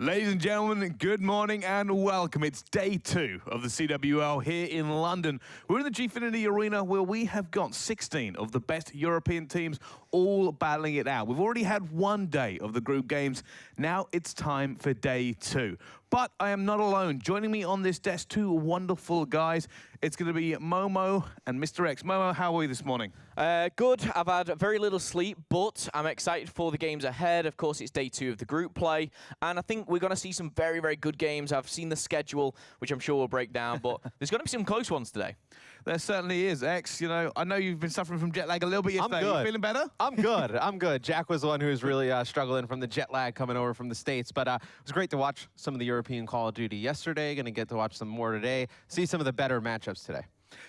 Ladies and gentlemen, good morning and welcome. It's day 2 of the CWL here in London. We're in the Gfinity Arena where we have got 16 of the best European teams all battling it out. We've already had one day of the group games. Now it's time for day 2. But I am not alone. Joining me on this desk, two wonderful guys. It's going to be Momo and Mr. X. Momo, how are you this morning? Good. I've had very little sleep, but I'm excited for the games ahead. Of course, it's day 2 of the group play, and I think we're going to see some very, very good games. I've seen the schedule, which I'm sure we'll break down, but there's going to be some close ones today. There certainly is. X, you know, I know you've been suffering from jet lag a little bit yesterday. I'm good. You feeling better? I'm good. I'm good. Jack was the one who was really struggling from the jet lag coming over from the States, but it was great to watch some of the European Call of Duty yesterday. Going to get to watch some more today. See some of the better matchups today.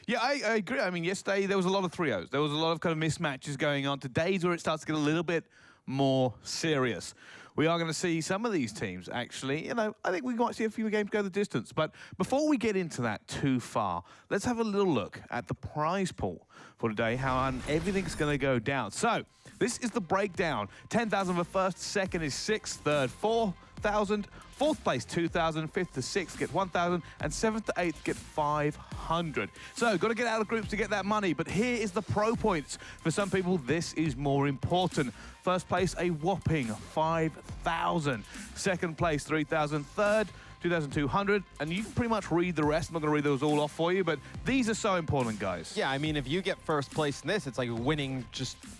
Yeah, I agree. I mean, yesterday there was a lot of 3-0s. There was a lot of kind of mismatches going on. Today's where it starts to get a little bit more serious. We are going to see some of these teams, actually. You know, I think we might see a few games go the distance. But before we get into that too far, let's have a little look at the prize pool for today, how everything's going to go down. So, this is the breakdown. 10,000 for first, second is 6th, third, 4,000, fourth place 2,000, 5th to 6th get 1,000, and 7th to 8th get 500. So, got to get out of groups to get that money, but here is the pro points. For some people, this is more important. First place, a whopping 5,000. Second place, 3,000. Third, 2,200, and you can pretty much read the rest. I'm not going to read those all off for you, but these are so important, guys. Yeah, I mean, if you get first place in this, it's like winning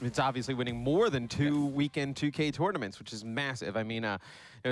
it's obviously winning more than two weekend 2K tournaments, which is massive. I mean, a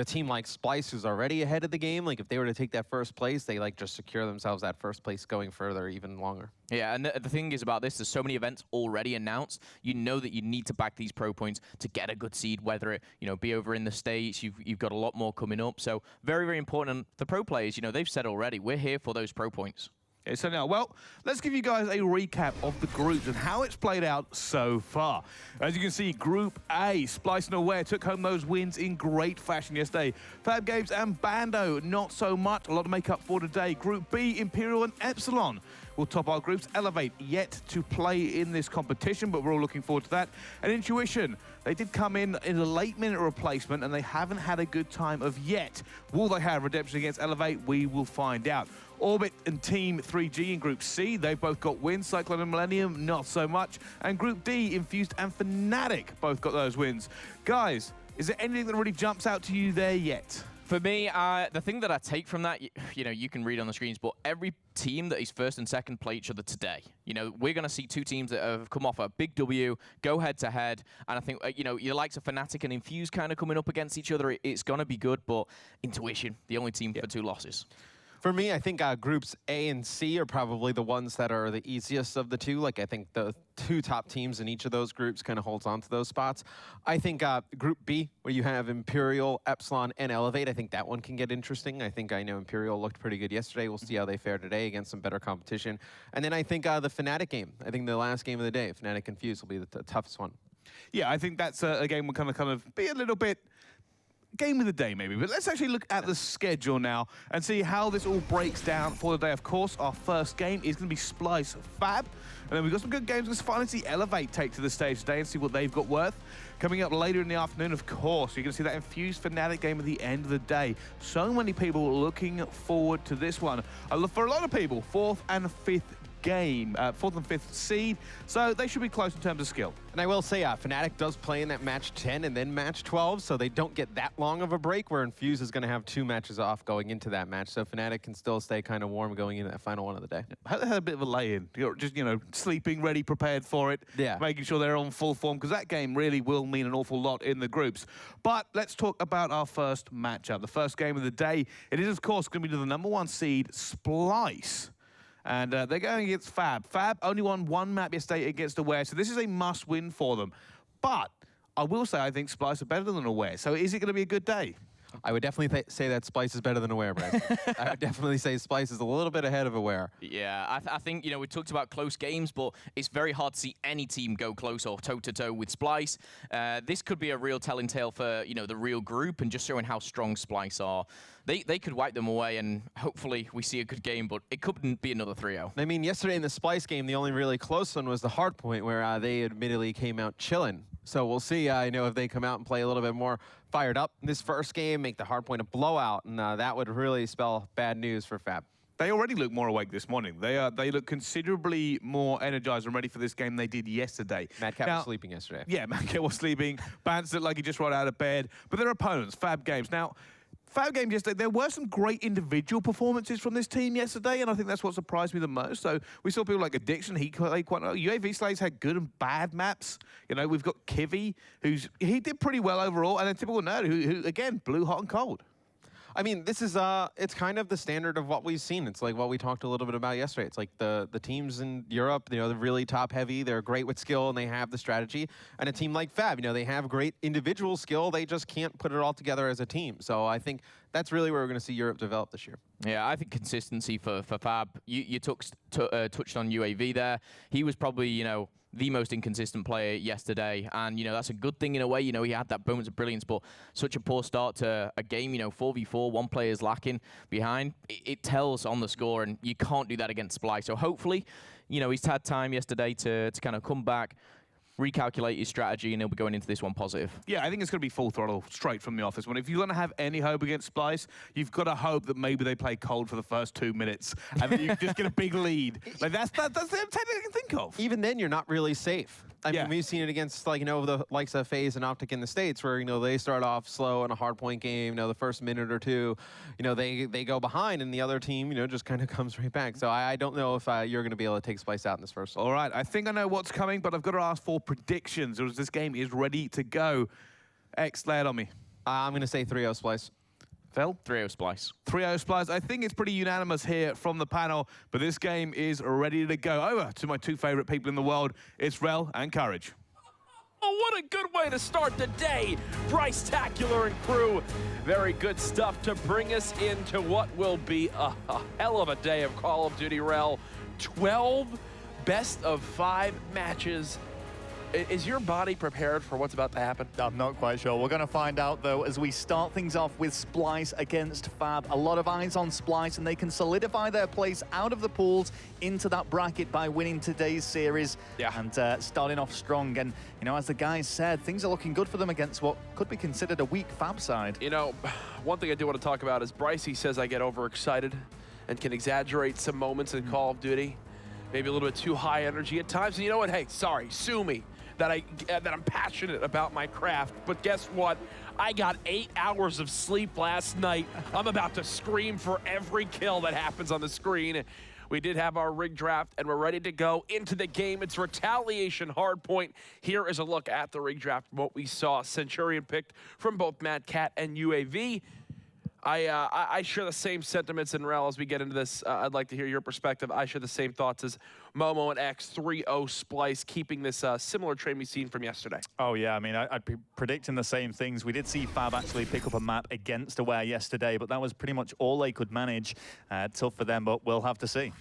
team like Splyce, who's already ahead of the game, like if they were to take that first place, they like just secure themselves that first place going further, even longer. Yeah, and the thing is about this, there's so many events already announced. You know that you need to back these pro points to get a good seed, whether it, be over in the States. You've got a lot more coming up. So very, very important. The pro players, they've said already, we're here for those pro points. Okay, so now, well, let's give you guys a recap of the groups and how it's played out so far. As you can see, Group A, Splyce and Aware took home those wins in great fashion yesterday. Fab Games and Bando, not so much. A lot to make up for today. Group B, Imperial and Epsilon will top our groups. Elevate yet to play in this competition, but we're all looking forward to that. And Intuition, they did come in a late-minute replacement, and they haven't had a good time of yet. Will they have redemption against Elevate? We will find out. Orbit and Team 3G in Group C, they've both got wins. Cyclone and Millennium, not so much. And Group D, Infused and Fnatic both got those wins. Guys, is there anything that really jumps out to you there yet? For me, the thing that I take from that, you can read on the screens, but every team that is first and second play each other today. We're going to see two teams that have come off a big W, go head-to-head, and I think, your likes of Fnatic and Infuse kind of coming up against each other, it's going to be good, but Intuition, the only team for 2 losses. For me, I think groups A and C are probably the ones that are the easiest of the two. Like, I think the 2 top teams in each of those groups kind of holds on to those spots. I think Group B, where you have Imperial, Epsilon, and Elevate, I think that one can get interesting. I know Imperial looked pretty good yesterday. We'll see how they fare today against some better competition. And then I think the Fnatic game, I think the last game of the day, Fnatic Infuse will be the toughest one. Yeah, I think that's a game will kind of be a little bit game of the day, maybe. But let's actually look at the schedule now and see how this all breaks down for the day. Of course, our first game is going to be Splyce Fab. And then we've got some good games. Let's finally see Elevate take to the stage today and see what they've got worth. Coming up later in the afternoon, of course, you're going to see that Infused Fnatic game at the end of the day. So many people looking forward to this one. For a lot of people, 4th and 5th game, 4th and 5th seed, so they should be close in terms of skill. And I will say, Fnatic does play in that match 10 and then match 12, so they don't get that long of a break, where Infuse is going to have 2 matches off going into that match, so Fnatic can still stay kind of warm going into that final one of the day. Had a bit of a lay-in, just, sleeping ready, prepared for it, making sure they're on full form, because that game really will mean an awful lot in the groups. But let's talk about our first matchup, the first game of the day. It is, of course, going to be to the #1 seed, Splyce. And they're going against Fab. Fab only won 1 map yesterday against Aware, so this is a must-win for them. But I will say I think Splyce are better than Aware, so is it going to be a good day? I would definitely say that Splyce is better than Aware, Brad. I would definitely say Splyce is a little bit ahead of Aware. Yeah, I think, we talked about close games, but it's very hard to see any team go close or toe-to-toe with Splyce. This could be a real telling tale for, the real group and just showing how strong Splyce are. they could wipe them away, and hopefully we see a good game, but it couldn't be another 3-0. I mean, yesterday in the Splyce game, the only really close one was the Hardpoint, where they admittedly came out chilling. So we'll see, if they come out and play a little bit more fired up in this first game, make the Hardpoint a blowout, and that would really spell bad news for Fab. They already look more awake this morning. They look considerably more energized and ready for this game than they did yesterday. Mad Cat was sleeping yesterday. Yeah, Mad Cat was sleeping. Bance looked like he just rolled out of bed. But their opponents, Fab Games. Now, Fab Games yesterday, there were some great individual performances from this team yesterday, and I think that's what surprised me the most. So we saw people like Addiction, he played quite well. UAV Slays had good and bad maps. We've got Kivy, he did pretty well overall, and then Typical Nerd, who again, blew hot and cold. I mean, this is it's kind of the standard of what we've seen. It's like what we talked a little bit about yesterday. It's like the teams in Europe, they're really top heavy. They're great with skill and they have the strategy. And a team like Fab, they have great individual skill. They just can't put it all together as a team. So I think that's really where we're going to see Europe develop this year. Yeah, I think consistency for Fab. You touched on UAV there. He was probably, the most inconsistent player yesterday, and that's a good thing in a way. He had that moments of brilliance, but such a poor start to a game. 4v4, one player's lacking behind. It tells on the score, and you can't do that against Splyce. So hopefully, he's had time yesterday to kind of come back, recalculate his strategy, and he'll be going into this one positive. Yeah, I think it's going to be full throttle straight from the office. When if you're going to have any hope against Splyce, you've got to hope that maybe they play cold for the first 2 minutes, and then you just get a big lead. Like that's the only thing I can think of. Even then, you're not really safe. I mean, we've seen it against the likes of FaZe and Optic in the States, where they start off slow in a hardpoint game. The first minute or two, they go behind, and the other team, just kind of comes right back. So I don't know if you're going to be able to take Splyce out in this first one. All right, I think I know what's coming, but I've got to ask for predictions, as this game is ready to go. X, lay it on me. I'm going to say 3-0 Splyce. Phil? 3-0 Splyce. 3-0 Splyce. I think it's pretty unanimous here from the panel, but this game is ready to go. Over to my two favorite people in the world. It's Rel and Courage. Oh, what a good way to start the day. Bryce-tacular and crew. Very good stuff to bring us into what will be a hell of a day of Call of Duty, Rel. 12 best-of-5 matches. Is your body prepared for what's about to happen? I'm not quite sure. We're going to find out, though, as we start things off with Splyce against Fab. A lot of eyes on Splyce, and they can solidify their place out of the pools into that bracket by winning today's series. Yeah. And starting off strong. And, as the guys said, things are looking good for them against what could be considered a weak Fab side. One thing I do want to talk about is Bryce. He says I get overexcited and can exaggerate some moments in Call of Duty. Maybe a little bit too high energy at times. And you know what? Hey, sorry, sue me. That I'm passionate about my craft, but guess what? I got 8 hours of sleep last night. I'm about to scream for every kill that happens on the screen. We did have our rig draft, and we're ready to go into the game. It's Retaliation Hardpoint. Here is a look at the rig draft, what we saw. Centurion picked from both Mad Cat and UAV. I share the same sentiments in Rel as we get into this. I'd like to hear your perspective. I share the same thoughts as Momo and X. 3-0 Splyce, keeping this similar trend we've seen from yesterday. Oh, yeah. I mean, I'd be predicting the same things. We did see Fab actually pick up a map against Aware yesterday, but that was pretty much all they could manage. Tough for them, but we'll have to see.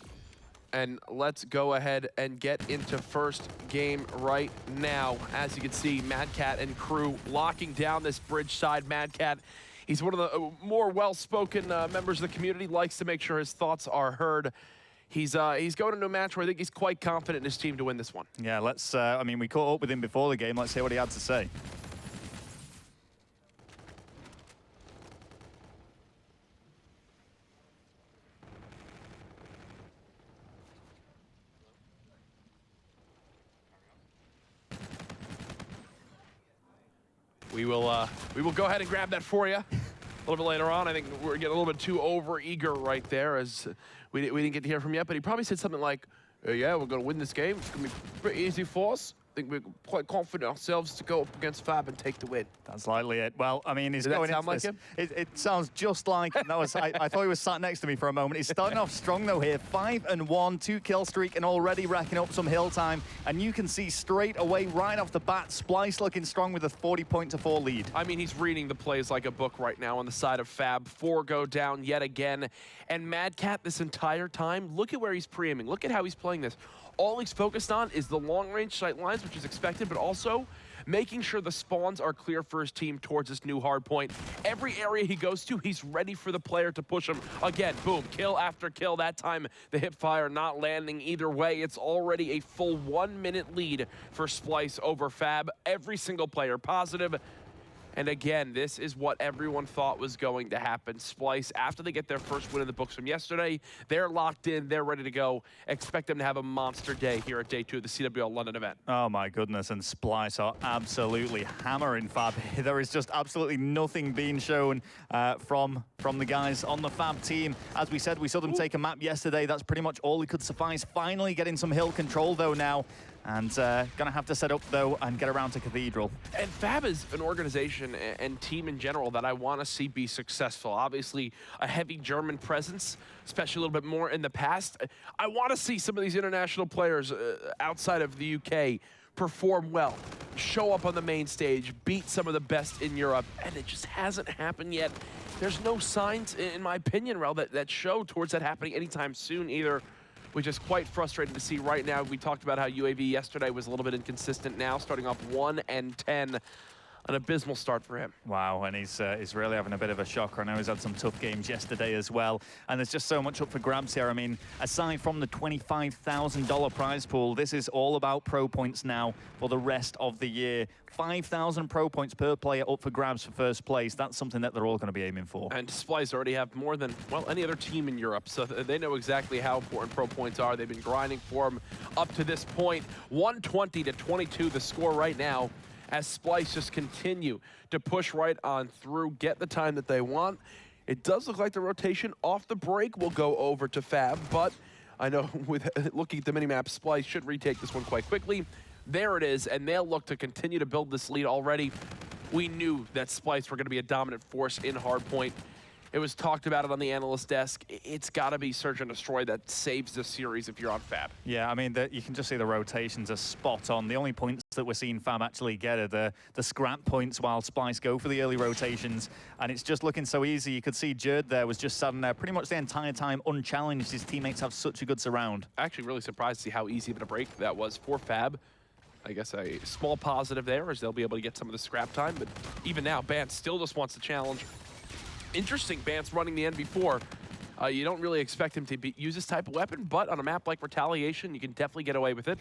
And let's go ahead and get into first game right now. As you can see, Mad Cat and crew locking down this bridge side. Mad Cat, he's one of the more well-spoken members of the community, likes to make sure his thoughts are heard. He's going into a match where I think he's quite confident in his team to win this one. Yeah, let's, I mean, we caught up with him before the game. Let's hear what he had to say. We will go ahead and grab that for you a little bit later on. I think we're getting a little bit too over-eager right there, as we didn't get to hear from yet, but he probably said something like, yeah, we're going to win this game. It's going to be pretty easy for us. I think we're quite confident ourselves to go up against Fab and take the win. That's likely it. Well, I mean, he's Does that going sound into like this. him? It sounds just like him. That was, I thought he was sat next to me for a moment. He's starting off strong, though, here. 5-1, 2-kill streak, and already racking up some hill time. And you can see straight away, right off the bat, Splyce looking strong with a 40-4 lead. I mean, he's reading the plays like a book right now on the side of Fab. 4 go down yet again. And Mad Cat this entire time, look at where he's pre-aiming. Look at how he's playing this. all he's focused on is the long-range sight lines, which is expected, but also making sure the spawns are clear for his team towards this new hard point. Every area he goes to, he's ready for the player to push him. Again, boom, kill after kill. That time, the hip fire not landing either way. It's already a full 1 minute lead for Splyce over Fab. Every single player positive. And again, this is what everyone thought was going to happen. Splyce, after they get their first win in the books from yesterday, they're locked in, they're ready to go. Expect them to have a monster day here at day 2 of the CWL London event. Oh my goodness, and Splyce are absolutely hammering Fab. There is just absolutely nothing being shown from the guys on the Fab team. As we said, we saw them take a map yesterday. That's pretty much all he could suffice. Finally getting some hill control though now. And gonna have to set up though and get around to Cathedral. And Fab is an organization and team in general that I want to see be successful. Obviously, a heavy German presence, especially a little bit more in the past. I want to see some of these international players outside of the UK perform well, show up on the main stage, beat some of the best in Europe, and it just hasn't happened yet. There's no signs, in my opinion, Rel, that show towards that happening anytime soon either, which is quite frustrating to see right now. We talked about how UAV yesterday was a little bit inconsistent now, starting off 1-10. An abysmal start for him. Wow, and he's really having a bit of a shocker. I know he's had some tough games yesterday as well, and there's just so much up for grabs here. I mean, aside from the $25,000 prize pool, this is all about pro points now for the rest of the year. 5,000 pro points per player up for grabs for first place. That's something that they're all going to be aiming for. And Splyce already have more than, well, any other team in Europe, so they know exactly how important pro points are. They've been grinding for them up to this point. 120-22 the score right now, as Splyce just continue to push right on through, get the time that they want. It does look like the rotation off the break will go over to Fab, but I know with looking at the minimap, Splyce should retake this one quite quickly. There it is, and they'll look to continue to build this lead already. We knew that Splyce were going to be a dominant force in Hardpoint. It was talked about it on the analyst desk. It's got to be Search and Destroy that saves the series if you're on Fab. Yeah, I mean, you can just see the rotations are spot on. The only points that we're seeing Fab actually get are the scrap points while Splyce go for the early rotations. And it's just looking so easy. You could see Jerd there was just sitting there pretty much the entire time unchallenged. His teammates have such a good surround. Actually really surprised to see how easy of a break that was for Fab. I guess a small positive there as they'll be able to get some of the scrap time. But even now, Bant still just wants to challenge. Interesting, Bant's running the NV4. You don't really expect him to use this type of weapon, but on a map like Retaliation, you can definitely get away with it,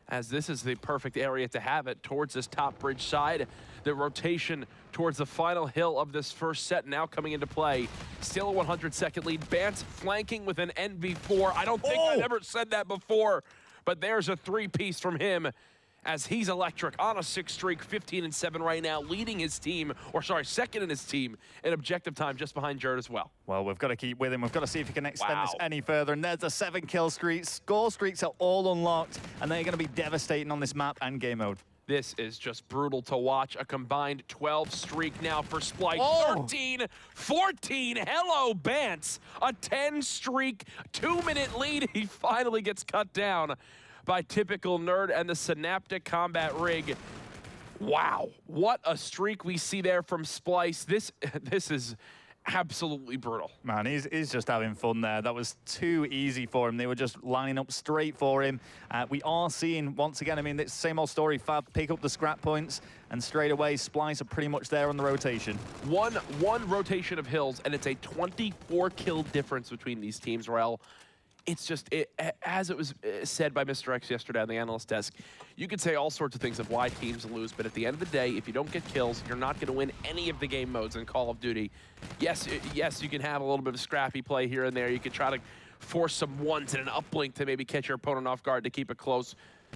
as this is the perfect area to have it towards this top bridge side. The rotation towards the final hill of this first set now coming into play. Still a 100-second lead. Bant's flanking with an NV4. I don't think I've ever said that before, but there's a three-piece from him, as he's electric on a 6 streak, 15-7 right now, leading his team, or sorry, second in his team in objective time, just behind Jerd as well. Well, we've got to keep with him. We've got to see if he can extend this any further. And there's a 7-kill streak. Score streaks are all unlocked, and they're going to be devastating on this map and game mode. This is just brutal to watch. A combined 12 streak now for Splyce. 13-14. Hello, Bants. A 10 streak, 2-minute lead. He finally gets cut down by Typical Nerd and the Synaptic Combat Rig. Wow, what a streak we see there from Splyce. This is absolutely brutal. Man, he's just having fun there. That was too easy for him. They were just lining up straight for him. We are seeing, once again, I mean, it's the same old story. Fab pick up the scrap points, and straight away, Splyce are pretty much there on the rotation. One rotation of hills, and it's a 24-kill difference between these teams, Rel. It's just, as it was said by Mr. X yesterday on the analyst desk, you could say all sorts of things of why teams lose, but at the end of the day, if you don't get kills, you're not going to win any of the game modes in Call of Duty. Yes, you can have a little bit of scrappy play here and there. You could try to force some ones in an uplink to maybe catch your opponent off guard to keep it close.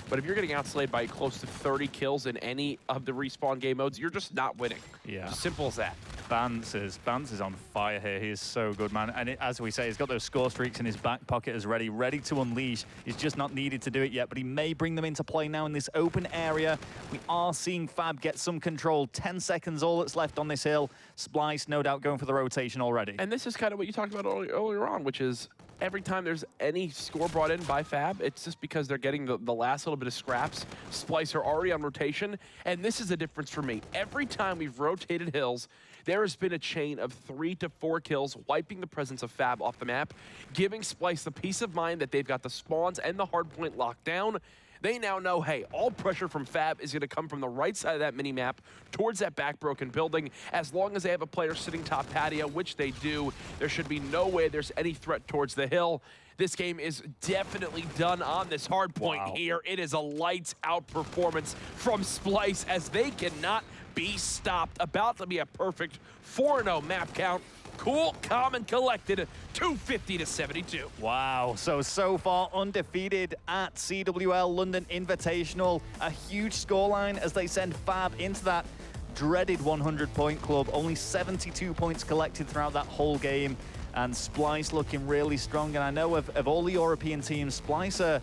But if you're getting outslayed by close to 30 kills in any of the respawn game modes, you're just not winning. Yeah. Simple as that. Bance is on fire here. He is so good, man. And as we say, he's got those score streaks in his back pocket as ready to unleash. He's just not needed to do it yet, but he may bring them into play now in this open area. We are seeing Fab get some control. 10 seconds, all that's left on this hill. Splyce, no doubt, going for the rotation already. And this is kind of what you talked about earlier on, which is every time there's any score brought in by Fab, it's just because they're getting the last little bit of scraps. Splyce are already on rotation, and this is the difference for me. Every time we've rotated hills, there has been a chain of 3 to 4 kills, wiping the presence of Fab off the map, giving Splyce the peace of mind that they've got the spawns and the hardpoint locked down. They now know, hey, all pressure from Fab is going to come from the right side of that mini-map towards that back broken building. As long as they have a player sitting top patio, which they do, there should be no way there's any threat towards the hill. This game is definitely done on this hard point here. It is a lights-out performance from Splyce as they cannot be stopped. About to be a perfect 4-0 map count. Cool, calm, and collected, 250 to 72. Wow, so far undefeated at CWL London Invitational. A huge scoreline as they send Fab into that dreaded 100-point club. Only 72 points collected throughout that whole game. And Splyce looking really strong. And I know of all the European teams, Splyce are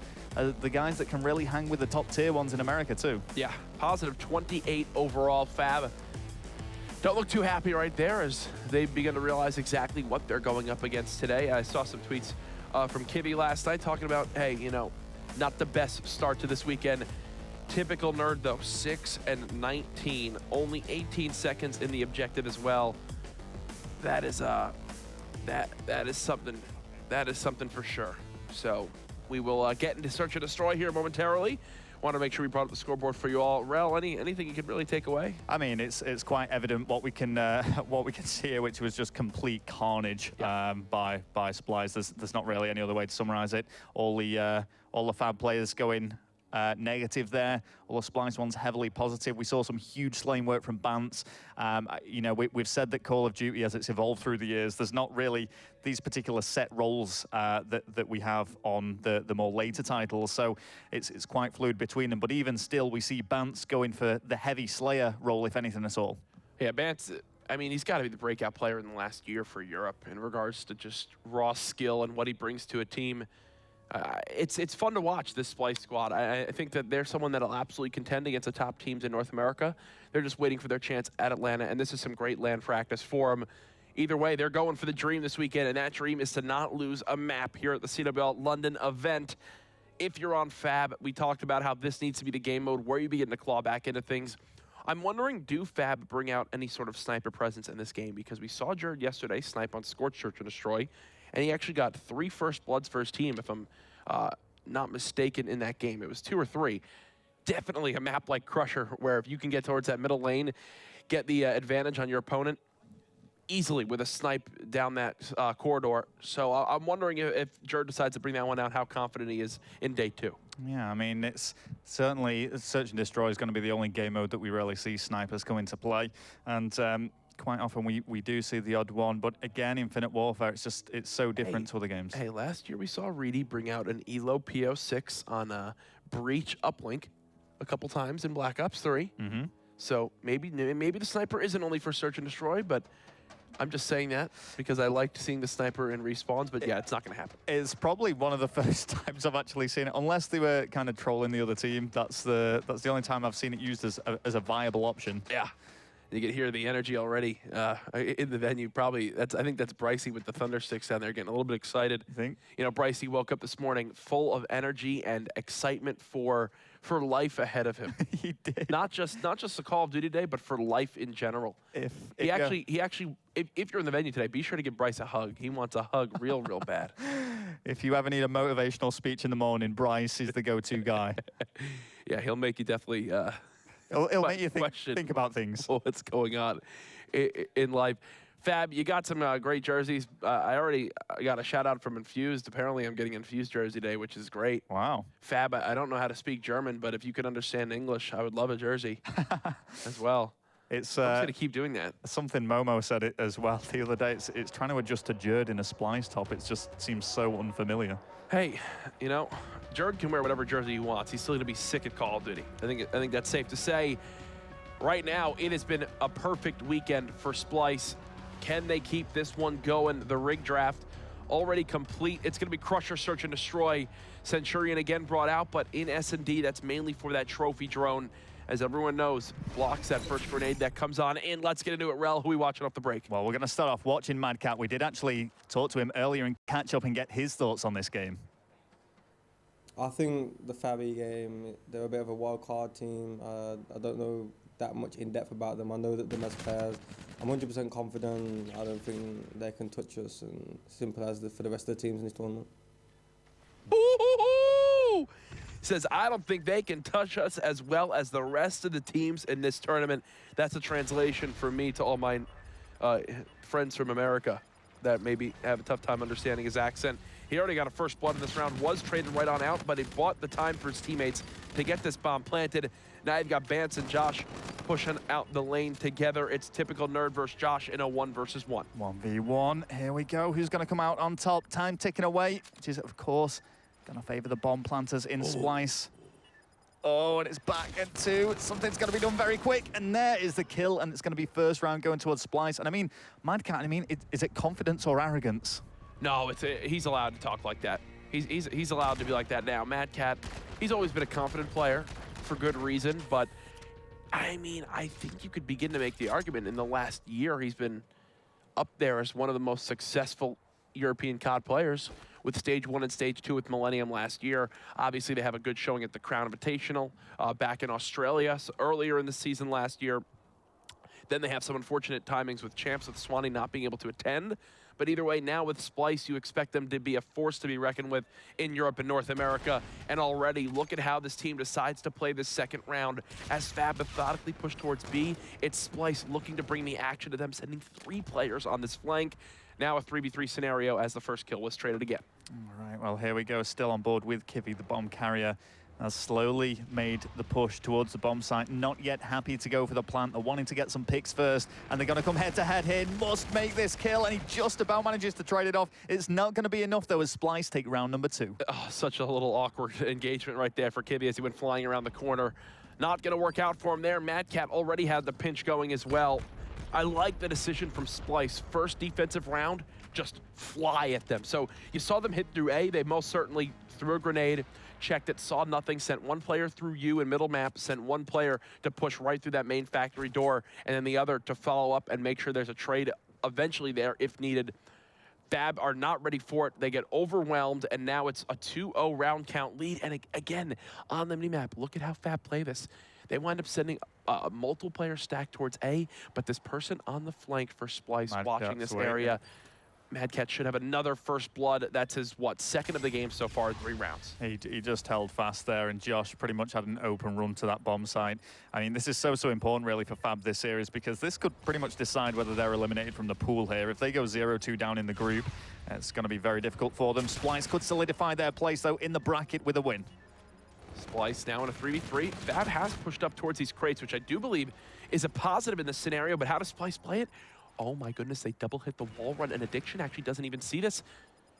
the guys that can really hang with the top tier ones in America too. Yeah, positive 28 overall. Fab don't look too happy right there as they begin to realize exactly what they're going up against today. I saw some tweets from Kibby last night talking about, hey, you know, not the best start to this weekend. Typical nerd though, 6 and 19, only 18 seconds in the objective as well. That is that is something for sure. So we will get into Search and Destroy here momentarily. Want to make sure we brought up the scoreboard for you all. Rel, anything you could really take away? I mean, it's quite evident what we can see here, which was just complete carnage by Splyce. There's not really any other way to summarize it. All the Fab players going negative there. All the Splyce ones heavily positive. We saw some huge lane work from Bance. You know, we've said that Call of Duty, as it's evolved through the years, there's not really these particular set roles that we have on the more later titles. So it's quite fluid between them. But even still, we see Bance going for the heavy Slayer role, if anything at all. Yeah, Bance, I mean, he's got to be the breakout player in the last year for Europe in regards to just raw skill and what he brings to a team. It's fun to watch this Splyce squad. I think that they're someone that'll absolutely contend against the top teams in North America. They're just waiting for their chance at Atlanta, and this is some great land practice for them. Either way, they're going for the dream this weekend, and that dream is to not lose a map here at the CWL London event. If you're on Fab, we talked about how this needs to be the game mode where you begin to claw back into things. I'm wondering, do Fab bring out any sort of sniper presence in this game? Because we saw Jared yesterday snipe on Scorch, Search, and Destroy, and he actually got 3 first bloods for his team, if I'm not mistaken, in that game. It was 2 or 3. Definitely a map like Crusher, where if you can get towards that middle lane, get the advantage on your opponent easily with a snipe down that corridor. So I'm wondering if Jared decides to bring that one out, how confident he is in day 2. Yeah, I mean, it's certainly Search and Destroy is going to be the only game mode that we really see snipers come into play. And quite often we do see the odd one, but again, Infinite Warfare, it's so different to other games. Hey, last year we saw Reedy bring out an ELO PO6 on Breach Uplink a couple times in Black Ops 3. So maybe the sniper isn't only for Search and Destroy, but I'm just saying that because I liked seeing the sniper in respawns, but yeah, it's not going to happen. It's probably one of the first times I've actually seen it, unless they were kind of trolling the other team. That's the only time I've seen it used as a viable option. Yeah. You can hear the energy already in the venue. Probably, I think that's Brycey with the thunder sticks down there getting a little bit excited. You think? You know, Brycey woke up this morning full of energy and excitement for life ahead of him. He did. Not just the Call of Duty day, but for life in general. If you're in the venue today, be sure to give Bryce a hug. He wants a hug real bad. If you ever need a motivational speech in the morning, Bryce is the go-to guy. Yeah, he'll make you definitely. It'll make you think about things. What's going on in life. Fab, you got some great jerseys. I already got a shout out from Infused. Apparently I'm getting Infused jersey day, which is great. Wow. Fab, I don't know how to speak German, but if you could understand English, I would love a jersey as well. I'm just going to keep doing that. Something Momo said it as well the other day. It's trying to adjust to Jerd in a Splyce top. It just seems so unfamiliar. Hey, you know, Jerd can wear whatever jersey he wants. He's still going to be sick at Call of Duty. I think that's safe to say. Right now, it has been a perfect weekend for Splyce. Can they keep this one going? The rig draft already complete. It's going to be Crusher, Search, and Destroy. Centurion again brought out, but in SnD, that's mainly for that trophy drone. As everyone knows, blocks that first grenade that comes on in. Let's get into it. Rel, who are we watching off the break? Well, we're going to start off watching Madcat. We did actually talk to him earlier and catch up and get his thoughts on this game. I think the Fabby game, they're a bit of a wild card team. I don't know that much in depth about them. I know that them as players. I'm 100% confident. I don't think they can touch us, and simple as for the rest of the teams in this tournament. Ooh! Says, I don't think they can touch us as well as the rest of the teams in this tournament. That's a translation for me to all my friends from America that maybe have a tough time understanding his accent. He already got a first blood in this round, was traded right on out, but he bought the time for his teammates to get this bomb planted. Now you've got Bance and Josh pushing out the lane together. It's typical Nerd versus Josh in a 1 versus 1. 1v1, here we go. Who's going to come out on top? Time ticking away, which is, of course, going to favor the bomb planters in Splyce. Oh, and it's back at 2. Something's going to be done very quick, and there is the kill, and it's going to be first round going towards Splyce. And I mean, Madcat, is it confidence or arrogance? No, he's allowed to talk like that. He's allowed to be like that now. Madcat, he's always been a confident player for good reason, but I mean, I think you could begin to make the argument in the last year he's been up there as one of the most successful European COD players with Stage 1 and Stage 2 with Millennium last year. Obviously, they have a good showing at the Crown Invitational back in Australia earlier in the season last year. Then they have some unfortunate timings with Champs, with Swanee not being able to attend. But either way, now with Splyce, you expect them to be a force to be reckoned with in Europe and North America. And already, look at how this team decides to play this second round. As Fab methodically push towards B, it's Splyce looking to bring the action to them, sending 3 players on this flank. Now a 3v3 scenario as the first kill was traded again. All right, well, here we go. Still on board with Kivy, the bomb carrier. Has slowly made the push towards the bomb site. Not yet happy to go for the plant. They're wanting to get some picks first, and they're going to come head-to-head here. Must make this kill, and he just about manages to trade it off. It's not going to be enough, though, as Splyce take round number 2. Oh, such a little awkward engagement right there for Kivy as he went flying around the corner. Not going to work out for him there. Madcat already had the pinch going as well. I like the decision from Splyce. First defensive round, just fly at them. So you saw them hit through A. They most certainly threw a grenade, checked it, saw nothing, sent 1 player through U in middle map, sent 1 player to push right through that main factory door, and then the other to follow up and make sure there's a trade eventually there if needed. Fab are not ready for it. They get overwhelmed, and now it's a 2-0 round count lead. And again, on the minimap, look at how Fab play this. They wind up sending a multiple player stack towards A, but this person on the flank for Splyce watching this area, Madcat should have another first blood. That's his, what, second of the game so far, 3 rounds. He just held fast there, and Josh pretty much had an open run to that bomb site. I mean, this is so important, really, for Fab this series, because this could pretty much decide whether they're eliminated from the pool here. If they go 0-2 down in the group, it's going to be very difficult for them. Splyce could solidify their place, though, in the bracket with a win. Splyce now in a 3v3. Fab has pushed up towards these crates, which I do believe is a positive in this scenario, but how does Splyce play it? Oh my goodness, they double hit the wall run, and Addiction actually doesn't even see this.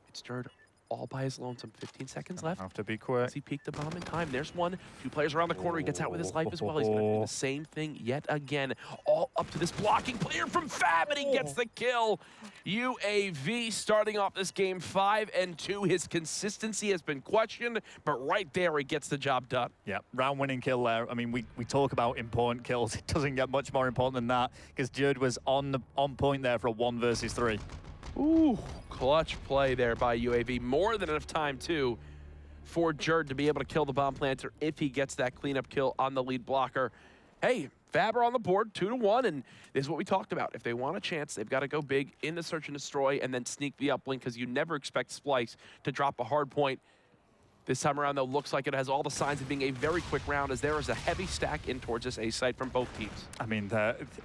It's stirred all by his lonesome. 15 seconds left. Have to be quick. Does he peek the bomb in time? There's 1. 2 players around the corner. He gets out with his life as well. He's going to do the same thing yet again. All up to this blocking player from Fab, and he gets the kill. UAV starting off this game 5-2. His consistency has been questioned, but right there he gets the job done. Yeah, round-winning kill there. I mean, we talk about important kills. It doesn't get much more important than that, because Jerd was on point there for a 1 versus 3. Ooh, clutch play there by UAV. More than enough time, too, for Jerd to be able to kill the bomb planter if he gets that cleanup kill on the lead blocker. Hey, Fab are on the board, 2-1, and this is what we talked about. If they want a chance, they've got to go big in the search and destroy and then sneak the uplink, because you never expect Splyce to drop a hard point. This time around, though, looks like it has all the signs of being a very quick round, as there is a heavy stack in towards this A site from both teams. I mean,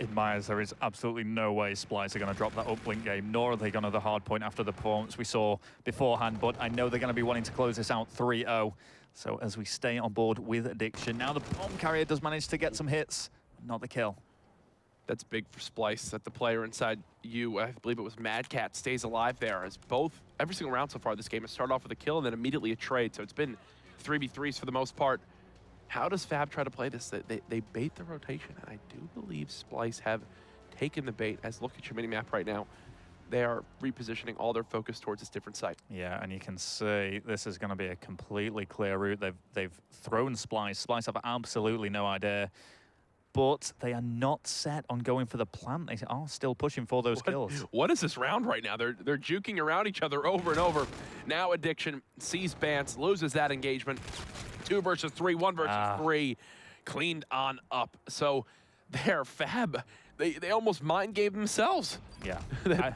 in my eyes, there is absolutely no way Splyce are going to drop that uplink game, nor are they going to the hard point after the performance we saw beforehand. But I know they're going to be wanting to close this out 3-0. So as we stay on board with Addiction, now the bomb carrier does manage to get some hits, not the kill. That's big for Splyce, that the player inside you, I believe it was Madcat, stays alive there, as every single round so far this game has started off with a kill and then immediately a trade. So it's been 3v3s for the most part. How does Fab try to play this? They bait the rotation, and I do believe Splyce have taken the bait, as look at your minimap right now. They are repositioning all their focus towards this different site. Yeah, and you can see this is going to be a completely clear route. They've thrown Splyce. Splyce have absolutely no idea. But they are not set on going for the plant. They are still pushing for those kills. What is this round right now? They're juking around each other over and over. Now Addiction sees Bance, loses that engagement. 2 versus 3, 1 versus 3, cleaned on up. So there, Fab, they almost mind game themselves. Yeah.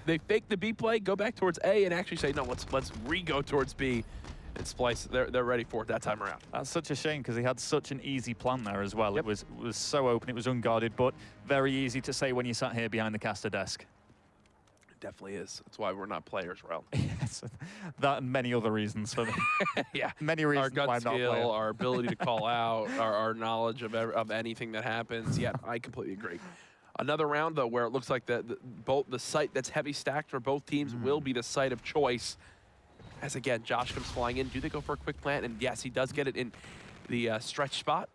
They fake the B play, go back towards A, and actually say, no, let's re-go towards B. And Splyce, they're ready for it that time around. That's such a shame because he had such an easy plan there as well. Yep. It was so open, it was unguarded, but very easy to say when you sat here behind the caster desk. It definitely is. That's why we're not players, Rel. Yes, that and many other reasons for me. Yeah. Many Our reasons why gut I'm not a player. skill, our ability to call out, our knowledge of anything that happens. Yeah, I completely agree. Another round, though, where it looks like both the site that's heavy stacked for both teams will be the site of choice. As again, Josh comes flying in. Do they go for a quick plant? And yes, he does get it in the stretch spot.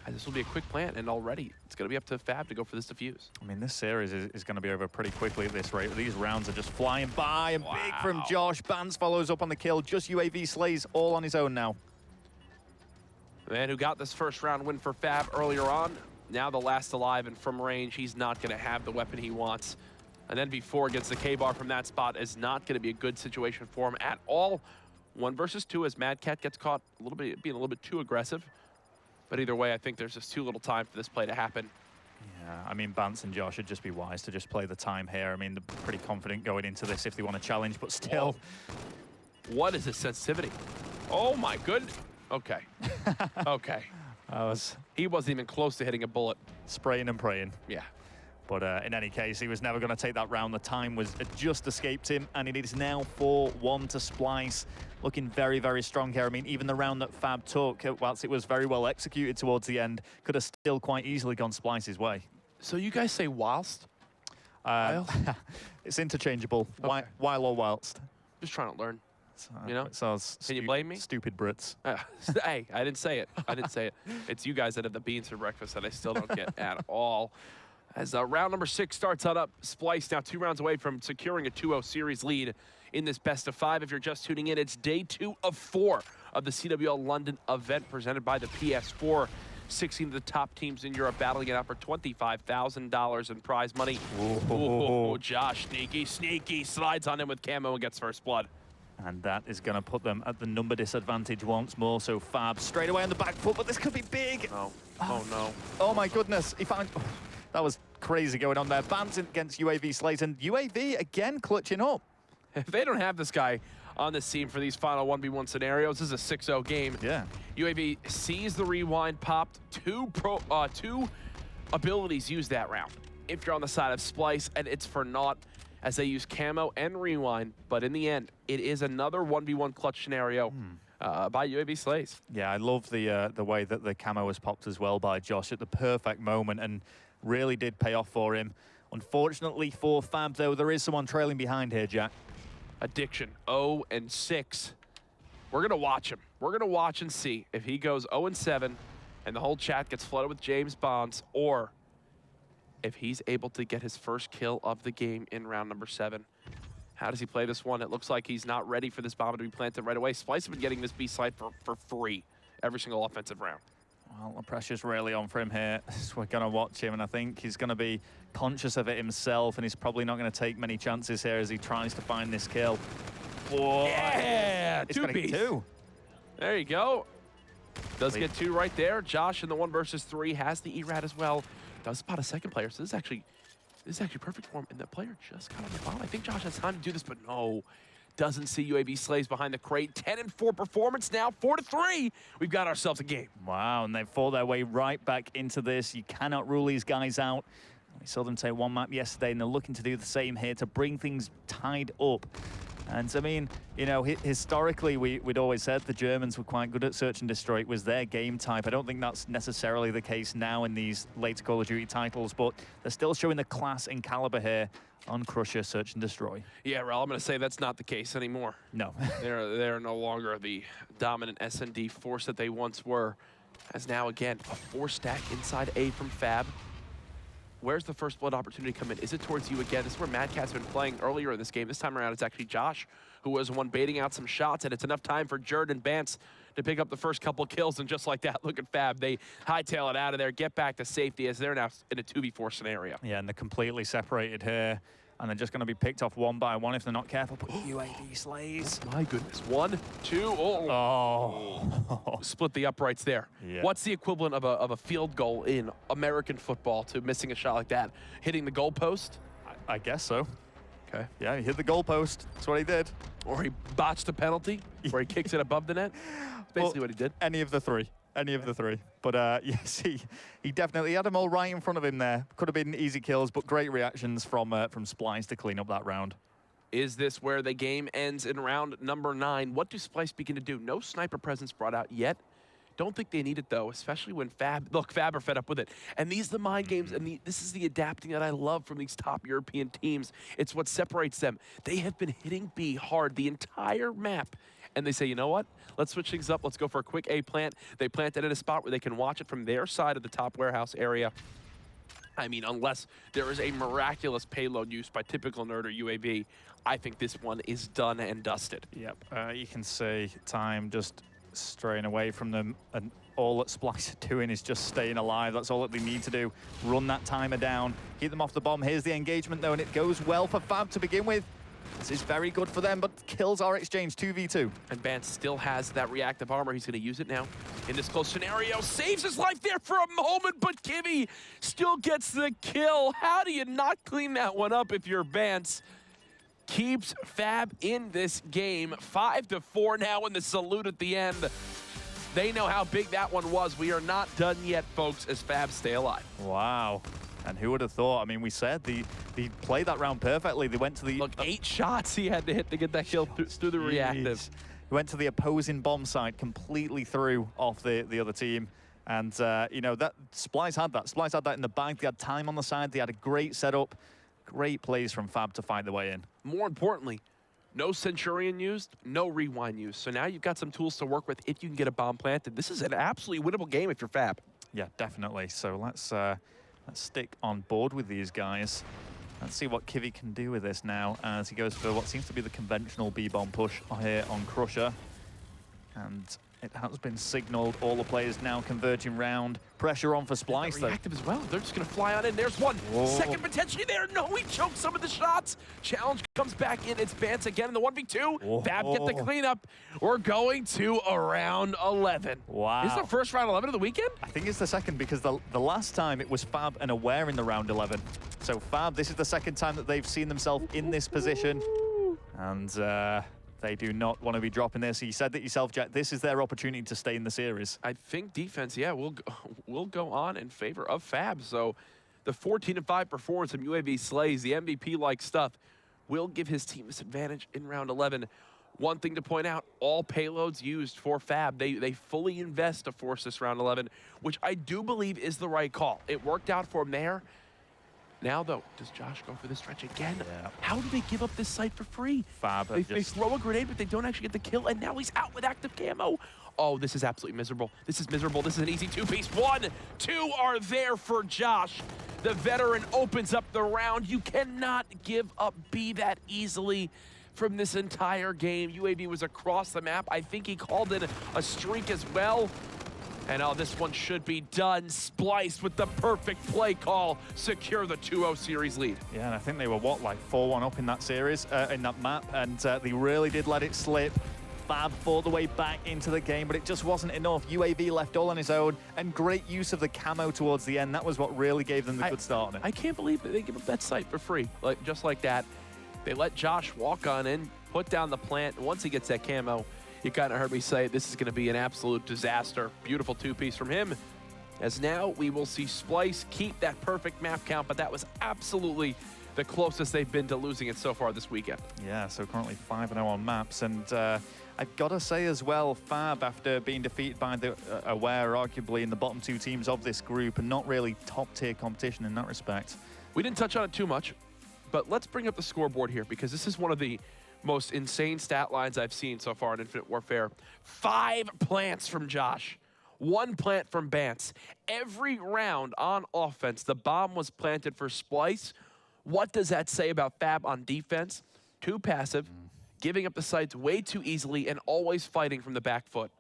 And this will be a quick plant, and already it's going to be up to Fab to go for this defuse. I mean, this series is going to be over pretty quickly at this rate. These rounds are just flying by. And Big from Josh. Bans follows up on the kill. Just UAV slays all on his own now. The man who got this first round win for Fab earlier on, now the last alive, and from range, he's not going to have the weapon he wants. An NV4 against the K-Bar from that spot is not going to be a good situation for him at all. 1 versus 2 as Mad Cat gets caught being a little bit too aggressive. But either way, I think there's just too little time for this play to happen. Yeah, I mean, Bance and Josh should just be wise to just play the time here. I mean, they're pretty confident going into this if they want to challenge, but still. Whoa. What is his sensitivity? Oh my goodness. Okay. Okay. He wasn't even close to hitting a bullet. Spraying and praying. Yeah. But in any case, he was never going to take that round. The time was just escaped him, and it is now 4-1 to Splyce. Looking very, very strong here. I mean, even the round that Fab took, whilst it was very well executed towards the end, could have still quite easily gone Splyce's way. So you guys say whilst? It's interchangeable, Okay. while or whilst. Just trying to learn. You know? Can you blame me? Stupid Brits. Hey, I didn't say it. I didn't say it. It's you guys that have the beans for breakfast that I still don't get at all. As round number 6 starts on up, Splyce now 2 rounds away from securing a 2-0 series lead in this best of 5. If you're just tuning in, it's day 2 of 4 of the CWL London event presented by the PS4. 16 of the top teams in Europe battling it out for $25,000 in prize money. Ooh, Josh, sneaky, slides on him with camo and gets first blood. And that is going to put them at the number disadvantage once more. So Fab straight away on the back foot, but this could be big. Oh, oh no. Oh my goodness. He found... That was crazy going on there. Bans against UAV slays, and UAV again clutching up. If they don't have this guy on this team for these final 1v1 scenarios, this is a 6-0 game. Yeah. UAV sees the rewind, popped two abilities used that round. If you're on the side of Splyce, and it's for naught as they use camo and rewind, but in the end, it is another 1v1 clutch scenario by UAV slays. Yeah, I love the way that the camo was popped as well by Josh at the perfect moment, and really did pay off for him. Unfortunately for Fab, though, there is someone trailing behind here, Jack. Addiction, 0-6. We're going to watch him. We're going to watch and see if he goes 0-7 and the whole chat gets flooded with James Bonds, or if he's able to get his first kill of the game in round number 7. How does he play this one? It looks like he's not ready for this bomb to be planted right away. Splyce has been getting this B site for free every single offensive round. Well, the pressure's really on for him here. So we're going to watch him, and I think he's going to be conscious of it himself, and he's probably not going to take many chances here as he tries to find this kill. Whoa. Yeah, it's going to get 2. There you go. Does get 2 right there. Josh in the 1 versus 3 has the ERAD as well. Does spot a second player, so this is actually perfect for him, and the player just got on the bomb. I think Josh has time to do this, but no. Doesn't see UAV slays behind the crate. 10-4 performance now, 4-3. We've got ourselves a game. Wow, and they fought their way right back into this. You cannot rule these guys out. We saw them take 1 map yesterday, and they're looking to do the same here to bring things tied up. And I mean, you know, historically, we'd always said the Germans were quite good at search and destroy. It was their game type. I don't think that's necessarily the case now in these later Call of Duty titles, but they're still showing the class and caliber here on Crusher, Search and Destroy. Yeah, Rel, I'm going to say that's not the case anymore. No. They're no longer the dominant SnD force that they once were. As now, again, a 4-stack inside A from Fab. Where's the first blood opportunity come in? Is it towards you again? This is where Mad Cat's been playing earlier in this game. This time around, it's actually Josh who was the one baiting out some shots, and it's enough time for Jerd and Bance to pick up the first couple kills, and just like that, look at Fab. They hightail it out of there, get back to safety as they're now in a 2v4 scenario. Yeah, and they're completely separated here. and they're just going to be picked off one by one if they're not careful. But UAV slays. Oh my goodness. 1, 2, Oh. Split the uprights there. Yeah. What's the equivalent of a field goal in American football to missing a shot like that? Hitting the goalpost? I guess so. Okay. Yeah, he hit the goalpost. That's what he did. Or he botched a penalty where he kicks it above the net? That's basically what he did. Any of the three. Any of the three. But yes, he definitely had them all right in front of him there. Could have been easy kills, but great reactions from Splyce to clean up that round. Is this where the game ends in round number 9? What do Splyce begin to do? No sniper presence brought out yet. Don't think they need it, though, especially when Fab are fed up with it. And these are the mind games, and this is the adapting that I love from these top European teams. It's what separates them. They have been hitting B hard the entire map. And they say, you know what? Let's switch things up. Let's go for a quick A plant. They plant it in a spot where they can watch it from their side of the top warehouse area. I mean, unless there is a miraculous payload used by typical nerd or UAV, I think this one is done and dusted. Yep, you can see time just straying away from them, and all that Splyce are doing is just staying alive. That's all that they need to do. Run that timer down, keep them off the bomb. Here's the engagement, though, and it goes well for Fab to begin with. This is very good for them, but kills are exchanged 2v2. And Bant still has that reactive armor. He's going to use it now in this close scenario. Saves his life there for a moment, but Kivy still gets the kill. How do you not clean that one up if you're Bant? Keeps Fab in this game. 5-4 now in the salute at the end. They know how big that one was. We are not done yet, folks, as Fab stay alive. Wow. And who would have thought? I mean, we said they played that round perfectly. They went to the... Look, 8 shots he had to hit to get that kill through the reactive. He went to the opposing bomb site, completely threw off the other team. And, you know, that Splyce had that. Splyce had that in the bag. They had time on the side. They had a great setup. Great plays from Fab to find the way in. More importantly, no Centurion used, no Rewind used. So now you've got some tools to work with if you can get a bomb planted. This is an absolutely winnable game if you're Fab. Yeah, definitely. So let's stick on board with these guys. Let's see what Kivy can do with this now as he goes for what seems to be the conventional B-bomb push here on Crusher. And it has been signaled. All the players now converging round. Pressure on for Splyce, though. Reactive as well. They're just going to fly on in. There's one. Whoa. Second potentially there. No, he choked some of the shots. Challenge comes back in. It's Bance again in the 1v2. Whoa. Fab get the cleanup. We're going to a round 11. Wow. This is the first round 11 of the weekend? I think it's the second because the last time it was Fab and Aware in the round 11. So Fab, this is the second time that they've seen themselves in this position. And they do not want to be dropping this. You said that yourself, Jack. This is their opportunity to stay in the series. I think defense, yeah, will go on in favor of Fab. So the 14-5 performance from UAV Slays, the MVP-like stuff, will give his team this advantage in round 11. One thing to point out, all payloads used for Fab, they fully invest to force this round 11, which I do believe is the right call. It worked out for him there. Now, though, does Josh go for this stretch again? Yeah. How do they give up this site for free? Fab They throw a grenade, but they don't actually get the kill, and now he's out with active camo. Oh, this is absolutely miserable. This is miserable. This is an easy 2-piece. 1, 2 are there for Josh. The veteran opens up the round. You cannot give up B that easily from this entire game. UAV was across the map. I think he called in a streak as well. And oh, this one should be done. Splyce with the perfect play call. Secure the 2-0 series lead. Yeah, and I think they were, what, like 4-1 up in that series, in that map, and they really did let it slip. Fab fought the way back into the game, but it just wasn't enough. UAV left all on his own, and great use of the camo towards the end. That was what really gave them the good start on it. I can't believe that they give up that site for free, just like that. They let Josh walk on in, put down the plant, and once he gets that camo, you kind of heard me say this is going to be an absolute disaster. Beautiful 2-piece from him. As now we will see Splyce keep that perfect map count, but that was absolutely the closest they've been to losing it so far this weekend. Yeah, so currently 5-0 on maps, and I've got to say as well, Fab, after being defeated by the Aware, arguably in the bottom 2 teams of this group, and not really top-tier competition in that respect. We didn't touch on it too much, but let's bring up the scoreboard here, because this is one of the most insane stat lines I've seen so far in Infinite Warfare. 5 plants from Josh, 1 plant from Bance. Every round on offense, the bomb was planted for Splyce. What does that say about Fab on defense? Too passive, giving up the sites way too easily, and always fighting from the back foot.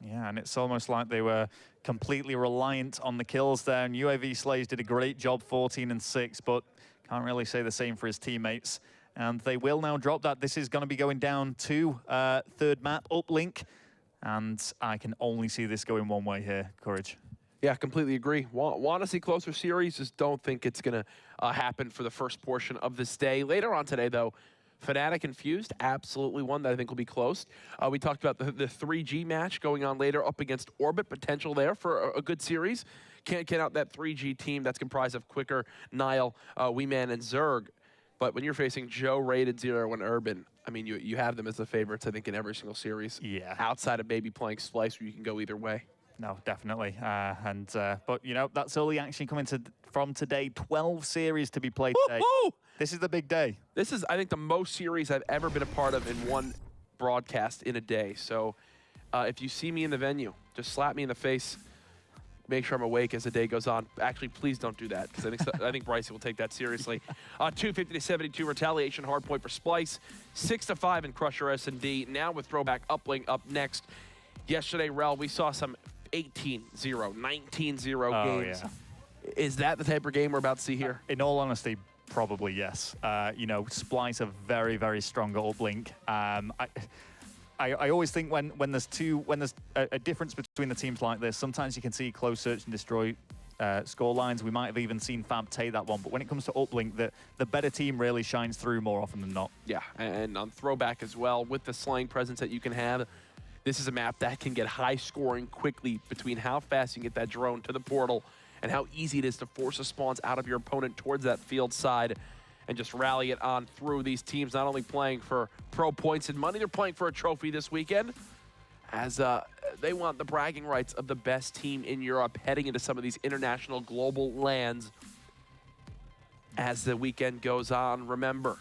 Yeah, and it's almost like they were completely reliant on the kills there, and UAV Slays did a great job, 14 and 6, but Can't really say the same for his teammates. And they will now drop that. This is going to be going down to third map, Uplink. And I can only see this going one way here, Courage. Yeah, completely agree. Want to see closer series, just don't think it's going to happen for the first portion of this day. Later on today, though, Fnatic and Fused, absolutely one that I think will be close. We talked about the 3G match going on later up against Orbit, potential there for a good series. Can't get out that 3G team that's comprised of Quicker, Nile, Weeman, and Zerg. But when you're facing Joe, Rated, Zero, and Urban, I mean, you have them as the favorites, I think, in every single series. Yeah. Outside of maybe playing Splyce, where you can go either way. No, definitely. But, you know, that's early action coming from today. 12 series to be played today. Woo-hoo! This is the big day. This is, I think, the most series I've ever been a part of in one broadcast in a day. So if you see me in the venue, just slap me in the face. Make sure I'm awake as the day goes on. Actually, please don't do that, because I think Bryce will take that seriously. 250-72 retaliation hardpoint for Splyce. 6-5 in Crusher SnD. Now with throwback Uplink up next. Yesterday, Rel, we saw some 18-0, 19-0 games. Yeah. Is that the type of game we're about to see here? In all honesty, probably yes. You know, Splyce are very, very strong at Uplink. I always think when there's a difference between the teams like this, sometimes you can see close search and destroy score lines. We might have even seen Fab take that one, but when it comes to Uplink, the better team really shines through more often than not. Yeah, and on throwback as well, with the slaying presence that you can have, this is a map that can get high scoring quickly between how fast you can get that drone to the portal and how easy it is to force the spawns out of your opponent towards that field side and just rally it on through. These teams not only playing for pro points and money, they're playing for a trophy this weekend, as they want the bragging rights of the best team in Europe heading into some of these international global lands. As the weekend goes on, remember,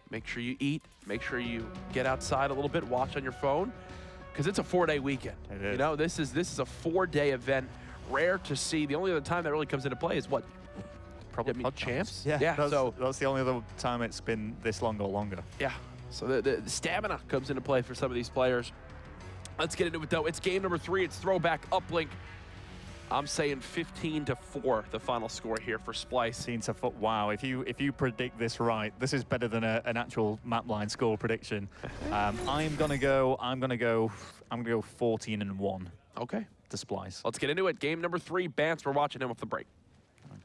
make sure you eat, make sure you get outside a little bit, watch on your phone, because it's a 4-day weekend. It is. You know, this is a 4-day event, rare to see. The only other time that really comes into play is what? Probably champs? Yeah, so that's the only other time it's been this long or longer. yeah, so the stamina comes into play for some of these players. Let's get into it, though. It's game number 3. It's throwback Uplink. I'm saying 15-4, the final score here for Splyce. 15-4. Wow, if you predict this right, this is better than an actual map line score prediction. I'm gonna go 14-1. Okay, To Splyce. let's get into it. Game number 3. Bance, we're watching him off the break.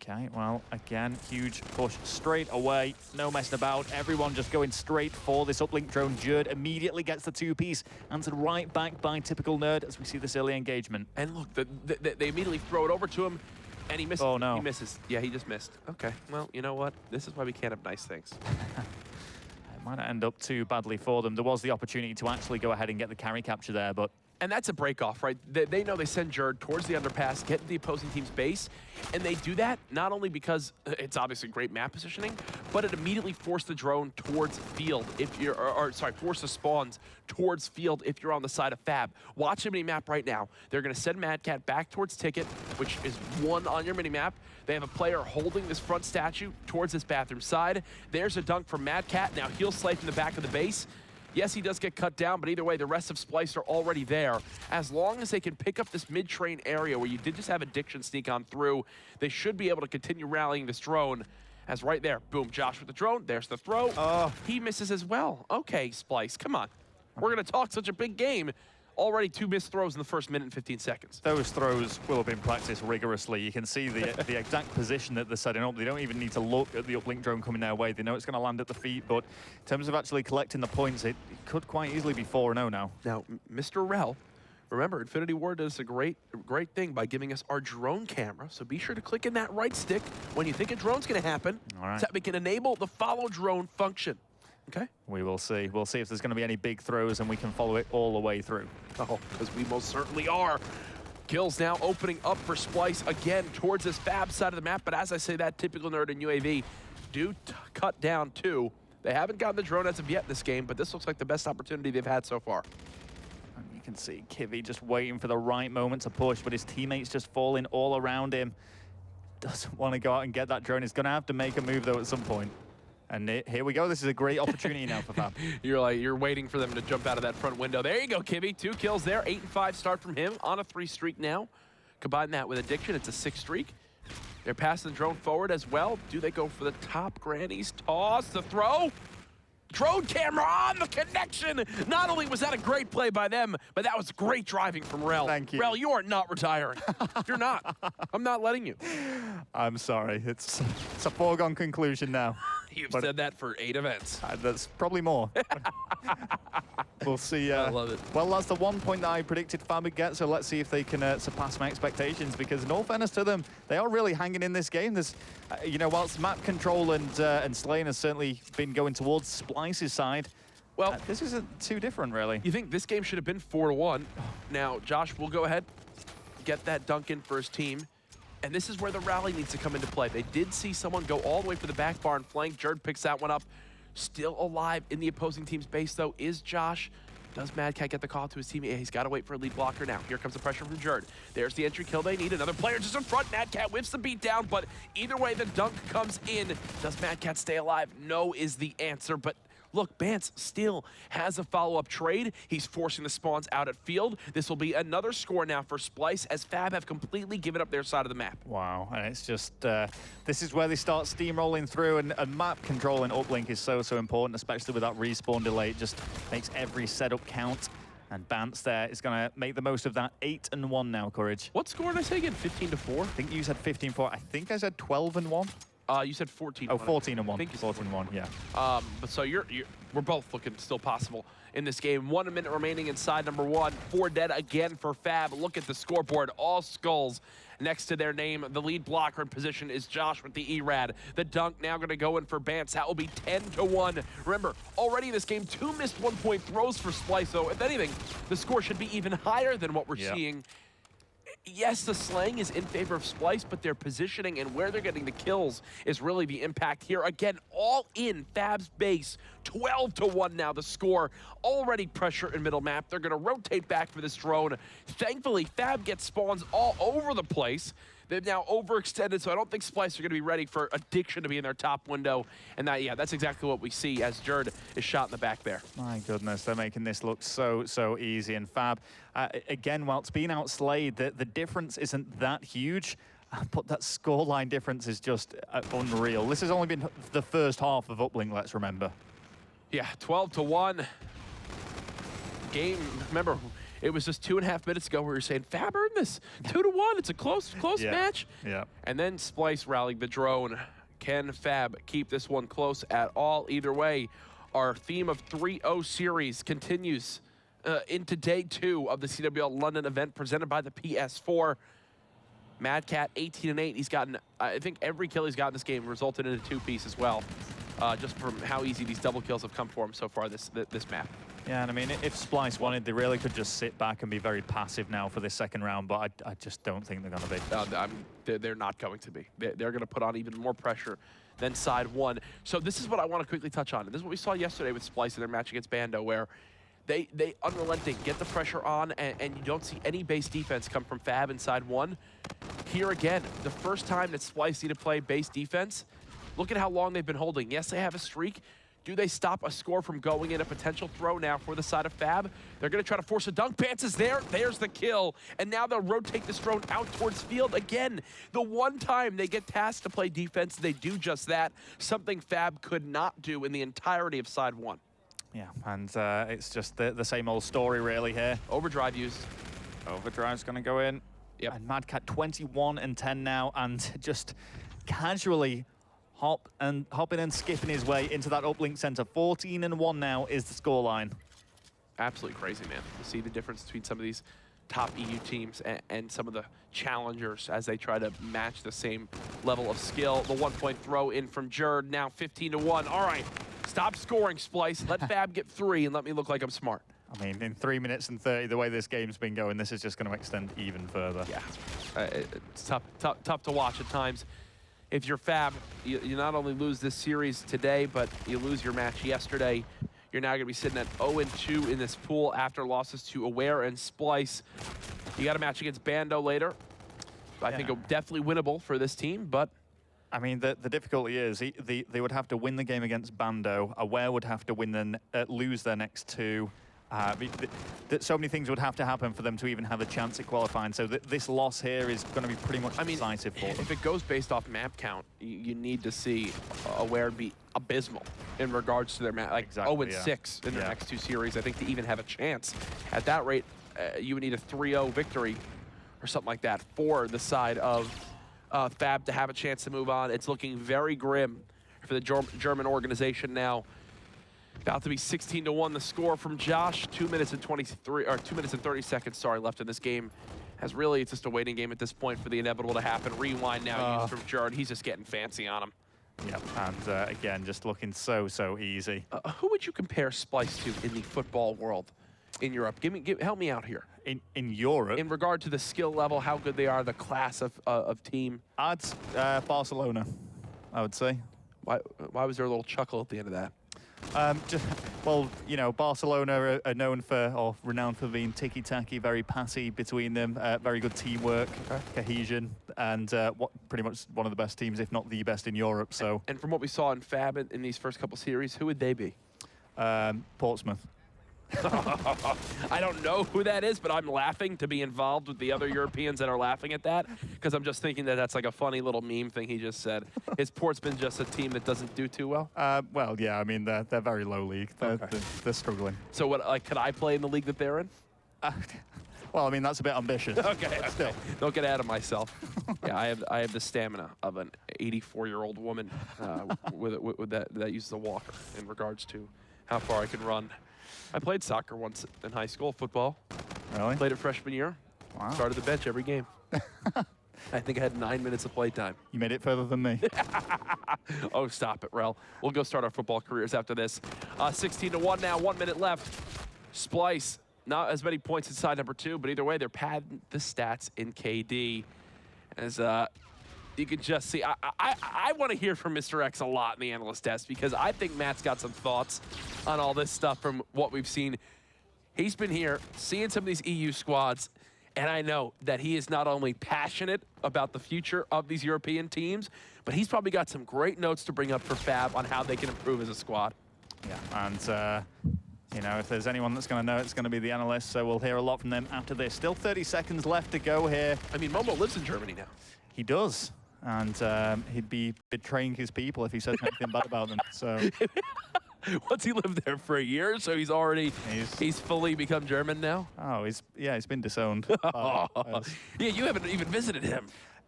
Okay, well, again, huge push straight away. No messing about. Everyone just going straight for this uplink drone. Jerd immediately gets the 2-piece. Answered right back by typical Nerd as we see this early engagement. And look, they immediately throw it over to him, and he misses. Oh, no. He misses. Yeah, he just missed. Okay, well, you know what? This is why we can't have nice things. It might not end up too badly for them. There was the opportunity to actually go ahead and get the carry capture there, but And that's a break-off, right? They know they send Jerd towards the underpass, get to the opposing team's base, and they do that not only because it's obviously great map positioning, but it immediately forced the drone towards field if you're, force the spawns towards field if you're on the side of Fab. Watch the mini-map right now. They're gonna send Mad Cat back towards Ticket, which is 1 on your mini-map. They have a player holding this front statue towards this bathroom side. There's a dunk from Mad Cat. Now he'll slice in the back of the base. Yes, he does get cut down, but either way, the rest of Splyce are already there. As long as they can pick up this mid-train area where you did just have Addiction sneak on through, they should be able to continue rallying this drone. As right there, boom, Josh with the drone, there's the throw. He misses as well. Okay, Splyce, come on. We're gonna talk such a big game. Already 2 missed throws in the first minute and 15 seconds. those throws will have been practiced rigorously. You can see the exact position that they're setting up. They don't even need to look at the uplink drone coming their way. They know it's going to land at the feet, but in terms of actually collecting the points, it could quite easily be 4-0 now. Now, Mr. Rel, remember, Infinity Ward does a great thing by giving us our drone camera, so be sure to click in that right stick when you think a drone's going to happen, All right. so that we can enable the follow drone function. Okay? We will see. We'll see if there's going to be any big throws and we can follow it all the way through. Oh, because we most certainly are. Kills now opening up for Splyce again towards this Fab side of the map, but as I say that, typical Nerd and UAV do cut down 2. They haven't gotten the drone as of yet in this game, but this looks like the best opportunity they've had so far. And you can see Kivy just waiting for the right moment to push, but his teammates just falling all around him. Doesn't want to go out and get that drone. He's going to have to make a move, though, at some point. And here we go. This is a great opportunity now for Fab. You're waiting for them to jump out of that front window. There you go, Kivy. 2 kills there. 8 and 5 start from him on a 3 streak now. Combine that with Addiction, it's a 6 streak. They're passing the drone forward as well. Do they go for the top? Granny's toss, the throw. Drone camera on the connection. Not only was that a great play by them, but that was great driving from Rel. Thank you. Rel, you are not retiring. You're not. I'm not letting you. I'm sorry. It's a foregone conclusion now. You've But- said that for 8 events. That's probably more. We'll see. I love it. Well, that's the 1 point that I predicted Fab would get, so let's see if they can surpass my expectations, because in all fairness to them, they are really hanging in this game. There's, you know, whilst map control and slaying has certainly been going towards Splyce's side, Well, this isn't too different, really. you think this game should have been 4-1. Now, Josh will go ahead, get that dunk in for his team. And this is where the rally needs to come into play. They did see someone go all the way for the back bar and flank. Jerd picks that one up. Still alive in the opposing team's base, though, is Josh. Does Mad Cat get the call to his teammate? Yeah, he's got to wait for a lead blocker now. Here comes the pressure from Jerd. There's the entry kill they need. Another player just in front. Mad Cat whips the beat down, but either way, the dunk comes in. Does Mad Cat stay alive? No is the answer, but look, Bance still has a follow-up trade. He's forcing the spawns out at field. This will be another score now for Splyce, as Fab have completely given up their side of the map. Wow, and it's just, this is where they start steamrolling through, and map control in Uplink is so important, especially with that respawn delay. It just makes every setup count, and Bance there is going to make the most of that. 8-1 now, Courage. What score did I say again? 15-4? I think you said 15-4. I think I said 12-1. You said 14. Oh, 14-1. I think you said 14-1, yeah. But so we're both looking still possible in this game. 1 minute remaining inside number 1. 4 dead again for Fab. Look at the scoreboard. All skulls next to their name. The lead blocker in position is Josh with the E-Rad. The dunk now going to go in for Bance. That will be 10-1. Remember, already in this game, 2 missed 1-point throws for Splyce. So if anything, the score should be even higher than what we're seeing. Yes, the slaying is in favor of Splyce, but their positioning and where they're getting the kills is really the impact here. Again, all in Fab's base. 12-1 now, the score. Already pressure in middle map. They're going to rotate back for this drone. Thankfully, Fab gets spawns all over the place. They've now overextended, so I don't think Splyce are going to be ready for Addiction to be in their top window. And that's exactly what we see as Jerd is shot in the back there. My goodness, they're making this look so easy. And Fab, again, while it's been outslayed, the difference isn't that huge, but that scoreline difference is just unreal. This has only been the first half of Uplink, let's remember. Yeah, 12-1. Game, remember, it was just 2.5 minutes ago where we were saying, Fab earned this. 2-1, it's a close match. Yeah. And then Splyce rallying the drone. Can Fab keep this one close at all? Either way, our theme of 3-0 series continues into day 2 of the CWL London event presented by the PS4. Mad Cat 18-8. He's gotten, I think every kill he's got in this game resulted in a 2-piece as well. Just from how easy these double kills have come for him so far this map. Yeah, and I mean, if Splyce wanted, they really could just sit back and be very passive now for this second round, but I just don't think they're going to be. They're not going to be. They're going to put on even more pressure than side 1. So this is what I want to quickly touch on. And this is what we saw yesterday with Splyce in their match against Bando, where they unrelenting, get the pressure on, and you don't see any base defense come from Fab in side 1. Here again, the first time that Splyce need to play base defense, look at how long they've been holding. Yes, they have a streak. Do they stop a score from going in? A potential throw now for the side of Fab. They're going to try to force a dunk. Bance is there. There's the kill. And now they'll rotate this drone out towards field. Again, the one time they get tasked to play defense, they do just that. Something Fab could not do in the entirety of side 1. Yeah, and it's just the same old story really here. Overdrive used. Overdrive's going to go in. Yep. And Mad Cat 21-10 now, and just casually hopping and skipping his way into that uplink center. 14-1 now is the scoreline. Absolutely crazy, man. You see the difference between some of these top EU teams and some of the challengers as they try to match the same level of skill. The 1-point throw in from Jerd, now 15-1. All right, stop scoring, Splyce. Let Fab get 3 and let me look like I'm smart. I mean, in 3 minutes and 30, the way this game's been going, this is just going to extend even further. Yeah, it's tough to watch at times. If you're Fab, you not only lose this series today, but you lose your match yesterday. You're now going to be sitting at 0-2 in this pool after losses to Aware and Splyce. You got a match against Bando later. I think definitely winnable for this team, but... I mean, the difficulty is they would have to win the game against Bando. Aware would have to lose their next 2. So many things would have to happen for them to even have a chance at qualifying. So this loss here is going to be pretty much decisive for them. If it goes based off map count, you need to see Aware be abysmal in regards to their map, like 0-6 in their next 2 series. I think to even have a chance at that rate, you would need a 3-0 victory or something like that for the side of Fab to have a chance to move on. It's looking very grim for the German organization now. About to be 16-1 the score from Josh. 2 minutes and 30 seconds, left in this game. It's just a waiting game at this point for the inevitable to happen. Rewind now used from Jard. He's just getting fancy on him. Yep, and again, just looking so easy. Who would you compare Splyce to in the football world in Europe? Help me out here. In Europe? In regard to the skill level, how good they are, the class of team. I'd Barcelona, I would say. Why was there a little chuckle at the end of that? Well, you know, Barcelona are known for, or renowned for being ticky-tacky, very passy between them, very good teamwork, cohesion, and pretty much one of the best teams, if not the best in Europe. So. And from what we saw in Fab in these first couple series, who would they be? Portsmouth. I don't know who that is, but I'm laughing to be involved with the other Europeans that are laughing at that, because I'm just thinking that that's like a funny little meme thing he just said. Is Portsmouth just a team that doesn't do too well? Well, yeah, I mean, they're very low league. They're struggling. So what, like, could I play in the league that they're in? Well, I mean, that's a bit ambitious. Okay, still. Don't get out of myself. Yeah, I have the stamina of an 84-year-old woman with that uses a walker in regards to how far I can run. I played soccer once in high school, football. Really? Played it freshman year. Wow. Started the bench every game. I think I had 9 minutes of playtime. You made it further than me. Oh, stop it, Rel. We'll go start our football careers after this. 16-1 now, 1 minute left. Splyce, not as many points inside number 2, but either way, they're padding the stats in KD. As you can just see, I want to hear from Mr. X a lot in the analyst desk, because I think Matt's got some thoughts on all this stuff from what we've seen. He's been here, seeing some of these EU squads, and I know that he is not only passionate about the future of these European teams, but he's probably got some great notes to bring up for Fab on how they can improve as a squad. Yeah, and you know, if there's anyone that's going to know, it's going to be the analysts, so we'll hear a lot from them after this. Still 30 seconds left to go here. I mean, Momo lives in Germany now. He does. And he'd be betraying his people if he said anything bad about them. So once he lived there for a year, so he's already he's fully become German now. Oh, he's been disowned. Yeah, you haven't even visited him.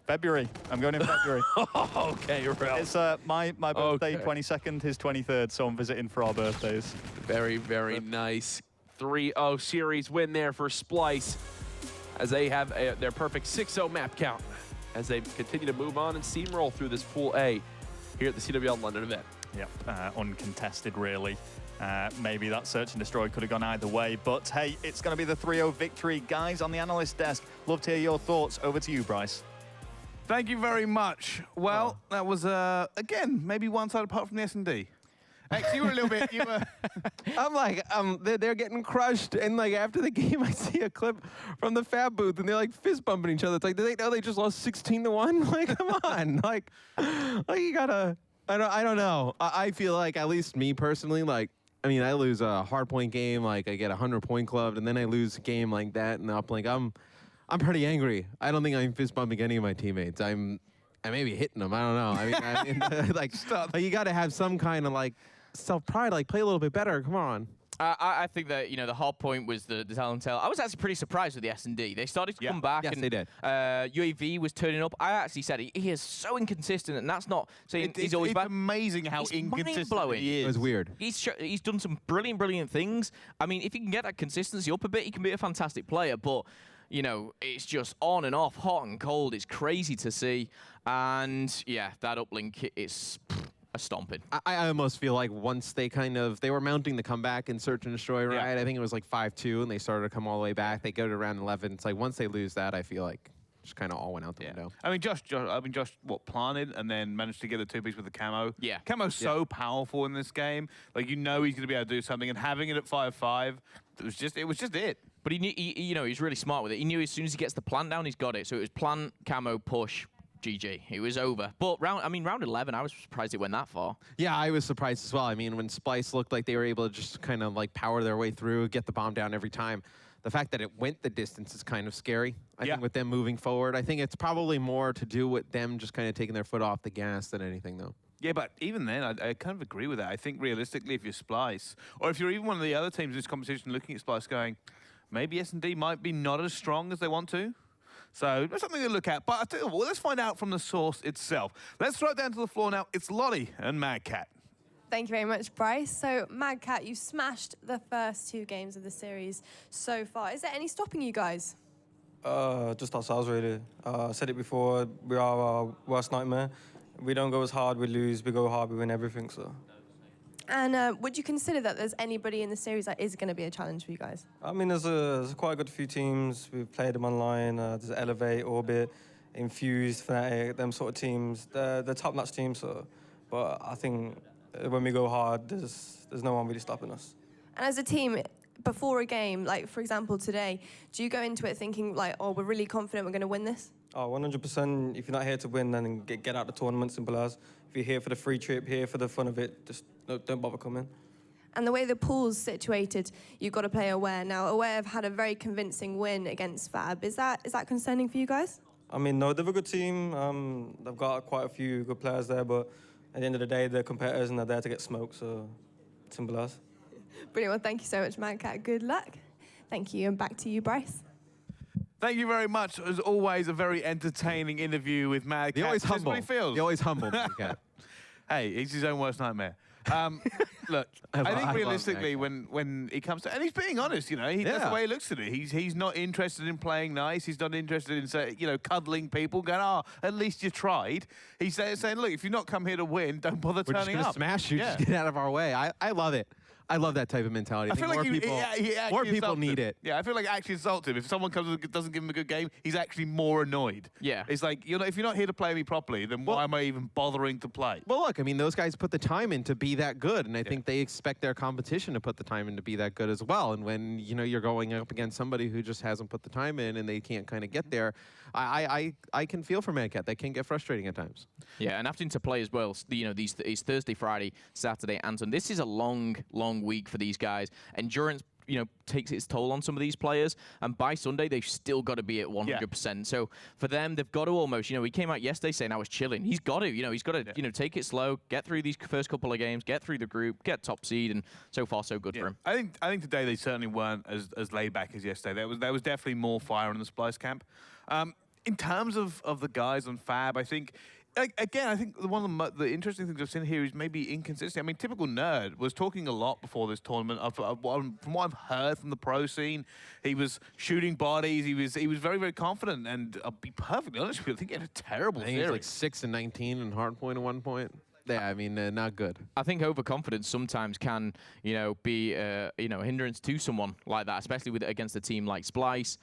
February. I'm going in February. Okay, Ralph. It's my birthday, 22nd, his 23rd, so I'm visiting for our birthdays. Very, very nice. 3-0 series win there for Splyce, as they have their perfect 6-0 map count, as they continue to move on and steamroll through this Pool A here at the CWL London event. Yep, uncontested, really. Maybe that search and destroy could have gone either way, but hey, it's going to be the 3-0 victory. Guys on the analyst desk, love to hear your thoughts. Over to you, Bryce. Thank you very much. Well, that was, again, maybe one side apart from the SnD. X, you were a little bit, you were... I'm like, they're getting crushed, and like after the game, I see a clip from the Fab booth, and they're like fist bumping each other. It's like, do they know they just lost 16-1? Like, come on, like you gotta. I don't know. I feel like, at least me personally, like, I mean, I lose a hardpoint game, like I get 100-point clubbed, and then I lose a game like that in the uplink. I'm pretty angry. I don't think I'm fist bumping any of my teammates. I may be hitting them. I don't know. I mean, like, you got to have some kind of like self-pride. Like, play a little bit better. Come on. I think that, you know, the hard point was the telltale. I was actually pretty surprised with the SnD. They started to come back. Yes, and they did. UAV was turning up. I actually said he is so inconsistent, and that's not saying he's always bad. It's amazing how inconsistent he is. It was weird. He's done some brilliant things. I mean, if he can get that consistency up a bit, he can be a fantastic player, but... You know, it's just on and off, hot and cold. It's crazy to see. And, yeah, that uplink is a stomping. I almost feel like once they were mounting the comeback in Search and Destroy, right? Yeah. I think it was like 5-2, and they started to come all the way back. They go to round 11. It's like once they lose that, I feel like just kind of all went out the window. I mean, Josh, what, planted and then managed to get the 2-piece with the camo. Yeah. Camo's so powerful in this game. Like, you know he's going to be able to do something, and having it at 5-5, it was just it. But he knew, you know, he's really smart with it. He knew as soon as he gets the plant down, he's got it. So it was plant, camo, push, GG. It was over. But round 11, I was surprised it went that far. Yeah, I was surprised as well. I mean, when Splyce looked like they were able to just kind of like power their way through, get the bomb down every time, the fact that it went the distance is kind of scary. I think with them moving forward, I think it's probably more to do with them just kind of taking their foot off the gas than anything, though. Yeah, but even then, I kind of agree with that. I think realistically, if you're Splyce, or if you're even one of the other teams in this competition looking at Splyce going, maybe SnD might be not as strong as they want to. So that's something to look at. But I tell you what, let's find out from the source itself. Let's throw it down to the floor now. It's Lottie and Mad Cat. Thank you very much, Bryce. So, Mad Cat, you smashed the first 2 games of the series so far. Is there any stopping you guys? Just ourselves, really. I said it before, we are our worst nightmare. We don't go as hard, we lose. We go hard, we win everything, so. And would you consider that there's anybody in the series that is going to be a challenge for you guys? I mean, there's quite a good few teams. We've played them online. There's Elevate, Orbit, Infused, Fnatic, them sort of teams. They're top-notch teams, so. But I think when we go hard, there's no one really stopping us. And as a team, before a game, like, for example, today, do you go into it thinking, like, oh, we're really confident we're going to win this? Oh, 100%. If you're not here to win, then get out the tournament, simple as. If you're here for the free trip, here for the fun of it, just don't bother coming. And the way the pool's situated, you've got to play Aware. Now, Aware have had a very convincing win against Fab. Is that concerning for you guys? I mean, no, they're a good team. They've got quite a few good players there, but at the end of the day, they're competitors and they're there to get smoked, so simple as. Brilliant. Well, thank you so much, Mad Cat. Good luck. Thank you, and back to you, Bryce. Thank you very much. As always, a very entertaining interview with Mad Cat. He always Says humble. what he feels. He always humble, Mad Cat. Hey, he's his own worst nightmare. Look, I think realistically, when he comes to, and he's being honest, you know, that's the way he looks at it. He's not interested in playing nice. He's not interested in, say, you know, cuddling people, going, oh, at least you tried. He's saying, look, if you've not come here to win, don't bother We're turning just up. gonna smash you. Just get out of our way. I love it. I love that type of mentality. I feel like more people need it. Yeah, I feel like actually insults him. If someone comes and doesn't give him a good game, he's actually more annoyed. Yeah. It's like, you know, if you're not here to play me properly, then why am I even bothering to play? Well, look, I mean, those guys put the time in to be that good, and I think they expect their competition to put the time in to be that good as well. And when, you know, you're going up against somebody who just hasn't put the time in and they can't kind of get there, I can feel for Mad Cat. That can get frustrating at times. Yeah, and having to play as well, you know, it's Thursday, Friday, Saturday, and Sunday. This is a long, long week for these guys. Endurance, you know, takes its toll on some of these players, and by Sunday they've still got to be at 100%. So for them, they've got to almost, you know, he came out yesterday saying I was chilling. He's got to, you know, you know, take it slow, get through these first couple of games, get through the group, get top seed, and so far so good for him. I think today they certainly weren't as laid back as yesterday. There was definitely more fire in the Splyce camp. In terms of the guys on Fab, I think. Again, I think one of the interesting things I've seen here is maybe inconsistency. I mean, typical Nerd was talking a lot before this tournament. From what I've heard from the pro scene, he was shooting bodies. He was very, very confident. And I'll be perfectly honest with you, I think he had a terrible series. He was like 6 and 19 in Hardpoint at one point. Yeah, I mean, not good. I think overconfidence sometimes can, you know, be, you know, a hindrance to someone like that, especially against a team like Splyce.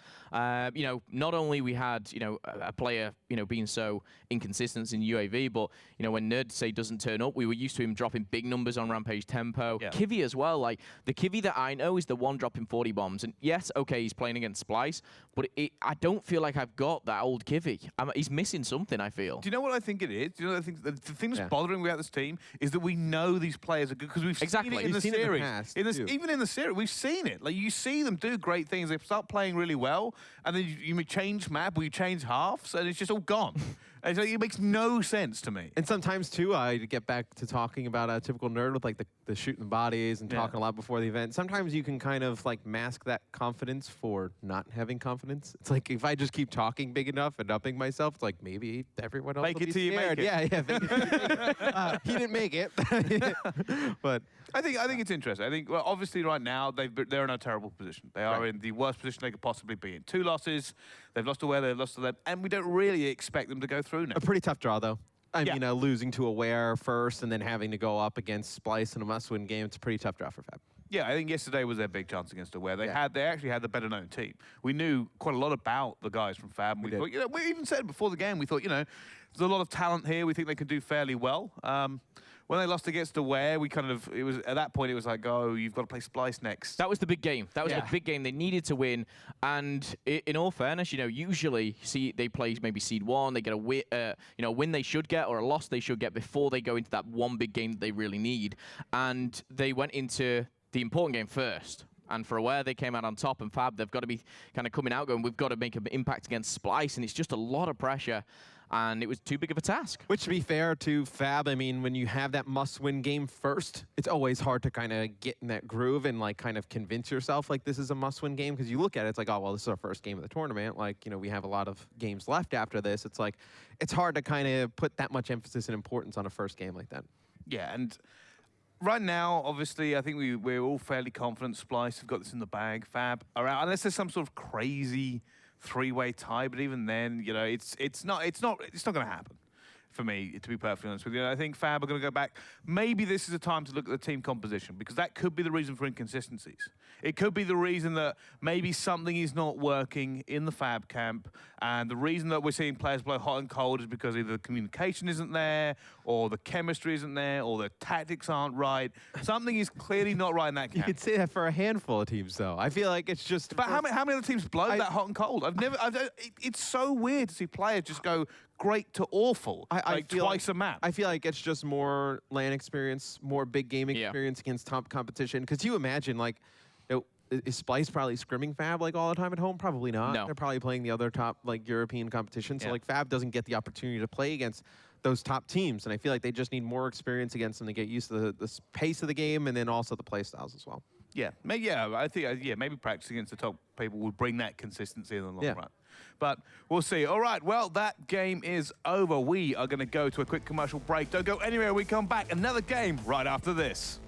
You know, not only we had, you know, a player, you know, being so inconsistent in UAV, but, you know, when Nerd say doesn't turn up, we were used to him dropping big numbers on Rampage tempo. Yeah. Kivy as well, like the Kivy that I know is the one dropping 40 bombs. And yes, okay, he's playing against Splyce, but I don't feel like I've got that old Kivy. He's missing something, I feel. Do you know what I think it is? Do you know what I think? The thing that's bothering me about this team is that we know these players are good because we've seen it in the series. Even in the series, we've seen it. Like, you see them do great things. They start playing really well, and then you change map or you change halves, and it's just all gone. And so it makes no sense to me. And sometimes, too, I get back to talking about a typical Nerd with, like, the shooting bodies and talking a lot before the event. Sometimes you can kind of, like, mask that confidence for not having confidence. It's like, if I just keep talking big enough and upping myself, it's like, maybe everyone else will be scared. Yeah, he didn't make it. But I think it's interesting. I think, well, obviously right now they're in a terrible position. They are in the worst position they could possibly be in. 2 losses. They've lost to Aware, they've lost to them, and we don't really expect them to go through now. A pretty tough draw, though. I mean, losing to Aware first and then having to go up against Splyce in a must-win game, it's a pretty tough draw for Fab. Yeah, I think yesterday was their big chance against Aware. They actually had the better-known team. We knew quite a lot about the guys from Fab. And we thought, you know, we even said before the game, we thought, you know, there's a lot of talent here. We think they can do fairly well. when they lost against Aware, we kind of, it was at that point, it was like, oh, you've got to play Splyce next. That was the big game. That was the big game they needed to win. And in all fairness, you know, usually see they play maybe seed 1, they get a win, win they should get or a loss they should get before they go into that one big game that they really need. And they went into the important game first. And for Aware, they came out on top, and Fab, they've got to be kind of coming out going, we've got to make an impact against Splyce, and it's just a lot of pressure, and it was too big of a task. Which, to be fair to Fab, I mean, when you have that must-win game first, it's always hard to kind of get in that groove and, like, kind of convince yourself, like, this is a must-win game, because you look at it, it's like, oh, well, this is our first game of the tournament. Like, you know, we have a lot of games left after this. It's like, it's hard to kind of put that much emphasis and importance on a first game like that. Yeah, and right now, obviously, I think we're all fairly confident Splyce have got this in the bag. Fab are out, unless there's some sort of crazy three-way tie. But even then, you know, it's not going to happen for me, to be perfectly honest with you. I think Fab are going to go back. Maybe this is a time to look at the team composition, because that could be the reason for inconsistencies. It could be the reason that maybe something is not working in the Fab camp, and the reason that we're seeing players blow hot and cold is because either the communication isn't there, or the chemistry isn't there, or the tactics aren't right. Something is clearly not right in that camp. You could say that for a handful of teams, though. I feel like it's just... But how many other teams blow that hot and cold? It's so weird to see players just go great to awful, like twice a map. I feel like it's just more LAN experience, more big game experience against top competition. Because you imagine, like, you know, is Splyce probably scrimming Fab like all the time at home? Probably not. No. They're probably playing the other top like European competition. So like Fab doesn't get the opportunity to play against those top teams. And I feel like they just need more experience against them to get used to the pace of the game and then also the play styles as well. Yeah, I think maybe practice against the top people would bring that consistency in the long run. But we'll see. All right, well, that game is over. We are going to go to a quick commercial break. Don't go anywhere. We come back. Another game right after this.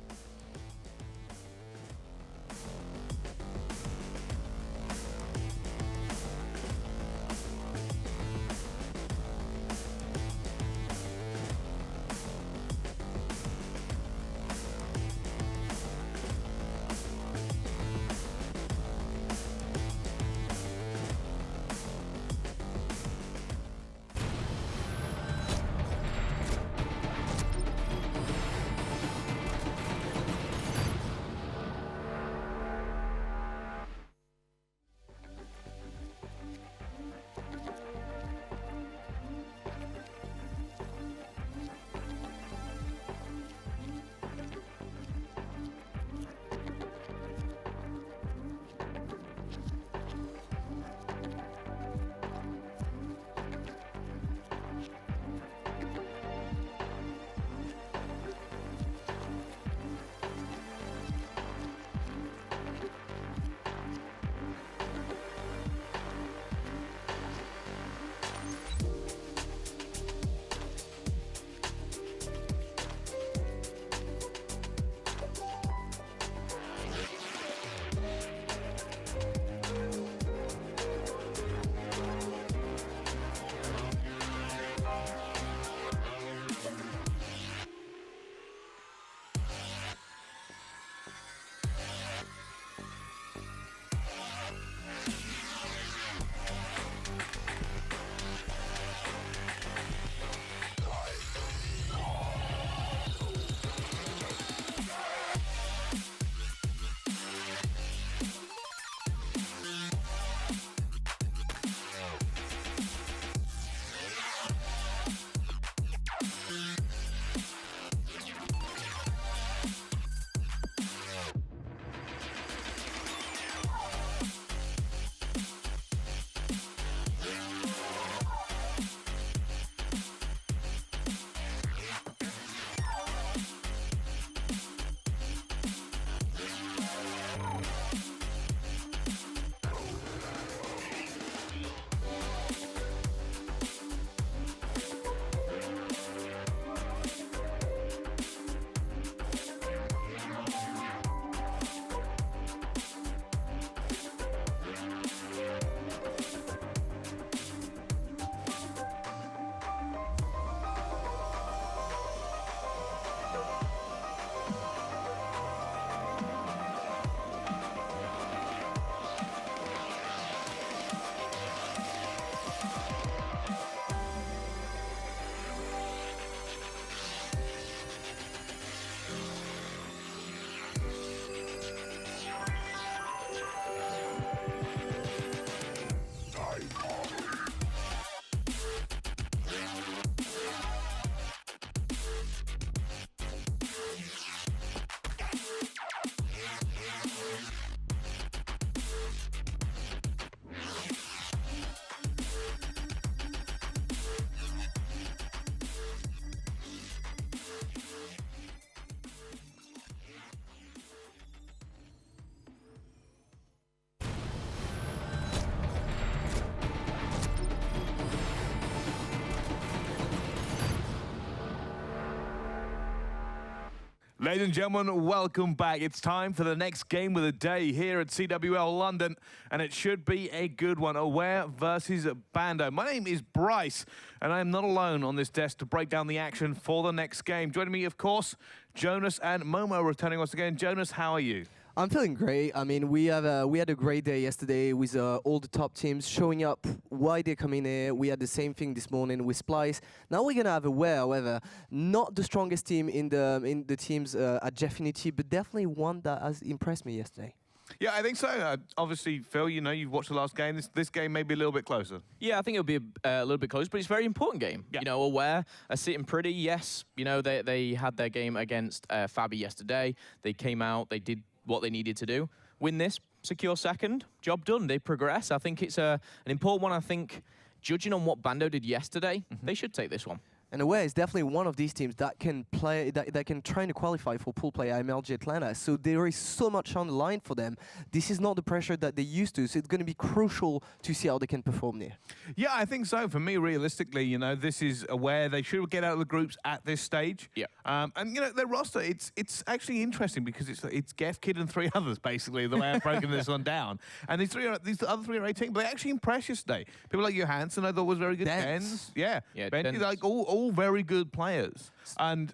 Ladies and gentlemen, welcome back. It's time for the next game of the day here at CWL London, and it should be a good one. Aware versus Bando. My name is Bryce, and I am not alone on this desk to break down the action for the next game. Joining me, of course, Jonas and Momo returning once again. Jonas, how are you? I'm feeling great. I mean, we had a great day yesterday with all the top teams showing up why they're coming here. We had the same thing this morning with Splyce. Now we're gonna have Aware, however, not the strongest team in the teams at Fnatic, but definitely one that has impressed me yesterday. Yeah, I think so. Obviously, Phil, you know, you've watched the last game. This game may be a little bit closer. Yeah, I think it'll be a little bit close, but it's a very important game. Yeah. You know, Aware are sitting pretty. Yes, you know, they had their game against Fabi yesterday. They came out, they did what they needed to do. Win this, secure second, job done. They progress. I think it's an important one. I think, judging on what Bando did yesterday, they should take this one. And Aware is definitely one of these teams that can play, that can try to qualify for pool play at MLG Atlanta. So there is so much on the line for them. This is not the pressure that they used to, so it's going to be crucial to see how they can perform there. Yeah, I think so. For me, realistically, you know, this is Aware. They should get out of the groups at this stage. Yeah. And you know, their roster, it's actually interesting because it's Geff, Kid, and 3 others basically the way I've broken this one down. And these other 3 are 18, but they actually impressed yesterday. People like Johansson, I thought was very good. Dens. Yeah, Benji, Dens. like all very good players, and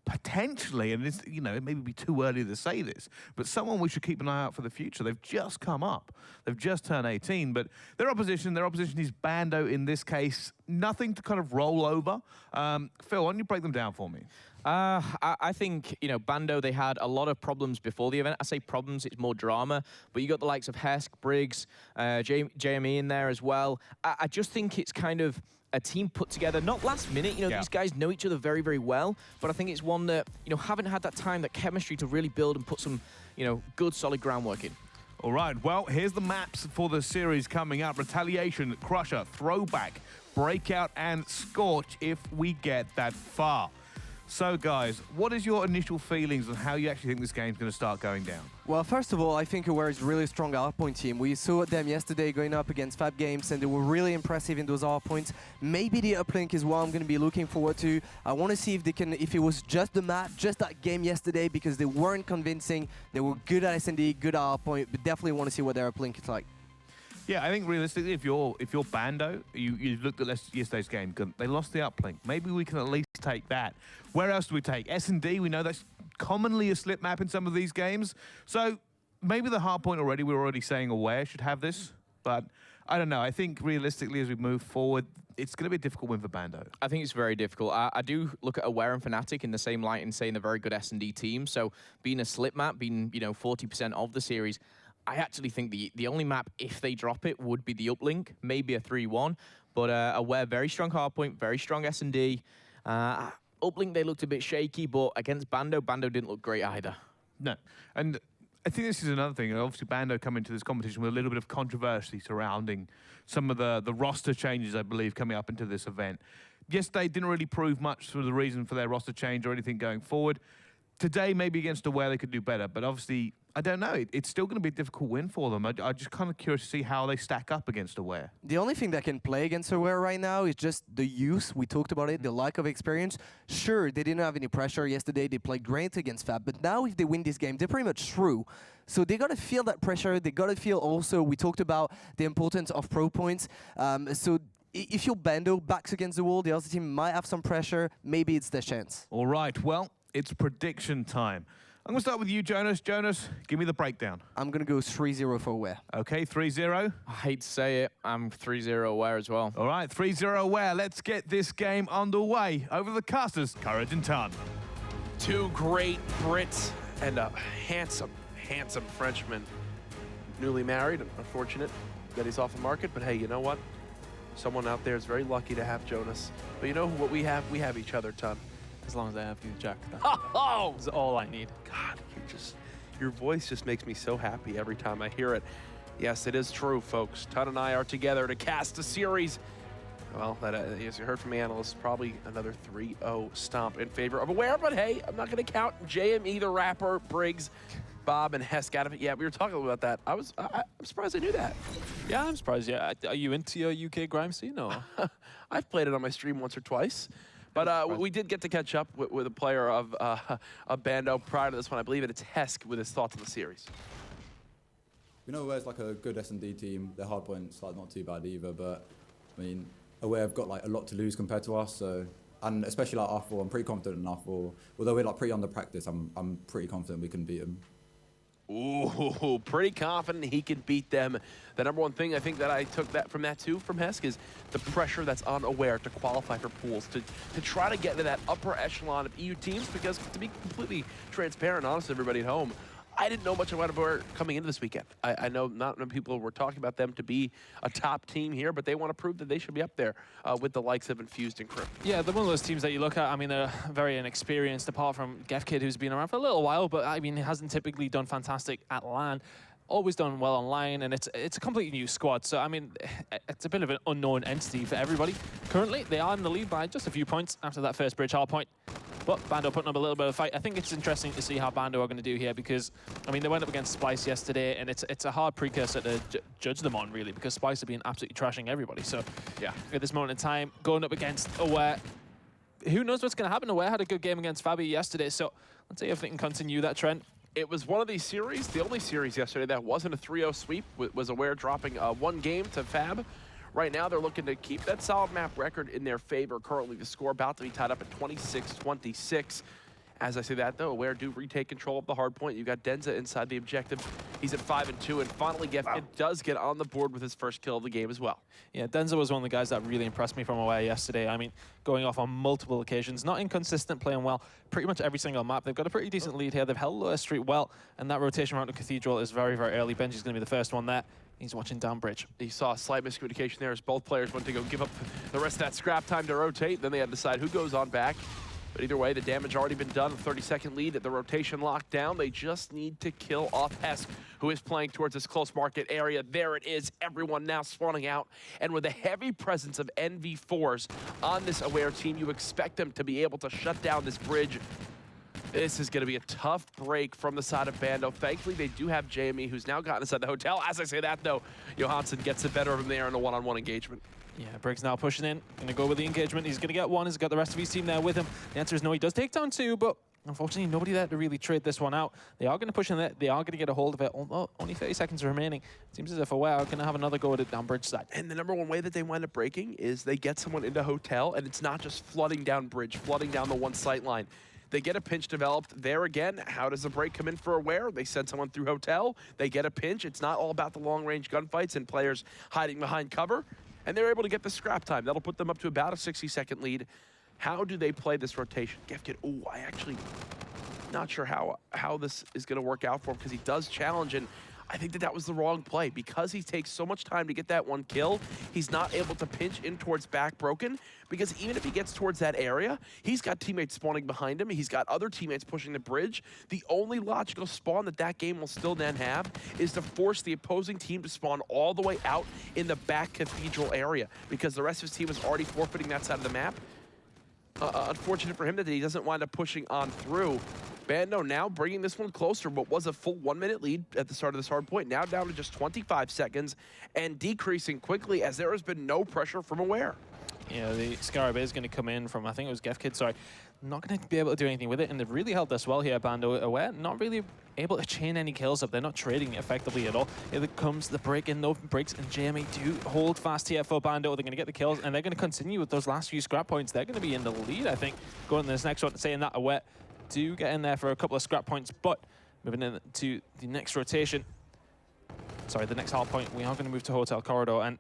potentially, and this, you know, it may be too early to say this, but someone we should keep an eye out for the future. They've just come up, they've just turned 18, but their opposition is Bando in this case. Nothing to kind of roll over. Phil, why don't you break them down for me? I think, you know, Bando, they had a lot of problems before the event. I say problems, it's more drama. But you got the likes of Hesk, Briggs, JME in there as well. I just think it's kind of a team put together, not last minute. You know, these guys know each other very, very well. But I think it's one that, you know, haven't had that time, that chemistry to really build and put some, you know, good, solid groundwork in. All right, well, here's the maps for the series coming up. Retaliation, Crusher, Throwback, Breakout, and Scorch if we get that far. So, guys, what is your initial feelings on how you actually think this game's going to start going down? Well, first of all, I think Aware is a really strong Hardpoint team. We saw them yesterday going up against Fab Games, and they were really impressive in those Hardpoints. Maybe the Uplink is what I'm going to be looking forward to. I want to see if they can, if it was just the map, just that game yesterday, because they weren't convincing. They were good at SnD, good at Hardpoint, but definitely want to see what their Uplink is like. Yeah, I think realistically, if you're Bando, you looked at yesterday's game, they lost the uplink. Maybe we can at least take that. Where else do we take? SnD, we know that's commonly a slip map in some of these games. So maybe the Hardpoint already, we're already saying Aware should have this. But I don't know. I think realistically, as we move forward, it's going to be a difficult win for Bando. I think it's very difficult. I do look at Aware and Fnatic in the same light and saying they're very good SnD team. So being a slip map, being, you know, 40% of the series, I actually think the only map, if they drop it, would be the Uplink, maybe a 3-1. But Aware, very strong Hardpoint, very strong SnD. Uplink, they looked a bit shaky, but against Bando didn't look great either. No. And I think this is another thing. Obviously, Bando come into this competition with a little bit of controversy surrounding some of the roster changes, I believe, coming up into this event. Yes, they didn't really prove much for the reason for their roster change or anything going forward. Today, maybe against Aware, they could do better. But obviously, I don't know. It's still going to be a difficult win for them. I'm just kind of curious to see how they stack up against Aware. The only thing that can play against Aware right now is just the youth. We talked about it, the lack of experience. Sure, they didn't have any pressure yesterday. They played great against Fab. But now if they win this game, they're pretty much through. So they got to feel that pressure. They got to feel also, we talked about the importance of pro points. So if you're Bando, backs against the wall, the other team might have some pressure. Maybe it's their chance. All right, well, it's prediction time. I'm going to start with you, Jonas. Jonas, give me the breakdown. I'm going to go 3-0 for Aware. Okay, 3-0. I hate to say it, I'm 3-0 Aware as well. All right, 3-0 Aware. Let's get this game underway. Over the casters, Courage and Ton. 2 great Brits and a handsome, handsome Frenchman. Newly married, unfortunate that he's off the market, but hey, you know what? Someone out there is very lucky to have Jonas. But you know what we have? We have each other, Ton. As long as I have you, Jack. Oh! That's all I need. God, your voice just makes me so happy every time I hear it. Yes, it is true, folks. Ton and I are together to cast a series. Well, that, as you heard from analysts, probably another 3-0 stomp in favor of Aware. But hey, I'm not going to count JME, the rapper, Briggs, Bob, and Hesk out of it. Yeah, we were talking about that. I'm surprised I knew that. Yeah, I'm surprised. Yeah, are you into your UK grime scene or? I've played it on my stream once or twice. But we did get to catch up with a player of Bando prior to this one. I believe it's Hesk with his thoughts on the series. We know Aware's like a good SnD team. Their hardpoint's like not too bad either, but I mean, Aware have got like a lot to lose compared to us. So, and especially like R4, I'm pretty confident in R4. Although we're like pretty under practice, I'm pretty confident we can beat them. Ooh, pretty confident he can beat them. The number one thing I think that I took that from that too from Hesk is the pressure that's on Aware to qualify for pools, to try to get into that upper echelon of EU teams, because to be completely transparent, honest, everybody at home, I didn't know much about Aware coming into this weekend. I know not many people were talking about them to be a top team here, but they want to prove that they should be up there with the likes of Infused and Crypt. Yeah, they're one of those teams that you look at. I mean, they're very inexperienced, apart from GefKid, who's been around for a little while, but I mean, he hasn't typically done fantastic at LAN. Always done well online, and it's a completely new squad. So, I mean, it's a bit of an unknown entity for everybody. Currently, they are in the lead by just a few points after that first bridge hardpoint. But Bando putting up a little bit of a fight. I think it's interesting to see how Bando are going to do here, because, I mean, they went up against Splyce yesterday, and it's a hard precursor to judge them on, really, because Splyce have been absolutely trashing everybody. So, yeah, at this moment in time, going up against Aware, who knows what's going to happen? Aware had a good game against Fabi yesterday, so let's see if they can continue that trend. It was one of these series, the only series yesterday that wasn't a 3-0 sweep, was Aware dropping one game to Fab. Right now, they're looking to keep that solid map record in their favor. Currently, the score about to be tied up at 26-26. As I say that, though, Aware do retake control of the hard point. You've got Denza inside the objective. He's at 5-2, and finally, GefKid does get on the board with his first kill of the game as well. Yeah, Denza was one of the guys that really impressed me from Aware yesterday. I mean, going off on multiple occasions, not inconsistent, playing well pretty much every single map. They've got a pretty decent lead here. They've held Lower Street well, and that rotation around the Cathedral is very, very early. Benji's going to be the first one there. He's watching down bridge. You saw a slight miscommunication there as both players went to go give up the rest of that scrap time to rotate. Then they had to decide who goes on back. But either way, the damage already been done. A 30-second lead at the rotation lockdown. They just need to kill off Hesk, who is playing towards this close market area. There it is. Everyone now spawning out. And with the heavy presence of NV4s on this Aware team, you expect them to be able to shut down this bridge. This is going to be a tough break from the side of Bando. Thankfully, they do have JME, who's now gotten inside the hotel. As I say that, though, Johansson gets the better of him there in a one-on-one engagement. Yeah, Briggs now pushing in. Going to go with the engagement. He's going to get one. He's got the rest of his team there with him. The answer is no. He does take down two, but unfortunately, nobody there to really trade this one out. They are going to push in there. They are going to get a hold of it. Although only 30 seconds remaining. It seems as if Aware are going to have another go at it down bridge side. And the number one way that they wind up breaking is they get someone into hotel, and it's not just flooding down bridge, flooding down the one sight line. They get a pinch developed there again. How does the break come in for Aware? They send someone through hotel. They get a pinch. It's not all about the long-range gunfights and players hiding behind cover. And they're able to get the scrap time. That'll put them up to about a 60-second lead. How do they play this rotation? GefKid, ooh, I actually not sure how this is going to work out for him, because he does challenge, and I think that was the wrong play. Because he takes so much time to get that one kill, he's not able to pinch in towards back broken, because even if he gets towards that area, he's got teammates spawning behind him. He's got other teammates pushing the bridge. The only logical spawn that game will still then have is to force the opposing team to spawn all the way out in the back Cathedral area, because the rest of his team is already forfeiting that side of the map. Unfortunate for him that he doesn't wind up pushing on through. Bando now bringing this one closer. What was a full 1-minute lead at the start of this hard point, now down to just 25 seconds and decreasing quickly as there has been no pressure from Aware. Yeah, the Scarab is going to come in from, I think it was GefKid, sorry. Not going to be able to do anything with it, and they've really held this well here, Bando. Aware not really able to chain any kills up. They're not trading effectively at all. Here comes the break in, though. Briggs and JME do hold fast here for Bando. They're going to get the kills, and they're going to continue with those last few scrap points. They're going to be in the lead, I think, going to this next one, saying that Aware do get in there for a couple of scrap points, but moving into the next rotation. Sorry, the next hard point, we are going to move to Hotel Corridor, and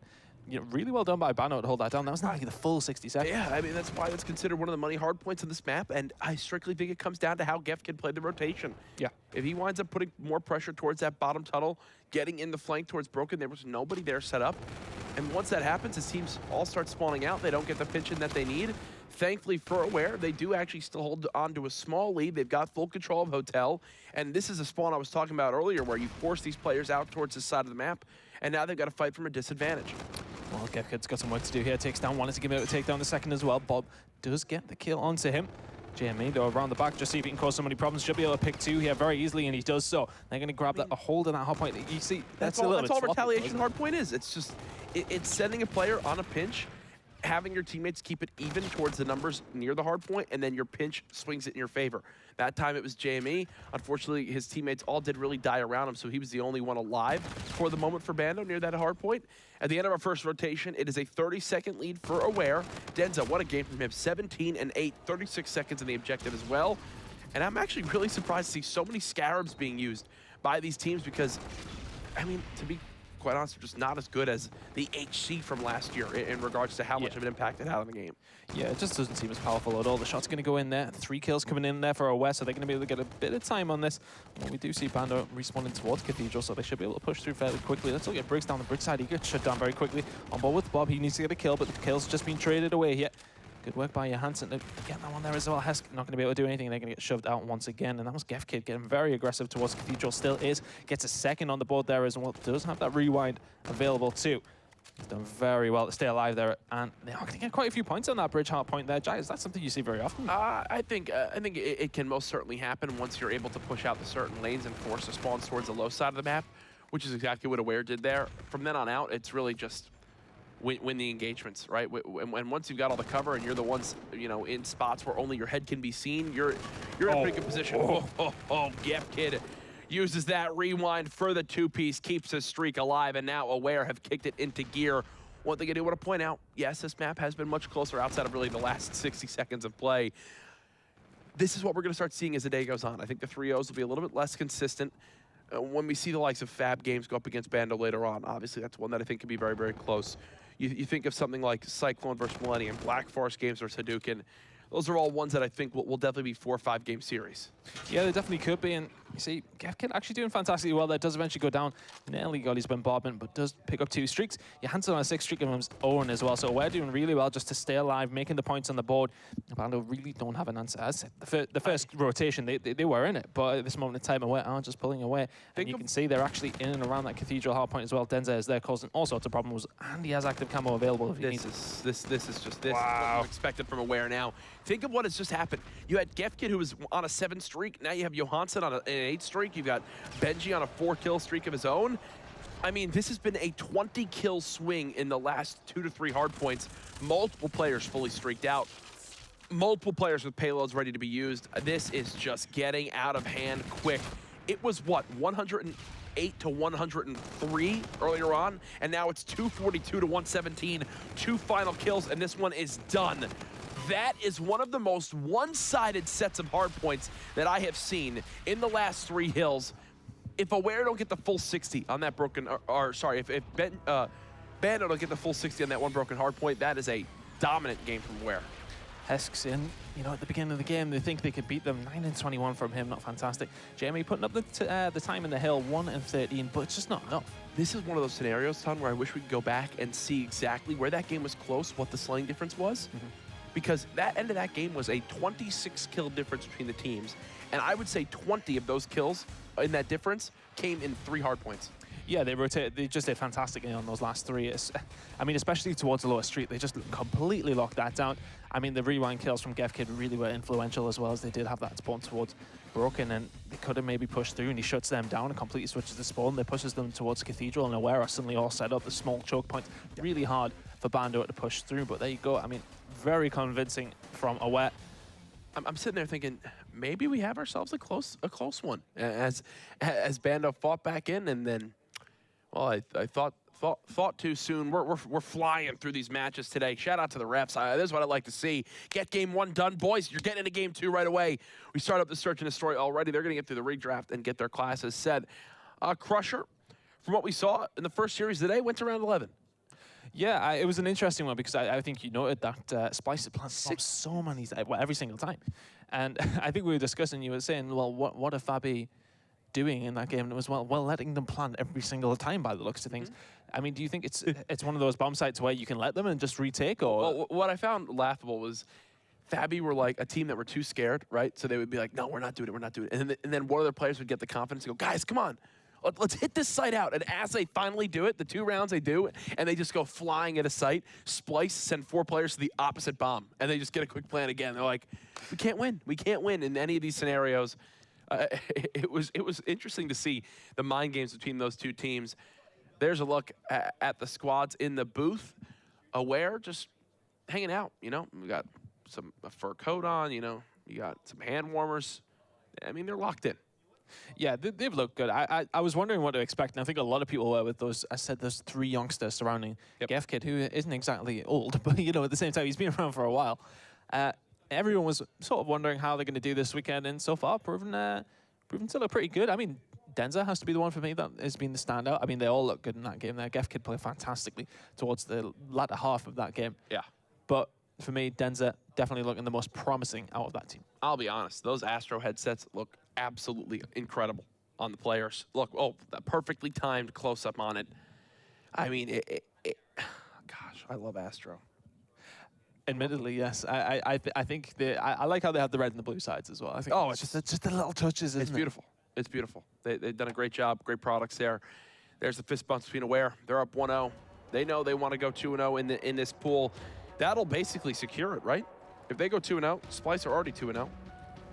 really well done by Bando to hold that down. That was not like the full 60 seconds. Yeah, I mean, that's why it's considered one of the money hard points on this map, and I strictly think it comes down to how GefKid played the rotation. Yeah. If he winds up putting more pressure towards that bottom tunnel, getting in the flank towards Broken, there was nobody there set up. And once that happens, his teams all start spawning out. They don't get the pinch in that they need. Thankfully for Aware, they do actually still hold on to a small lead. They've got full control of Hotel, and this is a spawn I was talking about earlier where you force these players out towards this side of the map, and now they've got to fight from a disadvantage. Well, GefKid's got some work to do here. Takes down one as he can be able to take down the second as well. Bob does get the kill onto him. JME, though, around the back, just see if he can cause so many problems. Should be able to pick two here very easily, and he does so. They're going to grab a hold of that hard point. You see, that's all retaliation hard point is. It's just, it's sending a player on a pinch, having your teammates keep it even towards the numbers near the hard point, and then your pinch swings it in your favor. That time it was JME. Unfortunately, his teammates all did really die around him, so he was the only one alive for the moment for Bando near that hard point. At the end of our first rotation, it is a 30-second lead for Aware. Denza, what a game from him. 17 and 8, 36 seconds in the objective as well. And I'm actually really surprised to see so many Scarabs being used by these teams because, I mean, to be quite honest, they're just not as good as the HC from last year in regards to how much of an impact it had on the game. Yeah, it just doesn't seem as powerful at all. The shot's going to go in there. 3 kills coming in there for Aware, so they're going to be able to get a bit of time on this. Well, we do see Bando respawning towards Cathedral, so they should be able to push through fairly quickly. Let's look at Briggs down the bridge side. He gets shut down very quickly. On board with Bob, he needs to get a kill, but the kill's just been traded away here. Good work by Johansson to get that one there as well. Hesk not going to be able to do anything. They're going to get shoved out once again. And that was GefKid getting very aggressive towards Cathedral. Still is. Gets a second on the board there as well. Does have that rewind available too. He's done very well to stay alive there. And they are going to get quite a few points on that bridge hard point there. Jai, is that something you see very often? I think it can most certainly happen once you're able to push out the certain lanes and force the spawns towards the low side of the map, which is exactly what Aware did there. From then on out, it's really just win the engagements, right? And once you've got all the cover and you're the ones, you know, in spots where only your head can be seen, you're in a pretty good position. GefKid uses that rewind for the 2-piece, keeps his streak alive, and now Aware have kicked it into gear. One thing I do want to point out, yes, this map has been much closer outside of really the last 60 seconds of play. This is what we're going to start seeing as the day goes on. I think the 3-0s will be a little bit less consistent. When we see the likes of Fab games go up against Bando later on, obviously that's one that I think could be very, very close. You think of something like Cyclone versus Millennium, Black Forest games versus Haduken. Those are all ones that I think will definitely be 4 or 5 game series. Yeah, they definitely could be. And you see, GefKid actually doing fantastically well. That does eventually go down. Nearly got his bombardment, but does pick up 2 streaks. Johansson on a 6 streak of his own as well. So we're doing really well just to stay alive, making the points on the board. Bando really don't have an answer. As I said, the first rotation, they were in it. But at this moment in time, Aware are just pulling away. And you can see they're actually in and around that Cathedral hard point as well. Denza is there causing all sorts of problems. And he has active camo available if he needs it. This is just what you expected from Aware now. Think of what has just happened. You had GefKid, who was on a 7 streak. Now you have Johansson on an 8 streak. You've got Benji on a 4-kill streak of his own. I mean, this has been a 20-kill swing in the last 2 to 3 hard points. Multiple players fully streaked out. Multiple players with payloads ready to be used. This is just getting out of hand quick. It was, what, 108 to 103 earlier on, and now it's 242 to 117. 2 final kills, and this one is done. That is one of the most one-sided sets of hard points that I have seen in the last 3 hills. If Aware don't get the full 60 on that broken, if Bando don't get the full 60 on that one broken hard point, that is a dominant game from Aware. Hesk's in, you know, at the beginning of the game, they think they could beat them. 9 and 21 from him, not fantastic. Jamie putting up the time in the hill, 1 and 13, but it's just not enough. This is one of those scenarios, Ton, where I wish we could go back and see exactly where that game was close, what the slaying difference was. Because that end of that game was a 26 kill difference between the teams. And I would say 20 of those kills in that difference came in 3 hard points. Yeah, they just did fantastically on those last 3. I mean, especially towards the lower street, they just completely locked that down. I mean, the rewind kills from GefKid really were influential as well, as they did have that spawn towards Broken, and they could have maybe pushed through, and he shuts them down and completely switches the spawn. They pushes them towards Cathedral, and Aware are suddenly all set up. The small choke points, really hard for Bando to push through, but there you go. I mean, very convincing from Aware. I'm sitting there thinking, maybe we have ourselves a close one. As Bando fought back in, and then, well, I thought too soon. We're flying through these matches today. Shout out to the refs. This is what I like to see. Get game 1 done, boys. You're getting into game 2 right away. We start up the search and destroy already. They're going to get through the redraft and get their classes set. Crusher, from what we saw in the first series today, went to round 11. Yeah, it was an interesting one because I think you noted that Splyce plants so many, every single time. And I think we were discussing, you were saying, well, what are Fabi doing in that game? And it was, well, letting them plant every single time by the looks of things. I mean, do you think it's one of those bomb sites where you can let them and just retake? Or well, what I found laughable was Fabi were like a team that were too scared, right? So they would be like, no, we're not doing it. And then one of their players would get the confidence and go, guys, come on. Let's hit this site out. And as they finally do it, the 2 rounds they do, and they just go flying at a site, Splyce send 4 players to the opposite bomb, and they just get a quick plan again. They're like, we can't win. We can't win in any of these scenarios. It was interesting to see the mind games between those 2 teams. There's a look at the squads in the booth. Aware just hanging out, you know? We got a fur coat on, you know? You got some hand warmers. I mean, they're locked in. Yeah, they've looked good. I was wondering what to expect, and I think a lot of people were with those. I said there's 3 youngsters surrounding GefKid, who isn't exactly old, but you know, at the same time, he's been around for a while. Everyone was sort of wondering how they're going to do this weekend, and so far, proven to look pretty good. I mean, Denza has to be the one for me that has been the standout. I mean, they all look good in that game there. GefKid played fantastically towards the latter half of that game. Yeah. But for me, Denza definitely looking the most promising out of that team. I'll be honest, those Astro headsets look absolutely incredible on the players. Look, that perfectly timed close-up on it. I mean, gosh, I love Astro. Admittedly, yes. I think I like how they have the red and the blue sides as well. I think it's just the little touches, isn't it? It's beautiful. It's beautiful. They've done a great job, great products there. There's the fist bumps between Aware. They're up 1-0. They know they want to go 2-0 in this pool. That'll basically secure it, right? If they go 2-0, Splyce are already 2-0.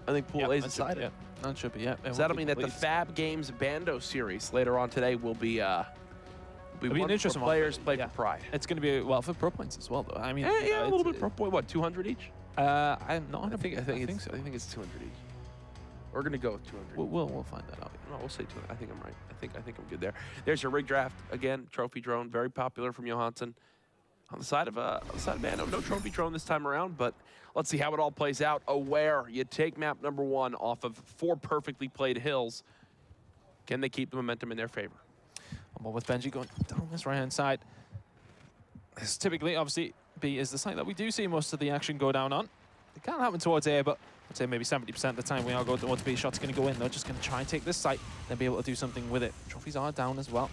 I think pool A's decided. Yeah, that should be, yeah. So that'll mean that the Fab Games Bando series later on today will be an interesting one. Players play for pride. It's going to be, well, for pro points as well, though. I mean, yeah, a little bit pro point. What, 200 each? I'm not. I think so. I think it's 200 each. We're going to go with 200. We'll find that out. No, we'll say 200. I think I'm right. I think I'm good there. There's your rig draft again. Trophy drone, very popular from Johansson. On the side of Bando, no trophy drone this time around, but let's see how it all plays out. Aware, you take map number 1 off of 4 perfectly played hills. Can they keep the momentum in their favor? Well, with Benji going down this right-hand side, this typically, obviously, B is the site that we do see most of the action go down on. It can't happen towards A, but I'd say maybe 70% of the time we are going towards B. Shot's going to go in. They're just going to try and take this site, then be able to do something with it. Trophies are down as well.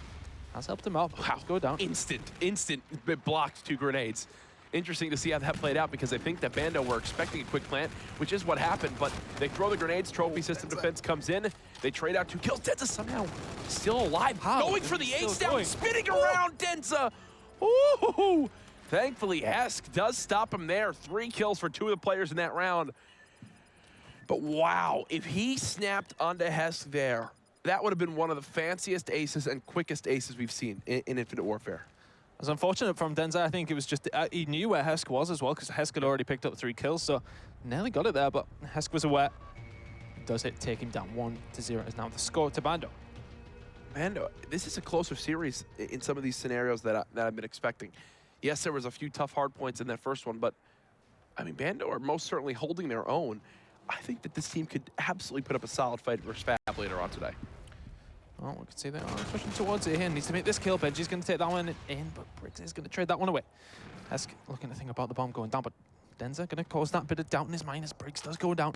Has helped him out. Wow, go down. Instant, it blocked 2 grenades. Interesting to see how that played out because I think that Bando were expecting a quick plant, which is what happened, but they throw the grenades, trophy system defense comes in, they trade out 2 kills. Denza somehow still alive, going for the ace down, spinning around Denza. Ooh! Thankfully, Hesk does stop him there. 3 kills for 2 of the players in that round. But wow, if he snapped onto Hesk there, that would have been one of the fanciest aces and quickest aces we've seen in Infinite Warfare. It was unfortunate from Denza. I think it was just, he knew where Hesk was as well, because Hesk had already picked up 3 kills, so nearly got it there, but Hesk was aware. Does it take him down 1-0 is now the score to Bando. Bando, this is a closer series in some of these scenarios that I've been expecting. Yes, there was a few tough hard points in that first one, but I mean, Bando are most certainly holding their own. I think that this team could absolutely put up a solid fight versus Fab later on today. Well, we can see they are pushing towards it here. Needs to make this kill. Benji's going to take that one in, but Briggs is going to trade that one away. Hesk looking to think about the bomb going down, but Denza going to cause that bit of doubt in his mind as Briggs does go down.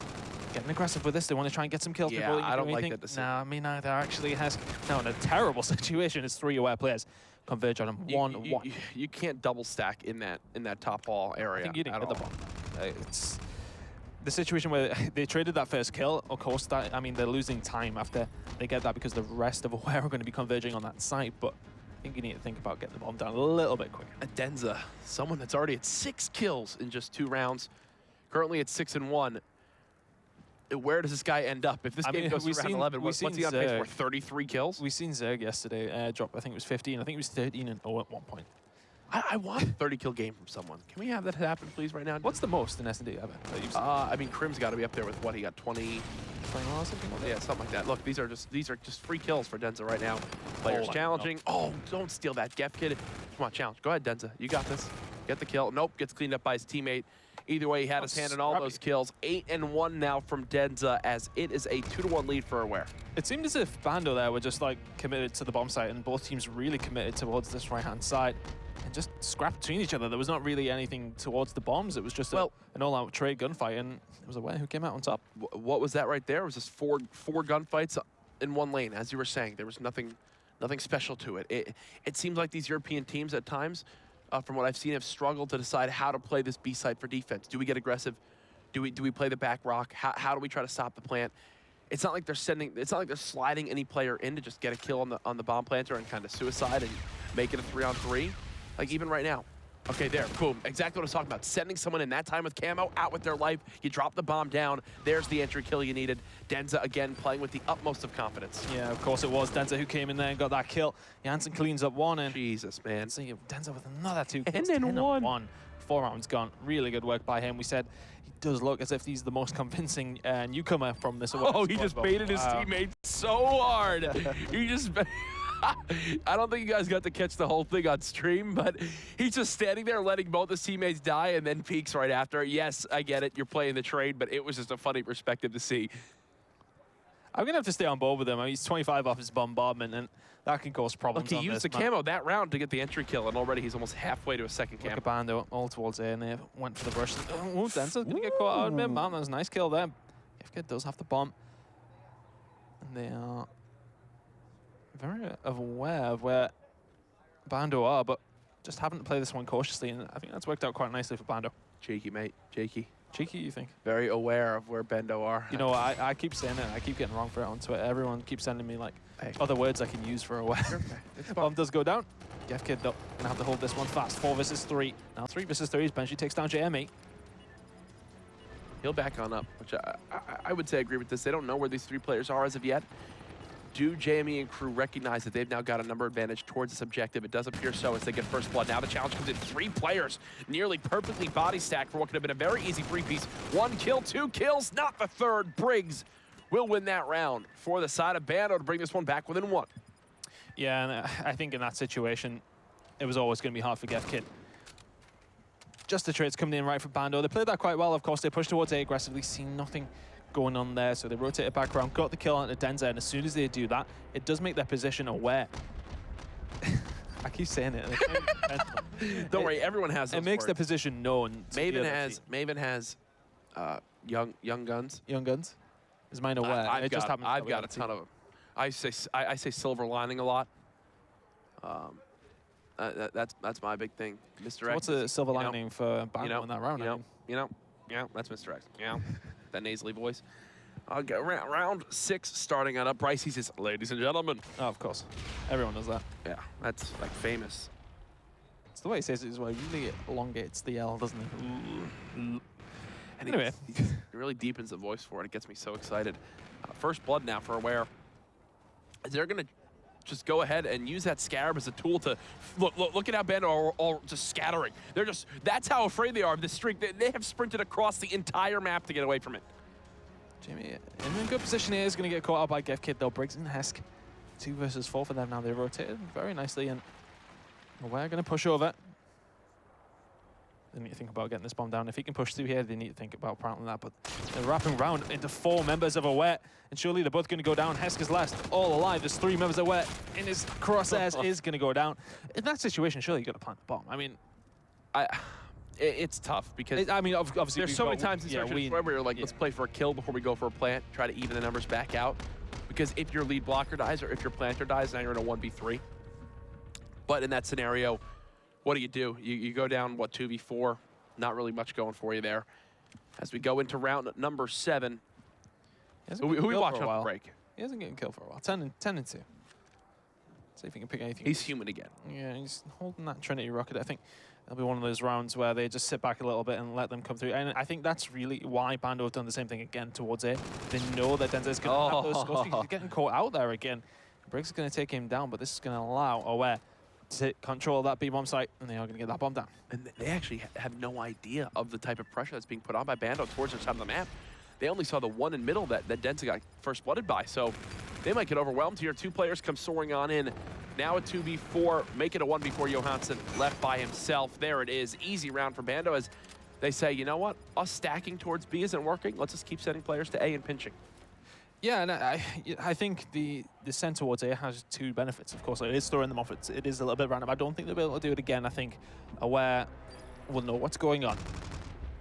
Getting aggressive with this. They want to try and get some kills before they I don't do like anything. that decision. Nah, me neither. Actually, Hesk now in a terrible situation as 3 Aware players converge on him 1-1. You can't double stack in that top hall area. I think you didn't get all. the bomb. It's the situation where they traded that first kill. Of course, that, I mean, they're losing time after they get that because the rest of Aware are going to be converging on that site, but I think you need to think about getting the bomb down a little bit quicker. Denza, someone that's already at 6 kills in just 2 rounds, currently at 6-1. Where does this guy end up? If this game goes to round 11, what's he on pace for? 33 kills? We've seen Zerg yesterday drop, I think it was 15. I think it was 13-0 at one point. I want a 30-kill game from someone. Can we have that happen, please, right now? What's the most in SnD ever that you've seen? I mean, Crim's got to be up there with what he got, 20 or something like that? Yeah, something like that. Look, these are just free kills for Denza right now. Players challenging. Oh, don't steal that, GefKid. Come on, challenge. Go ahead, Denza. You got this. Get the kill. Nope, gets cleaned up by his teammate. Either way, he had his hand in all those kills. 8-1 now from Denza as it is a 2-1 lead for Aware. It seemed as if Bando there were just like committed to the bomb site and both teams really committed towards this right-hand side and just scrapped between each other. There was not really anything towards the bombs. It was just an all-out trade gunfight, and it was Aware who came out on top. What was that right there? It was just four gunfights in one lane, as you were saying. There was nothing special to it. It seems like these European teams at times, from what I've seen, have struggled to decide how to play this B site for defense. Do we get aggressive? Do we play the back rock? How do we try to stop the plant? It's not like they're sliding any player in to just get a kill on the bomb planter and kind of suicide and make it a 3-on-3. Like even right now. Okay, there, boom. Exactly what I was talking about. Sending someone in that time with camo, out with their life. You drop the bomb down. There's the entry kill you needed. Denza, again, playing with the utmost of confidence. Yeah, of course it was Denza who came in there and got that kill. Janssen cleans up one. And Jesus, man. see Denza with another 2 kills. 10-1. 4 rounds gone. Really good work by him. We said he does look as if he's the most convincing newcomer from this away. Oh, he just baited his teammate so hard. He just... I don't think you guys got to catch the whole thing on stream, but he's just standing there letting both his teammates die and then peeks right after. Yes, I get it. You're playing the trade, but it was just a funny perspective to see. I'm going to have to stay on board with him. I mean, he's 25 off his bombardment, and that can cause problems. Look, he used the camo that round to get the entry kill, and already he's almost halfway to a second camo. Look at Bando all towards A, and they went for the rush. Oh, Denzel's going to get caught out mid. Man, that was a nice kill there. FK does have the bomb. And they are very aware of where Bando are, but just haven't played this one cautiously, and I think that's worked out quite nicely for Bando. Cheeky, mate. Cheeky. Cheeky, you think? Very aware of where Bando are. You know, I keep saying it. I keep getting wrong for it on Twitter. Everyone keeps sending me, like, other words I can use for aware. Bomb does go down. Gefkid, though, going to have to hold this one fast. 4 versus 3. Now 3 versus 3 as Benji takes down JME. He'll back on up, which I would say I agree with this. They don't know where these 3 players are as of yet. Do JME and crew recognize that they've now got a number advantage towards this objective? It does appear so as they get first blood. Now the challenge comes in. 3 players nearly perfectly body stacked for what could have been a very easy 3-piece. 1 kill, 2 kills, not the 3rd. Briggs will win that round for the side of Bando to bring this one back within 1. Yeah, and I think in that situation, it was always going to be hard for Gefkid. Just the trades coming in right for Bando. They played that quite well, of course. They pushed towards A aggressively, seen nothing going on there, so they rotated back around, got the kill onto Denza, and as soon as they do that, it does make their position aware. I keep saying it. Don't worry, everyone has those It makes words. their position known. Maven has young guns. Young guns? Is mine aware? I've got a ton of them. I say silver lining a lot. That's my big thing. Mr. X. What's a silver lining for Bando in that round? That's Mr. X. That nasally voice. I'll get round 6 starting on up. Bryce, he says, ladies and gentlemen. Oh, of course. Everyone does that. Yeah, that's like famous. It's the way he says it as well. He really elongates the L, doesn't he? And anyway. he really deepens the voice for it. It gets me so excited. First blood now for Aware. They're going to just go ahead and use that Scarab as a tool to look at how Bando are all just scattering. They're just, that's how afraid they are of this streak. They have sprinted across the entire map to get away from it. Jamie in a good position here is going to get caught out by Gefkid though. Briggs and Hesk, 2 versus 4 for them now. They rotated very nicely, and we're going to push over. They need to think about getting this bomb down. If he can push through here, they need to think about prowling that. But they're wrapping around into 4 members of Aware, and surely they're both going to go down. Hesk is last, all alive. There's 3 members of Aware in his crosshairs is going to go down. In that situation, surely you got to plant the bomb. I mean, it's tough because obviously there's so many times in Search and Destroy where you're like, let's play for a kill before we go for a plant, try to even the numbers back out. Because if your lead blocker dies or if your planter dies, now you're in a 1v3. But in that scenario, what do? You go down, 2v4? Not really much going for you there. As we go into round number 7. Who we watching on the break? He hasn't getting killed for a while. 10 and 2. See if he can pick anything. He's human again. Yeah, he's holding that Trinity rocket. I think it'll be one of those rounds where they just sit back a little bit and let them come through. And I think that's really why Bando have done the same thing again towards A. They know that Denzel's going to have those scores. He's getting caught out there again. Briggs is going to take him down, but this is going to allow Aware to control that B-bomb site, and they are going to get that bomb down. And they actually have no idea of the type of pressure that's being put on by Bando towards their side of the map. They only saw the one in middle that Denza got first blooded by, so they might get overwhelmed here. 2 players come soaring on in. Now a 2v4, make it a 1v4. Johansson left by himself. There it is. Easy round for Bando as they say, you know what? Us stacking towards B isn't working. Let's just keep sending players to A and pinching. Yeah, and I think the send towards A has 2 benefits. Of course, it is throwing them off. It is a little bit random. I don't think they'll be able to do it again. I think Aware will know what's going on.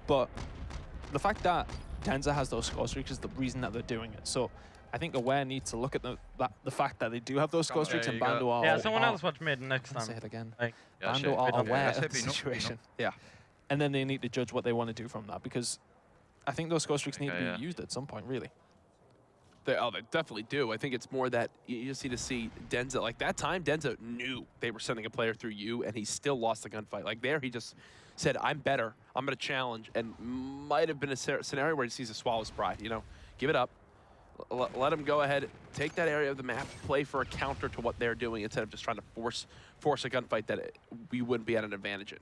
But the fact that Denza has those score streaks is the reason that they're doing it. So I think Aware needs to look at the fact that they do have those score streaks, and Bando are... Yeah, someone else watch mid next time. Say it again. Yeah, Bando are aware of the no. situation. Yeah. And then they need to judge what they want to do from that, because I think those score streaks need to be used at some point, really. They definitely do. I think it's more that you just need to see Denza. Like that time, Denza knew they were sending a player through you, and he still lost the gunfight. Like there, he just said, I'm better. I'm going to challenge. And might have been a scenario where he sees a swallow's pride. You know, give it up. Let him go ahead, take that area of the map, play for a counter to what they're doing instead of just trying to force a gunfight that we wouldn't be at an advantage in.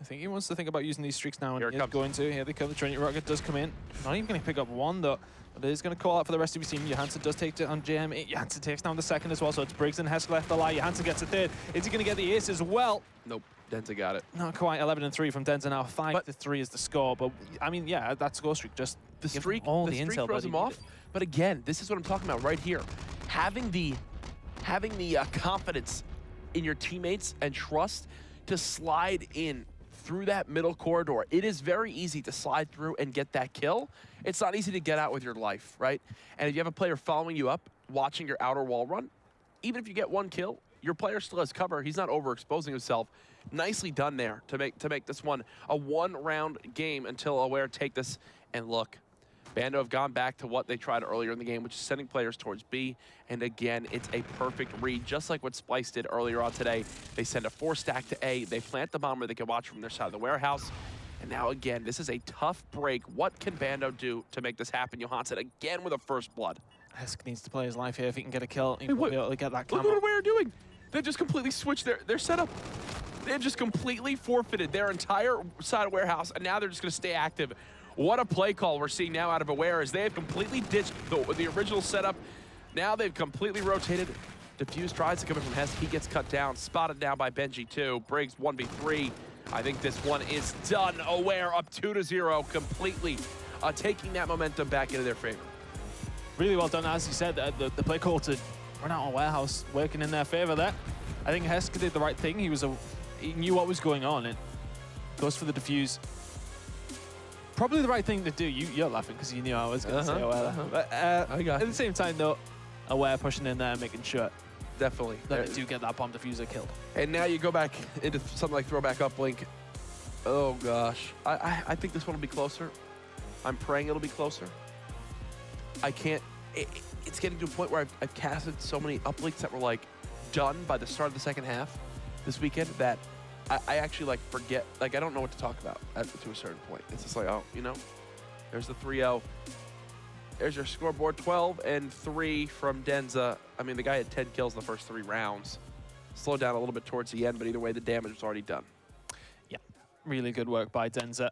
I think he wants to think about using these streaks now, and Here it he's comes. going to. Here they come. The Trinity Rocket does come in. Not even going to pick up one, though. But it is going to call out for the rest of his team. Johansson does take it on JM. Johansson takes down the second as well, so it's Briggs and Hess left alive. Johansson gets a third. Is he going to get the ace as well? Nope, Denza got it. Not quite. 11-3 from Denza now. 5-3 is the score. But, I mean, yeah, that score streak just The gives streak, him all the the streak intel throws that he him off. needed. But again, this is what I'm talking about right here. Having the confidence in your teammates and trust to slide in through that middle corridor. It is very easy to slide through and get that kill. It's not easy to get out with your life, right? And if you have a player following you up, watching your outer wall run, even if you get one kill, your player still has cover. He's not overexposing himself. Nicely done there to make this one a one-round game until Aware take this. And look, Bando have gone back to what they tried earlier in the game, which is sending players towards B. And again, it's a perfect read, just like what Splyce did earlier on today. They send a 4-stack to A. They plant the bomb where they can watch from their side of the warehouse. And now again, this is a tough break. What can Bando do to make this happen? Johansson again with a first blood. Hesk needs to play his life here. If he can get a kill, he Hey, will what? be able to get that Look camera. what Aware are doing. They've just completely switched their setup. They've just completely forfeited their entire side of warehouse, and now they're just going to stay active. What a play call we're seeing now out of Aware as they have completely ditched the original setup. Now they've completely rotated. Diffuse tries to come in from Hess. He gets cut down. Spotted now by Benji too. Briggs 1v3. I think this one is done. Aware up 2-0 completely, taking that momentum back into their favor. Really well done, as you said, the play call to run out of warehouse working in their favor there. I think Hesk did the right thing. He knew what was going on and goes for the defuse. Probably the right thing to do. You're laughing because you knew I was going to say Aware. But I got at the same time, though, Aware pushing in there and making sure Definitely. that they do get that bomb diffuser killed. And now you go back into something like throwback uplink. Oh gosh, I think this one will be closer. I'm praying it'll be closer. I can't. It's getting to a point where I've casted so many uplinks that were like done by the start of the second half this weekend that I actually like forget. Like I don't know what to talk about to a certain point. It's just like, oh, you know, there's the 3-0. There's your scoreboard, 12-3 from Denza. I mean, the guy had 10 kills in the first 3 rounds. Slowed down a little bit towards the end, but either way, the damage was already done. Yeah, really good work by Denza.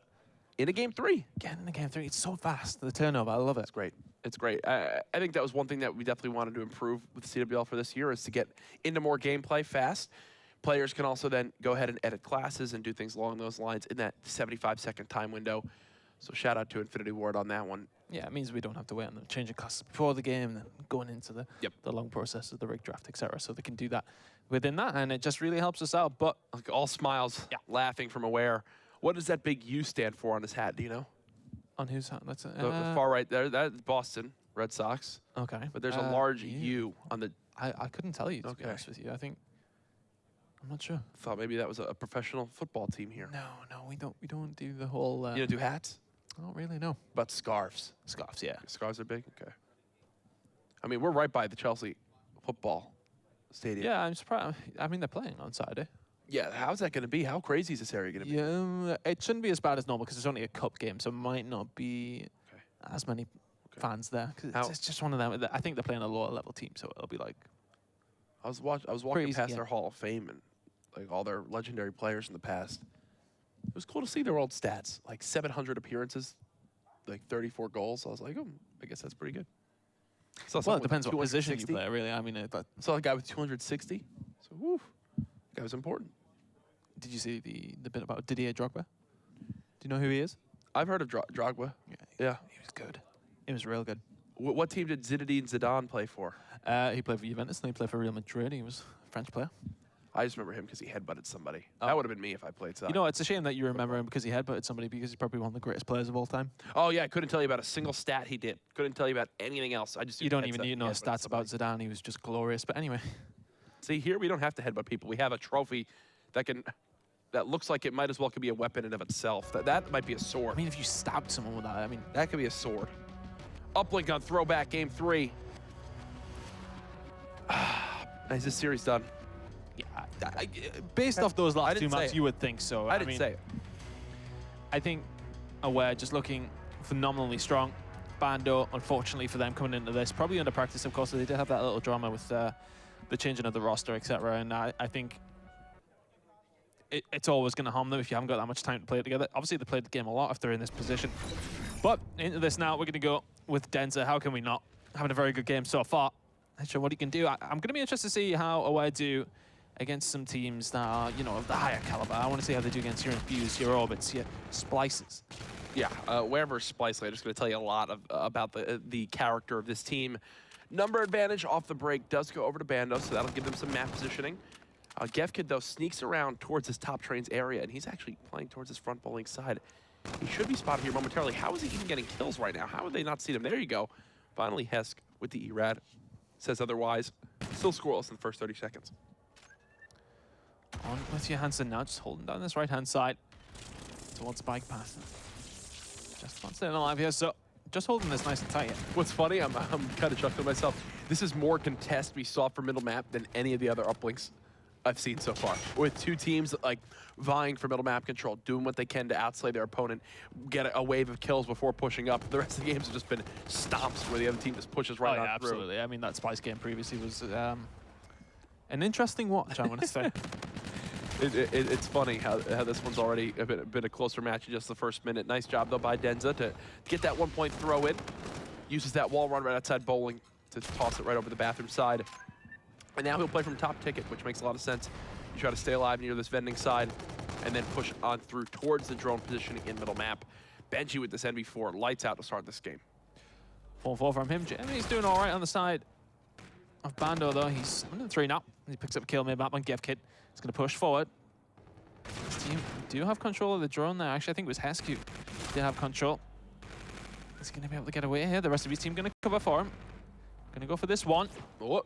In a game 3. Again, in the game 3, it's so fast, the turnover, I love it. It's great. It's great. I think that was one thing that we definitely wanted to improve with CWL for this year is to get into more gameplay fast. Players can also then go ahead and edit classes and do things along those lines in that 75-second time window. So shout out to Infinity Ward on that one. Yeah, it means we don't have to wait on the changing classes before the game and then going into the long process of the rig draft, etc. So they can do that within that, and it just really helps us out. But like all smiles, laughing from Aware. What does that big U stand for on his hat? Do you know? On whose hat? That's The far right there. That's Boston Red Sox. okay. But there's a large U on the. I couldn't tell you, to be Okay. honest with you. I'm not sure. Thought maybe that was a professional football team here. No, we don't do the whole. You don't do hats? I don't really know. But scarves. Scarves, yeah. Scarves are big? Okay. I mean, we're right by the Chelsea football stadium. Yeah, I'm surprised. I mean, they're playing on Saturday. Yeah, how's that going to be? How crazy is this area going to be? Yeah, it shouldn't be as bad as normal because it's only a cup game, so it might not be as many fans there. 'Cause it's just one of them. I think they're playing a lower level team, so it'll be like. I was walking Crazy, past yeah. their Hall of Fame and like all their legendary players in the past. It was cool to see their old stats, like 700 appearances, like 34 goals. I was like, oh, I guess that's pretty good. Well, it depends what position you play, really. I mean, I saw a guy with 260. So, woof, that guy was important. did you see the bit about Didier Drogba? Do you know who he is? I've heard of Drogba. Yeah. He was good. He was real good. What team did Zinedine Zidane play for? He played for Juventus and he played for Real Madrid. He was a French player. I just remember him because he headbutted somebody. That would have been me if I played soccer. You know, it's a shame that you remember him because he headbutted somebody because he's probably one of the greatest players of all time. Oh, yeah, I couldn't tell you about a single stat he did. Couldn't tell you about anything else. I just You don't even need to know stats about Zidane. He was just glorious. But anyway. See, here we don't have to headbutt people. We have a trophy that looks like it might as well could be a weapon in of itself. That might be a sword. I mean, if you stabbed someone with that, I mean... That could be a sword. Uplink on throwback, game 3. Is this series done? Yeah, based off those last two maps, you would think so. I didn't say it. I think Aware just looking phenomenally strong. Bando, unfortunately for them coming into this, probably under practice, of course. So they did have that little drama with the changing of the roster, etc. And I think it's always going to harm them if you haven't got that much time to play it together. Obviously, they played the game a lot if they're in this position. But into this now, we're going to go with Denza. How can we not? Having a very good game so far. Not sure what he can do. I'm going to be interested to see how Aware do against some teams that are, you know, of the higher caliber. I want to see how they do against your Infuse, your Orbits, your Splyces. Yeah, wherever Splyce later is going to tell you a lot about the character of this team. Number advantage off the break does go over to Bando, so that'll give them some map positioning. Gefkid, though, sneaks around towards his top trains area, and he's actually playing towards his front bowling side. He should be spotted here momentarily. How is he even getting kills right now? How would they not see him? There you go. Finally, Hesk with the ERAD says otherwise. Still scoreless in the first 30 seconds. On with your Hansen now, just holding down this right-hand side towards bike path. Just about staying alive here, so just holding this nice and tight. What's funny, I'm kind of chuckling to myself. This is more contest we saw for middle map than any of the other uplinks I've seen so far. With two teams like vying for middle map control, doing what they can to outslay their opponent, get a wave of kills before pushing up. The rest of the games have just been stomps where the other team just pushes right on through. Absolutely. I mean, that Splyce game previously was an interesting watch, I want to say. It's funny how this one's already been a closer match in just the first minute. Nice job, though, by Denza to get that 1-point throw in. Uses that wall run right outside bowling to toss it right over the bathroom side. And now he'll play from top ticket, which makes a lot of sense. You try to stay alive near this vending side and then push on through towards the drone positioning in middle map. Benji with this NV4, lights out to start this game. 4-4 from him. Jimmy's doing all right on the side of Bando, though. He's under 3 now. He picks up a kill mid-map on Gefkid. He's going to push forward. This team do have control of the drone there. Actually, I think it was Hesk who did have control. He's going to be able to get away here. The rest of his team going to cover for him. Going to go for this one. Oh.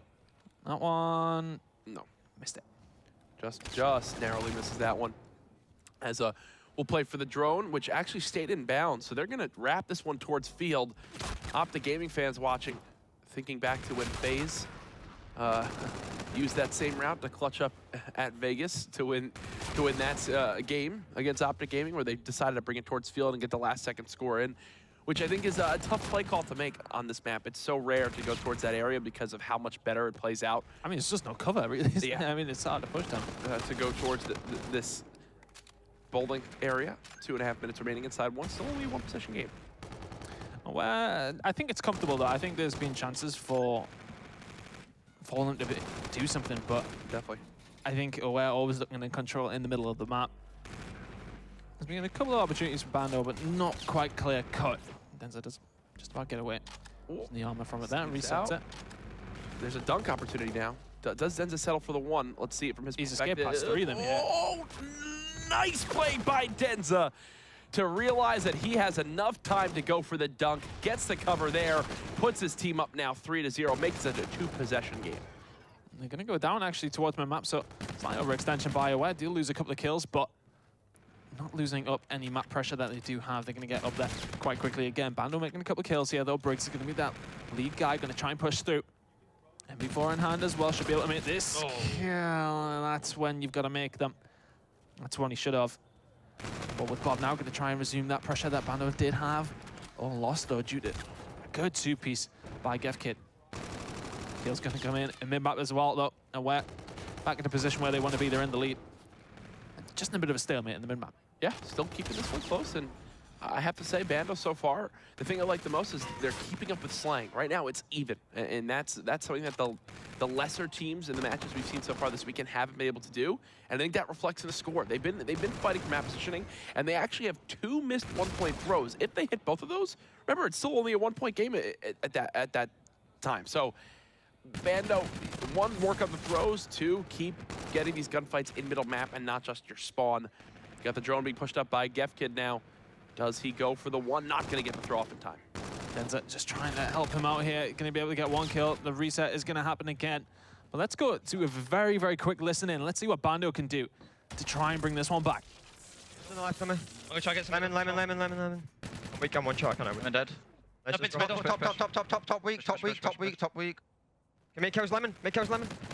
That one. No. Missed it. Just narrowly misses that one. As we'll play for the drone, which actually stayed in bounds. So they're going to wrap this one towards field. Optic Gaming fans watching, thinking back to when FaZe used that same route to clutch up at Vegas to win that game against Optic Gaming, where they decided to bring it towards field and get the last second score in, which I think is a tough play call to make on this map. It's so rare to go towards that area because of how much better it plays out. I mean, it's just no cover, really. Yeah. I mean, it's hard to push down. To go towards this bowling area. 2.5 minutes remaining inside one. Still only a 1-possession game. Well, I think it's comfortable, though. I think there's been chances for them to do something, but definitely, I think we're always looking in control in the middle of the map. There's been a couple of opportunities for Bando, but not quite clear cut. Denza does just about get away. The armor from it there and resets it. There's a dunk opportunity now. Does Denza settle for the one? Let's see it from his perspective. He's escaped past 3 of them here. Oh, nice play by Denza to realize that he has enough time to go for the dunk. Gets the cover there, puts his team up now 3-0, makes it a 2-possession game. They're going to go down actually towards my map, so slight overextension by Aware. Do lose a couple of kills, but not losing up any map pressure that they do have. They're going to get up there quite quickly again. Bando making a couple of kills here, though. Briggs is going to be that lead guy, going to try and push through. MV4 in hand as well, should be able to make this kill. That's when you've got to make them. That's when he should have. But with Bob now going to try and resume that pressure that Bando did have. Oh, lost though due to a good 2-piece by Gefkid. Kill's going to come in mid-map as well, though. Aware back in the position where they want to be. They're in the lead. Just in a bit of a stalemate in the mid-map. Yeah, still keeping this one close, and I have to say, Bando so far, the thing I like the most is they're keeping up with Slang. Right now, it's even, and that's something that the lesser teams in the matches we've seen so far this weekend haven't been able to do, and I think that reflects in the score. They've been fighting for map positioning, and they actually have 2 missed 1-point throws. If they hit both of those, remember, it's still only a 1-point game at that time. So Bando, 1, work on the throws, 2, keep getting these gunfights in middle map and not just your spawn. You got the drone being pushed up by Gefkid now. Does he go for the 1? Not going to get the throw off in time. Denza just trying to help him out here. Going to be able to get 1 kill. The reset is going to happen again. But let's go to a very, very quick listen in. Let's see what Bando can do to try and bring this one back. I'm going to try to get some lemon. Weak gun, 1 shot, I can't know. I'm dead. Top weak. Can make kills lemon.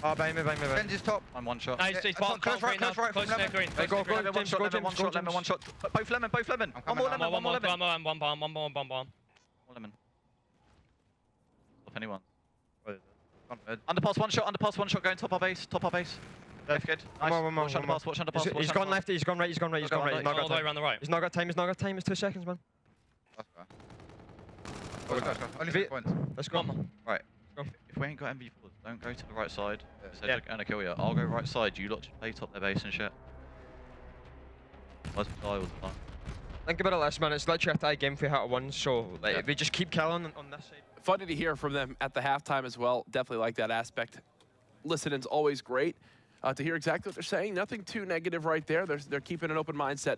Oh, bang. Benji's top. I'm 1 shot. Nice, close right, Close lemon. green. Go, Lemon, 1 shot. Both lemon. One more lemon. One bomb. More lemon. Stop anyone. Underpass 1 shot, going top our base. That's good. Nice. One more. Watch underpass, watch underpass, watch He's gone underpass. left, he's gone right, he's gone right, he's gone right. He's not all the way around the right. He's not got time, he's not got time. It's 2 seconds, man. Let's go. Let's go. Only 6 points. Let's go. Right. Go. If we ain't got MV4s, don't go to the right side. Say they're gonna kill you. I'll go right side. You lot just play top their base and shit. Let's die all the time. Think about it less, man. It's literally a tie game for Hat 1, so like, we just keep killing on this side. Funny to hear from them at the halftime as well. Definitely like that aspect. Listening's always great to hear exactly what they're saying. Nothing too negative right there. They're keeping an open mindset.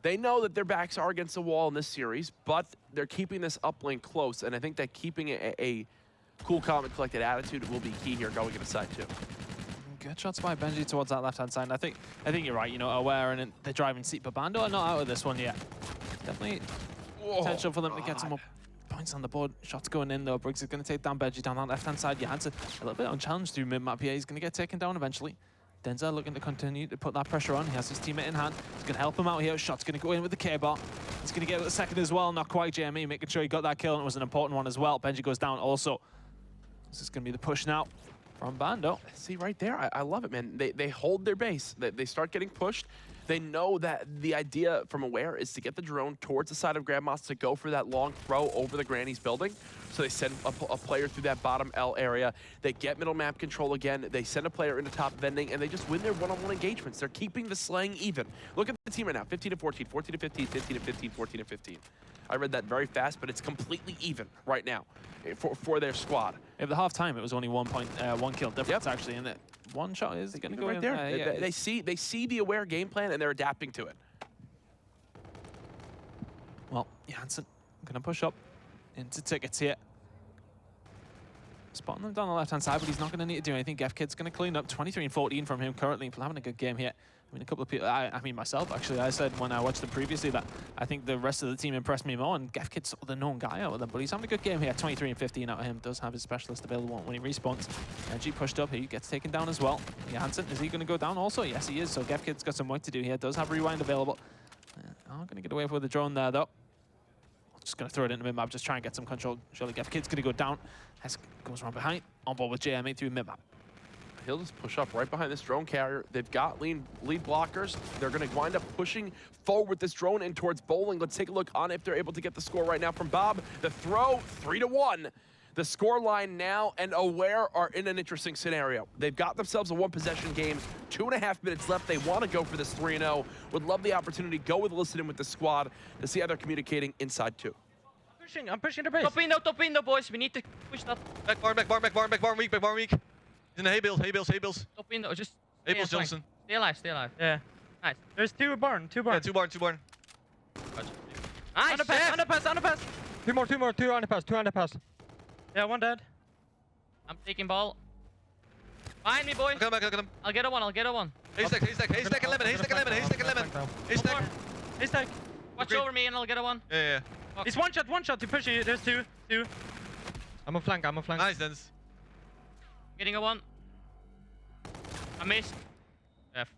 They know that their backs are against the wall in this series, but they're keeping this uplink close, and I think that keeping a cool, calm, and collected attitude will be key here going into side 2. Good shots by Benji towards that left-hand side. And I think you're right, you know, Aware and the driving seat, but Bando are not out of this one yet. Definitely potential for them to get some more points on the board. Shots going in though. Briggs is going to take down Benji down that left-hand side. Johansson a little bit unchallenged through mid-map here. He's going to get taken down eventually. Denzel looking to continue to put that pressure on. He has his teammate in hand. He's going to help him out here. Shot's going to go in with the K-bar. He's going to get it with the second as well. Not quite JME, making sure he got that kill, and it was an important one as well. Benji goes down also. This is going to be the push now from Bando. See right there, I love it, man. They hold their base. They start getting pushed. They know that the idea from Aware is to get the drone towards the side of Grandmas to go for that long throw over the Granny's building. So they send a player through that bottom L area. They get middle map control again. They send a player into top vending, and they just win their one-on-one engagements. They're keeping the slaying even. Look at the team right now, 15-14, 14-15, 15-15, 14-15. I read that very fast, but it's completely even right now for their squad. At the half time, it was only 1 kill difference actually, and that one shot is going to go right in there. Yeah, they see the Aware game plan and they're adapting to it. Well, Janssen going to push up into tickets here. Spotting them down the left-hand side, but he's not going to need to do anything. Gefkid's going to clean up 23-14 from him currently. Having a good game here. I mean, a couple of people, I mean, myself, actually, I said when I watched them previously that I think the rest of the team impressed me more, and Gefkid's sort of the known guy out of them, but he's having a good game here. 23-15 out of him. Does have his specialist available when he respawns. G pushed up, he gets taken down as well. Janssen, is he going to go down also? Yes, he is. So Gefkid's got some work to do here. Does have rewind available. I'm going to get away with the drone there, though. Just going to throw it into mid-map, just try and get some control. Surely Gefkid's going to go down. Hess goes around behind, on board with JMA through mid-map. He'll just push up right behind this drone carrier. They've got lead blockers. They're going to wind up pushing forward with this drone in towards bowling. Let's take a look on if they're able to get the score right now from Bob. The throw, 3-1. The score line now and Aware are in an interesting scenario. They've got themselves a one-possession game, 2.5 minutes left. They want to go for this 3-0. Would love the opportunity to go with listening with the squad to see how they're communicating inside too. I'm pushing the base. Top window, boys. We need to push that. Back barn weak. He's in the hay bales. Top window, just hay bales, Johnson. Stay alive. Yeah. Nice. There's two barn. Yeah, two barn. Nice. Underpass. Two underpass. Yeah, one dead. I'm taking ball. Behind me, boy. Look at him. I'll get a one. Haystack 11. Haystack. Watch over me and I'll get a one. Yeah. Fuck. It's one shot to push you. There's two. I'm a flank. Nice, Dens. Getting a one. I missed.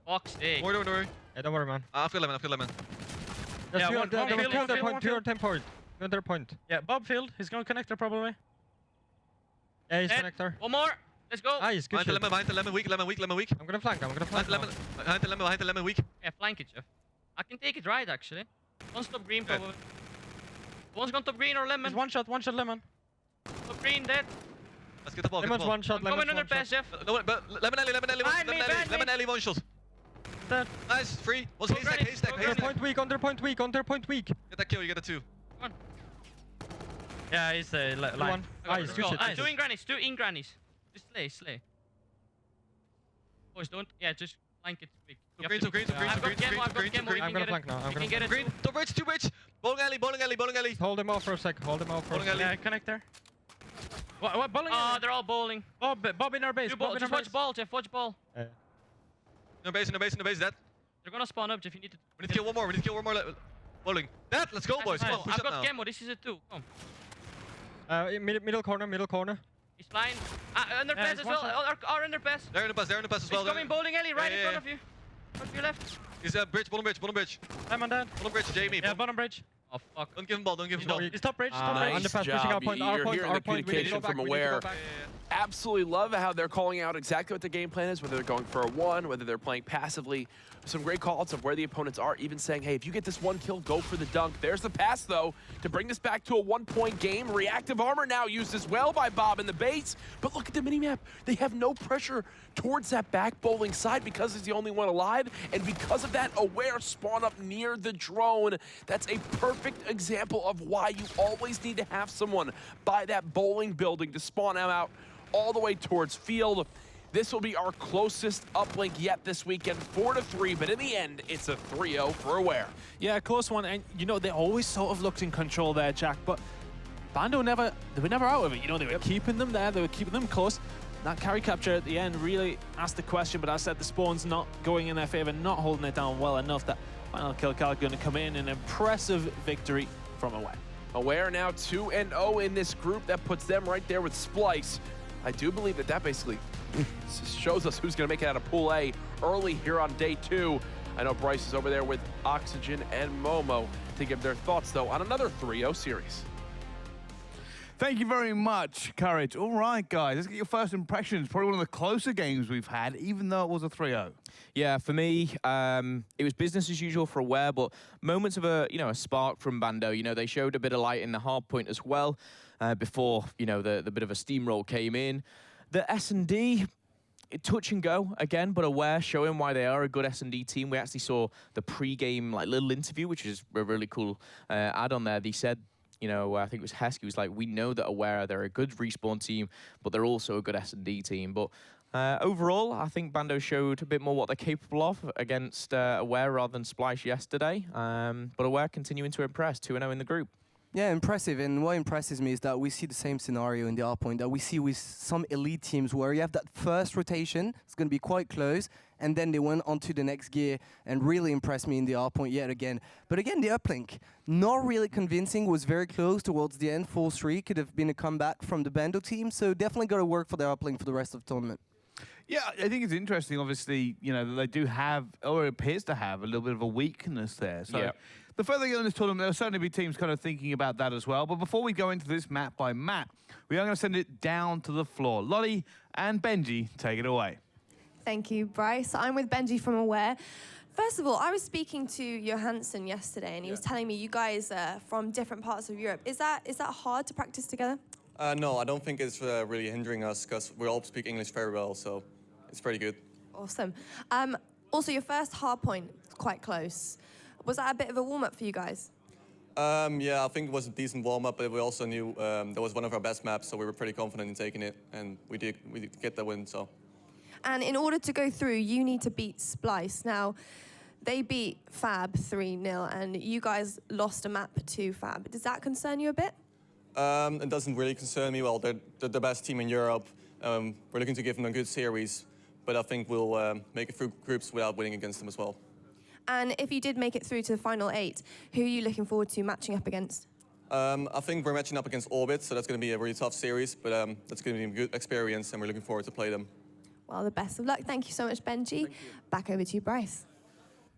Fuck's sake. Don't worry. Yeah, don't worry, man. I'll kill 11. There's two on on 10 point. Two on their point. Yeah, Bob field. He's going connector probably. Yeah, he's Dead. connector. One more. Let's go. Nice, good shit. Behind the lemon, weak. I'm gonna flank. Behind the lemon, weak. Yeah, flank it, Jeff. I can take it right, actually. One's top green, probably. One's gone top green or lemon. There's one shot lemon. Top green, dead. Let's get the ball. Lemon's one shot, I'm coming under pass, Jeff. No, but lemon alley, one shot. Dead. Nice, free. What's haystack? Under point weak. Get that kill, you get a 2. Yeah, he's line. Nice, good shit. Two in grannies. Just slay. Boys, don't. Yeah, just flank it quick. Two green. I'm gonna flank now. Green. Two bridge. Bowling alley. Hold him off for a sec. Yeah, connect there. What bowling? Oh, they're all bowling. Bob in our base. Just watch ball, Jeff. Watch ball. No base, dead. They're gonna spawn up, Jeff. You need to. We need to kill one more. Bowling. Dead. Let's go, boys. Come on, push I've up now. got Gemmo. This is a 2. Come. Middle corner. He's flying. Underpass as well. Our underpass. They're in the pass as well. He's coming bowling alley right in front of you. Right to your left. He's bottom bridge. I'm on that. Bottom bridge, Jamie. Yeah, bottom bridge. Oh, fuck. Don't give him ball. He's top bridge. Nice Underpass job. pushing our point. You're hearing the communication from Aware. absolutely love how they're calling out exactly what the game plan is, whether they're going for a 1, whether they're playing passively. Some great calls of where the opponents are, even saying, hey, if you get this 1 kill, go for the dunk. There's the pass, though, to bring this back to a 1-point game. Reactive armor now used as well by Bob in the base. But look at the minimap. They have no pressure towards that back bowling side because he's the only one alive. And because of that, Aware spawn up near the drone. That's a perfect example of why you always need to have someone by that bowling building to spawn them out all the way towards field. This will be our closest uplink yet this weekend, 4-3, but in the end, it's a 3-0 for Aware. Yeah, close one, and you know, they always sort of looked in control there, Jack, but Bando they were never out of it. You know, they were keeping them there, they were keeping them close. That carry capture at the end really asked the question, but I said the spawn's not going in their favor, not holding it down well enough. That final kill card going to come in, an impressive victory from Aware. Aware now 2-0 in this group. That puts them right there with Splyce. I do believe that basically shows us who's going to make it out of Pool A early here on day 2. I know Bryce is over there with Oxygen and Momo to give their thoughts, though, on another 3-0 series. Thank you very much, Courage. All right, guys, let's get your first impressions. Probably one of the closer games we've had, even though it was a 3-0. Yeah, for me, it was business as usual for Aware, but moments of a spark from Bando. You know, they showed a bit of light in the hardpoint as well before, the bit of a steamroll came in. The SnD, touch and go again, but Aware showing why they are a good SnD team. We actually saw the pre-game little interview, which is a really cool add-on there. They said, I think it was Hesky was like, we know that Aware, they're a good respawn team, but they're also a good SnD team. But overall, I think Bando showed a bit more what they're capable of against Aware rather than Splyce yesterday. But Aware continuing to impress, 2-0 in the group. Yeah, impressive. And what impresses me is that we see the same scenario in the hardpoint that we see with some elite teams where you have that first rotation, it's going to be quite close, and then they went on to the next gear and really impressed me in the hardpoint yet again. But again, the uplink, not really convincing, was very close towards the end. 4-3 could have been a comeback from the Bando team, so definitely got to work for their uplink for the rest of the tournament. Yeah, I think it's interesting, obviously, that they do have, or it appears to have, a little bit of a weakness there. So. Yeah. The further they go in this tournament, there'll certainly be teams kind of thinking about that as well. But before we go into this map by map, we are going to send it down to the floor. Lottie and Benji, take it away. Thank you, Bryce. I'm with Benji from Aware. First of all, I was speaking to Johansson yesterday, and he was telling me you guys are from different parts of Europe. Is that hard to practice together? No, I don't think it's really hindering us because we all speak English very well, so it's pretty good. Awesome. Also, your first hardpoint is quite close. Was that a bit of a warm-up for you guys? Yeah, I think it was a decent warm-up, but we also knew that was one of our best maps, so we were pretty confident in taking it, and we did get the win, so. And in order to go through, you need to beat Splyce. Now, they beat Fab 3-0, and you guys lost a map to Fab. Does that concern you a bit? It doesn't really concern me. Well, they're the best team in Europe. We're looking to give them a good series, but I think we'll make it through groups without winning against them as well. And if you did make it through to the final 8, who are you looking forward to matching up against? I think we're matching up against Orbit, so that's going to be a really tough series, but that's going to be a good experience, and we're looking forward to play them. Well, the best of luck. Thank you so much, Benji. Back over to you, Bryce.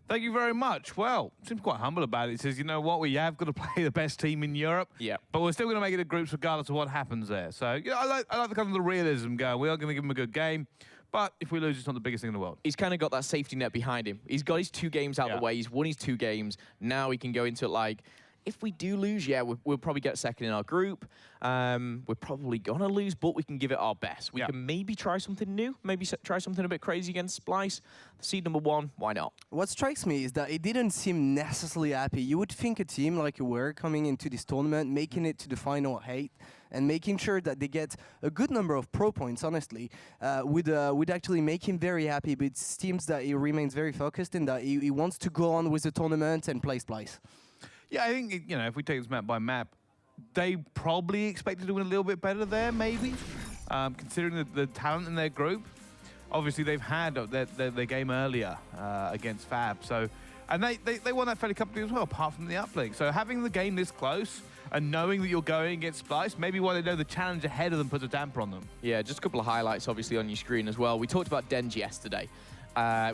Thank you very much. Well, seems quite humble about it. He says, you know what, we have got to play the best team in Europe, but we're still going to make it to groups regardless of what happens there. So, I like the kind of the realism going. We are going to give them a good game. But if we lose, it's not the biggest thing in the world. He's kind of got that safety net behind him. He's got his 2 games out of the way. He's won his 2 games. Now he can go into it like, if we do lose, we'll probably get second in our group. We're probably going to lose, but we can give it our best. We can maybe try something new, maybe try something a bit crazy against Splyce. Seed number 1, why not? What strikes me is that it didn't seem necessarily happy. You would think a team like Aware coming into this tournament, making it to the final 8, and making sure that they get a good number of pro points, honestly, would actually make him very happy. But it seems that he remains very focused and that he wants to go on with the tournament and play Splyce. Yeah, I think, if we take this map by map, they probably expected to win a little bit better there, maybe, considering the talent in their group. Obviously, they've had their game earlier against Fab, so, and they won that fairly comfortably as well, apart from the uplink. So having the game this close and knowing that you're going against Splyce, maybe why they know the challenge ahead of them puts a damper on them. Yeah, just a couple of highlights, obviously, on your screen as well. We talked about Denji yesterday.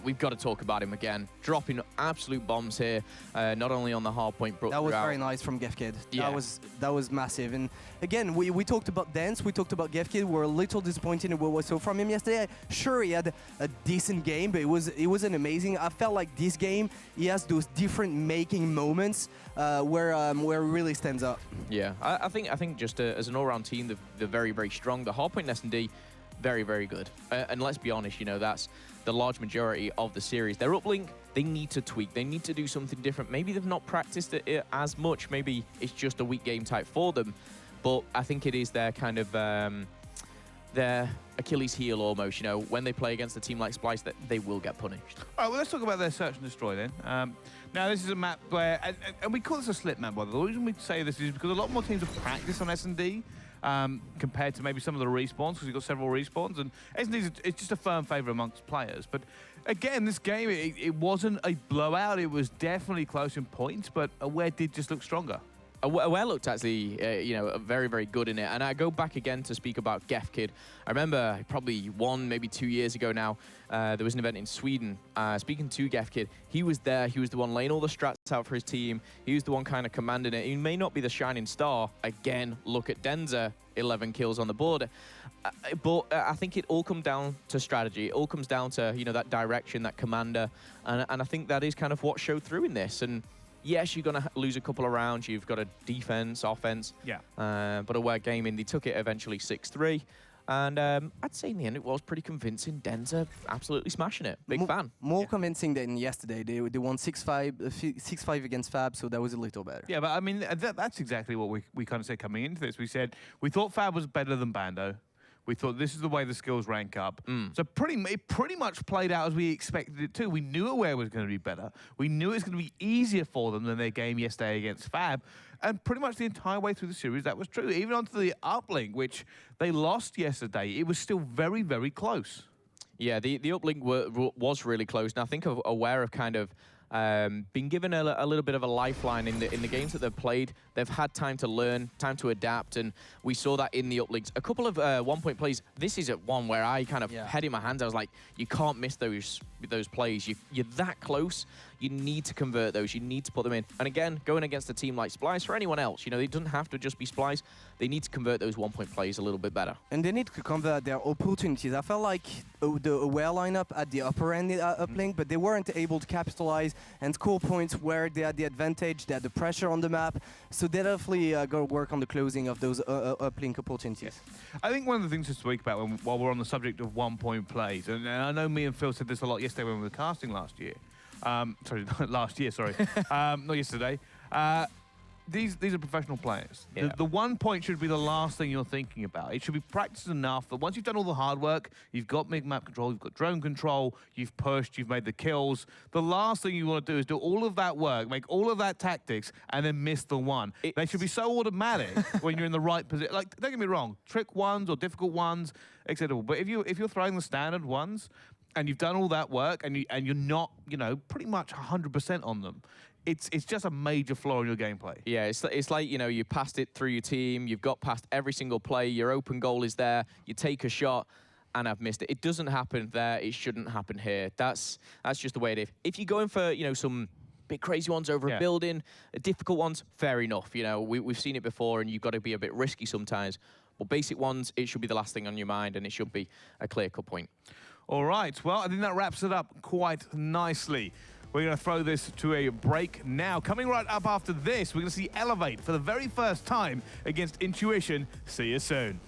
we've got to talk about him again. Dropping absolute bombs here, not only on the hard point, but that was throughout. very nice from GefKid. Yeah. That was massive. And again, we talked about Dance, we talked about GefKid. We're a little disappointed in what we saw from him yesterday. Sure, he had a decent game, but it wasn't amazing. I felt like this game, he has those different making moments where it really stands up. Yeah, I think just as an all-round team, they're very, very strong. The Hardpoint SnD, very, very good. And let's be honest, you know, that's the large majority of the series. Their uplink, they need to tweak. They need to do something different. Maybe they've not practiced it as much. Maybe it's just a weak game type for them. But I think it is their kind of their Achilles heel almost. You know, when they play against a team like Splyce, that they will get punished. All right, well, let's talk about their Search and Destroy then. Now, this is a map where, and we call this a slip map, by the way. The reason we say this is because a lot more teams have practiced on SnD. Compared to maybe some of the respawns, because you've got several respawns, and it's just a firm favourite amongst players. But again, this game, it wasn't a blowout. It was definitely close in points, but Aware did just look stronger. Aware looked actually, you know, very, very good in it. And I go back again to speak about GefKid. I remember probably 1, maybe 2 years ago now, there was an event in Sweden. Speaking to GefKid, he was there. He was the one laying all the strats out for his team. He was the one kind of commanding it. He may not be the shining star. Again, look at Denza, 11 kills on the board. But I think it all comes down to strategy. It all comes down to, you know, that direction, that commander. And I think that is kind of what showed through in this. And yes, you're going to lose a couple of rounds. You've got a defense, offense. Yeah. But Aware Gaming, they took it eventually 6-3. And I'd say in the end, it was pretty convincing. Denza absolutely smashing it. Big fan. More convincing than yesterday. They won 6-5 against Fab, so that was a little better. Yeah, but I mean, that's exactly what we kind of said coming into this. We said we thought Fab was better than Bando. We thought this is the way the skills rank up. So it pretty much played out as we expected it to. We knew Aware was going to be better. We knew it was going to be easier for them than their game yesterday against Fab. And pretty much the entire way through the series, that was true. Even onto the uplink, which they lost yesterday, it was still very, very close. Yeah, the uplink was really close. And I think Aware of kind of been given a little bit of a lifeline in the games that they've played. They've had time to learn, time to adapt, and we saw that in the uplinks. A couple of one-point plays. This is one where I kind of had in my hands. I was like, you can't miss those plays. You're that close. You need to convert those. You need to put them in. And again, going against a team like Splyce, or anyone else, you know, it doesn't have to just be Splyce. They need to convert those one-point plays a little bit better. And they need to convert their opportunities. I felt like the Aware lineup at the upper end uplink, but they weren't able to capitalize and score points where they had the advantage. They had the pressure on the map. So they definitely got to work on the closing of those uplink opportunities. I think one of the things to speak about while we're on the subject of one-point plays, and I know me and Phil said this a lot yesterday when we were casting last year. Sorry, last year, sorry. Not yesterday. These are professional players. Yeah. The 1 point should be the last thing you're thinking about. It should be practiced enough that once you've done all the hard work, you've got mid-map control, you've got drone control, you've pushed, you've made the kills. The last thing you want to do is do all of that work, make all of that tactics, and then miss the one. They should be so automatic when you're in the right position. Like, don't get me wrong, trick ones or difficult ones, acceptable. But if you're throwing the standard ones, and you've done all that work, and you're not, you know, pretty much 100% on them, it's just a major flaw in your gameplay. Yeah, it's like, you know, you passed it through your team, you've got past every single play, your open goal is there, you take a shot, and I've missed it. It doesn't happen there, it shouldn't happen here. That's just the way it is. If you're going for, you know, some big crazy ones over a building, difficult ones, fair enough. You know, we've seen it before, and you've got to be a bit risky sometimes. But basic ones, it should be the last thing on your mind, and it should be a clear-cut point. All right, well, I think that wraps it up quite nicely. We're going to throw this to a break now. Coming right up after this, we're going to see Elevate for the very first time against Intuition. See you soon.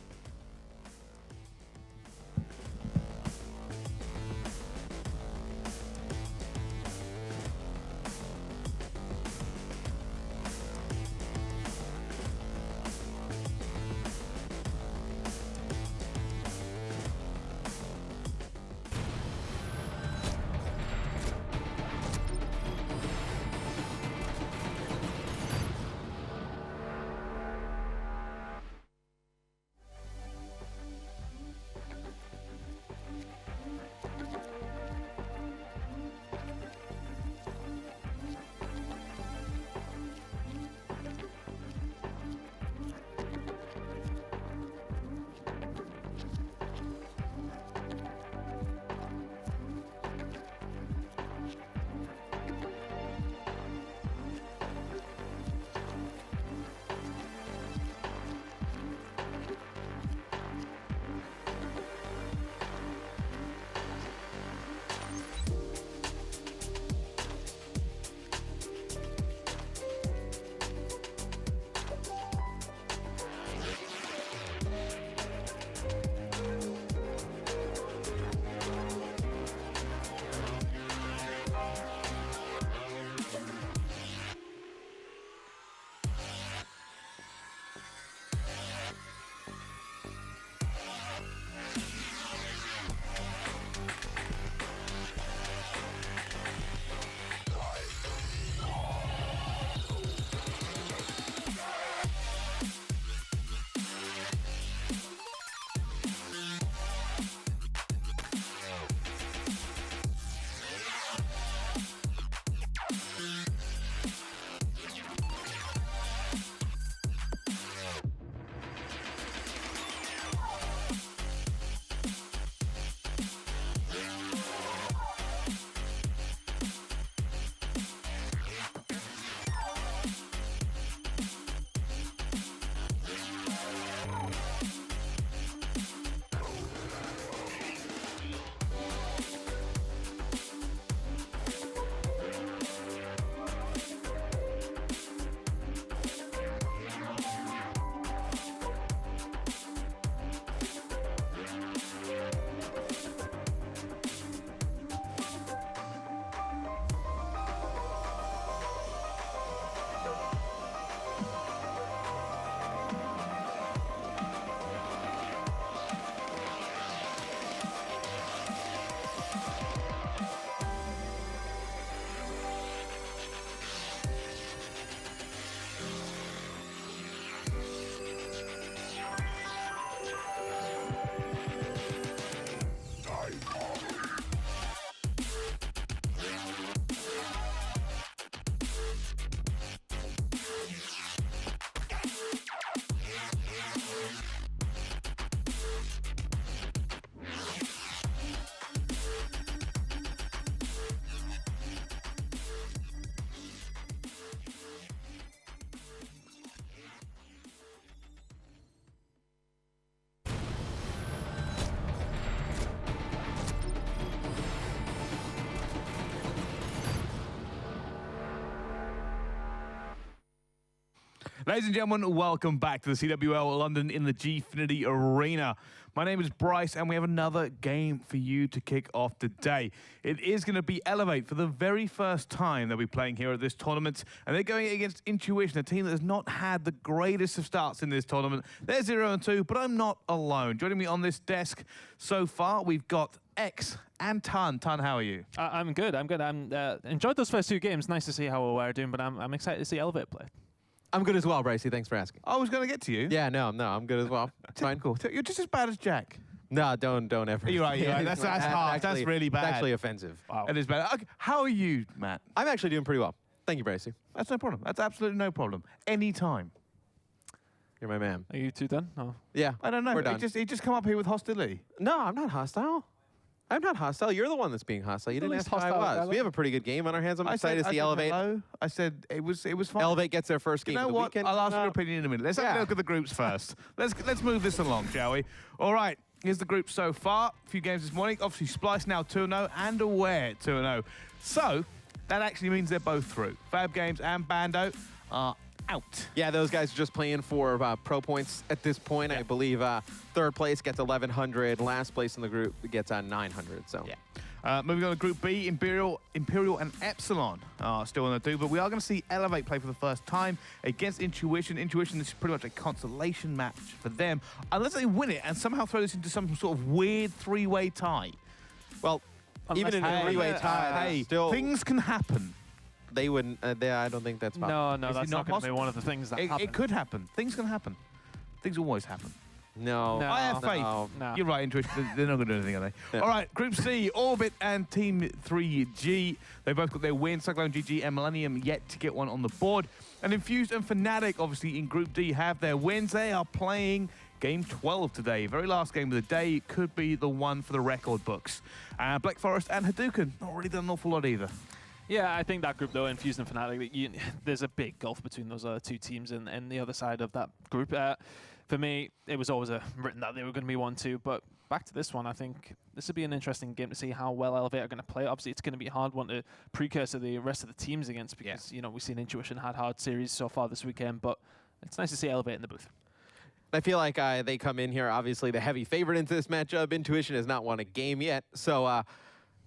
Ladies and gentlemen, welcome back to the CWL London in the Gfinity Arena. My name is Bryce, and we have another game for you to kick off today. It is going to be Elevate for the very first time they'll be playing here at this tournament, and they're going against Intuition, a team that has not had the greatest of starts in this tournament. They're 0-2, but I'm not alone. Joining me on this desk so far, we've got X and Tan. Tan, how are you? I'm good. I'm good. Enjoyed those first two games. Nice to see how we're doing, but I'm excited to see Elevate play. I'm good as well, Bracey. Thanks for asking. I was going to get to you. Yeah, no, I'm good as well. It's fine. Cool. You're just as bad as Jack. No, don't ever. You're right. That's hard. That's really bad. It's actually offensive. Wow. It is bad. Okay, how are you, Matt? I'm actually doing pretty well. Thank you, Bracey. That's no problem. That's absolutely no problem. Anytime. You're my man. Are you two done? Oh. Yeah. I don't know. We're done. He just come up here with hostility. No, I'm not hostile. I'm not hostile. You're the one that's being hostile. You didn't ask how I was. We have a pretty good game on our hands. I'm excited to see Elevate. Hello. I said it was fine. Elevate gets their first game you know of the what? weekend. I'll ask your opinion in a minute. Let's have a look at the groups first. Let's move this along, shall we? All right. Here's the group so far. A few games this morning. Obviously, Splyce now 2-0 and Aware 2-0. So that actually means they're both through. Fab Games and Bando are out. Yeah, those guys are just playing for pro points at this point. Yeah. I believe third place gets 1,100. Last place in the group gets 900. So yeah. Moving on to Group B, Imperial and Epsilon are still on the do, but we are going to see Elevate play for the first time against Intuition. Intuition, this is pretty much a consolation match for them, unless they win it and somehow throw this into some sort of weird three-way tie. Well, even in a three-way tie, still things can happen. They wouldn't. I don't think that's possible. No, that's not going to be one of the things that happen. It could happen. Things can happen. Things always happen. No. I have faith. No. You're right, Intuition. They're not going to do anything, are they? All right, Group C, Orbit and Team 3G. They both got their win. Cyclone GG and Millennium yet to get one on the board. And Infused and Fnatic, obviously, in Group D have their wins. They are playing Game 12 today. Very last game of the day. Could be the one for the record books. Black Forest and Haduken, not really done an awful lot either. Yeah, I think that group, though, Infused and Fnatic, there's a big gulf between those other two teams and the other side of that group. For me, it was always written that they were going to be 1-2, but back to this one, I think this would be an interesting game to see how well Elevate are going to play. Obviously, it's going to be a hard one to precursor the rest of the teams against because, we've seen Intuition had hard series so far this weekend, but it's nice to see Elevate in the booth. I feel like they come in here, obviously, the heavy favorite into this matchup. Intuition has not won a game yet, so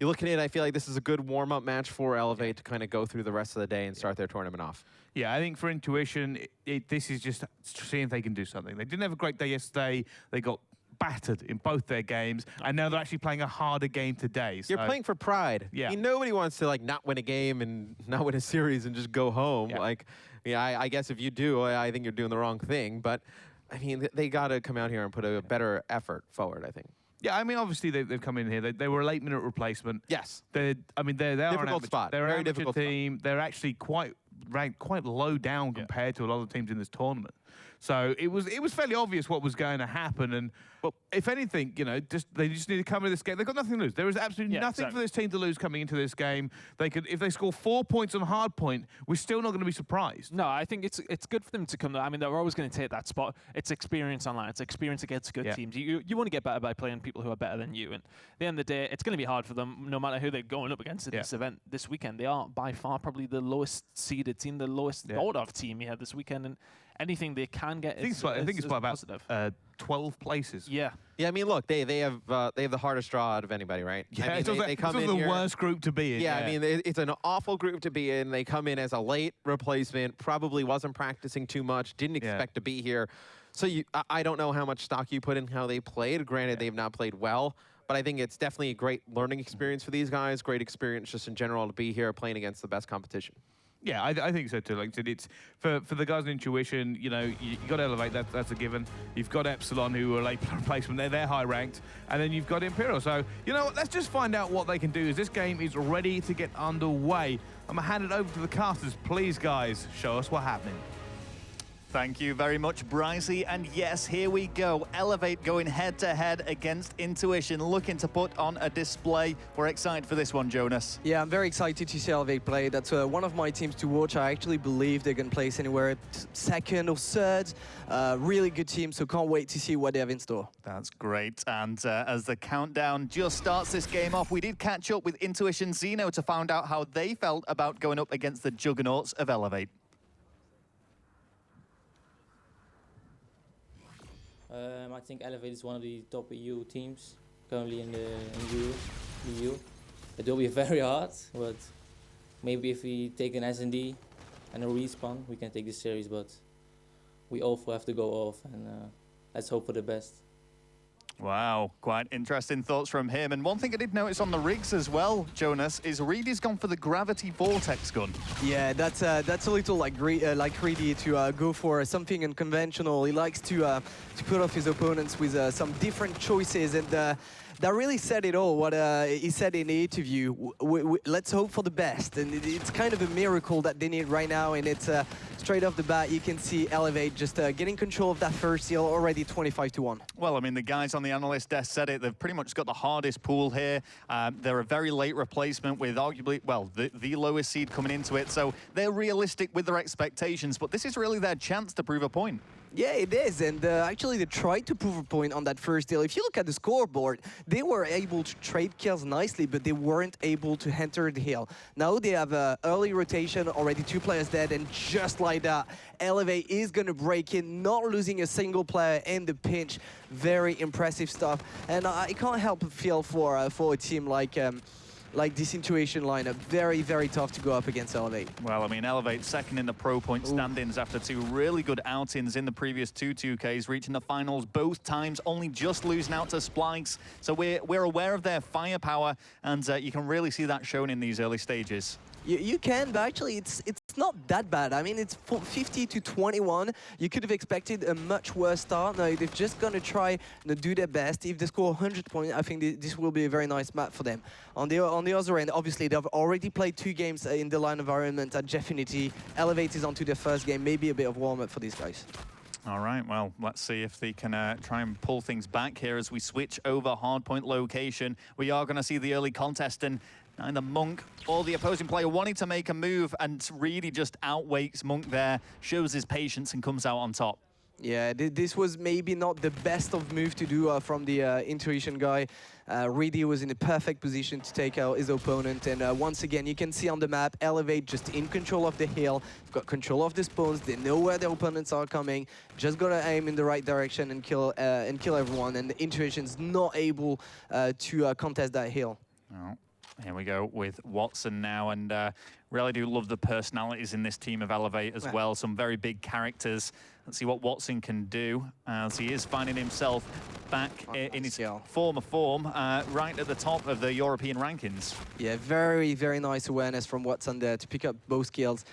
you're looking at it, I feel like this is a good warm-up match for Elevate to kind of go through the rest of the day and start their tournament off. Yeah, I think for Intuition, this is just seeing if they can do something. They didn't have a great day yesterday. They got battered in both their games, and now they're actually playing a harder game today. So. You're playing for pride. Yeah. I mean, nobody wants to not win a game and not win a series and just go home. Yeah. I guess if you do, I think you're doing the wrong thing. But I mean, they got to come out here and put a better effort forward, I think. Yeah, I mean, obviously they've come in here. They were a late-minute replacement. Yes. They're difficult spot. They're an Very amateur difficult team. They're actually ranked quite low down compared to a lot of teams in this tournament. So it was fairly obvious what was going to happen. And well, if anything, they just need to come into this game. They've got nothing to lose. There is absolutely nothing for this team to lose coming into this game. They could, if they score 4 points on Hardpoint, we're still not going to be surprised. No, I think it's good for them to come. I mean, they're always going to take that spot. It's experience online. It's experience against good teams. You want to get better by playing people who are better than you. And at the end of the day, it's going to be hard for them, no matter who they're going up against at this event this weekend. They are by far probably the lowest seeded team, the lowest thought of team here this weekend. And anything they can get, I think it's about 12 places. Yeah. Yeah, I mean, look, they have the hardest draw out of anybody, right? Yeah, I mean, they come in the worst group to be in. Yeah, I mean, it's an awful group to be in. They come in as a late replacement, probably wasn't practicing too much, didn't expect to be here. So I don't know how much stock you put in how they played. Granted, they've not played well, but I think it's definitely a great learning experience for these guys, great experience just in general to be here playing against the best competition. Yeah, I think so too. Like I said, it's for the guys in Intuition, you got to Elevate, that's a given. You've got Epsilon, who are late replacement, they're high ranked, and then you've got Imperial. So, let's just find out what they can do as this game is ready to get underway. I'm going to hand it over to the casters. Please, guys, show us what's happening. Thank you very much, Brycey. And yes, here we go. Elevate going head-to-head against Intuition, looking to put on a display. We're excited for this one, Jonas. Yeah, I'm very excited to see Elevate play. That's one of my teams to watch. I actually believe they can place anywhere second or third. Really good team, so can't wait to see what they have in store. That's great. And as the countdown just starts this game off, we did catch up with Intuition Xeno to find out how they felt about going up against the juggernauts of Elevate. I think Elevate is one of the top EU teams currently in the EU. It will be very hard, but maybe if we take an SnD and a respawn, we can take this series, but we also have to go off, and let's hope for the best. Wow, quite interesting thoughts from him. And one thing I did notice on the rigs as well, Jonas, is Reedy's gone for the Gravity Vortex gun. Yeah, that's a little like Reedy to go for something unconventional. He likes to put off his opponents with some different choices, and that really said it all, what he said in the interview. Let's hope for the best, and it's kind of a miracle that they need right now, and it's straight off the bat, you can see Elevate just getting control of that first heal, already 25-1. Well, I mean, the guys on the analyst desk said it. They've pretty much got the hardest pool here. They're a very late replacement with arguably, well, the lowest seed coming into it, so they're realistic with their expectations, but this is really their chance to prove a point. Yeah, it is, and actually they tried to prove a point on that first deal. If you look at the scoreboard, they were able to trade kills nicely, but they weren't able to enter the hill. Now they have early rotation, already 2 players dead, and just like that, Elevate is going to break in, not losing a single player in the pinch. Very impressive stuff, and I can't help but feel for a team like this Intuition lineup. Very, very tough to go up against Elevate. Well, I mean, Elevate second in the pro point standings after 2 really good outings in the previous 2 2Ks, reaching the finals both times, only just losing out to Splyce. So we're aware of their firepower, and you can really see that shown in these early stages. You can, but actually it's not that bad. I mean, it's 50-21. You could have expected a much worse start. No, they're just going to try to do their best. If they score 100 points, I think this will be a very nice map for them. On the other end, obviously, they've already played 2 games in the line environment at Jeffinity. Elevate is onto their first game, maybe a bit of warm-up for these guys. All right, well, let's see if they can try and pull things back here as we switch over hardpoint location. We are going to see the early contest, and the Monk or the opposing player wanting to make a move, and really just outweighs Monk there, shows his patience and comes out on top. Yeah, this was maybe not the best of move to do from the Intuition guy. Reedy was in a perfect position to take out his opponent, and once again, you can see on the map, Elevate just in control of the hill, got control of the spawns, they know where their opponents are coming, just gotta aim in the right direction and kill everyone, and the Intuition's not able to contest that hill. Oh. Here we go with Watson now, and really do love the personalities in this team of Elevate as well. Some very big characters. Let's see what Watson can do, as he is finding himself back in his former form, right at the top of the European rankings. Yeah, very, very nice awareness from Watson there to pick up both kills.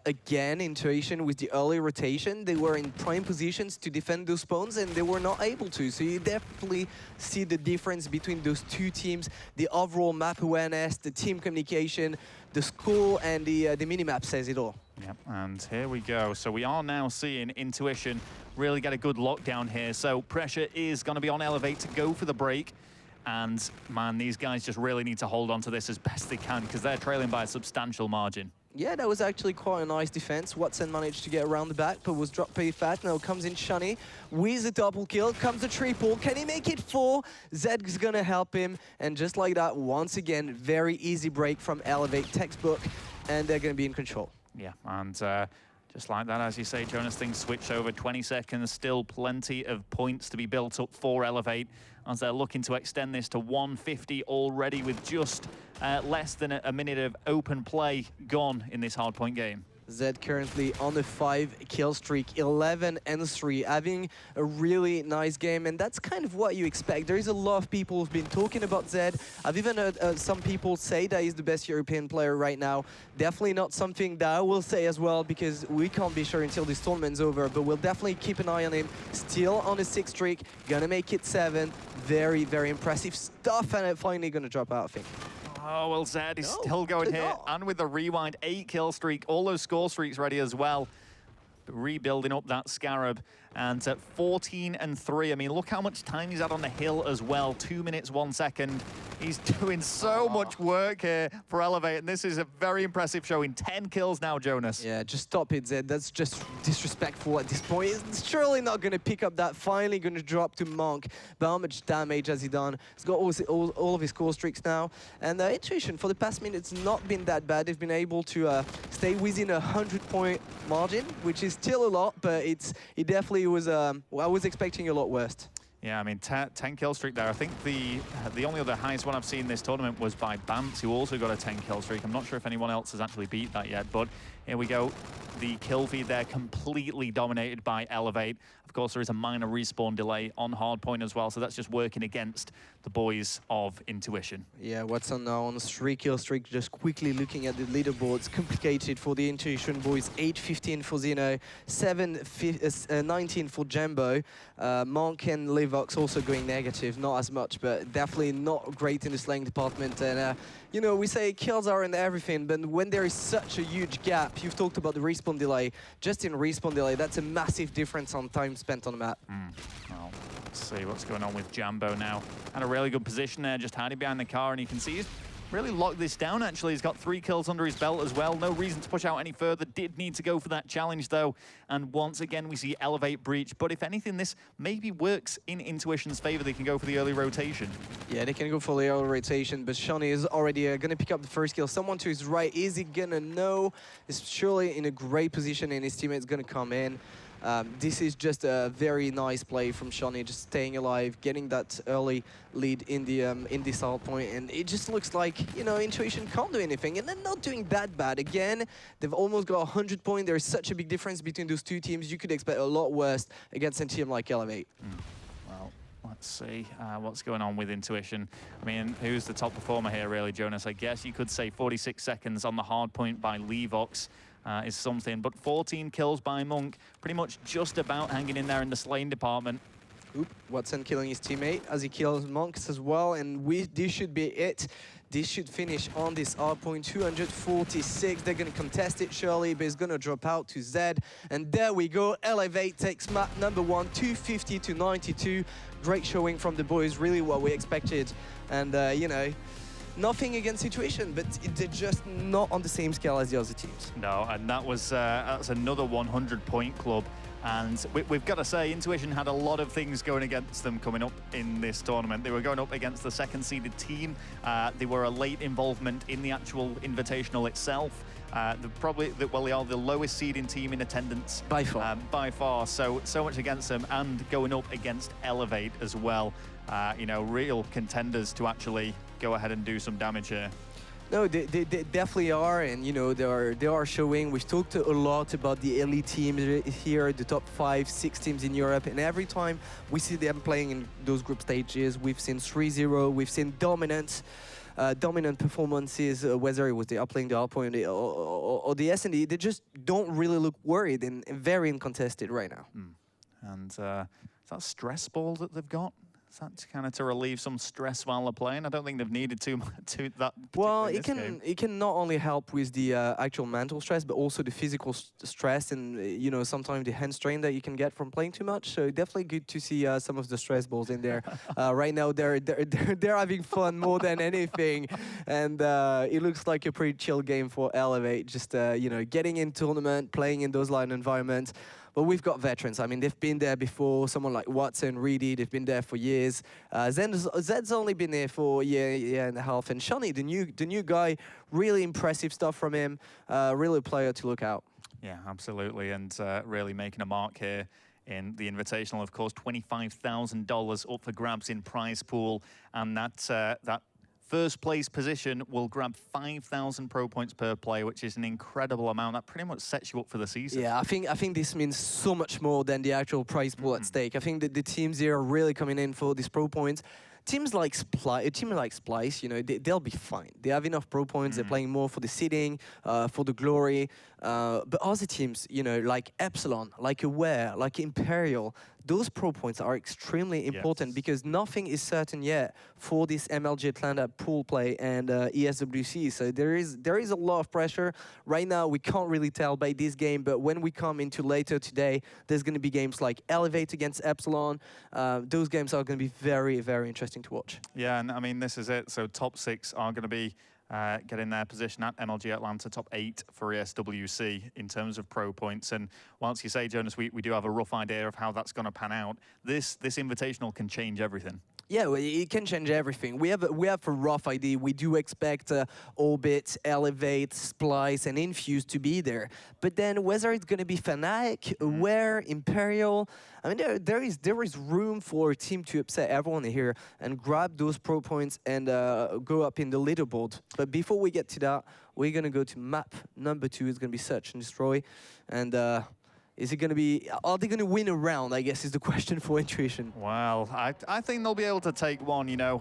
Again, Intuition with the early rotation, they were in prime positions to defend those spawns, and they were not able to. So you definitely see the difference between those 2 teams, the overall map awareness, the team communication, the school, and the minimap says it all. Yep, and here we go. So we are now seeing Intuition really get a good lockdown here. So pressure is going to be on Elevate to go for the break. And man, these guys just really need to hold on to this as best they can, because they're trailing by a substantial margin. Yeah, that was actually quite a nice defense. Watson managed to get around the back, but was dropped pretty fast. Now comes in Shani with a double kill, comes a triple. Can he make it 4? Zed's gonna help him, and just like that, once again, very easy break from Elevate, textbook, and they're gonna be in control. Yeah, and just like that, as you say, Jonas, things switch over 20 seconds, still plenty of points to be built up for Elevate, as they're looking to extend this to 150 already, with just less than a minute of open play gone in this hardpoint game. Zed currently on a 5-kill streak, 11 and 3, having a really nice game, and that's kind of what you expect. There is a lot of people who've been talking about Zed. I've even heard some people say that he's the best European player right now. Definitely not something that I will say as well, because we can't be sure until this tournament's over, but we'll definitely keep an eye on him. Still on a 6th streak, gonna make it 7. Very, very impressive stuff, and finally gonna drop out, I think. Oh, well, Zed is still going here, and with the rewind, 8-kill streak, all those score streaks ready as well. Rebuilding up that Scarab, and at 14 and 3. I mean, look how much time he's had on the hill as well. 2 minutes, 1 second. He's doing so much work here for Elevate, and this is a very impressive showing. 10 kills now, Jonas. Yeah, just stop it, Zed. That's just disrespectful at this point. He's surely not going to pick up that. Finally going to drop to Monk. But how much damage has he done? He's got all of his score streaks now. And Intuition, for the past minutes, not been that bad. They've been able to stay within a 100-point margin, which is still a lot, but it definitely it was, I was expecting a lot worse. Yeah, I mean, 10 kill streak there. I think the only other highest one I've seen this tournament was by Bance, who also got a 10 kill streak. I'm not sure if anyone else has actually beat that yet, but here we go. The kill feed there completely dominated by Elevate. Of course, there is a minor respawn delay on Hardpoint as well, so that's just working against the boys of Intuition. Yeah, Watson now on a 3 kill streak, just quickly looking at the leaderboards. Complicated for the Intuition boys, 8-15 for Zeno, 7-19 for Jumbo. Monk and Livox also going negative, not as much, but definitely not great in the slaying department. And you know, we say kills are in everything, but when there is such a huge gap, you've talked about the respawn delay. Just in respawn delay, that's a massive difference on time spent on the map. Well, let's see what's going on with Jambo now. Had a really good position there, just hiding behind the car, and you can see he's really locked this down, actually. He's got 3 kills under his belt as well. No reason to push out any further. Did need to go for that challenge, though. And once again, we see Elevate breach. But if anything, this maybe works in Intuition's favor. They can go for the early rotation. Yeah, they can go for the early rotation, but Shawnee is already going to pick up the first kill. Someone to his right, is he going to know? He's surely in a great position, and his teammate's going to come in. This is just a very nice play from Shawnee, just staying alive, getting that early lead in this hard point, and it just looks like, you know, Intuition can't do anything, and they're not doing that bad. Again, they've almost got 100 points. There is such a big difference between those two teams. You could expect a lot worse against a team like Elevate. Well, let's see what's going on with Intuition. I mean, who's the top performer here, really, Jonas? I guess you could say 46 seconds on the hard point by Livox. Is something, but 14 kills by Monk, pretty much just about hanging in there in the slaying department. Oop, Watson killing his teammate as he kills Monks as well, and this should be it. This should finish on this hard point, 246. They're going to contest it surely, but it's going to drop out to Zed. And there we go, Elevate takes map number 1, 250 to 92. Great showing from the boys, really what we expected. And, you know, nothing against Situation, but they're just not on the same scale as the other teams. No, and that was that's another 100-point club. And we've got to say, Intuition had a lot of things going against them coming up in this tournament. They were going up against the second-seeded team. They were a late involvement in the actual Invitational itself. They are the lowest seeding team in attendance. By far. By far. So much against them, and going up against Elevate as well. You know, real contenders to actually go ahead and do some damage here. No, they definitely are, and you know they are showing. We've talked a lot about the elite teams here, the top 5-6 teams in Europe, and every time we see them playing in those group stages, we've seen 3-0, we've seen dominant performances, whether it was the Uplink, the Hardpoint, or the SnD. They just don't really look worried and very uncontested right now. And is that stress ball that they've got? Is that kind of to relieve some stress while they're playing? I don't think they've needed too much to that. Well, it can not only help with the actual mental stress, but also the physical stress, and you know, sometimes the hand strain that you can get from playing too much. So definitely good to see some of the stress balls in there. Right now, they're having fun more than anything, and it looks like a pretty chill game for Elevate. Just you know, getting in tournament, playing in those line environments. But we've got veterans. I mean, they've been there before. Someone like Watson, Reedy, they've been there for years. Zed's only been there for a year and a half. And Shawnee, the new guy, really impressive stuff from him. Really a player to look out. Yeah, absolutely. And really making a mark here in the Invitational. Of course, $25,000 up for grabs in prize pool. And that first place position will grab 5,000 pro points per play, which is an incredible amount. That pretty much sets you up for the season. Yeah, I think this means so much more than the actual prize pool at stake. I think that the teams here are really coming in for these pro points. Teams like Splyce, you know, they'll be fine. They have enough pro points. They're playing more for the seeding, for the glory. But other teams, you know, like Epsilon, like Aware, like Imperial, those pro points are extremely important because nothing is certain yet for this MLG Atlanta pool play and ESWC. So there is a lot of pressure. Right now, we can't really tell by this game, but when we come into later today, there's going to be games like Elevate against Epsilon. Those games are going to be very, very interesting to watch. Yeah, and I mean, this is it. So top 6 are going to be getting their position at MLG Atlanta, top 8 for ESWC in terms of pro points. And whilst you say, Jonas, we do have a rough idea of how that's going to pan out, this invitational can change everything. Yeah, well, it can change everything. We have a rough idea. We do expect Orbit, Elevate, Splyce, and Infuse to be there. But then whether it's going to be Fnatic, Where, Imperial, I mean, there is room for a team to upset everyone here and grab those pro points and go up in the leaderboard. But before we get to that, we're going to go to map number 2. It's going to be Search and Destroy. And is it going to be, are they going to win a round, I guess, is the question for Intuition. Well, I think they'll be able to take one, you know.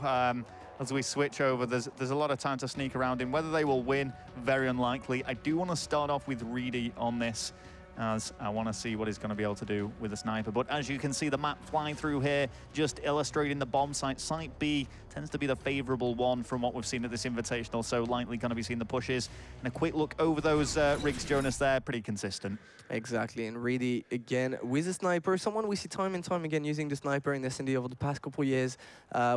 As we switch over, there's a lot of time to sneak around in. Whether they will win, very unlikely. I do want to start off with Reedy on this, as I want to see what he's going to be able to do with the sniper. But as you can see, the map flying through here, just illustrating the bomb site. Site B tends to be the favorable one from what we've seen at this invitational, so likely going to be seeing the pushes. And a quick look over those rigs, Jonas, there, pretty consistent. Exactly, and Reedy again with a sniper, someone we see time and time again using the sniper in SnD over the past couple of years,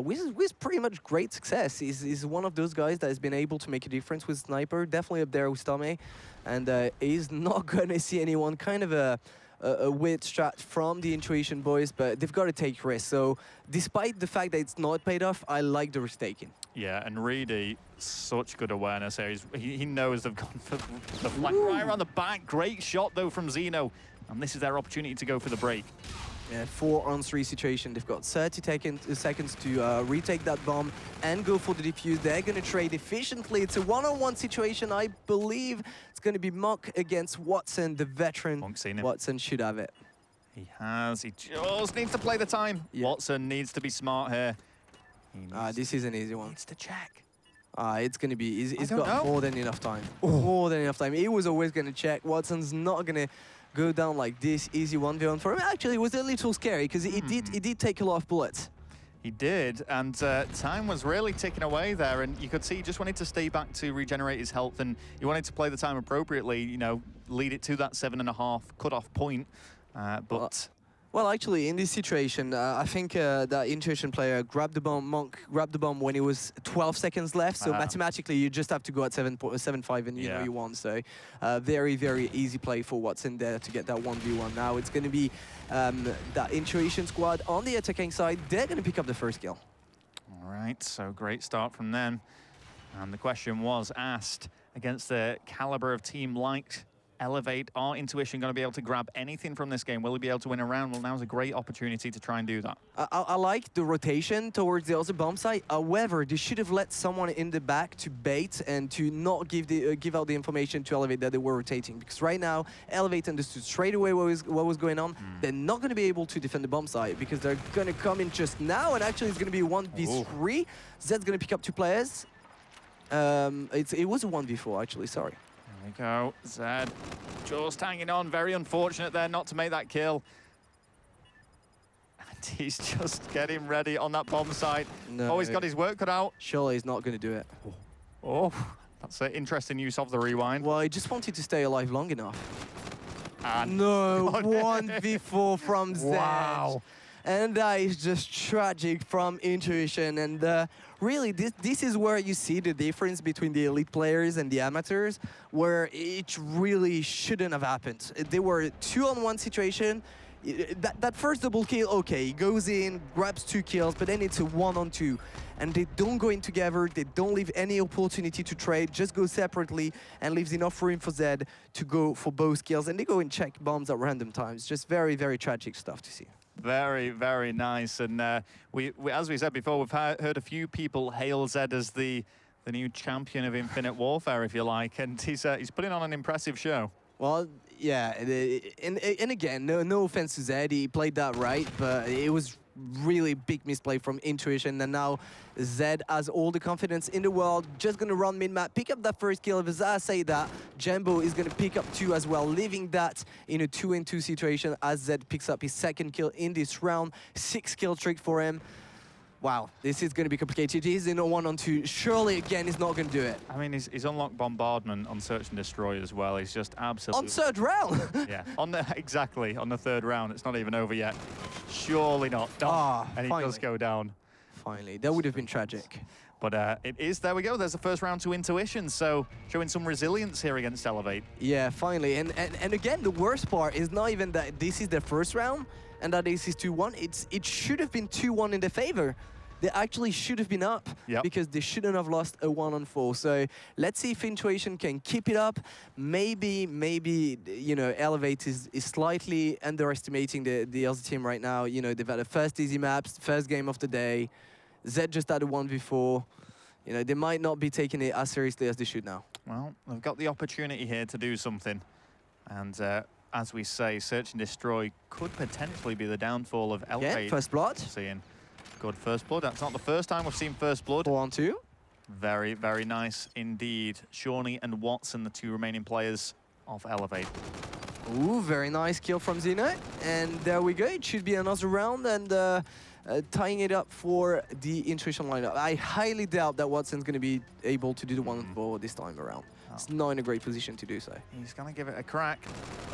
with pretty much great success. He's one of those guys that has been able to make a difference with sniper, definitely up there with Tame, and he's not going to see anyone, kind of a weird strat from the Intuition boys, but they've got to take risks. So despite the fact that it's not paid off, I like the risk taking. Yeah, and Reedy, such good awareness here. He knows they've gone for the flank right around the back. Great shot, though, from Xeno. And this is their opportunity to go for the break. Yeah, 4-on-3 situation. They've got 30 seconds to retake that bomb and go for the defuse. They're going to trade efficiently. It's a one-on-one situation. I believe it's going to be Monk against Watson, the veteran. Watson should have it. He has. He just needs to play the time. Yeah. Watson needs to be smart here. This is an easy one. Needs to check. It's going to be... He's got more than enough time. More than enough time. He was always going to check. Watson's not going to go down like this. Easy 1v1 for him. Actually, it was a little scary because he did take a lot of bullets. He did, and time was really ticking away there, and you could see he just wanted to stay back to regenerate his health, and he wanted to play the time appropriately, you know, lead it to that 7.5 cut-off point, but... Well, actually, in this situation, I think that Intuition player grabbed the bomb, Monk grabbed the bomb when it was 12 seconds left. So mathematically, you just have to go at 7.5 and you know you won. So very, very easy play for Watson there to get that 1v1. Now it's going to be that Intuition squad on the attacking side. They're going to pick up the first kill. All right, so great start from them. And the question was asked, against the caliber of team like Elevate, are Intuition going to be able to grab anything from this game? Will he be able to win a round? Well, now's a great opportunity to try and do that. I like the rotation towards the other bomb site. However, they should have let someone in the back to bait and to not give out the information to Elevate that they were rotating. Because right now, Elevate understood straight away what was going on. They're not going to be able to defend the bomb site because they're going to come in just now. And actually, it's going to be 1v3. Zed's going to pick up 2 players. It was a 1v4, actually. Sorry. There we go. Zed just hanging on. Very unfortunate there not to make that kill. And he's just getting ready on that bomb site. No. Oh, he's got his work cut out. Surely he's not going to do it. Oh, that's an interesting use of the rewind. Well, he just wanted to stay alive long enough. And no, 1v4 from Zed. Wow. And that is just tragic from Intuition. And really, this is where you see the difference between the elite players and the amateurs, where it really shouldn't have happened. They were a 2-on-1 situation. That first double kill, okay, he goes in, grabs 2 kills, but then it's a 1-on-2. And they don't go in together, they don't leave any opportunity to trade, just go separately and leaves enough room for Zed to go for both kills. And they go and check bombs at random times. Just very, very tragic stuff to see. Very, very nice. And we as we said before, we've heard a few people hail Zed as the new champion of Infinite Warfare, if you like. And he's putting on an impressive show. Well, yeah, and again, no offense to Zed, he played that right, but it was really big misplay from Intuition, and now Zed has all the confidence in the world, just gonna run mid-map, pick up that first kill. As I say that, Jumbo is gonna pick up 2 as well, leaving that in a 2-in-2 situation as Zed picks up his 2nd kill in this round. 6-kill streak for him. Wow, this is going to be complicated. He's in a 1-on-2. Surely, again, he's not going to do it. I mean, he's unlocked Bombardment on Search and Destroy as well. He's just absolutely... On 3rd round? Yeah, exactly, on the 3rd round. It's not even over yet. Surely not. And he does go down. finally. That would have been tragic. But it is, there we go, there's the first round to Intuition, so showing some resilience here against Elevate. Yeah, finally. And again, the worst part is not even that this is their first round and that this is 2-1. It should have been 2-1 in their favor. They actually should have been up because they shouldn't have lost a 1-on-4. So let's see if Intuition can keep it up. Maybe, you know, Elevate is slightly underestimating the other team right now. You know, they've had the first easy maps, first game of the day. Zed just had a 1v4. You know, they might not be taking it as seriously as they should now. Well, they've got the opportunity here to do something. And as we say, Search and Destroy could potentially be the downfall of Elevate. Yeah, first blood. Seeing good first blood. That's not the first time we've seen first blood. 4-on-2. Very, very nice indeed. Shawnee and Watson, the two remaining players of Elevate. Ooh, very nice kill from Xeno. And there we go. It should be another round and tying it up for the Intuition lineup. I highly doubt that Watson's going to be able to do the 1-4 this time around. It's not in a great position to do so. He's going to give it a crack.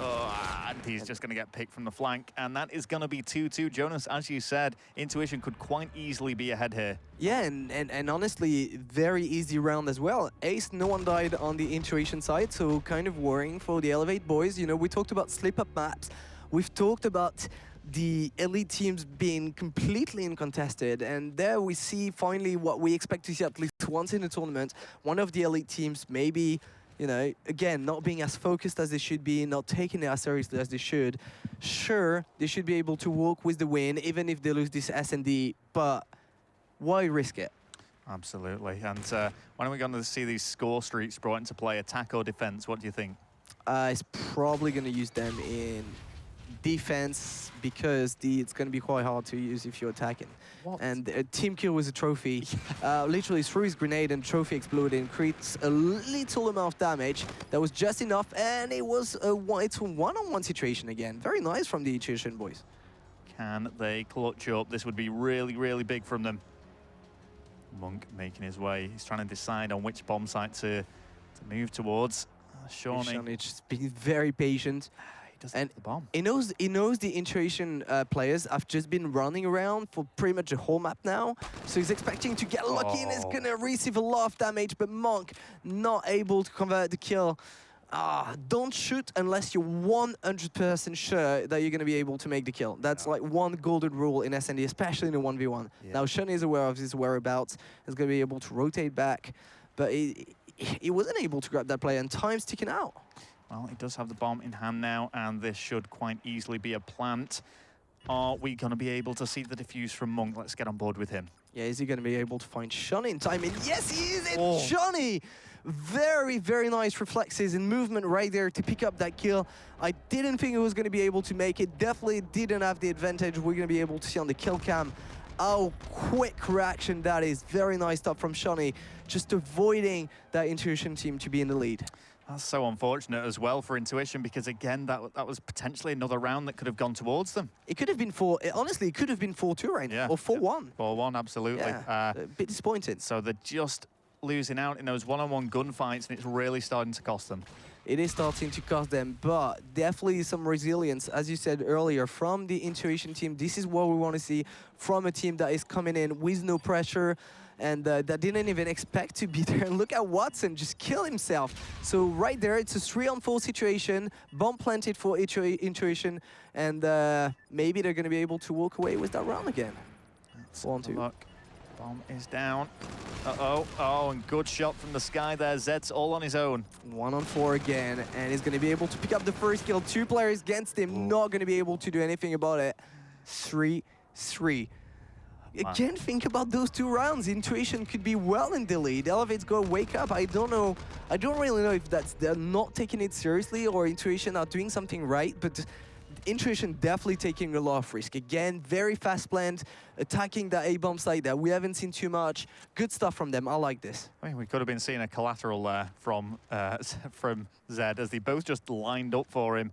Oh, and he's just going to get picked from the flank. And that is going to be 2-2. Jonas, as you said, Intuition could quite easily be ahead here. Yeah, and honestly, very easy round as well. Ace, no one died on the Intuition side, so kind of worrying for the Elevate boys. You know, we talked about slip-up maps. We've talked about the elite teams being completely uncontested, and there we see finally what we expect to see at least once in the tournament. One of the elite teams maybe, you know, again, not being as focused as they should be, not taking it as seriously as they should. Sure, they should be able to walk with the win, even if they lose this SnD, but why risk it? Absolutely, and when are we going to see these score streaks brought into play, attack or defense? What do you think? It's probably going to use them in defense because it's going to be quite hard to use if you're attacking. What? And team kill was a trophy. Literally threw his grenade and trophy exploded and creates a little amount of damage. That was just enough, and it was a one-on-one situation again. Very nice from the Intuition boys. Can they clutch up? This would be really, really big from them. Monk making his way. He's trying to decide on which bomb site to move towards. Shawnee just being very patient. And the bomb. He knows the Intuition players have just been running around for pretty much the whole map now. So he's expecting to get lucky and is going to receive a lot of damage, but Monk not able to convert the kill. Don't shoot unless you're 100% sure that you're going to be able to make the kill. That's like one golden rule in SnD, especially in a 1v1. Yeah. Now, Shawnee is aware of his whereabouts. He's going to be able to rotate back, but he wasn't able to grab that player, and time's ticking out. Well, he does have the bomb in hand now, and this should quite easily be a plant. Are we going to be able to see the defuse from Monk? Let's get on board with him. Yeah, is he going to be able to find Shawnee in time? And yes, he is! It's Shawnee! Very, very nice reflexes and movement right there to pick up that kill. I didn't think he was going to be able to make it. Definitely didn't have the advantage we're going to be able to see on the kill cam. Oh, quick reaction that is. Very nice stuff from Shawnee. Just avoiding that Intuition team to be in the lead. That's so unfortunate as well for Intuition, because again, that was potentially another round that could have gone towards them. It could have been honestly, it could have been 4-2 right now, or 4-1. 4-1, absolutely. Yeah, a bit disappointed. So they're just losing out in those one-on-one gunfights, and it's really starting to cost them. It is starting to cost them, but definitely some resilience, as you said earlier, from the Intuition team. This is what we want to see from a team that is coming in with no pressure, and that didn't even expect to be there. And look at Watson just kill himself. So right there, it's a 3-on-4 situation, bomb planted for Intuition, and maybe they're going to be able to walk away with that round again. 4-on-2. Bomb is down. Oh, and good shot from the sky there. Zed's all on his own. 1-on-4 again, and he's going to be able to pick up the first kill. 2 players against him, not going to be able to do anything about it. 3-3. Again, think about those 2 rounds. Intuition could be well in the lead. Elevate's going to wake up. I don't know. I don't really know if they're not taking it seriously or Intuition are doing something right, but Intuition definitely taking a lot of risk. Again, very fast planned, attacking that A-bomb site that we haven't seen too much. Good stuff from them. I like this. I mean, we could have been seeing a collateral there from Zed as they both just lined up for him.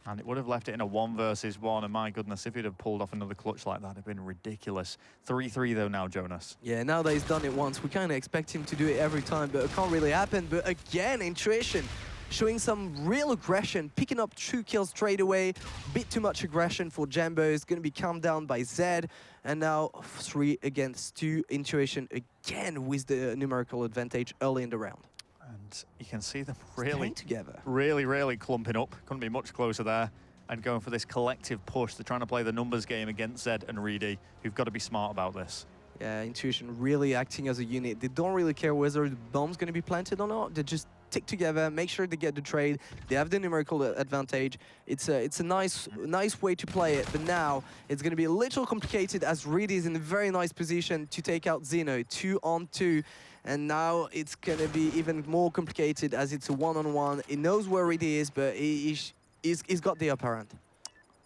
And it would have left it in a 1 versus 1. And my goodness, if he'd have pulled off another clutch like that, it'd have been ridiculous. 3-3 though now, Jonas. Yeah, now that he's done it once, we kind of expect him to do it every time, but it can't really happen. But again, Intuition showing some real aggression, picking up 2 kills straight away. Bit too much aggression for Jambo. It's going to be calmed down by Zed. And now 3 against 2. Intuition again with the numerical advantage early in the round. And you can see them really together. Really clumping up. Couldn't be much closer there. And going for this collective push. They're trying to play the numbers game against Zed and Reedy, who've got to be smart about this. Yeah, Intuition really acting as a unit. They don't really care whether the bomb's going to be planted or not. They just stick together, make sure they get the trade. They have the numerical advantage. It's a nice way to play it. But now it's going to be a little complicated as Reedy is in a very nice position to take out Zeno 2-on-2. And now it's going to be even more complicated as it's a 1-on-1. He knows where Reedy is, but he's got the upper hand.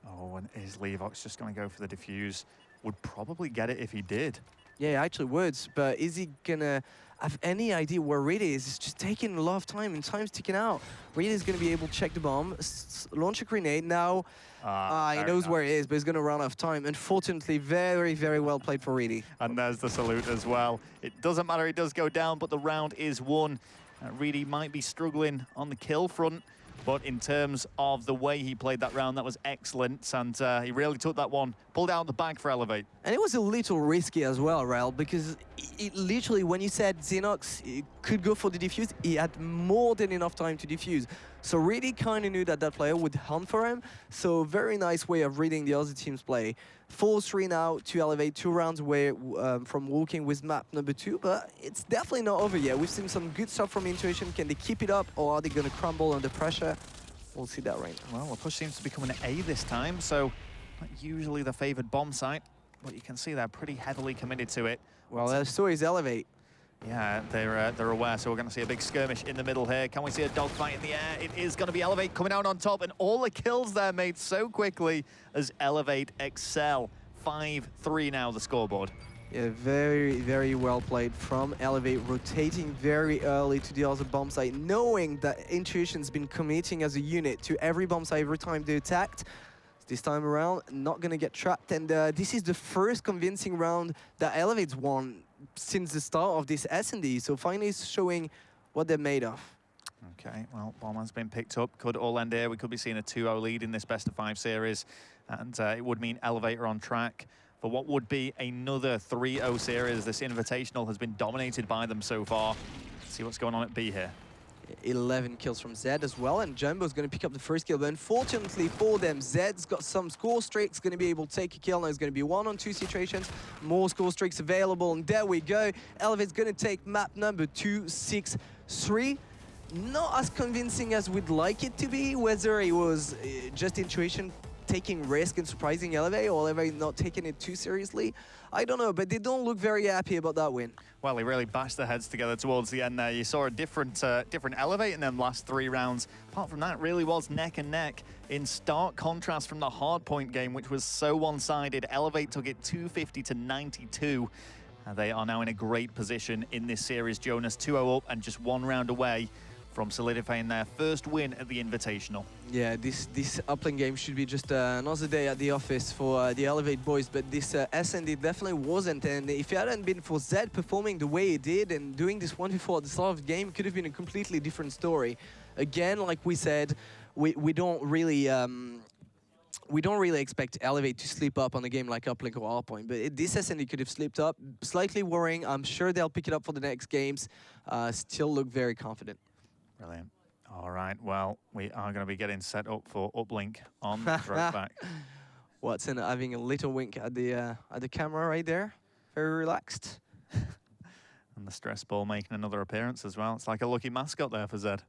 Oh, and is Levox just going to go for the defuse? Would probably get it if he did. Yeah, he actually would, but is he gonna have any idea where Reedy is? It's just taking a lot of time, and time's ticking out. Reedy is gonna be able to check the bomb, launch a grenade. Now, he knows where it is, but he's gonna run out of time. Unfortunately, very well played for Reedy. And there's the salute as well. It doesn't matter, he does go down, but the round is won. Reedy might be struggling on the kill front, but in terms of the way he played that round, that was excellent, and he really took that one, pulled out the bag for Elevate. And it was a little risky as well, Rael, because it literally, when you said Xenox could go for the defuse, he had more than enough time to defuse. So really kind of knew that that player would hunt for him. So very nice way of reading the other team's play. 4-3 now to Elevate, 2 rounds away from walking with map number 2, but it's definitely not over yet. We've seen some good stuff from Intuition. Can they keep it up, or are they going to crumble under pressure? We'll see that right now. Well, the push seems to be coming an A this time, so not usually the favored bomb site, but you can see they're pretty heavily committed to it. Well, so is Elevate. Yeah, they're aware, so we're going to see a big skirmish in the middle here. Can we see a dogfight in the air? It is going to be Elevate coming out on top, and all the kills there made so quickly as Elevate excel. 5-3 now, the scoreboard. Yeah, very well played from Elevate, rotating very early to the other bomb site, knowing that Intuition's been committing as a unit to every bomb site every time they attacked. This time around, not going to get trapped, and this is the first convincing round that Elevate's won since the start of this SnD, so finally it's showing what they're made of. Okay, well, bomb has been picked up. Could all end here. We could be seeing a 2-0 lead in this best-of-5 series, and it would mean Elevator on track for what would be another 3-0 series. This Invitational has been dominated by them so far. Let's see what's going on at B here. 11 kills from Zed as well, and Jumbo's going to pick up the first kill, but unfortunately for them, Zed's got some score streaks, going to be able to take a kill. Now it's going to be 1-on-2 situations, more score streaks available, and there we go. Elevate's going to take map number 2-6-3. Not as convincing as we'd like it to be, whether it was just Intuition taking risk and surprising Elevate, or Elevate not taking it too seriously. I don't know, but they don't look very happy about that win. Well, they really bashed their heads together towards the end there. You saw a different Elevate in them last 3 rounds. Apart from that, it really was neck and neck, in stark contrast from the Hardpoint game, which was so one-sided. Elevate took it 250-92. They are now in a great position in this series. Jonas 2-0 up and just 1 round away from solidifying their first win at the Invitational. Yeah, this Uplink game should be just another day at the office for the Elevate boys, but this SnD definitely wasn't, and if it hadn't been for Zed performing the way he did and doing this 1v4 at the start of the game, it could have been a completely different story. Again, like we said, we don't really expect Elevate to slip up on a game like Uplink or Hardpoint, but this SnD could have slipped up. Slightly worrying. I'm sure they'll pick it up for the next games. Still look very confident. Brilliant. All right, well, we are going to be getting set up for Uplink on the throwback. Watson having a little wink at the camera right there. Very relaxed. And the stress ball making another appearance as well. It's like a lucky mascot there for Zed.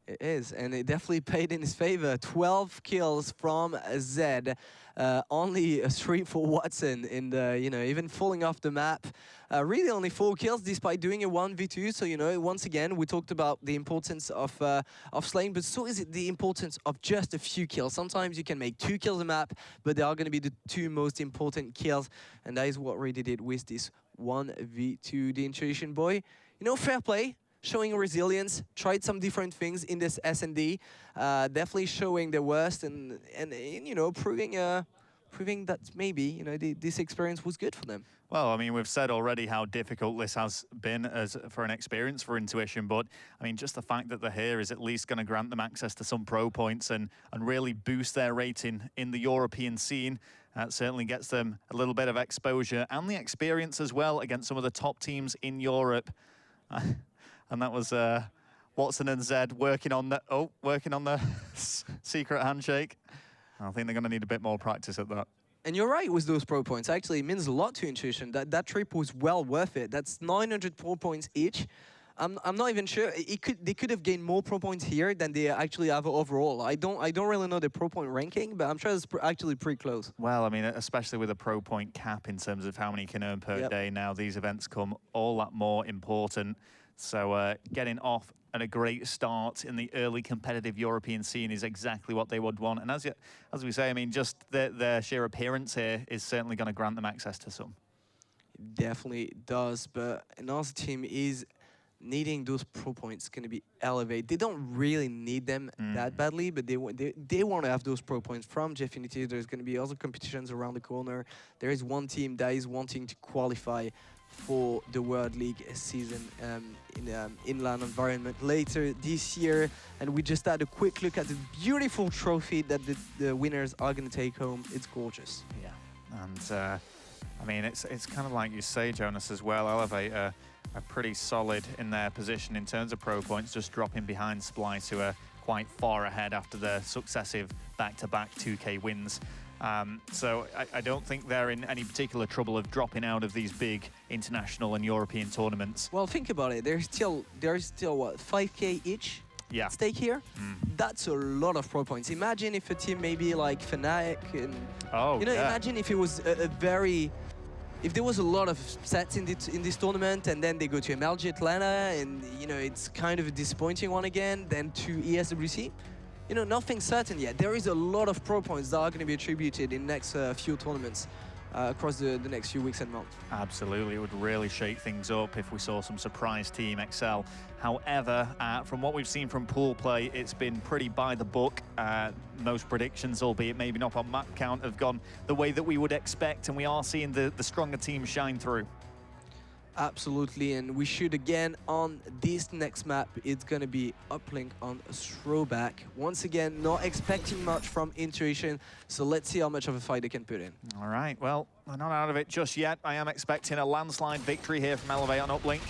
It is, and it definitely paid in his favor. 12 kills from Zed, only 3 for Watson, and even falling off the map. Really only 4 kills despite doing a 1v2. So once again we talked about the importance of slaying, but so is it the importance of just a few kills. Sometimes you can make 2 kills a map, but they are going to be the 2 most important kills, and that is what really did with this 1v2. The Intuition boy, fair play. Showing resilience, tried some different things in this SnD, definitely showing their worst and proving proving that maybe, you know, this experience was good for them. Well, I mean, we've said already how difficult this has been for an experience for Intuition, but I mean, just the fact that they're here is at least going to grant them access to some pro points and really boost their rating in the European scene. That certainly gets them a little bit of exposure and the experience as well against some of the top teams in Europe. And that was Watson and Zed working on the secret handshake. I think they're going to need a bit more practice at that. And you're right with those pro points. Actually, it means a lot to Intuition. That trip was well worth it. That's 900 pro points each. I'm not even sure. They could have gained more pro points here than they actually have overall. I don't really know the pro point ranking, but I'm sure it's actually pretty close. Well, I mean, especially with a pro point cap in terms of how many you can earn per day now, these events come all that more important. So getting off at a great start in the early competitive European scene is exactly what they would want. And as we say, I mean, just their sheer appearance here is certainly going to grant them access to some. It definitely does, but another team is needing those pro points going to be elevated. They don't really need them that badly, but they want to have those pro points from Jeffinity. There's going to be other competitions around the corner. There is one team that is wanting to qualify for the World League season in the inland environment later this year. And we just had a quick look at the beautiful trophy that the winners are going to take home. It's gorgeous. Yeah, and I mean, it's kind of like you say, Jonas, as well. Elevate are pretty solid in their position in terms of pro points, just dropping behind Splyce, who are quite far ahead after their successive back-to-back 2K wins. So I don't think they're in any particular trouble of dropping out of these big international and European tournaments. Well, think about it. There's still what, 5K each at stake here? That's a lot of pro points. Imagine if a team maybe like Fnatic and imagine if it was if there was a lot of sets in this tournament and then they go to MLG Atlanta and, you know, it's kind of a disappointing one again, then to ESWC. You know, nothing's certain yet. There is a lot of pro points that are going to be attributed in the next few tournaments across the next few weeks and months. Absolutely, it would really shake things up if we saw some surprise team excel. However, from what we've seen from pool play, it's been pretty by the book. Most predictions, albeit maybe not on map count, have gone the way that we would expect, and we are seeing the stronger teams shine through. Absolutely, and we should again on this next map. It's going to be Uplink on Throwback. Once again, not expecting much from Intuition, so let's see how much of a fight they can put in. All right, well, we're not out of it just yet. I am expecting a landslide victory here from Elevate on Uplink.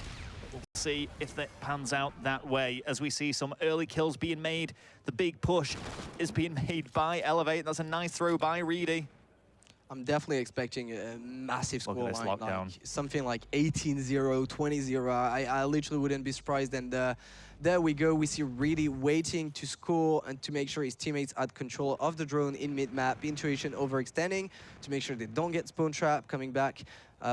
We'll see if that pans out that way as we see some early kills being made. The big push is being made by Elevate. That's a nice throw by Reedy. I'm definitely expecting a massive scoreline, like something like 18-0, 20-0. I literally wouldn't be surprised. And there we go. We see Reedy waiting to score and to make sure his teammates had control of the drone in mid-map. Intuition overextending to make sure they don't get spawn trap, coming back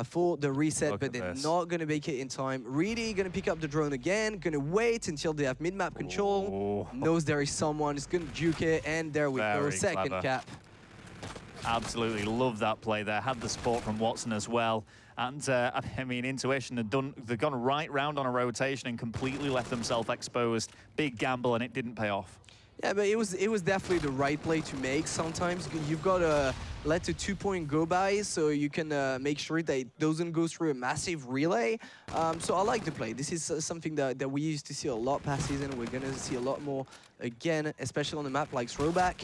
for the reset, but they're not going to make it in time. Reedy going to pick up the drone again, going to wait until they have mid-map control. Knows there is someone, is going to juke it, and there we go, second cap. Absolutely love that play there. Had the support from Watson as well. And I mean, Intuition they've gone right round on a rotation and completely left themselves exposed. Big gamble, and it didn't pay off. Yeah, but it was definitely the right play to make. Sometimes you've got to let a 2-point go by so you can make sure that it doesn't go through a massive relay. So I like the play. This is something that we used to see a lot past season. We're going to see a lot more again, especially on a map like Throwback.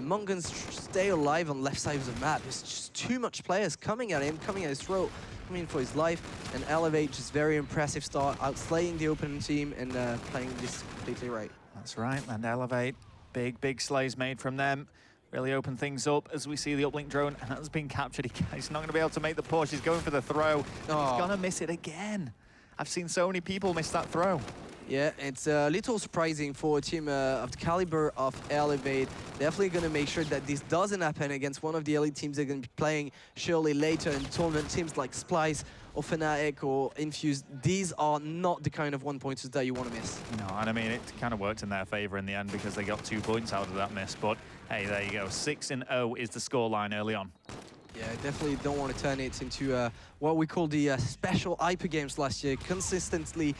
Monk stay alive on left side of the map. There's just too much players coming at him, coming at his throat, coming for his life. And Elevate, just very impressive start, outslaying the opponent team and playing this completely right. That's right, and Elevate, big slays made from them. Really open things up as we see the Uplink drone, and that's been captured. He's not going to be able to make the push. He's going for the throw. He's going to miss it again. I've seen so many people miss that throw. Yeah, it's a little surprising for a team of the caliber of Elevate. Definitely going to make sure that this doesn't happen against one of the elite teams they're going to be playing surely later in tournament. Teams like Splyce or Fnatic or Infuse, these are not the kind of one-pointers that you want to miss. No, and I mean, it kind of worked in their favor in the end because they got 2 points out of that miss. But hey, there you go. 6-0 is the scoreline early on. Yeah, I definitely don't want to turn it into what we call the special hyper games last year, consistently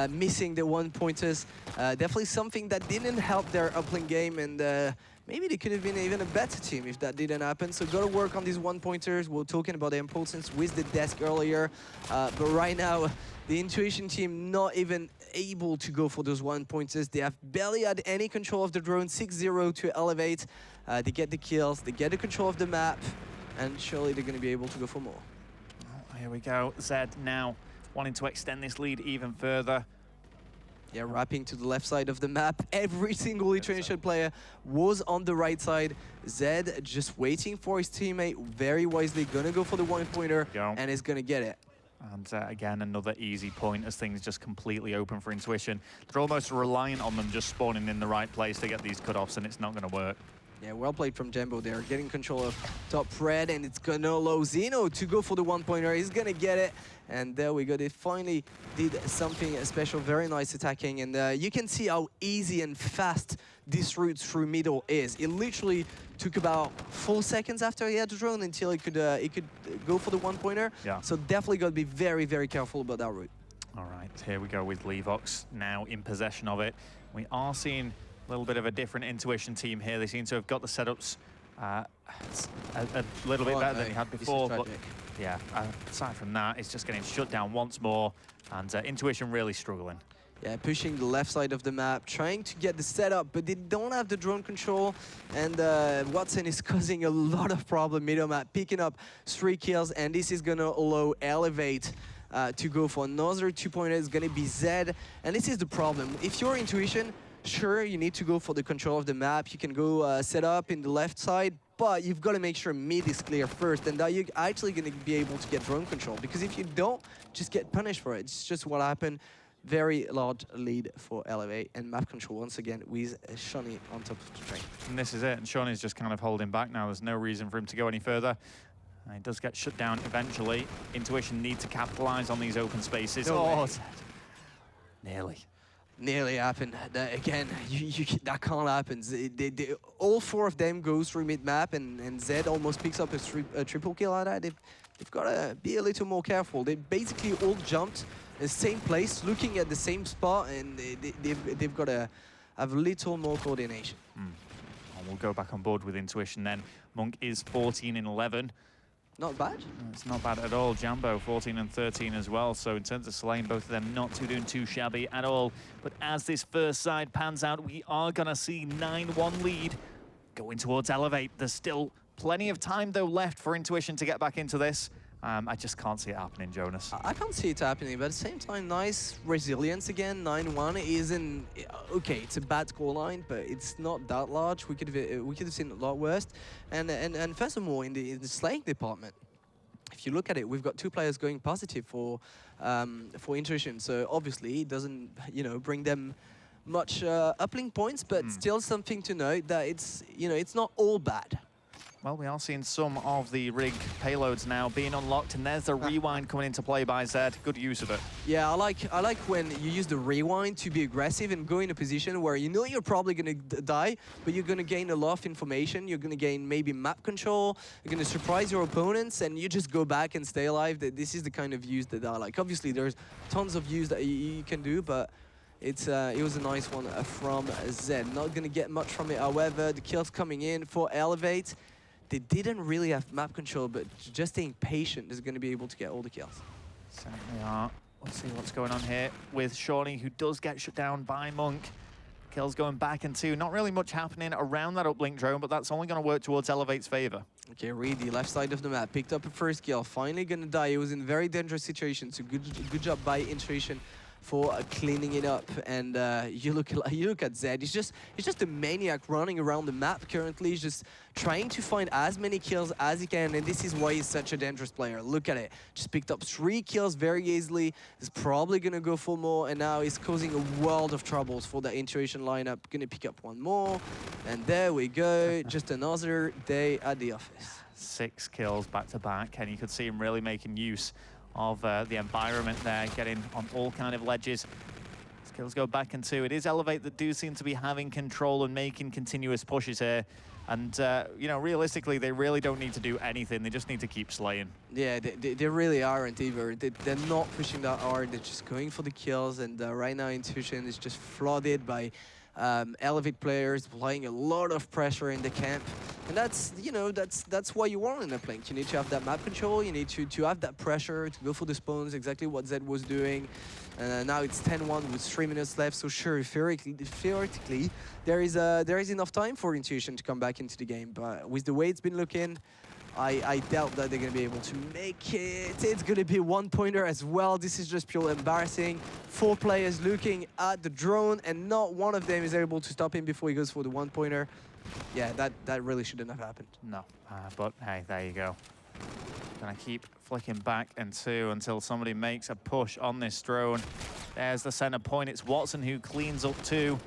missing the one-pointers. Definitely something that didn't help their uplink game, and maybe they could have been even a better team if that didn't happen. So got to work on these one-pointers. We were talking about the importance with the desk earlier, but right now, the Intuition team not even able to go for those one-pointers. They have barely had any control of the drone, 6-0 to Elevate. They get the kills, they get the control of the map, and surely they're going to be able to go for more. Oh, here we go. Zed now wanting to extend this lead even further. Yeah, wrapping to the left side of the map. Every single Intuition player was on the right side. Zed just waiting for his teammate, very wisely gonna go for the one-pointer, and is gonna get it. And again, another easy point as things just completely open for Intuition. They're almost reliant on them just spawning in the right place to get these cutoffs, and it's not going to work. Yeah, well played from Jumbo there, getting control of top red, and it's gonna allow Zeno to go for the one-pointer. He's gonna get it, and there we go. They finally did something special, very nice attacking, and you can see how easy and fast this route through middle is. It literally took about 4 seconds after he had the drone until he could go for the one-pointer. Yeah. So definitely got to be very, very careful about that route. All right, here we go with Levox now in possession of it. We are seeing a little bit of a different Intuition team here. They seem to have got the setups a little bit better than he had before. But yeah, aside from that, it's just getting shut down once more, and Intuition really struggling. Yeah, pushing the left side of the map, trying to get the setup, but they don't have the drone control, and Watson is causing a lot of problem middle map, picking up 3 kills, and this is gonna allow Elevate to go for another 2-pointer. It's gonna be Zed, and this is the problem. If you're Intuition, sure, you need to go for the control of the map. You can go set up in the left side, but you've got to make sure mid is clear first, and that you're actually going to be able to get drone control, because if you don't, just get punished for it. It's just what happened. Very large lead for Elevate, and map control once again with Shawnee on top of the train. And this is it, and Shawnee's just kind of holding back now. There's no reason for him to go any further. And he does get shut down eventually. Intuition need to capitalize on these open spaces. No oh, nearly. Nearly happened. Again, that can't happen. All 4 of them go through mid-map, and Zed almost picks up a triple kill out of that. They've got to be a little more careful. They basically all jumped the same place, looking at the same spot, and they've got to have a little more coordination. And we'll go back on board with Intuition then. Monk is 14-11. Not bad. It's not bad at all. Jambo 14-13 as well. So in terms of slaying, both of them not doing too shabby at all. But as this first side pans out, we are going to see 9-1 lead going towards Elevate. There's still plenty of time, though, left for Intuition to get back into this. I just can't see it happening, Jonas. I can't see it happening, but at the same time, nice resilience again. 9-1 isn't okay. It's a bad scoreline, but it's not that large. We could have seen a lot worse. And furthermore, in the slaying department, if you look at it, we've got 2 players going positive for Intuition. So obviously, it doesn't bring them much uplink points, but still something to note that it's not all bad. Well, we are seeing some of the rig payloads now being unlocked, and there's the rewind coming into play by Zed. Good use of it. Yeah, I like when you use the rewind to be aggressive and go in a position where you know you're probably going to die, but you're going to gain a lot of information. You're going to gain maybe map control. You're going to surprise your opponents, and you just go back and stay alive. This is the kind of use that I like. Obviously, there's tons of use that you can do, but it was a nice one from Zed. Not going to get much from it, however. The kills coming in for Elevate. They didn't really have map control, but just staying patient is going to be able to get all the kills. Certainly are. Let's see what's going on here with Shawnee, who does get shut down by Monk. Kills going back and 2. Not really much happening around that uplink drone, but that's only going to work towards Elevate's favor. Okay, Reedy, left side of the map, picked up a first kill. Finally going to die. He was in a very dangerous situation, so good job by Intuition for cleaning it up. And you look at Zed. He's just a maniac running around the map currently. He's just trying to find as many kills as he can, and this is why he's such a dangerous player. Look at it. Just picked up 3 kills very easily. He's probably gonna go for more, and now he's causing a world of troubles for the Intuition lineup. Gonna pick up 1 more, and there we go. Just another day at the office. 6 kills back to back, and you could see him really making use of the environment there, getting on all kind of ledges. Skills go back and 2. It is Elevate that do seem to be having control and making continuous pushes here. And, realistically, they really don't need to do anything. They just need to keep slaying. Yeah, they really aren't either. They're not pushing that hard. They're just going for the kills. And right now, Intuition is just flooded by Elevate players playing a lot of pressure in the camp. And that's, you know, that's what you want in Uplink. You need to have that map control, you need to have that pressure, to go for the spawns, exactly what Zed was doing. Now it's 10-1 with 3 minutes left, so sure, theoretically there is enough time for Intuition to come back into the game, but with the way it's been looking, I doubt that they're going to be able to make it. It's going to be 1-pointer as well. This is just purely embarrassing. 4 players looking at the drone, and not one of them is able to stop him before he goes for the 1-pointer. Yeah, that really shouldn't have happened. No, but hey, there you go. Gonna keep flicking back and 2 until somebody makes a push on this drone. There's the center point. It's Watson who cleans up 2.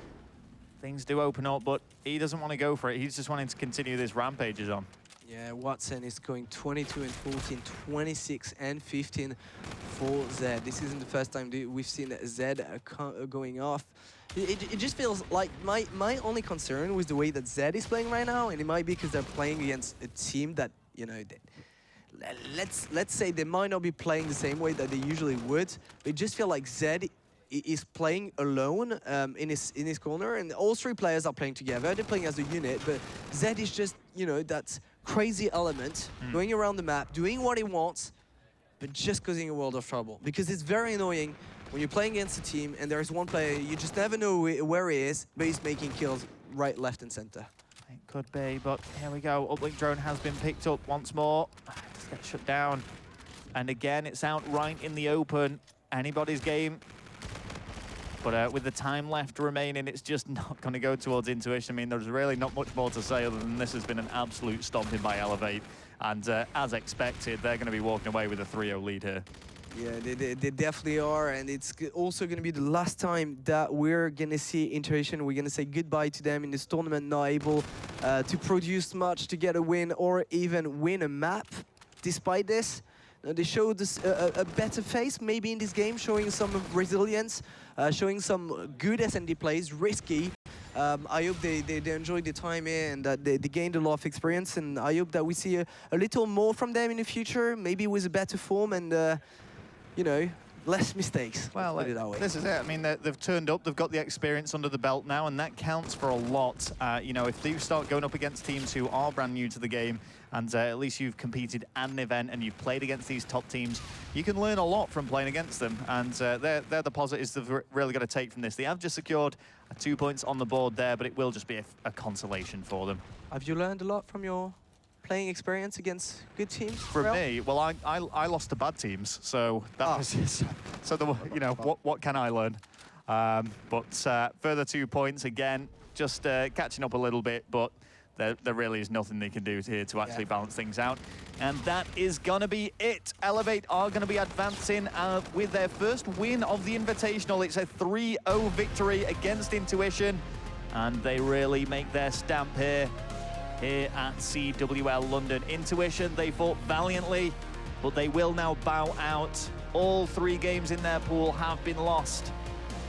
Things do open up, but he doesn't want to go for it. He's just wanting to continue this rampage is on. Yeah, Watson is going 22 and 14, 26 and 15 for Zed. This isn't the first time we've seen Zed going off. It just feels like my only concern with the way that Zed is playing right now, and it might be because they're playing against a team that, you know, let's say they might not be playing the same way that they usually would, but it just feels like Zed is playing alone in his corner, and all 3 players are playing together. They're playing as a unit, but Zed is just, you know, that crazy element going around the map, doing what he wants, but just causing a world of trouble. Because it's very annoying when you're playing against a team and there's one player, you just never know where he is, but he's making kills right, left, and center. It could be, but here we go. Uplink drone has been picked up once more. Just get shut down. And again, it's out right in the open. Anybody's game. But with the time left remaining, it's just not going to go towards Intuition. I mean, there's really not much more to say other than this has been an absolute stomping by Elevate. And as expected, they're going to be walking away with a 3-0 lead here. Yeah, they definitely are, and it's also going to be the last time that we're going to see Intuition. We're going to say goodbye to them in this tournament, not able to produce much to get a win or even win a map. Despite this, they showed us a better face maybe in this game, showing some resilience, showing some good SnD plays, risky. I hope they enjoyed the time here and that they gained a lot of experience, and I hope that we see a little more from them in the future, maybe with a better form and, you know, less mistakes. Well, this is it. I mean, they've turned up, they've got the experience under the belt now, and that counts for a lot. You know, if you start going up against teams who are brand new to the game, and at least you've competed at an event and you've played against these top teams, you can learn a lot from playing against them, and they're the positives they've really got to take from this. They have just secured 2 points on the board there, but it will just be a consolation for them. Have you learned a lot from your playing experience against good teams? For me, well, I lost to bad teams, so that was just, so you know, what can I learn? But further 2 points again, just catching up a little bit, but there really is nothing they can do here to actually balance things out. And that is going to be it. Elevate are going to be advancing with their first win of the Invitational. It's a 3-0 victory against Intuition, and they really make their stamp here at CWL London. Intuition, they fought valiantly, but they will now bow out. All 3 games in their pool have been lost,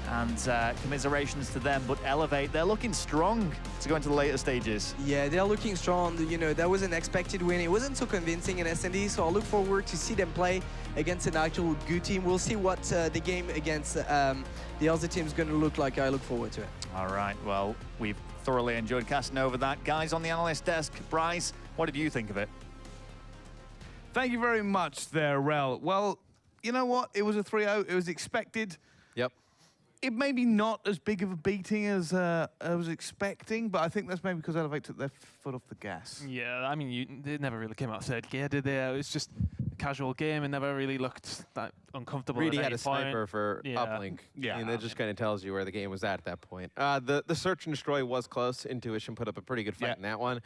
and commiserations to them. But Elevate, they're looking strong to go into the later stages. Yeah, they're looking strong. You know, that was an expected win. It wasn't so convincing in SnD, so I look forward to see them play against an actual good team. We'll see what the game against the other team is going to look like. I look forward to it. All right, well, we've thoroughly enjoyed casting over that. Guys on the analyst desk, Bryce, what did you think of it? Thank you very much there, Rel. Well, you know what? It was a 3-0. It was expected. Yep. It may be not as big of a beating as I was expecting, but I think that's maybe because Elevate took their foot off the gas. Yeah, I mean, they never really came out third gear, did they? It was just a casual game and never really looked that uncomfortable. Really at had any a sniper for Yeah. Uplink. Yeah. And it just kind of tells you where the game was at that point. The search and destroy was close. Intuition put up a pretty good fight in that one.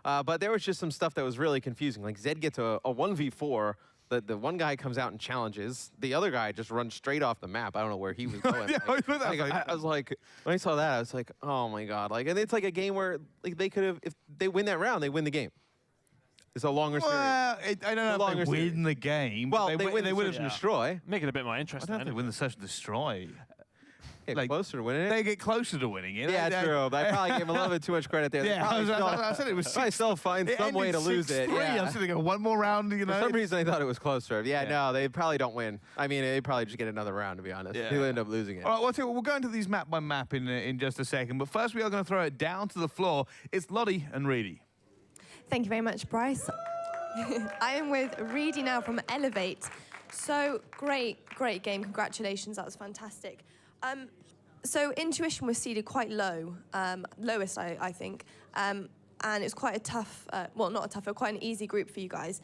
But there was just some stuff that was really confusing. Like Zed gets a 1v4. The one guy comes out and challenges. The other guy just runs straight off the map. I don't know where he was going. I was like, when I saw that, I was like, oh my god! Like, and it's like a game where like they could have, if they win that round, they win the game. It's a longer series. Well, I don't know if they win the game. Well, they win the win search and destroy. Make it a bit more I interesting. don't know if they win the search and destroy. Get closer to winning it. They get closer to winning it. Yeah, true. I probably gave him a little bit too much credit there. Yeah, I said it was. I still find some way to lose it. Yeah. I'm sitting there, one more round. You know, for some reason I thought it was closer. Yeah, no, they probably don't win. I mean, they probably just get another round, to be honest. Yeah. They'll end up losing it. All right, well, we'll go into these map by map in just a second. But first, we are going to throw it down to the floor. It's Lottie and Reedy. Thank you very much, Bryce. I am with Reedy now from Elevate. So great game. Congratulations, that was fantastic. So Intuition was seeded quite low, lowest I think, and it's quite a tough, well not a tough, but quite an easy group for you guys.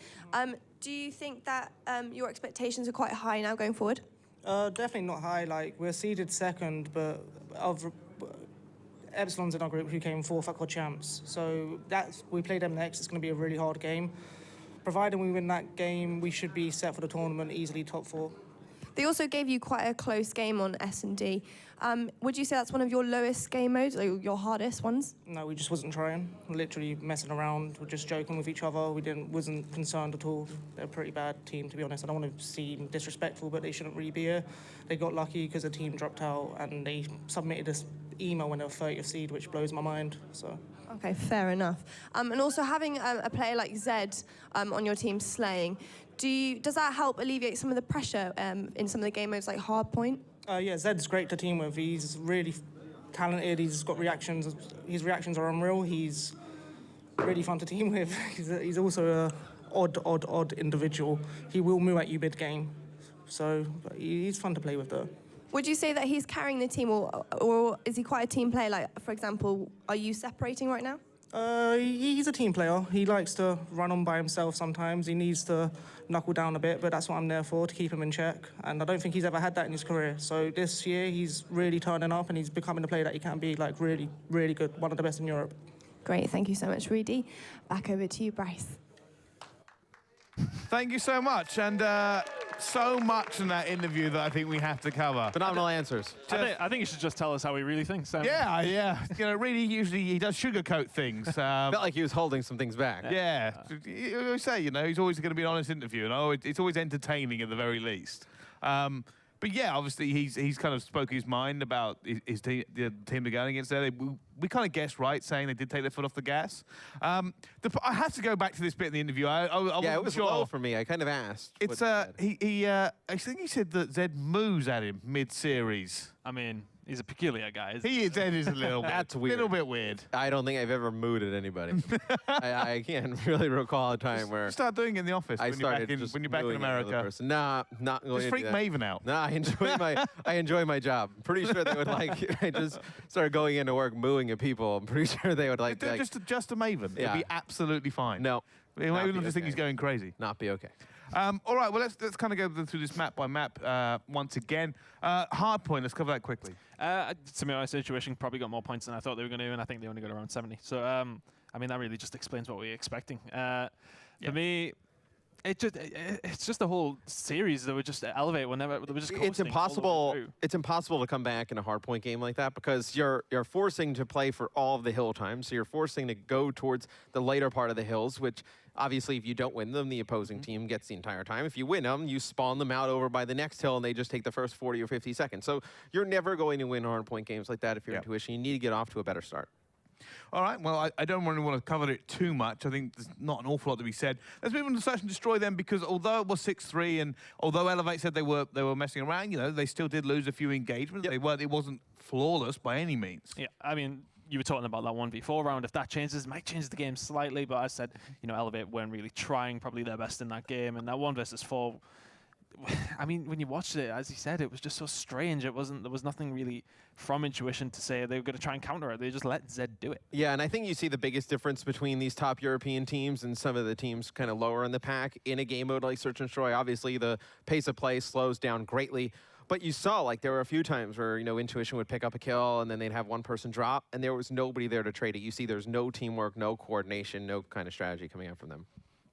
Do you think that your expectations are quite high now going forward? Definitely not high. Like we're seeded second, but Epsilon's in our group who came fourth at Quad Champs. So we play them next. It's going to be a really hard game. Provided we win that game, we should be set for the tournament, easily top 4. They also gave you quite a close game on SnD. Would you say that's one of your lowest game modes, or your hardest ones? No, we just wasn't trying. Literally messing around. We're just joking with each other. Wasn't concerned at all. They're a pretty bad team, to be honest. I don't want to seem disrespectful, but they shouldn't really be here. They got lucky because the team dropped out, and they submitted this email when they were 30th seed, which blows my mind. So. Okay, fair enough. And also having a player like Zed on your team slaying, does that help alleviate some of the pressure in some of the game modes like Hardpoint? Yeah, Zed's great to team with. He's really talented. He's got reactions. His reactions are unreal. He's really fun to team with. He's also a odd individual. He will move at you mid-game. So he's fun to play with, though. Would you say that he's carrying the team, or is he quite a team player? Like, for example, are you separating right now? He's a team player. He likes to run on by himself sometimes. He needs to knuckle down a bit, but that's what I'm there for, to keep him in check. And I don't think he's ever had that in his career. So this year, he's really turning up, and he's becoming the player that he can be, like, really, really good. One of the best in Europe. Great. Thank you so much, Reedy. Back over to you, Bryce. Thank you so much. And so much in that interview that I think we have to cover. Phenomenal answers. I think you should just tell us how he really thinks. Yeah. You know, Reedy usually he does sugarcoat things. Felt like he was holding some things back. Yeah. You always say, you know, he's always going to be an honest interview, and it's always entertaining at the very least. But yeah, obviously he's kind of spoke his mind about his team, the team they're going against there. We kind of guessed right, saying they did take their foot off the gas. I have to go back to this bit in the interview. Yeah, it was low for me. I kind of asked. It's I think he said that Zed moves at him mid-series. I mean, he's a peculiar guy. Zed is a little bit. That's weird. Little bit weird. I don't think I've ever mooed at anybody. I can't really recall a time where. Start doing it in the office when you're back in America. Nah, not going just to freak do that. Maven out. Nah, I enjoy my job. I'm pretty sure they would like. I just started going into work mooing at people. I'm pretty sure they would like. Just a Maven. Yeah. It'd be absolutely fine. No. Maven will just think he's going crazy. Not be okay. All right, well, let's kind of go through this map by map once again. Hardpoint, let's cover that quickly. To me, my situation probably got more points than I thought they were going to, and I think they only got around 70. So, I mean, that really just explains what we were expecting. For me, it's just the whole series that would just elevate whenever they were just coasting. It's impossible. It's impossible to come back in a hardpoint game like that because you're forcing to play for all of the hill times. So you're forcing to go towards the later part of the hills, which obviously if you don't win them, the opposing team gets the entire time. If you win them, you spawn them out over by the next hill, and they just take the first 40 or 50 seconds. So you're never going to win hardpoint games like that if you're Intuition. You need to get off to a better start. All right, well, I don't really want to cover it too much. I think there's not an awful lot to be said. Let's move on to Search and Destroy then, because although it was 6-3, and although Elevate said they were messing around, you know, they still did lose a few engagements. It wasn't flawless by any means. Yeah, I mean, you were talking about that 1v4 round. If that changes, it might change the game slightly, but I said, you know, Elevate weren't really trying probably their best in that game, and that 1 versus 4, I mean, when you watched it, as he said, it was just so strange. There was nothing really from Intuition to say they were going to try and counter it. They just let Zed do it. Yeah, and I think you see the biggest difference between these top European teams and some of the teams kind of lower in the pack in a game mode like Search and Destroy. Obviously, the pace of play slows down greatly. But you saw, like, there were a few times where, you know, Intuition would pick up a kill and then they'd have one person drop, and there was nobody there to trade it. You see there's no teamwork, no coordination, no kind of strategy coming out from them.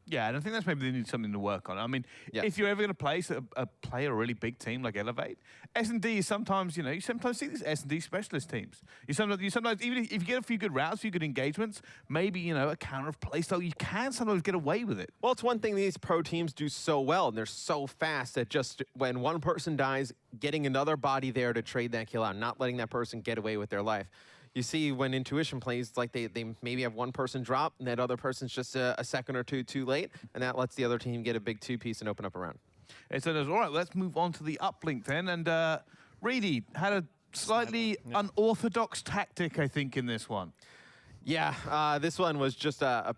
Yeah, and I think that's maybe they need something to work on. I mean, if you're ever going to play a really big team like Elevate, SnD is sometimes, you sometimes see these SnD specialist teams. You sometimes, even if you get a few good routes, a few good engagements, maybe, a counter of playstyle, you can sometimes get away with it. Well, it's one thing these pro teams do so well, and they're so fast that just when one person dies, getting another body there to trade that kill out, not letting that person get away with their life. You see when Intuition plays, like they maybe have one person drop, and that other person's just a second or two too late, and that lets the other team get a big two-piece and open up a round. And so all right, let's move on to the uplink then. And Reedy had a slightly unorthodox tactic, I think, in this one. Yeah, this one was just a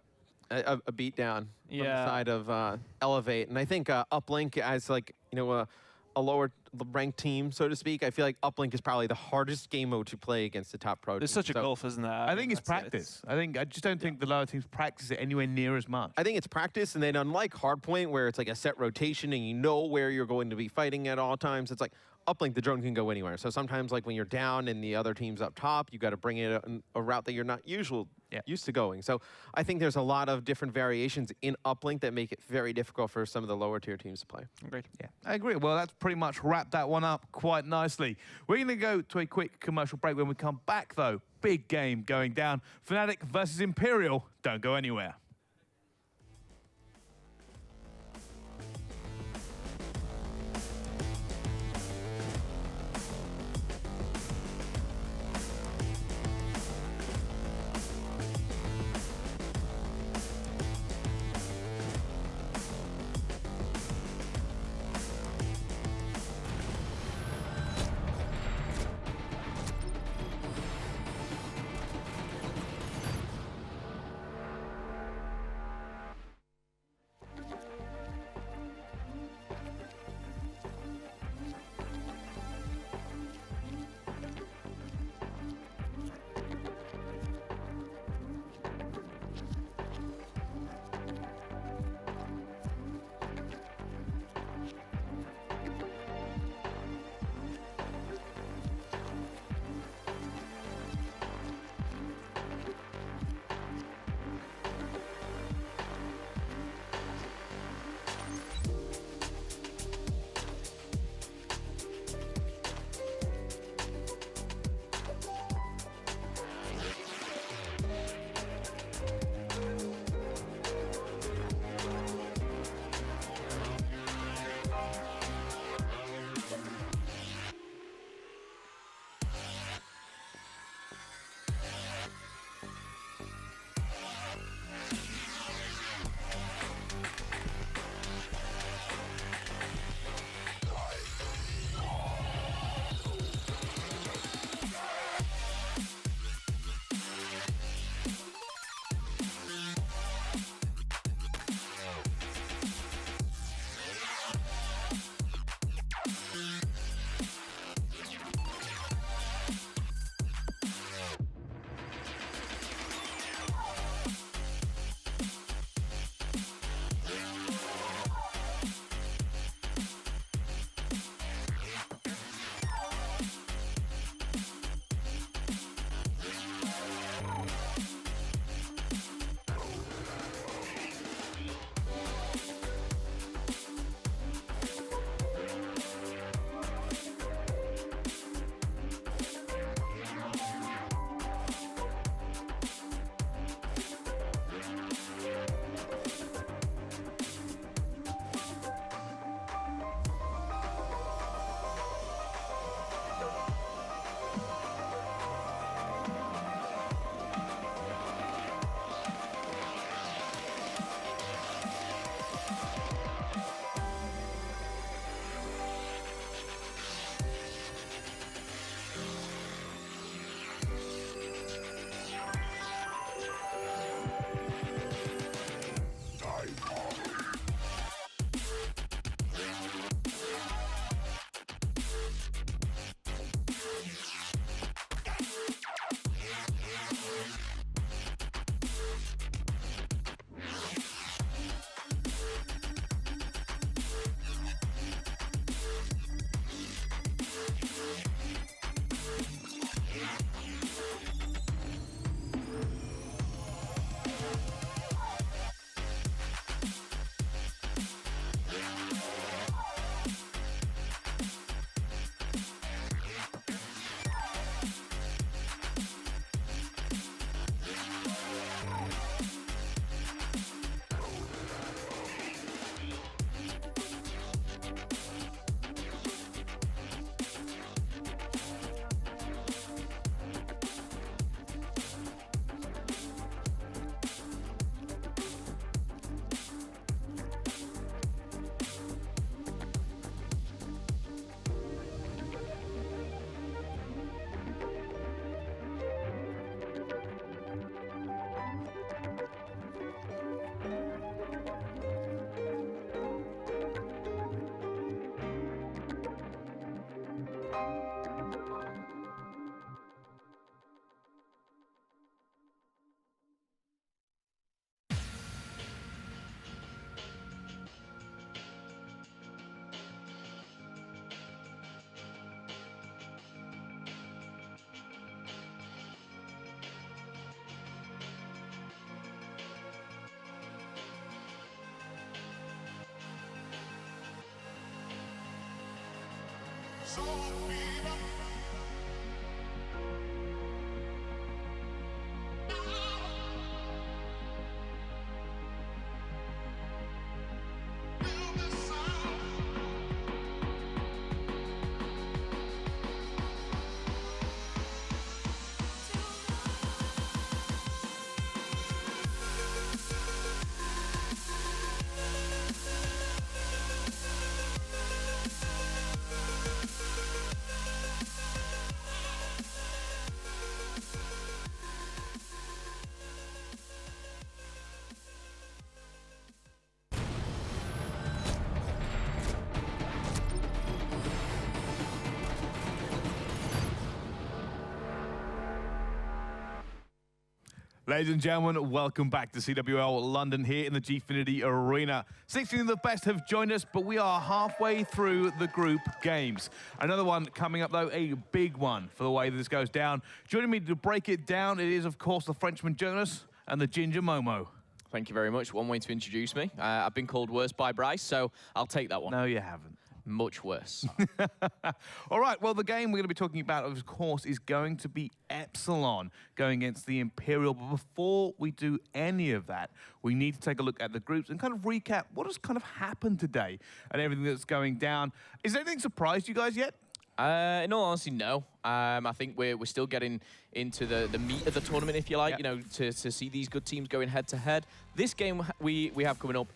beatdown from the side of Elevate. And I think Uplink, as like, a lower ranked team, so to speak, I feel like Uplink is probably the hardest game mode to play against the top pro There's team. such a gulf, isn't there? I think it's practice. I just don't think the lower teams practice it anywhere near as much. I think it's practice, and then unlike Hardpoint, where it's like a set rotation and you know where you're going to be fighting at all times, it's like Uplink, the drone can go anywhere. So sometimes, like when you're down and the other team's up top, you got to bring it a route that you're not used to going. So I think there's a lot of different variations in Uplink that make it very difficult for some of the lower tier teams to play. Agreed. Yeah, I agree. Well, that's pretty much wrapped that one up quite nicely. We're going to go to a quick commercial break. When we come back, though, big game going down. Fnatic versus Imperial. Don't go anywhere. Ladies and gentlemen, welcome back to CWL London here in the Gfinity Arena. 16 of the best have joined us, but we are halfway through the group games. Another one coming up, though, a big one for the way this goes down. Joining me to break it down, it is, of course, the Frenchman Jonas and the Ginger Momo. Thank you very much. One way to introduce me. I've been called worse by Bryce, so I'll take that one. No, you haven't. Much worse. All right, well, the game we're going to be talking about, of course, is going to be Epsilon going against the Imperial. But before we do any of that, we need to take a look at the groups and kind of recap what has kind of happened today and everything that's going down. Is anything surprised you guys yet? In all honesty, no. I think we're still getting into the meat of the tournament, if you like, you know, to see these good teams going head-to-head. This game we have coming up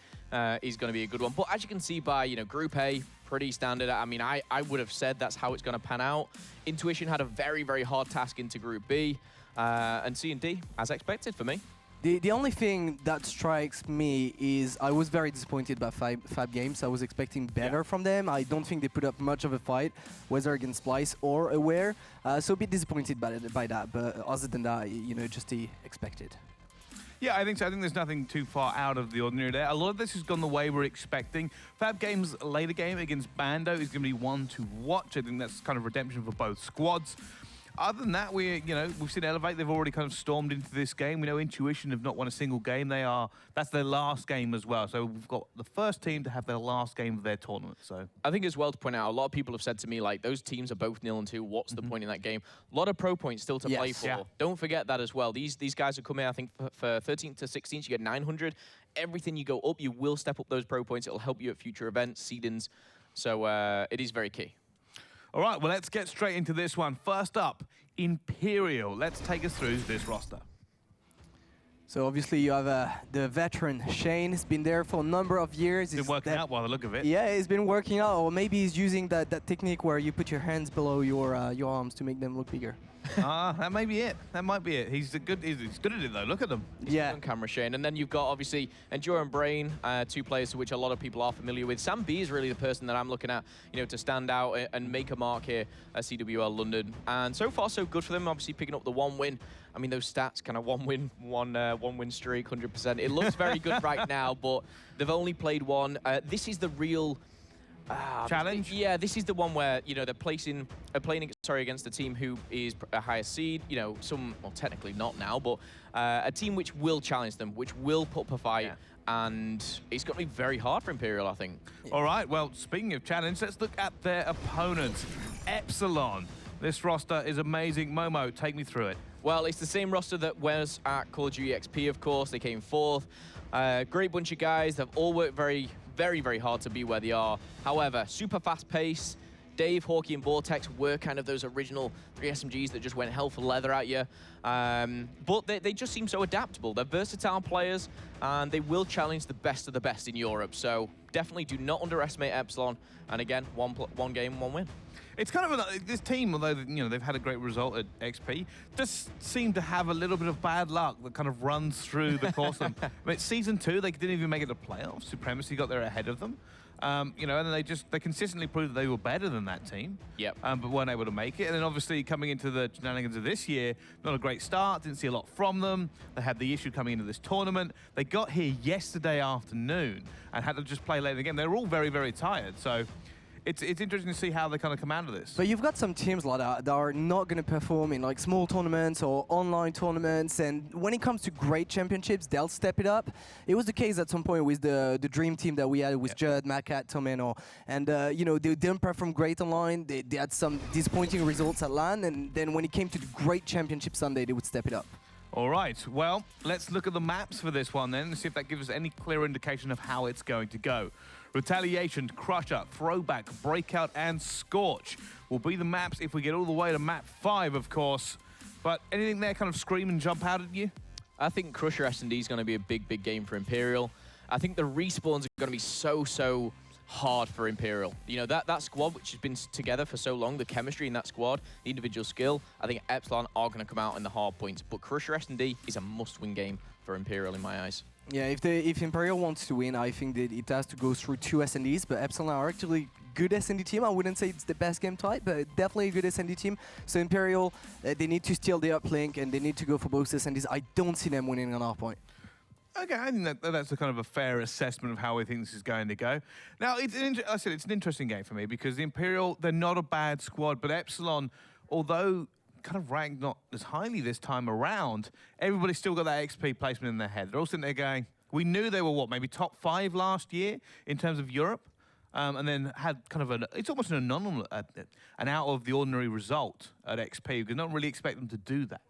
is going to be a good one. But as you can see by, you know, Group A, pretty standard. I mean, I would have said that's how it's going to pan out. Intuition had a very, very hard task into Group B, and SnD, as expected for me. The only thing that strikes me is I was very disappointed by Fab Games. I was expecting better from them. I don't think they put up much of a fight, whether against Splyce or Aware. So a bit disappointed by that, but other than that, you know, just the expected. Yeah, I think so. I think there's nothing too far out of the ordinary there. A lot of this has gone the way we're expecting. Fab Games' later game against Bando is going to be one to watch. I think that's kind of redemption for both squads. Other than that, we've seen Elevate. They've already kind of stormed into this game. We know Intuition have not won a single game. That's their last game as well. So we've got the first team to have their last game of their tournament. So I think as well to point out, a lot of people have said to me, like, those teams are both 0-2. What's the point in that game? A lot of pro points still to play for. Yeah. Don't forget that as well. These guys are coming, I think, for 13th to 16th, you get 900. Everything you go up, you will step up those pro points. It'll help you at future events, seedings. So it is very key. All right, well, let's get straight into this one. First up, Imperial. Let's take us through this roster. So obviously you have the veteran Shane. He's been there for a number of years. He's been working out by the look of it. Yeah, he's been working out, or maybe he's using that technique where you put your hands below your arms to make them look bigger. That may be it. That might be it. He's good at it though. Look at him. Yeah, on camera, Shane. And then you've got obviously Endure and Brain, two players to which a lot of people are familiar with. Sam B is really the person that I'm looking at, you know, to stand out and make a mark here at CWL London. And so far, so good for them. Obviously, picking up the 1 win. I mean, those stats, kind of one win streak, 100%. It looks very good right now, but they've only played one. This is the real challenge. Yeah, this is the one where, you know, they're playing against a team who is a higher seed. You know, well, technically not now, but a team which will challenge them, which will put up a fight. Yeah. And it's going to be very hard for Imperial, I think. All right, well, speaking of challenge, let's look at their opponents. Epsilon. This roster is amazing. Momo, take me through it. Well, it's the same roster that was at Call of Duty XP, of course. They came fourth. Great bunch of guys. They've all worked very, very, very hard to be where they are. However, super fast pace. Dave, Hawkey, and Vortex were kind of those original 3 SMGs that just went hell for leather at you. But they just seem so adaptable. They're versatile players, and they will challenge the best of the best in Europe. So definitely do not underestimate Epsilon. And again, one game, 1 win. It's kind of this team, although they've had a great result at XP, does seem to have a little bit of bad luck that kind of runs through the course of them. I mean, Season 2, they didn't even make it to playoffs. Supremacy got there ahead of them. You know, and they consistently proved that they were better than that team. Yep. But weren't able to make it. And then obviously coming into the shenanigans of this year, not a great start. Didn't see a lot from them. They had the issue coming into this tournament. They got here yesterday afternoon and had to just play late in the game. They were all very, very tired. So it's interesting to see how they kind of come out of this. But you've got some teams like that are not going to perform in like small tournaments or online tournaments, and when it comes to great championships, they'll step it up. It was the case at some point with the dream team that we had with Judd, Macat, Tomeno, and you know, they didn't perform great online. They had some disappointing results at LAN, and then when it came to the great championship Sunday, they would step it up. All right, well, let's look at the maps for this one then and see if that gives us any clear indication of how it's going to go. Retaliation, Crusher, Throwback, Breakout, and Scorch will be the maps if we get all the way to map 5, of course. But anything there kind of scream and jump out at you? I think Crusher SnD is going to be a big, big game for Imperial. I think the respawns are going to be so hard for Imperial. You know, that squad, which has been together for so long, the chemistry in that squad, the individual skill, I think Epsilon are going to come out in the hard points. But Crusher SnD is a must-win game for Imperial in my eyes. Yeah, if Imperial wants to win, I think that it has to go through 2 SNDs, but Epsilon are actually good SND team. I wouldn't say it's the best game type, but definitely a good SND team. So Imperial, they need to steal the uplink, and they need to go for both SNDs. I don't see them winning on Hardpoint. Okay, I think that's a kind of a fair assessment of how we think this is going to go. Now, I said it's an interesting game for me because the Imperial, they're not a bad squad, but Epsilon, although kind of ranked not as highly this time around, everybody's still got that XP placement in their head. They're all sitting there going, we knew they were, what, maybe top 5 last year in terms of Europe, and then had kind of it's almost an out-of-the-ordinary result at XP, because not really expect them to do that.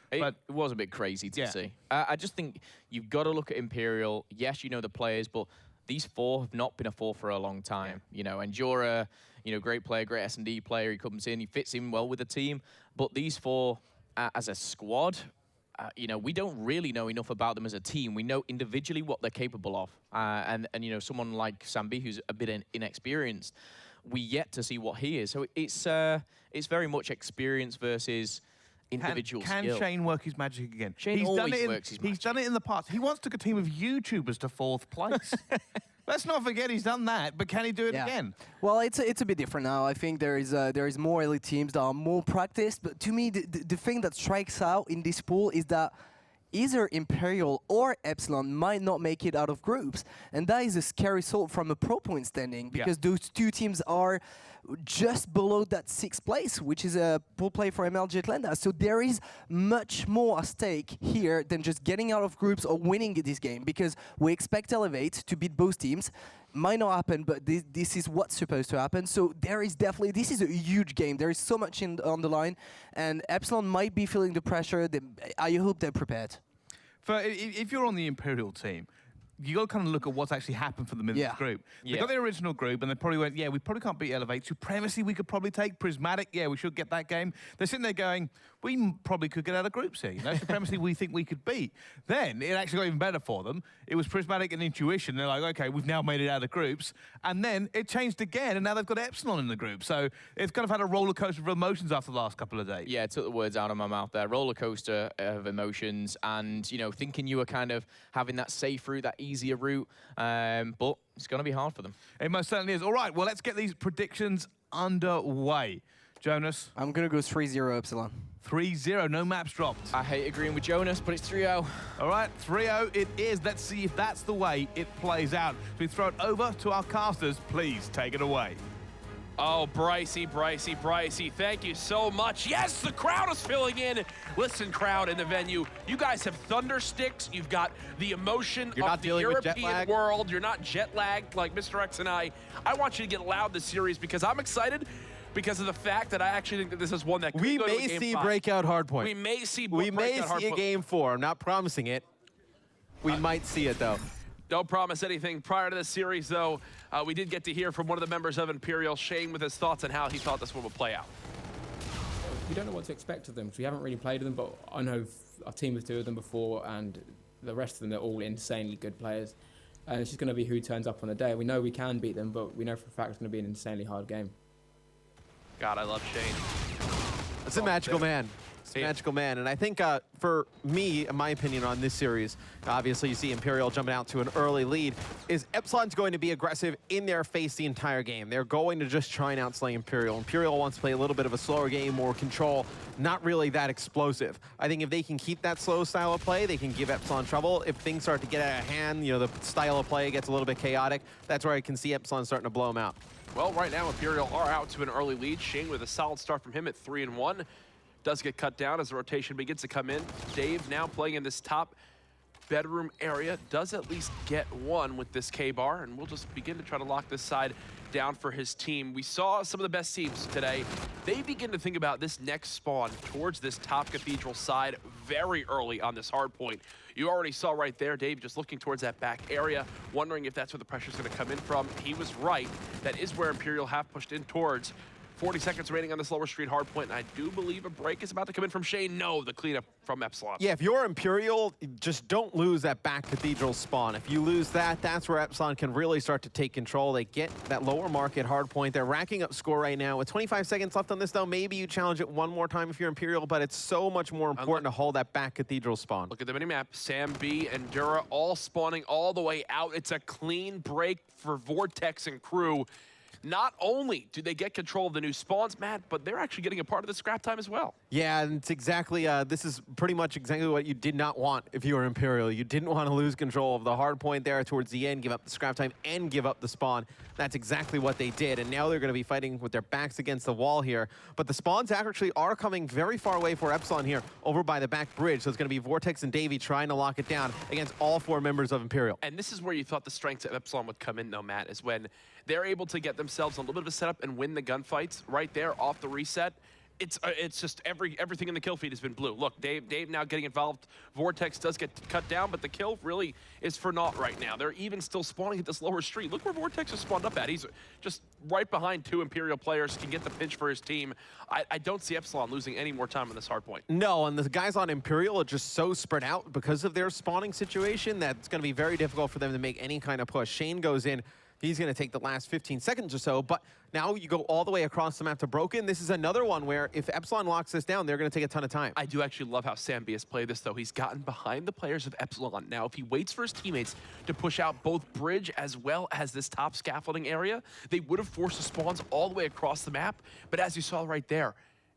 But it was a bit crazy to see. I just think you've got to look at Imperial. Yes, you know the players, but these 4 have not been a 4 for a long time. You know, Endura, you know, great player, great SnD player. He comes in, he fits in well with the team. But these 4, as a squad, you know, we don't really know enough about them as a team. We know individually what they're capable of. And you know, someone like Sambi, who's a bit inexperienced, we yet to see what he is. So it's very much experience versus individual skill. Can Shane work his magic again? Shane always works his magic. He's done it in the past. He once took a team of YouTubers to 4th place. Let's not forget he's done that, but can he do it again? Well, it's a bit different now. I think there is more elite teams that are more practiced. But to me, the thing that strikes out in this pool is that either Imperial or Epsilon might not make it out of groups. And that is a scary thought from a pro point standing, because those 2 teams are just below that 6th place, which is a pool play for MLG Atlanta. So there is much more at stake here than just getting out of groups or winning this game, because we expect Elevate to beat both teams. Might not happen, but this is what's supposed to happen. So there is definitely, this is a huge game. There is so much on the line, and Epsilon might be feeling the pressure. I hope they're prepared. If you're on the Imperial team, you got to kind of look at what's actually happened for them in this group. They got their original group, and they probably went, we probably can't beat Elevate. Supremacy, we could probably take. Prismatic, we should get that game. They're sitting there going, we probably could get out of groups here. You know, Supremacy, we think we could beat. Then it actually got even better for them. It was Prismatic and Intuition. They're like, okay, we've now made it out of groups. And then it changed again, and now they've got Epsilon in the group. So it's kind of had a roller coaster of emotions after the last couple of days. Yeah, it took the words out of my mouth there. Roller coaster of emotions, and you know, thinking you were kind of having that safe route, that easier route. But it's going to be hard for them. It most certainly is. All right, well, let's get these predictions underway. Jonas? I'm going to go 3-0 Epsilon. 3-0, no maps dropped. I hate agreeing with Jonas, but it's 3-0. All right, 3-0 it is. Let's see if that's the way it plays out. So we throw it over to our casters. Please take it away. Oh, Brycey, thank you so much. Yes, the crowd is filling in. Listen, crowd in the venue, you guys have thunder sticks. You've got the emotion of the European world. You're not jet lagged like Mr. X and I. I want you to get loud this series because I'm excited because of the fact that I actually think that this is one that could go to may game see 5. Breakout Hardpoint. We may see a game 4. I'm not promising it. We might see it, though. Don't promise anything. Prior to this series, though, we did get to hear from one of the members of Imperial, Shane, with his thoughts on how he thought this one would play out. We don't know what to expect of them because we haven't really played them, but I know I've teamed with 2 of them before, and the rest of them, they're all insanely good players. And it's just going to be who turns up on the day. We know we can beat them, but we know for a fact it's going to be an insanely hard game. God, I love Shane. That's a magical man. It's magical man. And I think for me, in my opinion on this series, obviously you see Imperial jumping out to an early lead, is Epsilon's going to be aggressive in their face the entire game. They're going to just try and outslay Imperial. Imperial wants to play a little bit of a slower game, more control, not really that explosive. I think if they can keep that slow style of play, they can give Epsilon trouble. If things start to get out of hand, you know, the style of play gets a little bit chaotic, that's where I can see Epsilon starting to blow them out. Well, right now, Imperial are out to an early lead. Shane with a solid start from him at 3-1. Does get cut down as the rotation begins to come in. Dave now playing in this top bedroom area. Does at least get one with this K-bar, and we'll just begin to try to lock this side down for his team. We saw some of the best teams today. They begin to think about this next spawn towards this top cathedral side very early on this hard point. You already saw right there, Dave, just looking towards that back area, wondering if that's where the pressure's gonna come in from. He was right. That is where Imperial have pushed in towards. 40 seconds remaining on this lower street hard point, and I do believe a break is about to come in from Shane. No, the cleanup from Epsilon. Yeah, if you're Imperial, just don't lose that back cathedral spawn. If you lose that, that's where Epsilon can really start to take control. They get that lower market hard point. They're racking up score right now. With 25 seconds left on this, though, maybe you challenge it one more time if you're Imperial, but it's so much more important to hold that back cathedral spawn. Look at the minimap. Sam B and Dura all spawning all the way out. It's a clean break for Vortex and crew. Not only do they get control of the new spawns, Matt, but they're actually getting a part of the scrap time as well. Yeah, and it's exactly, this is pretty much exactly what you did not want if you were Imperial. You didn't want to lose control of the hard point there towards the end, give up the scrap time, and give up the spawn. That's exactly what they did, and now they're going to be fighting with their backs against the wall here. But the spawns actually are coming very far away for Epsilon here, over by the back bridge. So it's going to be Vortex and Davey trying to lock it down against all four members of Imperial. And this is where you thought the strengths of Epsilon would come in, though, Matt, is when they're able to get themselves a little bit of a setup and win the gunfights right there off the reset. It's just everything in the kill feed has been blue. Look, Dave now getting involved. Vortex does get cut down, but the kill really is for naught right now. They're even still spawning at this lower street. Look where Vortex is spawned up at. He's just right behind two Imperial players, can get the pinch for his team. I don't see Epsilon losing any more time on this hard point. No, and the guys on Imperial are just so spread out because of their spawning situation that it's going to be very difficult for them to make any kind of push. Shane goes in. He's going to take the last 15 seconds or so, but now you go all the way across the map to Broken. This is another one where if Epsilon locks this down, they're going to take a ton of time. I do actually love how Sam B has played this, though. He's gotten behind the players of Epsilon. Now, if he waits for his teammates to push out both bridge as well as this top scaffolding area, they would have forced the spawns all the way across the map. But as you saw right there,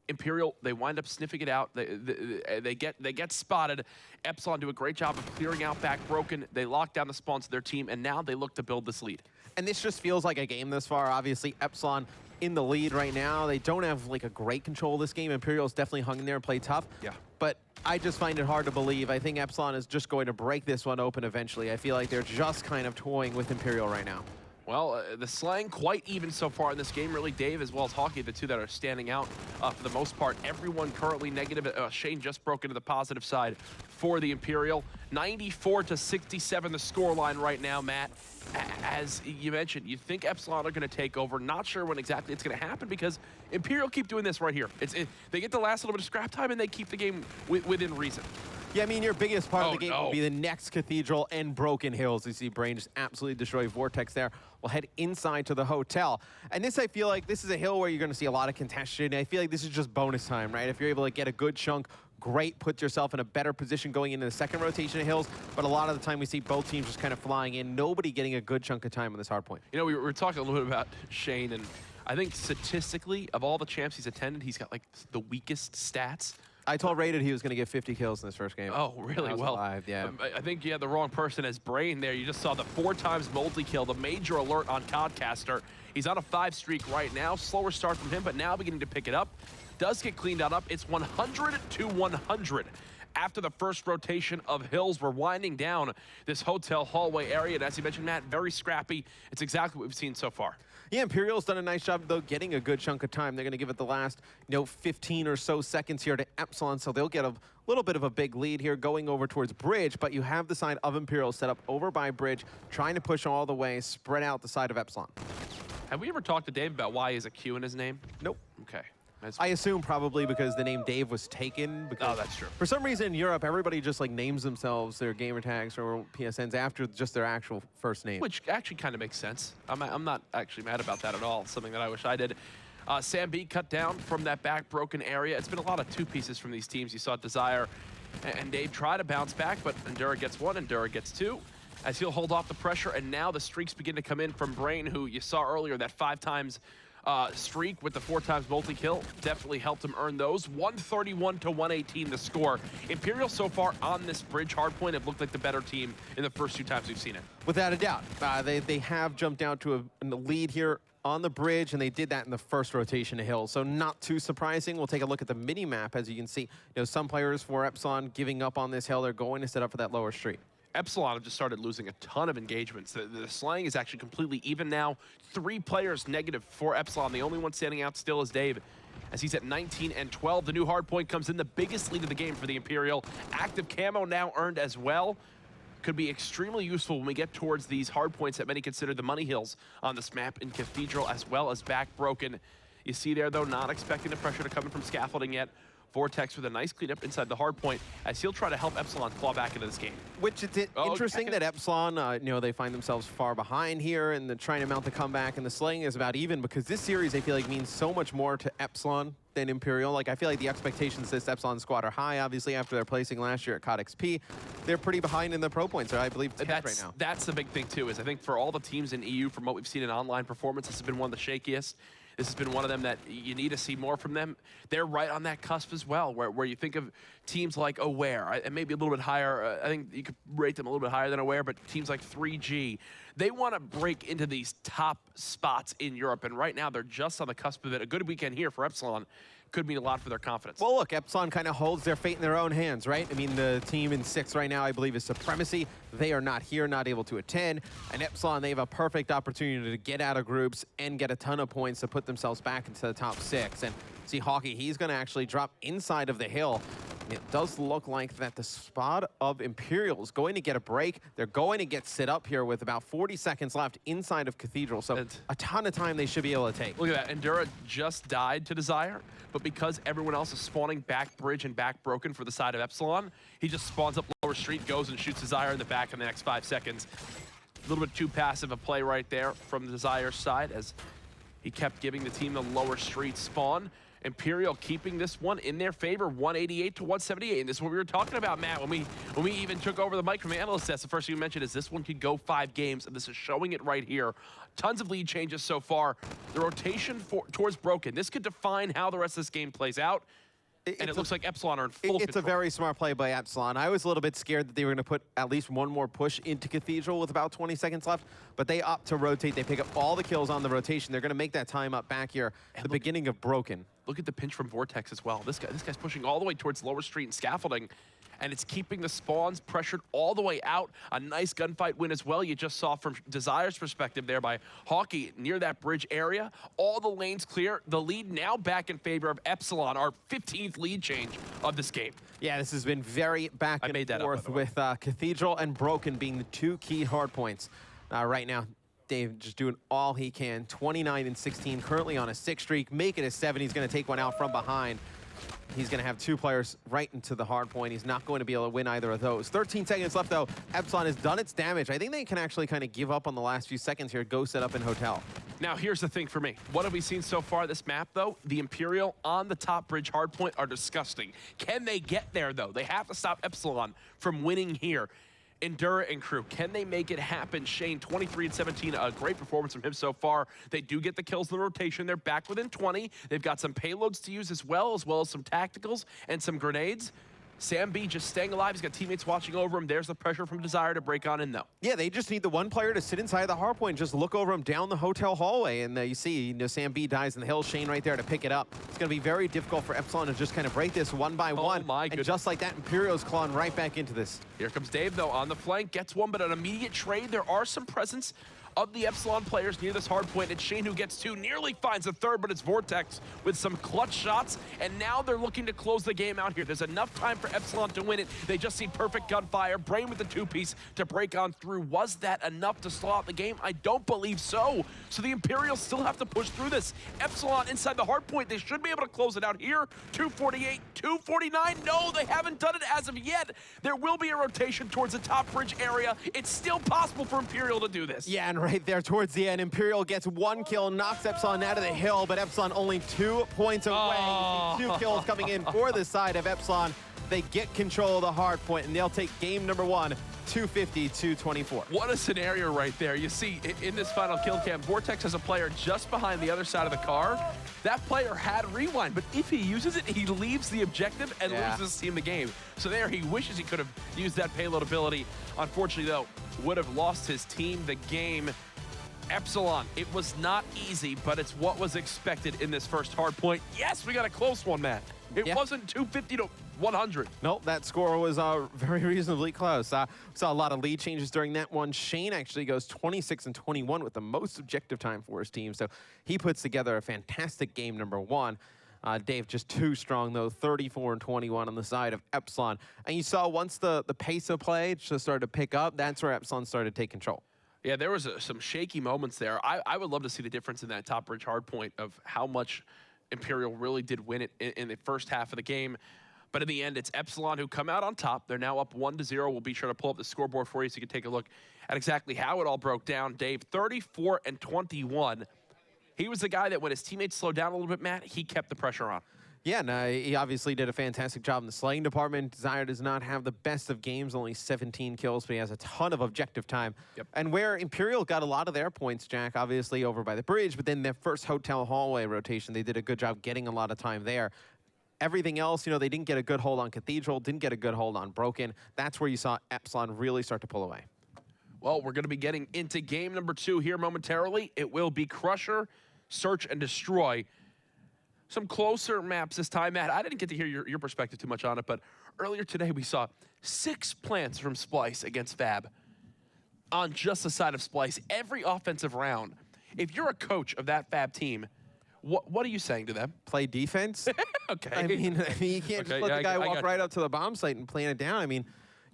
Imperial, they wind up sniffing it out. They get spotted. Epsilon do a great job of clearing out back Broken. They lock down the spawns of their team, and now they look to build this lead. And this just feels like a game this far. Obviously, Epsilon in the lead right now. They don't have like a great control of this game. Imperial's definitely hung in there and played tough. Yeah. But I just find it hard to believe. I think Epsilon is just going to break this one open eventually. I feel like they're just kind of toying with Imperial right now. Well, the slang quite even so far in this game, really. Dave as well as Hockey, the two that are standing out for the most part. Everyone currently negative. Shane just broke into the positive side for the Imperial. 94-67 the scoreline right now, Matt. As you mentioned, you think Epsilon are going to take over. Not sure when exactly it's going to happen because Imperial keep doing this right here. They get the last little bit of scrap time and they keep the game within reason. Yeah, I mean, your biggest part of the game will be the next Cathedral and Broken Hills. You see Brain just absolutely destroy Vortex there. We'll head inside to the hotel. And this, I feel like, this is a hill where you're going to see a lot of contention. I feel like this is just bonus time, right? If you're able to get a good chunk, great, put yourself in a better position going into the second rotation of hills. But a lot of the time we see both teams just kind of flying in, nobody getting a good chunk of time on this hard point. You know, we were talking a little bit about Shane, and I think statistically, of all the champs he's attended, he's got like the weakest stats. I told Rated he was going to get 50 kills in this first game. Oh, really? Well, alive, yeah. I think you had the wrong person as Brain there. You just saw the 4 times multi-kill, the major alert on Codcaster. He's on a 5 streak right now. Slower start from him, but now beginning to pick it up. Does get cleaned out up. It's 100-100. After the first rotation of hills, we're winding down this hotel hallway area. And as you mentioned, Matt, very scrappy. It's exactly what we've seen so far. Yeah, Imperial's done a nice job, though, getting a good chunk of time. They're going to give it the last, 15 or so seconds here to Epsilon, so they'll get a little bit of a big lead here going over towards Bridge, but you have the side of Imperial set up over by Bridge, trying to push all the way, spread out the side of Epsilon. Have we ever talked to Dave about why he has a Q in his name? Nope. Okay. I assume probably because the name Dave was taken. Because that's true. For some reason in Europe, everybody just like names themselves their gamer tags or PSNs after just their actual first name. Which actually kind of makes sense. I'm not actually mad about that at all. Something that I wish I did. SnD cut down from that back broken area. It's been a lot of two pieces from these teams. You saw Desire and Dave try to bounce back, but Endura gets one, Endura gets two, as he'll hold off the pressure, and now the streaks begin to come in from Brain, who you saw earlier, that 5 times streak with the 4 times multi-kill definitely helped him earn those. 131 to 118 the score. Imperial so far on this bridge hardpoint have looked like the better team in the first 2 times we've seen it. Without a doubt. They have jumped down to a lead here on the bridge, and they did that in the first rotation of Hill. So not too surprising. We'll take a look at the mini-map. As you can see, some players for Epsilon giving up on this hill. They're going to set up for that lower street. Epsilon have just started losing a ton of engagements. The slaying is actually completely even now. 3 players negative for Epsilon. The only one standing out still is Dave, as he's at 19 and 12. The new hardpoint comes in, the biggest lead of the game for the Imperial. Active camo now earned as well. Could be extremely useful when we get towards these hardpoints that many consider the money hills on this map in Cathedral, as well as back broken. You see there, though, not expecting the pressure to come in from scaffolding yet. Vortex with a nice cleanup inside the hard point, as he'll try to help Epsilon claw back into this game. Which it's interesting that Epsilon, they find themselves far behind here, and they're trying to mount the comeback, and the slaying is about even, because this series, I feel like, means so much more to Epsilon than Imperial. Like, I feel like the expectations this Epsilon squad are high, obviously, after their placing last year at COD XP. They're pretty behind in the pro points, I believe, 10th right now. That's the big thing, too, is I think for all the teams in EU, from what we've seen in online performance, this has been one of the shakiest. This has been one of them that you need to see more from them. They're right on that cusp as well, where you think of teams like Aware, and maybe a little bit higher. I think you could rate them a little bit higher than Aware, but teams like 3G, they want to break into these top spots in Europe, and right now they're just on the cusp of it. A good weekend here for Epsilon could mean a lot for their confidence. Well, look, Epsilon kind of holds their fate in their own hands, right? I mean, the team in 6th right now, I believe, is Supremacy. They are not here, not able to attend. And Epsilon, they have a perfect opportunity to get out of groups and get a ton of points to put themselves back into the top 6. And see, Hockey, he's going to actually drop inside of the hill. It does look like that the spot of Imperial is going to get a break. They're going to get set up here with about 40 seconds left inside of Cathedral. So a ton of time they should be able to take. Look at that. Endura just died to Desire, but because everyone else is spawning back bridge and back broken for the side of Epsilon, he just spawns up lower street, goes and shoots Desire in the back in the next 5 seconds. A little bit too passive a play right there from Desire's side, as he kept giving the team the lower street spawn. Imperial keeping this one in their favor, 188 to 178. And this is what we were talking about, Matt, when we even took over the mic from Analyst Desk. The first thing you mentioned is this one could go 5 games, and this is showing it right here. Tons of lead changes so far. The rotation towards broken. This could define how the rest of this game plays out. And it looks like Epsilon are in full control. It's a very smart play by Epsilon. I was a little bit scared that they were going to put at least one more push into Cathedral with about 20 seconds left, but they opt to rotate. They pick up all the kills on the rotation. They're going to make that time up back here at the beginning of Broken. Look at the pinch from Vortex as well. This guy's pushing all the way towards lower street and scaffolding, and it's keeping the spawns pressured all the way out. A nice gunfight win as well. You just saw from Desire's perspective there by Hockey near that bridge area. All the lanes clear. The lead now back in favor of Epsilon, our 15th lead change of this game. Yeah, this has been very back and forth with Cathedral and Broken being the 2 key hard points right now. Dave just doing all he can. 29 and 16, currently on a 6 streak. Make it a 7. He's going to take one out from behind. He's going to have 2 players right into the hard point. He's not going to be able to win either of those. 13 seconds left, though. Epsilon has done its damage. I think they can actually kind of give up on the last few seconds here. Go set up in Hotel. Now, here's the thing for me. What have we seen so far this map, though? The Imperial on the top bridge hardpoint are disgusting. Can they get there, though? They have to stop Epsilon from winning here. Endura and crew, can they make it happen? Shane, 23 and 17, a great performance from him so far. They do get the kills in the rotation. They're back within 20. They've got some payloads to use as well as some tacticals and some grenades. SnD just staying alive. He's got teammates watching over him. There's the pressure from Desire to break on in, though. Yeah, they just need the one player to sit inside the hardpoint and just look over him down the hotel hallway. And you see, SnD dies in the hill. Shane right there to pick it up. It's going to be very difficult for Epsilon to just kind of break this one by one. My goodness. And just like that, Imperial's clawing right back into this. Here comes Dave, though, on the flank. Gets one, but an immediate trade. There are some presence of the Epsilon players near this hard point. It's Shane who gets 2, nearly finds a 3rd, but it's Vortex with some clutch shots, and now they're looking to close the game out here. There's enough time for Epsilon to win it. They just need perfect gunfire. Brain with the 2-piece to break on through. Was that enough to stall out the game? I don't believe so. So the Imperials still have to push through this. Epsilon inside the hard point. They should be able to close it out here. 248, 249. No, they haven't done it as of yet. There will be a rotation towards the top bridge area. It's still possible for Imperial to do this. Yeah, and right there towards the end. Imperial gets 1 kill, knocks Epsilon out of the hill, but Epsilon only 2 points away. Oh. 2 kills coming in for the side of Epsilon. They get control of the hard point, and they'll take game number 1, 250-224. What a scenario right there. You see, in this final kill cam, Vortex has a player just behind the other side of the car. That player had rewind, but if he uses it, he leaves the objective and loses his team the game. So there, he wishes he could have used that payload ability. Unfortunately, though, would have lost his team the game. Epsilon, it was not easy, but it's what was expected in this first hard point. Yes, we got a close one, Matt. It wasn't 250 to 100. Nope, that score was very reasonably close. We saw a lot of lead changes during that one. Shane actually goes 26-21 with the most objective time for his team, so he puts together a fantastic game number 1. Dave just too strong, though, 34-21 on the side of Epsilon. And you saw once the pace of play just started to pick up, that's where Epsilon started to take control. Yeah, there was some shaky moments there. I would love to see the difference in that top bridge hard point of how much Imperial really did win it in the first half of the game. But in the end, it's Epsilon who come out on top. They're now up 1-0. We'll be sure to pull up the scoreboard for you so you can take a look at exactly how it all broke down. Dave, 34-21. He was the guy that when his teammates slowed down a little bit, Matt, he kept the pressure on. Yeah, no, he obviously did a fantastic job in the slaying department. Desire does not have the best of games, only 17 kills, but he has a ton of objective time. Yep. And where Imperial got a lot of their points, Jack, obviously over by the bridge, but then their first hotel hallway rotation, they did a good job getting a lot of time there. Everything else, they didn't get a good hold on Cathedral, didn't get a good hold on Broken. That's where you saw Epsilon really start to pull away. Well, we're going to be getting into game number 2 here momentarily. It will be Crusher, Search, and Destroy. Some closer maps this time, Matt. I didn't get to hear your perspective too much on it, but earlier today we saw 6 plants from Splyce against Fab on just the side of Splyce every offensive round. If you're a coach of that Fab team, what are you saying to them? Play defense. Okay. I mean, you can't just let the guy walk right up to the bomb site and plant it down. I mean,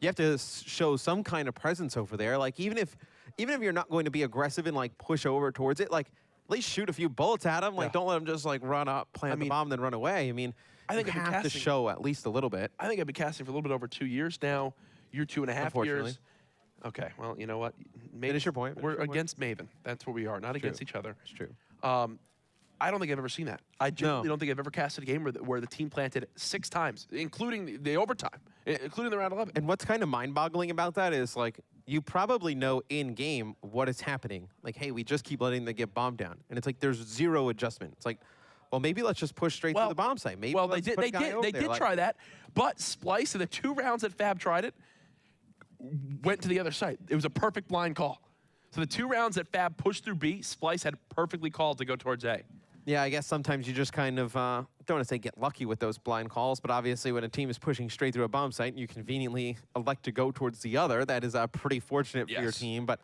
you have to show some kind of presence over there. Like, even if you're not going to be aggressive and, like, push over towards it, like, at least shoot a few bullets at him. Like, don't let him just, like, run up, plant the bomb, and then run away. I mean, I think you have to show at least a little bit. I think I've been casting for a little bit over 2 years now. You're 2.5 years. Okay, well, you know what? Finish your point. We're against Maven. That's where we are, not against each other. It's true. I don't think I've ever seen that. I genuinely don't think I've ever casted a game where the team planted 6 times, including the overtime, including the round 11. And what's kind of mind-boggling about that is, like, you probably know in-game what is happening. Like, hey, we just keep letting them get bombed down. And it's like there's zero adjustment. It's like, well, maybe let's just push straight through the bomb site. Maybe they did try that, but Splyce, in the 2 rounds that Fab tried it, went to the other side. It was a perfect blind call. So the 2 rounds that Fab pushed through B, Splyce had perfectly called to go towards A. Yeah, I guess sometimes you just kind of, don't want to say get lucky with those blind calls, but obviously when a team is pushing straight through a bomb site and you conveniently elect to go towards the other, that is pretty fortunate for your team. But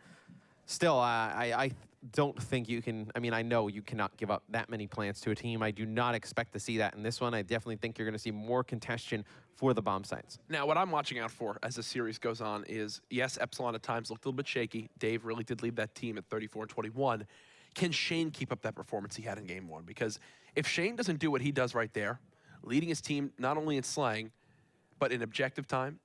still, I don't think you can, I mean, I know you cannot give up that many plants to a team. I do not expect to see that in this one. I definitely think you're going to see more contention for the bomb sites. Now, what I'm watching out for as the series goes on is, yes, Epsilon at times looked a little bit shaky. Dave really did lead that team at 34-21. Can Shane keep up that performance he had in game 1? Because if Shane doesn't do what he does right there, leading his team not only in slaying, but in objective time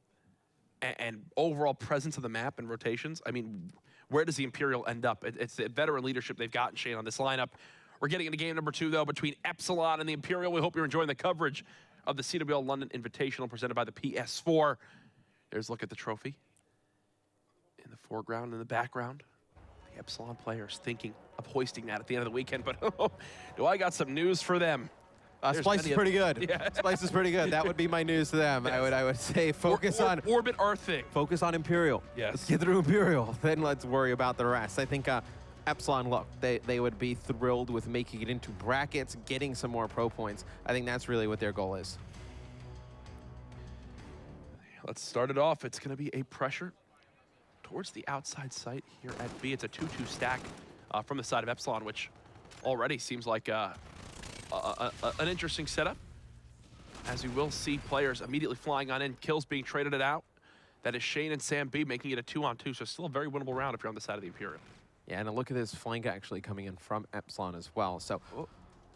and overall presence of the map and rotations, I mean, where does the Imperial end up? It's the veteran leadership they've got in Shane on this lineup. We're getting into game number 2, though, between Epsilon and the Imperial. We hope you're enjoying the coverage of the CWL London Invitational presented by the PS4. There's a look at the trophy in the foreground and the background. The Epsilon players thinking of hoisting that at the end of the weekend, but do I got some news for them. Splyce is pretty good. Yeah. Splyce is pretty good. That would be my news to them. Yes. I would say focus on Orbit our thing. Focus on Imperial. Yes. Let's get through Imperial. Then let's worry about the rest. I think Epsilon, look, they would be thrilled with making it into brackets, getting some more pro points. I think that's really what their goal is. Let's start it off. It's going to be a pressure towards the outside site here at B. It's a 2-2 stack from the side of Epsilon, which already seems like an interesting setup. As you will see players immediately flying on in, kills being traded it out. That is Shane and Sam B making it a 2-on-2, so still a very winnable round if you're on the side of the Imperial. Yeah, and a look at this flank actually coming in from Epsilon as well. So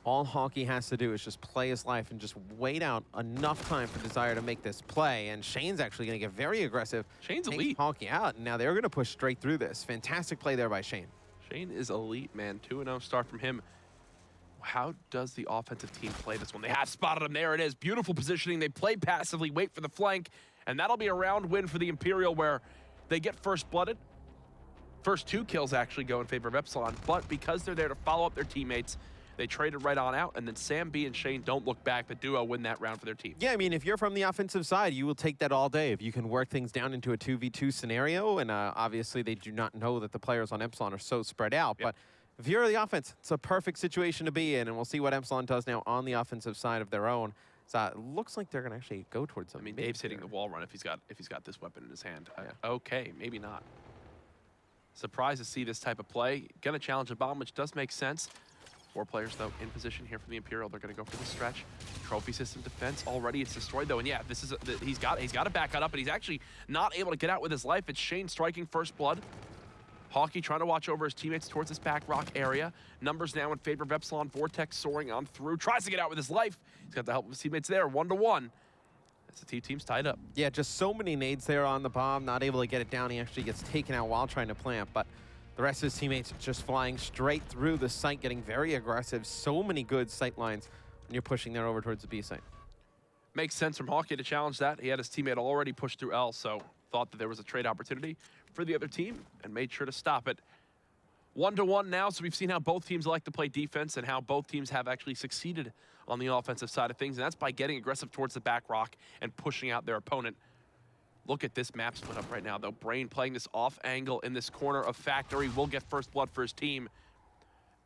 all Hockey has to do is just play his life and just wait out enough time for Desire to make this play. And Shane's actually going to get very aggressive. Shane's elite. Hockey out, and now they're going to push straight through this. Fantastic play there by Shane. Shane is elite, man. 2-0 start from him. How does the offensive team play this one? They have spotted him. There it is. Beautiful positioning. They play passively, wait for the flank, and that'll be a round win for the Imperial where they get first blooded. First 2 kills actually go in favor of Epsilon, but because they're there to follow up their teammates, they traded right on out, and then Sam B and Shane don't look back. The duo win that round for their team. Yeah, I mean, if you're from the offensive side, you will take that all day. If you can work things down into a 2v2 scenario, and obviously they do not know that the players on Epsilon are so spread out, but if you're the offense, it's a perfect situation to be in, and we'll see what Epsilon does now on the offensive side of their own. So it looks like they're going to actually go towards them. I mean, Dave's hitting the wall run if he's got this weapon in his hand. Okay, maybe not. Surprised to see this type of play. Gonna challenge a bomb, which does make sense. 4 players, though, in position here for the Imperial. They're going to go for the stretch. Trophy system defense already. It's destroyed, though. And yeah, this is he's got to back that up, but he's actually not able to get out with his life. It's Shane striking first blood. Hawkey trying to watch over his teammates towards this back rock area. Numbers now in favor of Epsilon. Vortex soaring on through. Tries to get out with his life. He's got the help of his teammates there. 1-1. As the team's tied up. Yeah, just so many nades there on the bomb. Not able to get it down. He actually gets taken out while trying to plant, but the rest of his teammates are just flying straight through the site, getting very aggressive. So many good sight lines when you're pushing there over towards the B site. Makes sense from Hawkey to challenge that. He had his teammate already pushed through L, so thought that there was a trade opportunity for the other team and made sure to stop it. 1-1 now, so we've seen how both teams like to play defense and how both teams have actually succeeded on the offensive side of things, and that's by getting aggressive towards the back rock and pushing out their opponent. Look at this map split up right now, though. Brain playing this off angle in this corner of Factory will get first blood for his team,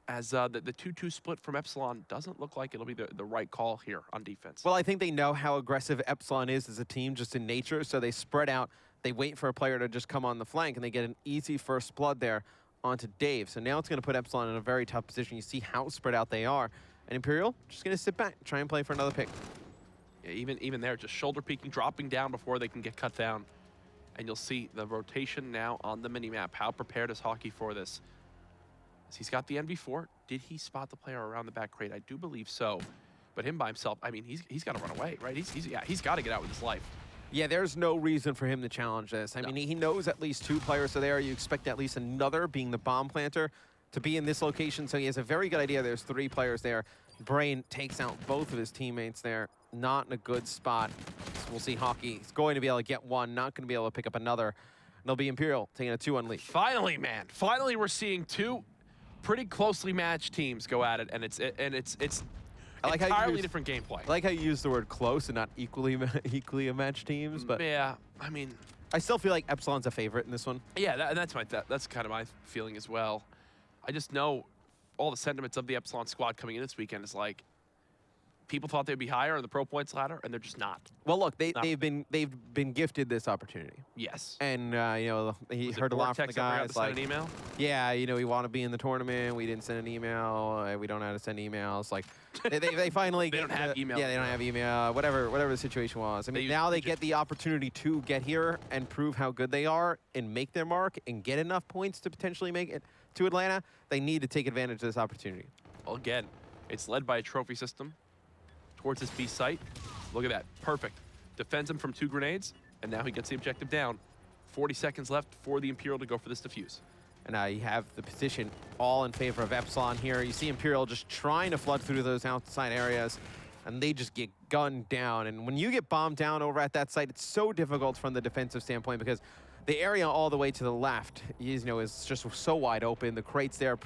as the 2-2 split from Epsilon doesn't look like it'll be the right call here on defense. Well, I think they know how aggressive Epsilon is as a team just in nature, so they spread out. They wait for a player to just come on the flank, and they get an easy first blood there onto Dave. So now it's going to put Epsilon in a very tough position. You see how spread out they are. And Imperial just going to sit back, try and play for another pick. Yeah, even there, just shoulder peeking, dropping down before they can get cut down. And you'll see the rotation now on the minimap. How prepared is Hawkey for this? As he's got the NV4. Did he spot the player around the back crate? I do believe so. But him by himself, I mean, he's got to run away, right? He's got to get out with his life. Yeah, there's no reason for him to challenge this. I mean, he knows at least 2 players are there. You expect at least another, being the bomb planter, to be in this location. So he has a very good idea there's 3 players there. Brain takes out both of his teammates there. Not in a good spot. So we'll see Hawkey. He's going to be able to get one, not going to be able to pick up another. And it'll be Imperial taking a 2-1 lead. Finally, man. Finally, we're seeing 2 pretty closely matched teams go at it, and it's I like entirely different gameplay. I like how you use the word close and not equally matched teams, but yeah, I mean, I still feel like Epsilon's a favorite in this one. Yeah, that's kind of my feeling as well. I just know all the sentiments of the Epsilon squad coming in this weekend is like, people thought they'd be higher on the pro points ladder, and they're just not. Well, look, they've been gifted this opportunity. Yes. And you know, he heard a lot from the guys. Like, send an email? Yeah, you know, we want to be in the tournament. We didn't send an email. We don't know how to send emails. Like, they finally they don't have email. Yeah, they don't have email. Whatever the situation was. I mean, now they get the opportunity to get here and prove how good they are and make their mark and get enough points to potentially make it to Atlanta. They need to take advantage of this opportunity. Well, again, it's led by a trophy system towards his B site. Look at that, perfect. Defends him from 2 grenades, and now he gets the objective down. 40 seconds left for the Imperial to go for this defuse. And now you have the position all in favor of Epsilon here. You see Imperial just trying to flood through those outside areas, and they just get gunned down. And when you get bombed down over at that site, it's so difficult from the defensive standpoint because the area all the way to the left, you know, is just so wide open. The crates there,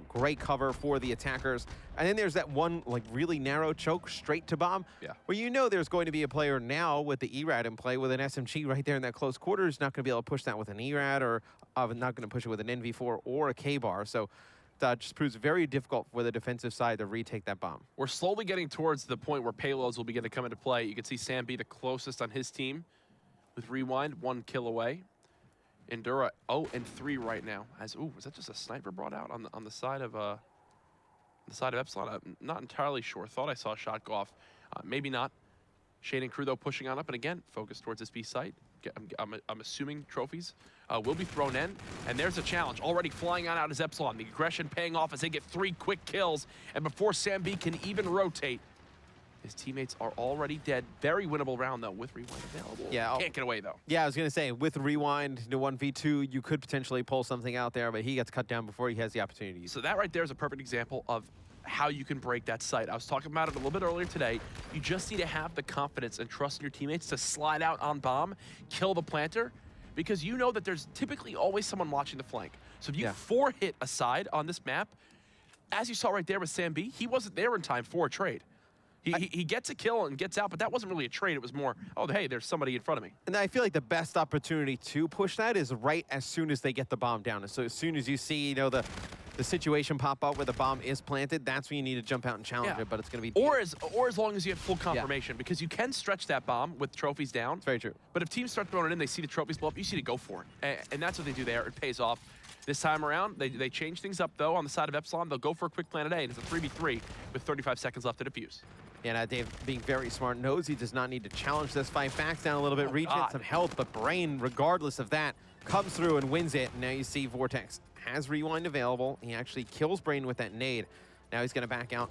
great cover for the attackers. And then there's that one like really narrow choke straight to bomb, where you know there's going to be a player now with the ERAD in play with an SMG right there in that close quarters, not going to be able to push that with an ERAD, or not going to push it with an NV4 or a K-bar. So that just proves very difficult for the defensive side to retake that bomb. We're slowly getting towards the point where payloads will begin to come into play. You can see Sam be the closest on his team with Rewind, 1 kill away. Endura 0-3 right now. Was that just a sniper brought out on the side of Epsilon? I'm not entirely sure. Thought I saw a shot go off. Maybe not. Shane and crew though pushing on up, and again focus towards this B site. I'm assuming trophies will be thrown in, and there's a challenge already flying on out as Epsilon. The aggression paying off as they get 3 quick kills, and before Sam B can even rotate, His teammates are already dead. Very winnable round, though, with Rewind available. Yeah. Can't get away, though. Yeah, I was going to say, with Rewind to 1v2, you could potentially pull something out there, but he gets cut down before he has the opportunity to use it. So that right there is a perfect example of how you can break that site. I was talking about it a little bit earlier today. You just need to have the confidence and trust in your teammates to slide out on bomb, kill the planter, because you know that there's typically always someone watching the flank. So if you 4-hit a side on this map, as you saw right there with SnD, he wasn't there in time for a trade. He gets a kill and gets out, but that wasn't really a trade. It was more, oh, hey, there's somebody in front of me. And I feel like the best opportunity to push that is right as soon as they get the bomb down. So as soon as you see, you know, the situation pop up where the bomb is planted, that's when you need to jump out and challenge it, but it's going to be... Or as long as you have full confirmation, because you can stretch that bomb with trophies down. It's very true. But if teams start throwing it in, they see the trophies blow up, you see to go for it. And that's what they do there. It pays off. This time around, they change things up, though, on the side of Epsilon. They'll go for a quick Planet A, and it's a 3v3 with 35 seconds left to defuse. Yeah, now Dave, being very smart, knows he does not need to challenge this fight. Backs down a little bit, regen some health, but Brain, regardless of that, comes through and wins it. And now you see Vortex has Rewind available. He actually kills Brain with that nade. Now he's going to back out,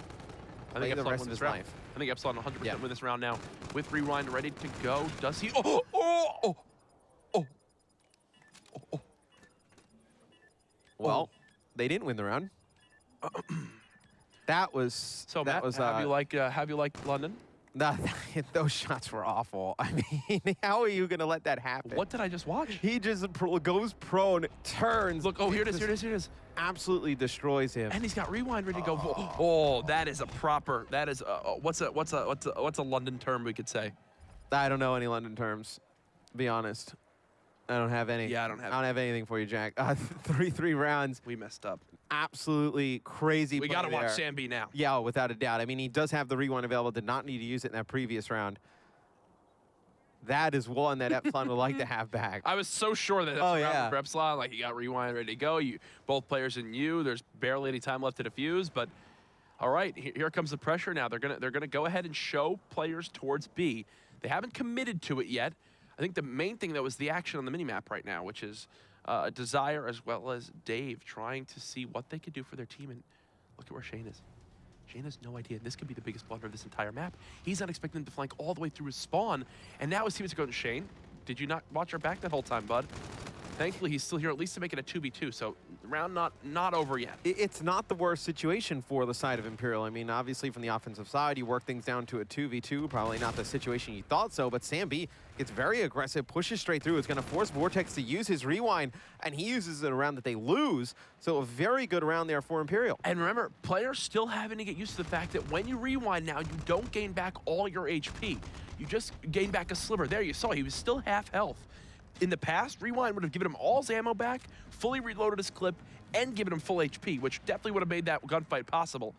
play the rest of his life. I think Epsilon 100% win this round now. With Rewind ready to go, does he? Oh! Well, they didn't win the round. That was so. That Matt, was. Have you liked London? Nah, those shots were awful. I mean, how are you gonna let that happen? What did I just watch? He just goes prone, turns. Look! Oh, here it is! Absolutely destroys him. And he's got Rewind ready to go. Oh, that is a proper. That is what's a London term we could say? I don't know any London terms. To be honest. I don't have any. Yeah, I don't have anything for you, Jack. 3 rounds. We messed up. Absolutely crazy. We got to watch SnD now. Yeah, without a doubt. I mean, he does have the Rewind available. Did not need to use it in that previous round. That is one that Epsilon would like to have back. I was so sure that round for Epsilon. Like, you got Rewind ready to go. Both players in you. There's barely any time left to defuse. But all right, here comes the pressure now. They're gonna go ahead and show players towards B. They haven't committed to it yet. I think the main thing, though, is the action on the minimap right now, which is Desire as well as Dave trying to see what they could do for their team. And look at where Shane is. Shane has no idea. This could be the biggest blunder of this entire map. He's not expecting them to flank all the way through his spawn. And now his teammates are going, Shane, did you not watch our back that whole time, bud? Thankfully, he's still here at least to make it a 2v2. So round not over yet. It's not the worst situation for the side of Imperial. I mean, obviously from the offensive side, you work things down to a 2v2. Probably not the situation you thought so, but SnD gets very aggressive, pushes straight through. It's going to force Vortex to use his Rewind, and he uses it around that they lose. So a very good round there for Imperial. And remember, players still having to get used to the fact that when you Rewind now, you don't gain back all your HP. You just gain back a sliver. There you saw he was still half health. In the past, Rewind would have given him all his ammo back, fully reloaded his clip, and given him full HP, which definitely would have made that gunfight possible.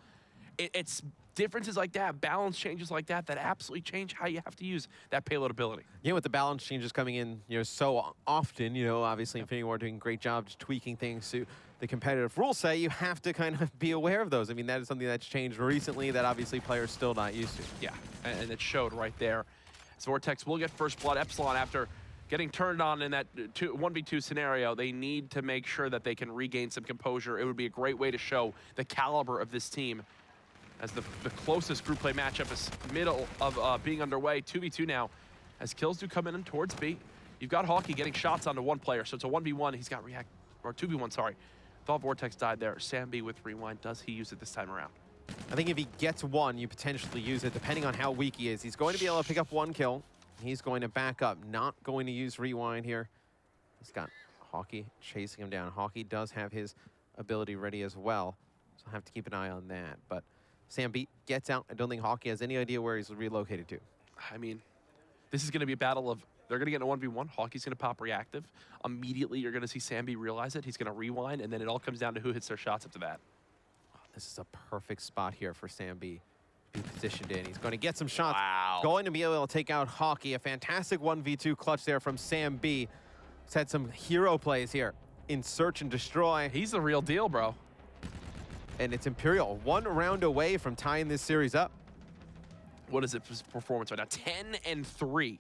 It's differences like that, balance changes like that, that absolutely change how you have to use that payload ability. Yeah, with the balance changes coming in, so often, obviously Infinity Ward doing a great job just tweaking things to the competitive rule set, you have to kind of be aware of those. I mean, that is something that's changed recently that obviously players still not used to. Yeah, and it showed right there. So Vortex will get first blood. Epsilon, after getting turned on in that 1v2 scenario, they need to make sure that they can regain some composure. It would be a great way to show the caliber of this team, as the closest group play matchup is middle of being underway. 2v2 now, as kills do come in towards B. You've got Hawkey getting shots onto one player, so it's a 1v1. He's got react, or 2v1, sorry. Thought Vortex died there. SnD with Rewind. Does he use it this time around? I think if he gets one, you potentially use it, depending on how weak he is. He's going to be able to pick up one kill. He's going to back up, not going to use Rewind here. He's got Hawkey chasing him down. Hawkey does have his ability ready as well, so I'll have to keep an eye on that. But SnD gets out. I don't think Hawkey has any idea where he's relocated to. I mean, this is going to be a battle of, they're going to get in a 1v1. Hawkey's going to pop reactive. Immediately, you're going to see SnD realize it. He's going to Rewind, and then it all comes down to who hits their shots after that. Oh, this is a perfect spot here for SnD. Be positioned in. He's going to get some shots. Wow. Going to be able to take out Hawkey. A fantastic 1v2 clutch there from SnD. He's had some hero plays here in Search and Destroy. He's the real deal, bro. And it's Imperial, 1 round away from tying this series up. What is it for his performance right now? 10-3.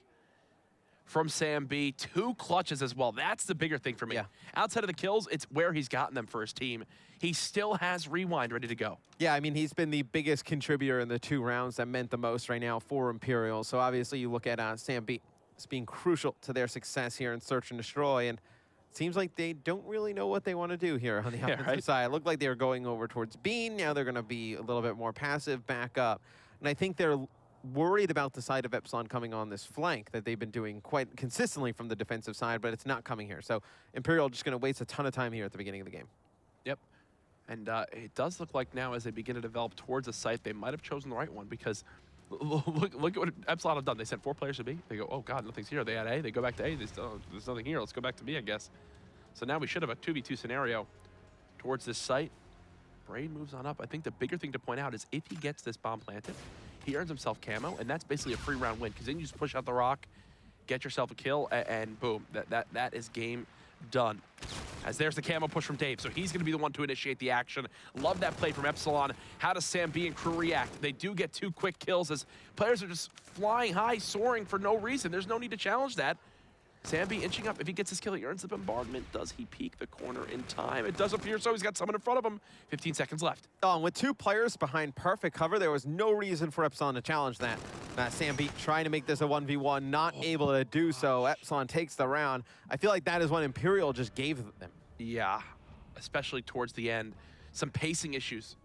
from SnD. 2 clutches as well. That's the bigger thing for me. Yeah. Outside of the kills, it's where he's gotten them for his team. He still has Rewind ready to go. Yeah, I mean, he's been the biggest contributor in the 2 rounds that meant the most right now for Imperial. So obviously you look at SnD as being crucial to their success here in Search and Destroy, and it seems like they don't really know what they want to do here on the offensive side. It looked like they were going over towards Bean. Now they're going to be a little bit more passive, back up. And I think they're worried about the side of Epsilon coming on this flank that they've been doing quite consistently from the defensive side, but it's not coming here. So Imperial just going to waste a ton of time here at the beginning of the game. Yep. And it does look like now as they begin to develop towards a site, they might have chosen the right one because look at what Epsilon have done. They sent 4 players to B. They go, oh God, nothing's here. They had A. They go back to A. There's nothing here. Let's go back to B, I guess. So now we should have a 2v2 scenario towards this site. Braid moves on up. I think the bigger thing to point out is if he gets this bomb planted, he earns himself camo, and that's basically a free round win because then you just push out the rock, get yourself a kill, and boom, that is game done. As there's the camo push from Dave, so he's going to be the one to initiate the action. Love that play from Epsilon. How does SnD and crew react? They do get 2 quick kills as players are just flying high, soaring for no reason. There's no need to challenge that. SnD inching up. If he gets his kill, he earns the bombardment. Does he peek the corner in time? It does appear so. He's got someone in front of him. 15 seconds left. Oh, and with 2 players behind perfect cover, there was no reason for Epsilon to challenge that. SnD trying to make this a 1v1, not able to do so. Epsilon takes the round. I feel like that is what Imperial just gave them. Yeah, especially towards the end. Some pacing issues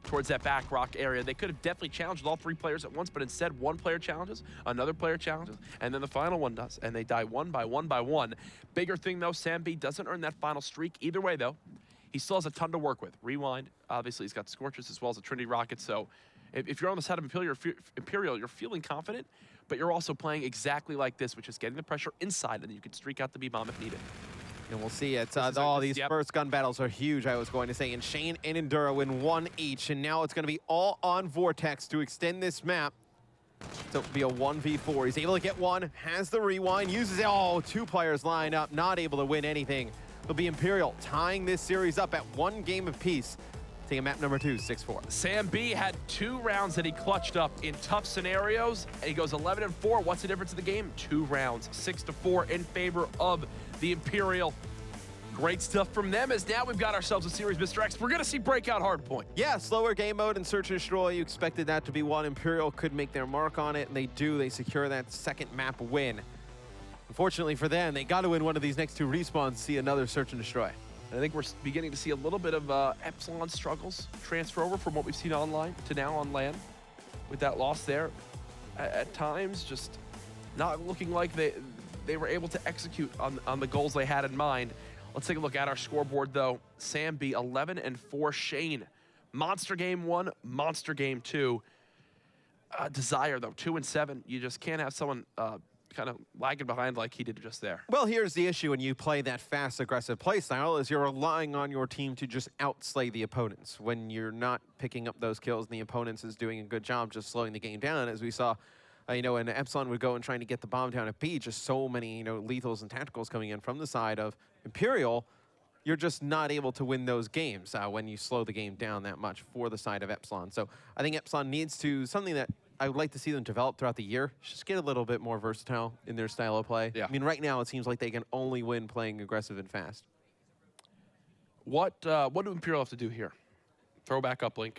towards that back rock area. They could have definitely challenged all 3 players at once, but instead 1 player challenges, another player challenges, and then the final one does, and they die 1 by 1 by 1. Bigger thing though, SnD doesn't earn that final streak. Either way though, he still has a ton to work with. Rewind, obviously he's got Scorches as well as a Trinity Rocket, so if you're on the side of Imperial, you're feeling confident, but you're also playing exactly like this, which is getting the pressure inside, and then you can streak out the B-bomb if needed. And we'll see it. All these first gun battles are huge, I was going to say. And Shane and Enduro win 1 each. And now it's going to be all on Vortex to extend this map. So it'll be a 1v4. He's able to get 1, has the rewind, uses it. Oh, 2 players lined up, not able to win anything. It'll be Imperial tying this series up at 1 game apiece. Taking map number 2, 6-4. SnD had 2 rounds that he clutched up in tough scenarios. And he goes 11-4. What's the difference in the game? 2 rounds, 6-4 in favor of the Imperial. Great stuff from them as now we've got ourselves a series, Mr. X. We're going to see Breakout Hardpoint. Yeah, slower game mode and Search and Destroy. You expected that to be one. Imperial could make their mark on it, and they do. They secure that 2nd map win. Unfortunately for them, they got to win one of these next 2 respawns to see another Search and Destroy. And I think we're beginning to see a little bit of Epsilon struggles transfer over from what we've seen online to now on LAN. With that loss there, at times just not looking like they were able to execute on the goals they had in mind. Let's take a look at our scoreboard, though. SnD 11-4. Shane, monster game 1, monster game 2. Desire, though, 2-7. You just can't have someone kind of lagging behind like he did just there. Well, here's the issue when you play that fast, aggressive play style is you're relying on your team to just outslay the opponents. When you're not picking up those kills and the opponents is doing a good job just slowing the game down, as we saw when Epsilon would go and trying to get the bomb down at B, just so many, lethals and tacticals coming in from the side of Imperial, you're just not able to win those games when you slow the game down that much for the side of Epsilon. So I think Epsilon needs to, something that I would like to see them develop throughout the year, just get a little bit more versatile in their style of play. Yeah. I mean, right now it seems like they can only win playing aggressive and fast. What do Imperial have to do here? Throwback uplink.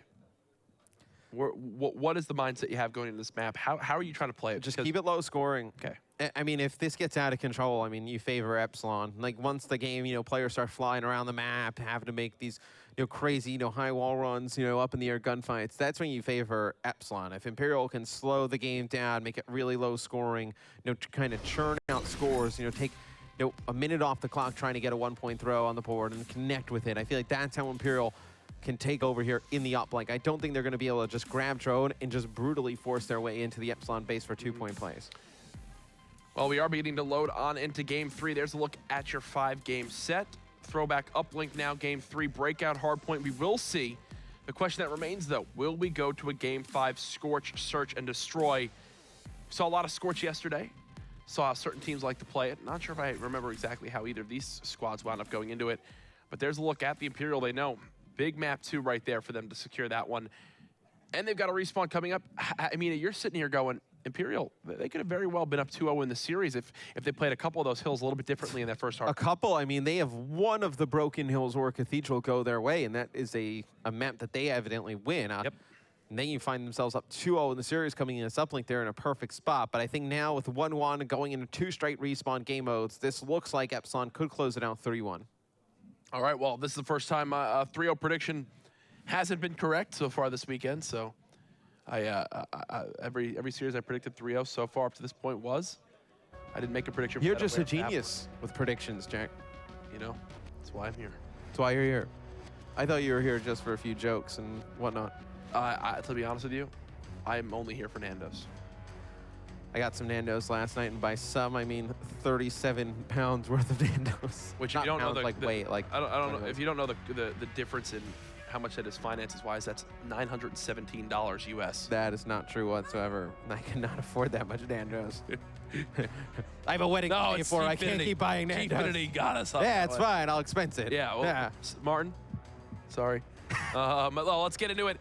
What is the mindset you have going into this map? How are you trying to play it? Just keep it low scoring. Okay. I mean, if this gets out of control, I mean, you favor Epsilon. Like, once the game, players start flying around the map, having to make these, crazy, high wall runs, up in the air gunfights, that's when you favor Epsilon. If Imperial can slow the game down, make it really low scoring, to kind of churn out scores, take, a minute off the clock trying to get a 1-point throw on the board and connect with it. I feel like that's how Imperial can take over here in the uplink. I don't think they're going to be able to just grab drone and just brutally force their way into the Epsilon base for 2-point plays. Well, we are beginning to load on into Game 3. There's a look at your 5-game set. Throwback uplink now, Game 3, Breakout Hardpoint. We will see. The question that remains, though, will we go to a Game 5 Scorch, Search, and Destroy? We saw a lot of Scorch yesterday. Saw how certain teams like to play it. Not sure if I remember exactly how either of these squads wound up going into it. But there's a look at the Imperial. They know. Big map 2 right there for them to secure that one. And they've got a respawn coming up. I mean, you're sitting here going, Imperial, they could have very well been up 2-0 in the series if they played a couple of those hills a little bit differently in that first half. A couple. I mean, they have one of the Broken Hills or Cathedral go their way, and that is a map that they evidently win. Yep. And then you find themselves up 2-0 in the series coming in as Uplink. They're in a perfect spot. But I think now with 1-1 going into 2 straight respawn game modes, this looks like Epsilon could close it out 3-1. All right, well, this is the first time a 3-0 prediction hasn't been correct so far this weekend, so every series I predicted 3-0 so far up to this point was. I didn't make a prediction. You're just a genius with predictions, Jack. You know, that's why I'm here. That's why you're here. I thought you were here just for a few jokes and whatnot. To be honest with you, I'm only here for Nando's. I got some Nando's last night, and by some I mean 37 pounds worth of Nando's. Which Not if you don't pounds, know like weight, like I don't know if you don't know the difference in how much that is finances wise. That's $917 US. That is not true whatsoever. I cannot afford that much Nando's. I have a wedding to pay for. I can't keep buying Nando's. Infinity got us. Yeah, it's fine. I'll expense it. Yeah. Well, yeah. Martin, sorry. Well, let's get into it.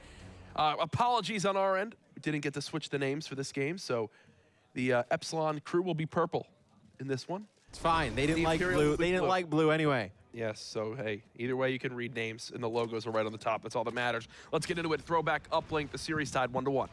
Apologies on our end. We didn't get to switch the names for this game, so the Epsilon crew will be purple in this one. It's fine. They didn't like blue. They didn't like blue anyway. Yes, so hey, either way you can read names and the logos are right on the top. That's all that matters. Let's get into it. Throwback Uplink, the series tied 1-1.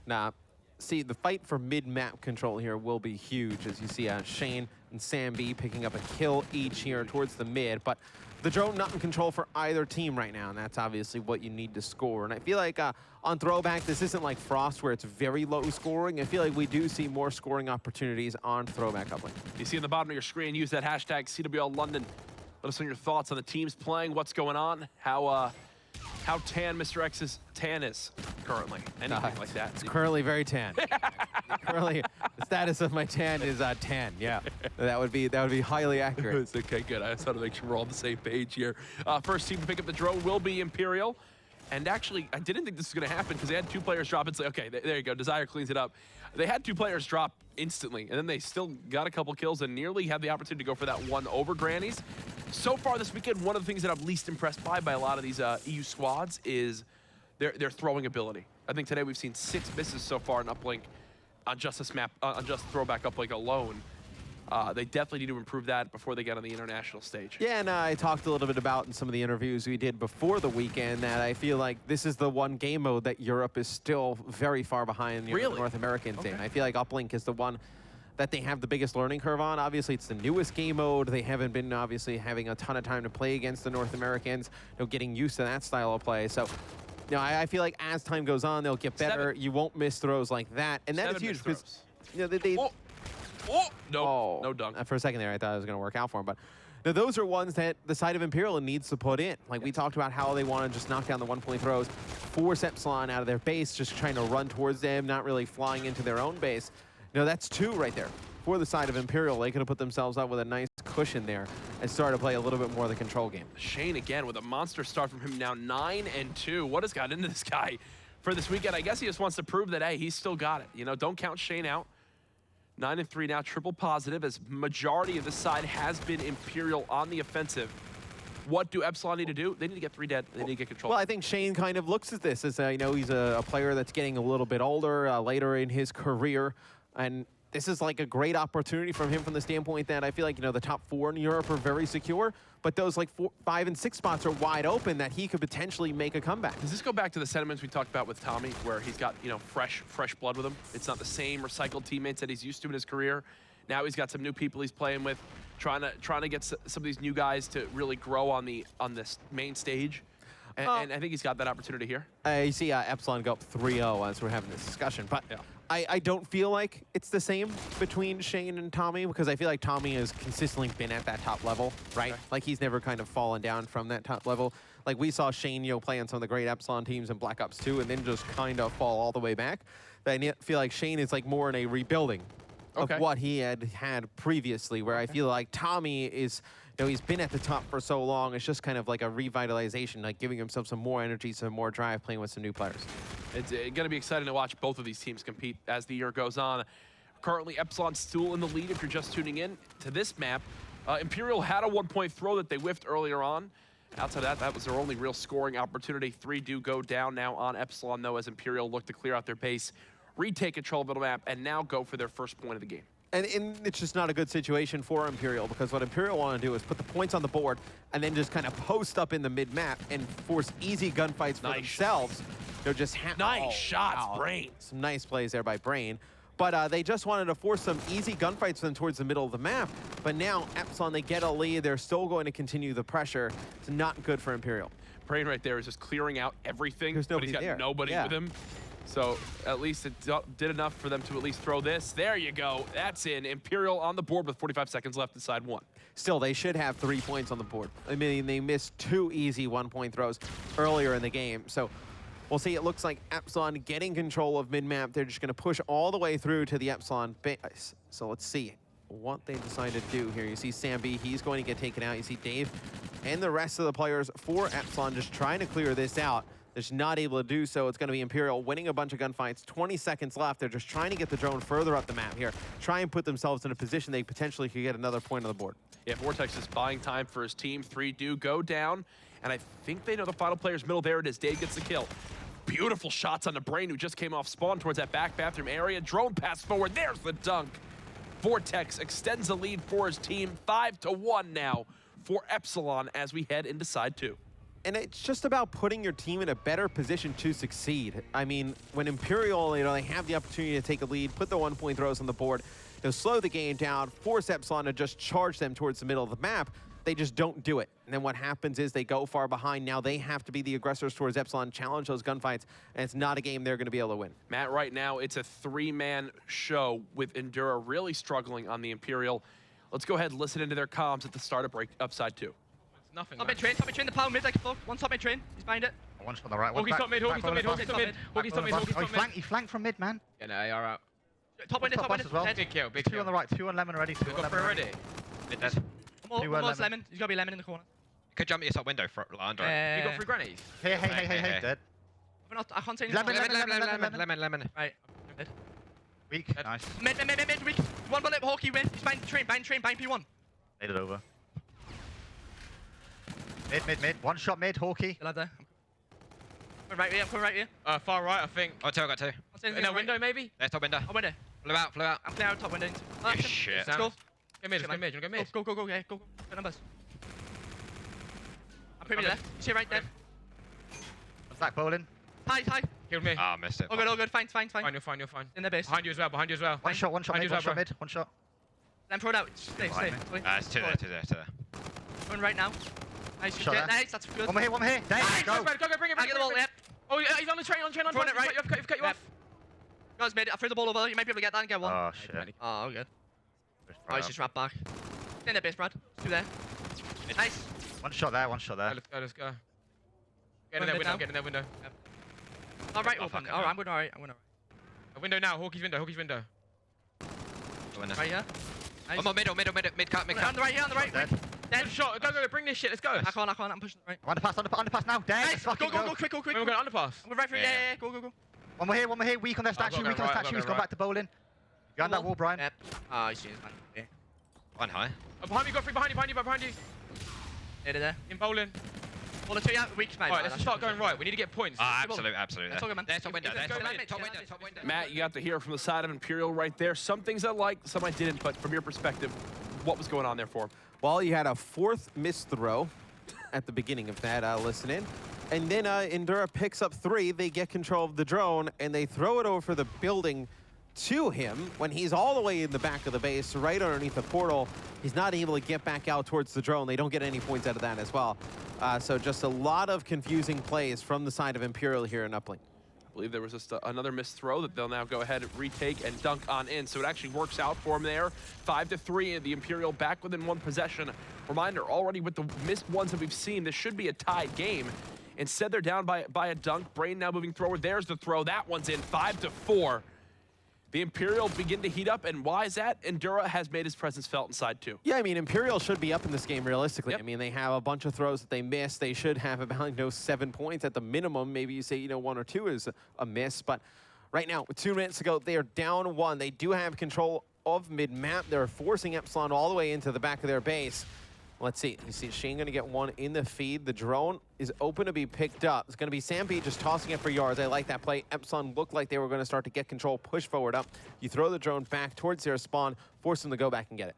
Nah, see, the fight for mid-map control here will be huge, as you see Shane and Sam B picking up a kill each here towards the mid, but the drone not in control for either team right now, and that's obviously what you need to score. And I feel like on Throwback, this isn't like Frost where it's very low scoring. I feel like we do see more scoring opportunities on Throwback Uplink. You see in the bottom of your screen, use that hashtag CWL London. Let us know your thoughts on the teams playing, what's going on, how tan Mr. X's tan is currently, anything like that. It's currently very tan. Currently, the status of my tan is 10. Yeah, that would be highly accurate. It's okay, good. I just want to make sure we're all on the same page here. First team to pick up the drone will be Imperial. And actually, I didn't think this was going to happen because they had 2 players drop. It's like, okay, there you go. Desire cleans it up. They had 2 players drop instantly, and then they still got a couple kills and nearly had the opportunity to go for that one over Grannies. So far this weekend, one of the things that I'm least impressed by a lot of these EU squads is their throwing ability. I think today we've seen 6 misses so far in Uplink on just this map, on just Throwback Uplink alone. They definitely need to improve that before they get on the international stage. Yeah, and I talked a little bit about in some of the interviews we did before the weekend that I feel like this is the one game mode that Europe is still very far behind the North American thing. I feel like Uplink is the one that they have the biggest learning curve on. Obviously, it's the newest game mode. They haven't been obviously having a ton of time to play against the North Americans, getting used to that style of play. So, I feel like as time goes on, they'll get better. 7. You won't miss throws like that, and that is huge because they no dunk. For a second there, I thought it was going to work out for him, but those are ones that the side of Imperial needs to put in. Like we talked about how they want to just knock down the 1-point throws, force Epsilon out of their base, just trying to run towards them, not really flying into their own base. That's 2 right there. For the side of Imperial, they could have put themselves up with a nice cushion there and started to play a little bit more of the control game. Shane again with a monster start from him now, 9-2. What has got into this guy for this weekend? I guess he just wants to prove that, hey, he's still got it. Don't count Shane out. 9-3 now, triple positive, as majority of the side has been Imperial on the offensive. What do Epsilon need to do? They need to get 3 dead. They need to get control. Well, I think Shane kind of looks at this as, he's a player that's getting a little bit older, later in his career. And this is like a great opportunity from him from the standpoint that I feel like, the top 4 in Europe are very secure, but those like 4, 5, and 6 spots are wide open that he could potentially make a comeback. Does this go back to the sentiments we talked about with Tommy, where he's got, fresh blood with him? It's not the same recycled teammates that he's used to in his career. Now he's got some new people he's playing with, trying to get some of these new guys to really grow on this main stage. And I think he's got that opportunity here. You see Epsilon go up 3-0 as we're having this discussion, but I don't feel like it's the same between Shane and Tommy, because I feel like Tommy has consistently been at that top level, right? Okay. Like he's never kind of fallen down from that top level. Like we saw Shane, play on some of the great Epsilon teams in Black Ops 2 and then just kind of fall all the way back. But I feel like Shane is like more in a rebuilding of what he had previously, where I feel like Tommy is, he's been at the top for so long. It's just kind of like a revitalization, like giving himself some more energy, some more drive, playing with some new players. It's going to be exciting to watch both of these teams compete as the year goes on. Currently, Epsilon still in the lead if you're just tuning in to this map. Imperial had a 1-point throw that they whiffed earlier on. Outside of that was their only real scoring opportunity. 3 do go down now on Epsilon, though, as Imperial look to clear out their base retake control of the map, and now go for their first point of the game. And it's just not a good situation for Imperial, because what Imperial want to do is put the points on the board and then just kind of post up in the mid-map and force easy gunfights for themselves. They're just nice shots, Brain. Some nice plays there by Brain. But they just wanted to force some easy gunfights for them towards the middle of the map. But now Epsilon, they get a lead. They're still going to continue the pressure. It's not good for Imperial. Brain right there is just clearing out everything. There's nobody but he's got there. nobody with him. So at least it did enough for them to at least throw this. There you go. That's in. Imperial on the board with 45 seconds left inside one. Still, they should have 3 points on the board. I mean, they missed 2 easy 1-point throws earlier in the game. So we'll see. It looks like Epsilon getting control of mid-map. They're just going to push all the way through to the Epsilon base. So let's see what they decide to do here. You see SnD, he's going to get taken out. You see Dave and the rest of the players for Epsilon just trying to clear this out. They're just not able to do so. It's going to be Imperial winning a bunch of gunfights. 20 seconds left. They're just trying to get the drone further up the map here. Try and put themselves in a position they potentially could get another point on the board. Yeah, Vortex is buying time for his team. 3 do go down, and I think they know the final player's middle. There it is. Dave gets the kill. Beautiful shots on the Brain, who just came off spawn towards that back bathroom area. Drone pass forward. There's the dunk. Vortex extends the lead for his team. 5-1 now for Epsilon as we head into side 2. And it's just about putting your team in a better position to succeed. I mean, when Imperial, they have the opportunity to take a lead, put the 1-point throws on the board, they'll slow the game down, force Epsilon to just charge them towards the middle of the map. They just don't do it. And then what happens is they go far behind. Now they have to be the aggressors towards Epsilon, challenge those gunfights, and it's not a game they're going to be able to win. Matt, right now it's a 3-man show with Endura really struggling on the Imperial. Let's go ahead and listen into their comms at the start of break upside 2. Nothing. Top mid train, the power mid like a fuck. One top mid train, he's behind it. One's from the right, one's Hoagie's top mid, Hoagie's top mid, Hoagie's top mid, Hoagie's top mid, Hoagie's top mid. He flanked from mid, man. Yeah, no, AR out. Top window, top window. As well. Big kill, big 2 kill. on the right, 2 on lemon already, 2 on lemon already. Mid dead. One more lemon. He's got to be lemon in the corner. Could jump me top window for Andre. You got 3 grannies. Hey, dead. I can't say anything. Lemon. Right. Mid. Weak, nice. Mid, weak. One bullet, Hawkeye win. He's behind train, bind P1. Made it over. Mid. One shot mid, Hawkeye. I'm coming right here, I'm coming right here. Far right, I think. Oh, 2, I got 2. In a window, maybe? Yeah, top window. Window. Flew out. I'm clear out top window. Yeah, shit. Let's go. Go mid, go mid. Go. Yeah, go. Good numbers. I'm pretty left. You see right there? What's that, bowling? Hi. Killed me. Ah, missed it. All good. Fine. You're fine. In their base. Behind you as well. One shot mid, one shot. Then throw it out. Stay. It's 2 there. Going right now. Nice, shot there. Nice, that's good. One more here. Nice, go, bring it. I get the ball, yep. Oh, he's on the train, Throwing it right. You've cut you off. Guys made it. I threw the ball over. You might be able to get that and get one. Oh, shit. Oh, good. Oh, he's just wrapped back. Stay in their base, Brad. 2 there. Nice. One shot there. Let's go. Get in their window. Yep. All right, open. All right, I'm going all right. A window now, Hawkeye's window. Right here. Nice. One more middle, mid cut. On the right. Dead shot. Go, bring this shit. Let's go. I can't. I'm pushing the right. Underpass now. Dead. Nice. Go, quick. We're going underpass. I'm going right for it. Yeah. Go. One more here. Weak on their statue. He's gone back to bowling. Behind that wall, Brian. Yep. Ah, he's man. Yeah. One high. Behind you, got 3 behind you. There. In bowling. Well, the 2 out, weak, mate. Alright, let's start going right. We need to get points. Absolutely. That's all good, man. There's top window. Matt, you got to hear from the side of Imperial right there. Some things I liked, some I didn't, but from your perspective, what was going on there for him? Well, you had a 4th missed throw at the beginning of that, listen in. And then Endura picks up 3. They get control of the drone, and they throw it over the building to him when he's all the way in the back of the base, right underneath the portal. He's not able to get back out towards the drone. They don't get any points out of that as well. So just a lot of confusing plays from the side of Imperial here in Uplink. I believe there was just another missed throw that they'll now go ahead and retake and dunk on in. So it actually works out for them there. 5-3, the Imperial back within 1 possession. Reminder, already with the missed ones that we've seen, this should be a tied game. Instead, they're down by a dunk. Brain now moving forward. There's the throw. That one's in. 5-4. The Imperial begin to heat up, and why is that? Endura has made his presence felt inside 2. Yeah, I mean, Imperial should be up in this game realistically. Yep. I mean, they have a bunch of throws that they missed. They should have about 7 points at the minimum. Maybe you say 1 or 2 is a miss, but right now, 2 minutes ago, they are down 1. They do have control of mid-map. They're forcing Epsilon all the way into the back of their base. Let's see. You see Shane going to get one in the feed. The drone is open to be picked up. It's going to be SnD just tossing it for yards. I like that play. Epsilon looked like they were going to start to get control, push forward up. You throw the drone back towards their spawn, force them to go back and get it.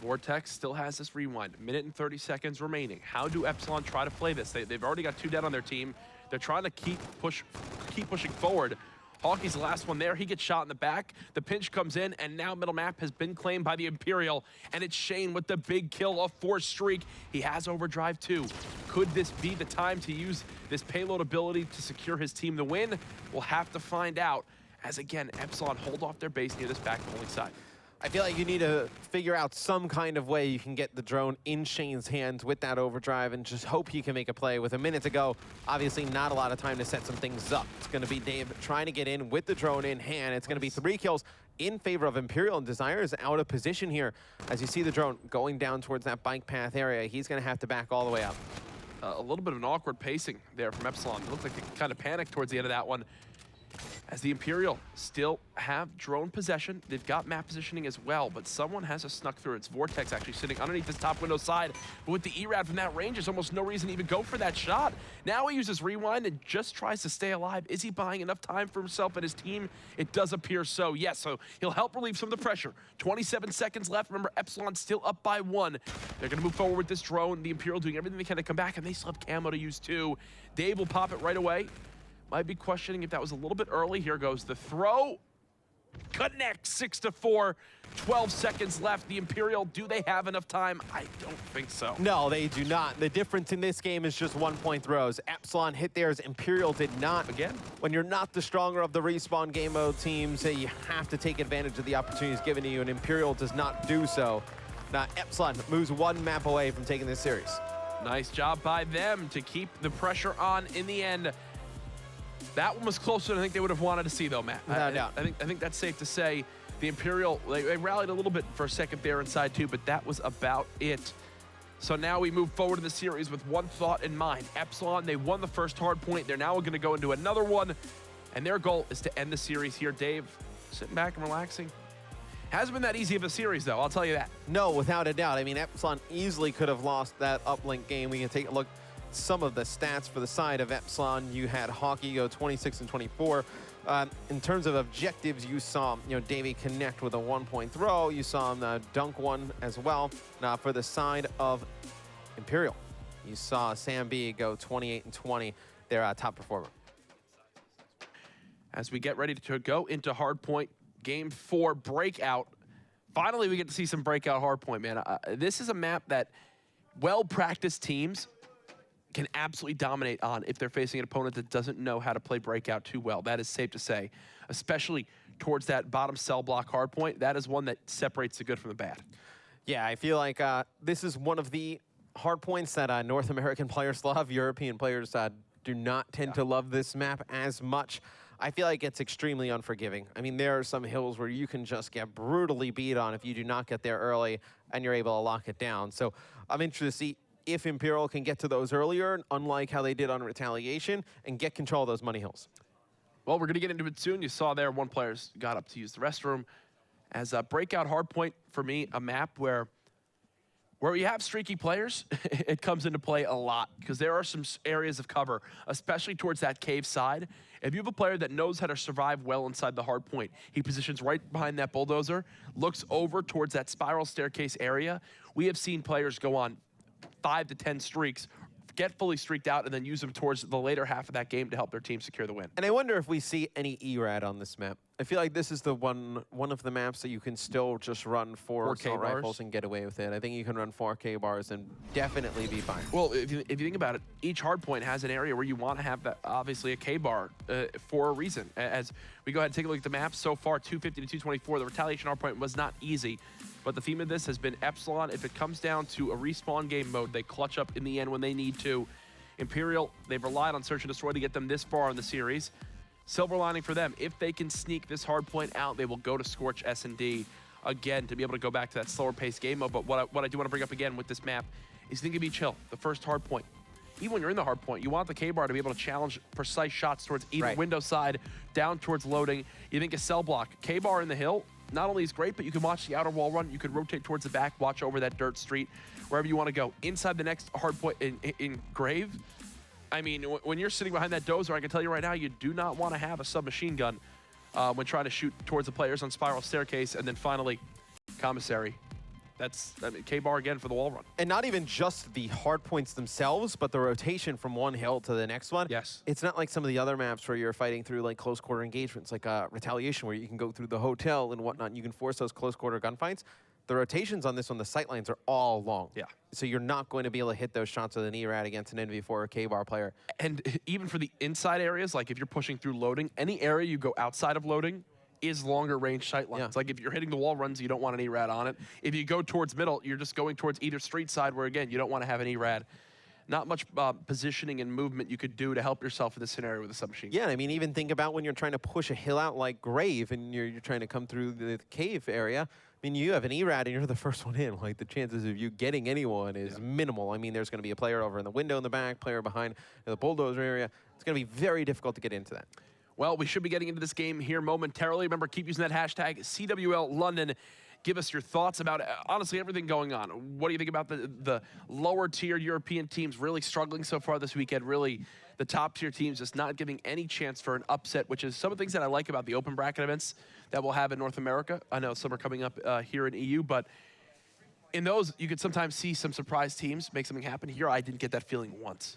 Vortex still has this rewind. Minute and 30 seconds remaining. How do Epsilon try to play this? They've already got 2 dead on their team. They're trying to keep pushing forward. Hawkey's the last one there. He gets shot in the back. The pinch comes in, and now middle map has been claimed by the Imperial, and it's Shane with the big kill, a 4th streak. He has overdrive too. Could this be the time to use this payload ability to secure his team the win? We'll have to find out, as again, Epsilon hold off their base near this back polling side. I feel like you need to figure out some kind of way you can get the drone in Shane's hands with that overdrive and just hope he can make a play. With a minute to go, obviously not a lot of time to set some things up. It's going to be Dave trying to get in with the drone in hand. It's going to be 3 kills in favor of Imperial, and Desire is out of position here. As you see the drone going down towards that bike path area, he's going to have to back all the way up. A little bit of an awkward pacing there from Epsilon. It looked like they kind of panicked towards the end of that one. As the Imperial still have drone possession, they've got map positioning as well, but someone has to snuck through. It's Vortex actually sitting underneath this top window side, but with the ERAD from that range, there's almost no reason to even go for that shot. Now he uses rewind and just tries to stay alive. Is he buying enough time for himself and his team? It does appear so, yes, so he'll help relieve some of the pressure. 27 seconds left. Remember, Epsilon still up by 1. They're gonna move forward with this drone. The Imperial doing everything they can to come back, and they still have camo to use too. Dave will pop it right away. Might be questioning if that was a little bit early. Here goes the throw. Connects 6-4. 12 seconds left. The Imperial, do they have enough time? I don't think so. No, they do not. The difference in this game is just 1-point throws. Epsilon hit theirs, Imperial did not. Again? When you're not the stronger of the respawn game mode teams, you have to take advantage of the opportunities given to you, and Imperial does not do so. Now, Epsilon moves 1 map away from taking this series. Nice job by them to keep the pressure on in the end. That one was closer than I think they would have wanted to see, though, Matt. Without doubt. I think that's safe to say. The Imperial, they rallied a little bit for a second there inside, too, but that was about it. So now we move forward in the series with one thought in mind. Epsilon, they won the first hard point. They're now going to go into another one, and their goal is to end the series here. Dave, sitting back and relaxing. Hasn't been that easy of a series, though, I'll tell you that. No, without a doubt. I mean, Epsilon easily could have lost that uplink game. We can take a look some of the stats for the side of Epsilon. You had Hawkey go 26 and 24. In terms of objectives, you saw Davey connect with a 1-point throw. You saw him dunk one as well. Now for the side of Imperial, you saw SnD go 28 and 20, their top performer. As we get ready to go into Hardpoint, Game 4 Breakout. Finally, we get to see some Breakout Hardpoint, man. This is a map that well-practiced teams can absolutely dominate on if they're facing an opponent that doesn't know how to play Breakout too well. That is safe to say, especially towards that bottom cell block hardpoint. That is one that separates the good from the bad. Yeah, I feel like this is one of the hardpoints that North American players love. European players do not tend to love this map as much. I feel like it's extremely unforgiving. I mean, there are some hills where you can just get brutally beat on if you do not get there early and you're able to lock it down. So I'm interested to see if Imperial can get to those earlier, unlike how they did on Retaliation, and get control of those money hills. Well, we're going to get into it soon. You saw there one player got up to use the restroom. As a Breakout Hardpoint, for me, a map where you have streaky players, it comes into play a lot because there are some areas of cover, especially towards that cave side. If you have a player that knows how to survive well inside the hard point, he positions right behind that bulldozer, looks over towards that spiral staircase area. We have seen players go on 5 to 10 streaks, get fully streaked out, and then use them towards the later half of that game to help their team secure the win. And I wonder if we see any ERAD on this map. I feel like this is the one of the maps that you can still just run 4 assault rifles and get away with it. I think you can run 4K bars and definitely be fine. Well, if you think about it, each hardpoint has an area where you want to have that, obviously a K bar for a reason. As we go ahead and take a look at the map so far, 250 to 224, the Retaliation hardpoint was not easy. But the theme of this has been Epsilon. If it comes down to a respawn game mode, they clutch up in the end when they need to. Imperial, they've relied on Search and Destroy to get them this far in the series. Silver lining for them, if they can sneak this hard point out, they will go to Scorch SnD again to be able to go back to that slower paced game mode. But what I do want to bring up again with this map is think of be chill. The first hard point. Even when you're in the hard point, you want the K-bar to be able to challenge precise shots towards either window side, down towards loading. You think a cell block, K-bar in the hill, not only is great, but you can watch the outer wall run. You could rotate towards the back, watch over that dirt street, wherever you want to go. Inside the next hard point in Grave, I mean, when you're sitting behind that dozer, I can tell you right now, you do not want to have a submachine gun when trying to shoot towards the players on Spiral Staircase. And then finally, Commissary. That's, I mean, K-bar again for the wall run. And not even just the hard points themselves, but the rotation from one hill to the next one. Yes. It's not like some of the other maps where you're fighting through like close quarter engagements, like Retaliation, where you can go through the hotel and whatnot, and you can force those close quarter gunfights. The rotations on this one, the sightlines are all long. Yeah. So you're not going to be able to hit those shots with an ERAD against an NV4 or K-bar player. And even for the inside areas, like if you're pushing through loading, any area you go outside of loading is longer range sightlines. Yeah. Like if you're hitting the wall runs, you don't want an ERAD on it. If you go towards middle, you're just going towards either street side where, again, you don't want to have an ERAD. Not much positioning and movement you could do to help yourself in this scenario with a submachine. Yeah, I mean, even think about when you're trying to push a hill out like Grave and you're trying to come through the cave area. I mean, you have an ERAD and you're the first one in. Like, the chances of you getting anyone is minimal. I mean, there's going to be a player over in the window in the back, player behind the bulldozer area. It's going to be very difficult to get into that. Well, we should be getting into this game here momentarily. Remember, keep using that hashtag CWL London. Give us your thoughts about, honestly, everything going on. What do you think about the lower-tier European teams really struggling so far this weekend? Really, the top-tier teams just not giving any chance for an upset, which is some of the things that I like about the open bracket events that we'll have in North America. I know some are coming up here in EU, but in those, you could sometimes see some surprise teams make something happen. Here, I didn't get that feeling once.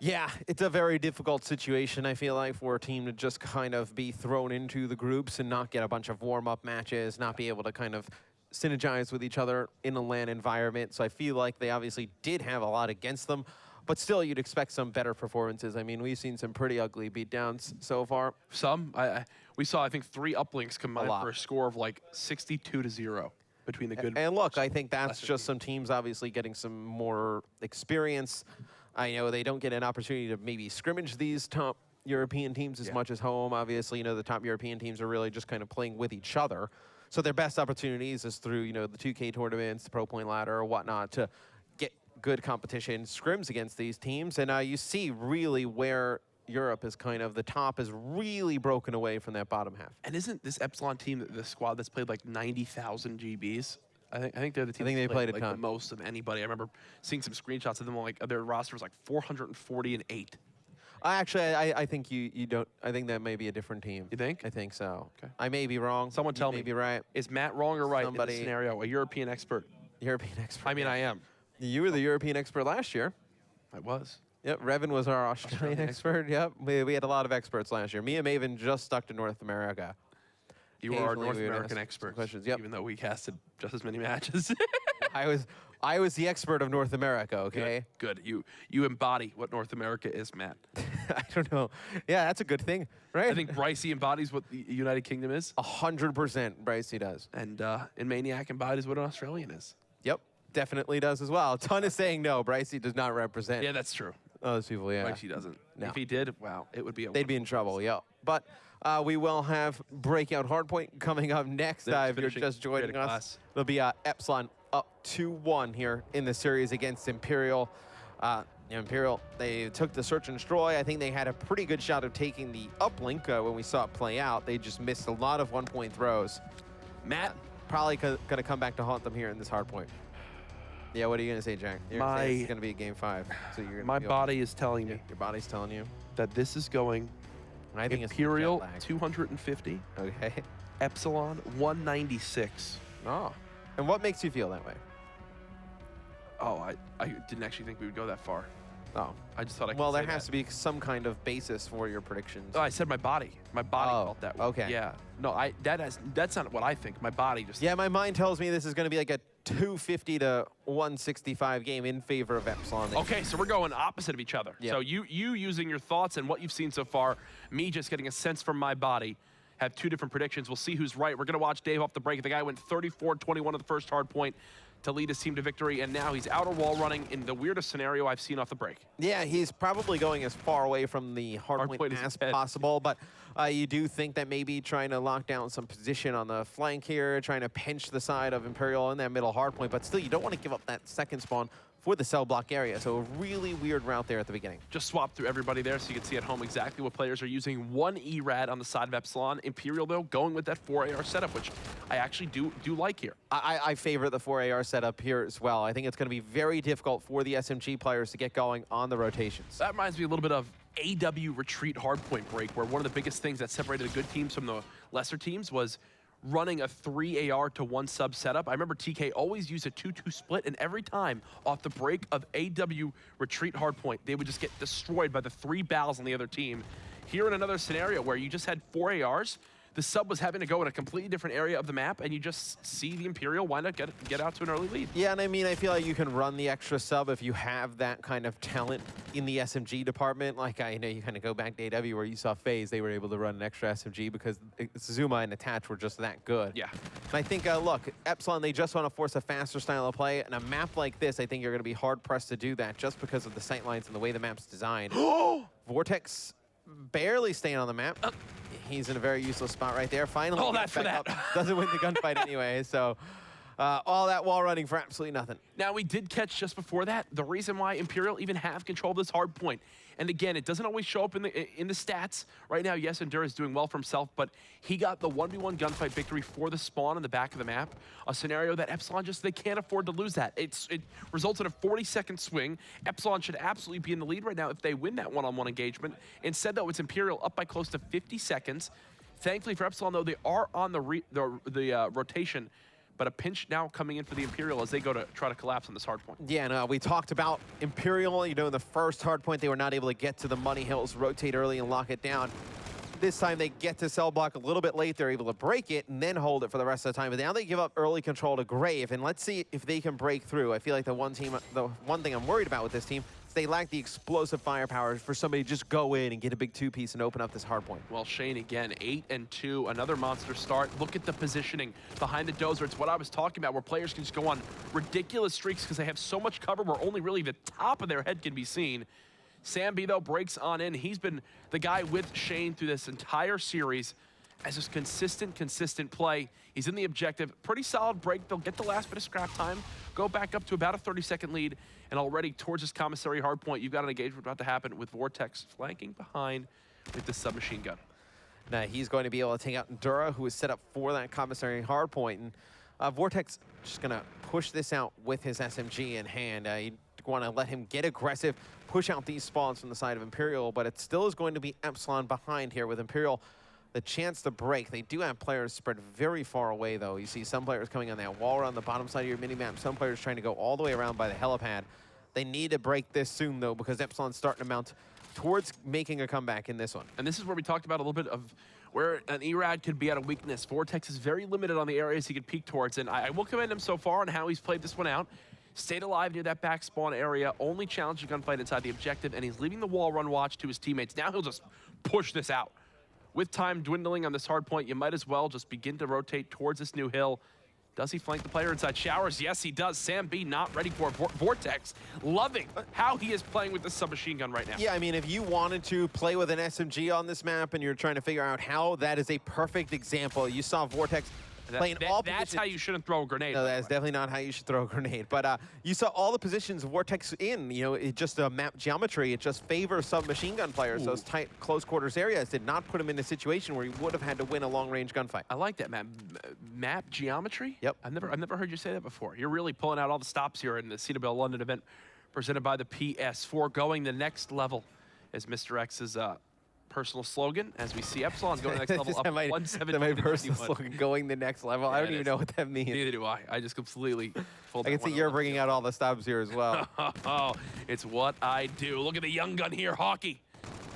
Yeah, it's a very difficult situation, I feel like, for a team to just kind of be thrown into the groups and not get a bunch of warm-up matches, not be able to kind of synergize with each other in a LAN environment. So I feel like they obviously did have a lot against them, but still you'd expect some better performances. I mean, we've seen some pretty ugly beatdowns so far. Some. We saw, I think, 3 uplinks combined for a score of like 62-0 between the good. And look, I think that's just some teams obviously getting some more experience. I know they don't get an opportunity to maybe scrimmage these top European teams as much as home. Obviously, you know, the top European teams are really just kind of playing with each other. So their best opportunities is through, you know, the 2K tournaments, the Pro Point ladder or whatnot to get good competition, scrims against these teams. And you see really where Europe is kind of, the top is really broken away from that bottom half. And isn't this Epsilon team the squad that's played like 90,000 GBs? I think they're the team. I think they played a like ton. the most of anybody. I remember seeing some screenshots of them. Like their roster was like 448. Actually, I think you don't. I think that may be a different team. You think? I think so. Okay. I may be wrong. Someone tell me. May be right. Is Matt wrong or right Somebody, in this scenario? A European expert. European expert. I mean, I am. You were the European expert last year. I was. Yep, Revan was our Australian expert. Yep, we had a lot of experts last year. Me and Maven just stuck to North America. You were our North American expert, yep. even though we casted just as many matches. I was the expert of North America, okay? Good. You embody what North America is, Matt. I don't know. Yeah, that's a good thing, right? I think Brycey embodies what the United Kingdom is. 100% Brycey does. And Maniac embodies what an Australian is. Yep, definitely does as well. A ton is saying no, Brycey does not represent. Yeah, that's true. Those people, yeah. Brycey doesn't. No. If he did, wow, it would be a They'd be in trouble, yeah. But we will have Breakout Hardpoint coming up next. If you're just joining us, there'll be Epsilon up 2-1 here in the series against Imperial. Imperial, they took the search and destroy. I think they had a pretty good shot of taking the uplink when we saw it play out. They just missed a lot of one-point throws. Matt? Probably going to come back to haunt them here in this hardpoint. Yeah, what are you going to say, Jack? You're gonna say it's going to be a game 5. So you're my body is telling me. Your body's telling you. That this is going I think Imperial 250. Okay. Epsilon 196. Oh. And what makes you feel that way? Oh, I didn't actually think we would go that far. Oh. I just thought I could Well, say there has that. to be some kind of basis for your predictions. Oh, I said my body. My body Oh, felt that way. okay. Yeah. No, that's not what I think. My body just. Yeah, my mind tells me this is going to be like a 250 to 165 game in favor of Epsilon. Okay, so we're going opposite of each other. Yep. So you using your thoughts and what you've seen so far, me just getting a sense from my body, have 2 different predictions. We'll see who's right. We're going to watch Dave off the break. The guy went 34-21 at the first hard point to lead his team to victory, and now he's outer wall running in the weirdest scenario I've seen off the break. Yeah, he's probably going as far away from the hardpoint as possible, but You do think that maybe trying to lock down some position on the flank here, trying to pinch the side of Imperial in that middle hard point, but still you don't want to give up that second spawn for the cell block area. So a really weird route there at the beginning. Just swap through everybody there so you can see at home exactly what players are using. 1 ERAD on the side of Epsilon. Imperial, though, going with that 4 AR setup, which I actually do like here. I favor the 4 AR setup here as well. I think it's going to be very difficult for the SMG players to get going on the rotations. That reminds me a little bit of AW retreat hardpoint break, where one of the biggest things that separated the good teams from the lesser teams was running a 3 AR to 1 sub setup. I remember TK always used a 2-2 split, and every time off the break of AW retreat hardpoint, they would just get destroyed by the 3 BALs on the other team. Here in another scenario where you just had 4 ARs, the sub was having to go in a completely different area of the map, and you just see the Imperial wind up get out to an early lead. Yeah, and I mean, I feel like you can run the extra sub if you have that kind of talent in the SMG department. Like, I know you kind of go back to AW where you saw FaZe, they were able to run an extra SMG because Zuma and Attach were just that good. Yeah. And I think, look, Epsilon, they just want to force a faster style of play, and a map like this, I think you're going to be hard-pressed to do that just because of the sightlines and the way the map's designed. Vortex barely staying on the map. He's in a very useless spot right there. Finally, all that for that. Doesn't win the gunfight anyway, so all that wall running for absolutely nothing. Now, we did catch just before that the reason why Imperial even have control of this hard point. And again, it doesn't always show up in the stats. Right now, yes, Endura is doing well for himself, but he got the 1v1 gunfight victory for the spawn in the back of the map, a scenario that Epsilon they can't afford to lose that. It results in a 40-second swing. Epsilon should absolutely be in the lead right now if they win that one-on-one engagement. Instead, though, it's Imperial up by close to 50 seconds. Thankfully for Epsilon, though, they are on the rotation, but a pinch now coming in for the Imperial as they go to try to collapse on this hard point. Yeah, no, we talked about Imperial, you know, in the first hard point, they were not able to get to the Money Hills, rotate early and lock it down. This time they get to cell block a little bit late, they're able to break it and then hold it for the rest of the time. But now they give up early control to Grave, and let's see if they can break through. I feel like the one thing I'm worried about with this team is they lack the explosive firepower for somebody to just go in and get a big 2-piece and open up this hard point. Well, Shane, again, 8-2, another monster start. Look at the positioning behind the dozer. It's what I was talking about, where players can just go on ridiculous streaks because they have so much cover where only really the top of their head can be seen. SnD, though, breaks on in. He's been the guy with Shane through this entire series as just consistent play. He's in the objective. Pretty solid break. They'll get the last bit of scrap time, go back up to about a 30-second lead, and already towards this commissary hard point, you've got an engagement about to happen with Vortex flanking behind with the submachine gun. Now he's going to be able to take out Endura, who is set up for that commissary hard point. And Vortex just going to push this out with his SMG in hand. You want to let him get aggressive, push out these spawns from the side of Imperial, but it still is going to be Epsilon behind here with Imperial the chance to break. They do have players spread very far away, though. You see some players coming on that wall around the bottom side of your minimap, some players trying to go all the way around by the helipad. They need to break this soon, though, because Epsilon's starting to mount towards making a comeback in this one. And this is where we talked about a little bit of where an ERAD could be at a weakness. Vortex is very limited on the areas he could peek towards, and I will commend him so far on how he's played this one out. Stayed alive near that back spawn area, only challenged a gunfight inside the objective, and he's leaving the wall run watch to his teammates. Now he'll just push this out. With time dwindling on this hard point, you might as well just begin to rotate towards this new hill. Does he flank the player inside showers? Yes, he does. SnD not ready for Vortex. Loving how he is playing with the submachine gun right now. Yeah, I mean, if you wanted to play with an SMG on this map and you're trying to figure out how, that is a perfect example. You saw Vortex playing all That's positions. how you shouldn't throw a grenade. No, that's definitely not how you should throw a grenade. But you saw all the positions Vortex in. You know, it just map geometry. It just favors submachine gun players. Ooh. Those tight, close quarters areas did not put him in a situation where he would have had to win a long-range gunfight. I like that, map geometry? Yep. I've never heard you say that before. You're really pulling out all the stops here in the CWL London event presented by the PS4. Going the next level is Mr. X's personal slogan, as we see Epsilon going to the next level up 117. My personal slogan, going the next level. Yeah, I don't even know what that means. Neither do I. I just completely pulled I can see you're bringing out all the stops here as well. Oh, it's what I do. Look at the young gun here, Hawkey.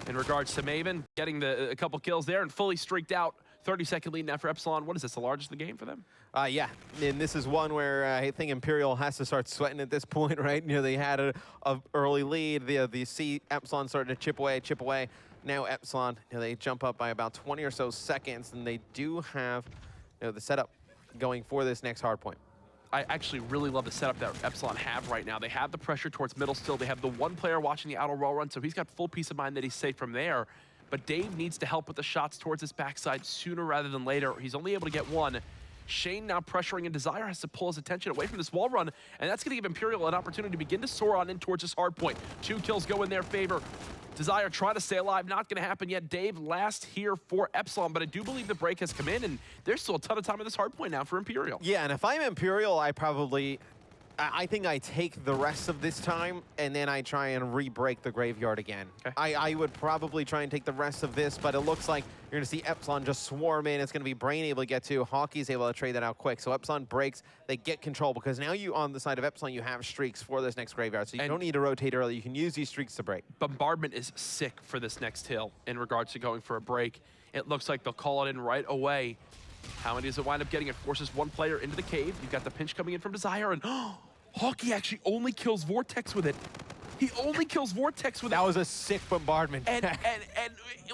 In regards to Maven, getting a couple kills there and fully streaked out. 30-second lead now for Epsilon. What is this, the largest in the game for them? Yeah, and this is one where I think Imperial has to start sweating at this point, right? You know, they had an early lead. The see Epsilon starting to chip away. Now Epsilon, you know, they jump up by about 20 or so seconds, and they do have, you know, the setup going for this next hard point. I actually really love the setup that Epsilon have right now. They have the pressure towards middle still. They have the one player watching the outer wall run, so he's got full peace of mind that he's safe from there. but Dave needs to help with the shots towards his backside sooner rather than later. He's only able to get one. Shane now pressuring, and Desire has to pull his attention away from this wall run, and that's going to give Imperial an opportunity to begin to soar on in towards this hard point. 2 kills go in their favor. Desire trying to stay alive, not going to happen yet. Dave last here for Epsilon, but I do believe the break has come in, and there's still a ton of time at this hard point now for Imperial. Yeah, and if I'm Imperial, I think I take the rest of this time, and then I try and re-break the graveyard again. Okay. I would probably try and take the rest of this, but it looks like you're going to see Epsilon just swarm in. It's going to be Brain able to get to. Hockey's able to trade that out quick. So Epsilon breaks. They get control, because now you, on the side of Epsilon, you have streaks for this next graveyard. So you don't need to rotate early. You can use these streaks to break. Bombardment is sick for this next hill in regards to going for a break. It looks like they'll call it in right away. How many does it wind up getting? It forces one player into the cave. You've got the pinch coming in from Desire, and Hockey actually only kills Vortex with it. He only kills Vortex with it. That was a sick bombardment. And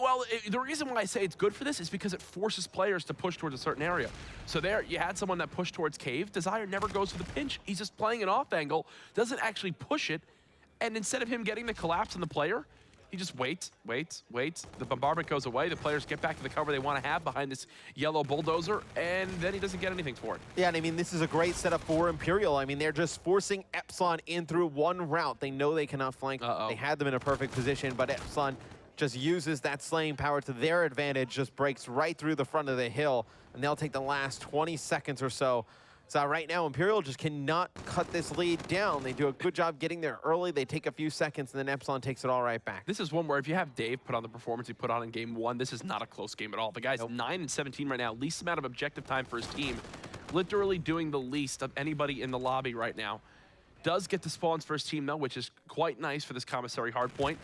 well, the reason why I say it's good for this is because it forces players to push towards a certain area. So there, you had someone that pushed towards cave. Desire never goes for the pinch. He's just playing an off angle, doesn't actually push it. And instead of him getting the collapse on the player, he just waits. The bombardment goes away. The players get back to the cover they want to have behind this yellow bulldozer, and then he doesn't get anything for it. Yeah, and I mean, this is a great setup for Imperial. I mean, they're just forcing Epsilon in through one route. They know they cannot flank. They had them in a perfect position, but Epsilon just uses that slaying power to their advantage, just breaks right through the front of the hill, and they'll take the last 20 seconds or so. So right now, Imperial just cannot cut this lead down. They do a good job getting there early. They take a few seconds, and then Epsilon takes it all right back. This is one where if you have Dave put on the performance he put on in game 1, this is not a close game at all. The guy's 9-17 right now, least amount of objective time for his team. Literally doing the least of anybody in the lobby right now. Does get the spawns for his team, though, which is quite nice for this commissary hardpoint.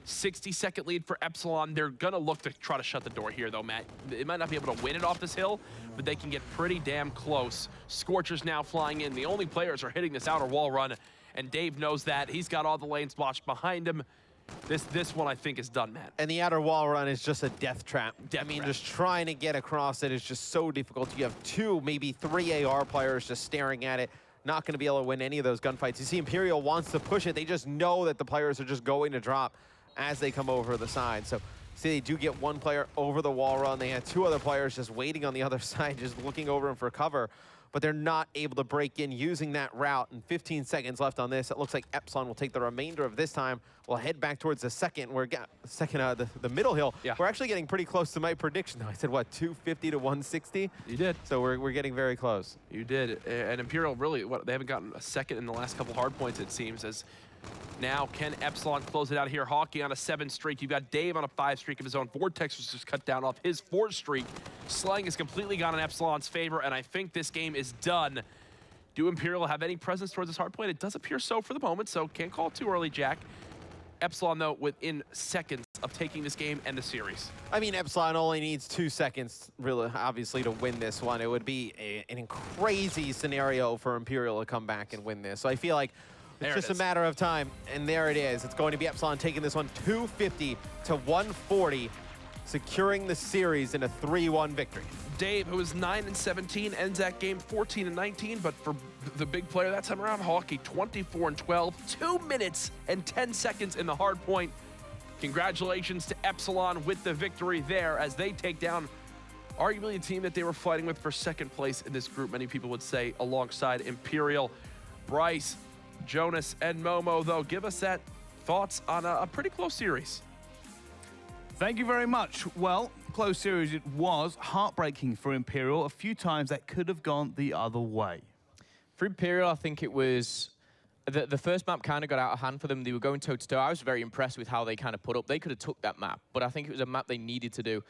60-second lead for Epsilon. They're going to look to try to shut the door here, though, Matt. They might not be able to win it off this hill, but they can get pretty damn close. Scorcher's now flying in. The only players are hitting this outer wall run, and Dave knows that. He's got all the lanes watched behind him. This one, I think, is done, Matt. And the outer wall run is just a death trap. Just trying to get across it is just so difficult. You have 2, maybe 3 AR players just staring at it. Not going to be able to win any of those gunfights. You see Imperial wants to push it. They just know that the players are just going to drop as they come over the side. So see, they do get 1 player over the wall run. They had 2 other players just waiting on the other side, just looking over them for cover, but they're not able to break in using that route. And 15 seconds left on this. It looks like Epsilon will take the remainder of this time. We'll head back towards the second. The middle hill. Yeah. We're actually getting pretty close to my prediction, though. I said, what, 250 to 160? You did. So we're getting very close. You did. And Imperial really, they haven't gotten a second in the last couple hard points, it seems, as now can Epsilon close it out here. Hockey on a 7 streak. You've got Dave on a 5 streak of his own. Vortex was just cut down off his 4 streak. Slaying has completely gone in Epsilon's favor, and I think this game is done. Do Imperial have any presence towards this hard point? It does appear so for the moment, so can't call it too early, Jack. Epsilon, though, within seconds of taking this game and the series. I mean, Epsilon only needs 2 seconds, really, obviously, to win this one. It would be an crazy scenario for Imperial to come back and win this. So I feel like it's just a matter of time, and there it is. It's going to be Epsilon taking this one 250 to 140, securing the series in a 3-1 victory. Dave, who is 9-17, ends that game 14-19, but for the big player that time around, Hockey 24-12, 2 minutes and 10 seconds in the hard point. Congratulations to Epsilon with the victory there as they take down arguably a team that they were fighting with for second place in this group, many people would say, alongside Imperial. Bryce, Jonas, and Momo, though, give us that thoughts on a pretty close series. Thank you very much. Well, close series it was. Heartbreaking for Imperial. A few times that could have gone the other way. For Imperial, I think it was... The first map kind of got out of hand for them. They were going toe-to-toe. I was very impressed with how they kind of put up. They could have took that map, but I think it was a map they needed to do.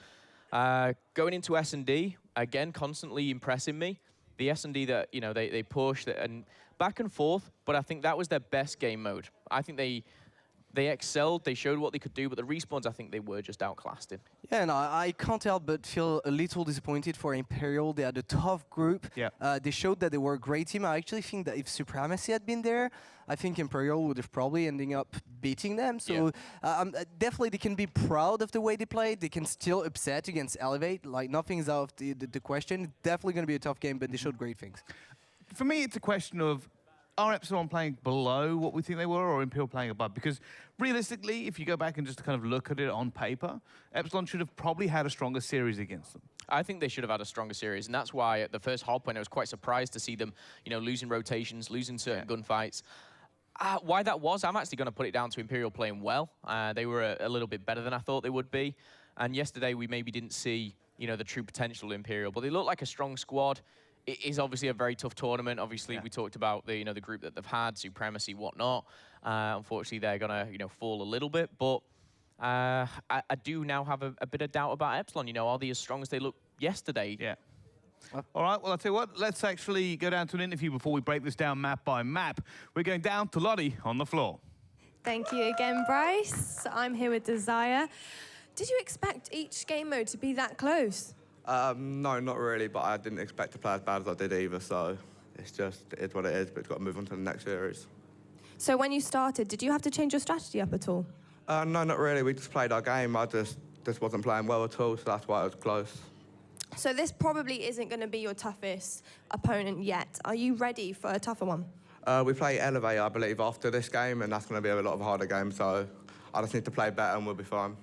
Going into SnD, again, constantly impressing me. The SnD that, you know, they pushed and back and forth, but I think that was their best game mode. I think they excelled, they showed what they could do, but the respawns, I think they were just outclassed in. Yeah, and I can't help but feel a little disappointed for Imperial. They had a tough group. Yeah. They showed that they were a great team. I actually think that if Supremacy had been there, I think Imperial would have probably ended up beating them. So definitely they can be proud of the way they played. They can still upset against Elevate. Like, nothing's out of the question. It's definitely going to be a tough game, but they showed great things. For me, it's a question of are Epsilon playing below what we think they were, or Imperial playing above? Because realistically, if you go back and just kind of look at it on paper, Epsilon should have probably had a stronger series against them. I think they should have had a stronger series, and that's why at the first hardpoint I was quite surprised to see them, losing rotations, losing certain gunfights. Why that was, I'm actually going to put it down to Imperial playing well. They were a little bit better than I thought they would be. And yesterday we maybe didn't see, the true potential of Imperial, but they look like a strong squad. It is obviously a very tough tournament. Obviously, we talked about the, the group that they've had, Supremacy, whatnot. Unfortunately, they're going to, fall a little bit, but I do now have a bit of doubt about Epsilon. Are they as strong as they looked yesterday? Yeah. All right, well, I'll tell you what, let's actually go down to an interview before we break this down map by map. We're going down to Lottie on the floor. Thank you again, Bryce. I'm here with Desire. Did you expect each game mode to be that close? No, not really, but I didn't expect to play as bad as I did either, so it's what it is, but it's got to move on to the next series. So when you started, did you have to change your strategy up at all? No, not really. We just played our game. I just wasn't playing well at all, so that's why it was close. So this probably isn't going to be your toughest opponent yet. Are you ready for a tougher one? We play Elevate, I believe, after this game, and that's going to be a lot of a harder game, so I just need to play better and we'll be fine.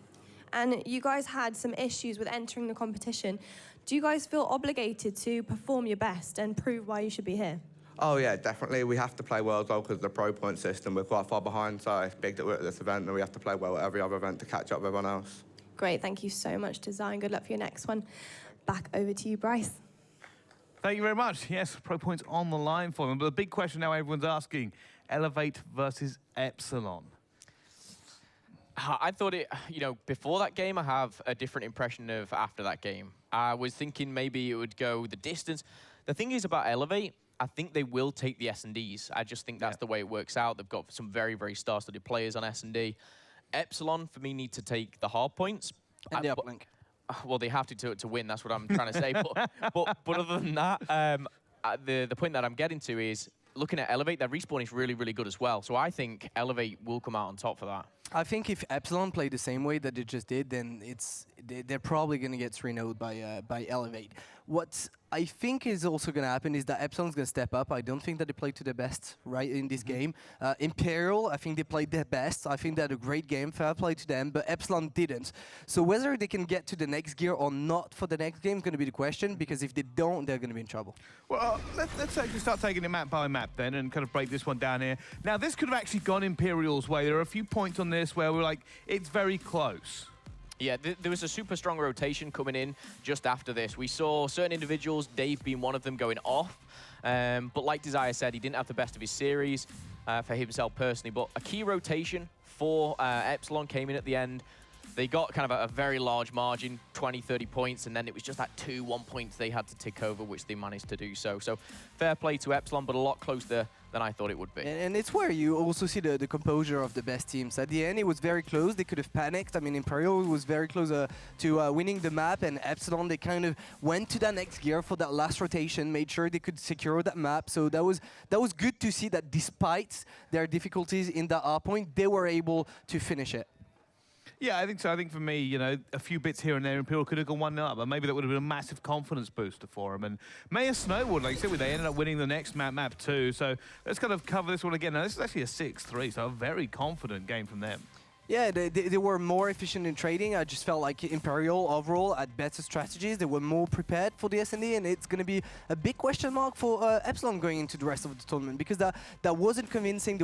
And you guys had some issues with entering the competition. Do you guys feel obligated to perform your best and prove why you should be here? Oh, yeah, definitely. We have to play well as well because of the pro point system. We're quite far behind, so it's big that we're at this event and we have to play well at every other event to catch up with everyone else. Great, thank you so much, Design. Good luck for your next one. Back over to you, Bryce. Thank you very much. Yes, pro points on the line for them. But the big question now everyone's asking, Elevate versus Epsilon. I thought it, before that game, I have a different impression of after that game. I was thinking maybe it would go the distance. The thing is about Elevate, I think they will take the SnDs. I just think that's the way it works out. They've got some very, very star-studded players on SnD. Epsilon, for me, need to take the hard points. And the uplink. Well, they have to win. That's what I'm trying to say. but other than that, the point that I'm getting to is looking at Elevate, their respawn is really, really good as well. So I think Elevate will come out on top for that. I think if Epsilon play the same way that they just did, then they're probably going to get 3-0'd by Elevate. What I think is also going to happen is that Epsilon's going to step up. I don't think that they played to their best right in this game. Imperial, I think they played their best. I think they had a great game, fair play to them, but Epsilon didn't. So whether they can get to the next gear or not for the next game is going to be the question, because if they don't, they're going to be in trouble. Well, let's actually start taking it map by map then and kind of break this one down here. Now, this could have actually gone Imperial's way. There are a few points on this where we're like, it's very close. Yeah, there was a super strong rotation coming in just after this. We saw certain individuals, Dave being one of them, going off. But like Desire said, he didn't have the best of his series for himself personally. But a key rotation for Epsilon came in at the end. They got kind of a very large margin, 20, 30 points, and then it was just that 2-1 points they had to tick over, which they managed to do so. So fair play to Epsilon, but a lot closer than I thought it would be. And it's where you also see the composure of the best teams. At the end, it was very close. They could have panicked. I mean, Imperial was very close to winning the map, and Epsilon, they kind of went to that next gear for that last rotation, made sure they could secure that map. So that was good to see that despite their difficulties in that hardpoint, they were able to finish it. Yeah, I think so. I think for me, a few bits here and there, Imperial could have gone 1-0, but maybe that would have been a massive confidence booster for them. And Mayor Snowwood, like you said, they ended up winning the next map 2. So let's kind of cover this one again. Now, this is actually a 6-3, so a very confident game from them. Yeah, they were more efficient in trading. I just felt like Imperial overall had better strategies. They were more prepared for the SnD, and it's going to be a big question mark for Epsilon going into the rest of the tournament, because that wasn't convincing.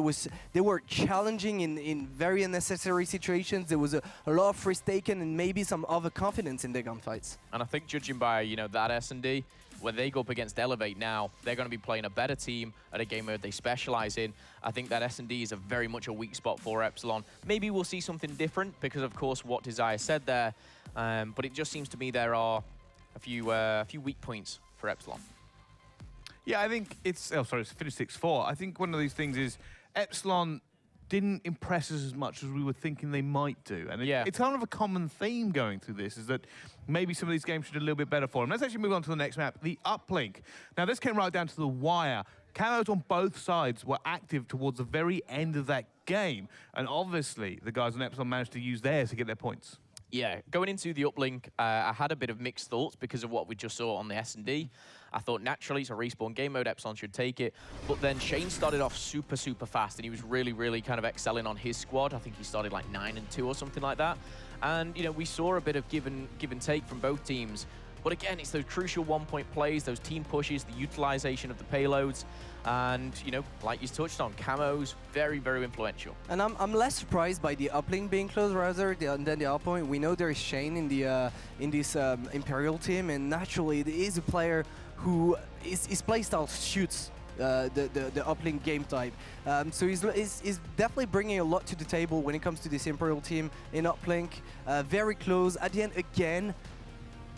They were challenging in very unnecessary situations. There was a lot of risk taken and maybe some overconfidence in their gunfights. And I think judging by that SnD, when they go up against Elevate now, they're going to be playing a better team at a game mode they specialize in. I think that SnD is very much a weak spot for Epsilon. Maybe we'll see something different because, of course, what Desire said there. But it just seems to me there are a few weak points for Epsilon. Yeah, I think it's... Oh, sorry, it's finished 6-4. I think one of these things is Epsilon didn't impress us as much as we were thinking they might do. And it's kind of a common theme going through this, is that maybe some of these games should do a little bit better for them. Let's actually move on to the next map, the Uplink. Now, this came right down to the wire. Camos on both sides were active towards the very end of that game. And obviously, the guys on Epsilon managed to use theirs to get their points. Yeah, going into the uplink, I had a bit of mixed thoughts because of what we just saw on the SnD. I thought naturally it's a respawn game mode, Epsilon should take it. But then Shane started off super, super fast, and he was really, really kind of excelling on his squad. I think he started like 9-2 or something like that. And, you know, we saw a bit of give and take from both teams. But again, it's those crucial one-point plays, those team pushes, the utilization of the payloads. And, you know, like you touched on, camos, very, very influential. And I'm less surprised by the uplink being closed rather than the hardpoint. We know there is Shane in the in this Imperial team, and naturally there is a player who his playstyle shoots the uplink game type. So he's definitely bringing a lot to the table when it comes to this Imperial team in uplink. Very close. At the end, again,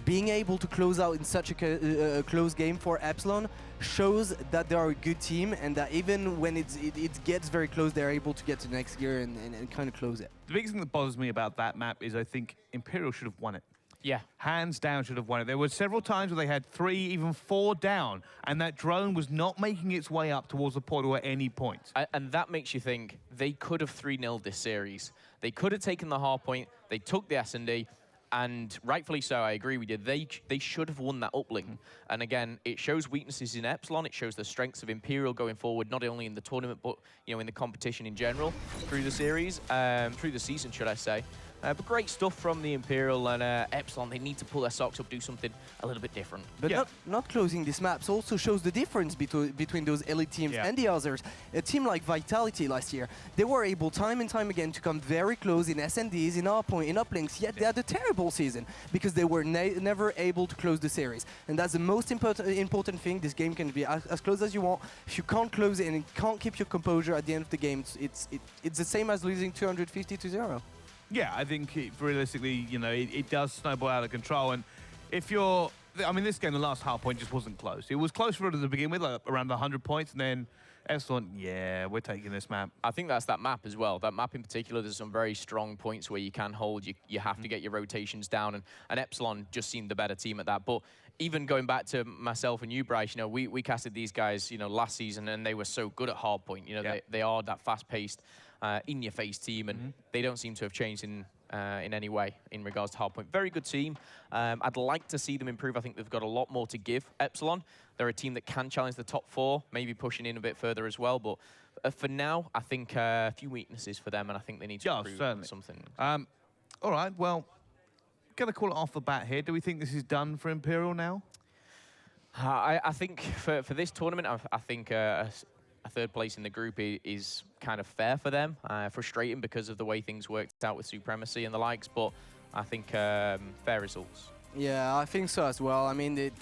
being able to close out in such a close game for Epsilon shows that they are a good team, and that even when it gets very close, they're able to get to next gear and kind of close it. The biggest thing that bothers me about that map is I think Imperial should have won it. Yeah. Hands down should have won it. There were several times where they had 3, even 4 down, and that drone was not making its way up towards the portal at any point. And that makes you think they could have 3-0'd this series. They could have taken the hard point, they took the SnD, and rightfully so, I agree with you. They should have won that uplink. And again, it shows weaknesses in Epsilon. It shows the strengths of Imperial going forward, not only in the tournament, but you know, in the competition in general through the series, through the season, should I say. But great stuff from the Imperial and Epsilon. They need to pull their socks up, do something a little bit different. But not closing these maps also shows the difference between those elite teams and the others. A team like Vitality last year, they were able time and time again to come very close in SnDs, in hardpoint, in uplinks, yet they had a terrible season because they were never able to close the series. And that's the most important thing. This game can be as close as you want. If you can't close it and you can't keep your composure at the end of the game, it's the same as losing 250-0. Yeah, I think realistically, you know, it does snowball out of control. And if you're, I mean, this game, the last half point just wasn't close. It was close for it at the beginning with, like, around 100 points, and then Epsilon, yeah, we're taking this map. I think that's that map as well. That map in particular, there's some very strong points where you can hold, you have to get your rotations down, and Epsilon just seemed the better team at that. But even going back to myself and you, Bryce, you know, we casted these guys, you know, last season, and they were so good at hardpoint. You know, they are that fast-paced, in-your-face team, and they don't seem to have changed in any way in regards to hardpoint. Very good team. I'd like to see them improve. I think they've got a lot more to give Epsilon. They're a team that can challenge the top 4, maybe pushing in a bit further as well. But for now, I think a few weaknesses for them, and I think they need to improve something. All right, well, going to call it off the bat here. Do we think this is done for Imperial now? I think for this tournament, I think a 3rd place in the group is kind of fair for them. Frustrating because of the way things worked out with Supremacy and the likes, but I think fair results. Yeah, I think so as well. I mean,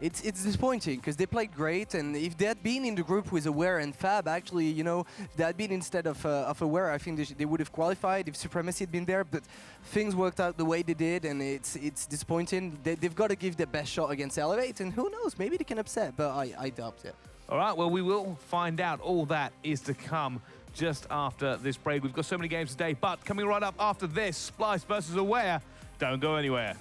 it's disappointing because they played great, and if they had been in the group with Aware and Fab, actually, you know, if they had been instead of Aware, I think they would have qualified if Supremacy had been there, but things worked out the way they did, and it's disappointing. They've got to give their best shot against Elevate, and who knows, maybe they can upset, but I doubt it. All right, well, we will find out. All that is to come just after this break. We've got so many games today, but coming right up after this, Splyce versus Aware. Don't go anywhere.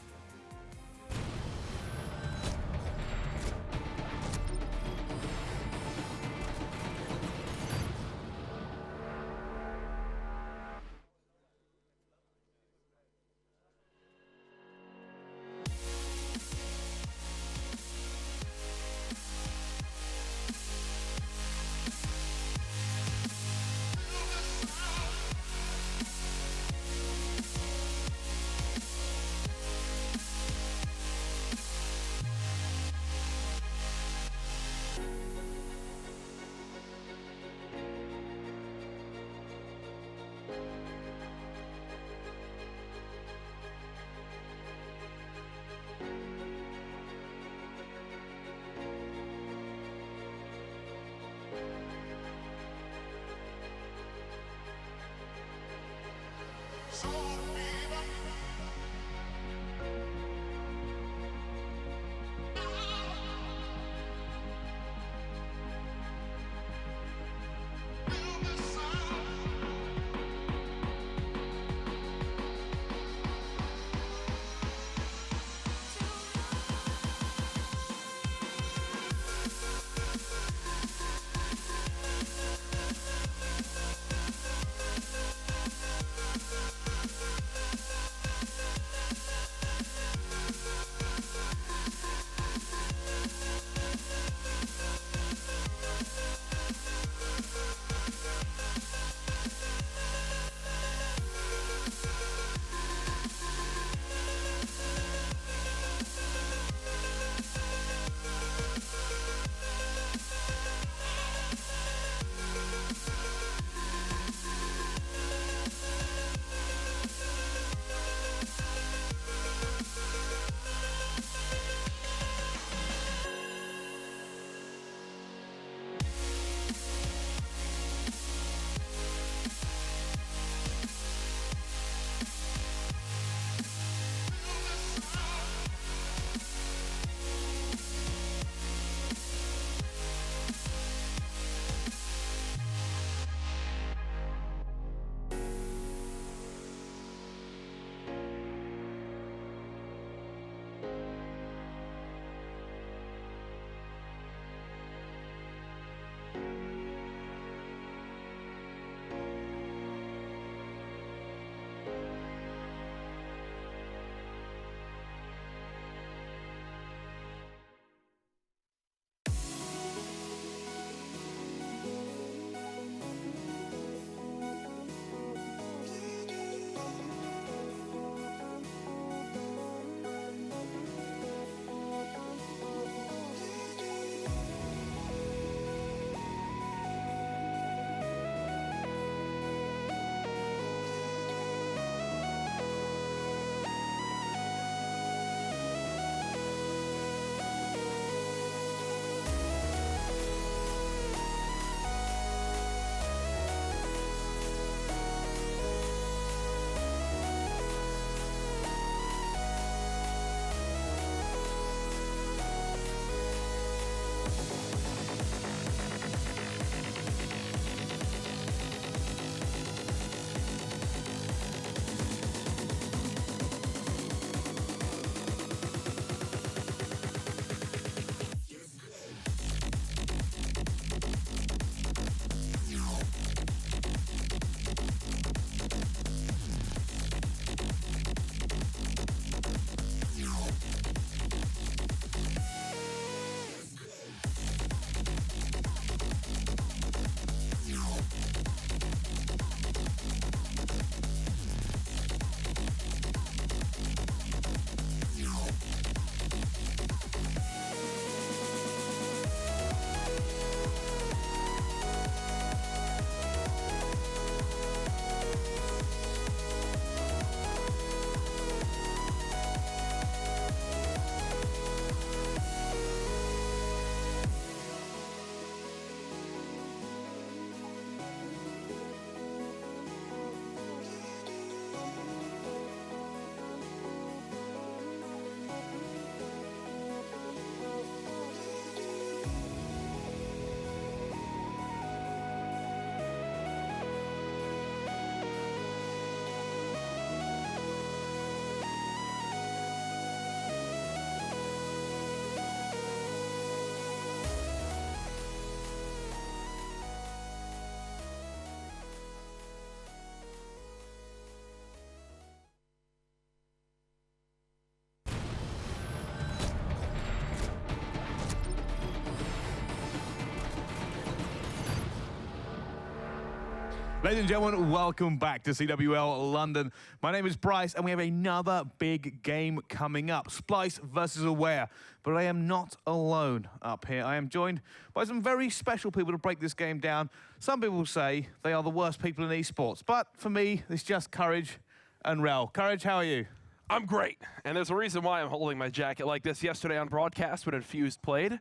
Ladies and gentlemen, welcome back to CWL London. My name is Bryce, and we have another big game coming up. Splyce versus Aware. But I am not alone up here. I am joined by some very special people to break this game down. Some people say they are the worst people in esports, but for me, it's just Courage and Rel. Courage, how are you? I'm great, and there's a reason why I'm holding my jacket like this. Yesterday on broadcast when Infused played,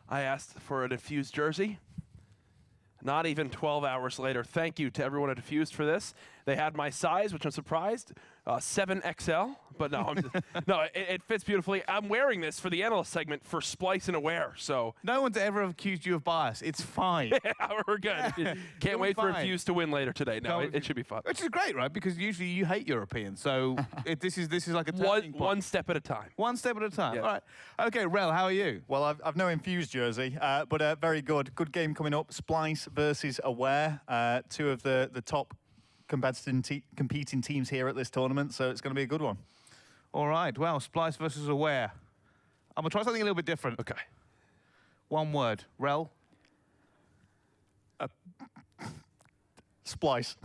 I asked for an Infused jersey. Not even 12 hours later. Thank you to everyone at Infused for this. They had my size, which I'm surprised, 7XL. But no, no, it fits beautifully. I'm wearing this for the analyst segment for Splyce and Aware. So no one's ever accused you of bias. It's fine. Yeah, we're good. Can't wait for Infused to win later today. No, it should be fun. Which is great, right? Because usually you hate Europeans. So this is like a one step at a time. One step at a time. Yeah. All right. Okay, Rel, how are you? Well, I've no Infused jersey, but very good. Good game coming up. Splyce versus Aware, two of the top competing teams here at this tournament, so it's going to be a good one. All right, well, Splyce versus Aware. I'm going to try something a little bit different. Okay. One word. Rel? Splyce.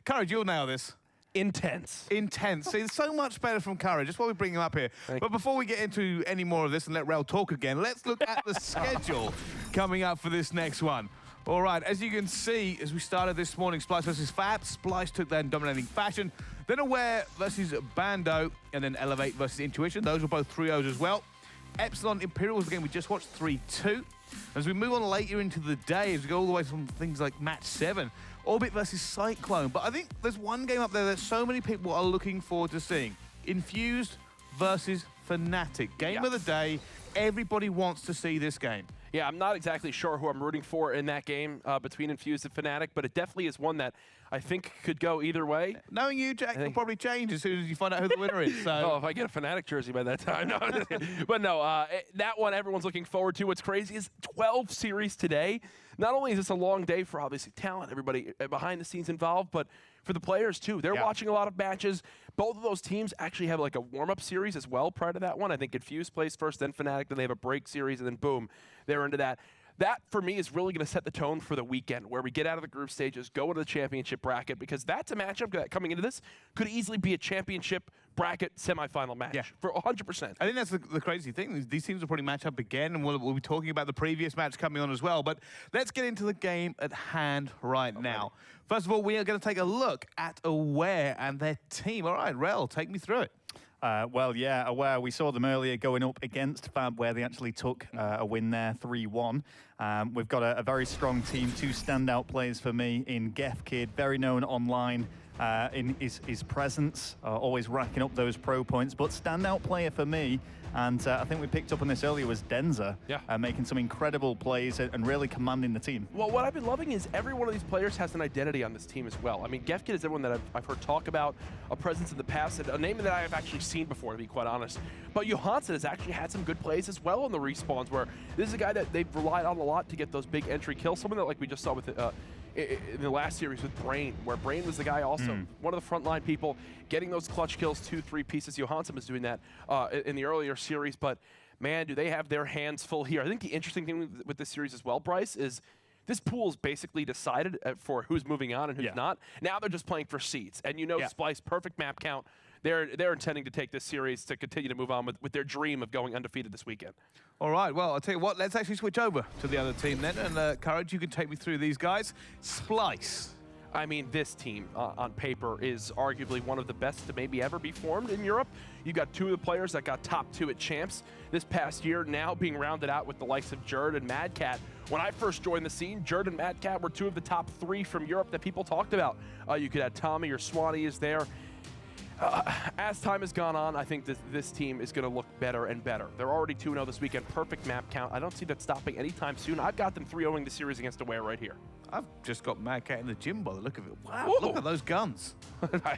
Courage, you'll nail this. Intense. Intense. See, it's so much better from Courage. That's why we bring him up here. But before we get into any more of this and let Rel talk again, let's look at the schedule coming up for this next one. All right, as you can see, as we started this morning, Splyce versus Fab. Splyce took that in dominating fashion. Then Aware versus Bando, and then Elevate versus Intuition. Those were both 3-0s as well. Epsilon Imperial was the game we just watched, 3-2. As we move on later into the day, as we go all the way from things like Match 7, Orbit versus Cyclone. But I think there's one game up there that so many people are looking forward to seeing. Infused versus Fnatic. Game of the day. Everybody wants to see this game. Yeah, I'm not exactly sure who I'm rooting for in that game between Infused and Fnatic, but it definitely is one that I think could go either way. Knowing you, Jack, will probably change as soon as you find out who the winner is. So. Oh, if I get a Fnatic jersey by that time. No. But no, that one everyone's looking forward to. What's crazy is 12 series today. Not only is this a long day for obviously talent, everybody behind the scenes involved, but for the players too. They're watching a lot of matches. Both of those teams actually have like a warm-up series as well prior to that one. I think Infused plays first, then Fnatic, then they have a break series, and then boom, they're into that. That, for me, is really going to set the tone for the weekend, where we get out of the group stages, go into the championship bracket, because that's a matchup that coming into this could easily be a championship bracket semifinal match for 100%. I think that's the crazy thing. These teams will probably match up again, and we'll be talking about the previous match coming on as well. But let's get into the game at hand right now. First of all, we are going to take a look at Aware and their team. All right, Rel, take me through it. Well, yeah, Aware, we saw them earlier going up against Fab, where they actually took a win there, 3-1. We've got a very strong team, two standout players for me in Gefkid, very known online in his presence, always racking up those pro points. But standout player for me, and I think we picked up on this earlier, was Denza, making some incredible plays and really commanding the team. Well, what I've been loving is every one of these players has an identity on this team as well. I mean, Gefkid is everyone that I've heard talk about, a presence in the past, a name that I have actually seen before, to be quite honest. But Johansson has actually had some good plays as well in the respawns, where this is a guy that they've relied on a lot to get those big entry kills. Someone that, like we just saw with in the last series with Brain, where Brain was the guy also, one of the frontline people, getting those clutch kills, 2-3 pieces. Johansson was doing that in the earlier series, but man, do they have their hands full here. I think the interesting thing with this series as well, Bryce, is this pool is basically decided for who's moving on and who's not. Now they're just playing for seeds, and you know Splyce, perfect map count. They're intending to take this series to continue to move on with their dream of going undefeated this weekend. All right, well, I'll tell you what, let's actually switch over to the other team then. And Courage, you can take me through these guys. Splyce. I mean, this team on paper is arguably one of the best to maybe ever be formed in Europe. You got two of the players that got top 2 at Champs this past year, now being rounded out with the likes of Jerd and Madcat. When I first joined the scene, Jerd and Madcat were 2 of the top 3 from Europe that people talked about. You could have Tommy or Swanee is there. As time has gone on, I think this team is going to look better and better. They're already 2-0 this weekend, perfect map count. I don't see that stopping anytime soon. I've got them 3-0ing the series against Aware right here. I've just got Madcat in the gym by the look of it. Wow, look at those guns.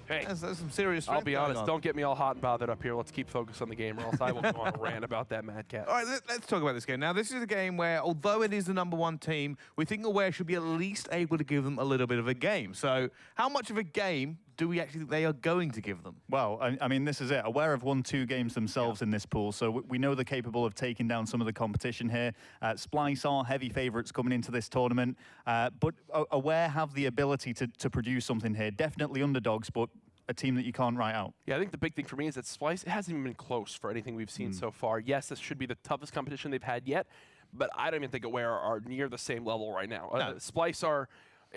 Hey, that's some serious I'll strength be honest, going on. don't get me all hot and bothered up here. Let's keep focused on the game, or else I will go on a rant about that Madcat. All right, let's talk about this game. Now, this is a game where, although it is the #1 team, we think Aware should be at least able to give them a little bit of a game. So, how much of a game do we actually think they are going to give them? Well, I mean, this is it. Aware have won 2 games themselves in this pool, so we know they're capable of taking down some of the competition here. Splyce are heavy favourites coming into this tournament, but Aware have the ability to produce something here. Definitely underdogs, but a team that you can't write out. Yeah, I think the big thing for me is that Splyce, it hasn't even been close for anything we've seen so far. Yes, this should be the toughest competition they've had yet, but I don't even think Aware are near the same level right now. Splyce are,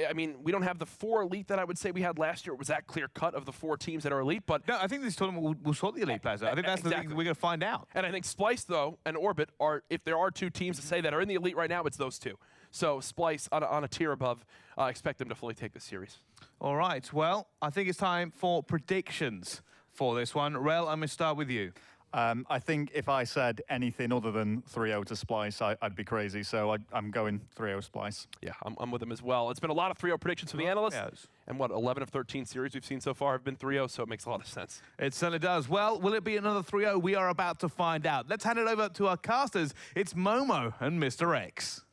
I mean, we don't have the 4 elite that I would say we had last year. It was that clear cut of the 4 teams that are elite, but... No, I think this tournament will sort the elite players out. I think that's the thing we're going to find out. And I think Splyce, though, and Orbit are, if there are 2 teams to say that are in the elite right now, it's those 2. So Splyce on a tier above, expect them to fully take the series. All right, well, I think it's time for predictions for this one. Rel, I'm going to start with you. I think if I said anything other than 3-0 to Splyce, I'd be crazy. So I'm going 3-0 Splyce. Yeah, I'm with them as well. It's been a lot of 3-0 predictions from the analysts. Yes. And what, 11 of 13 series we've seen so far have been 3-0, so it makes a lot of sense. It certainly does. Well, will it be another 3-0? We are about to find out. Let's hand it over to our casters. It's Momo and Mr. X.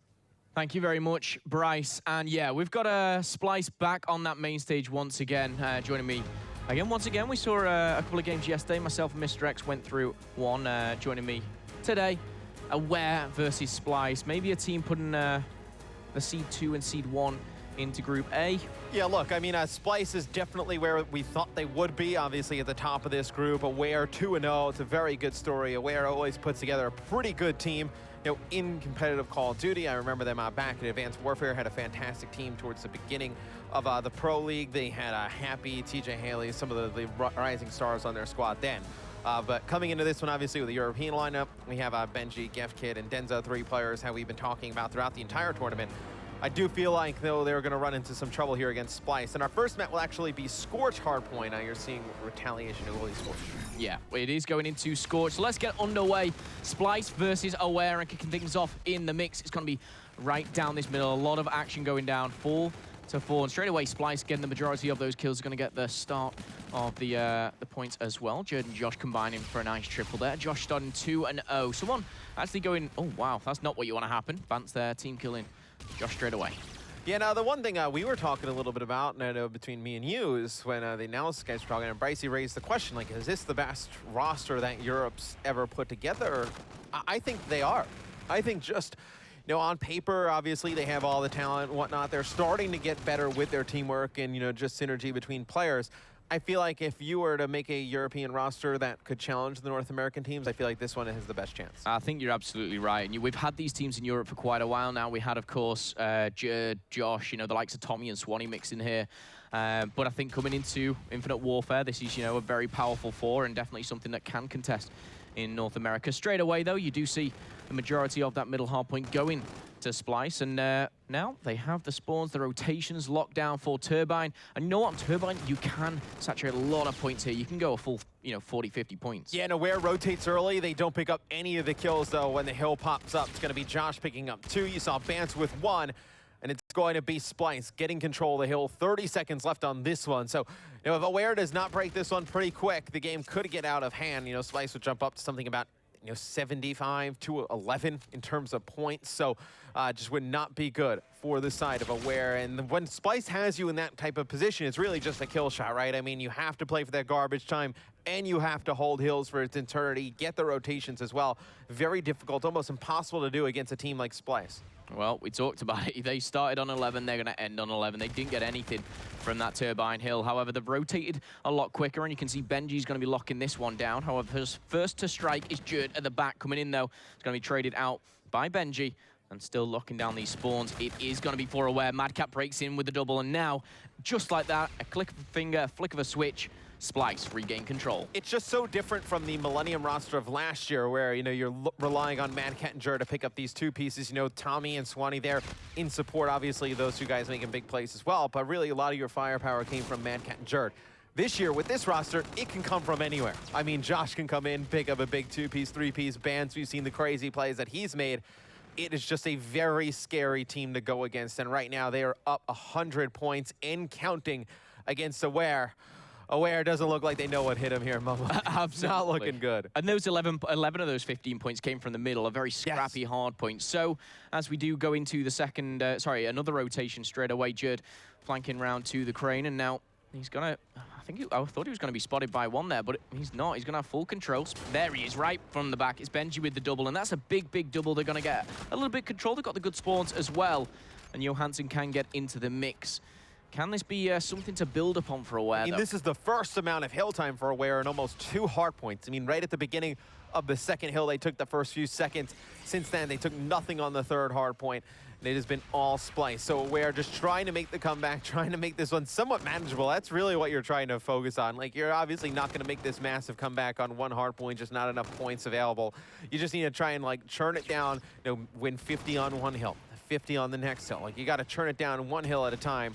Thank you very much, Bryce. And yeah, we've got Splyce back on that main stage once again, joining me. Once again, we saw a couple of games yesterday. Myself and Mr. X went through one, joining me today. Aware versus Splyce. Maybe a team putting the Seed 2 and Seed 1 into Group A. Yeah, look, I mean, Splyce is definitely where we thought they would be, obviously at the top of this group. Aware 2-0, it's a very good story. Aware always puts together a pretty good team. You know, in competitive Call of Duty, I remember them back at Advanced Warfare, had a fantastic team towards the beginning of the Pro League. They had Happy, TJ Haley, some of the rising stars on their squad then. But coming into this one, obviously, with the European lineup, we have Benji, GefKid, and Denzo, 3 players, how we've been talking about throughout the entire tournament. I do feel like, though, they're going to run into some trouble here against Splyce. And our first match will actually be Scorch Hardpoint. Now you're seeing Retaliation early Scorch. Yeah, it is going into Scorch. So let's get underway. Splyce versus Aware, and kicking things off in the mix. It's going to be right down this middle. A lot of action going down. 4-4. And straight away, Splyce getting the majority of those kills. Is going to get the start of the points as well. Jerd and Josh combining for a nice triple there. Josh starting 2-0. Someone actually going, oh, wow, that's not what you want to happen. Bant's there, team killing Josh straight away. Yeah, now the one thing we were talking a little bit about, and I know between me and you, is when the analysis guys were talking, and Brycey raised the question, like, is this the best roster that Europe's ever put together? I think they are. I think just, you know, on paper, obviously, they have all the talent and whatnot. They're starting to get better with their teamwork and, you know, just synergy between players. I feel like if you were to make a European roster that could challenge the North American teams, I feel like this one has the best chance. I think you're absolutely right. And we've had these teams in Europe for quite a while now. We had, of course, Jerd, Josh, you know, the likes of Tommy and Swanee mixed in here. But I think coming into Infinite Warfare, this is, you know, a very powerful 4 and definitely something that can contest in North America. Straight away, though, you do see the majority of that middle hard point going to Splyce, and now they have the spawns, the rotations locked down for Turbine. And you know what, on Turbine, you can saturate a lot of points here. You can go a full, you know, 40, 50 points. Yeah, and Aware rotates early. They don't pick up any of the kills, though, when the hill pops up. It's going to be Josh picking up 2. You saw Bance with 1. And it's going to be Splyce getting control of the hill. 30 seconds left on this one. So, you know, if Aware does not break this one pretty quick, the game could get out of hand. You know, Splyce would jump up to something about, you know, 75 to 11 in terms of points. So just would not be good for the side of Aware. And when Splyce has you in that type of position, it's really just a kill shot, right? I mean, you have to play for that garbage time, and you have to hold hills for its eternity, get the rotations as well. Very difficult, almost impossible to do against a team like Splyce. Well, we talked about it. They started on 11, they're going to end on 11. They didn't get anything from that Turbine Hill. However, they've rotated a lot quicker, and you can see Benji's going to be locking this one down. However, his first to strike is Jerd at the back coming in, though. It's going to be traded out by Benji, and still locking down these spawns. It is going to be for Aware. Madcap breaks in with the double, and now, just like that, a click of a finger, a flick of a switch, Splyce regain control. It's just so different from the Millennium roster of last year where, you know, you're relying on Madcat and Jerd to pick up these 2 pieces. You know, Tommy and Swanee there in support. Obviously, those 2 guys making big plays as well, but really a lot of your firepower came from Madcat and Jerd. This year, with this roster, it can come from anywhere. I mean, Josh can come in, pick up a big 2-piece, 3-piece. Bance, we've seen the crazy plays that he's made. It is just a very scary team to go against, and right now they are up 100 points and counting against Aware. Aware doesn't look like they know what hit him here, Momo. Absolutely. Not looking good. And those 11 of those 15 points came from the middle, a very scrappy hard point. So as we do go into the second, another rotation straight away, Jerd flanking round to the crane, and now He's gonna, I thought he was gonna be spotted by one there, but he's not. He's gonna have full control. There he is, right from the back. It's Benji with the double, and that's a big, big double. They're gonna get a little bit control. They've got the good spawns as well, and Johansson can get into the mix. Can this be something to build upon for Aware, I mean, this is the first amount of hill time for Aware and almost 2 hard points. I mean, right at the beginning of the second hill, they took the first few seconds. Since then, they took nothing on the third hard point. And it has been all Splyce. So Aware just trying to make the comeback, trying to make this one somewhat manageable. That's really what you're trying to focus on. Like, you're obviously not going to make this massive comeback on 1 hard point, just not enough points available. You just need to try and, like, churn it down, you know, win 50 on one hill, 50 on the next hill. Like, you got to churn it down 1 hill at a time.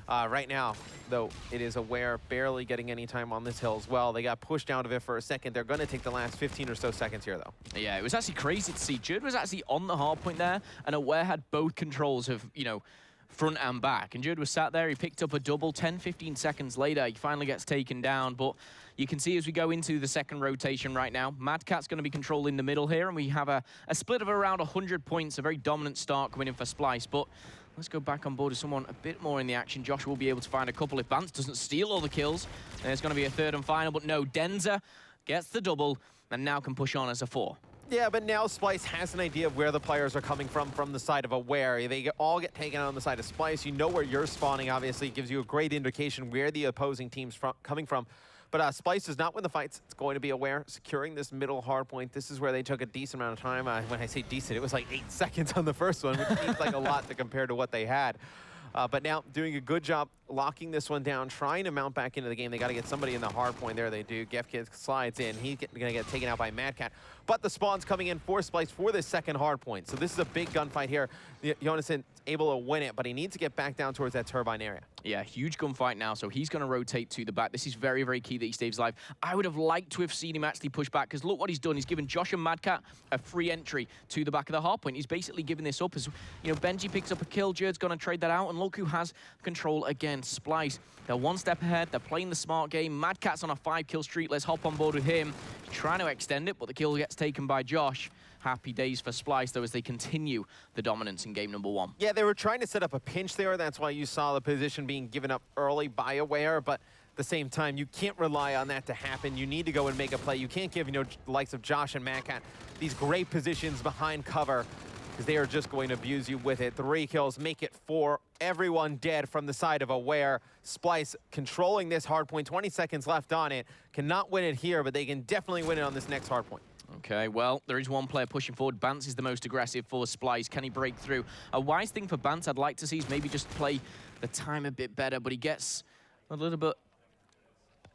Right now, though, it is Aware barely getting any time on this hill as well. They got pushed out of it for a second. They're going to take the last 15 or so seconds here, though. Yeah, it was actually crazy to see. Jerd was actually on the hard point there, and Aware had both controls of, you know, front and back. And Jerd was sat there. He picked up a double. 10, 15 seconds later, he finally gets taken down. But you can see as we go into the second rotation right now, Mad Cat's going to be controlling the middle here, and we have a split of around 100 points, a very dominant start coming in for Splyce. But let's go back on board with someone a bit more in the action. Josh will be able to find a couple if Bance doesn't steal all the kills. There's going to be a third and final, but no, Denza gets the double and now can push on as a 4. Yeah, but now Splyce has an idea of where the players are coming from the side of Aware. They all get taken out on the side of Splyce. You know where you're spawning, obviously. It gives you a great indication where the opposing team's coming from. But Splyce does not win the fights. It's going to be Aware securing this middle hard point. This is where they took a decent amount of time. When I say decent, it was like 8 seconds on the first one, which seems like a lot to compare to what they had. But now doing a good job locking this one down, trying to mount back into the game. They got to get somebody in the hard point. There they do. Gefkid slides in. He's going to get taken out by Mad Cat. But the spawn's coming in for Splyce for this second hard point. So this is a big gunfight here. Jonassen able to win it, but he needs to get back down towards that turbine area. Yeah, huge gunfight now, so he's going to rotate to the back. This is very, very key that he stays alive. I would have liked to have seen him actually push back, because look what he's done. He's given Josh and Mad Cat a free entry to the back of the hard point. He's basically giving this up as, you know, Benji picks up a kill, Jerd's going to trade that out, and look who has control again, Splyce. They're one step ahead. They're playing the smart game. Mad Cat's on a 5-kill streak. Let's hop on board with him. He's trying to extend it, but the kill gets taken by Josh. Happy days for Splyce, though, as they continue the dominance in game number 1. Yeah, they were trying to set up a pinch there. That's why you saw the position being given up early by Aware, but at the same time, you can't rely on that to happen. You need to go and make a play. You can't give, you know, the likes of Josh and Mad Cat these great positions behind cover, because they are just going to abuse you with it. 3 kills, make it 4. Everyone dead from the side of Aware. Splyce controlling this hard point. 20 seconds left on it. Cannot win it here, but they can definitely win it on this next hard point. Okay, well, there is one player pushing forward. Bance is the most aggressive for Splyce. Can he break through? A wise thing for Bance I'd like to see is maybe just play the time a bit better, but he gets a little bit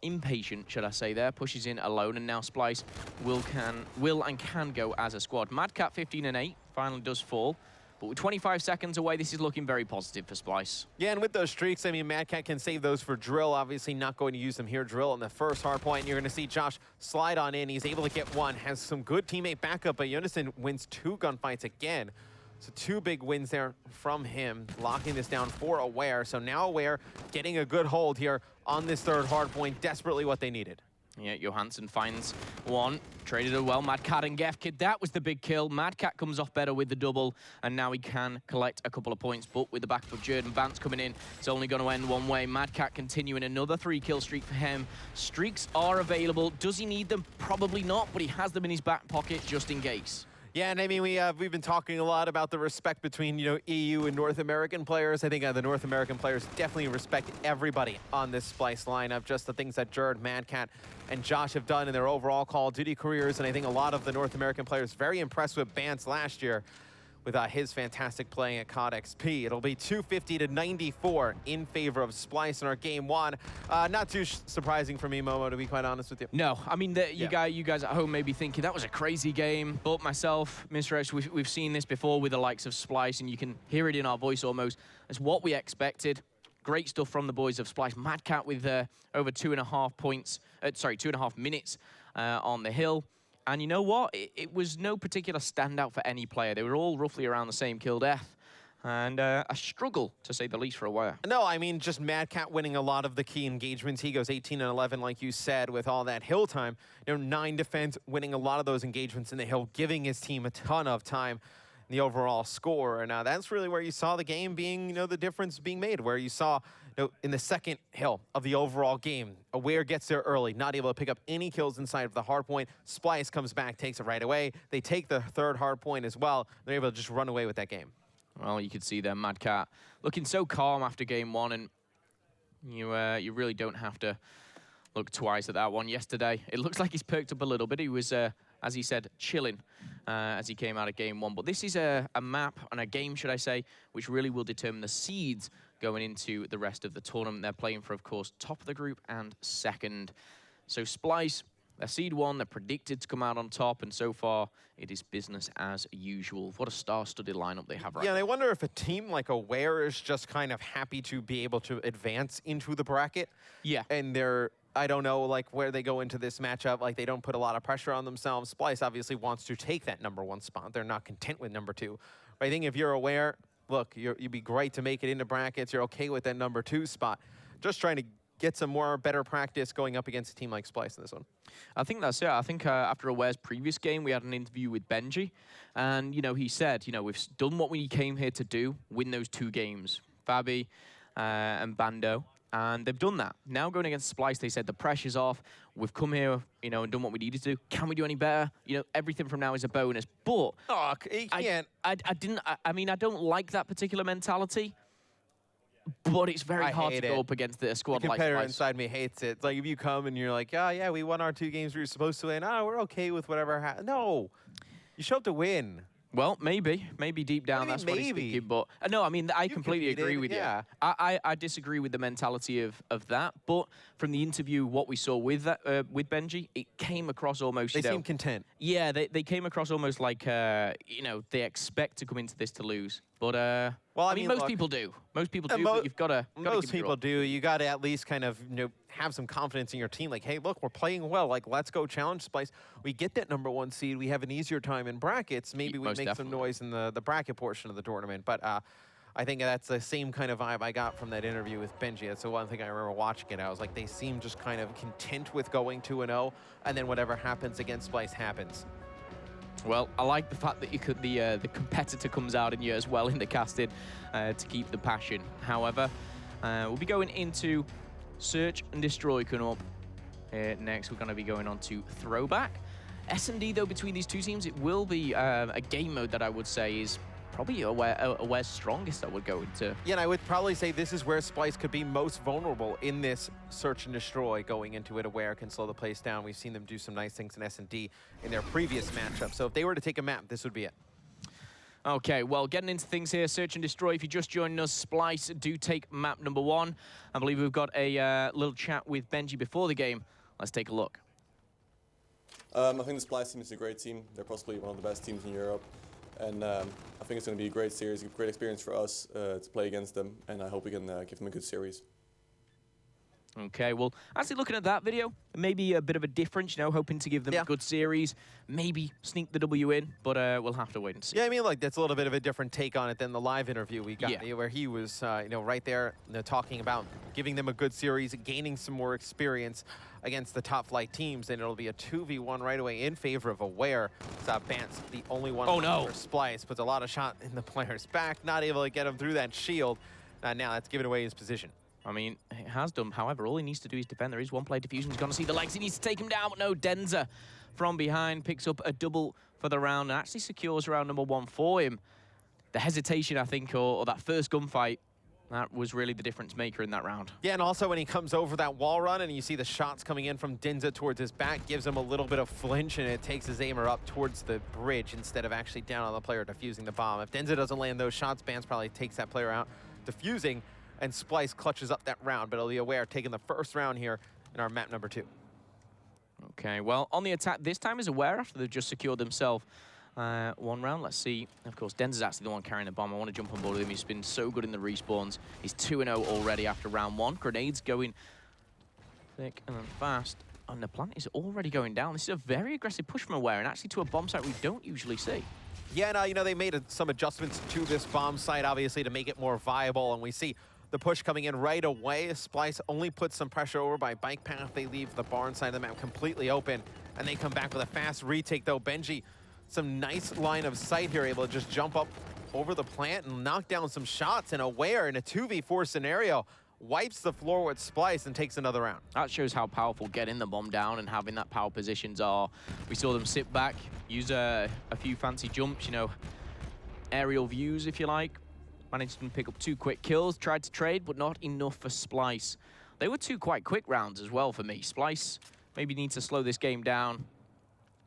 impatient, should I say there. Pushes in alone, and now Splyce will and can go as a squad. Mad Cat 15 and 8, finally does fall. But with 25 seconds away, this is looking very positive for Splyce. Yeah, and with those streaks, I mean, Mad Cat can save those for Drill. Obviously not going to use them here. Drill on the first hard point. And you're going to see Josh slide on in. He's able to get one. Has some good teammate backup, but Jonassen wins 2 gunfights again. So 2 big wins there from him, locking this down for Aware. So now Aware getting a good hold here on this third hard point. Desperately what they needed. Yeah, Johansson finds one. Traded it well. Mad Cat and Gefkid, that was the big kill. Mad Cat comes off better with the double, and now he can collect a couple of points. But with the backup of Jerd and Bance coming in, it's only going to end one way. Mad Cat continuing another 3-kill streak for him. Streaks are available. Does he need them? Probably not, but he has them in his back pocket just in case. Yeah, and I mean, we've been talking a lot about the respect between, you know, EU and North American players. I think the North American players definitely respect everybody on this Splyce lineup. Just the things that Jerd, Mad Cat, and Josh have done in their overall Call of Duty careers. And I think a lot of the North American players very impressed with Bance last year with his fantastic playing at COD XP. It'll be 250 to 94 in favor of Splyce in our game 1. Not too surprising for me, Momo, to be quite honest with you. No, I mean, you guys at home may be thinking that was a crazy game, but myself, Mr. X, we've seen this before with the likes of Splyce, and you can hear it in our voice almost. It's what we expected. Great stuff from the boys of Splyce. Mad Cat with over 2.5 minutes on the hill. And you know what? It was no particular standout for any player. They were all roughly around the same kill death. And a struggle, to say the least, for Aware. No, I mean, just Mad Cat winning a lot of the key engagements. He goes 18 and 11, like you said, with all that hill time. You know, 9 defense, winning a lot of those engagements in the hill, giving his team a ton of time. the overall score. And that's really where you saw the game being, the difference being made, where you saw, in the second hill of the overall game, Aware gets there early, not able to pick up any kills inside of the hardpoint. Splyce comes back, takes it right away. They take the third hardpoint as well. They're able to just run away with that game. Well, you could see there, Mad Cat looking so calm after game one, and you really don't have to look twice at that one. Yesterday, it looks like he's perked up a little bit. He was, as he said, chilling as he came out of game one. But this is a map and a game, should I say, which really will determine the seeds going into the rest of the tournament. They're playing for, of course, top of the group and second. So Splyce, they're seed one, they're predicted to come out on top, and so far it is business as usual. What a star-studded lineup they have right now. Yeah, and I wonder if a team like Aware is just kind of happy to be able to advance into the bracket. Yeah. And they're, I don't know, like where they go into this matchup, like they don't put a lot of pressure on themselves. Splyce obviously wants to take that #1 spot. They're not content with #2. But I think if you're Aware, look, you'd be great to make it into brackets. You're okay with that #2 spot. Just trying to get some better practice going up against a team like Splyce in this one. I think that's it. I think after Aware's previous game, we had an interview with Benji, and he said, we've done what we came here to do, win those 2 games, Fabi and Bando, and they've done that. Now going against Splyce, they said the pressure's off. We've come here, and done what we needed to do. Can we do any better? Everything from now is a bonus. But you can't. I don't like that particular mentality. But it's very hard to go up against a squad the like competitor Splyce. inside me hates it. It's like if you come and you're like, oh, yeah, we won our 2 games we were supposed to win. Oh, we're okay with whatever happens. No, you show up to win. Well, maybe deep down that's what he's thinking. But no, I completely agree with you. I disagree with the mentality of that. But from the interview, what we saw with Benji, it came across almost. They seem content. Yeah, they came across almost like they expect to come into this to lose. But well, I mean most people do. Most people do. But you've got to. Most people do. You got to at least kind of have some confidence in your team. Like, hey, look, we're playing well. Like, let's go challenge Splyce. We get that #1 seed. We have an easier time in brackets. Maybe we make some noise in the bracket portion of the tournament. But I think that's the same kind of vibe I got from that interview with Benji. That's the one thing I remember watching it. I was like, they seem just kind of content with going 2-0, and then whatever happens against Splyce happens. Well, I like the fact that the competitor comes out in you as well in the casting to keep the passion. However, we'll be going into Search and Destroy coming up. Next, we're going to be going on to Throwback. SnD, though, between these 2 teams, it will be a game mode that I would say is probably Aware's strongest that would go into. Yeah, and I would probably say this is where Splyce could be most vulnerable in this Search and Destroy going into it. Aware can slow the place down. We've seen them do some nice things in SnD in their previous matchup. So if they were to take a map, this would be it. Okay, well, getting into things here, Search and Destroy. If you're just joining us, Splyce do take map #1. I believe we've got a little chat with Benji before the game. Let's take a look. I think the Splyce team is a great team. They're possibly one of the best teams in Europe. And I think it's going to be a great series, a great experience for us to play against them. And I hope we can give them a good series. Okay, well, actually looking at that video, maybe a bit of a difference, hoping to give them a good series, maybe sneak the W in, but we'll have to wait and see. Yeah, I mean, like, that's a little bit of a different take on it than the live interview we got, where he was, right there, talking about giving them a good series, gaining some more experience against the top flight teams, and it'll be a 2v1 right away in favor of Aware. Bant's the only one for Splyce, puts a lot of shot in the player's back, not able to get him through that shield. Now that's giving away his position. I mean, it has done. However, all he needs to do is defend. There is one player diffusion. He's going to see the legs. He needs to take him down. But no, Denza from behind picks up a double for the round and actually secures round #1 for him. The hesitation, I think, or that first gunfight, that was really the difference maker in that round. Yeah, and also when he comes over that wall run and you see the shots coming in from Denza towards his back, gives him a little bit of flinch, and it takes his aimer up towards the bridge instead of actually down on the player defusing the bomb. If Denza doesn't land those shots, Bans probably takes that player out defusing, and Splyce clutches up that round, but it'll be Aware taking the first round here in our map #2. Okay, well, on the attack this time is Aware after they've just secured themselves one round. Let's see. Of course, Denza's actually the one carrying the bomb. I want to jump on board with him. He's been so good in the respawns. He's 2-0 already after round 1. Grenades going thick and then fast. And the plant is already going down. This is a very aggressive push from Aware, and actually to a bomb site we don't usually see. Yeah, no, they made some adjustments to this bomb site, obviously, to make it more viable, and we see the push coming in right away. Splyce only puts some pressure over by bike path. They leave the barn side of the map completely open, and they come back with a fast retake, though. Benji some nice line of sight here, able to just jump up over the plant and knock down some shots, and Aware in a 2v4 scenario wipes the floor with Splyce and takes another round. That shows how powerful getting the bomb down and having that power positions are. We saw them sit back, use a few fancy jumps, you know, aerial views, if you like. Managed to pick up 2 quick kills, tried to trade, but not enough for Splyce. They were 2 quite quick rounds as well for me. Splyce maybe needs to slow this game down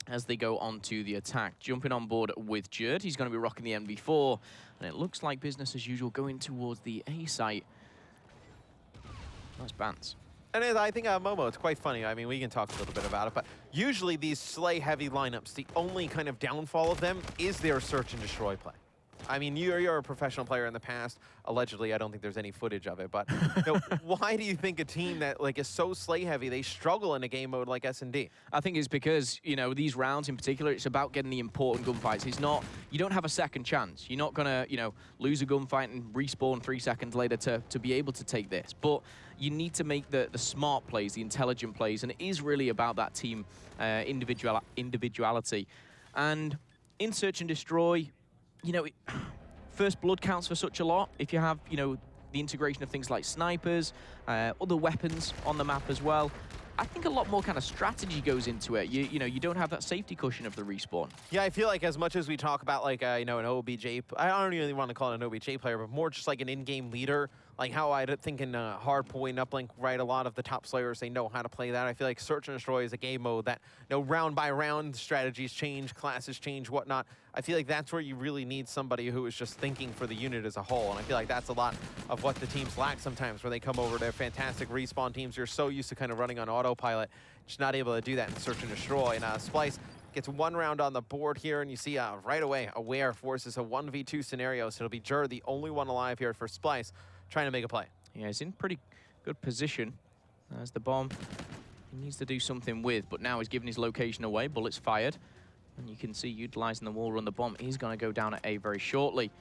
as they go on to the attack. Jumping on board with Jerd, he's going to be rocking the MV4, and it looks like business as usual going towards the A site. Nice bans. And I think, Momo, it's quite funny. I mean, we can talk a little bit about it, but usually these Slay-heavy lineups, the only kind of downfall of them is their search and destroy play. I mean, you're a professional player in the past. Allegedly, I don't think there's any footage of it, but you know, why do you think a team that like is so Slay-heavy, they struggle in a game mode like SnD? I think it's because, you know, these rounds in particular, it's about getting the important gunfights. It's not, you don't have a second chance. You're not gonna, you know, lose a gunfight and respawn 3 seconds later to be able to take this. But you need to make the smart plays, the intelligent plays, and it is really about that team individuality. And in Search and Destroy, you know, first blood counts for such a lot. If you have, you know, the integration of things like snipers, other weapons on the map as well, I think a lot more kind of strategy goes into it. You know, you don't have that safety cushion of the respawn. Yeah, I feel like as much as we talk about like, you know, an OBJ, I don't really want to call it an OBJ player, but more just like an in-game leader, like how I think in Hardpoint, Uplink, right, a lot of the top slayers, they know how to play that. I feel like Search and Destroy is a game mode that, you know, round by round, strategies change, classes change, whatnot. I feel like that's where you really need somebody who is just thinking for the unit as a whole. And I feel like that's a lot of what the teams lack sometimes when they come over to fantastic respawn teams. You're so used to kind of running on autopilot, just not able to do that in Search and Destroy. And Splyce gets 1 round on the board here, and you see right away, Aware forces a 1v2 scenario, so it'll be Jerd, the only one alive here for Splyce, trying to make a play. Yeah, he's in pretty good position as the bomb he needs to do something with, but now he's giving his location away. Bullets fired, and you can see utilizing the wall run, the bomb is going to go down at A very shortly.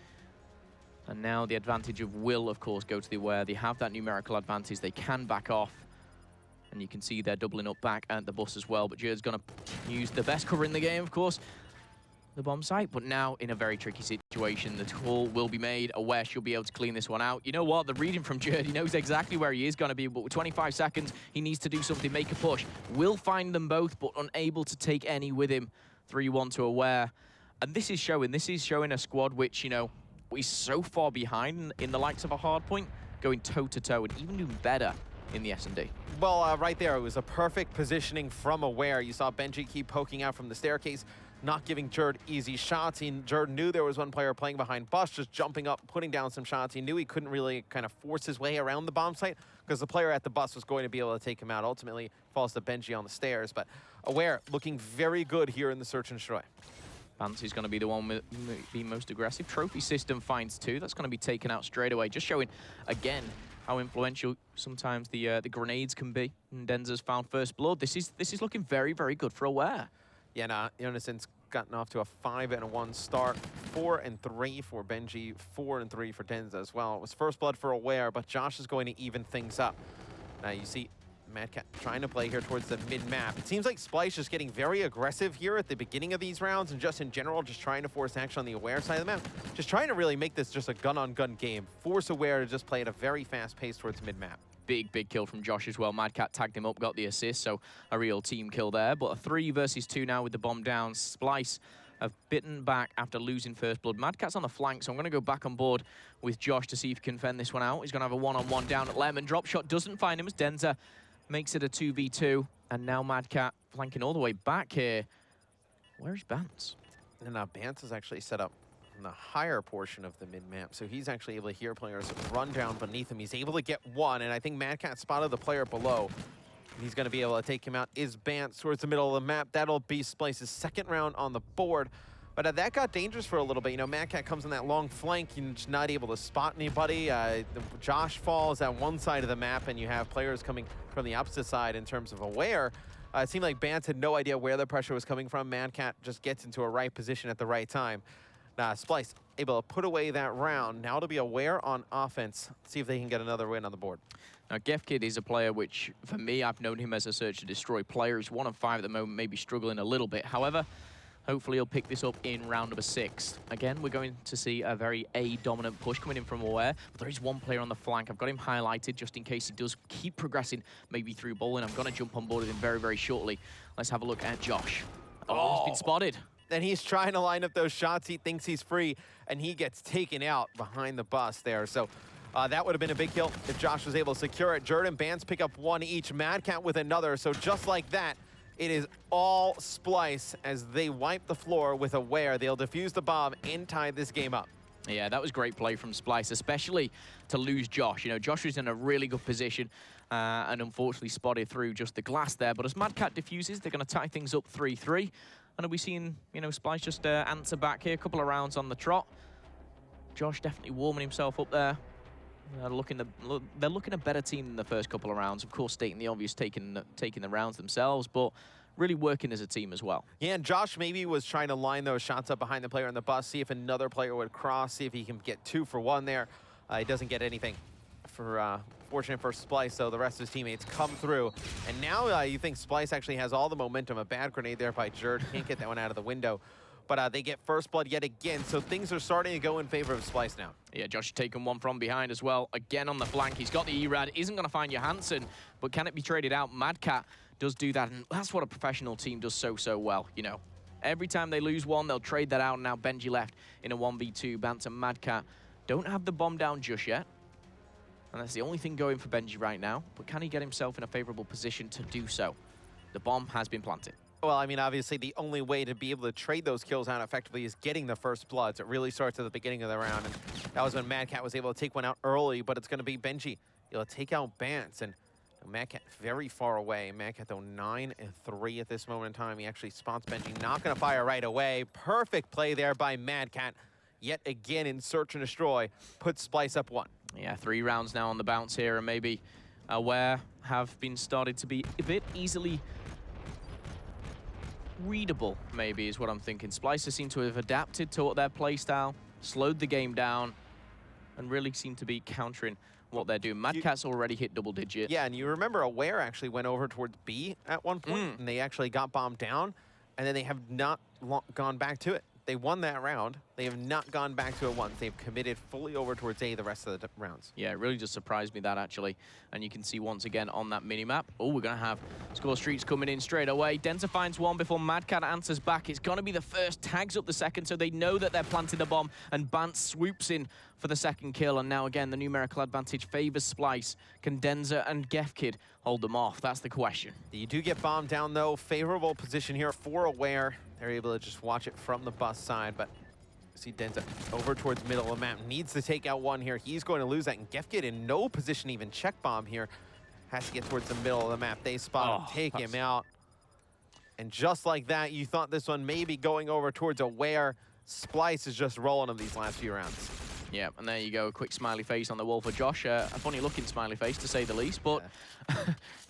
And now the advantage of will, of course, go to the Aware. They have that numerical advantage. They can back off, and you can see they're doubling up back at the bus as well. But Jerd's going to use the best cover in the game, of course, the bomb site, but now in a very tricky situation. The call will be made. Aware should be able to clean this one out. You know what? The reading from Jerd, he knows exactly where he is going to be, but with 25 seconds, he needs to do something, make a push. Will find them both, but unable to take any with him. 3-1 to Aware. And this is showing a squad which, you know, is so far behind in the likes of a Hardpoint, going toe-to-toe and even doing better in the SnD. Well, right there, it was a perfect positioning from Aware. You saw Benji keep poking out from the staircase, not giving Jerd easy shots. Jerd knew there was one player playing behind Bus, just jumping up, putting down some shots. He knew he couldn't really kind of force his way around the bomb site because the player at the bus was going to be able to take him out. Ultimately, falls to Benji on the stairs. But Aware looking very good here in the Search and Destroy. Fancy's going to be the one be most aggressive. Trophy system finds 2. That's going to be taken out straight away. Just showing, again, how influential sometimes the grenades can be. And Denza's found first blood. This is looking very, very good for Aware. Yeah, nah, Jonason's gotten off to a 5-1 start. 4-3 for Benji, 4-3 for Denza as well. It was first blood for Aware, but Josh is going to even things up. Now you see Madcat trying to play here towards the mid-map. It seems like Splyce is getting very aggressive here at the beginning of these rounds, and just in general, just trying to force action on the Aware side of the map. Just trying to really make this just a gun-on-gun game. Force Aware to just play at a very fast pace towards mid-map. Big kill from Josh as well. Madcat tagged him up, got the assist, so a real team kill there. But a 3 versus 2 now with the bomb down. Splyce have bitten back after losing first blood. Madcat's on the flank, so I'm going to go back on board with Josh to see if he can fend this one out. He's going to have a one-on-one down at Lemon. Drop shot doesn't find him as Denza makes it a 2v2. And now Madcat flanking all the way back here. Where is Bance? And now Bance is actually set up in the higher portion of the mid-map, so he's actually able to hear players run down beneath him. He's able to get one, and I think Madcat spotted the player below. And he's going to be able to take him out. Is Bance towards the middle of the map. That'll be Splyce's second round on the board. But that got dangerous for a little bit. You know, Madcat comes in that long flank, you're just not able to spot anybody. Josh falls at one side of the map, and you have players coming from the opposite side in terms of Aware. It seemed like Bance had no idea where the pressure was coming from. Madcat just gets into a right position at the right time. Splyce able to put away that round. Now to be Aware on offense. See if they can get another win on the board. Now, Gefkid is a player which, for me, I've known him as a Search and Destroy player. He's 1 of 5 at the moment, maybe struggling a little bit. However, Hopefully he'll pick this up in round number 6. Again, we're going to see a very A-dominant push coming in from Aware, but there is one player on the flank. I've got him highlighted just in case he does keep progressing, maybe through bowling. I'm going to jump on board with him very, very shortly. Let's have a look at Josh. Oh, he's been spotted. And he's trying to line up those shots. He thinks he's free, and he gets taken out behind the bus there. So that would have been a big kill if Josh was able to secure it. Jordan Bands pick up one each, Mad Cat with another. So just like that, it is all Splyce as they wipe the floor with Aware. They'll defuse the bomb and tie this game up. Yeah, that was great play from Splyce, especially to lose Josh. You know, Josh was in a really good position and unfortunately spotted through just the glass there. But as Mad Cat diffuses, they're going to tie things up 3-3. And are we seeing, you know, Splyce just answer back here, a couple of rounds on the trot. Josh definitely warming himself up there. They're looking a better team than the first couple of rounds. Of course, stating the obvious, taking the rounds themselves, but really working as a team as well. Yeah, and Josh maybe was trying to line those shots up behind the player on the bus, see if another player would cross, see if he can get 2 for 1 there. He doesn't get anything. Fortunate for Splyce, though, the rest of his teammates come through. And now you think Splyce actually has all the momentum. A bad grenade there by Jerd. Can't get that one out of the window. But they get first blood yet again, so things are starting to go in favor of Splyce now. Yeah, Josh taking one from behind as well. Again on the flank, he's got the E-Rad. Isn't going to find Johansson, but can it be traded out? Mad Cat does do that, and that's what a professional team does so well, you know. Every time they lose one, they'll trade that out, and now Benji left in a 1v2. Bant and Mad Cat don't have the bomb down just yet. And that's the only thing going for Benji right now. But can he get himself in a favorable position to do so? The bomb has been planted. Well, I mean, obviously, the only way to be able to trade those kills out effectively is getting the first bloods. It really starts at the beginning of the round. And that was when Mad Cat was able to take one out early, but it's going to be Benji. He'll take out Bance. And Mad Cat very far away. Mad Cat, though, 9-3 at this moment in time. He actually spots Benji. Not going to fire right away. Perfect play there by Mad Cat. Yet again in Search and Destroy. Puts Splyce up 1. Yeah, 3 rounds now on the bounce here, and maybe Aware have been started to be a bit easily readable, maybe, is what I'm thinking. Splyce seem to have adapted to their playstyle, slowed the game down, and really seem to be countering what they're doing. Mad Cat's already hit double digit. Yeah, and you remember Aware actually went over towards B at one point, and they actually got bombed down, and then they have not gone back to it. They won that round. They have not gone back to it once. They've committed fully over towards A the rest of the rounds. Yeah, it really just surprised me, that, actually. And you can see once again on that mini-map. Oh, we're going to have score streaks coming in straight away. Denza finds one before Mad Cat answers back. It's going to be the first, tags up the second, so they know that they're planting the bomb. And Bant swoops in for the second kill. And now, again, the numerical advantage favors Splyce. Can Denza and Gefkid hold them off? That's the question. You do get bombed down, though. Favorable position here for Aware. They're able to just watch it from the bus side, but see Denza over towards middle of the map. Needs to take out one here. He's going to lose that, and Gefkid in no position to even check bomb here. Has to get towards the middle of the map. They spot him, take him out. And just like that, you thought this one may be going over towards Aware. Splyce is just rolling them these last few rounds. Yeah, and there you go, a quick smiley face on the wall for Josh. A funny-looking smiley face, to say the least, but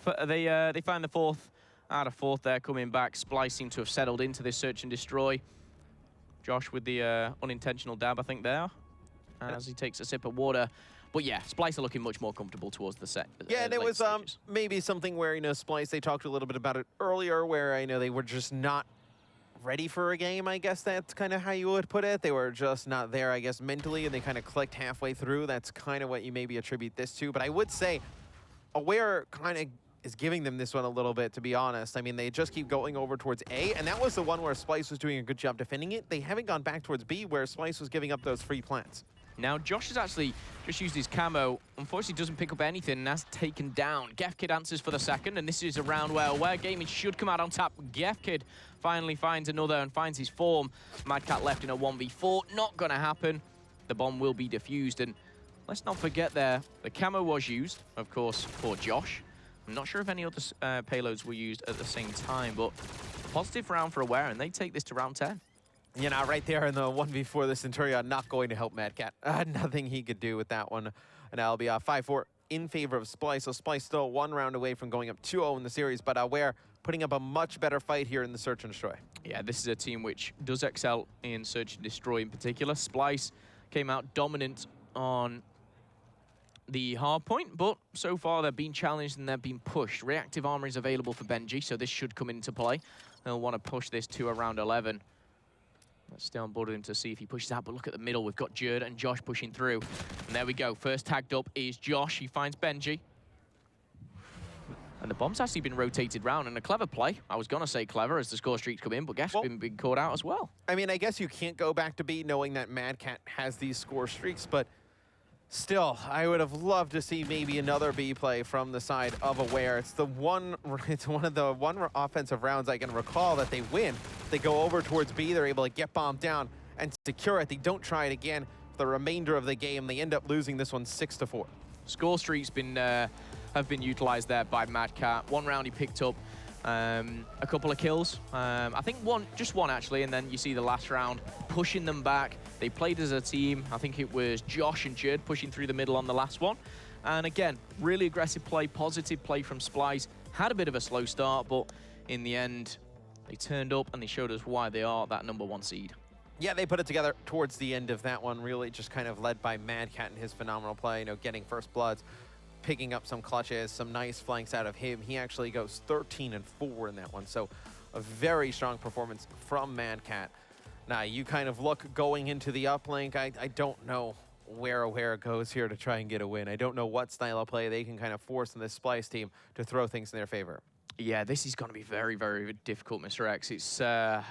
yeah. They find the 4th out of 4th there coming back. Splyce seem to have settled into this search and destroy. Josh with the unintentional dab, I think, there, as he takes a sip of water. But yeah, Splyce are looking much more comfortable towards the set. Yeah, and it was maybe something where, you know, Splyce, they talked a little bit about it earlier, where, you know, they were just not ready for a game, I guess that's kind of how you would put it. They were just not there, I guess, mentally, and they kind of clicked halfway through. That's kind of what you maybe attribute this to. But I would say Aware kind of is giving them this one a little bit, to be honest. I mean, they just keep going over towards A, and that was the one where Splyce was doing a good job defending it. They haven't gone back towards B, where Splyce was giving up those free plants. Now, Josh has actually just used his camo. Unfortunately, doesn't pick up anything, and that's taken down. Gefkid answers for the second, and this is a round where Aware Gaming should come out on top. Gefkid finally finds another and finds his form. Mad Cat left in a 1v4. Not going to happen. The bomb will be defused, and let's not forget there, the camo was used, of course, for Josh. I'm not sure if any other payloads were used at the same time, but positive round for Aware, and they take this to round 10. You know, right there in the 1v4, the Centurion not going to help Mad Cat. Nothing he could do with that one. And that'll be 5-4 in favor of Splyce. So Splyce still 1 round away from going up 2-0 in the series, but Aware putting up a much better fight here in the Search and Destroy. Yeah, this is a team which does excel in Search and Destroy in particular. Splyce came out dominant on the Hardpoint, but so far they're being challenged and they're being pushed. Reactive armor is available for Benji, so this should come into play. They'll want to push this to around 11. Let's stay on board with him to see if he pushes out, but look at the middle. We've got Jerd and Josh pushing through. And there we go. First tagged up is Josh. He finds Benji. And the bomb's actually been rotated round, and a clever play. I was going to say clever as the score streaks come in, but Gef's been caught out as well. I mean, I guess you can't go back to B knowing that Mad Cat has these score streaks, but still, I would have loved to see maybe another B play from the side of Aware. It's one of the offensive rounds I can recall that they win. They go over towards B, they're able to get bombed down and secure it. They don't try it again for the remainder of the game. They end up losing this one 6-4. Score streaks have been utilized there by Mad Cat. One round he picked up a couple of kills. I think just one actually, and then you see the last round pushing them back. They played as a team. I think it was Josh and Jerd pushing through the middle on the last one. And again, really aggressive play, positive play from Splyce. Had a bit of a slow start, but in the end, they turned up and they showed us why they are that #1 seed. Yeah, they put it together towards the end of that one, really just kind of led by Mad Cat and his phenomenal play, getting first bloods, picking up some clutches, some nice flanks out of him. He actually goes 13-4 in that one, so a very strong performance from Mad Cat. Now, you kind of look going into the uplink. I don't know where Aware goes here to try and get a win. I don't know what style of play they can kind of force in this Splyce team to throw things in their favor. Yeah, this is going to be very, very difficult, Mr. X. It's a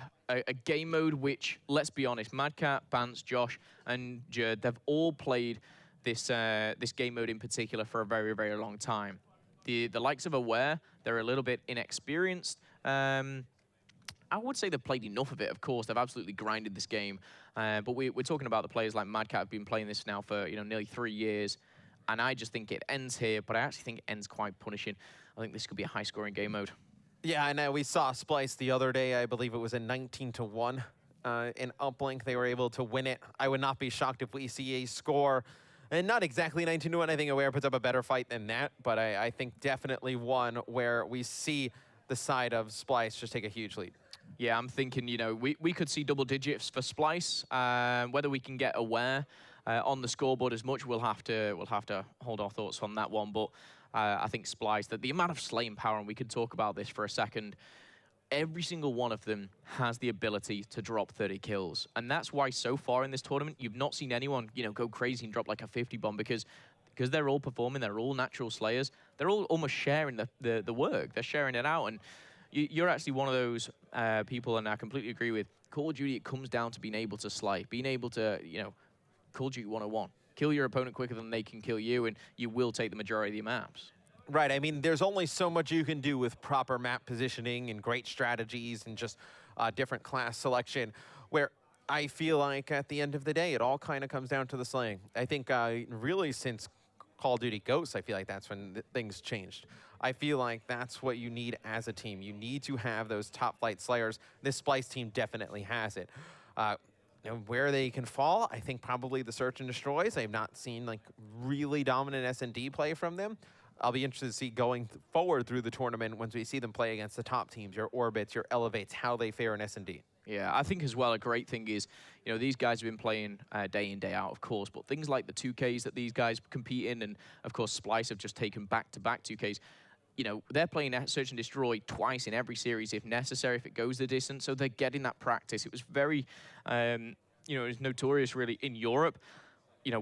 game mode which, let's be honest, Mad Cat, Bance, Josh, and Jerd, they've all played this game mode in particular for a very, very long time. The likes of Aware, they're a little bit inexperienced. I would say they've played enough of it, of course. They've absolutely grinded this game. But we're talking about the players like Mad Cat have been playing this now for nearly 3 years. And I just think it ends here, but I actually think it ends quite punishing. I think this could be a high-scoring game mode. Yeah, I know. We saw Splyce the other day. I believe it was a 19-1 in Uplink. They were able to win it. I would not be shocked if we see a score, and not exactly 19-1. I think Aware puts up a better fight than that, but I think definitely one where we see the side of Splyce just take a huge lead. Yeah, I'm thinking, we could see double digits for Splyce. Whether we can get Aware on the scoreboard as much, we'll have to hold our thoughts on that one. But I think Splyce, that the amount of slaying power, and we could talk about this for a second, every single one of them has the ability to drop 30 kills. And that's why so far in this tournament, you've not seen anyone, go crazy and drop like a 50 bomb because they're all performing, they're all natural slayers. They're all almost sharing the work. They're sharing it out. And you're actually one of those people, and I completely agree with Call of Duty. It comes down to being able to slay, being able to, Call of Duty 101. Kill your opponent quicker than they can kill you, and you will take the majority of the maps. Right. I mean, there's only so much you can do with proper map positioning and great strategies and just different class selection, where I feel like at the end of the day, it all kind of comes down to the slaying. I think really since Call of Duty Ghosts, I feel like that's when things changed. I feel like that's what you need as a team. You need to have those top flight slayers. This Splyce team definitely has it. Where they can fall, I think probably the Search and Destroys. I have not seen like really dominant SnD play from them. I'll be interested to see going forward through the tournament once we see them play against the top teams, your Orbits, your Elevates, how they fare in SnD. Yeah, I think as well a great thing is, these guys have been playing day in, day out, of course, but things like the 2Ks that these guys compete in, and of course Splyce have just taken back-to-back 2Ks. They're playing Search and Destroy twice in every series if necessary, if it goes the distance, so they're getting that practice. It was very, it was notorious really in Europe,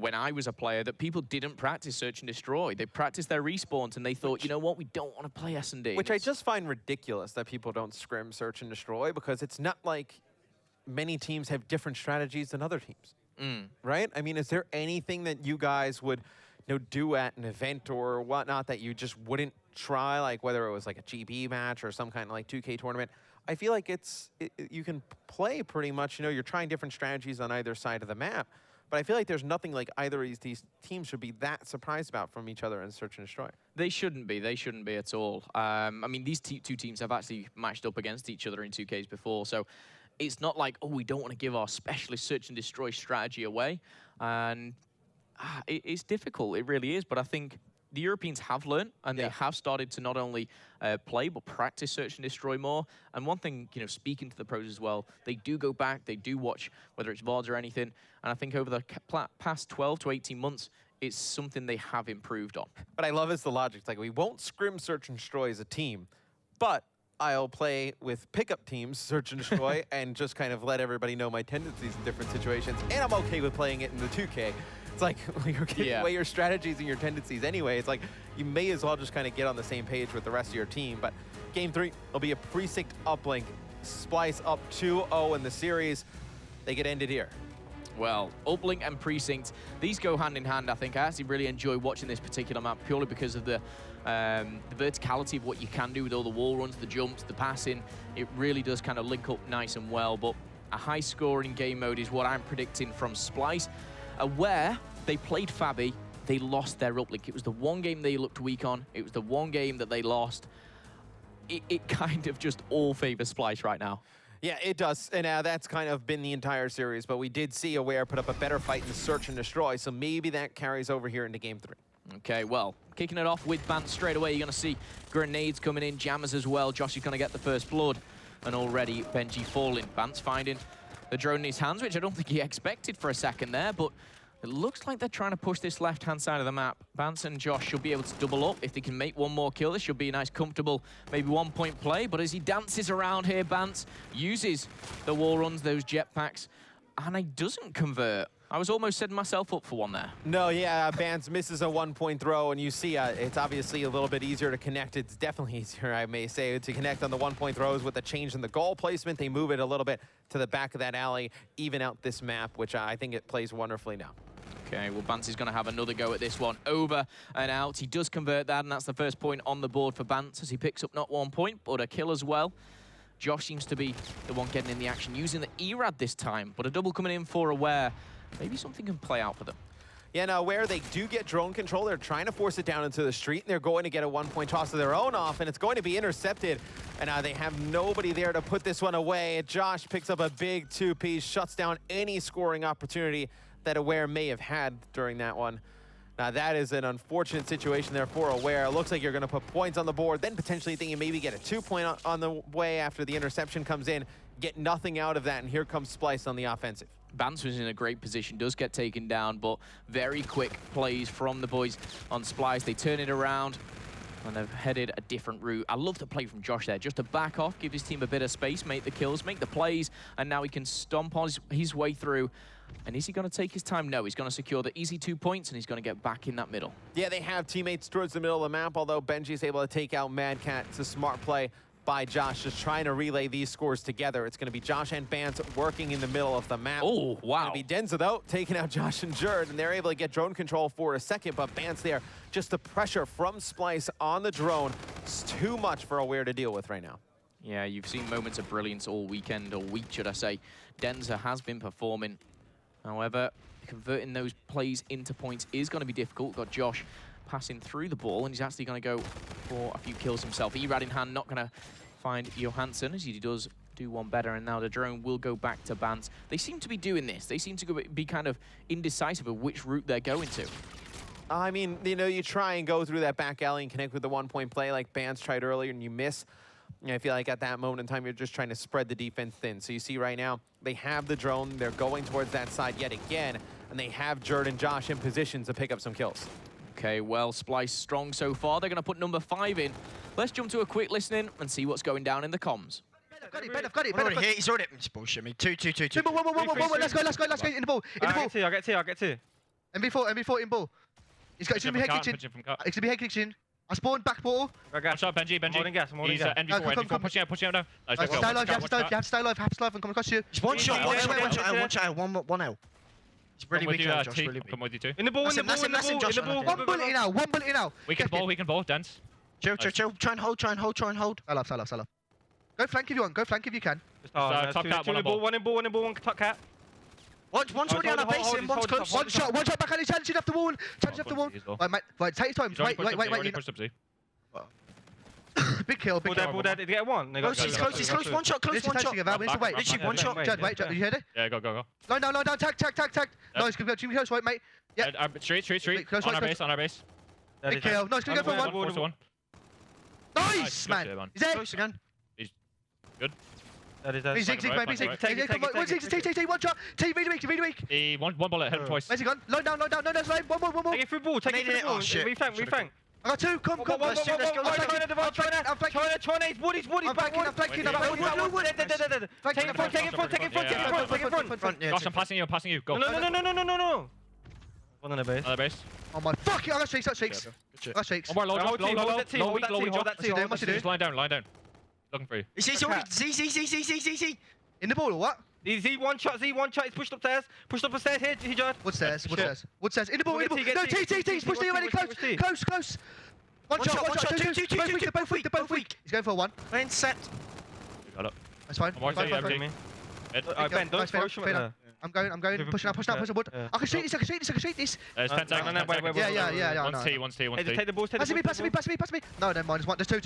when I was a player, that people didn't practice Search and Destroy. They practiced their respawns and they thought, you know what, we don't want to play SnD. Which I just find ridiculous that people don't scrim Search and Destroy, because it's not like many teams have different strategies than other teams, right? I mean, is there anything that you guys would do at an event or whatnot that you just wouldn't try, like whether it was like a GB match or some kind of like 2K tournament? I feel like you can play pretty much, you're trying different strategies on either side of the map, but I feel like there's nothing like either of these teams should be that surprised about from each other in Search and Destroy. They shouldn't be. They shouldn't be at all. I mean, these two teams have actually matched up against each other in 2Ks before, so it's not like, oh, we don't want to give our specialist Search and Destroy strategy away. And it's difficult. It really is. But I think the Europeans have learned, and they have started to not only play, but practice Search and Destroy more. And one thing, speaking to the pros as well, they do go back, they do watch, whether it's VODs or anything. And I think over the past 12 to 18 months, it's something they have improved on. But I love is the logic. It's like, we won't scrim Search and Destroy as a team, but I'll play with pickup teams, search and destroy, and just kind of let everybody know my tendencies in different situations. And I'm okay with playing it in the 2K. It's like, when you're giving away your strategies and your tendencies anyway, it's like, you may as well just kind of get on the same page with the rest of your team. But Game 3 will be a Precinct Uplink. Splyce up 2-0 in the series. They get ended here. Well, Uplink and Precinct, these go hand in hand, I think. I actually really enjoy watching this particular map purely because of the verticality of what you can do with all the wall runs, the jumps, the passing. It really does kind of link up nice and well, but a high-scoring game mode is what I'm predicting from Splyce. Where they played Fabi, they lost their Uplink. It was the one game they looked weak on. It was the one game that they lost. It kind of just all favors Splyce right now. Yeah, it does, and that's kind of been the entire series, but we did see Aware put up a better fight in Search and Destroy, so maybe that carries over here into Game 3. Okay, well, kicking it off with Bant straight away, you're going to see grenades coming in, jammers as well. Josh is going to get the first blood, and already Benji falling. Bant's finding the drone in his hands, which I don't think he expected for a second there, but it looks like they're trying to push this left-hand side of the map. Bant and Josh should be able to double up. If they can make one more kill, this should be a nice, comfortable, maybe one-point play. But as he dances around here, Bant uses the wall runs, those jetpacks, and he doesn't convert. I was almost setting myself up for one there. No, yeah, Bant misses a one-point throw, and you see it's obviously a little bit easier to connect. It's definitely easier, I may say, to connect on the one-point throws with the change in the goal placement. They move it a little bit to the back of that alley, even out this map, which I think it plays wonderfully now. Okay, well, Bant is going to have another go at this one. Over and out. He does convert that, and that's the first point on the board for Bant as he picks up not 1 point, but a kill as well. Josh seems to be the one getting in the action, using the ERAD this time, but a double coming in for Aware. Maybe something can play out for them. Yeah, now Aware, they do get drone control. They're trying to force it down into the street, and they're going to get a one-point toss of their own off, and it's going to be intercepted. And they have nobody there to put this one away. Josh picks up a big two-piece, shuts down any scoring opportunity that Aware may have had during that one. Now that is an unfortunate situation there for Aware. It looks like you're going to put points on the board, then potentially thinking maybe get a 2-point on the way after the interception comes in. Get nothing out of that, and here comes Splyce on the offensive. Bant was in a great position, does get taken down, but very quick plays from the boys on Splyce. They turn it around, and they've headed a different route. I love the play from Josh there, just to back off, give his team a bit of space, make the kills, make the plays, and now he can stomp on his way through. And is he going to take his time? No, he's going to secure the easy 2 points, and he's going to get back in that middle. Yeah, they have teammates towards the middle of the map, although Benji's able to take out Mad Cat. It's a smart play by Josh, just trying to relay these scores together. It's going to be Josh and Bant working in the middle of the map. Oh, wow. It's going to be Denza, though, taking out Josh and Jerd, and they're able to get drone control for a second, but Bant's there. Just the pressure from Splyce on the drone. It's too much for Aware to deal with right now. Yeah, you've seen moments of brilliance all weekend, or week, should I say. Denza has been performing. However, converting those plays into points is going to be difficult. Got Josh passing through the ball, and he's actually going to go for a few kills himself. ERAD in hand, not going to find Johansson, as he does do one better, and now the drone will go back to Bant. They seem to be doing this. They seem to be kind of indecisive of which route they're going to. I mean, you know, you try and go through that back alley and connect with the one-point play like Bant's tried earlier, and you miss. And I feel like at that moment in time, you're just trying to spread the defense thin. So you see right now, they have the drone. They're going towards that side yet again, and they have Jerd and Josh in position to pick up some kills. Okay, well, Splyce strong so far. They're going to put number 5 in. Let's jump to a quick listening and see what's going down in the comms. I've got it. He's already. It's bullshit, me. 2. Let's go. In the ball. I'll get two. MB4 in ball. He's going to be head kitchen. He's going to be head kitchen. I spawned back portal. Watch out, Benji. Holding gas. He's NB4, pushing out now. Stay alive, you have to stay alive, and come across you. He's one shot, one out. It's really big, Josh, really big. Come with you too. In the ball. One bullet in now. We can ball, dance. Chill. Try and hold. Sell off. Go flank if you want, if you can. Top cat, one in ball, one top cat. One's already on our base, one's close. One shot back on his challenge off the wall. Right, mate, take his time. Wait. Big kill. Ball dead. Did he get one? He's close. One shot. Literally one shot. Jed, wait, you heard it? Yeah, go. Line down. Tag. Nice, good. Close, right, mate. Yeah. Street. On our base. Big kill. Nice, gonna go for one. Nice, man. He's there. Close again. He's good. He's zig, maybe zig. Take one shot. Take really weak. He one bullet, hit him twice. Where's he gone? Line down. No, that's right. One more. Take it through ball. Refang. I got two. Come. Let's go. I'm flanking. Woody's back in. I'm flanking. Take it front. Gosh, I'm passing you. Go. No. One on the base. Another base. Oh my fuck it. I got shakes. I got shakes. One more, low. Hold that team. What's he doing? Just line down. Looking for you. See. In the ball or what? Z one shot. He's pushed upstairs. Here, Hijard. What stairs? In the ball. No, T. Push the already. Close. One shot. Two. They're both weak. He's going for one. Main set. Got it. That's fine. Fine. Ben, don't throw shot. I'm going. Push out. Wood. I can shake this. There's 10 seconds. Wait. Yeah. One's T. Take the balls. Pass me. No, never mind. There's one. There's two.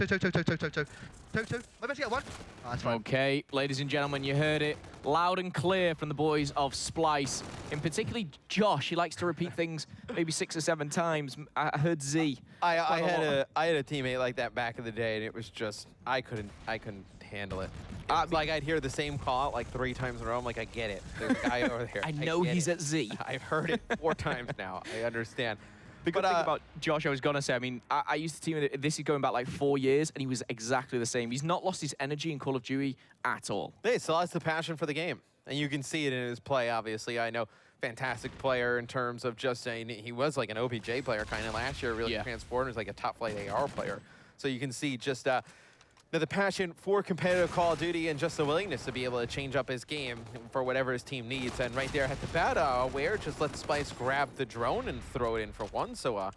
Maybe I get one. That's fine. Okay, ladies and gentlemen, you heard it loud and clear from the boys of Splyce. In particularly Josh, he likes to repeat things maybe 6 or 7 times. I heard Z. I had a teammate like that back in the day, and it was just I couldn't handle it. Like I'd hear the same call out like 3 times in a row. I'm like, I get it. There's a guy over there. I know he's at Z. I've heard it 4 times now. I understand. The good thing about Josh, I was going to say, I mean, I used to team with, this is going back like 4 years, and he was exactly the same. He's not lost his energy in Call of Duty at all. He still has the passion for the game, and you can see it in his play, obviously. I know, fantastic player in terms of just saying he was like an OBJ player kind of last year, really transformed as like a top flight AR player. So you can see just the passion for competitive Call of Duty and just the willingness to be able to change up his game for whatever his team needs. And right there at the bat, Aware just let Splyce grab the drone and throw it in for one. So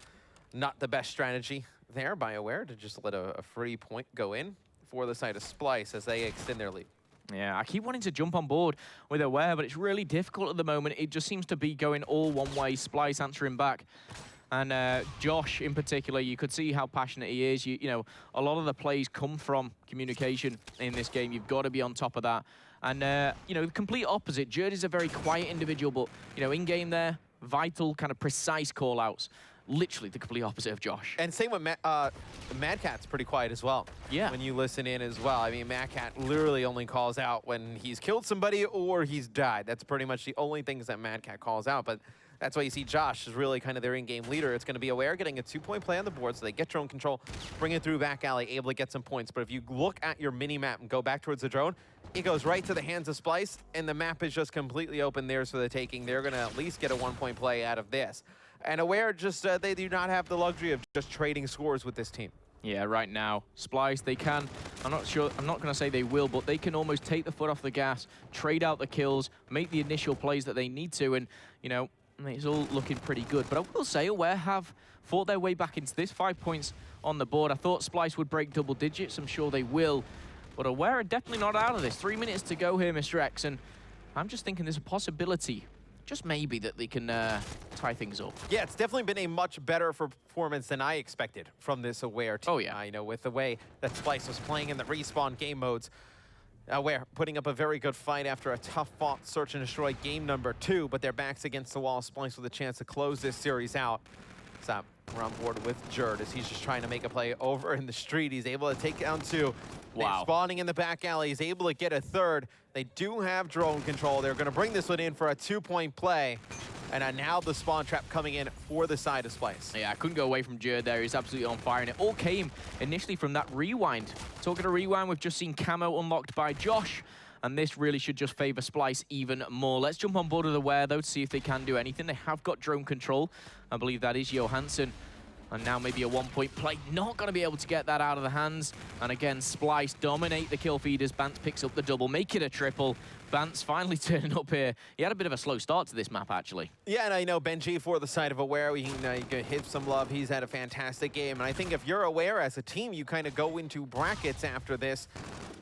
not the best strategy there by Aware to just let a free point go in for the side of Splyce as they extend their lead. Yeah, I keep wanting to jump on board with Aware, but it's really difficult at the moment. It just seems to be going all one way. Splyce answering back. And Josh, in particular, you could see how passionate he is. You know, a lot of the plays come from communication in this game. You've got to be on top of that. And, you know, the complete opposite. Jerd is a very quiet individual, but, you know, in-game there, vital, kind of precise call-outs. Literally the complete opposite of Josh. And same with Mad Cat's pretty quiet as well. Yeah. When you listen in as well. I mean, Mad Cat literally only calls out when he's killed somebody or he's died. That's pretty much the only things that Mad Cat calls out. But that's why you see Josh is really kind of their in-game leader. It's going to be Aware getting a 2-point play on the board, so they get drone control, bring it through back alley, able to get some points. But if you look at your mini-map and go back towards the drone, it goes right to the hands of Splyce, and the map is just completely open there for the taking. They're going to at least get a 1-point play out of this. And Aware just, they do not have the luxury of just trading scores with this team. Yeah, right now, Splyce, they can, I'm not going to say they will, but they can almost take the foot off the gas, trade out the kills, make the initial plays that they need to, and, you know, it's all looking pretty good. But I will say, Aware have fought their way back into this. 5 points on the board. I thought Splyce would break double digits. I'm sure they will. But Aware are definitely not out of this. 3 minutes to go here, Mr. X. And I'm just thinking there's a possibility, just maybe, that they can tie things up. Yeah, it's definitely been a much better performance than I expected from this Aware team. Oh, yeah. You know, with the way that Splyce was playing in the respawn game modes. Aware putting up a very good fight after a tough-fought search and destroy game number 2, but their backs against the wall. Splyce with a chance to close this series out. So we're on board with Jerd as he's just trying to make a play over in the street. He's able to take down 2. Wow. Spawning in the back alley. He's able to get a 3rd. They do have drone control. They're going to bring this one in for a 2-point play. And now the spawn trap coming in for the side of Splyce. Yeah, I couldn't go away from Jerd there. He's absolutely on fire. And it all came initially from that rewind. Talking to rewind, we've just seen camo unlocked by Josh. And this really should just favor Splyce even more. Let's jump on board with Aware, though, to see if they can do anything. They have got drone control. I believe that is Johansson. And now maybe a 1-point play. Not going to be able to get that out of the hands. And again, Splyce dominate the kill feeders. Bance picks up the double, make it a triple. Bance finally turning up here. He had a bit of a slow start to this map, actually. Yeah, and I know Benji for the side of Aware, you can hit some love. He's had a fantastic game. And I think if you're Aware as a team, you kind of go into brackets after this.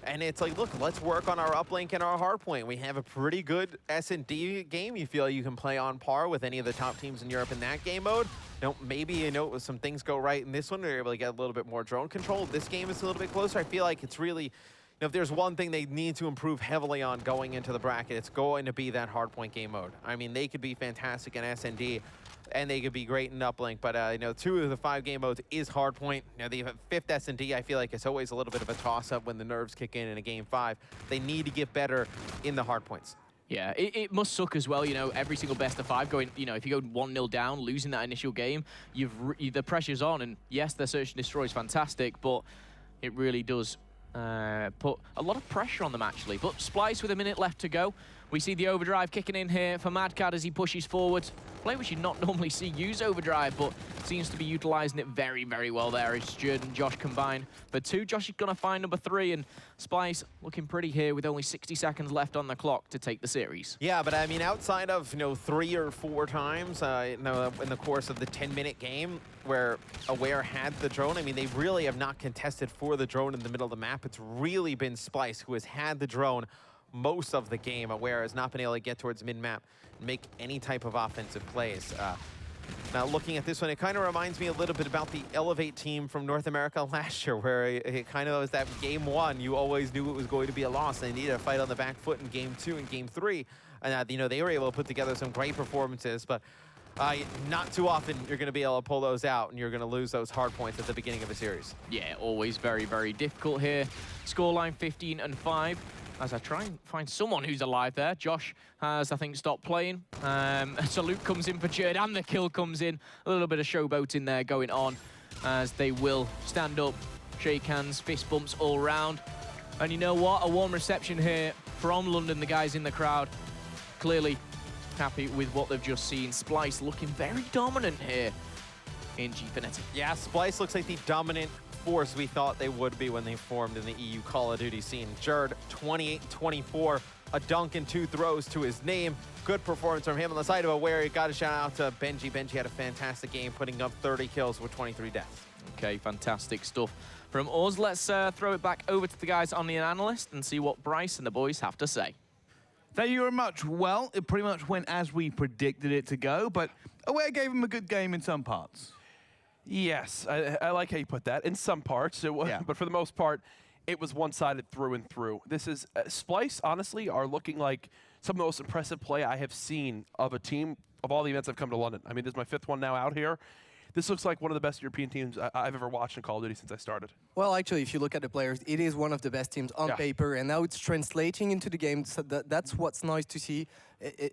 And it's like, look, let's work on our uplink and our hardpoint. We have a pretty good SnD game. You feel you can play on par with any of the top teams in Europe in that game mode. Maybe, some things go right in this one. They're able to get a little bit more drone control. This game is a little bit closer. I feel like it's really, if there's one thing they need to improve heavily on going into the bracket, it's going to be that hardpoint game mode. I mean, they could be fantastic in SnD, and they could be great in uplink, but 2 of the 5 game modes is hardpoint. The 5th SnD, I feel like it's always a little bit of a toss-up when the nerves kick in a game 5. They need to get better in the hardpoints. Yeah, it must suck as well, you know, every single best of 5 going, you know, if you go 1-0 down, losing that initial game, the pressure's on, and yes, their search and destroy is fantastic, but it really does put a lot of pressure on them, actually. But Splyce with a minute left to go. We see the overdrive kicking in here for Madcad as he pushes forward. Play which you not normally see use overdrive, but seems to be utilizing it very, very well there as Jerd and Josh combine. For 2, Josh is going to find number 3, and Splyce looking pretty here with only 60 seconds left on the clock to take the series. Yeah, but I mean, outside of, you know, 3 or 4 times, you know, in the course of the 10-minute game where Aware had the drone, I mean, they really have not contested for the drone in the middle of the map. It's really been Splyce who has had the drone most of the game. Aware has not been able to get towards mid-map and make any type of offensive plays. Now, looking at this one, it kind of reminds me a little bit about the Elevate team from North America last year, where it kind of was that game 1, you always knew it was going to be a loss, and they needed to fight on the back foot in game 2 and game 3. And, you know, they were able to put together some great performances, but not too often you're going to be able to pull those out, and you're going to lose those hard points at the beginning of a series. Yeah, always very, very difficult here. Scoreline 15-5. As I try and find someone who's alive there. Josh has, I think, stopped playing. A salute comes in for Jerd, and the kill comes in. A little bit of showboating there going on as they will stand up, shake hands, fist bumps all round. And you know what? A warm reception here from London, the guys in the crowd. Clearly happy with what they've just seen. Splyce looking very dominant here in Fnatic. Yeah, Splyce looks like the dominant force we thought they would be when they formed in the EU Call of Duty scene. Jerd, 28-24, a dunk and 2 throws to his name. Good performance from him. On the side of Aware, he got a shout out to Benji. Benji had a fantastic game, putting up 30 kills with 23 deaths. Okay, fantastic stuff from us. Let's throw it back over to the guys on the analyst and see what Bryce and the boys have to say. Thank you very much. Well, it pretty much went as we predicted it to go, but Aware gave him a good game in some parts. Yes, I like how you put that. In some parts, it was, but for the most part, it was one-sided through and through. This is Splyce, honestly, are looking like some of the most impressive play I have seen of a team of all the events I've come to London. I mean, this is my 5th one now out here. This looks like one of the best European teams I've ever watched in Call of Duty since I started. Well, actually, if you look at the players, it is one of the best teams on paper, and now it's translating into the game. So that's what's nice to see.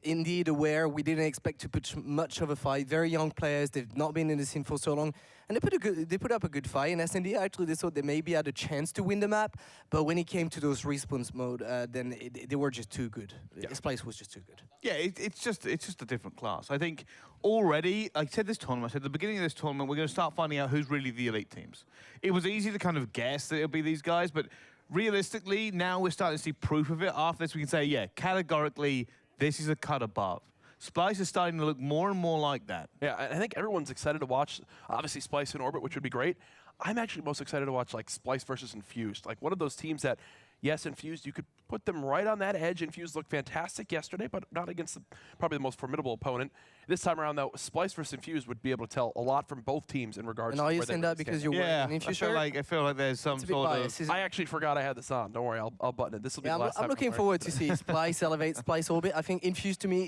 Indeed, Aware, we didn't expect to put much of a fight. Very young players, they've not been in the scene for so long, and they put up a good fight. In SnD, actually, they thought they maybe had a chance to win the map, but when it came to those response mode, then they were just too good. This place was just too good. Yeah, it's just a different class. I think already, I said this tournament, I said at the beginning of this tournament, we're going to start finding out who's really the elite teams. It was easy to kind of guess that it'll be these guys, but realistically, now we're starting to see proof of it. After this, we can say, yeah, categorically, this is a cut above. Splyce is starting to look more and more like that. Yeah, I think everyone's excited to watch, obviously, Splyce in Orbit, which would be great. I'm actually most excited to watch, like, Splyce versus Infused. Like, one of those teams that, yes, Infused, you could put them right on that edge. Infused looked fantastic yesterday, but not against probably the most formidable opponent. This time around, though, Splyce versus Infused would be able to tell a lot from both teams in regards to where they saying that because you're wearing an Infused shirt? I feel like there's some sort of... I actually forgot I had this on. Don't worry, I'll button it. This will be the last time. I'm looking forward to see Splyce elevate, Splyce Orbit. I think Infused to me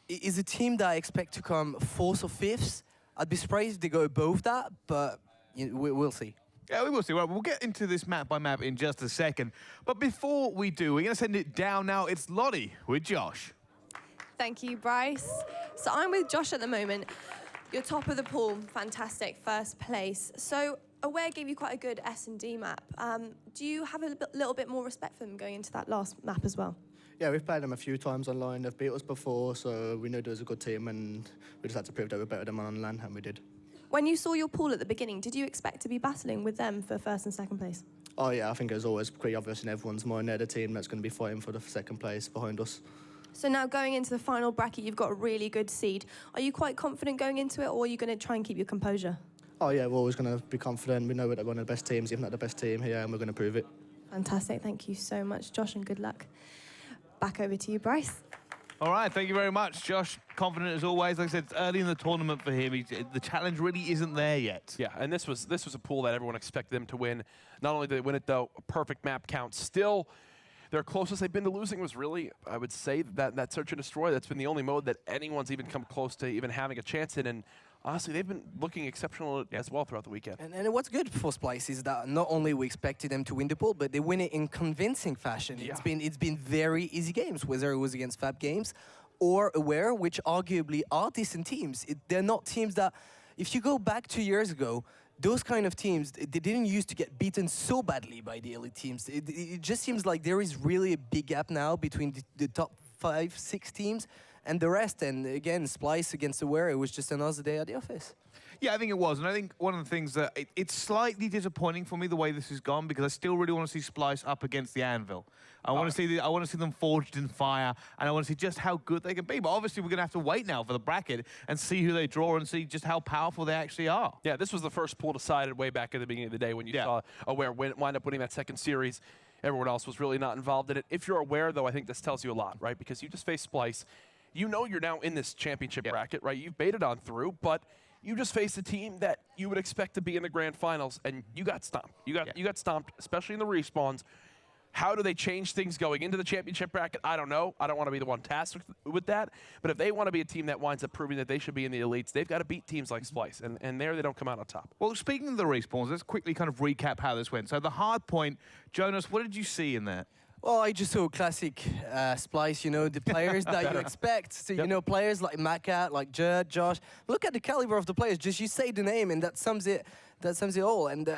is a team that I expect to come 4th or 5th. I'd be surprised if they go above that, but we'll see. Yeah, we will see. Well, we'll get into this map by map in just a second. But before we do, we're going to send it down now. It's Lottie with Josh. Thank you, Bryce. So I'm with Josh at the moment. You're top of the pool. Fantastic. First place. So Aware gave you quite a good S&D map. Do you have a little bit more respect for them going into that last map as well? Yeah, we've played them a few times online. They've beat us before, so we knew there was a good team, and we just had to prove that we're better than them on land, and we did. When you saw your pool at the beginning, did you expect to be battling with them for 1st and 2nd place? Oh yeah, I think it was always pretty obvious in everyone's mind they're the team that's going to be fighting for the 2nd place behind us. So now going into the final bracket, you've got a really good seed. Are you quite confident going into it, or are you going to try and keep your composure? Oh yeah, we're always going to be confident. We know we're one of the best teams, if not the best team here, and we're going to prove it. Fantastic. Thank you so much, Josh, and good luck. Back over to you, Bryce. All right, thank you very much, Josh. Confident as always. Like I said, it's early in the tournament for him. The challenge really isn't there yet. Yeah, and this was a pool that everyone expected them to win. Not only did they win it, though, a perfect map count. Still, their closest they've been to losing was really, I would say, that Search and Destroy. That's been the only mode that anyone's even come close to even having a chance in. And honestly, they've been looking exceptional as well throughout the weekend. And what's good for Splyce is that not only we expected them to win the pool, but they win it in convincing fashion. Yeah. It's been very easy games, whether it was against Fab Games or Aware, which arguably are decent teams. They're not teams that, if you go back 2 years ago, those kind of teams, they didn't used to get beaten so badly by the elite teams. It just seems like there is really a big gap now between the top 5, 6 teams and the rest. And again, Splyce against Aware, it was just another day at the office. Yeah, I think it was. And I think one of the things that it's slightly disappointing for me the way this has gone, because I still really want to see Splyce up against the Anvil. I want to see them forged in fire, and I want to see just how good they can be. But obviously, we're going to have to wait now for the bracket and see who they draw and see just how powerful they actually are. Yeah, this was the first pool decided way back at the beginning of the day when you saw Aware wind up winning that second series. Everyone else was really not involved in it. If you're Aware, though, I think this tells you a lot, right? Because you just faced Splyce. You know you're now in this championship bracket, right? You've baited on through, but you just faced a team that you would expect to be in the grand finals, and you got stomped. You got stomped, especially in the respawns. How do they change things going into the championship bracket? I don't know. I don't want to be the one tasked with that. But if they want to be a team that winds up proving that they should be in the elites, they've got to beat teams like Splyce, and there they don't come out on top. Well, speaking of the respawns, let's quickly kind of recap how this went. So the hard point, Jonas, what did you see in there? Well, I just saw classic Splyce, you know, the players that you expect. So, you know, players like Macat, like Judd, Josh. Look at the caliber of the players. Just you say the name and that sums it all. And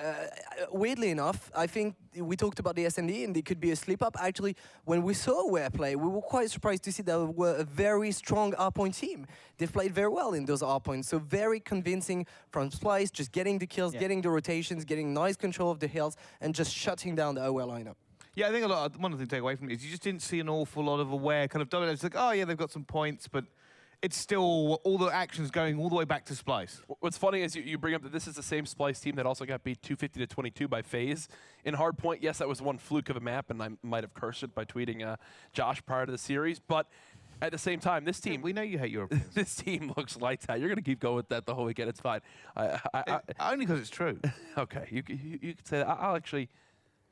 weirdly enough, I think we talked about the SnD and it could be a slip-up. Actually, when we saw Aware play, we were quite surprised to see that they were a very strong R-point team. They've played very well in those R-points. So very convincing from Splyce, just getting the kills, getting the rotations, getting nice control of the hills, and just shutting down the Aware lineup. Yeah, I think one of the things to take away from it is you just didn't see an awful lot of Aware kind of dominance. It's like, oh yeah, they've got some points, but it's still all the actions going all the way back to Splyce. What's funny is you bring up that this is the same Splyce team that also got beat 250-22 by FaZe. In Hardpoint, yes, that was one fluke of a map, and I might have cursed it by tweeting Josh prior to the series, but at the same time, this team... We know you hate Europeans. This team looks lights out. You're going to keep going with that the whole weekend. It's fine. Only because it's true. Okay, you could say that. I'll actually...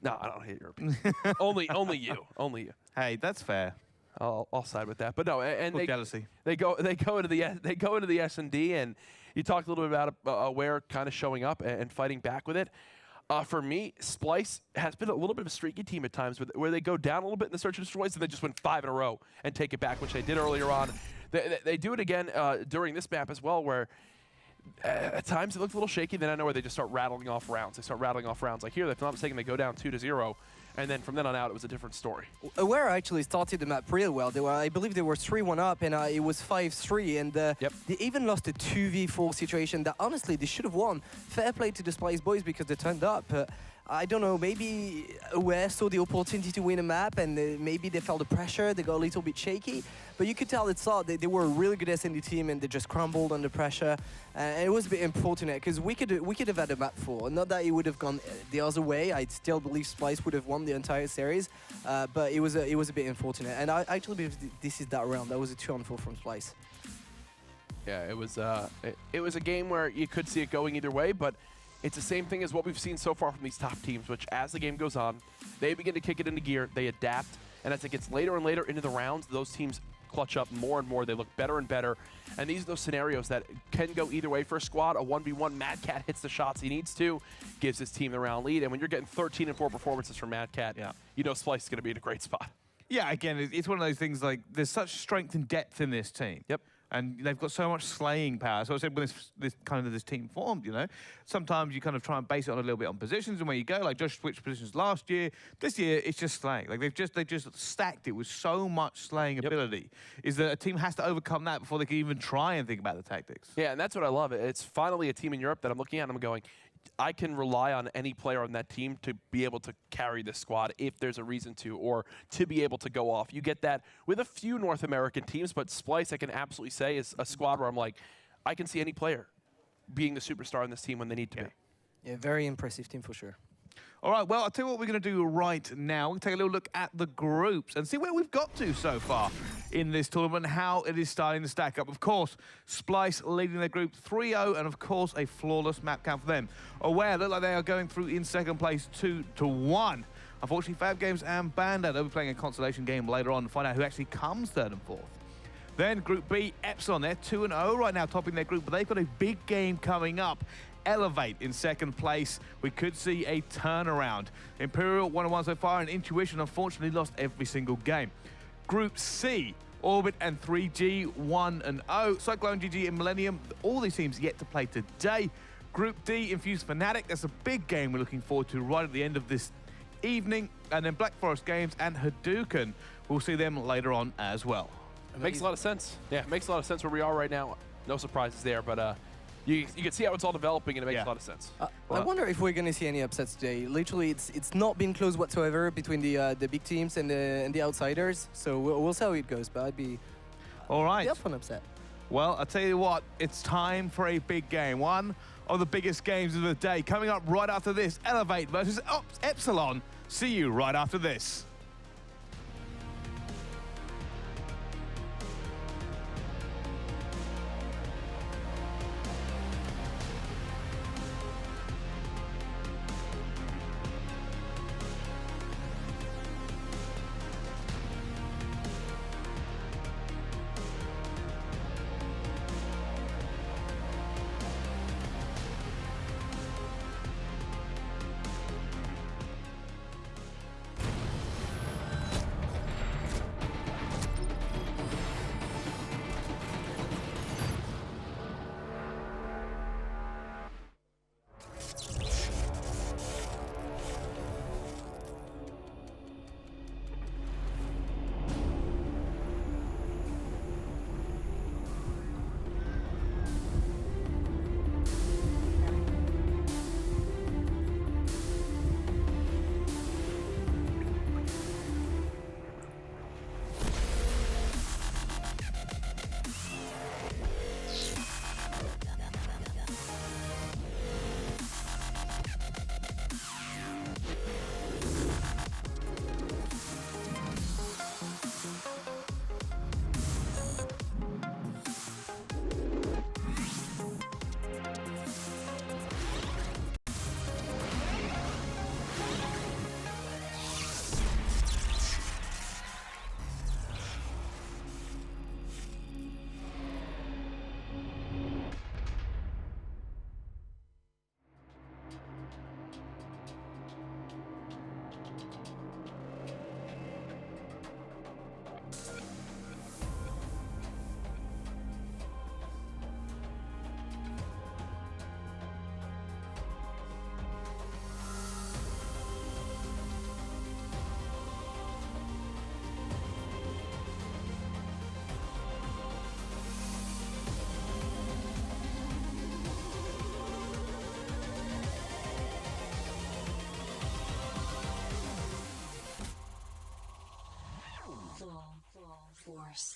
No, I don't hate Europeans. only you. Hey, that's fair. I'll side with that. But no, and jealousy. They go into the SnD, and you talked a little bit about Aware kind of showing up and fighting back with it. For me, Splyce has been a little bit of a streaky team at times where they go down a little bit in the search and destroys, and they just win 5 in a row and take it back, which they did earlier on. They do it again during this map as well, where at times it looked a little shaky. Then I know where they just start rattling off rounds. Like here, if I'm not mistaken, they go down 2-0. And then from then on out, it was a different story. Aware actually started the map real well. I believe they were 3-1 up, and it was 5-3. And they even lost a 2v4 situation that, honestly, they should have won. Fair play to the Splyce boys because they turned up. I don't know, maybe Aware saw the opportunity to win a map, and maybe they felt the pressure. They got a little bit shaky. But you could tell they were a really good SnD team, and they just crumbled under pressure. And it was a bit unfortunate, because we could have had a map 4. Not that it would have gone the other way. I still believe Splyce would have won the entire series. But it was a bit unfortunate. And I actually believe this is that round. That was a 2-on-4 from Splyce. Yeah, it was a game where you could see it going either way, but it's the same thing as what we've seen so far from these top teams, which as the game goes on, they begin to kick it into gear, they adapt, and as it gets later and later into the rounds, those teams clutch up more and more. They look better and better, and these are those scenarios that can go either way for a squad. A 1v1, Mad Cat hits the shots he needs to, gives his team the round lead, and when you're getting 13-4 performances from Mad Cat, you know Splyce is going to be in a great spot. Yeah, again, it's one of those things like there's such strength and depth in this team. Yep. And they've got so much slaying power. So I said when this team formed, you know, sometimes you kind of try and base it on a little bit on positions and where you go. Like Josh switched positions last year. This year it's just slaying. Like they just stacked it with so much slaying ability. Is that a team has to overcome that before they can even try and think about the tactics. Yeah, and that's what I love. It's finally a team in Europe that I'm looking at and I'm going, I can rely on any player on that team to be able to carry this squad if there's a reason to, or to be able to go off. You get that with a few North American teams, but Splyce, I can absolutely say, is a squad where I'm like, I can see any player being the superstar in this team when they need to be. Yeah, very impressive team for sure. All right, well, I'll tell you what we're going to do right now. We're going to take a little look at the groups and see where we've got to so far in this tournament, how it is starting to stack up. Of course, Splyce leading their group 3-0, and of course, a flawless map count for them. Aware look like they are going through in second place 2-1. Unfortunately, Fab Games and Bando, they'll be playing a consolation game later on to find out who actually comes third and fourth. Then Group B, Epsilon, they're 2-0 right now, topping their group, but they've got a big game coming up. Elevate in second place. We could see a turnaround. Imperial 1-1 so far, and Intuition unfortunately lost every single game. Group C, Orbit and 3G 1-0. Cyclone, GG and Millennium, all these teams yet to play today. Group D, Infused Fnatic, that's a big game we're looking forward to right at the end of this evening. And then Black Forest Games and Haduken, we'll see them later on as well. It makes a lot of sense. Yeah, it makes a lot of sense where we are right now. No surprises there, but you can see how it's all developing, and it makes a lot of sense. I wonder if we're going to see any upsets today. Literally, it's not been close whatsoever between the big teams and the outsiders. So we'll see how it goes, but I'd be all right. Up for an upset. Well, I'll tell you what, it's time for a big game. One of the biggest games of the day coming up right after this. Elevate versus Epsilon. See you right after this. Force.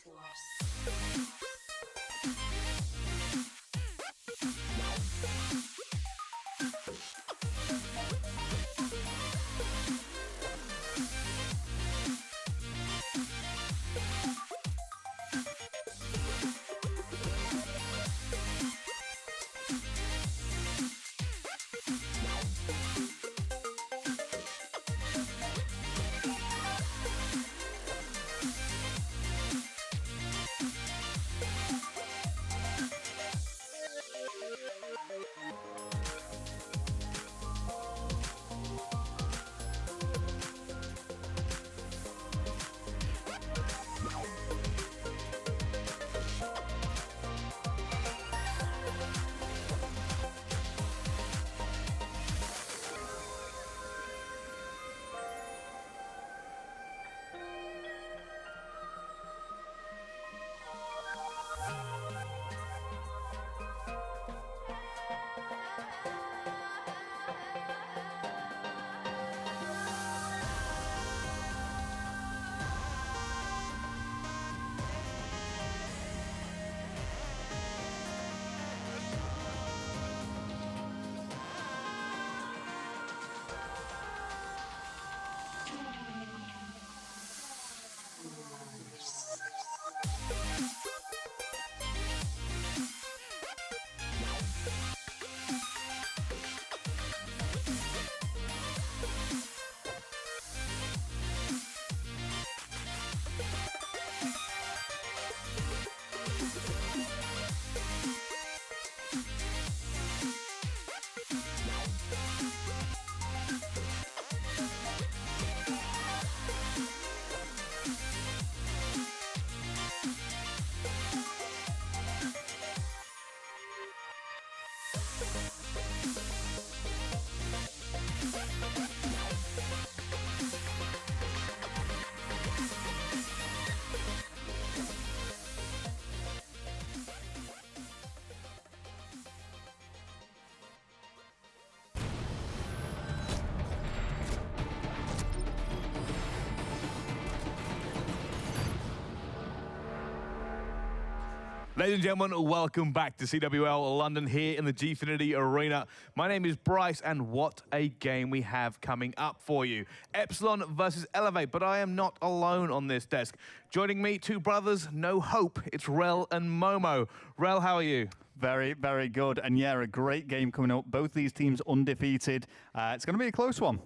Ladies and gentlemen, welcome back to CWL London here in the Gfinity Arena. My name is Bryce, and what a game we have coming up for you. Epsilon versus Elevate, but I am not alone on this desk. Joining me, two brothers, no hope. It's Rel and Momo. Rel, how are you? Very, very good. And yeah, a great game coming up. Both these teams undefeated. It's going to be a close one.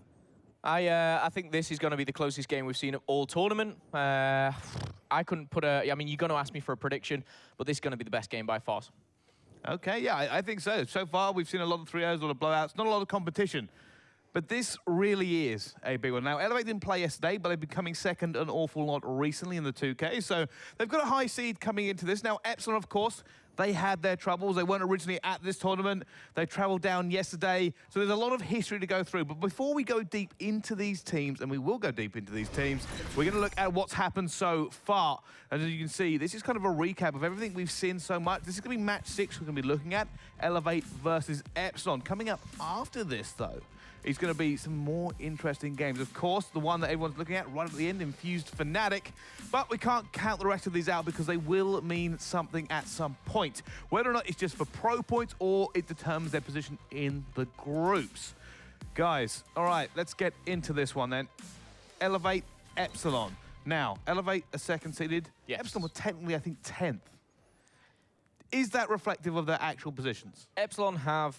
I think this is going to be the closest game we've seen of all tournament. I couldn't put a... I mean, you're going to ask me for a prediction, but this is going to be the best game by far. Okay, yeah, I think so. So far, we've seen a lot of 3-0s, a lot of blowouts, not a lot of competition. But this really is a big one. Now, Elevate didn't play yesterday, but they've been coming second an awful lot recently in the 2K. So they've got a high seed coming into this. Now, Epsilon, of course, they had their troubles. They weren't originally at this tournament. They traveled down yesterday. So there's a lot of history to go through. But before we go deep into these teams, and we will go deep into these teams, we're going to look at what's happened so far. And as you can see, this is kind of a recap of everything we've seen so much. This is going to be match 6 we're going to be looking at, Elevate versus Epsilon. Coming up after this, though, is going to be some more interesting games. Of course, the one that everyone's looking at right at the end, Infused Fnatic. But we can't count the rest of these out because they will mean something at some point. Whether or not it's just for pro points or it determines their position in the groups. Guys, all right, let's get into this one then. Elevate, Epsilon. Now, Elevate are second seeded. Yes. Epsilon were technically, I think, 10th. Is that reflective of their actual positions? Epsilon have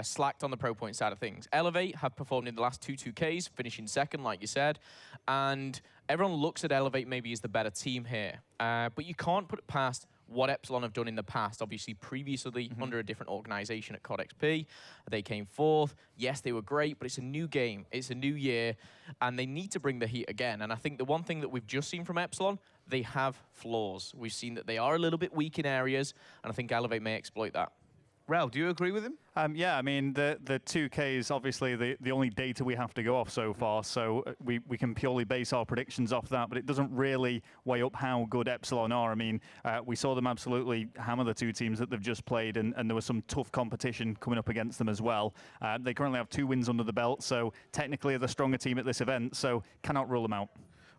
slacked on the pro point side of things. Elevate have performed in the last two 2Ks, finishing second, like you said. And everyone looks at Elevate maybe as the better team here. But you can't put it past what Epsilon have done in the past. Obviously, previously, under a different organization at COD XP, they came fourth. Yes, they were great, but it's a new game. It's a new year, and they need to bring the heat again. And I think the one thing that we've just seen from Epsilon, they have flaws. We've seen that they are a little bit weak in areas, and I think Elevate may exploit that. Rel, do you agree with him? Yeah, I mean, the 2K is obviously the only data we have to go off so far, so we can purely base our predictions off that, but it doesn't really weigh up how good Epsilon are. I mean, we saw them absolutely hammer the two teams that they've just played, and there was some tough competition coming up against them as well. They currently have 2 wins under the belt, so technically they're the stronger team at this event, so cannot rule them out.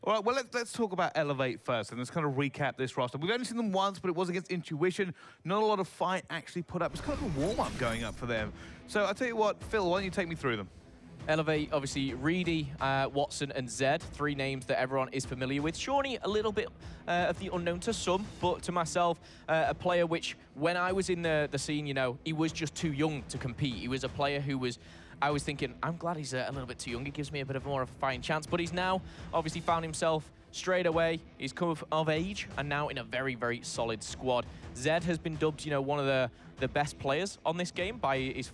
All right, well, let's talk about Elevate first, and let's kind of recap this roster. We've only seen them once, but it was against Intuition. Not a lot of fight actually put up. It's kind of a warm-up going up for them. So I'll tell you what, Phil, why don't you take me through them? Elevate, obviously, Reedy, Watson, and Zed, 3 names that everyone is familiar with. Shawnee, a little bit of the unknown to some, but to myself, a player which, when I was in the scene, you know, he was just too young to compete. He was a player who was... I was thinking, I'm glad he's a little bit too young. It gives me a bit of more of a fighting chance. But he's now obviously found himself straight away. He's come of age and now in a very, very solid squad. Zed has been dubbed, you know, one of the best players on this game by his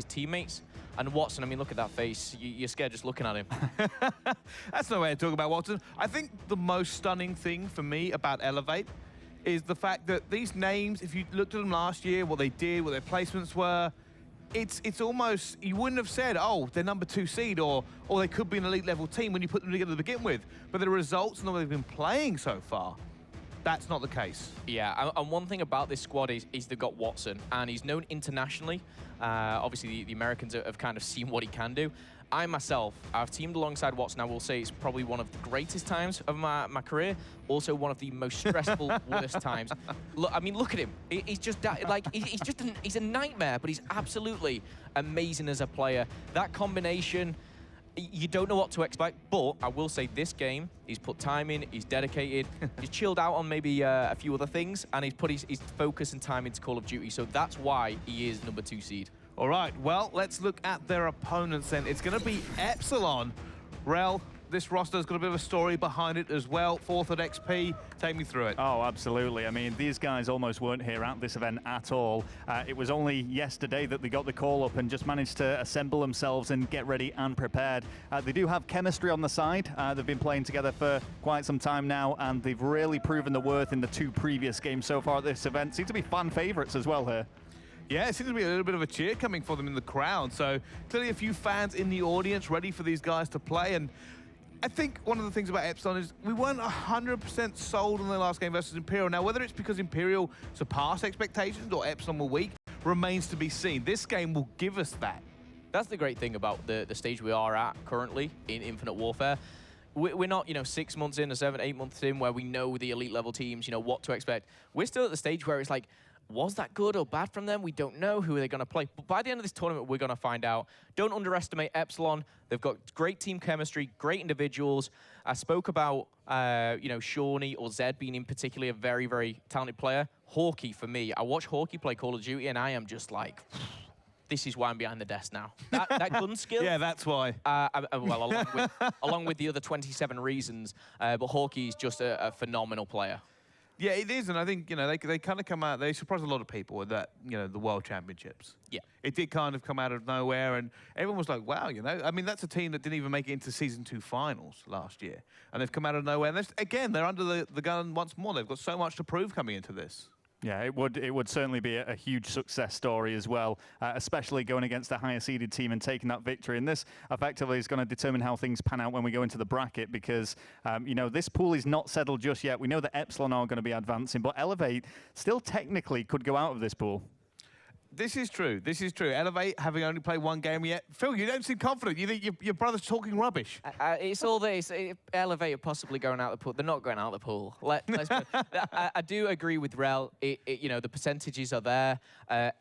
teammates. And Watson, I mean, look at that face. You're scared just looking at him. That's no way to talk about Watson. I think the most stunning thing for me about Elevate is the fact that these names, if you looked at them last year, what they did, what their placements were, it's almost, you wouldn't have said, oh, they're number 2 seed or they could be an elite level team when you put them together to begin with. But the results and the way they've been playing so far, that's not the case. Yeah, and one thing about this squad is they've got Watson, and he's known internationally. Obviously, the Americans have kind of seen what he can do. I myself, I've teamed alongside Watson. I will say it's probably one of the greatest times of my career. Also one of the most stressful, worst times. Look, I mean, look at him. He's just like he's a nightmare, but he's absolutely amazing as a player. That combination, you don't know what to expect. But I will say this game, he's put time in. He's dedicated. He's chilled out on maybe a few other things, and he's put his focus and time into Call of Duty. So that's why he is number 2 seed. All right, well, let's look at their opponents then. It's going to be Epsilon. Rel, this roster's got a bit of a story behind it as well. 4th at XP. Take me through it. Oh, absolutely. I mean, these guys almost weren't here at this event at all. It was only yesterday that they got the call up and just managed to assemble themselves and get ready and prepared. They do have chemistry on the side. They've been playing together for quite some time now, and they've really proven the worth in the 2 previous games so far at this event. Seem to be fan favorites as well here. Yeah, it seems to be a little bit of a cheer coming for them in the crowd. So clearly a few fans in the audience ready for these guys to play. And I think one of the things about Epsilon is we weren't 100% sold on their last game versus Imperial. Now, whether it's because Imperial surpassed expectations or Epsilon were weak remains to be seen. This game will give us that. That's the great thing about the stage we are at currently in Infinite Warfare. we're not, 6 months in or 7, 8 months in where we know the elite level teams, what to expect. We're still at the stage where it's like, was that good or bad from them? We don't know. Who are they going to play? But by the end of this tournament, we're going to find out. Don't underestimate Epsilon. They've got great team chemistry, great individuals. I spoke about, Shawnee or Zed being in particularly a very, very talented player. Hawkey, for me, I watch Hawkey play Call of Duty, and I am just like, this is why I'm behind the desk now. That gun skill. Yeah, that's why. Well, along with the other 27 reasons, but Hawkey is just a phenomenal player. Yeah, it is, and I think, they kind of come out, they surprised a lot of people with that, the World Championships. Yeah. It did kind of come out of nowhere, and everyone was like, wow, I mean, that's a team that didn't even make it into Season 2 finals last year, and they've come out of nowhere, and they're under the gun once more. They've got so much to prove coming into this. Yeah, it would certainly be a huge success story as well, especially going against a higher seeded team and taking that victory. And this effectively is going to determine how things pan out when we go into the bracket, because this pool is not settled just yet. We know that Epsilon are going to be advancing, but Elevate still technically could go out of this pool. This is true. This is true. Elevate, having only played one game yet. Phil, you don't seem confident. You think your brother's talking rubbish. It's all this. Elevate are possibly going out the pool. They're not going out the pool. I do agree with Rel. The percentages are there.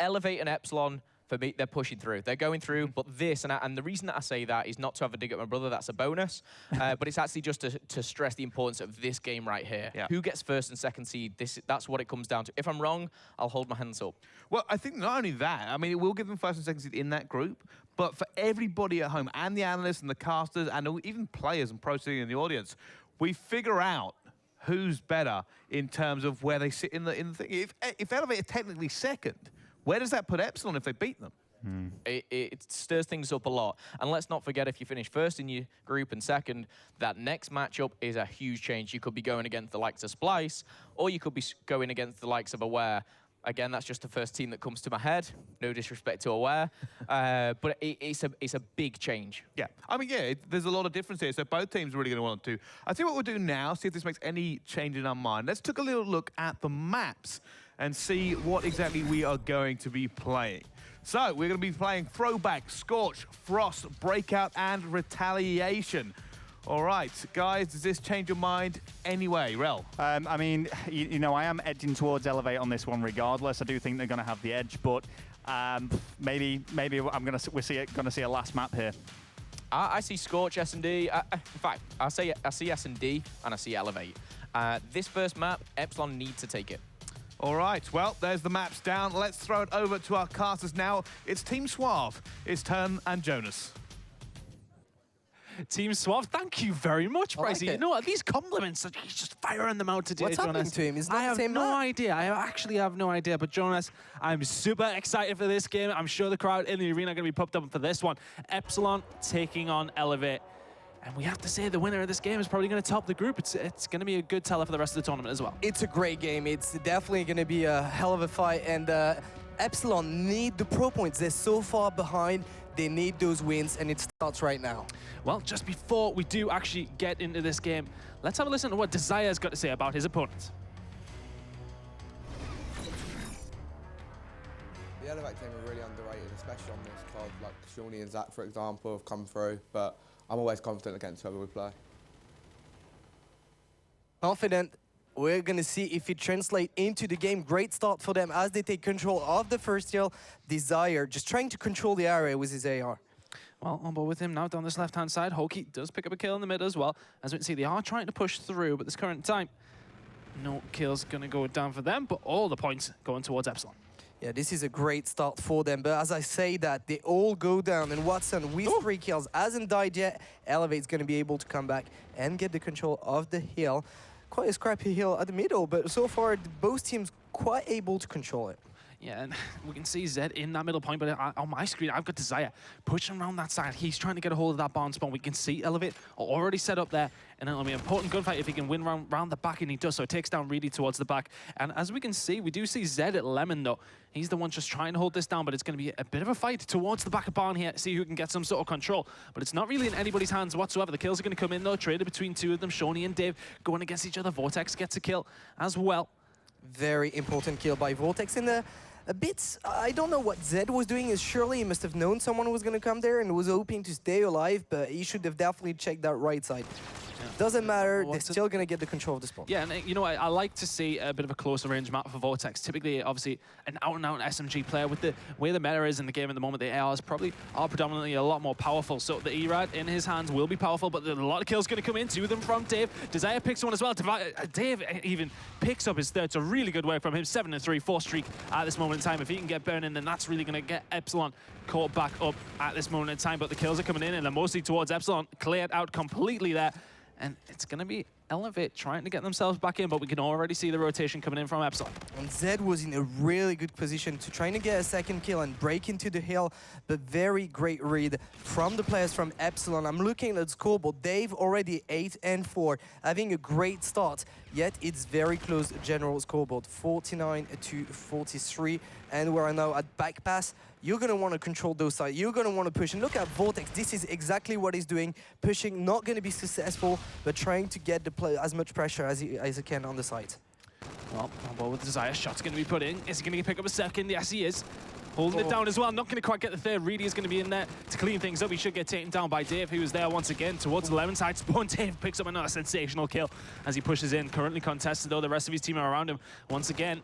Elevate and Epsilon, for me, they're pushing through. They're going through, but this, and the reason that I say that is not to have a dig at my brother, that's a bonus, but it's actually just to stress the importance of this game right here. Yeah. Who gets first and second seed, that's what it comes down to. If I'm wrong, I'll hold my hands up. Well, I think not only that, I mean, it will give them first and second seed in that group, but for everybody at home, and the analysts and the casters, and even players and pro in the audience, we figure out who's better in terms of where they sit in the thing. If Elevate are technically second, where does that put Epsilon if they beat them? It stirs things up a lot. And let's not forget, if you finish first in your group and second, that next matchup is a huge change. You could be going against the likes of Splyce, or you could be going against the likes of Aware. Again, that's just the first team that comes to my head. No disrespect to Aware. But it's a big change. Yeah. I mean, there's a lot of difference here. So both teams are really going to want to. I think what we'll do now, see if this makes any change in our mind. Let's take a little look at the maps and see what exactly we are going to be playing. So we're going to be playing Throwback, Scorch, Frost, Breakout, and Retaliation. All right, guys, does this change your mind anyway, Rel? I mean, I am edging towards Elevate on this one regardless. I do think they're going to have the edge, but maybe we're going to see a last map here. I see Scorch, SnD. In fact, I see SnD and I see Elevate. This first map, Epsilon need to take it. All right, well, there's the maps down. Let's throw it over to our casters now. It's Team Suave, it's Turn and Jonas. Team Suave, thank you very much, Bryce. Like you know what? These compliments, he's just firing them out today, What's Jonas. happening to him? Is I have no idea. I actually have no idea. But Jonas, I'm super excited for this game. I'm sure the crowd in the arena are going to be pumped up for this one. Epsilon taking on Elevate. And we have to say the winner of this game is probably going to top the group. It's going to be a good teller for the rest of the tournament as well. It's a great game. It's definitely going to be a hell of a fight. And Epsilon need the pro points. They're so far behind. They need those wins, and it starts right now. Well, just before we do actually get into this game, let's have a listen to what Desire's got to say about his opponents. The Elevate team are really underrated, especially on this card. Like Shawnee and Zach, for example, have come through, but I'm always confident against whoever we play. Confident. We're going to see if it translates into the game. Great start for them as they take control of the first hill. Desire just trying to control the area with his AR. Well, on board with him now down this left-hand side. Hawkey does pick up a kill in the mid as well. As we can see, they are trying to push through, but this current time, no kills going to go down for them, but all the points going towards Epsilon. Yeah, this is a great start for them, but as I say that, they all go down, and Watson with 3 kills hasn't died yet. Elevate's going to be able to come back and get the control of the hill. Quite a scrappy hill at the middle, but so far both teams quite able to control it. Yeah, and we can see Zed in that middle point, but on my screen, I've got Desire pushing around that side. He's trying to get a hold of that barn spawn. We can see Elevate already set up there, and it'll be an important gunfight if he can win round the back, and he does so. It takes down really towards the back. And as we can see, we do see Zed at Lemon, though. He's the one just trying to hold this down, but it's going to be a bit of a fight towards the back of barn here, see who can get some sort of control. But it's not really in anybody's hands whatsoever. The kills are going to come in, though, traded between 2 of them. Shawnee and Dave going against each other. Vortex gets a kill as well. Very important kill by Vortex in the... A bit, I don't know what Zed was doing. Surely he must have known someone was going to come there and was hoping to stay alive, but he should have definitely checked that right side. Yeah, Doesn't matter, they're still going to get the control of the spawn. Yeah, and you know, I like to see a bit of a closer range map for Vortex. Typically, obviously, an out-and-out SMG player with the way the meta is in the game at the moment, the ARs probably are predominantly a lot more powerful. So the E-Rad in his hands will be powerful, but a lot of kills going to come into them from Dave. Desire picks one as well. Dave even picks up his third. It's a really good work from him. 7-3, 4 streak at this moment in time. If he can get burning, then that's really going to get Epsilon caught back up at this moment in time. But the kills are coming in, and they're mostly towards Epsilon. Cleared out completely there. And it's going to be Elevate trying to get themselves back in, but we can already see the rotation coming in from Epsilon. And Zed was in a really good position to trying to get a second kill and break into the hill, but very great read from the players from Epsilon. I'm looking at the scoreboard. Dave already 8-4, having a great start, yet it's very close general scoreboard, 49-43, and we're now at back pass. You're going to want to control those sides. You're going to want to push. And look at Vortex. This is exactly what he's doing. Pushing, not going to be successful, but trying to get the play as much pressure as he can on the side. Well, with Desire, shot's going to be put in. Is he going to pick up a second? Yes, he is. Holding it down as well. Not going to quite get the third. Reedy is going to be in there to clean things up. He should get taken down by Dave, who is there once again towards the 11 side. Spawn Dave picks up another sensational kill as he pushes in. Currently contested, though. The rest of his team are around him. Once again,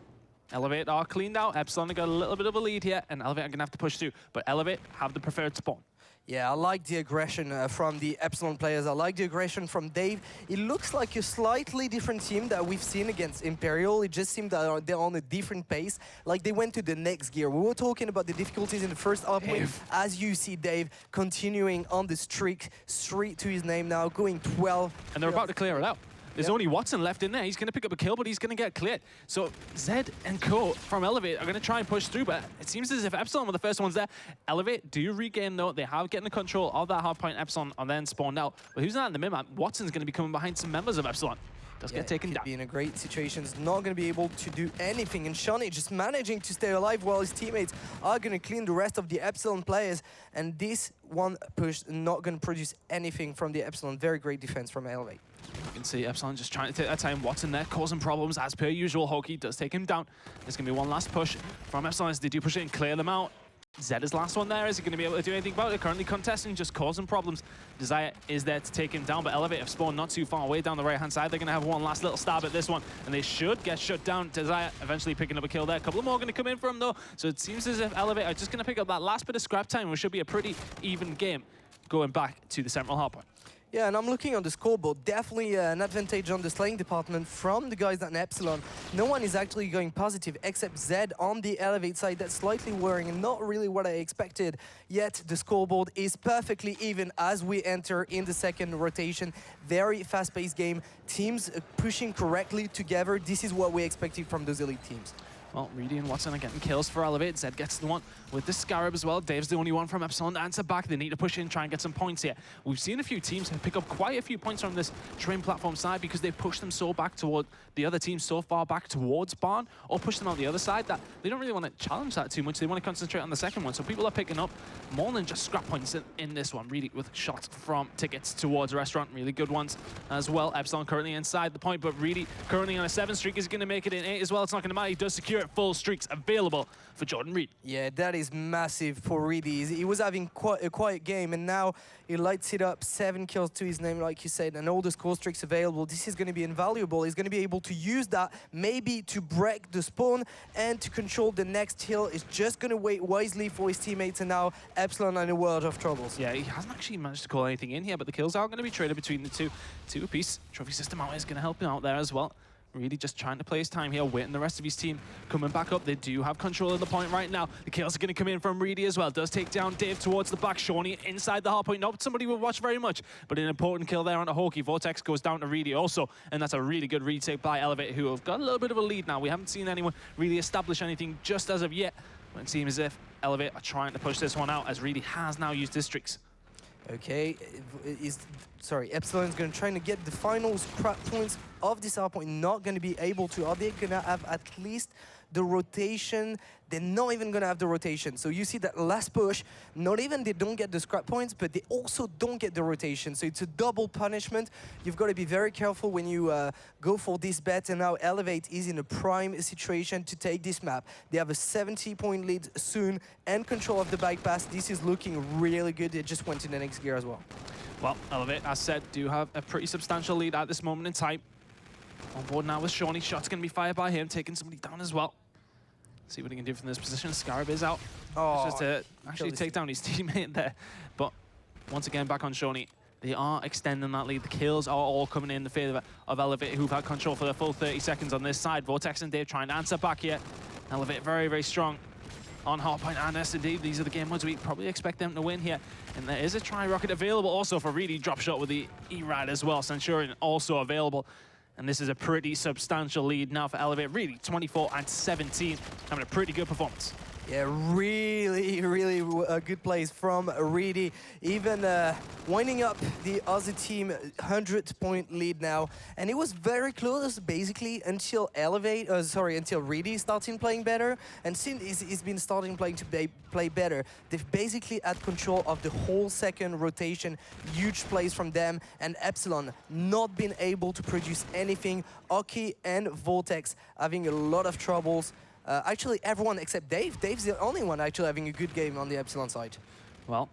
Elevate are cleaned out. Epsilon have got a little bit of a lead here, and Elevate are going to have to push through. But Elevate have the preferred spawn. Yeah, I like the aggression from the Epsilon players. I like the aggression from Dave. It looks like a slightly different team that we've seen against Imperial. It just seemed that they're on a different pace. Like they went to the next gear. We were talking about the difficulties in the first Hardpoint. As you see Dave continuing on the streak, straight to his name now, going 12. And they're about to clear it out. There's only Watson left in there. He's going to pick up a kill, but he's going to get cleared. So Zed and Co from Elevate are going to try and push through, but it seems as if Epsilon were the first ones there. Elevate do regain, though. They have getting the control of that hardpoint. Epsilon are then spawned out. But who's not in the mid-map? Watson's going to be coming behind some members of Epsilon. Does get taken down. Be in a great situation. He's not going to be able to do anything. And Shani just managing to stay alive while his teammates are going to clean the rest of the Epsilon players. And this one push not going to produce anything from the Epsilon. Very great defense from Elevate. You can see Epsilon just trying to take that time. Watson there causing problems as per usual. Hoki does take him down. There's going to be one last push from Epsilon as they do push it and clear them out. Zed is last one there. Is he going to be able to do anything about it? Currently contesting, just causing problems. Desire is there to take him down, but Elevate have spawned not too far away down the right-hand side. They're going to have one last little stab at this one, and they should get shut down. Desire eventually picking up a kill there. A couple more going to come in for him, though. So it seems as if Elevate are just going to pick up that last bit of scrap time, which should be a pretty even game going back to the central hardpoint. Yeah, and I'm looking on the scoreboard. Definitely an advantage on the slaying department from the guys at Epsilon. No one is actually going positive except Zed on the Elevate side. That's slightly worrying and not really what I expected. Yet the scoreboard is perfectly even as we enter in the second rotation. Very fast-paced game. Teams pushing correctly together. This is what we expected from those elite teams. Well, Reedy and Watson are getting kills for Elevate. Zed gets the one with the Scarab as well. Dave's the only one from Epsilon to answer back. They need to push in, try and get some points here. We've seen a few teams pick up quite a few points from this train platform side because they've pushed them so back toward the other team, so far back towards Barn, or push them on the other side that they don't really want to challenge that too much. They want to concentrate on the second one. So people are picking up more than just scrap points in this one. Reedy with shots from tickets towards Restaurant. Really good ones as well. Epsilon currently inside the point, but Reedy currently on a 7 streak is going to make it in 8 as well. It's not going to matter. He does secure it. Full streaks available for Jordan Reed. Yeah, that is massive for Reedy. He was having quite a quiet game, and now he lights it up. 7 kills to his name, like you said, and all the score streaks available. This is going to be invaluable. He's going to be able to use that maybe to break the spawn and to control the next hill. He's just going to wait wisely for his teammates, and now Epsilon are in a world of troubles. Yeah, he hasn't actually managed to call anything in here, but the kills are going to be traded between the two apiece. Trophy system out is going to help him out there as well. Really just trying to play his time here, waiting the rest of his team coming back up. They do have control of the point right now. The kills are going to come in from Reedy as well. Does take down Dave towards the back. Shawnee inside the hardpoint. Not somebody we'll watch very much, but an important kill there on the Hoki. Vortex goes down to Reedy also, and that's a really good retake by Elevate, who have got a little bit of a lead now. We haven't seen anyone really establish anything just as of yet, but it seems as if Elevate are trying to push this one out, as Reedy has now used his streaks. Okay, Epsilon's going to try to get the final scrap points of this hardpoint. Not going to be able to. Are they going to have at least the rotation? They're not even going to have the rotation. So you see that last push, not even they don't get the scrap points, but they also don't get the rotation. So it's a double punishment. You've got to be very careful when you go for this bet. And now Elevate is in a prime situation to take this map. They have a 70-point lead soon and control of the bike pass. This is looking really good. They just went to the next gear as well. Well, Elevate, as said, do have a pretty substantial lead at this moment in time. On board now with Shawnee. Shot's going to be fired by him, taking somebody down as well. See what he can do from this position. Scarab is out. Oh, Just to actually take down his teammate there. But once again, back on Shawnee. They are extending that lead. The kills are all coming in the favor of Elevate, who've had control for the full 30 seconds on this side. Vortex and Dave trying to answer back here. Elevate very, very strong on Hardpoint and SnD. These are the game modes we probably expect them to win here. And there is a tri-rocket available also for Reedy. Drop shot with the E-Rad as well. Centurion also available. And this is a pretty substantial lead now for Elevate. Really, 24 and 17, having a pretty good performance. Yeah, really, really good plays from Reedy. Even winding up the Aussie team 100-point lead now. And it was very close, basically, until until Reedy started playing better. And since he's been starting playing to play better, they've basically had control of the whole second rotation. Huge plays from them. And Epsilon not been able to produce anything. Oki and Vortex having a lot of troubles. Actually, everyone except Dave. Dave's the only one actually having a good game on the Epsilon side. Well,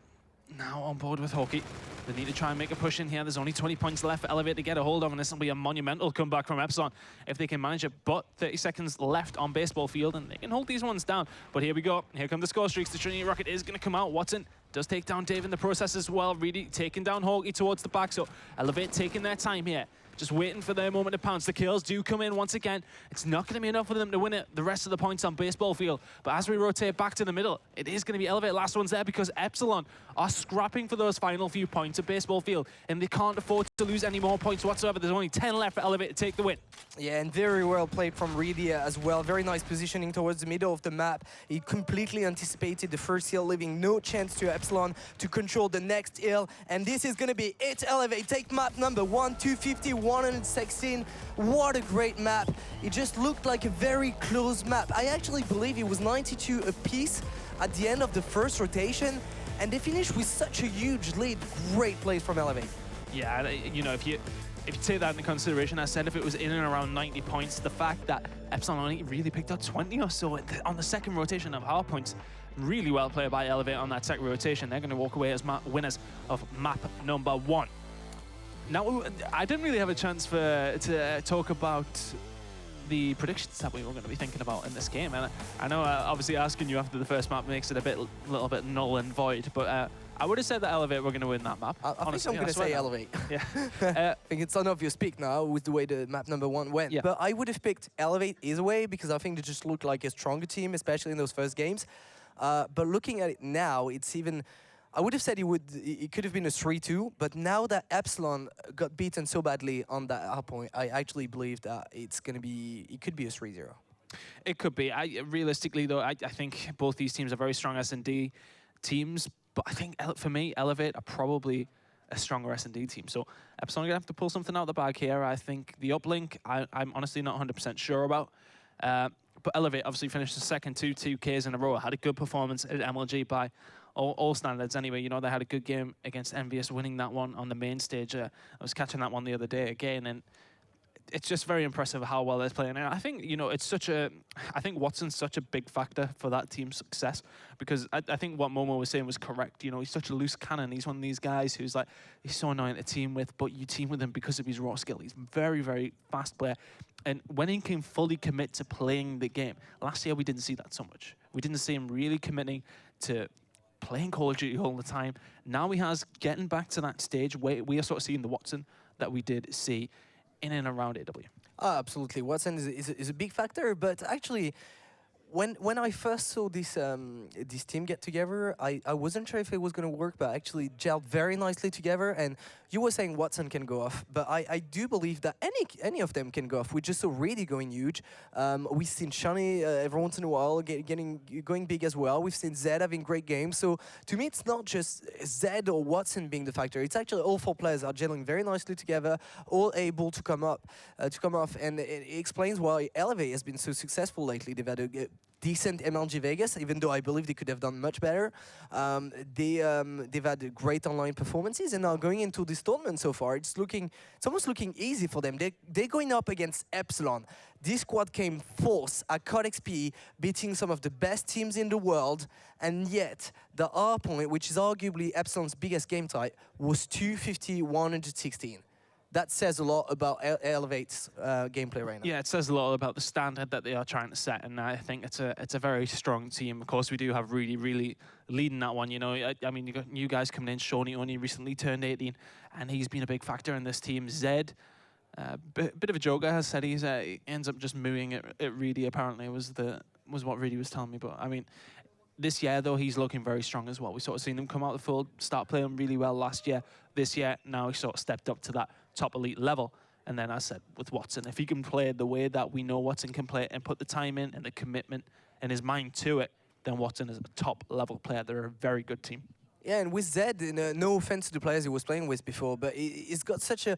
now on board with Hockey. They need to try and make a push in here. There's only 20 points left for Elevate to get a hold of, and this will be a monumental comeback from Epsilon if they can manage it. But 30 seconds left on baseball field, and they can hold these ones down. But here we go. Here come the score streaks. The Trinity Rocket is going to come out. Watson does take down Dave in the process as well. Really taking down Hockey towards the back. So Elevate taking their time here. Just waiting for their moment to pounce. The kills do come in once again. It's not going to be enough for them to win it, the rest of the points on baseball field. But as we rotate back to the middle, it is going to be Elevate last ones there because Epsilon are scrapping for those final few points at baseball field, and they can't afford to lose any more points whatsoever. There's only 10 left for Elevate to take the win. Yeah, and very well played from Reedy as well. Very nice positioning towards the middle of the map. He completely anticipated the first hill, leaving no chance to Epsilon to control the next hill. And this is going to be it. Elevate take map number 1, 250, 116. What a great map. It just looked like a very close map. I actually believe it was 92 apiece at the end of the first rotation. And they finished with such a huge lead. Great plays from Elevate. Yeah, you know, if you take that into consideration, I said if it was in and around 90 points, the fact that Epsilon only really picked up 20 or so on the second rotation of Hardpoints, really well played by Elevate on that second rotation. They're going to walk away as winners of map number 1. Now, I didn't really have a chance to talk about the predictions that we were going to be thinking about in this game. And I know obviously asking you after the first map makes it a little bit null and void, but I would have said that Elevate were going to win that map. I think I'm going to say Elevate. Yeah. I think it's an obvious pick now with the way the map number 1 went. Yeah. But I would have picked Elevate either way because I think they just looked like a stronger team, especially in those first games. But looking at it now, it's even... I would have said it could have been a 3-2, but now that Epsilon got beaten so badly on that Hardpoint, I actually believe that it could be a 3-0. It could be. Realistically, though, I think both these teams are very strong SnD teams, but I think, for me, Elevate are probably a stronger SnD team. So Epsilon are going to have to pull something out of the bag here. I think the uplink, I'm honestly not 100% sure about. But Elevate obviously finished the second 2Ks in a row. Had a good performance at MLG by all standards anyway. You know, they had a good game against Envious, winning that one on the main stage. I was catching that one the other day again, and it's just very impressive how well they're playing. And I think, you know, I think Watson's such a big factor for that team's success, because I think what Momo was saying was correct. You know, he's such a loose cannon. He's one of these guys who's like, he's so annoying to team with, but you team with him because of his raw skill. He's a very, very fast player. And when he can fully commit to playing the game, last year we didn't see that so much. We didn't see him really committing to playing Call of Duty all the time. Now he has getting back to that stage where we are sort of seeing the Watson that we did see in and around AW. Absolutely. Watson is a big factor, but actually, when I first saw this team get together, I wasn't sure if it was going to work, but actually gelled very nicely together. And you were saying Watson can go off, but I do believe that any of them can go off. We just saw Reedy going huge. We've seen Shani every once in a while going big as well. We've seen Zed having great games. So to me, it's not just Zed or Watson being the factor. It's actually all 4 players are gelling very nicely together, all able to come off, and it explains why Elevate has been so successful lately. They've had a decent MLG Vegas, even though I believe they could have done much better. They've had great online performances, and now going into this tournament so far, it's almost looking easy for them. They're going up against Epsilon. This squad came fourth at COD XP, beating some of the best teams in the world, and yet the Hardpoint, which is arguably Epsilon's biggest game type, was 250-116. That says a lot about Elevate's gameplay right now. Yeah, it says a lot about the standard that they are trying to set, and I think it's a very strong team. Of course, we do have really leading that one. You know, I mean, you got new guys coming in. Shawnee only recently turned 18, and he's been a big factor in this team. Zed, bit of a joker, has said he ends up just mooing it. Reedy apparently was what Reedy was telling me. But I mean, this year though, he's looking very strong as well. We sort of seen him come out the fold, start playing really well last year. This year, now he sort of stepped up to that top elite level. And then I said with Watson, if he can play the way that we know Watson can play and put the time in and the commitment and his mind to it, then Watson is a top level player. They're a very good team. Yeah, and with Zed, no offense to the players he was playing with before, but he's got such a...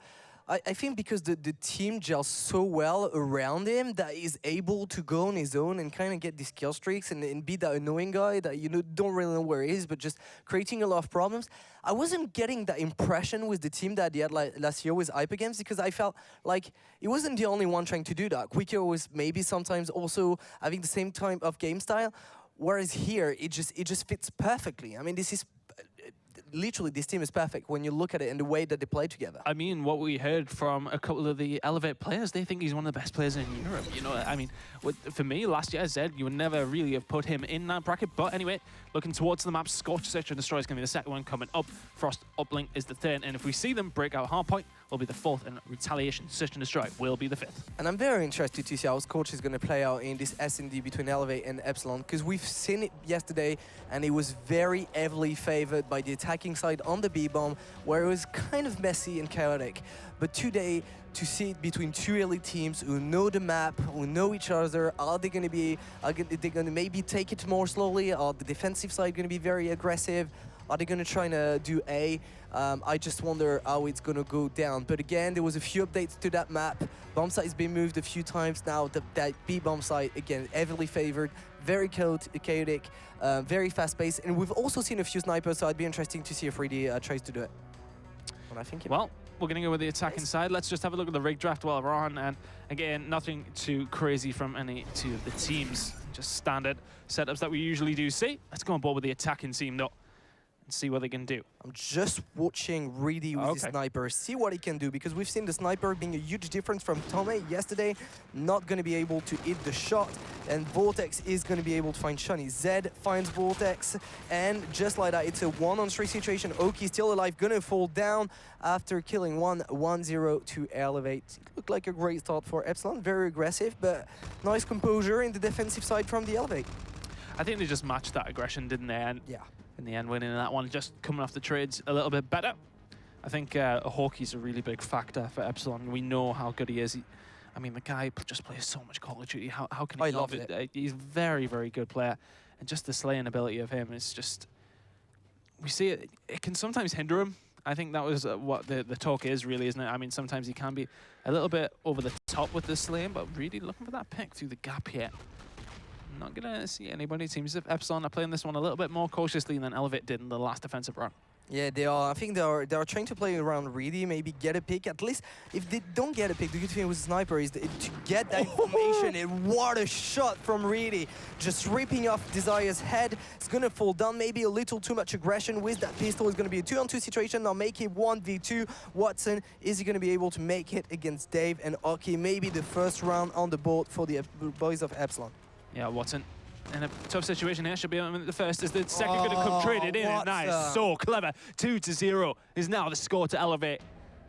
I think because the team gels so well around him that he's able to go on his own and kind of get these kill streaks and be that annoying guy that you don't really know where he is, but just creating a lot of problems. I wasn't getting that impression with the team that he had last year with Hyper Games, because I felt like he wasn't the only one trying to do that. Quicker was maybe sometimes also having the same type of game style, whereas here it just fits perfectly. I mean, this is literally, this team is perfect when you look at it and the way that they play together. I mean, what we heard from a couple of the Elevate players, they think he's one of the best players in Europe. You know, I mean, for me, last year, Zed, you would never really have put him in that bracket. But anyway, looking towards the map, Scorch, Search and Destroy is going to be the second one coming up. Frost Uplink is the third. And if we see them break out Hardpoint, will be the fourth, and Retaliation, Search and Destroy will be the fifth. And I'm very interested to see how Scorch is going to play out in this SnD between Elevate and Epsilon, because we've seen it yesterday, and it was very heavily favored by the attacking side on the B-bomb, where it was kind of messy and chaotic. But today, to see it between two elite teams who know the map, who know each other, are they going to maybe take it more slowly? Are the defensive side going to be very aggressive? Are they going to try to do A? I just wonder how it's going to go down. But again, there was a few updates to that map. Bomb site has been moved a few times now. That B-bomb site, again, heavily favored, very chaotic, very fast-paced. And we've also seen a few snipers, so it'd be interesting to see if Reedy tries to do it. And I think well, we're going to go with the attacking side. Let's just have a look at the rig draft while we're on. And again, nothing too crazy from any two of the teams. Just standard setups that we usually do see. Let's go on board with the attacking team, though, and see what they can do. I'm just watching Reedy with his sniper, see what he can do, because we've seen the sniper being a huge difference from Tome yesterday, not going to be able to hit the shot, and Vortex is going to be able to find Shunny. Zed finds Vortex, and just like that, it's a 1-on-3 situation. Oki still alive, going to fall down after killing 1-0 to Elevate. It looked like a great start for Epsilon, very aggressive, but nice composure in the defensive side from the Elevate. I think they just matched that aggression, didn't they? And yeah. In the end, winning that one, just coming off the trades a little bit better. I think Hawkey's a really big factor for Epsilon. We know how good he is. I mean, the guy just plays so much Call of Duty. How can he love it? He's a very, very good player. And just the slaying ability of him is just... We see it. It can sometimes hinder him. I think that was what the talk is, really, isn't it? I mean, sometimes he can be a little bit over the top with the slaying, but really looking for that pick through the gap here. Not going to see anybody. It seems as if Epsilon are playing this one a little bit more cautiously than Elevate did in the last defensive run. Yeah, they are. I think they are trying to play around Reedy, maybe get a pick. At least if they don't get a pick, the good thing with Sniper is to get that information. And what a shot from Reedy. Just ripping off Desire's head. It's going to fall down. Maybe a little too much aggression with that pistol. It's going to be a 2-on-2 situation. Now make it 1v2. Watson, is he going to be able to make it against Dave and Oki? Maybe the first round on the board for the boys of Epsilon. Yeah, Watson in a tough situation here. Should be the first as the second going to come traded in. Nice, so clever. 2-0 is now the score to Elevate.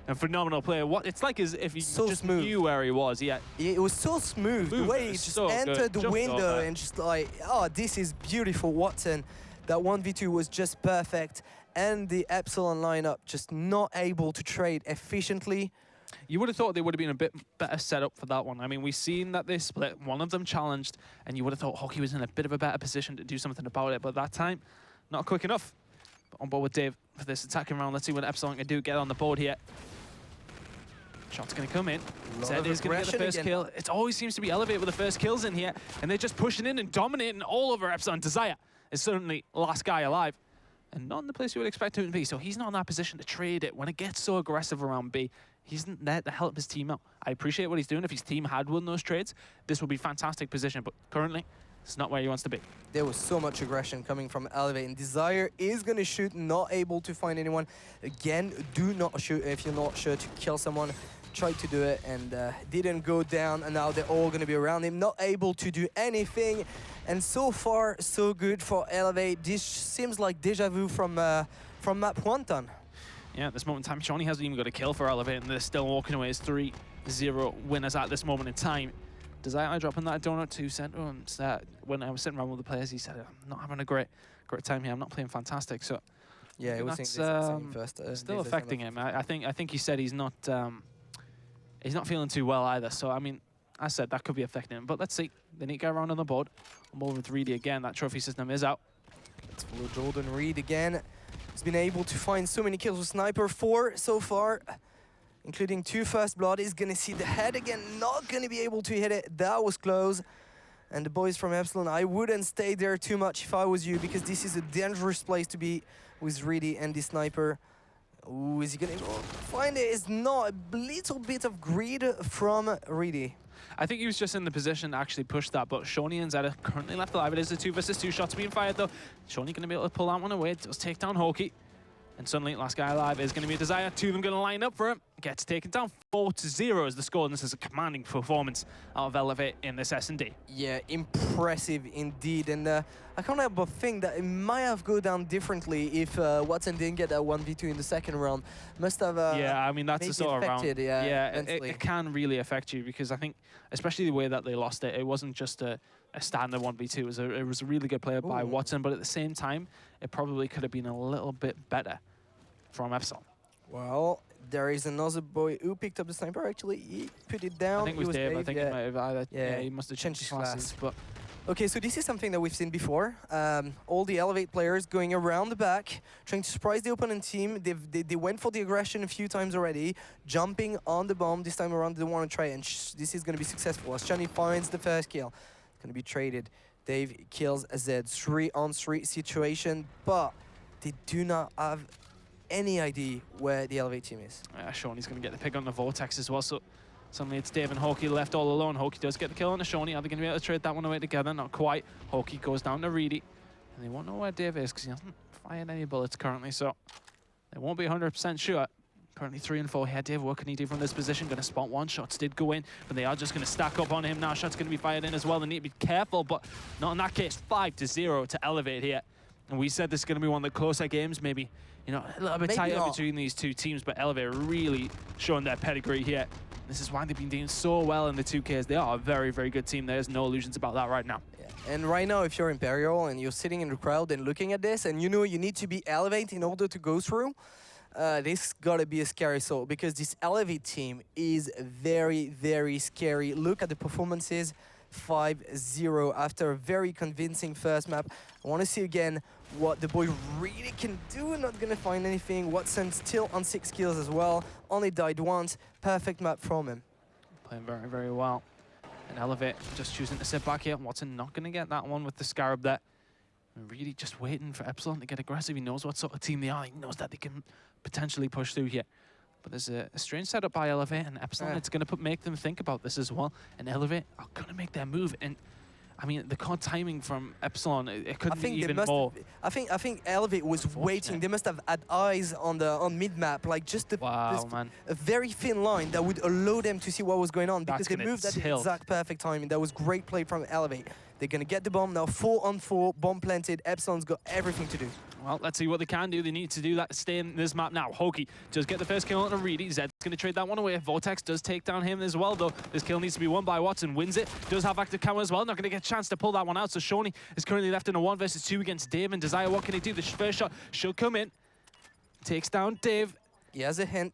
A phenomenal player. It's like as if he just knew where he was. Yeah, it was so smooth. The way he just entered the window and just like, oh, this is beautiful, Watson. That 1v2 was just perfect. And the Epsilon lineup just not able to trade efficiently. You would have thought they would have been a bit better set up for that one. I mean, we've seen that they split, one of them challenged, and you would have thought Hawkey was in a bit of a better position to do something about it, but that time, not quick enough. But on board with Dave for this attacking round. Let's see what Epsilon can do, get on the board here. Shot's going to come in. Lot Zed of is going to get the aggression first again. kill. It always seems to be Elevate with the first kills in here, and they're just pushing in and dominating all over Epsilon. Desire is certainly last guy alive, and not in the place you would expect him to be, so he's not in that position to trade it. When it gets so aggressive around B, he's not there to help his team out. I appreciate what he's doing. If his team had won those trades, this would be fantastic position, but currently, it's not where he wants to be. There was so much aggression coming from Elevate, and Desire is going to shoot, not able to find anyone. Again, do not shoot if you're not sure to kill someone. Tried to do it and didn't go down, and now they're all going to be around him, not able to do anything. And so far, so good for Elevate. This seems like deja vu from map 1 ton. Yeah, at this moment in time, Shawnee hasn't even got a kill for Elevate, and they're still walking away as 3-0 winners at this moment in time. Desire dropping that donut to Center. When I was sitting around with the players, he said, I'm not having a great time here. I'm not playing fantastic. So yeah, it was that's first. still affecting him. I think he said he's not feeling too well either. So I mean, I said that could be affecting him. But let's see. They need to go around on the board. I'm over with Reedy again. That trophy system is out. Let's follow Jordan Reed again. He's been able to find so many kills with Sniper, 4 so far, including 2 first blood. He's gonna see the head again, not gonna be able to hit it. That was close. And the boys from Epsilon, I wouldn't stay there too much if I was you, because this is a dangerous place to be with Reedy and the Sniper. Ooh, is he gonna find it? It's not. A little bit of greed from Reedy. I think he was just in the position to actually push that, but Shawnee and Zed are currently left alive. It is a 2 versus 2 shots being fired though. Shawnee gonna be able to pull that one away. Does take down Hawkey. And suddenly, last guy alive is going to be a Desire. 2 of them going to line up for him. Gets taken down. 4-0 is the score, and this is a commanding performance out of Elevate in this SnD. Yeah, impressive indeed. And I can't help but think that it might have gone down differently if Watson didn't get that 1v2 in the second round. Must have yeah, I mean, that's the sort of round. Yeah, it can really affect you, because I think, especially the way that they lost it, it wasn't just a standard 1v2. It was a really good player by Watson, but at the same time, it probably could have been a little bit better from Epsilon. Well, there is another boy who picked up the Sniper. Actually, he put it down. I think it was Dave. I think he might have either. Yeah, he must have changed his classes. But okay, so this is something that we've seen before. All the Elevate players going around the back, trying to surprise the opponent team. They went for the aggression a few times already, jumping on the bomb. This time around, they want to try, and this is going to be successful. As Shani finds the first kill, it's going to be traded. Dave kills a Z, 3-on-3 situation, but they do not have any idea where the Elevate team is. Shawnee's going to get the pick on the Vortex as well, so suddenly it's Dave and Hawkey left all alone. Hawkey does get the kill on the Shawnee. Are they going to be able to trade that one away together? Not quite. Hawkey goes down to Reedy, and they won't know where Dave is because he hasn't fired any bullets currently, so they won't be 100% sure. Currently 3 and 4 here. Dave, what can he do from this position? Going to spot one. Shots did go in, but they are just going to stack up on him now. Shots going to be fired in as well. They need to be careful, but not in that case. 5-0 to Elevate here. And we said this is going to be one of the closer games, maybe, you know, a little bit tighter between these two teams, but Elevate really showing their pedigree here. This is why they've been doing so well in the 2Ks. They are a very, very good team. There's no illusions about that right now. Yeah. And right now, if you're Imperial and you're sitting in the crowd and looking at this, and you know you need to be Elevate in order to go through, this gotta be a scary soul, because this Elevate team is very, very scary. Look at the performances. 5-0 after a very convincing first map. I want to see again what the boy really can do. Not gonna find anything. Watson still on 6 kills as well. Only died once. Perfect map from him. Playing very, very well. And Elevate just choosing to sit back here. Watson not gonna get that one with the Scarab there. And really just waiting for Epsilon to get aggressive. He knows what sort of team they are. He knows that they can potentially push through here. But there's a strange setup by Elevate and Epsilon. It's going to make them think about this as well. And Elevate are going to make their move. And I mean, the COD timing from Epsilon, it couldn't be even more. I think Elevate was waiting. They must have had eyes on mid map, like just a very thin line that would allow them to see what was going on, because they moved at the exact perfect timing. That was great play from Elevate. They're going to get the bomb now, 4-on-4, bomb planted. Epsilon's got everything to do. Well, let's see what they can do. They need to do that, stay in this map now. Hawkey does get the first kill on Reedy. Zed's going to trade that one away. Vortex does take down him as well, though. This kill needs to be won by Watson. Wins it. Does have active camo as well. Not going to get a chance to pull that one out. So Shawnee is currently left in a 1 versus 2 against Dave and Desire. What can he do? The first shot should come in. Takes down Dave. He has a hint.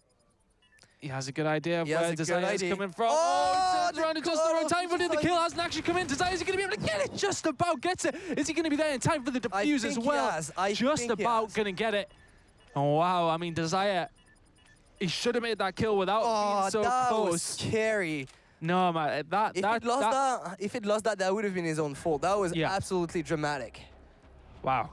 He has a good idea of where Desire is coming from. Oh, he turns around in just the wrong time, but the kill hasn't actually come in. Desire, is he going to be able to get it? Just about gets it. Is he going to be there in time for the defuse as well? Just about going to get it. Oh, wow. I mean, Desire He should have made that kill without being so that close. was scary. No, man, If it lost that would have been his own fault. That was absolutely dramatic. Wow.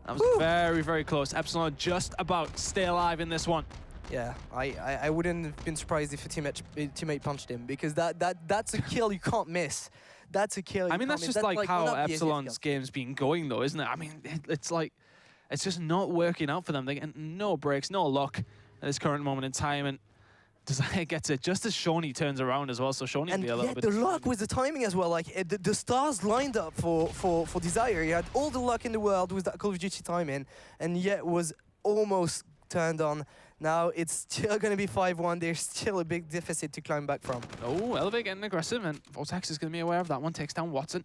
That was very, very close. Epsilon just about stay alive in this one. Yeah, I wouldn't have been surprised if a teammate punched him, because that's a kill you can't miss. That's a kill. I mean, that's just like how Epsilon's game's been going, though, isn't it? I mean, it's like, it's just not working out for them. They get no breaks, no luck at this current moment in time, and Desire gets it just as Shawnee turns around as well. So Shawnee will be a little bit. The luck with the timing as well. Like the stars lined up for Desire. He had all the luck in the world with that Call of Duty timing, and yet was almost turned on. Now it's still going to be 5-1. There's still a big deficit to climb back from. Oh, Elevate getting aggressive, and Vortex is going to be aware of that one. Takes down Watson.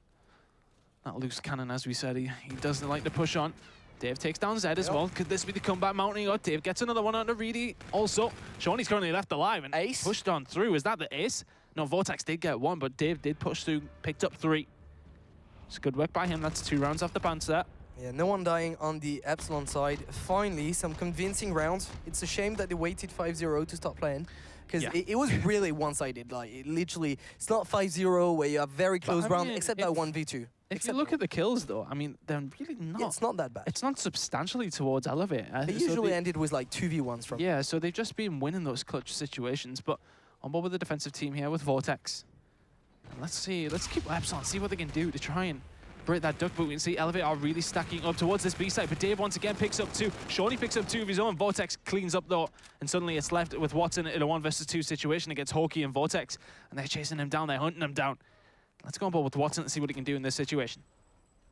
That loose cannon, as we said, he doesn't like to push on. Dave takes down Zed as well. Could this be the comeback mounting? Oh, Dave gets another one onto Reedy. Also, Shawnee's currently left alive and pushed on through. Is that the ace? No, Vortex did get one, but Dave did push through, picked up 3. It's good work by him. That's 2 rounds off the bounce there. Yeah, no one dying on the Epsilon side. Finally, some convincing rounds. It's a shame that they waited 5-0 to start playing, because it was really one-sided. Like, literally, it's not 5-0 where you have very close round, except that 1v2. If you look at the kills, though, I mean, they're really not. Yeah, it's not that bad. It's not substantially towards Elevate. They usually ended with like 2v1s from. Yeah, so they've just been winning those clutch situations. But on board with the defensive team here with Vortex. And let's keep Epsilon, see what they can do to try and break that duck. But we can see Elevate are really stacking up towards this B side. But Dave once again picks up 2. Shawnee picks up 2 of his own. Vortex cleans up though, and suddenly it's left with Watson in a 1 versus 2 situation against Hawkeye and Vortex. And they're chasing him down, they're hunting him down. Let's go on board with Watson and see what he can do in this situation.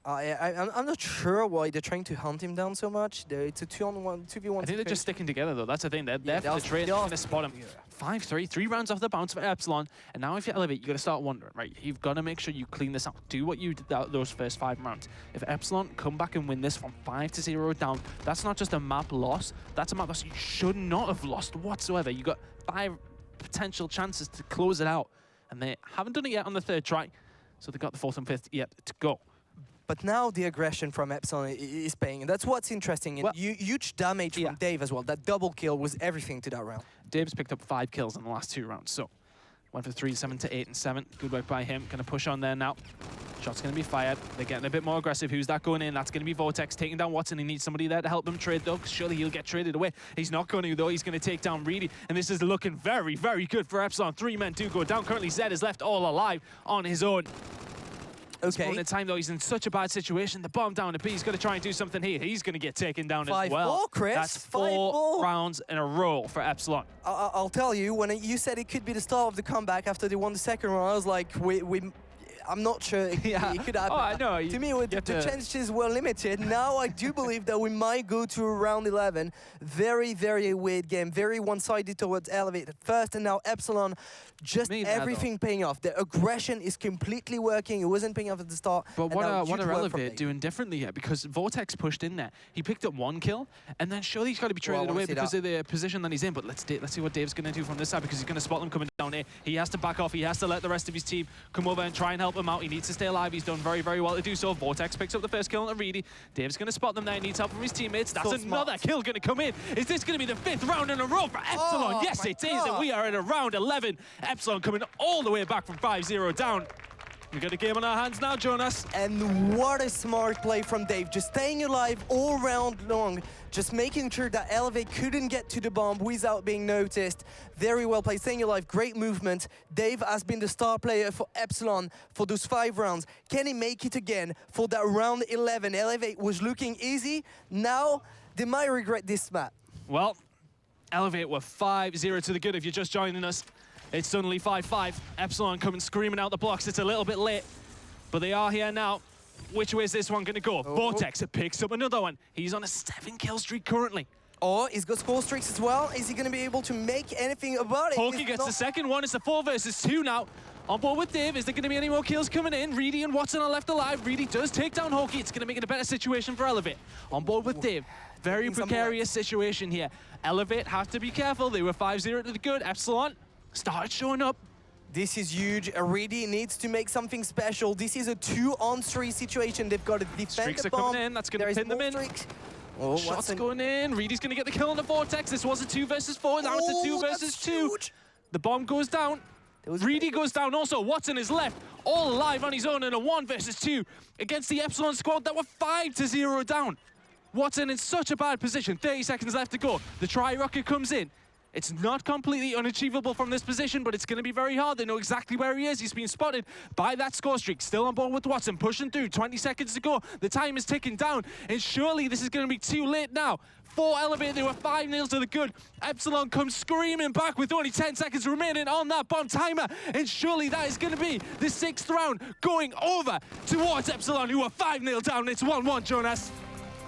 I'm not sure why they're trying to hunt him down so much. It's a 2v1 I think they're just sticking together, though. That's the thing. They're there for the trade. They're going to spot him. 5-3, 3 rounds off the bounce for Epsilon. And now if you Elevate, you got to start wondering, right? You've got to make sure you clean this out. Do what you did those first 5 rounds. If Epsilon come back and win this from 5-0 down, that's not just a map loss. That's a map loss you should not have lost whatsoever. You got 5 potential chances to close it out. And they haven't done it yet on the 3rd try. So they've got the 4th and 5th yet to go. But now the aggression from Epsilon is paying, and that's what's interesting. And huge damage from Dave as well. That double kill was everything to that round. Dave's picked up 5 kills in the last 2 rounds, so 1 for 3, 7 to 8 and 7. Good work by him. Gonna push on there now. Shot's gonna be fired. They're getting a bit more aggressive. Who's that going in? That's gonna be Vortex taking down Watson. He needs somebody there to help him trade though, because surely he'll get traded away. He's not going to though. He's gonna take down Reedy, and this is looking very, very good for Epsilon. 3 men do go down. Currently Zed is left all alive on his own. Okay. At the time, though, he's in such a bad situation. The bomb down to B. He's got to try and do something here. He's going to get taken down as well. 5-4, Chris. That's 4 rounds in a row for Epsilon. I'll tell you, when you said it could be the start of the comeback after they won the 2nd round, I was like, I'm not sure it could happen. Oh, I know. To me, the chances were limited. Now I do believe that we might go to round 11. Very, very weird game. Very one-sided towards Elevate at first, and now Epsilon, just everything paying off. The aggression is completely working. It wasn't paying off at the start. But what are Elevate doing differently here? Because Vortex pushed in there. He picked up 1 kill, and then surely he's got to be traded away because of the position that he's in. But let's see what Dave's going to do from this side, because he's going to spot them coming down here. He has to back off. He has to let the rest of his team come over and try and help him out. He needs to stay alive. He's done very, very well to do so. Vortex picks up the 1st kill on Reedy. Dave's going to spot them there. He needs help from his teammates. That's another kill going to come in. Is this going to be the 5th round in a row for Epsilon? Yes, it is. And we are at a round 11. Epsilon coming all the way back from 5-0 down. We got a game on our hands now, Jonas. And what a smart play from Dave. Just staying alive all round long. Just making sure that Elevate couldn't get to the bomb without being noticed. Very well played. Staying alive, great movement. Dave has been the star player for Epsilon for those 5 rounds. Can he make it again for that round 11? Elevate was looking easy. Now, they might regret this map. Well, Elevate were 5-0 to the good if you're just joining us. It's suddenly 5-5. Epsilon coming screaming out the blocks. It's a little bit late, but they are here now. Which way is this one going to go? Vortex picks up another one. He's on a 7-kill streak currently. Oh, he's got score streaks as well. Is he going to be able to make anything about it? Hawkeye gets the 2nd one. It's a 4 versus 2 now. On board with Dave. Is there going to be any more kills coming in? Reedy and Watson are left alive. Reedy does take down Hawkeye. It's going to make it a better situation for Elevate. On board with Dave. Very precarious situation here. Elevate have to be careful. They were 5-0 to the good. Epsilon started showing up. This is huge. Reedy needs to make something special. This is a 2-on-3 situation. They've got to defend Streaks the are bomb. coming in. That's going to pin them in. Streaks. Oh, Shots going in. Reedy's going to get the kill on the Vortex. This was a 2 versus 4. Now it's a 2 versus 2. Huge. The bomb goes down. Reedy goes down also. Watson is left all alive on his own in a 1 versus 2 against the Epsilon squad that were 5-0 down. Watson in such a bad position. 30 seconds left to go. The tri-rocket comes in. It's not completely unachievable from this position, but it's going to be very hard. They know exactly where he is. He's been spotted by that score streak. Still on board with Watson, pushing through. 20 seconds to go. The time is ticking down, and surely this is going to be too late now. 4 Elevate, they were 5-0 to the good. Epsilon comes screaming back with only 10 seconds remaining on that bomb timer, and surely that is going to be the 6th round going over towards Epsilon, who are 5-0 down. It's 1-1, Jonas.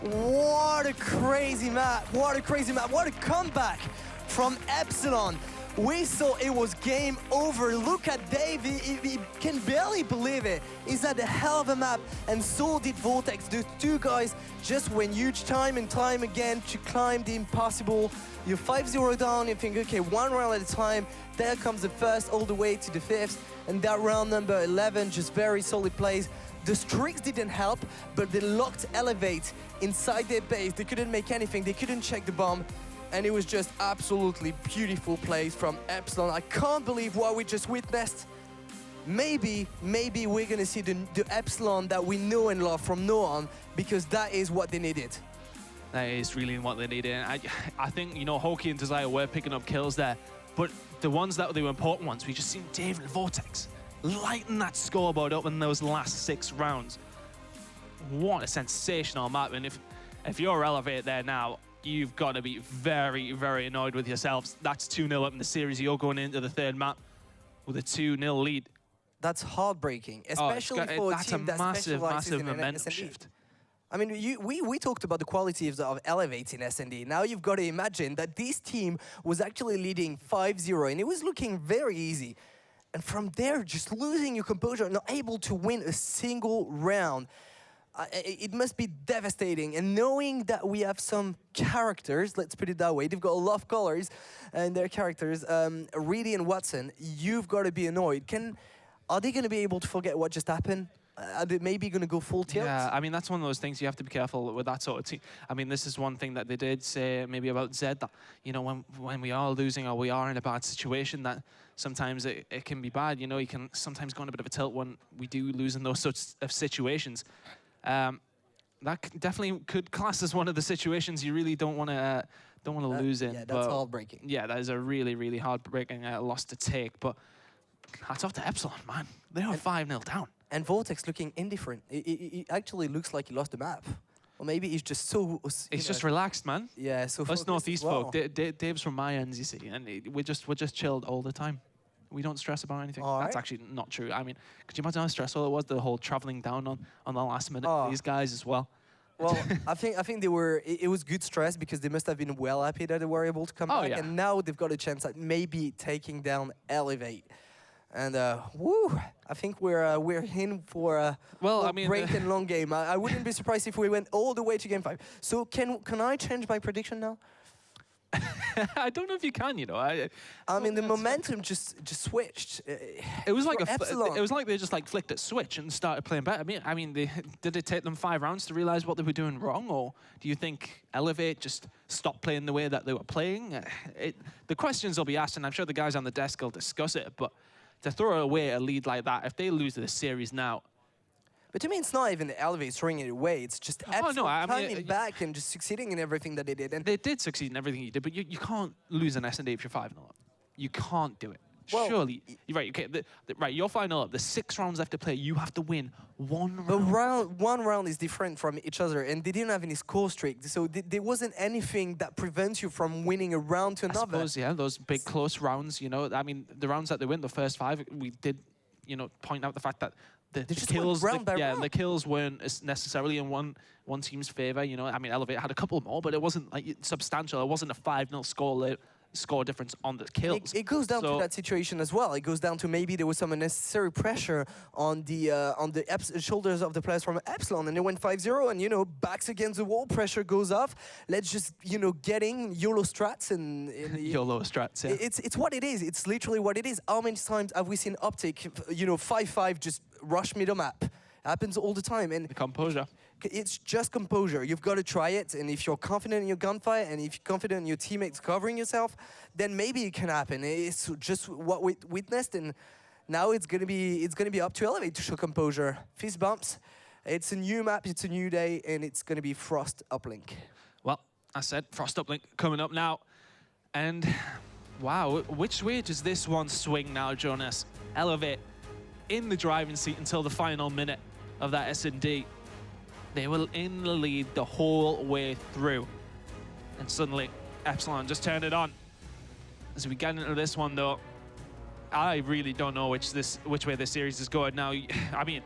What a crazy map. What a crazy map. What a comeback from Epsilon. We saw it was game over. Look at Dave, he can barely believe it. He's had a hell of a map, and so did Vortex. Those two guys just went huge time and time again to climb the impossible. You're 5-0 down, you think, okay, 1 round at a time. There comes the first all the way to the 5th, and that round number 11, just very solid plays. The streaks didn't help, but they locked Elevate inside their base. They couldn't make anything, they couldn't check the bomb. And it was just absolutely beautiful plays from Epsilon. I can't believe what we just witnessed. Maybe we're gonna see the Epsilon that we know and love from now on, because that is what they needed. That is really what they needed. I think, you know, Hoki and Desire were picking up kills there, but the ones that were important ones, we just seen Dave and Vortex lighten that scoreboard up in those last 6 rounds. What a sensational map, and if you're Elevate there now, you've got to be very, very annoyed with yourselves. That's 2-0 up in the series. You're going into the 3rd map with a 2-0 lead. That's heartbreaking, especially for a team that massive specializes in momentum SnD. shift. I mean, we talked about the qualities of Elevate in SnD. Now you've got to imagine that this team was actually leading 5-0, and it was looking very easy. And from there, just losing your composure, not able to win a single round. It must be devastating, and knowing that we have some characters, let's put it that way, they've got a lot of colors and their characters, Reedy and Watson, you've got to be annoyed. Are they going to be able to forget what just happened? Are they maybe going to go full tilt? Yeah, I mean, that's one of those things you have to be careful with that sort of team. I mean, this is one thing that they did say maybe about Zed, that, you know, when we are losing or we are in a bad situation, that sometimes it can be bad. You know, you can sometimes go on a bit of a tilt when we do lose in those sorts of situations. That definitely could class as one of the situations you really don't want to lose in. Yeah, that's heartbreaking. Yeah, that is a really, really heartbreaking loss to take. But hats off to Epsilon, man. They are 5-0 down. And Vortex looking indifferent. It actually looks like he lost the map. Or maybe he's just so... He's just relaxed, man. Yeah, so... Us Northeast folk, Dave's from my ends, you see, and we're just chilled all the time. We don't stress about anything. That's actually not true. I mean, could you imagine how stressful it was, the whole traveling down on the last minute? These guys as well. Well, I think they were. It was good stress because they must have been well happy that they were able to come back, yeah. and now they've got a chance at maybe taking down Elevate. And woo! I think we're in for a great and long game. I wouldn't be surprised if we went all the way to game 5. So can I change my prediction now? I don't know if you can, you know. I mean, the momentum just switched. It was like Epsilon. it was like they just like flicked a switch and started playing better. I mean, did it take them 5 rounds to realize what they were doing wrong, or do you think Elevate just stopped playing the way that they were playing? The questions will be asked, and I'm sure the guys on the desk will discuss it. But to throw away a lead like that, if they lose this series now. But to me, it's not even the Elevate throwing it away. It's just Epsilon coming back and just succeeding in everything that they did. And they did succeed in everything you did, but you can't lose an SnD if you're 5-0 up. You can't do it. Well, surely, you're right. Okay, right. You're 5-0 up. There's 6 rounds left to play. You have to win 1 round. One round is different from each other, and they didn't have any score streak, so there wasn't anything that prevents you from winning a round to another. I suppose, yeah, those big close rounds. You know, I mean, the rounds that they win, the first 5, we did, you know, point out the fact that. The kills, the kills weren't necessarily in one team's favor. You know, I mean, Elevate had a couple more, but it wasn't like substantial. It wasn't a 5-0 score difference on the kills. It goes down to that situation as well. It goes down to maybe there was some unnecessary pressure on the shoulders of the players from Epsilon, and they went 5-0, and you know, backs against the wall, pressure goes off. Let's just getting YOLO strats and YOLO strats. Yeah. It's what it is. It's literally what it is. How many times have we seen Optic, 5-5 just rush middle map? Happens all the time. And the composure. it's just composure. You've got to try it, and if you're confident in your gunfight, and if you're confident in your teammates covering yourself, then maybe it can happen. It's just what we witnessed, and now it's gonna be up to Elevate to show composure. Fist bumps. It's a new map, it's a new day, and it's gonna be Frost Uplink. Well, I said Frost Uplink coming up now, and wow, which way does this one swing now, Jonas? Elevate in the driving seat until the final minute of that SnD. They were in the lead the whole way through. And suddenly, Epsilon just turned it on. As we get into this one, though, I really don't know which way this series is going. Now, I mean,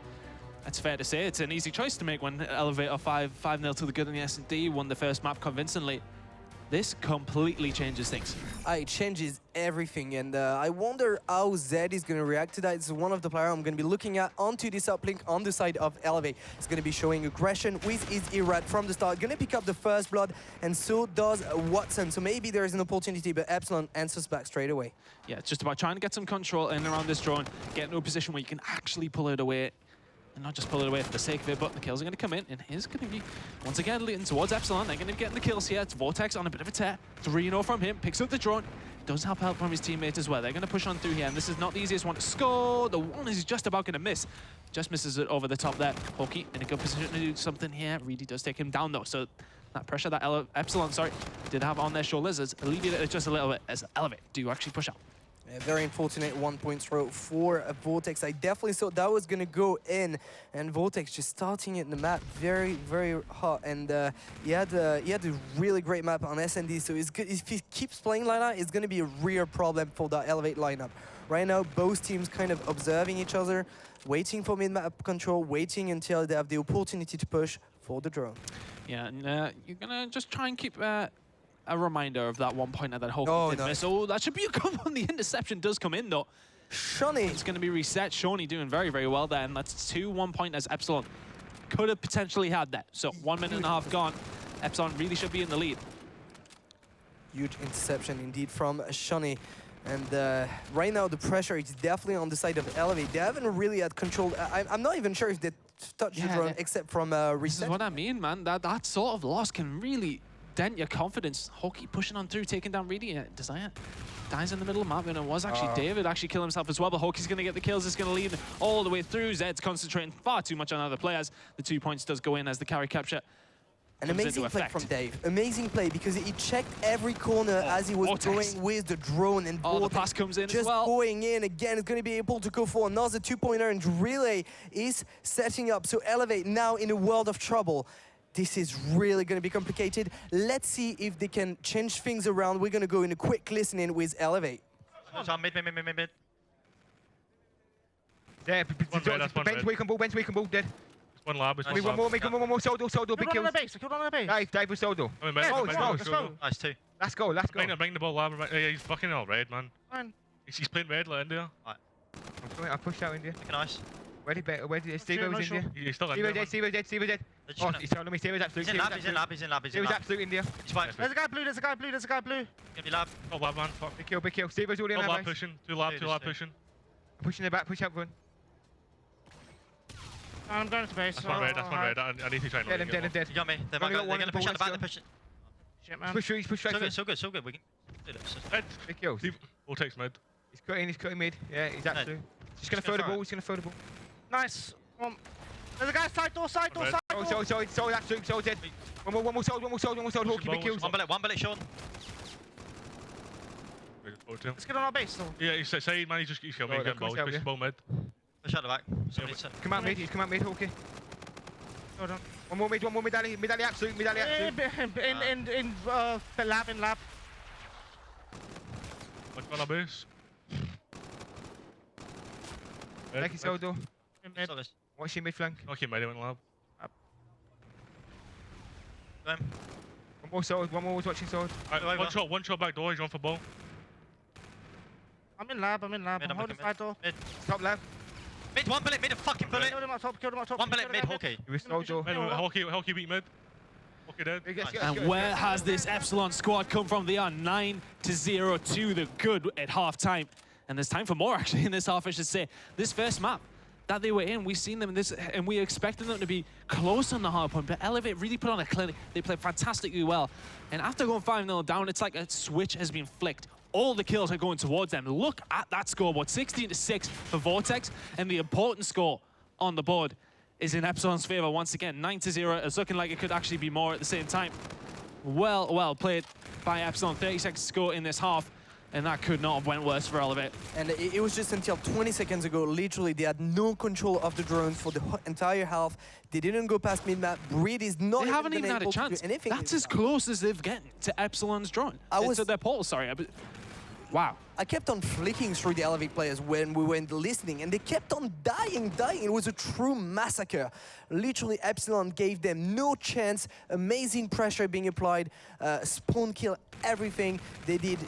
it's fair to say it's an easy choice to make when Elevate are 5-0 to the good in the SnD, won the first map convincingly. This completely changes things. It changes everything, and I wonder how Zed is going to react to that. It's one of the players I'm going to be looking at onto this uplink on the side of Elevate. He's going to be showing aggression with his Irad from the start. Going to pick up the first blood, and so does Watson. So maybe there is an opportunity, but Epsilon answers back straight away. Yeah, it's just about trying to get some control in and around this drone, get into a position where you can actually pull it away. And not just pull it away for the sake of it, but the kills are going to come in, and here's going to be, once again, leading towards Epsilon. They're going to be getting the kills here. It's Vortex on a bit of a tear. 3-0 from him, picks up the drone. Does have help from his teammates as well. They're going to push on through here, and this is not the easiest one to score. The one is just about going to miss. Just misses it over the top there. Hokey in a good position to do something here. Really does take him down, though. So that pressure that Epsilon, did have on their shoulders has alleviated it just a little bit as Elevate do actually push out. Yeah, very unfortunate 1 point throw for Vortex. I definitely thought that was going to go in, and Vortex just starting it in the map very, very hot. And he had a really great map on SnD, so it's good. If he keeps playing like that, it's going to be a real problem for that Elevate lineup. Right now, both teams kind of observing each other, waiting for mid-map control, waiting until they have the opportunity to push for the drone. Yeah, and you're going to just try and keep a reminder of that 1 point that Hokey did miss. Oh, that should be a good one. The interception does come in, though. Shonny. It's going to be reset. Shonny doing very, very well there, and that's 2 1 pointers Epsilon could have potentially had that. So 1 minute and a half gone. Epsilon really should be in the lead. Huge interception indeed from Shonny. And right now the pressure is definitely on the side of Elevate. They haven't really had control. I'm not even sure if they touched the drone except from reset. This is what I mean, man. That sort of loss can really dent your confidence. Hokey pushing on through, taking down Reedy. Desire dies in the middle of the map, and it was actually David actually killing himself as well, but Hokey's going to get the kills. It's going to lead all the way through. Zed's concentrating far too much on other players. The 2 points does go in as the carry capture. An amazing play from Dave. Amazing play because he checked every corner as he was going with the drone, and the pass comes in just as well. Going in again. Is going to be able to go for another 2-pointer, and Relay is setting up. So Elevate now in a world of trouble. This is really going to be complicated. Let's see if they can change things around. We're going to go in a quick listening with Elevate. Mid. Yeah, bench we can ball, dead. One lab. One more, Soldo, big kills. Killed on the base. Dave with Soldo. Let's go. Nice, 2. Let's go. Bring the ball, lab. Yeah, he's fucking all red, man. Fine. He's playing red, like India. I pushed out India. Nice. Where did Steve was India? He's still India. Steve was dead. Oh, he's telling me Steve was absolute. He's in lab. He was absolute India. He's fine. There's a guy blue. Gonna be lab. Top lab, man. Fuck. Big kill. Steve was already in lab pushing. Two lab pushing. Pushing the back, push up one. I'm going to base. That's one red. I need to try and dead. You got me. They're gonna push out the back. They're pushing. Shit, man. Push straight. So good. We can do this. Big kills. Vortex mid. He's cutting mid. Yeah, he's absolute. He's gonna throw the ball. Nice. There's a guy side door. So absolute. So dead. One more sold. Hokey, big kills. One bullet, Sean. Let's get on our base, though. Yeah, he's saying, man, he's killed me. He's getting balls. Push the ball mid. Push out the back. Come out mid, Hokey. Hold on. One more mid, medallion absolute. In lab. What's on our base? Thank you, Soldo. Watch your mid flank. Okay, mid, he went lab. One more was watching sword. One shot back door, he's on for ball. I'm in lab. I'm holding side door. Mid. Top lab. Mid, one bullet, mid a fucking bullet. Killed him up top. One bullet, mid, Hokey. You with Soldo. Hokey beat mid. Hokey dead. And where has this Epsilon squad come from? They are 9-0 to the good at half time. And there's time for more, actually, in this half, I should say. This first map, that they were in. We've seen them in this, and we expected them to be close on the hard point, but Elevate really put on a clinic. They played fantastically well. And after going 5-0 down, it's like a switch has been flicked. All the kills are going towards them. Look at that scoreboard, 16-6 for Vortex, and the important score on the board is in Epsilon's favor once again. 9-0. It's looking like it could actually be more at the same time. Well played by Epsilon. 30 seconds to go in this half, and that could not have went worse for Elevate. And it was just until 20 seconds ago, literally, they had no control of the drone for the entire half. They didn't go past mid-map. Breed is not They haven't even had a able to chance. do anything. That's as close as they've gotten to Epsilon's drone. To their portal, sorry. Wow. I kept on flicking through the Elevate players when we went listening, and they kept on dying. It was a true massacre. Literally, Epsilon gave them no chance. Amazing pressure being applied. Spawn kill, everything they did.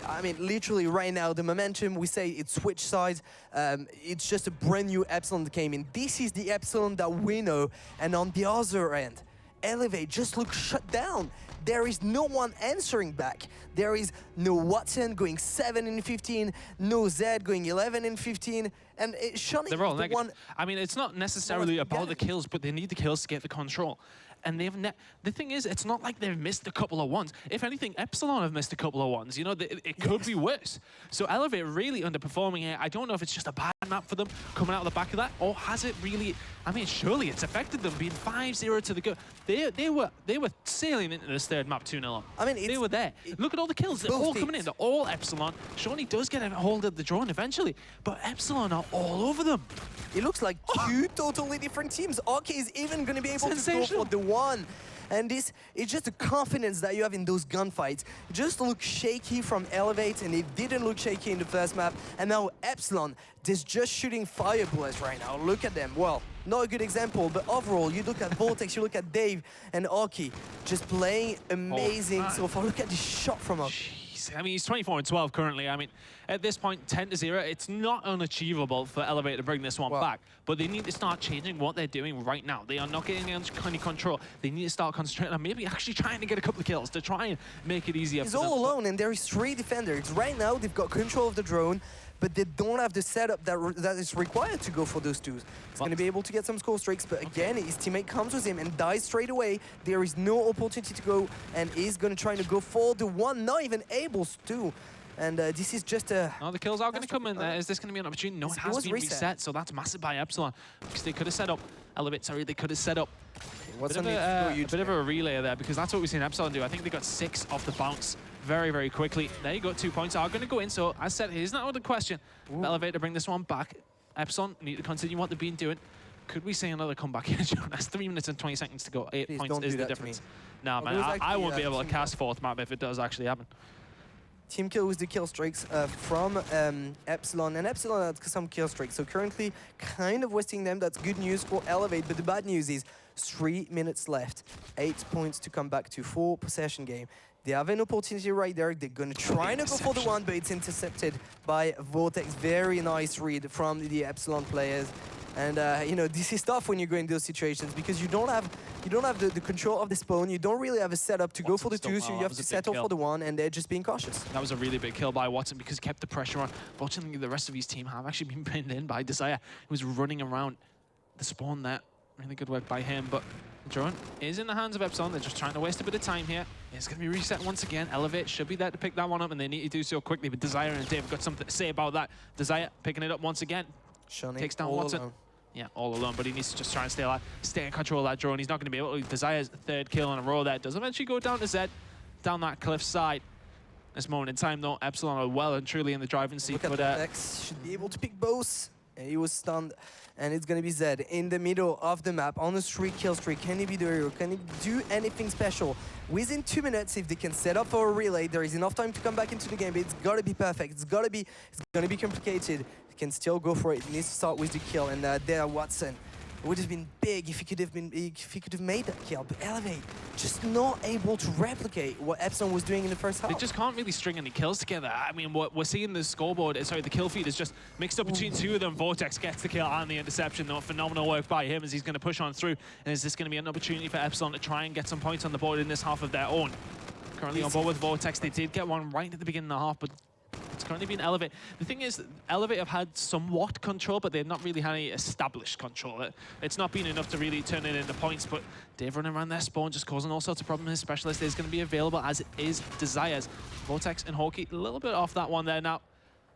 I mean, literally right now, the momentum, we say it switched sides. It's just a brand new Epsilon that came in. This is the Epsilon that we know. And on the other end, Elevate just look shut down. There is no one answering back. There is no Watson going 7-15, no Zed going 11-15, and Shani They're all is the negative. one. I mean, it's not necessarily about the kills, but they need the kills to get the control. And they've the thing is, it's not like they've missed a couple of ones. If anything, Epsilon have missed a couple of ones. You know, it could be worse. So Elevate really underperforming here. I don't know if it's just a bad map for them coming out of the back of that, or has it really? I mean, surely it's affected them being 5-0 to the go. They were sailing into this third map 2-0 up. I mean, they were there. Look at all the kills. They're all coming in. They're all Epsilon. Shawnee does get a hold of the drone eventually, but Epsilon are all over them. It looks like two totally different teams. Arke is even going to be able to go for the one. And this is just the confidence that you have in those gunfights. It just looks shaky from Elevate, and it didn't look shaky in the first map. And now Epsilon is just shooting fire bullets right now. Look at them. Well, not a good example, but overall, you look at Vortex, you look at Dave and Arke, just playing amazing so far. Look at this shot from Arke. I mean, he's 24-12 currently. I mean, at this point, 10-0, it's not unachievable for Elevate to bring this one back. But they need to start changing what they're doing right now. They are not getting any control. They need to start concentrating on maybe actually trying to get a couple of kills to try and make it easier for them. He's all alone, and there is 3 defenders. Right now, they've got control of the drone, but they don't have the setup that is required to go for those twos. He's going to be able to get some score streaks, but again, his teammate comes with him and dies straight away. There is no opportunity to go, and he's going to try to go for the one, not even able to. And this is just a... No, the kills are going to come in there. Is this going to be an opportunity? No, it has been reset, so that's massive by Epsilon. Because they could have set up Elevate, sorry, they could have set up a bit of a relay there, because that's what we've seen Epsilon do. I think they got 6 off the bounce very quickly. There you go, 2 points are going to go in. So as said, here's not the question. Elevate to bring this one back. Epsilon need to continue what they've been doing. Could we see another comeback here, Jonas? 3 minutes and 20 seconds to go. 8 points is the difference. No, man, I won't be able to cast 4th map if it does actually happen. Team kill with the kill streaks from Epsilon, and Epsilon had some kill streaks, so currently kind of wasting them. That's good news for Elevate, but the bad news is 3 minutes left, 8 points to come back to 4 possession game. They have an opportunity right there. They're going to try to go for the one, but it's intercepted by Vortex. Very nice read from the Epsilon players. And you know, this is tough when you go in those situations, because you don't have the control of the spawn. You don't really have a setup to go for the 2, so you have to settle for the 1, and they're just being cautious. That was a really big kill by Watson because he kept the pressure on. Fortunately, the rest of his team have actually been pinned in by Desire, who was running around the spawn there. Really good work by him, but the drone is in the hands of Epsilon. They're just trying to waste a bit of time here. It's going to be reset once again. Elevate should be there to pick that one up, and they need to do so quickly. But Desire and Dave have got something to say about that. Desire picking it up once again. Shani takes down Watson. Alone. Yeah, all alone, but he needs to just try and stay alive, stay in control of that drone. He's not going to be able to. Desire's 3rd kill in a row there. Does eventually go down to Zed, down that cliff side. This moment in time, though, Epsilon are well and truly in the driving seat. Look at X should be able to pick both. He was stunned, and it's going to be Zed in the middle of the map on a 3 kill streak. Can he be the hero? Can he do anything special? Within 2 minutes, if they can set up for a relay, there is enough time to come back into the game, but it's got to be perfect. It's going to be complicated. He can still go for it. He needs to start with the kill, and there Watson. It would have been big if he could have made that kill, but Elevate just not able to replicate what Epsilon was doing in the first half. They just can't really string any kills together. I mean, what we're seeing the scoreboard, sorry, the kill feed is just mixed up between 2 of them. Vortex gets the kill and the interception, though. Phenomenal work by him as he's going to push on through. And is this going to be an opportunity for Epsilon to try and get some points on the board in this half of their own? Currently on board with Vortex. They did get one right at the beginning of the half, but it's currently being Elevate. The thing is, Elevate have had somewhat control, but they've not really had any established control. It's not been enough to really turn it into points, but Dave running around their spawn, just causing all sorts of problems. His specialist is going to be available, as is Desires. Vortex and Hawkeye, a little bit off that one there now,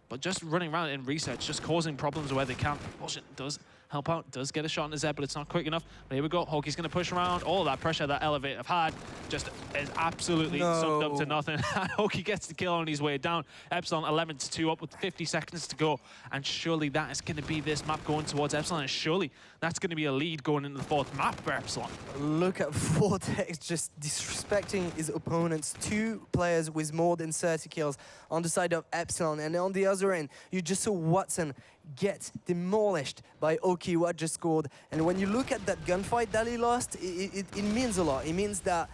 but just running around in research, just causing problems where they can. Bullshit does help out, does get a shot on his head, but it's not quick enough. But here we go, Hawkeye's going to push around. All that pressure that Elevate have had just is absolutely summed up to nothing. Hawkeye gets the kill on his way down. Epsilon 11-2 up with 50 seconds to go. And surely that is going to be this map going towards Epsilon. And surely that's going to be a lead going into the fourth map for Epsilon. Look at Vortex just disrespecting his opponents. 2 players with more than 30 kills on the side of Epsilon. And on the other end, you just saw Watson get demolished by Oki, who had just scored. And when you look at that gunfight that he lost, it means a lot. It means that,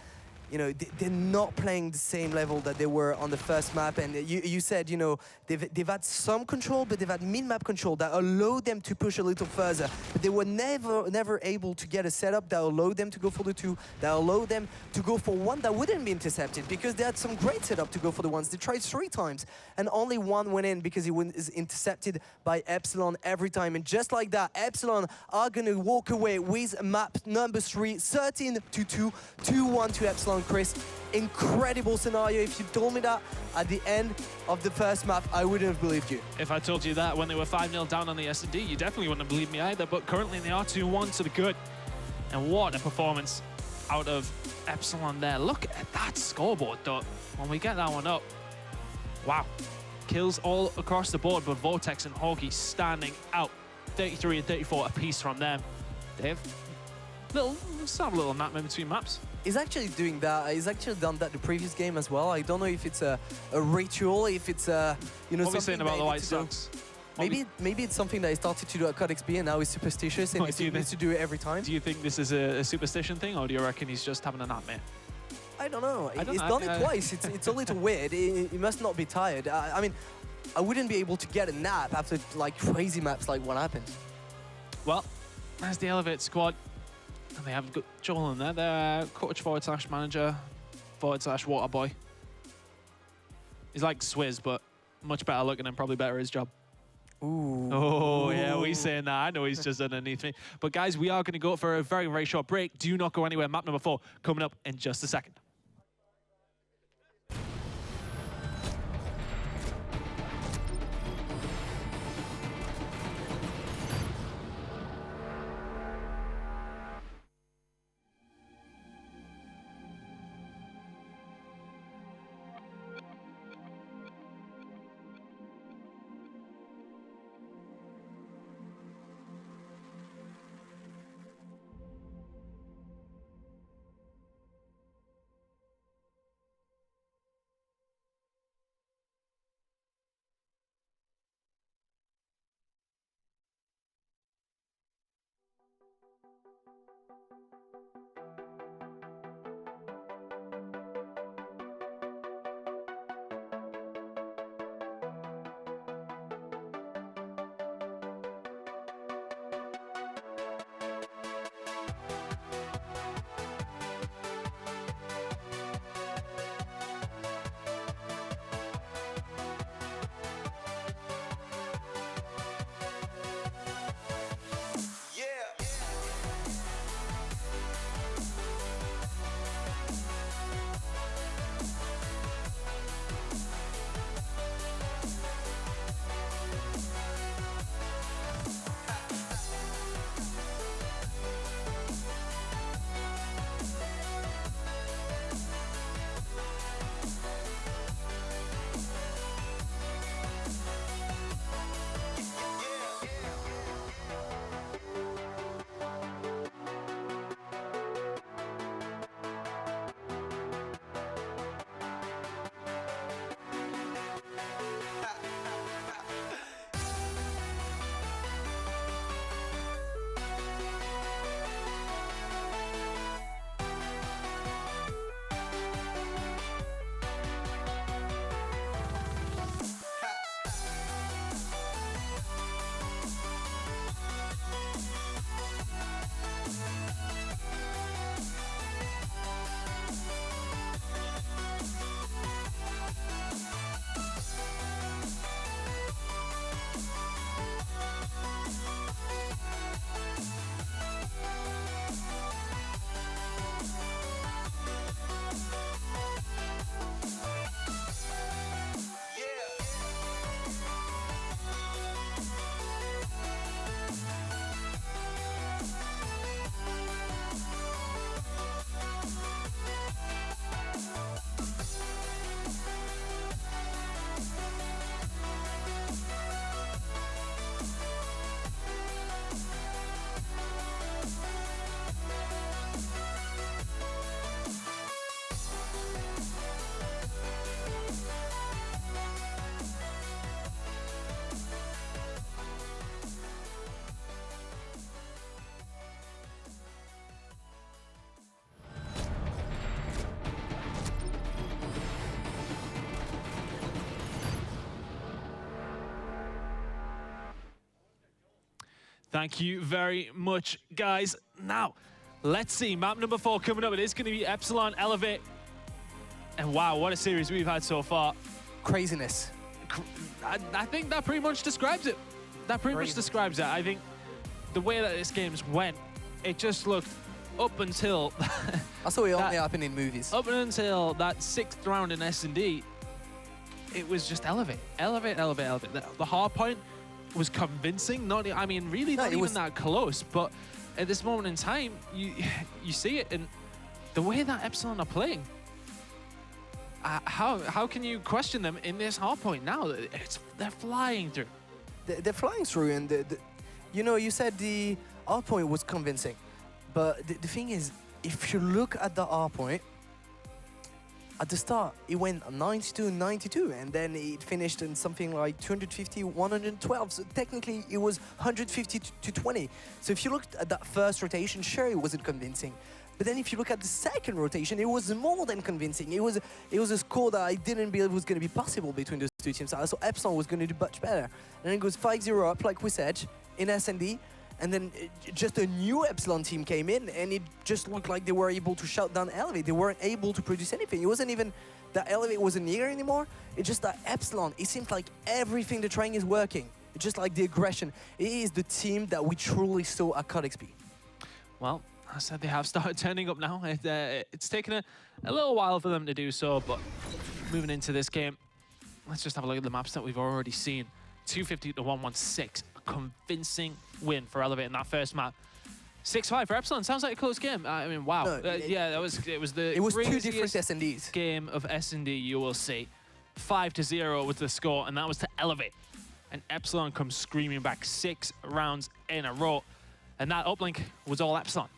you know, they're not playing the same level that they were on the first map. And you said, you know, they've had some control, but they've had mid-map control that allowed them to push a little further. But they were never able to get a setup that allowed them to go for the 2, that allowed them to go for 1 that wouldn't be intercepted, because they had some great setup to go for the 1s. They tried 3 times, and only 1 went in because he was intercepted by Epsilon every time. And just like that, Epsilon are going to walk away with map number 3, 13-2, 2-1 to Epsilon. Chris, incredible scenario. If you told me that at the end of the first map, I wouldn't have believed you. If I told you that when they were 5-0 down on the SnD, you definitely wouldn't have believed me either. But currently they are 2-1 to the good. And what a performance out of Epsilon there. Look at that scoreboard, though. When we get that one up, wow. Kills all across the board, but Vortex and Hawkeye standing out. 33 and 34 apiece from them. Dave, let's have a little map in between maps. He's actually doing that. He's actually done that the previous game as well. I don't know if it's a ritual, if it's a, you know, what something are we saying about the White Sox? Maybe it's something that he started to do at COD and now he's superstitious and he needs to do it every time. Do you think this is a superstition thing, or do you reckon he's just having a nap, mate? I don't know. He's done it twice. It's a little weird. He must not be tired. I mean, I wouldn't be able to get a nap after like crazy maps like what happened. Well, there's the Elevate squad. And they have got Joel in there. They're coach / manager / water boy. He's like Swizz, but much better looking and probably better at his job. Ooh. Oh, yeah, we saying that. I know he's just underneath me. But guys, we are going to go for a very, very short break. Do not go anywhere. Map number 4 coming up in just a second. Thank you very much, guys. Now, let's see. Map number 4 coming up. It is going to be Epsilon Elevate. And wow, what a series we've had so far. Craziness. I think that pretty much describes it. That pretty much describes it. I think the way that this game's went, it just looked up until... I saw it only happen in movies. Up until that 6th round in SnD, it was just Elevate. Elevate, Elevate, Elevate. The hardpoint was convincing. Not even that close. But at this moment in time, you see it, and the way that Epsilon are playing, how can you question them in this hardpoint now? They're flying through. They're flying through, and you said the hardpoint was convincing, but the thing is, if you look at the hardpoint, at the start, it went 92-92, and then it finished in something like 250-112. So technically, it was 150-20. So if you looked at that first rotation, sure, it wasn't convincing. But then if you look at the second rotation, it was more than convincing. It was a score that I didn't believe was going to be possible between those two teams. I thought Epsilon was going to do much better. And then it goes 5-0 up, like we said, in SnD. And then just a new Epsilon team came in, and it just looked like they were able to shut down Elevate. They weren't able to produce anything. It wasn't even that Elevate wasn't near anymore. It's just that Epsilon, it seems like everything they're trying is working. It's just like the aggression. It is the team that we truly saw at COD XP. Well, I said they have started turning up now. It's taken a little while for them to do so, but moving into this game, let's just have a look at the maps that we've already seen. 250 to 116. Convincing win for Elevate in that first map. 6-5 for Epsilon. Sounds like a close game. I mean, wow. No, it was two different SnDs. Game of SnD you will see. 5-0 was the score, and that was to Elevate. And Epsilon comes screaming back 6 rounds in a row. And that uplink was all Epsilon.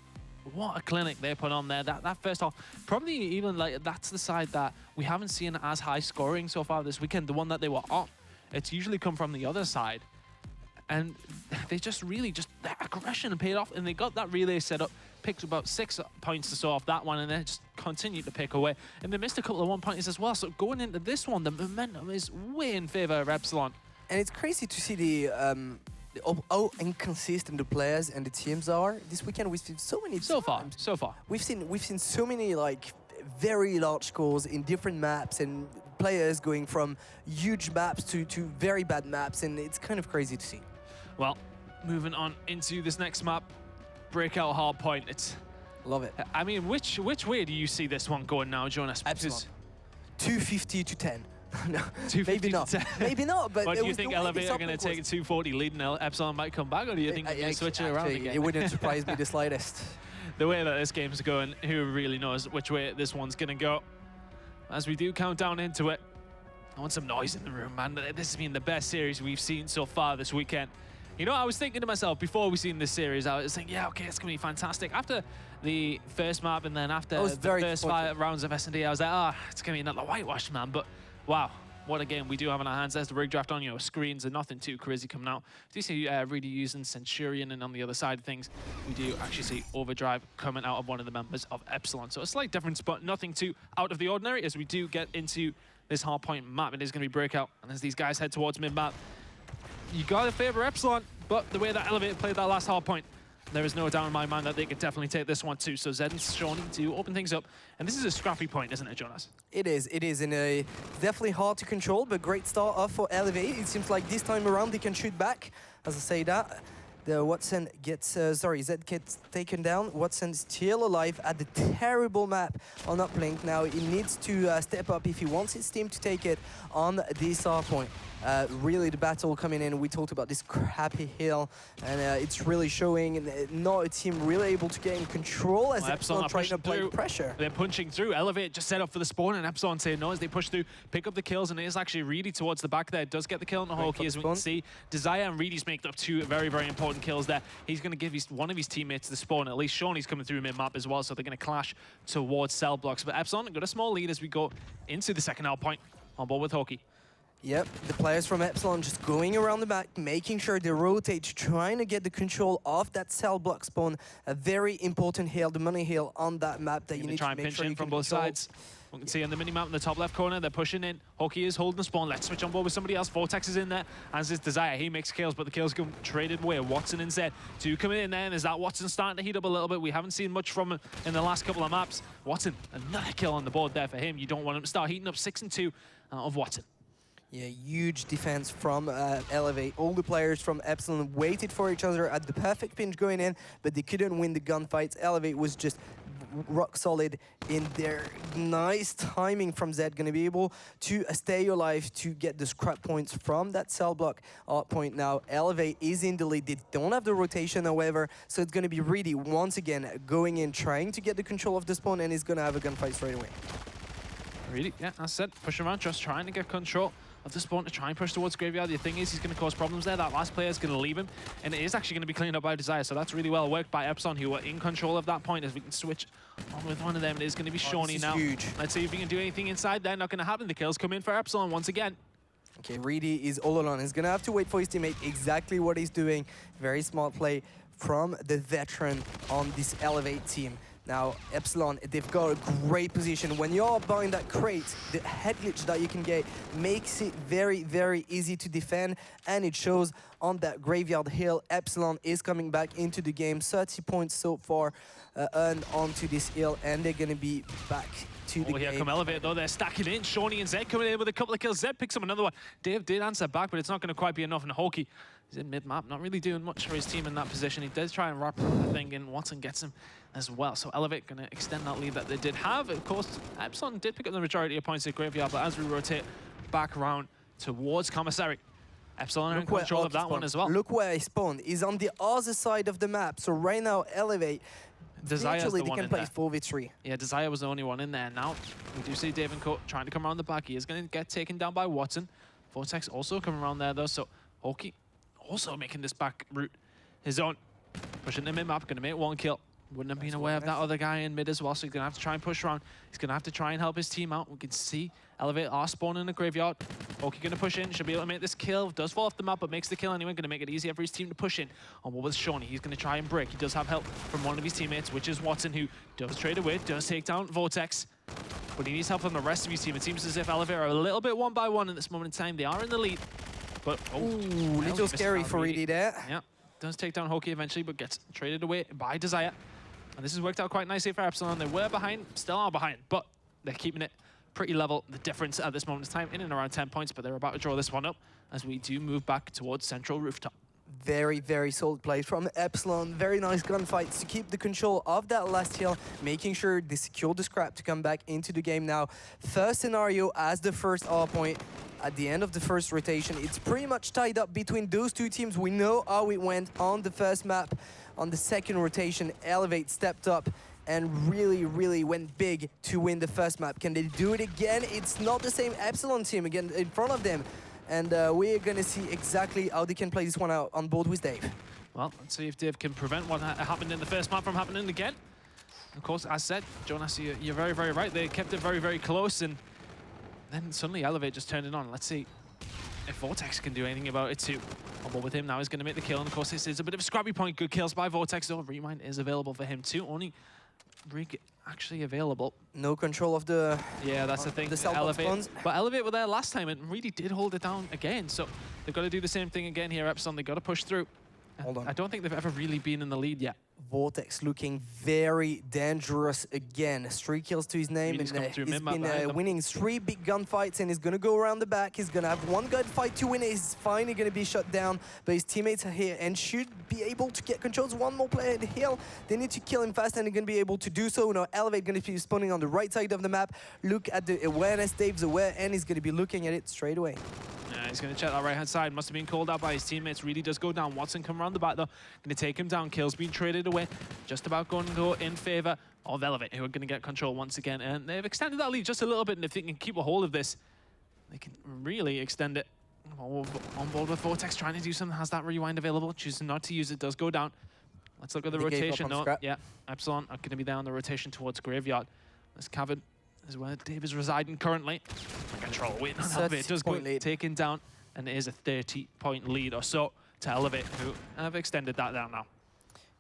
What a clinic they put on there. That first half, probably even like that's the side that we haven't seen as high scoring so far this weekend. The one that they were on, it's usually come from the other side. And they just really, their aggression paid off, and they got that relay set up, picked about 6 points or so off that one, and then just continued to pick away. And they missed a couple of 1-pointers as well, so going into this one, the momentum is way in favor of Epsilon. And it's crazy to see how inconsistent the players and the teams are. This weekend we've seen so many So far. We've seen so many like very large scores in different maps, and players going from huge maps to very bad maps, and it's kind of crazy to see. Well, moving on into this next map, Breakout Hardpoint. Love it. I mean, which way do you see this one going now, Jonas? Epsilon. 250 to 10. No, 250 maybe not. to 10. Maybe not. But do you think Elevate are going to take a 240 lead and Epsilon might come back, or do you think they're going to switch it around again? It wouldn't surprise me the slightest. The way that this game's going, who really knows which way this one's going to go? As we do count down into it, I want some noise in the room, man. This has been the best series we've seen so far this weekend. You know, I was thinking to myself before we seen this series, I was thinking, yeah, okay, it's going to be fantastic. After the first map and then after the first 5 rounds of SnD, I was like, it's going to be another whitewash, man. But wow, what a game we do have in our hands. There's the rig draft on your screens and nothing too crazy coming out. Do you see really using Centurion, and on the other side of things, we do actually see Overdrive coming out of one of the members of Epsilon. So a slight difference, but nothing too out of the ordinary as we do get into this hardpoint map. It is going to be Breakout, and as these guys head towards mid-map, you got to favor Epsilon, but the way that Elevate played that last hardpoint, there is no doubt in my mind that they could definitely take this one too. So Zed and Shawnee to open things up. And this is a scrappy point, isn't it, Jonas? It is, and definitely hard to control, but great start off for Elevate. It seems like this time around they can shoot back. As I say that, the Watson gets, Zed gets taken down. Watson still alive at the terrible map on Uplink. Now he needs to step up if he wants his team to take it on this hardpoint. Really the battle coming in. We talked about this crappy hill, and it's really showing not a team really able to get in control as Epsilon trying to apply pressure. They're punching through. Elevate just set up for the spawn, and Epsilon saying no as they push through, pick up the kills, and it is actually Reedy towards the back there. Does get the kill on the Hawkey, as we can see. Desire and Reedy's make up 2 very, very important kills there. He's going to give one of his teammates the spawn. At least Shawnee's coming through mid-map as well, so they're going to clash towards cell blocks. But Epsilon got a small lead as we go into the second outpoint on board with Hawkey. Yep, the players from Epsilon just going around the back, making sure they rotate, trying to get the control of that cell block spawn. A very important hill, the money hill on that map that you need to make sure you from can both control. sides. We can see on the minimap in the top left corner, they're pushing in. Hoki is holding the spawn. Let's switch on board with somebody else. Vortex is in there, as is Desire. He makes kills, but the kills go traded away. Watson and Zed, two coming in there, and is that Watson starting to heat up a little bit? We haven't seen much from him in the last couple of maps. Watson, another kill on the board there for him. You don't want him to start heating up 6 and 2 out of Watson. Yeah, huge defense from Elevate. All the players from Epsilon waited for each other at the perfect pinch going in, but they couldn't win the gunfights. Elevate was just rock solid in their nice timing from Zed, going to be able to stay alive to get the scrap points from that cell block point. Now Elevate is in the lead. They don't have the rotation, however, so it's going to be really once again going in, trying to get the control of the spawn, and he's going to have a gunfight straight away. Really, yeah, as said, push around, just trying to get control of the spawn to try and push towards Graveyard. The thing is, he's going to cause problems there. That last player is going to leave him, and it is actually going to be cleaned up by Desire, so that's really well worked by Epsilon, who are in control of that point. As we can switch on with one of them, it is going to be Shawnee now. Huge. Let's see if we can do anything inside there. Not going to happen. The kills come in for Epsilon once again. Okay, Reedy is all alone. He's going to have to wait for his teammate exactly what he's doing. Very smart play from the veteran on this Elevate team. Now, Epsilon, they've got a great position. When you're behind that crate, the head glitch that you can get makes it very, very easy to defend, and it shows on that Graveyard Hill. Epsilon is coming back into the game. 30 points so far earned onto this hill, and they're going to be back to the Here game. come Elevate, though. They're stacking in. Shawnee and Zed coming in with a couple of kills. Zed picks up another one. Dave did answer back, but it's not going to quite be enough. And Hoki is in mid-map, not really doing much for his team in that position. He does try and wrap the thing in. Watson gets him as well. So Elevate going to extend that lead that they did have. Of course, Epsilon did pick up the majority of points at Graveyard, but as we rotate back around towards Commissary, Epsilon are in control of that one as well. Look where he spawned. He's on the other side of the map. So right now, Elevate, virtually they can play 4v3. Yeah, Desire was the only one in there. Now, we do see Dave and Coat trying to come around the back. He is going to get taken down by Watson. Vortex also coming around there, though. So Hoki also making this back route his own. Pushing the mid-map, going to make one kill. Wouldn't have been aware of that other guy in mid as well, so he's going to have to try and push around. He's going to have to try and help his team out. We can see Elevate are spawning in the Graveyard. Hoki going to push in, should be able to make this kill. Does fall off the map, but makes the kill anyway. Going to make it easier for his team to push in. On board with Shawnee, he's going to try and break. He does have help from one of his teammates, which is Watson, who does trade away, does take down Vortex. But he needs help from the rest of his team. It seems as if Elevate are a little bit one by one at this moment in time. They are in the lead. But, Little scary for Reedy there. Yeah, does take down Hoki eventually, but gets traded away by Desire. And this has worked out quite nicely for Epsilon. They were behind, still are behind, but they're keeping it pretty level. The difference at this moment in time in and around 10 points, but they're about to draw this one up as we do move back towards Central Rooftop. Very, very solid play from Epsilon. Very nice gunfights to keep the control of that last hill, making sure they secure the scrap to come back into the game now. First scenario as the first R point. At the end of the first rotation, it's pretty much tied up between those two teams. We know how it went on the first map. On the second rotation, Elevate stepped up and really, really went big to win the first map. Can they do it again? It's not the same Epsilon team again in front of them. And we're going to see exactly how they can play this one out on board with Dave. Well, let's see if Dave can prevent what happened in the first map from happening again. Of course, as said, Jonas, you're very, very right. They kept it very, very close, and then suddenly Elevate just turned it on. Let's see if Vortex can do anything about it too. On board with him now, he's going to make the kill, and of course this is a bit of a scrappy point. Good kills by Vortex, though. Remind is available for him too. Only Rig actually available. No control of the... Yeah, that's the thing. The Elevate. But Elevate were there last time and really did hold it down again. So they've got to do the same thing again here, Epsilon. They've got to push through. Hold on. I don't think they've ever really been in the lead yet. Vortex looking very dangerous again. 3 kills to his name, and he's been winning 3 big gunfights, and he's going to go around the back. He's going to have 1 gunfight to win. He's finally going to be shut down, but his teammates are here and should be able to get controls. 1 more player at the hill. They need to kill him fast, and they're going to be able to do so. Now, Elevate going to be spawning on the right side of the map. Look at the awareness. Dave's aware, and he's going to be looking at it straight away. Yeah, he's going to check that right-hand side. Must have been called out by his teammates. Really does go down. Watson come around the back, though. Going to take him down. Kills being traded away. Just about going to go in favor of Elevate, who are going to get control once again. And they've extended that lead just a little bit, and if they can keep a hold of this, they can really extend it. On board with Vortex, trying to do something. Has that rewind available. Choosing not to use it. Does go down. Let's look at the rotation. No, yeah, Epsilon are going to be there on the rotation towards Graveyard. This cavern is where Dave is residing currently. Control waiting on Elevate. It does go taken down, and it is a 30-point lead or so to Elevate, who have extended that down now.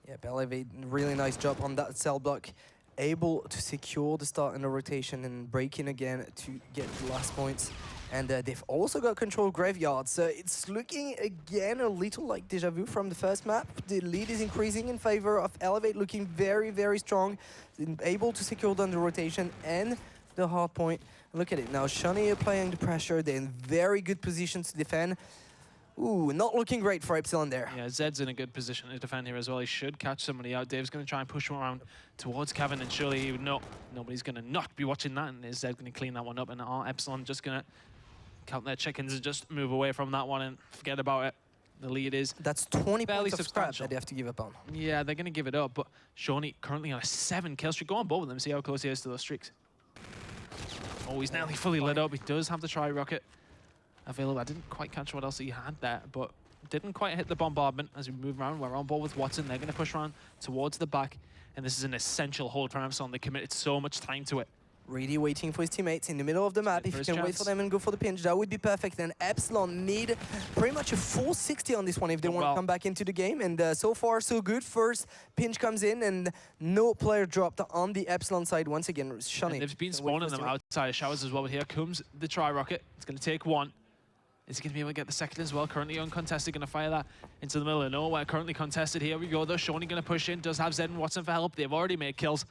Yeah, Elevate, really nice job on that cell block. able to secure the start in the rotation and break in again to get the last points. And they've also got control of Graveyard, so it's looking again a little like deja vu from the first map. The lead is increasing in favor of Elevate, looking very, very strong, able to secure down the rotation and the hard point. Look at it now, SnD applying the pressure, they're in very good position to defend. Ooh, not looking great for Epsilon there. Yeah, Zed's in a good position to defend here as well. He should catch somebody out. Dave's going to try and push him around towards Kevin, and surely he would know. Nobody's going to not be watching that, and is Zed going to clean that one up, and Epsilon just going to count their chickens and just move away from that one and forget about it. The lead is That's 20 fairly points of scrap that they have to give up on. Yeah, they're going to give it up, but SnD currently on a 7 kill streak. Go on both of them, see how close he is to those streaks. Oh, he's nearly fully lit up. He does have the tri-rocket available. I didn't quite catch what else he had there, but didn't quite hit the bombardment as we move around. We're on board with Watson. They're going to push around towards the back, and this is an essential hold for Epsilon. They committed so much time to it. Really waiting for his teammates in the middle of the map. If you can wait for them and go for the pinch, that would be perfect. And Epsilon need pretty much a full 60 on this one if they want to come back into the game. And so far, so good. First pinch comes in, and no player dropped on the Epsilon side once again. SnD. They've been spawning them outside of showers as well, but here comes the tri-rocket. It's going to take one. Is he going to be able to get the second as well? Currently uncontested, going to fire that into the middle of nowhere. Currently contested. Here we go, though. SnD going to push in. Does have Zed and Watson for help. They've already made kills.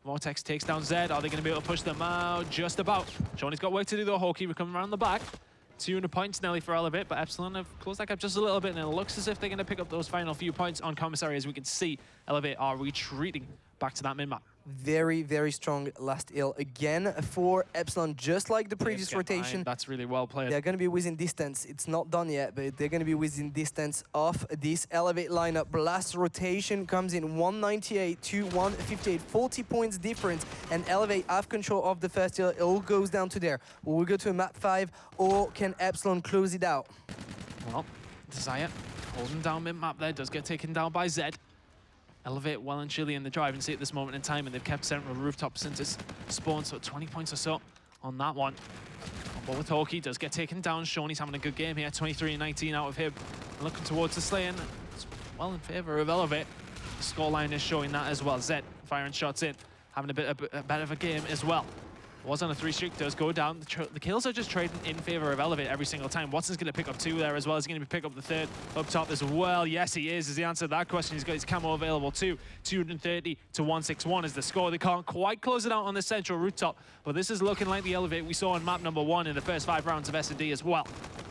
Vortex takes down Zed. Are they going to be able to push them out? Just about. SnD's got work to do, though. Hawkey, we're coming around the back. 200 points nearly for Elevate, but Epsilon have closed that gap just a little bit, and it looks as if they're going to pick up those final few points on Commissary. As we can see, Elevate are retreating back to that mid-map. Very, very strong last ill again for Epsilon, just like the previous rotation. That's really well played. They're going to be within distance. It's not done yet, but they're going to be within distance of this Elevate lineup. Last rotation comes in 198 to 158, 40 points difference, and Elevate have control of the first ill. It all goes down to there. Will we go to a map 5, or can Epsilon close it out? Well, Desire holding down mid-map there, does get taken down by Zed. Elevate well and chilly in the driving seat at this moment in time, and they've kept central rooftop since it's spawned, so 20 points or so on that one. But with Hawkey, does get taken down. SnD's having a good game here, 23-19 out of him. Looking towards the slaying, it's well in favor of Elevate. The scoreline is showing that as well. Zed firing shots in, having a bit of a game as well. Was on a 3 streak, does go down. The kills are just trading in favor of Elevate every single time. Watson's going to pick up 2 there as well. He's going to pick up the 3rd up top as well. Yes, he is the answer to that question. He's got his camo available too. 230 to 161 is the score. They can't quite close it out on the central rooftop, but this is looking like the Elevate we saw on map number 1 in the first 5 rounds of SnD as well.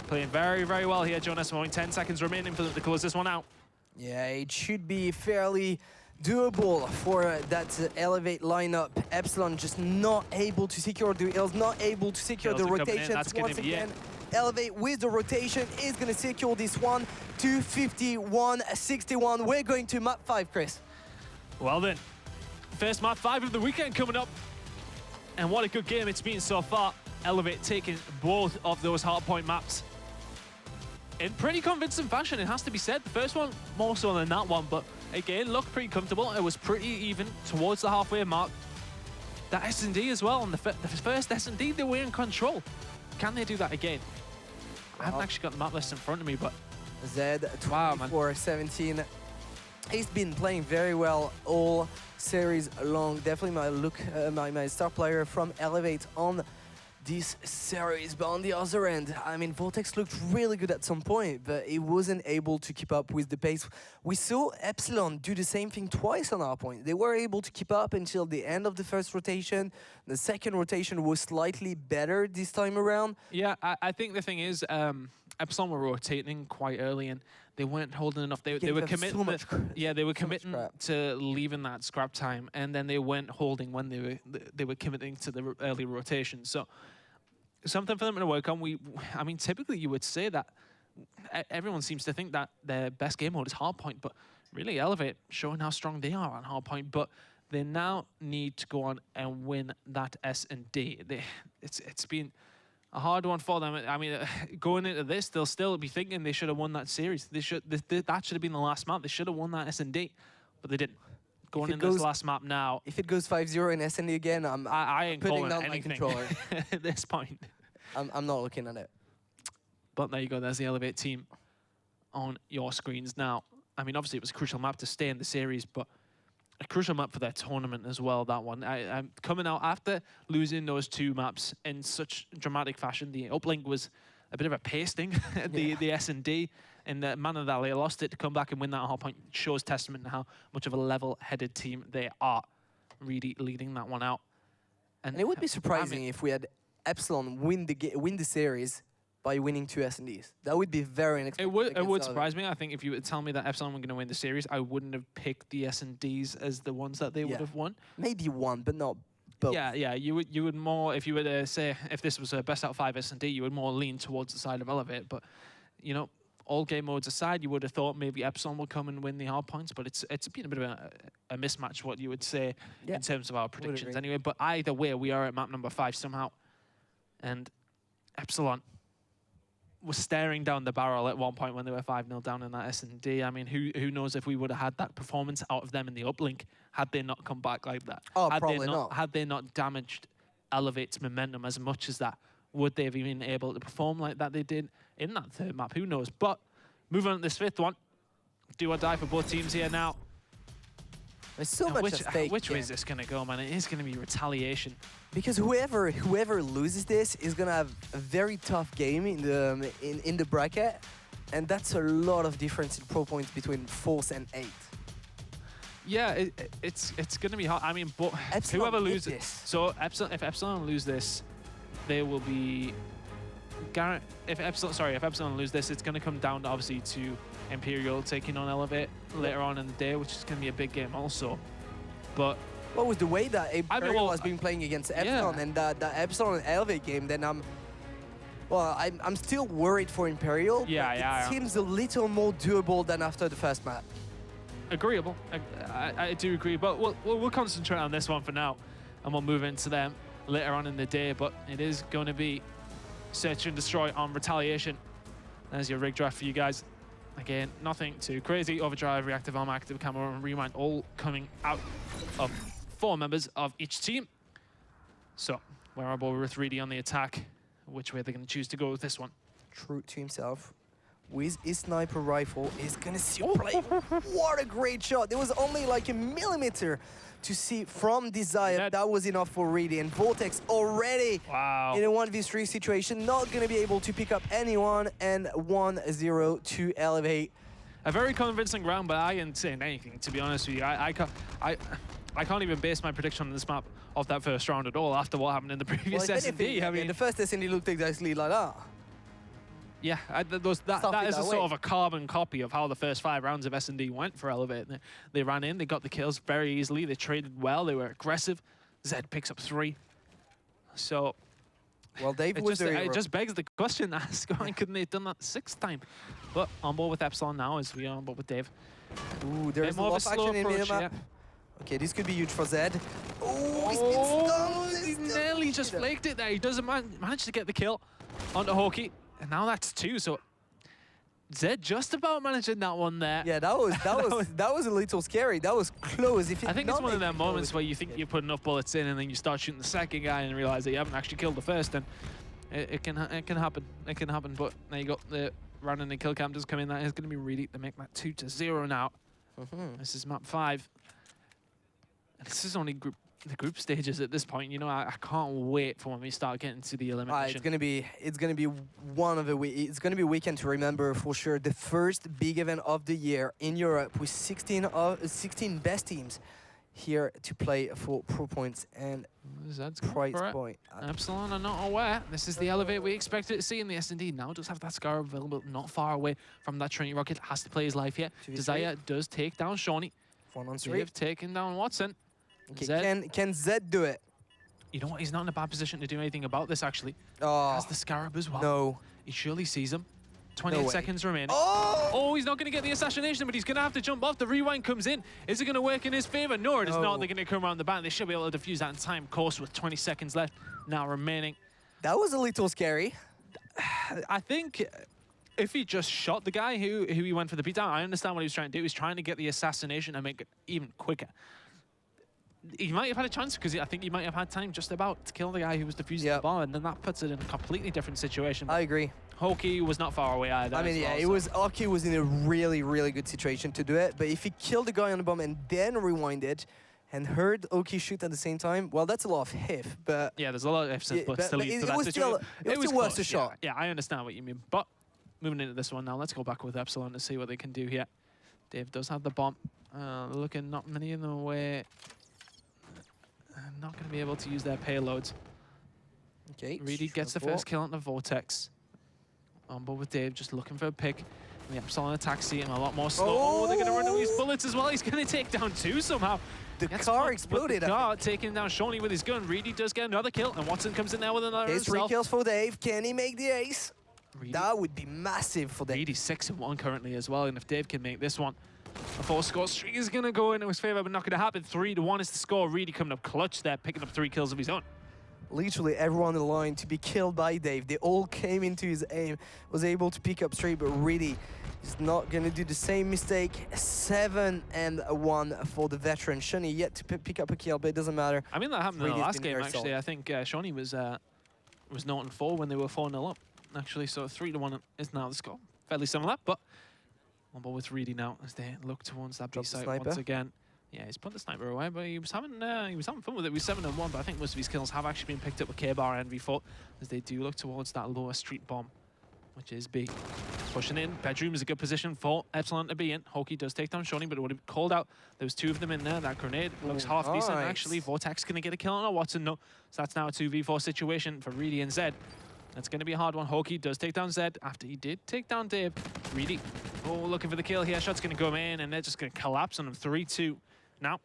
Playing very, very well here, Jonas. Only 10 seconds remaining for them to close this one out. Yeah, it should be fairly doable for that Elevate lineup. Epsilon just not able to secure the ills, not able to secure the rotations. Once again, Elevate with the rotation is going to secure this one. 251-61. We're going to map 5, Chris. Well then, first map 5 of the weekend coming up. And what a good game it's been so far. Elevate taking both of those hardpoint maps in pretty convincing fashion, it has to be said. The first one more so than that one, but again, looked pretty comfortable. It was pretty even towards the halfway mark. That SnD as well, on the first SnD, they were in control. Can they do that again? I haven't actually got the map list in front of me, but... Zed, 24-17. He's been playing very well all series long. Definitely my star player from Elevate on this series, but on the other end, I mean, Vortex looked really good at some point, but he wasn't able to keep up with the pace. We saw Epsilon do the same thing twice on our point. They were able to keep up until the end of the first rotation. The second rotation was slightly better this time around. Yeah, I think the thing is, Epsilon were rotating quite early, and they weren't holding enough. They were committing. They were committing to leaving that scrap time, and then they weren't holding when they were committing to the early rotation. So something for them to work on. I mean, typically you would say that everyone seems to think that their best game mode is hardpoint, but really Elevate showing how strong they are on hardpoint. But they now need to go on and win that SnD. It's been a hard one for them. I mean, going into this, they'll still be thinking they should have won that series. That should have been the last map. They should have won that SnD, but they didn't. Going into this last map now. If it goes 5-0 in SnD again, I ain't putting calling down anything my controller. at this point. I'm not looking at it. But there you go. There's the Elevate team on your screens now. I mean, obviously it was a crucial map to stay in the series, but a crucial map for their tournament as well, that one. I'm coming out after losing those 2 maps in such dramatic fashion. The Uplink was a bit of a pasting at the SnD, in the manner that they lost it. To come back and win that Hardpoint shows testament to how much of a level-headed team they are, really leading that one out. And it would be surprising if we had Epsilon win the series by winning 2 SnDs. That would be very unexpected. It would surprise me. I think if you would tell me that Epsilon were going to win the series, I wouldn't have picked the SnDs as the ones that they would have won. Maybe one, but not both. Yeah. You would more, if you were to say, if this was a best out of 5 SnD, you would more lean towards the side of Elevate. But, you know, all game modes aside, you would have thought maybe Epsilon will come and win the hard points, but it's been a bit of a mismatch, what you would say, in terms of our predictions anyway. But either way, we are at map number 5 somehow. And Epsilon was staring down the barrel at one point when they were 5-0 down in that SnD. I mean, who knows if we would have had that performance out of them in the uplink had they not come back like that. Oh, had probably not. Had they not damaged Elevate's momentum as much as that, would they have been able to perform like that they did in that 3rd map? Who knows? But moving on to this 5th one, do or die for both teams here now. There's so much at stake. Which way is this going to go, man? It is going to be retaliation. Because whoever loses this is going to have a very tough game in the bracket, and that's a lot of difference in pro points between 4th and 8th. Yeah, it's going to be hard. I mean, but Epsilon whoever loses this. So if Epsilon lose this, they will be if Epsilon lose this, it's going to come down to, obviously, to Imperial taking on Elevate later on in the day, which is going to be a big game also. But what was the way that Imperial has been playing against Epsilon and that Epsilon and Elevate game, then I'm still worried for Imperial. It seems a little more doable than after the first map. Agreeable. I do agree, but we'll concentrate on this one for now, and we'll move into them later on in the day. But it is going to be Search and Destroy on Retaliation. There's your rig draft for you guys. Again, nothing too crazy. Overdrive, Reactive Armor, Active Camo, and Rewind all coming out of 4 members of each team. So, Wearable with Reedy on the attack. Which way they're going to choose to go with this one? True to himself. With his sniper rifle, is going to see play. What a great shot. There was only like a millimeter to see from Desire. That was enough for Reedy. And Vortex already in a 1v3 situation, not going to be able to pick up anyone. And 1-0 to Elevate. A very convincing round, but I ain't saying anything, to be honest with you. I can't even base my prediction on this map of that first round at all after what happened in the previous SnD. I mean, the first SnD looked exactly like that. Yeah, that is a sort of a carbon copy of how the first 5 rounds of SnD went for Elevate. They ran in, they got the kills very easily, they traded well, they were aggressive. Zed picks up 3. So, well, Dave was it just begs the question, why couldn't they have done that the 6th time? But on board with Epsilon now, as we are on board with Dave. Ooh, there's a lot of action in minimap. Yeah. Okay, this could be huge for Zed. Oh, he's been stunned. He nearly just flaked it there. He doesn't manage to get the kill onto Hawkey. And now that's 2, so Zed just about managing that one there. Yeah, that was a little scary. That was close. I think it's one of them moments where you think you put enough bullets in, and then you start shooting the second guy and realize that you haven't actually killed the first. And it can happen. It can happen. But now you got the random and kill cam does come in. That is going to be really to make that 2-0 now. This is map 5. And this is only the group stages at this point. You know, I can't wait for when we start getting to the elimination. It's gonna be it's gonna be a weekend to remember for sure. The first big event of the year in Europe with 16 best teams here to play for pro points and price point. Epsilon are not aware. This is the Elevate we expected to see in the SnD. Now does have that Scar available, not far away from that Trinity Rocket. Has to play his life here. Desire does take down Shawnee. 1-on-3. They have taken down Watson. Okay, can Zed do it? You know what? He's not in a bad position to do anything about this, actually. Oh. He has the Scarab as well. No. He surely sees him. 28 seconds remaining. Oh, he's not going to get the assassination, but he's going to have to jump off. The rewind comes in. Is it going to work in his favor? No, it is not. They're going to come around the back. They should be able to defuse that in time, of course, with 20 seconds left now remaining. That was a little scary. I think if he just shot the guy who he went for the beatdown, I understand what he was trying to do. He was trying to get the assassination and make it even quicker. he might have had a chance because I think he might have had time just about to kill the guy who was defusing the bomb, and then that puts it in a completely different situation. I agree. Hoki was not far away either. I mean, yeah, well, Hoki was in a really, really good situation to do it, but if he killed the guy on the bomb and then rewinded and heard Hoki shoot at the same time, well, that's a lot of if, but... Yeah, there's a lot of ifs and buts to lead to that situation. It was worth a shot. Yeah, I understand what you mean, but moving into this one now, let's go back with Epsilon to see what they can do here. Dave does have the bomb. Looking not many in the way. Not going to be able to use their payloads. Okay. Reedy gets the first kill on the Vortex. On board with Dave, just looking for a pick. And the Epsilon attack see him a lot more slow. Oh, they're going to run away his bullets as well. He's going to take down 2 somehow. The car exploded. The car taking down Shawnee with his gun. Reedy does get another kill, and Watson comes in there with another There's 3 kills for Dave. Can he make the ace? Reedy. That would be massive for Dave. Reedy's 6-1 currently as well, and if Dave can make this one, a 4-score streak is going to go into his favor, but not going to happen. 3-1 is the score. Reedy coming up clutch there, picking up 3 kills of his own. Literally everyone in the line to be killed by Dave. They all came into his aim, was able to pick up 3, but Reedy is not going to do the same mistake. 7-1 for the veteran. Shawnee yet to pick up a kill, but it doesn't matter. I mean, that happened in the last game, actually. Solid. I think Shawnee was 0-4 when they were 4-0 up, actually, so 3-1 is now the score. Fairly similar, but on board with Reedy now as they look towards that B site once again. Yeah, he's put the sniper away, but he was having fun with it. He was 7-1, but I think most of his kills have actually been picked up with K-Bar and V4 as they do look towards that lower street bomb, which is B. Pushing in. Bedroom is a good position for Epsilon to be in. Hoki does take down Shawnee, but it would have called out. There was 2 of them in there. That grenade looks half decent, actually. Vortex going to get a kill on Watson. No, so that's now a 2v4 situation for Reedy and Zed. That's going to be a hard one. Hoki does take down Zed after he did take down Dave. Reedy, looking for the kill here. Shot's going to go in, and they're just going to collapse on him. 3-2 now.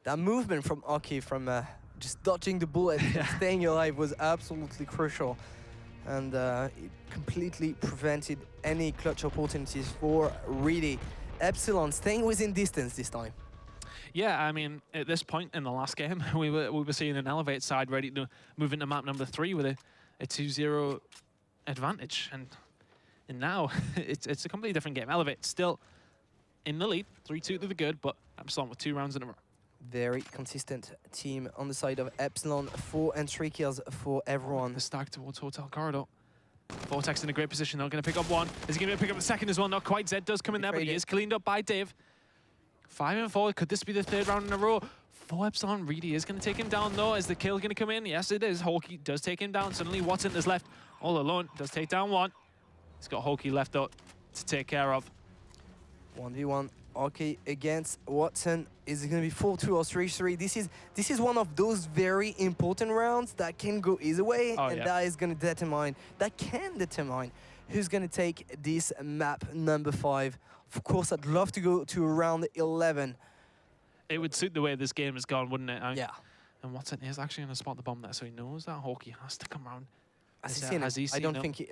That movement from Hoki, from just dodging the bullet and staying alive, was absolutely crucial. And it completely prevented any clutch opportunities for Reedy. Epsilon staying within distance this time. Yeah, I mean, at this point in the last game, we were seeing an Elevate side ready to move into map number 3 with a 2-0 advantage, and now it's a completely different game. Elevate still in the lead, 3-2 to the good, but Epsilon with 2 rounds in a row. Very consistent team on the side of Epsilon. 4 and 3 kills for everyone. The stack towards Hotel Corridor. Vortex in a great position. They're going to pick up 1. Is he going to pick up the second as well? Not quite. Zed does come in there, but he is cleaned up by Dave. 5-4. Could this be the 3rd round in a row? For Epsilon, Reedy is going to take him down, though. Is the kill going to come in? Yes, it is. Hoki does take him down. Suddenly, Watson is left all alone. Does take down 1. He's got Hoki left up to take care of. 1v1. Hoki against Watson. Is it going to be 4-2 or 3-3? This is one of those very important rounds that can go either way, and that is going to determine, who's going to take this map number 5. Of course, I'd love to go to round 11. It would suit the way this game has gone, wouldn't it? Yeah. And Watson is actually going to spot the bomb there, so he knows that Hoki has to come around. Has he seen it?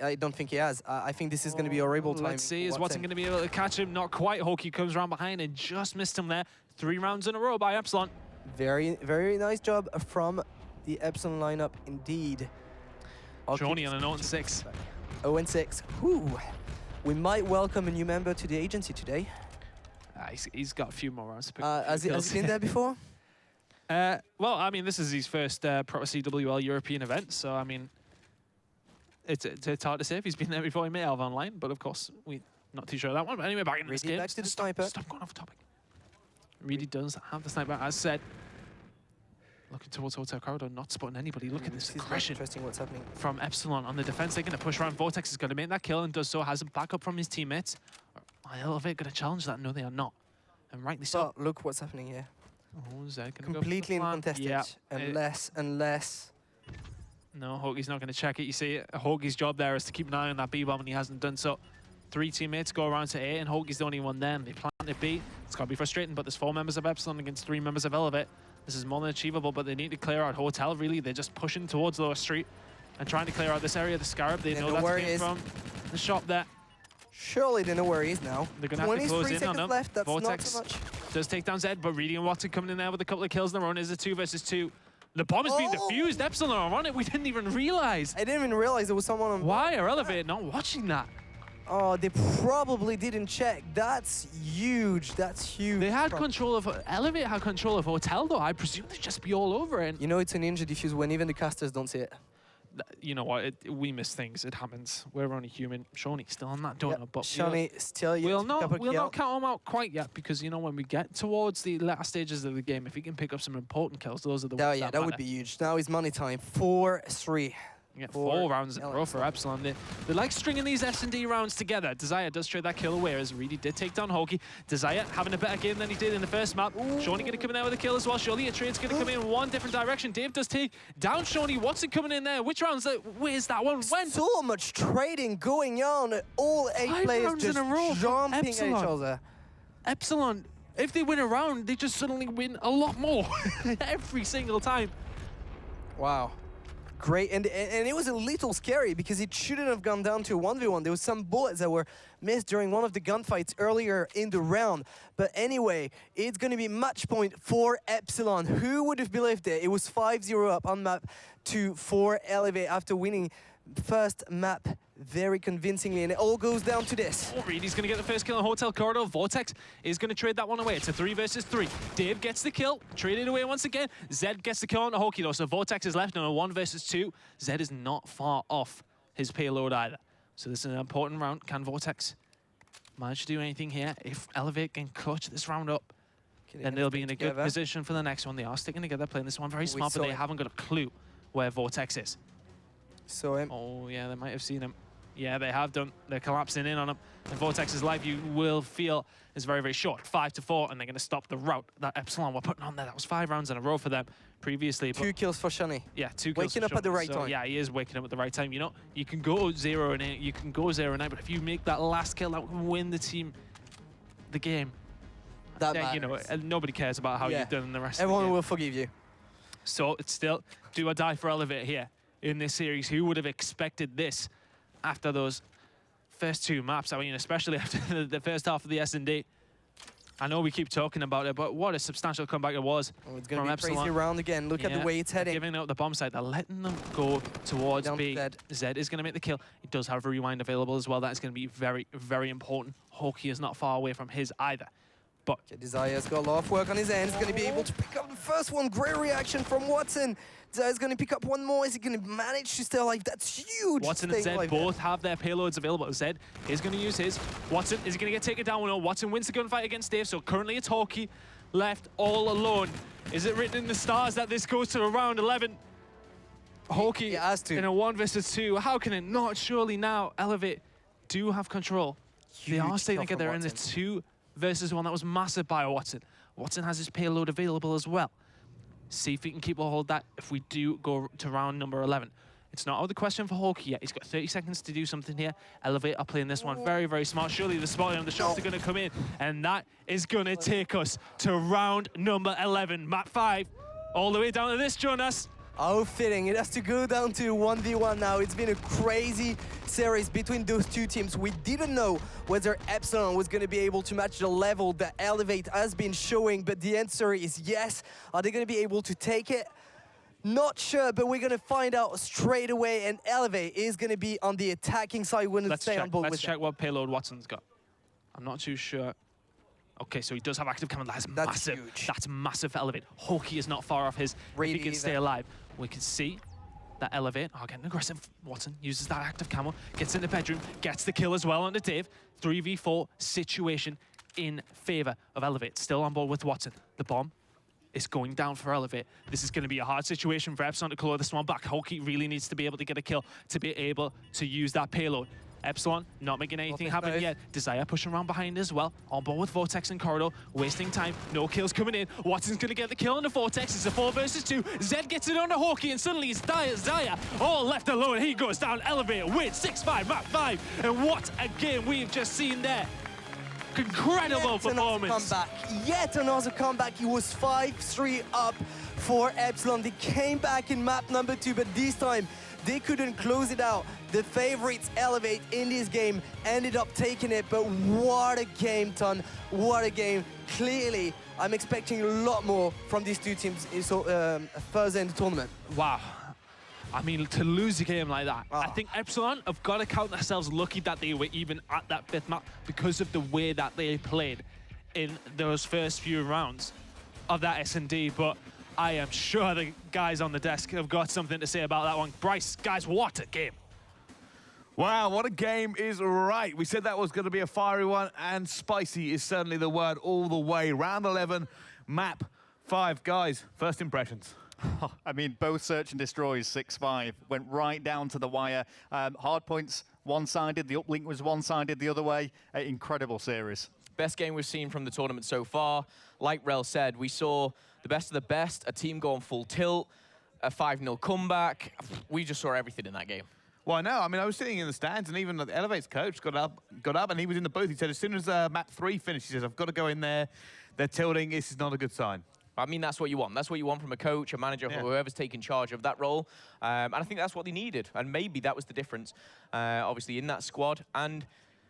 I don't think he has. I think this is going to be horrible time. Let's see, is Watson going to be able to catch him? Not quite. Hoki comes around behind and just missed him there. 3 rounds in a row by Epsilon. Very, very nice job from the Epsilon lineup, indeed. Shawnee on an 0-6. 0-6. Whew. We might welcome a new member to the agency today. He's got a few more rounds to pick. Has he been there before? Well, I mean, this is his first proper CWL European event, so I mean, it's hard to say if he's been there before. He may have online, but of course, we're not too sure of that one. But anyway, back in this game. Back to the sniper. Stop going off topic. Reedy does have the sniper, as said. Looking towards Hotel Corridor, not spotting anybody. Look at this aggression. Interesting what's happening. From Epsilon on the defense. They're going to push around. Vortex is going to make that kill and does so. Has a backup from his teammates. Are Elevate going to challenge that? No, they are not. And rightly so. Oh, look what's happening here. Oh, Zed going to completely uncontested. Yeah. Unless. No, Hoki's not going to check it. You see, Hoki's job there is to keep an eye on that B-bomb, and he hasn't done so. 3 teammates go around to A, and Hoki's the only one there, and they planted B. It's got to be frustrating, but there's 4 members of Epsilon against 3 members of Elevate. This is more than achievable, but they need to clear out Hotel, really. They're just pushing towards Lower Street and trying to clear out this area. The Scarab, they know that's came from the shop there. Surely they know where he is now. They're going to have to close in on him. Left, that's Vortex not so much. Does take down Zed, but Reedy and Watson coming in there with a couple of kills on their own. Is a 2 versus 2. The bomb is being defused. Epsilon are on it. We didn't even realize. I didn't even realize there was someone on. Why are Elevate not watching that? Oh, they probably didn't check. That's huge. That's huge. They had control of Elevate, had control of Hotel though. I presume they'd just be all over it. You know it's a ninja defuse when even the casters don't see it. You know what? We miss things. It happens. We're only human. Shawnee still on that donut, but Shawnee still yet we'll to pick up a not kill. count him out quite yet because you know when we get towards the latter stages of the game, if he can pick up some important kills, those are the ones that would be huge. Now is money time. 4-3. Yeah, 4 rounds in a row for Epsilon. They like stringing these SnD rounds together. Desire does trade that kill away as Reedy did take down Hoki. Desire having a better game than he did in the first map. Shawnee going to come in there with a kill as well. Surely a trade's going to come in one different direction. Dave does take down Shawnee. Watson coming in there. Which rounds? Where's that one? When? So much trading going on. All 8 players just jumping at each other. Epsilon, if they win a round, they just suddenly win a lot more every single time. Wow. Great, and it was a little scary because it shouldn't have gone down to a 1v1. There was some bullets that were missed during one of the gunfights earlier in the round. But anyway, it's going to be match point for Epsilon. Who would have believed it? It was 5-0 up on map 2 for Elevate after winning first map very convincingly, and it all goes down to this. Reedy's going to get the first kill in Hotel Corridor. Vortex is going to trade that one away. It's a 3 versus 3. Dave gets the kill, traded away once again. Zed gets the kill on the Hoki though, so Vortex is left on a 1 versus 2. Zed is not far off his payload either. So this is an important round. Can Vortex manage to do anything here? If Elevate can clutch this round up, then they'll be in a good position for the next one. They are sticking together, playing this one very smart, but they haven't got a clue where Vortex is. Oh yeah, they might have seen him. Yeah, they have done. They're collapsing in on him. And Vortex's life, you will feel, is very, very short. 5-4, and they're going to stop the route that Epsilon were putting on there. That was 5 rounds in a row for them previously. 2 kills for Shani. Yeah, 2 kills. Waking up at the right time. Yeah, he is waking up at the right time. You know, you can go 0-8, you can go 0-9, but if you make that last kill, that can win the team the game. That then, you know, nobody cares about how you've done in the rest Everyone of the game. will forgive you. So it's still do or die for Elevate here in this series. Who would have expected this after those first 2 maps? I mean, especially after the first half of the SnD. I know we keep talking about it, but what a substantial comeback it was. Oh, it's going to be a crazy round again. Look at the way it's heading. Giving out the bomb site. They're letting them go towards B. Zed is going to make the kill. He does have a rewind available as well. That is going to be very, very important. Hoki is not far away from his either. But Desire's got a lot of work on his end. He's going to be able to pick up the first one. Great reaction from Watson. Desire's going to pick up one more. Is he going to manage to stay alive? That's huge. Watson and Zed both have their payloads available. Zed is going to use his. Watson is going to get taken down. No, Watson wins the gunfight against Dave, so currently it's Hoki left all alone. Is it written in the stars that this goes to around 11? Hoki in a 1 versus 2. How can it not? Surely now Elevate do have control. They are staying together in the 2 versus 1. That was massive by Watson. Watson has his payload available as well. See if he can keep a hold of that if we do go to round number 11. It's not out of the question for Hoki yet. He's got 30 seconds to do something here. Elevate are playing this one very, very smart. Surely the spot on the shots are going to come in, and that is going to take us to round number 11. Map 5, all the way down to this, Jonas. How fitting. It has to go down to 1v1 now. It's been a crazy series between those 2 teams. We didn't know whether Epsilon was going to be able to match the level that Elevate has been showing, but the answer is yes. Are they going to be able to take it? Not sure, but we're going to find out straight away, and Elevate is going to be on the attacking side. We're going to stay on board with Let's check what payload Watson's got. I'm not too sure. Okay, so he does have active cannon. That's massive. Huge. That's massive for Elevate. Hoki is not far off his. If he can stay alive, we can see that Elevate are getting aggressive. Watson uses that active camo, gets in the bedroom, gets the kill as well on the Dave. 3v4 situation in favor of Elevate. Still on board with Watson. The bomb is going down for Elevate. This is going to be a hard situation for Epsilon to claw this one back. Hoki really needs to be able to get a kill to be able to use that payload. Epsilon not making anything happen yet. Desire pushing around behind as well. On board with Vortex and Corridor. Wasting time. No kills coming in. Watson's going to get the kill on the Vortex. It's a 4 versus 2. Zed gets it on the Hoki, and suddenly it's Desire all left alone. He goes down. Elevate wins 6-5, map 5. And what a game we've just seen there. Incredible performance. Yet another comeback. He was 5-3 up for Epsilon. They came back in map number 2, but this time they couldn't close it out. The favorites Elevate in this game ended up taking it, but what a game, Ton. What a game. Clearly, I'm expecting a lot more from these 2 teams further in the tournament. Wow. I mean, to lose a game like that, I think Epsilon have got to count themselves lucky that they were even at that 5th map because of the way that they played in those first few rounds of that SnD. But I am sure the guys on the desk have got something to say about that one. Bryce, guys, what a game. Wow, what a game is right. We said that was going to be a fiery one, and spicy is certainly the word all the way. Round 11, map 5. Guys, first impressions. I mean, both search and destroys 6-5 went right down to the wire. Hardpoint's one-sided, the uplink was one-sided the other way. Incredible series. Best game we've seen from the tournament so far. Like Rel said, we saw the best of the best, a team go on full tilt, a 5-0 comeback. We just saw everything in that game. Well, I know. I mean, I was sitting in the stands, and even the Elevate's coach got up, and he was in the booth. He said, as soon as map 3 finished, he says, I've got to go in there. They're tilting. This is not a good sign. I mean, that's what you want. That's what you want from a coach, a manager, whoever's taking charge of that role. And I think that's what they needed. And maybe that was the difference, obviously, in that squad. And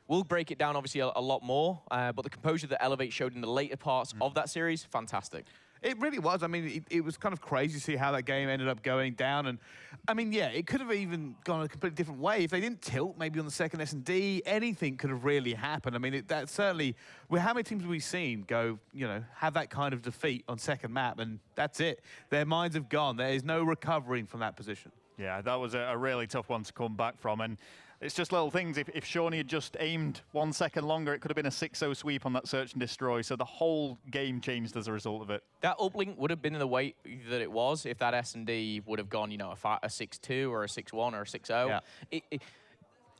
we'll break it down, obviously, a lot more. But the composure that Elevate showed in the later parts of that series, fantastic. It really was. I mean, it was kind of crazy to see how that game ended up going down. And, I mean, yeah, it could have even gone a completely different way. If they didn't tilt, maybe on the second SnD, anything could have really happened. I mean, that certainly, how many teams have we seen go, you know, have that kind of defeat on second map, and that's it. Their minds have gone. There is no recovering from that position. Yeah, that was a really tough one to come back from. And it's just little things. If Shawnee had just aimed 1 second longer, it could have been a 6-0 sweep on that search and destroy. So the whole game changed as a result of it. That uplink would have been in the way that it was if that SnD would have gone, you know, a 6-2 or a 6-1 or a 6-0. Yeah.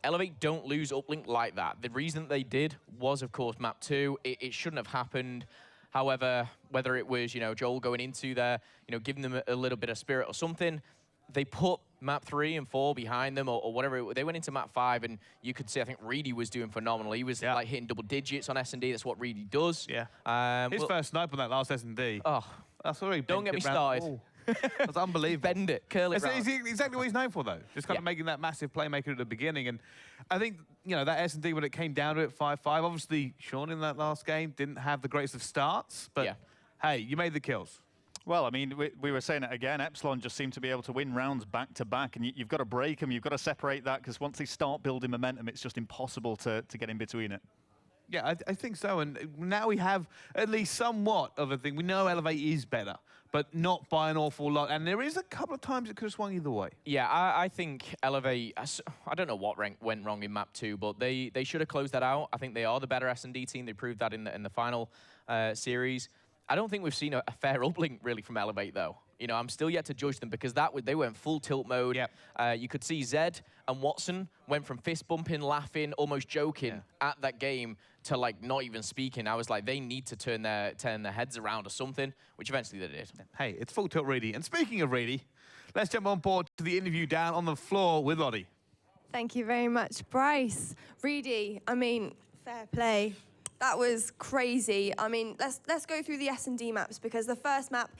Elevate don't lose uplink like that. The reason that they did was, of course, map 2. It shouldn't have happened. However, whether it was, you know, Joel going into there, you know, giving them a little bit of spirit or something, they put map 3 and 4 behind them or whatever. They went into map 5, and you could see, I think Reedy was doing phenomenal. He was like hitting double digits on SnD. That's what Reedy does. Yeah. His first snipe on that last SnD. Oh, that's already. Don't get me started. That's unbelievable. Bend it, curl it round. It's exactly what he's known for, though. Just kind of making that massive playmaker at the beginning. And I think, you know, that SnD, when it came down to it, 5-5, obviously Sean in that last game didn't have the greatest of starts, but hey, you made the kills. Well, I mean, we were saying it again. Epsilon just seemed to be able to win rounds back to back, and you've got to break them. You've got to separate that, because once they start building momentum, it's just impossible to get in between it. Yeah, I think so. And now we have at least somewhat of a thing. We know Elevate is better, but not by an awful lot. And there is a couple of times it could have swung either way. Yeah, I think Elevate, I don't know what went wrong in map 2, but they should have closed that out. I think they are the better SnD team. They proved that in the final series. I don't think we've seen a fair uplink, really, from Elevate, though. You know, I'm still yet to judge them, because they went full tilt mode. Yep. You could see Zed and Watson went from fist bumping, laughing, almost joking at that game to, like, not even speaking. I was like, they need to turn their heads around or something, which eventually they did. Hey, it's full tilt Reedy. And speaking of Reedy, let's jump on board to the interview down on the floor with Lottie. Thank you very much, Bryce. Reedy, I mean, fair play. That was crazy. I mean, let's go through the SnD maps, because the first map,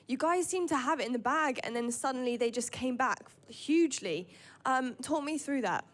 you guys seemed to have it in the bag, and then suddenly they just came back hugely. Talk me through that.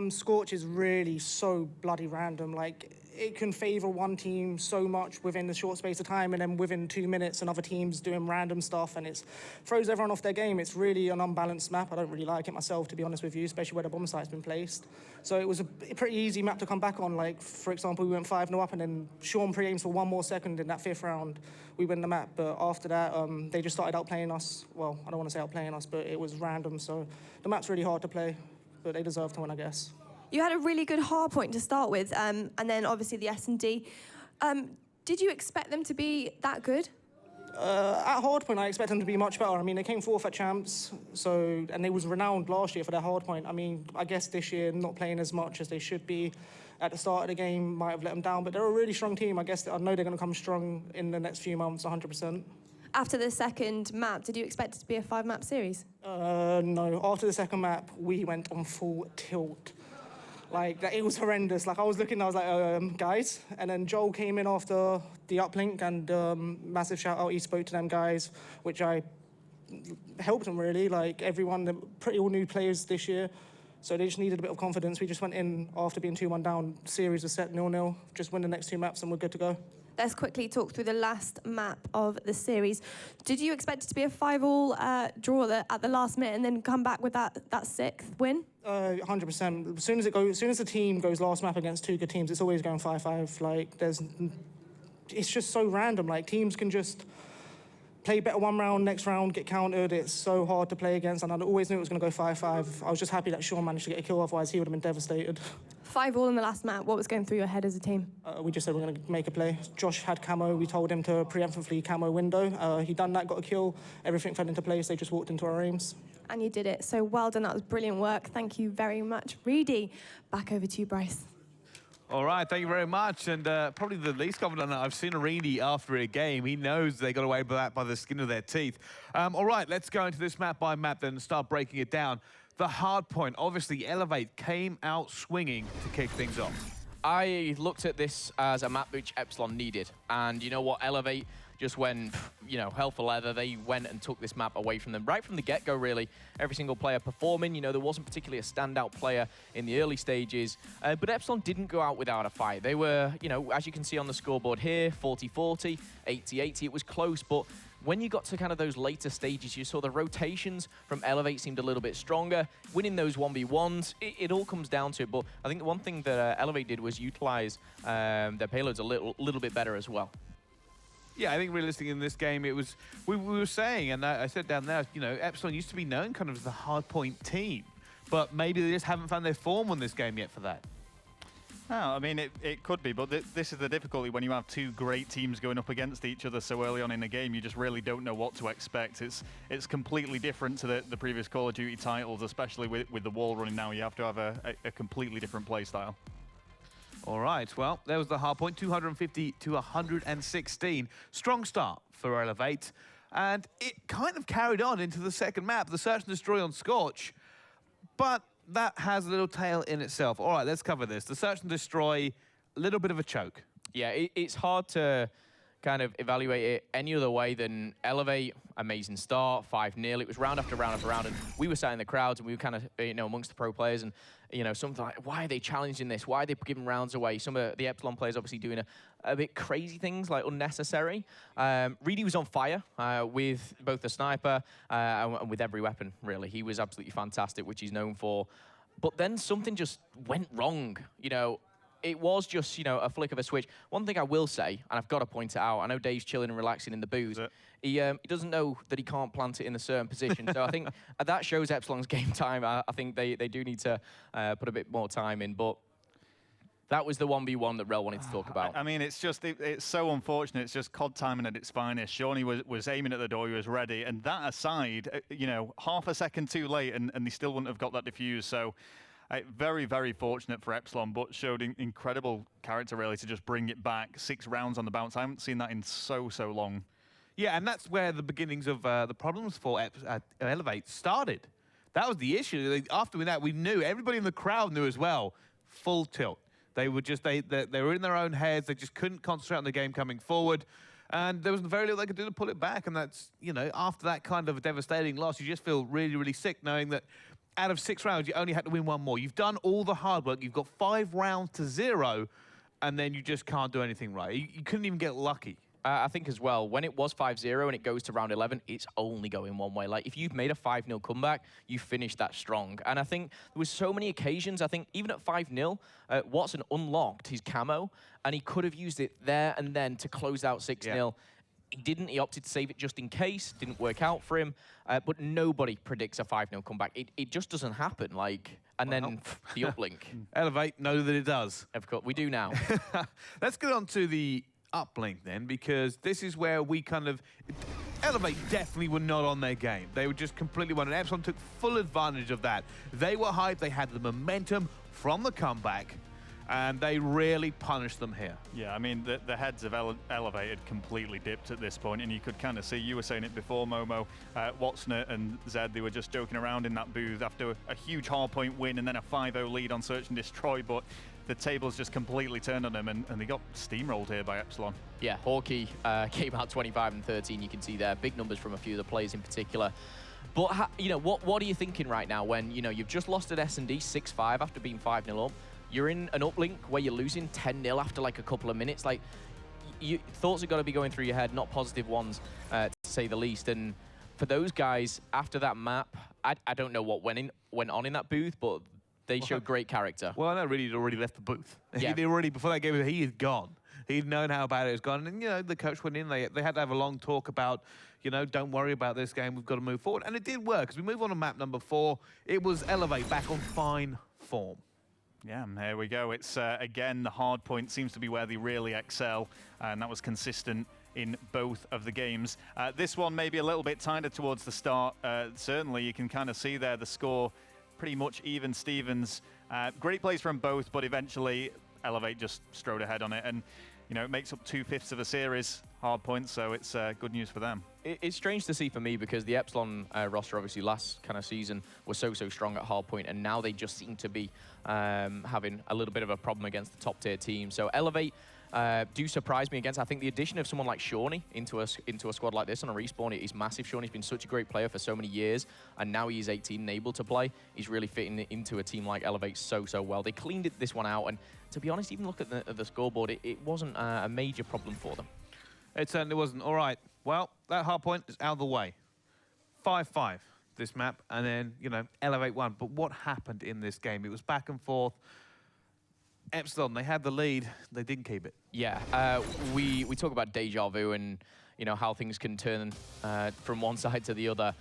Scorch is really so bloody random. Like, it can favor one team so much within the short space of time, and then within 2 minutes another team's doing random stuff, and it throws everyone off their game. It's really an unbalanced map. I don't really like it myself, to be honest with you, especially where the bomb site's been placed. So it was a pretty easy map to come back on. Like, for example, we went 5-0 up, and then Sean pre-aims for 1 more second in that 5th round. We win the map, but after that, they just started outplaying us. Well, I don't want to say outplaying us, but it was random. So the map's really hard to play, but they deserve to win, I guess. You had a really good hard point to start with, and then obviously the SnD. Did you expect them to be that good? At hardpoint, I expect them to be much better. I mean, they came 4th at champs, and they was renowned last year for their hardpoint. I mean, I guess this year not playing as much as they should be at the start of the game might have let them down, but they're a really strong team. I guess I know they're going to come strong in the next few months, 100%. After the second map, did you expect it to be a 5-map series? No. After the second map, we went on full tilt. Like, it was horrendous. Like, I was looking, I was like, guys. And then Joel came in after the uplink, and massive shout out, he spoke to them guys, which I helped them, really. Like, everyone, they're pretty all new players this year, so they just needed a bit of confidence. We just went in after being 2-1 down. Series was set 0-0. Just win the next 2 maps and we're good to go. Let's quickly talk through the last map of the series. Did you expect it to be a 5-all draw at the last minute and then come back with that 6th win? 100%. As soon as the team goes last map against 2 good teams, it's always going 5-5. Like, it's just so random. Like, teams can just play better one round, next round, get countered. It's so hard to play against, and I always knew it was going to go 5-5. I was just happy that Sean managed to get a kill, otherwise he would have been devastated. 5-all in the last map. What was going through your head as a team? We just said we're going to make a play. Josh had camo. We told him to preemptively camo window. He done that, got a kill. Everything fell into place. They just walked into our aims. And you did it. So well done. That was brilliant work. Thank you very much, Reedy. Back over to you, Bryce. All right, thank you very much. And probably the least confident I've seen Reedy after a game. He knows they got away with that by the skin of their teeth. All right, let's go into this map by map then and start breaking it down. The Hardpoint, obviously Elevate came out swinging to kick things off. I looked at this as a map which Epsilon needed. And you know what, Elevate just went, you know, hell for leather. They went and took this map away from them right from the get-go, really. Every single player performing. You know, there wasn't particularly a standout player in the early stages. But Epsilon didn't go out without a fight. They were, you know, as you can see on the scoreboard here, 40-40, 80-80. It was close, but when you got to kind of those later stages, you saw the rotations from Elevate seemed a little bit stronger. Winning those 1v1s, it all comes down to it. But I think the one thing that Elevate did was utilize their payloads a little bit better as well. Yeah, I think realistically in this game, it was, we were saying, and I said down there, you know, Epsilon used to be known kind of as the hardpoint team, but maybe they just haven't found their form on this game yet for that. No, I mean, it could be, but this is the difficulty when you have 2 great teams going up against each other so early on in the game. You just really don't know what to expect. It's completely different to the previous Call of Duty titles, especially with the wall running now. You have to have a completely different play style. All right, well, there was the Hardpoint, 250 to 116. Strong start for Elevate, and it kind of carried on into the second map, the Search and Destroy on Scorch, but that has a little tail in itself. All right, let's cover this. The Search and Destroy, a little bit of a choke. Yeah, it's hard to kind of evaluate it any other way than Elevate, amazing start, 5-0. It was round after round after round, and we were sat in the crowds and we were kind of, you know, amongst the pro players, and you know, something like, why are they challenging this? Why are they giving rounds away? Some of the Epsilon players obviously doing a bit crazy things, like unnecessary. Reedy was on fire with both the sniper and with every weapon, really. He was absolutely fantastic, which he's known for. But then something just went wrong, you know. It was just, you know, a flick of a switch. One thing I will say, and I've got to point it out, I know Dave's chilling and relaxing in the booth. He doesn't know that he can't plant it in a certain position. So I think that shows Epsilon's game time. I think they do need to put a bit more time in. But that was the 1v1 that Rel wanted to talk about. I mean, it's just, it's so unfortunate. It's just COD timing at its finest. Shawnee was aiming at the door, he was ready. And that aside, you know, half a second too late, and they still wouldn't have got that defuse. So very, very fortunate for Epsilon, but showed incredible character, really, to just bring it back. 6 rounds on the bounce. I haven't seen that in so long. Yeah, and that's where the beginnings of the problems for Elevate started. That was the issue. After that, we knew, everybody in the crowd knew as well, full tilt. They were just, they were in their own heads. They just couldn't concentrate on the game coming forward. And there was very little they could do to pull it back. And that's, you know, after that kind of a devastating loss, you just feel really, really sick knowing that out of 6 rounds, you only had to win 1 more. You've done all the hard work. You've got 5 rounds to 0, and then you just can't do anything right. You couldn't even get lucky. I think as well, when it was 5-0 and it goes to round 11, it's only going one way. Like, if you've made a 5-0 comeback, you finish that strong. And I think there was so many occasions, I think even at 5-0, Watson unlocked his camo, and he could have used it there and then to close out 6-0. Yeah. He didn't. He opted to save it just in case. Didn't work out for him. But nobody predicts a 5-0 comeback. It just doesn't happen. Like, and then the uplink. Elevate know that it does. Of course, we do now. Let's get on to the uplink then, because this is where we kind of... Elevate definitely were not on their game. They were just completely won, and Epsilon took full advantage of that. They were hyped. They had the momentum from the comeback, and they really punished them here. Yeah, I mean, the heads of Elevated completely dipped at this point, and you could kind of see, you were saying it before, Momo, Watson and Zed, they were just joking around in that booth after a huge hardpoint win and then a 5-0 lead on Search and Destroy, but the tables just completely turned on them, and they got steamrolled here by Epsilon. Yeah, Hawkeye came out 25 and 13, you can see there. Big numbers from a few of the players in particular. But, you know, what are you thinking right now when, you know, you've just lost at SnD 6-5 after being 5-0 up? You're in an uplink where you're losing 10-0 after like a couple of minutes. Like, thoughts are going to be going through your head, not positive ones, to say the least. And for those guys, after that map, I don't know what went on in that booth, but they showed great character. Well, I know really he'd already left the booth. Yeah. He'd already, before that game, he had gone. He'd known how bad it was gone. And, you know, the coach went in, they had to have a long talk about, you know, don't worry about this game, we've got to move forward. And it did work. As we move on to map number 4, it was Elevate back on fine form. Yeah, there we go. It's, again, the hard point seems to be where they really excel, and that was consistent in both of the games. This one maybe a little bit tighter towards the start. Certainly, you can kind of see there the score pretty much even Stevens. Great plays from both, but eventually Elevate just strode ahead on it. And, you know, it makes up 2/5 of a series, hard points, so it's good news for them. It's strange to see for me because the Epsilon roster, obviously, last kind of season was so strong at hardpoint, and now they just seem to be having a little bit of a problem against the top-tier team. So Elevate do surprise me against. I think the addition of someone like Shawnee into a squad like this on a respawn is massive. Shawnee's been such a great player for so many years, and now he's 18 and able to play. He's really fitting into a team like Elevate so well. They cleaned this one out, and to be honest, even look at the scoreboard, it wasn't a major problem for them. It certainly wasn't. All right, well, that hard point is out of the way. 5-5 this map, and then, you know, Elevate won. But what happened in this game? It was back and forth. Epsilon, they had the lead, they didn't keep it. Yeah, we talk about deja vu and, you know, how things can turn from one side to the other.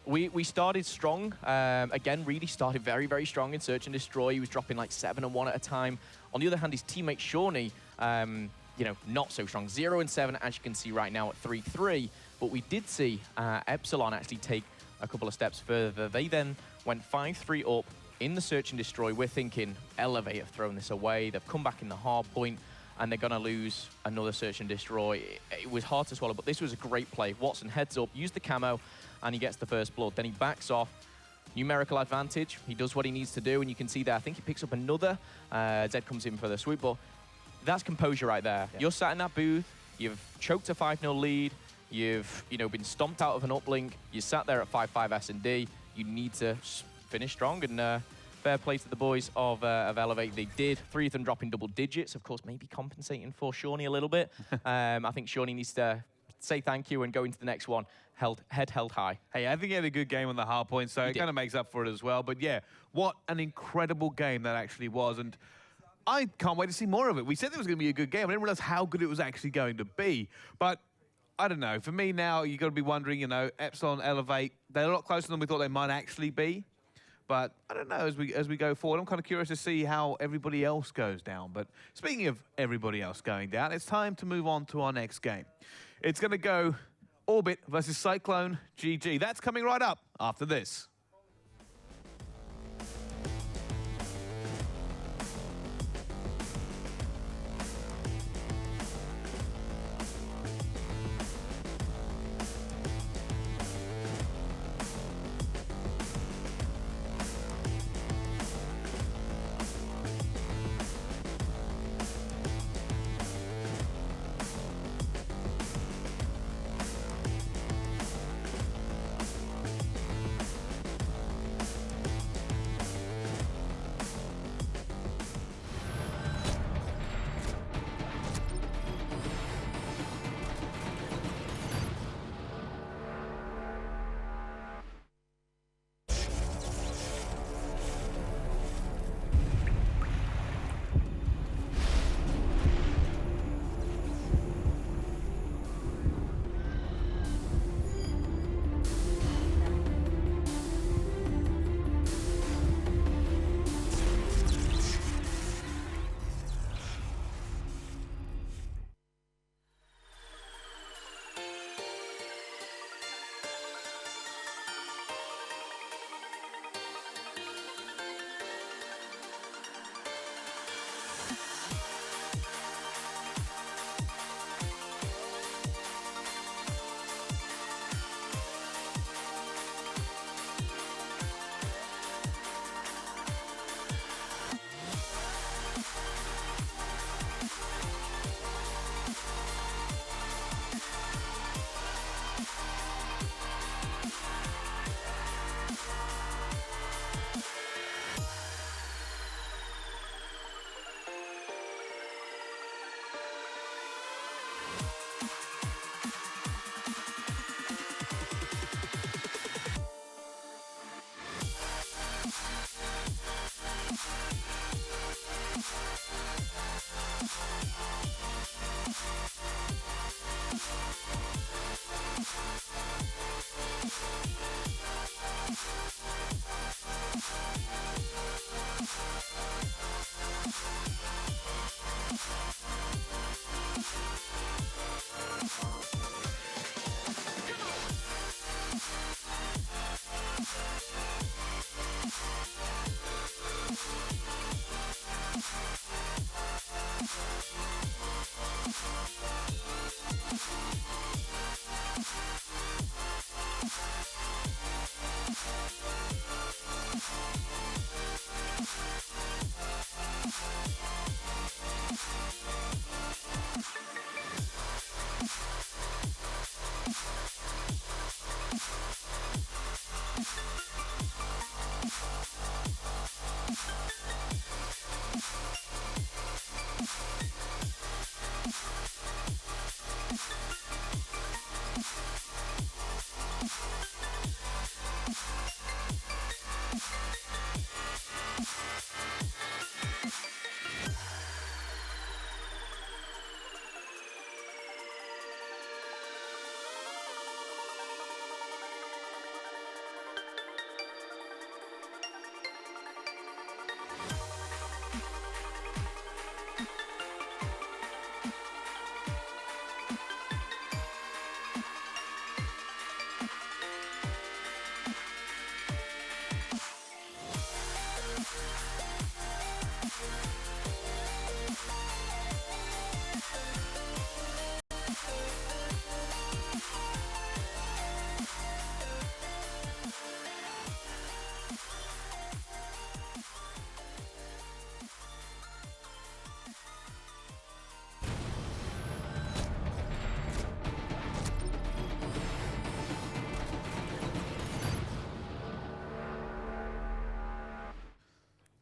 We started strong. Again, really started very strong in Search and Destroy. He was dropping like 7 and 1 at a time. On the other hand, his teammate Shawnee, you know, not so strong. 0 and 7, as you can see right now at 3-3. But we did see Epsilon actually take a couple of steps further. They then went 5-3 up in the Search and Destroy. We're thinking Elevate have thrown this away. They've come back in the hard point, and they're going to lose another Search and Destroy. It was hard to swallow, but this was a great play. Watson heads up, used the camo, and he gets the first blood. Then he backs off. Numerical advantage. He does what he needs to do, and you can see there, I think he picks up another. Zed comes in for the sweep, but that's composure right there. Yeah. You're sat in that booth. You've choked a 5-0 lead. You've, you know, been stomped out of an uplink. You sat there at 5-5 SnD. You need to finish strong, and fair play to the boys of Elevate. They did. 3 of them dropping double digits, of course, maybe compensating for Shawnee a little bit. I think Shawnee needs to say thank you and go into the next one head held high. Hey, I think he had a good game on the hard point, so it kind of makes up for it as well. But yeah, what an incredible game that actually was, and I can't wait to see more of it. We said it was going to be a good game. I didn't realize how good it was actually going to be. But I don't know. For me now, you've got to be wondering, you know, Epsilon, Elevate, they're a lot closer than we thought they might actually be. But I don't know, as we go forward, I'm kind of curious to see how everybody else goes down. But speaking of everybody else going down, it's time to move on to our next game. It's going to go Orbit versus Cyclone GG. That's coming right up after this.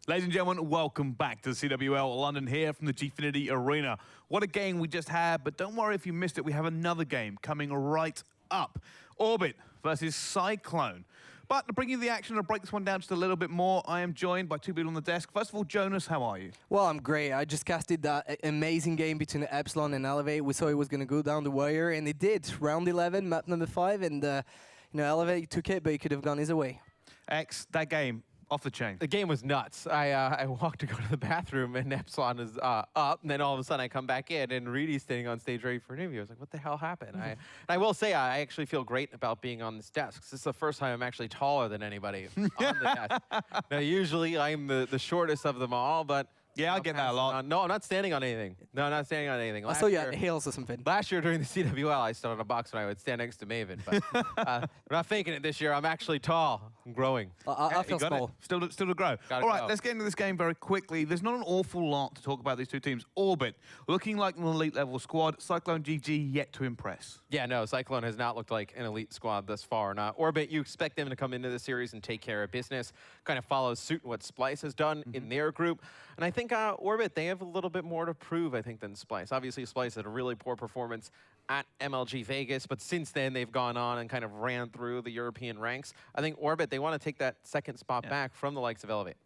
Ladies and gentlemen, welcome back to the CWL London here from the Gfinity Arena. What a game we just had, but don't worry if you missed it, we have another game coming right up. Orbit versus Cyclone. But to bring you the action and break this one down just a little bit more, I am joined by two people on the desk. First of all, Jonas, how are you? Well, I'm great. I just casted that amazing game between Epsilon and Elevate. We saw it was going to go down the wire, and it did. Round 11, map number 5, and Elevate took it, but it could have gone his way. X, that game. Off the chain. The game was nuts. I walked to go to the bathroom, and Epsilon is up, and then all of a sudden I come back in, and Reedy's standing on stage ready for an interview. I was like, what the hell happened? I will say, I actually feel great about being on this desk. This is the first time I'm actually taller than anybody on the desk. Now, usually I'm the shortest of them all, but yeah, I get that a lot. No, I'm not standing on anything. No, I'm not standing on anything. I saw you at Hales or something. Last year during the CWL, I stood on a box when I would stand next to Maven. But I'm not faking it this year. I'm actually tall. I'm growing. I feel small. Still to grow. All right, let's get into this game very quickly. There's not an awful lot to talk about these two teams. Orbit, looking like an elite level squad. Cyclone GG, yet to impress. Yeah, no, Cyclone has not looked like an elite squad thus far. Now, Orbit, you expect them to come into the series and take care of business. Kind of follows suit what Splyce has done in their group. And I think Orbit, they have a little bit more to prove, I think, than Splyce. Obviously, Splyce had a really poor performance at MLG Vegas, but since then, they've gone on and kind of ran through the European ranks. I think Orbit, they want to take that second spot back from the likes of Elevate.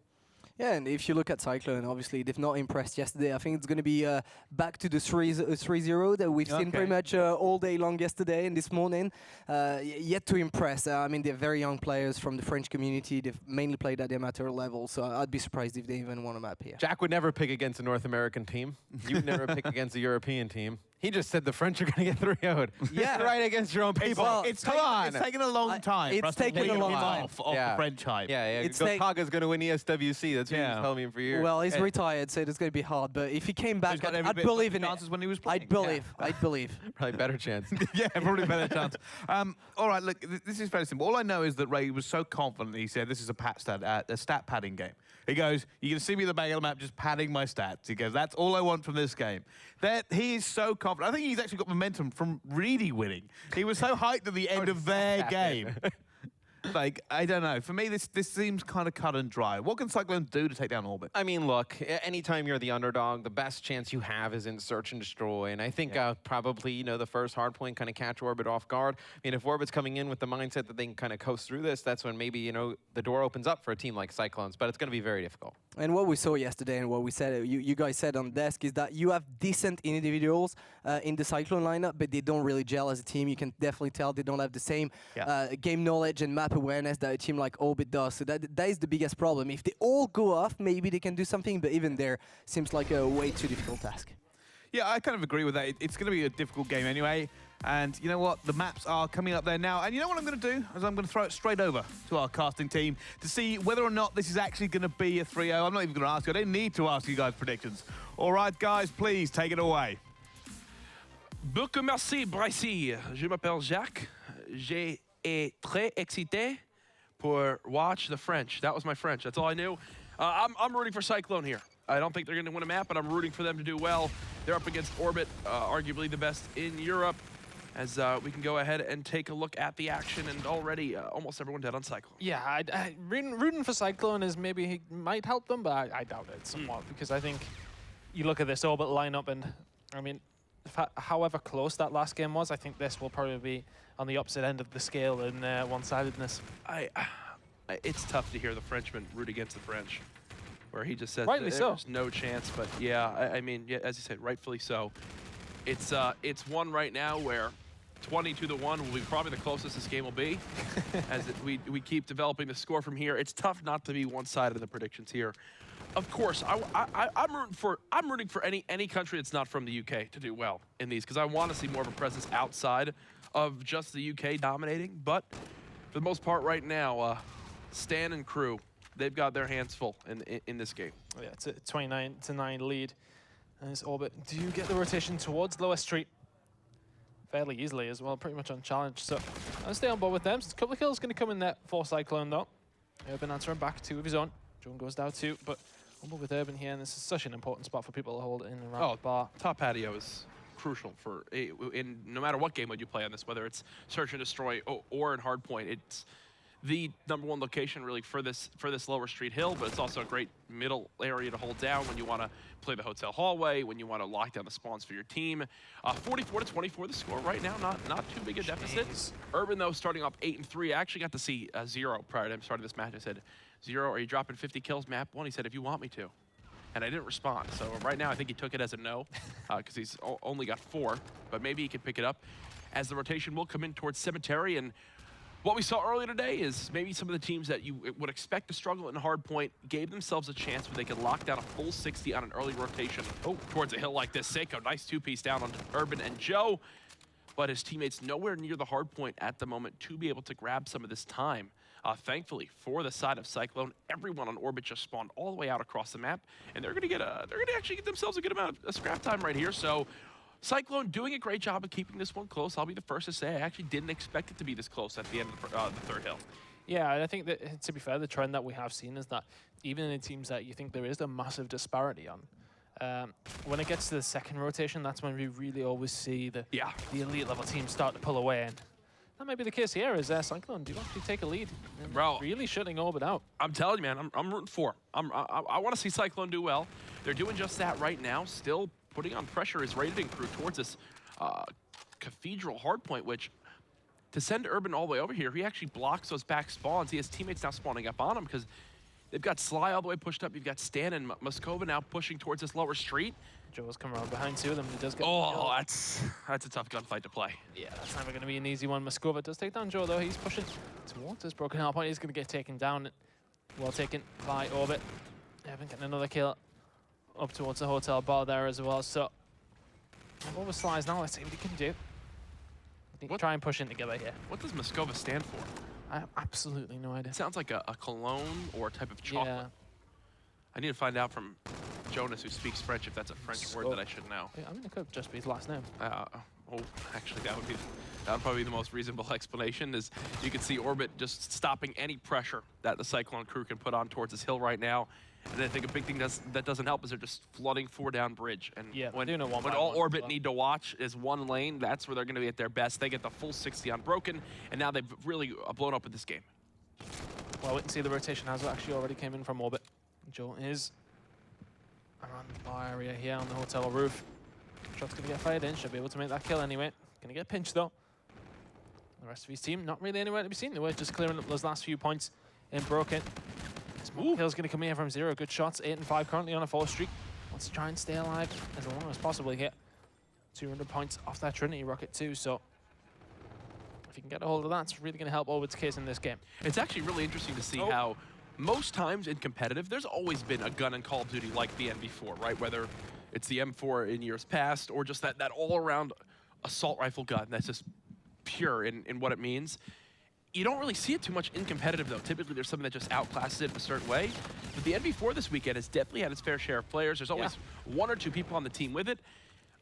Yeah, and if you look at Cyclone, obviously, they've not impressed yesterday. I think it's going to be back to the 3-0 that we've seen pretty much all day long yesterday and this morning. Yet to impress. I mean, they're very young players from the French community. They've mainly played at the amateur level, so I'd be surprised if they even won a map here. Jack would never pick against a North American team. You would never pick against a European team. He just said the French are going to get 3-0'd. Yeah. Right against your own people. Well, it's taken a long time. It's taken a long time. Off the French hype. Yeah. Kaga's going to win ESWC. That's what he was telling me for years. Well, he's retired, so it's going to be hard. But if he came back, I'd believe in it. When he was playing. I'd believe. Probably better chance. Yeah, probably better chance. All right, look, this is very simple. All I know is that Ray was so confident, he said, this is a stat padding game. He goes, you can see me in the back of the map just padding my stats. He goes, that's all I want from this game. He is so confident. I think he's actually got momentum from Reedy winning. He was so hyped at the end of their game. Like, I don't know. For me, this seems kind of cut and dry. What can Cyclone do to take down Orbit? I mean, look, anytime you're the underdog, the best chance you have is in search and destroy. And I think probably, you know, the first hardpoint kind of catch Orbit off guard. I mean, if Orbit's coming in with the mindset that they can kind of coast through this, that's when maybe, you know, the door opens up for a team like Cyclones. But it's going to be very difficult. And what we saw yesterday and what we said, you guys said on desk, is that you have decent individuals in the Cyclone lineup, but they don't really gel as a team. You can definitely tell they don't have the same game knowledge and map awareness that a team like Orbit does. So that is the biggest problem. If they all go off, maybe they can do something, but even there seems like a way too difficult task. Yeah, I kind of agree with that. It's going to be a difficult game anyway. And you know what? The maps are coming up there now. And you know what I'm going to do? Is I'm going to throw it straight over to our casting team to see whether or not this is actually going to be a 3-0. I'm not even going to ask you. I don't need to ask you guys predictions. All right, guys, please take it away. Beaucoup merci, Brycey. Je m'appelle Jacques. J'ai été très excité pour watch the French. That was my French. That's all I knew. I'm rooting for Cyclone here. I don't think they're going to win a map, but I'm rooting for them to do well. They're up against Orbit, arguably the best in Europe. As we can go ahead and take a look at the action, and already almost everyone dead on Cyclone. Yeah, rooting for Cyclone is maybe he might help them, but I doubt it somewhat because I think you look at this Orbit lineup, and I mean, however close that last game was, I think this will probably be on the opposite end of the scale in one-sidedness. It's tough to hear the Frenchman root against the French, where he just said there's no chance. But yeah, I mean, yeah, as you said, rightfully so. It's one right now where 20-1 will be probably the closest this game will be. As we keep developing the score from here, it's tough not to be one-sided in the predictions here. Of course, I'm rooting for any country that's not from the UK to do well in these, because I want to see more of a presence outside of just the UK dominating. But for the most part right now, Stan and crew, they've got their hands full in this game. Yeah, it's a 29-9 lead. And it's Orbit. Do you get the rotation towards Lower Street? Fairly easily as well, pretty much unchallenged. So I'll stay on board with them. So a couple of kills going to come in there for Cyclone though. Urban answering back 2 of his own. John goes down 2, but on board with Urban here, and this is such an important spot for people to hold in and around the bar. Top patio is crucial for in no matter what game mode you play on this, whether it's search and destroy or in hardpoint. It's the #1 location really for this Lower Street hill, but it's also a great middle area to hold down when you want to play the hotel hallway, when you want to lock down the spawns for your team. 44-24 the score right now, not too big a deficit. Urban though starting off 8-3. I actually got to see Zero prior to him starting this match. I said, Zero, are you dropping 50 kills map 1? He said, if you want me to. And I didn't respond. So right now I think he took it as a no, because he's only got 4, but maybe he can pick it up as the rotation will come in towards Cemetery. And what we saw earlier today is maybe some of the teams that you would expect to struggle in hardpoint gave themselves a chance where they could lock down a full 60 on an early rotation towards a hill like this. Seiko, nice 2-piece down on Urban and Joe, but his teammates nowhere near the hardpoint at the moment to be able to grab some of this time. Thankfully, for the side of Cyclone, everyone on Orbit just spawned all the way out across the map, and they're gonna actually get themselves a good amount of scrap time right here. So Cyclone doing a great job of keeping this one close. I'll be the first to say I actually didn't expect it to be this close at the end of the third hill. Yeah, I think that, to be fair, the trend that we have seen is that even in teams that you think there is a massive disparity on, when it gets to the second rotation, that's when we really always see the elite level teams start to pull away. And that may be the case here, is Cyclone do actually take a lead. Bro, really shutting Orbit out. I'm telling you, man, I'm rooting for. I want to see Cyclone do well. They're doing just that right now, still putting on pressure his raiding crew towards this Cathedral hardpoint, which to send Urban all the way over here, he actually blocks those back spawns. He has teammates now spawning up on him because they've got Sly all the way pushed up. You've got Stan and Moskova now pushing towards this Lower Street. Joe's coming around behind 2 of them. He does get that's a tough gunfight to play. Yeah, that's never going to be an easy one. Moskova does take down Joe, though. He's pushing towards this broken hardpoint. He's going to get taken down. Well taken by Orbit. Evan getting another kill up towards the hotel bar there as well. So, over Slice now. Let's see what he can do. Try and push in together here. What does Moskova stand for? I have absolutely no idea. It sounds like a cologne or a type of chocolate. Yeah. I need to find out from Jonas, who speaks French, if that's a French word that I should know. Yeah, I mean, it could just be his last name. Actually, that would probably be the most reasonable explanation. Is you can see Orbit just stopping any pressure that the Cyclone crew can put on towards this hill right now. And I think a big thing that doesn't help is they're just flooding 4-down bridge. And when all Orbit need to watch is one lane, that's where they're going to be at their best. They get the full 60 on Broken, and now they've really blown up with this game. Well, we can see the rotation has actually already came in from Orbit. Joe is around the bar area here on the hotel roof. Shot's going to get fired in, should be able to make that kill anyway. Going to get pinched though. The rest of his team not really anywhere to be seen. They were just clearing up those last few points in Broken. Small kill's going to come in here from Zero. Good shots, 8 and 5 currently on a 4 streak. Wants to try and stay alive as long as possible here. 200 points off that Trinity rocket too, so if you can get a hold of that, it's really going to help Orbit's case in this game. It's actually really interesting to see how most times in competitive, there's always been a gun in Call of Duty like the NV4, right? Whether it's the M4 in years past or just that all-around assault rifle gun that's just pure in what it means. You don't really see it too much in competitive, though. Typically, there's something that just outclasses it in a certain way. But the NV4 this weekend has definitely had its fair share of players. There's always 1 or 2 people on the team with it.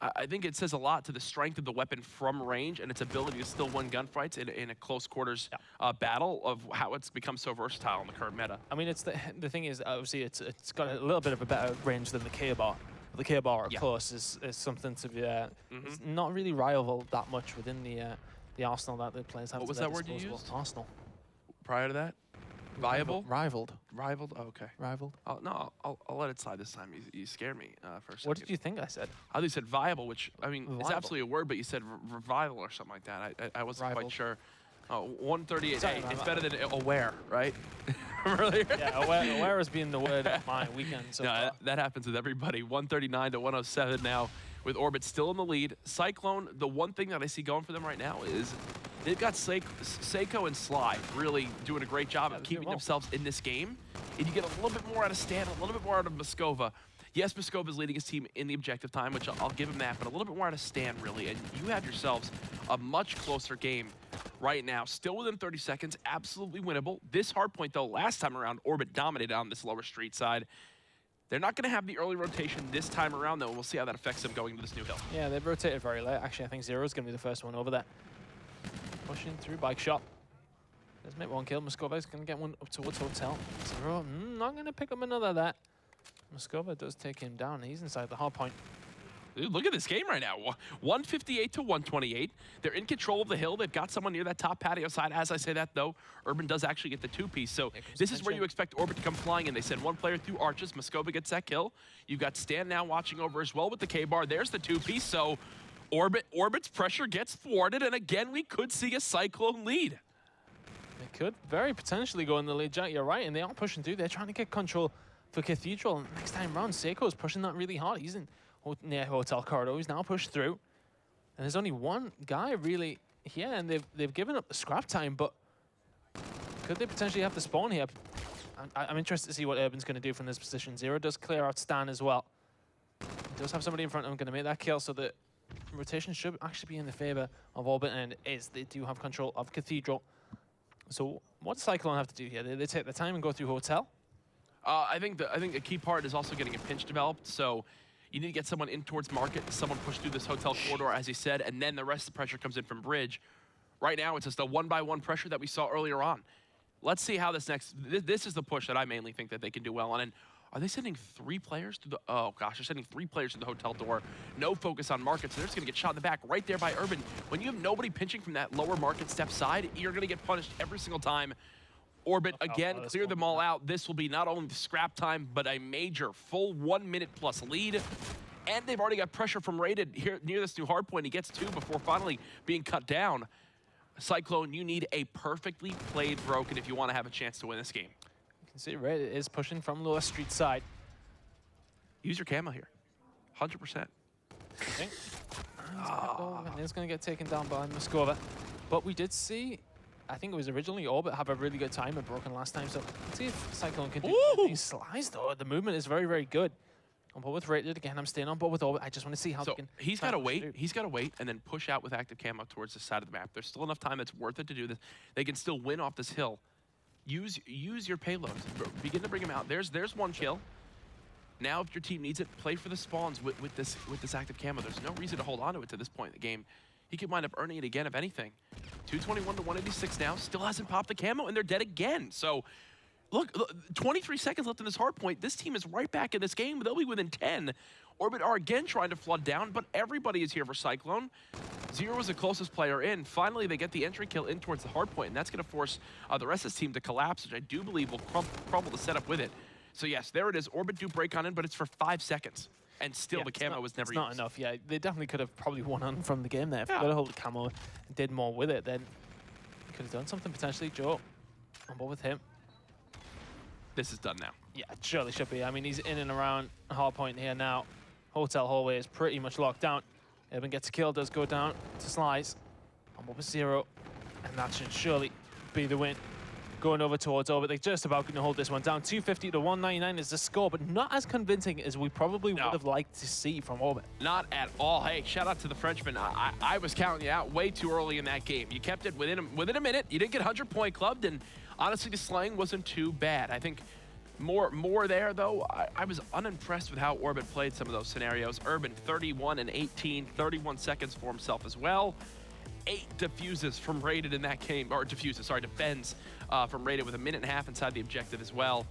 I think it says a lot to the strength of the weapon from range and its ability to still win gunfights in a close quarters battle of how it's become so versatile in the current meta. I mean, it's the thing is, obviously, it's got a little bit of a better range than the K-bar. The K-bar up close is something to be it's not really rivaled that much within the arsenal that the players have. What was that word you used? Arsenal. Prior to that? Viable? Rivaled. Rivaled? Oh, okay. Rivaled. No, I'll let it slide this time. You scared me for a second. What did you think I said? I thought you said viable, which, I mean, Viable. is absolutely a word, but you said revival or something like that. I wasn't quite sure. Oh, 138. Sorry, Hey, it's better than aware, right? Earlier? Yeah, aware has been the word of my weekend so far. That happens with everybody. 139 to 107 now, with Orbit still in the lead. Cyclone, the one thing that I see going for them right now is they've got Seiko and Sly really doing a great job of keeping themselves in this game. And you get a little bit more out of Stan, a little bit more out of Moskova. Yes, Moskova's leading his team in the objective time, which I'll give him that, but a little bit more out of Stan, really. And you have yourselves a much closer game right now. Still within 30 seconds, absolutely winnable. This hardpoint, though, last time around, Orbit dominated on this lower street side. They're not going to have the early rotation this time around, though, and we'll see how that affects them going into this new hill. Yeah, they've rotated very late. Actually, I think Zero's going to be the first one over there. Pushing through bike shot. Let's make one kill. Moskova's going to get one up towards Hotel. Zero, not going to pick up another that. Moskova does take him down. He's inside the hard point. Dude, look at this game right now. 158 to 128. They're in control of the hill. They've got someone near that top patio side. As I say that, though, Urban does actually get the 2-piece. So this is where you expect Orbit to come flying in. They send one player through arches. Moskova gets that kill. You've got Stan now watching over as well with the K-bar. There's the 2-piece. So Orbit's pressure gets thwarted. And again, we could see a Cyclone lead. They could very potentially go in the lead, Jack. You're right. And they are pushing through. They're trying to get control for Cathedral. And next time round, Seiko's pushing that really hard. He's in near Hotel Corridor. He's now pushed through. And there's only one guy really here, and they've given up the scrap time, but could they potentially have the spawn here? I'm interested to see what Urban's going to do from this position. Zero does clear out Stan as well. He does have somebody in front of him going to make that kill, so the rotation should actually be in the favor of Orbit, and it is. They do have control of Cathedral. So what does Cyclone have to do here? They take the time and go through Hotel? I think a key part is also getting a pinch developed, so you need to get someone in towards market, someone push through this hotel corridor, as he said, and then the rest of the pressure comes in from bridge. Right now, it's just a one-by-one pressure that we saw earlier on. Let's see how this this is the push that I mainly think that they can do well on. And are they sending 3 players through the, oh gosh, they're sending 3 players through the hotel door. No focus on market, so they're just gonna get shot in the back right there by Urban. When you have nobody pinching from that lower market step side, you're gonna get punished every single time. Orbit, again, clear them all out. This will be not only the scrap time, but a major full 1 minute plus lead. And they've already got pressure from Rated here near this new hardpoint. He gets 2 before finally being cut down. Cyclone, you need a perfectly played Broken if you want to have a chance to win this game. You can see Rated is pushing from lower street side. Use your camo here, 100%. He's going to get taken down by Moskova. But we did see, I think it was originally Orbit have a really good time at Broken last time. So let's see if Cyclone can do these slides, though. The movement is very, very good. On board with Rated again. I'm staying on board with Orbit. I just want to see how they can. He's got to wait. He's got to wait and then push out with active camo towards the side of the map. There's still enough time that's worth it to do this. They can still win off this hill. Use your payloads. Begin to bring him out. There's one kill. Now, if your team needs it, play for the spawns with this active camo. There's no reason to hold on to it to this point in the game. He could wind up earning it again, if anything. 221 to 186 now. Still hasn't popped the camo, and they're dead again. So. Look, 23 seconds left in this hard point. This team is right back in this game. They'll be within 10. Orbit are again trying to flood down, but everybody is here for Cyclone. Zero is the closest player in. Finally, they get the entry kill in towards the hardpoint, and that's going to force the rest of this team to collapse, which I do believe will crumble the setup with it. So yes, there it is. Orbit do break on in, but it's for 5 seconds. And still the camo was never used. It's not enough, yeah. They definitely could have probably won on from the game there. If they got a hold of camo and did more with it, then they could have done something potentially. Joe, on board with him. This is done now. Yeah, it surely should be. I mean, he's in and around hardpoint here now. Hotel hallway is pretty much locked down. Urban gets a kill, does go down to Splyce. On board with Zero. And that should surely be the win. Going over towards Orbit, they're just about going to hold this one down. 250 to 199 is the score, but not as convincing as we probably would have liked to see from Orbit. Not at all. Hey, shout out to the Frenchman. I was counting you out way too early in that game. You kept it within a minute. You didn't get 100-point clubbed, and honestly, the slaying wasn't too bad. I think more there, though. I was unimpressed with how Orbit played some of those scenarios. Urban, 31 and 18, 31 seconds for himself as well. 8 defuses from Rated in that game, or defuses, sorry, defends from Rated with 1.5 minutes inside the objective as well.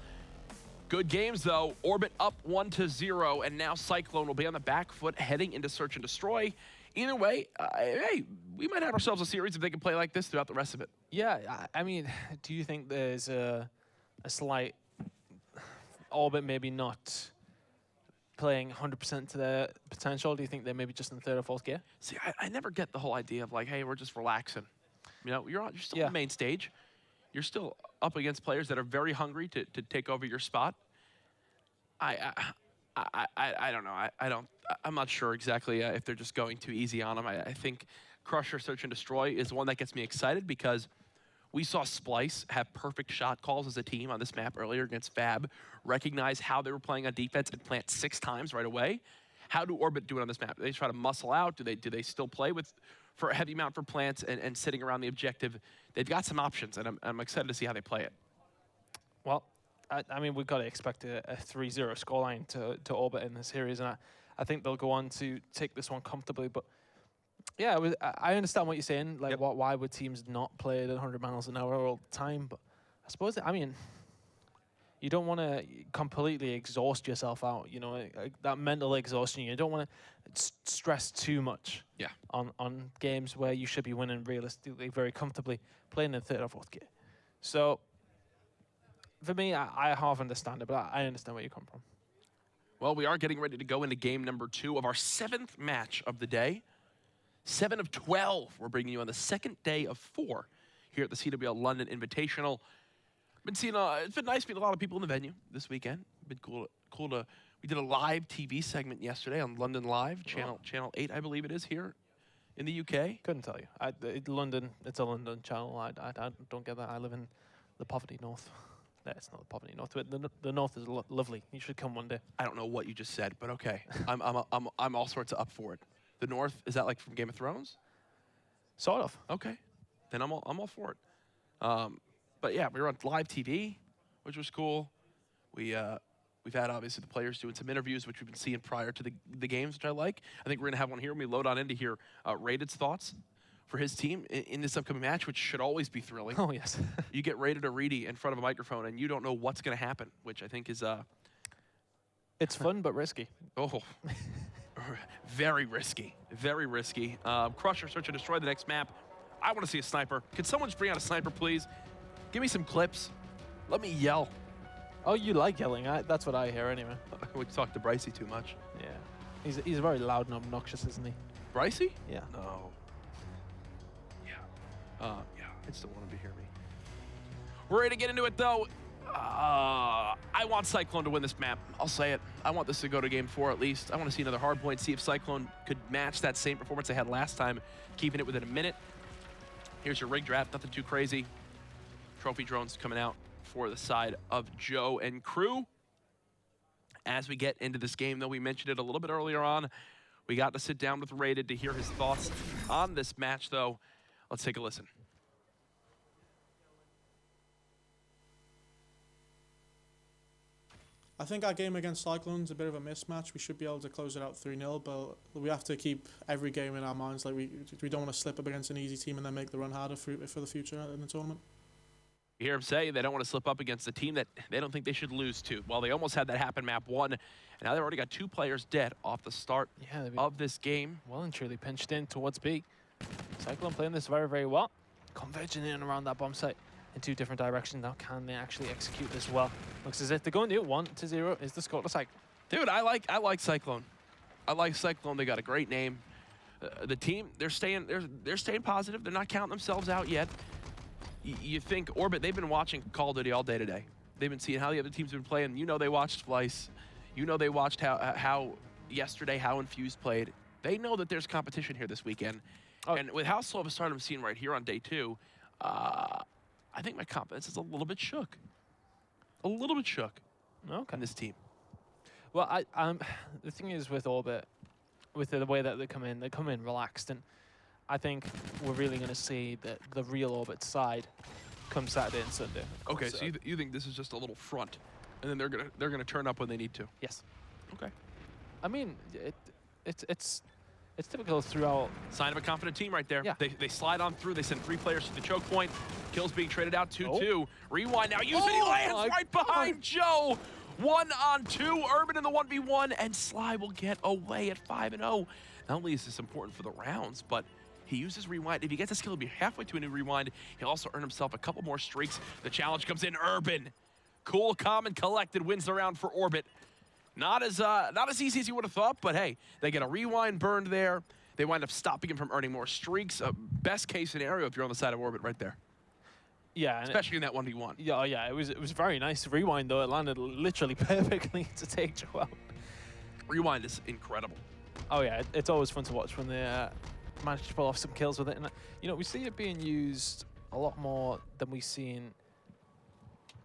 Good games though. Orbit up 1-0, and now Cyclone will be on the back foot heading into Search and Destroy. Either way, hey, we might have ourselves a series if they can play like this throughout the rest of it. Yeah, I mean, do you think there's a slight Orbit maybe not playing 100% to their potential? Do you think they're maybe just in the 3rd or 4th gear? See, I never get the whole idea of like, hey, we're just relaxing. You know, you're still on the main stage. You're still up against players that are very hungry to take over your spot. I don't know. I'm not sure exactly if they're just going too easy on them. I think Crusher, Search and Destroy is the one that gets me excited because we saw Splyce have perfect shot calls as a team on this map earlier against Fab, recognize how they were playing on defense and plant 6 times right away. How do Orbit do it on this map? Do they try to muscle out? Do they still play for a heavy mount for plants and sitting around the objective? They've got some options, and I'm excited to see how they play it. Well, I mean, we've got to expect a 3-0 scoreline to Orbit in the series, and I think they'll go on to take this one comfortably. But yeah, I understand what you're saying. Like, why would teams not play at 100 miles an hour all the time? But I suppose, I mean, you don't want to completely exhaust yourself out. You know, that mental exhaustion. You don't want to stress too much. On games where you should be winning realistically, very comfortably, playing in 3rd or 4th gear. So for me, I half understand it, but I understand where you come from. Well, we are getting ready to go into game number 2 of our 7th match of the day. 7 of 12. We're bringing you on the 2nd day of 4 here at the CWL London Invitational. Been seeing it's been nice meeting a lot of people in the venue this weekend. Been cool to. We did a live TV segment yesterday on London Live, channel 8, I believe it is, here in the UK. Couldn't tell you. London, it's a London channel. I don't get that. I live in the poverty north. It's not the poverty north. The north is lovely. You should come one day. I don't know what you just said, but okay. I'm all sorts of up for it. The north, is that like from Game of Thrones? Sort of. Okay, then I'm all for it. But yeah, we were on live TV, which was cool. We've had obviously the players doing some interviews, which we've been seeing prior to the games, which I like. I think we're gonna have one here when we load on in to hear Rated's thoughts for his team in this upcoming match, which should always be thrilling. Oh yes. You get Rated or Reedy in front of a microphone, and you don't know what's gonna happen, which I think is it's fun but risky. Oh. Very risky. Very risky. Crusher, Search and Destroy the next map. I want to see a sniper. Could someone just bring out a sniper, please? Give me some clips. Let me yell. Oh, you like yelling. That's what I hear anyway. We talk to Brycey too much. Yeah. He's very loud and obnoxious, isn't he? Brycey? Yeah. No. Yeah. Yeah, I still want him to hear me. We're ready to get into it, though. I want Cyclone to win this map. I'll say it. I want this to go to game 4 at least. I want to see another hardpoint, see if Cyclone could match that same performance they had last time, keeping it within a minute. Here's your rig draft, nothing too crazy. Trophy drones coming out for the side of Joe and crew. As we get into this game, though, we mentioned it a little bit earlier on. We got to sit down with Rated to hear his thoughts on this match, though. Let's take a listen. I think our game against Cyclone's a bit of a mismatch. We should be able to close it out 3-0, but we have to keep every game in our minds. Like we don't want to slip up against an easy team and then make the run harder for the future in the tournament. You hear him say they don't want to slip up against a team that they don't think they should lose to. Well, they almost had that happen map 1, and now they've already got 2 players dead off the start of this game. Well and truly pinched in towards B. Cyclone playing this very, very well. Converging in around that bomb site in 2 different directions. Now, can they actually execute this well? Looks as if they're going to 1-0 is the score to Cyclone. Dude, I like Cyclone. I like Cyclone. They got a great name. The team, they're staying positive. They're not counting themselves out yet. You think Orbit, they've been watching Call of Duty all day today. They've been seeing how the other teams have been playing. You know they watched Splyce. You know they watched how yesterday, how Infused played. They know that there's competition here this weekend. Oh. And with how slow of a start I'm seeing right here on day 2, I think my confidence is a little bit shook. A little bit shook in this team. Well, the thing is with Orbit, with the way that they come in relaxed, and I think we're really going to see the real Orbit side come Saturday and Sunday. Okay, so you think this is just a little front, and then they're gonna turn up when they need to? Yes. Okay. I mean, it's typical throughout. Sign of a confident team right there. Yeah. They slide on through. They send 3 players to the choke point. Kills being traded out 2-2. Rewind now. He lands right behind Joe. 1-on-2. Urban in the 1v1, and Sly will get away at 5-0. Not only is this important for the rounds, but he uses rewind. If he gets a skill, he'll be halfway to a new rewind. He'll also earn himself a couple more streaks. The challenge comes in. Urban, cool, calm, and collected, wins the round for Orbit. Not as easy as you would have thought, but hey, they get a rewind burned there. They wind up stopping him from earning more streaks. Best case scenario if you're on the side of Orbit right there. Yeah, especially in that 1v1. Yeah, it was very nice rewind though. It landed literally perfectly to take Joe out. Rewind is incredible. Oh yeah, it's always fun to watch when they manage to pull off some kills with it. And you know, we see it being used a lot more than we've seen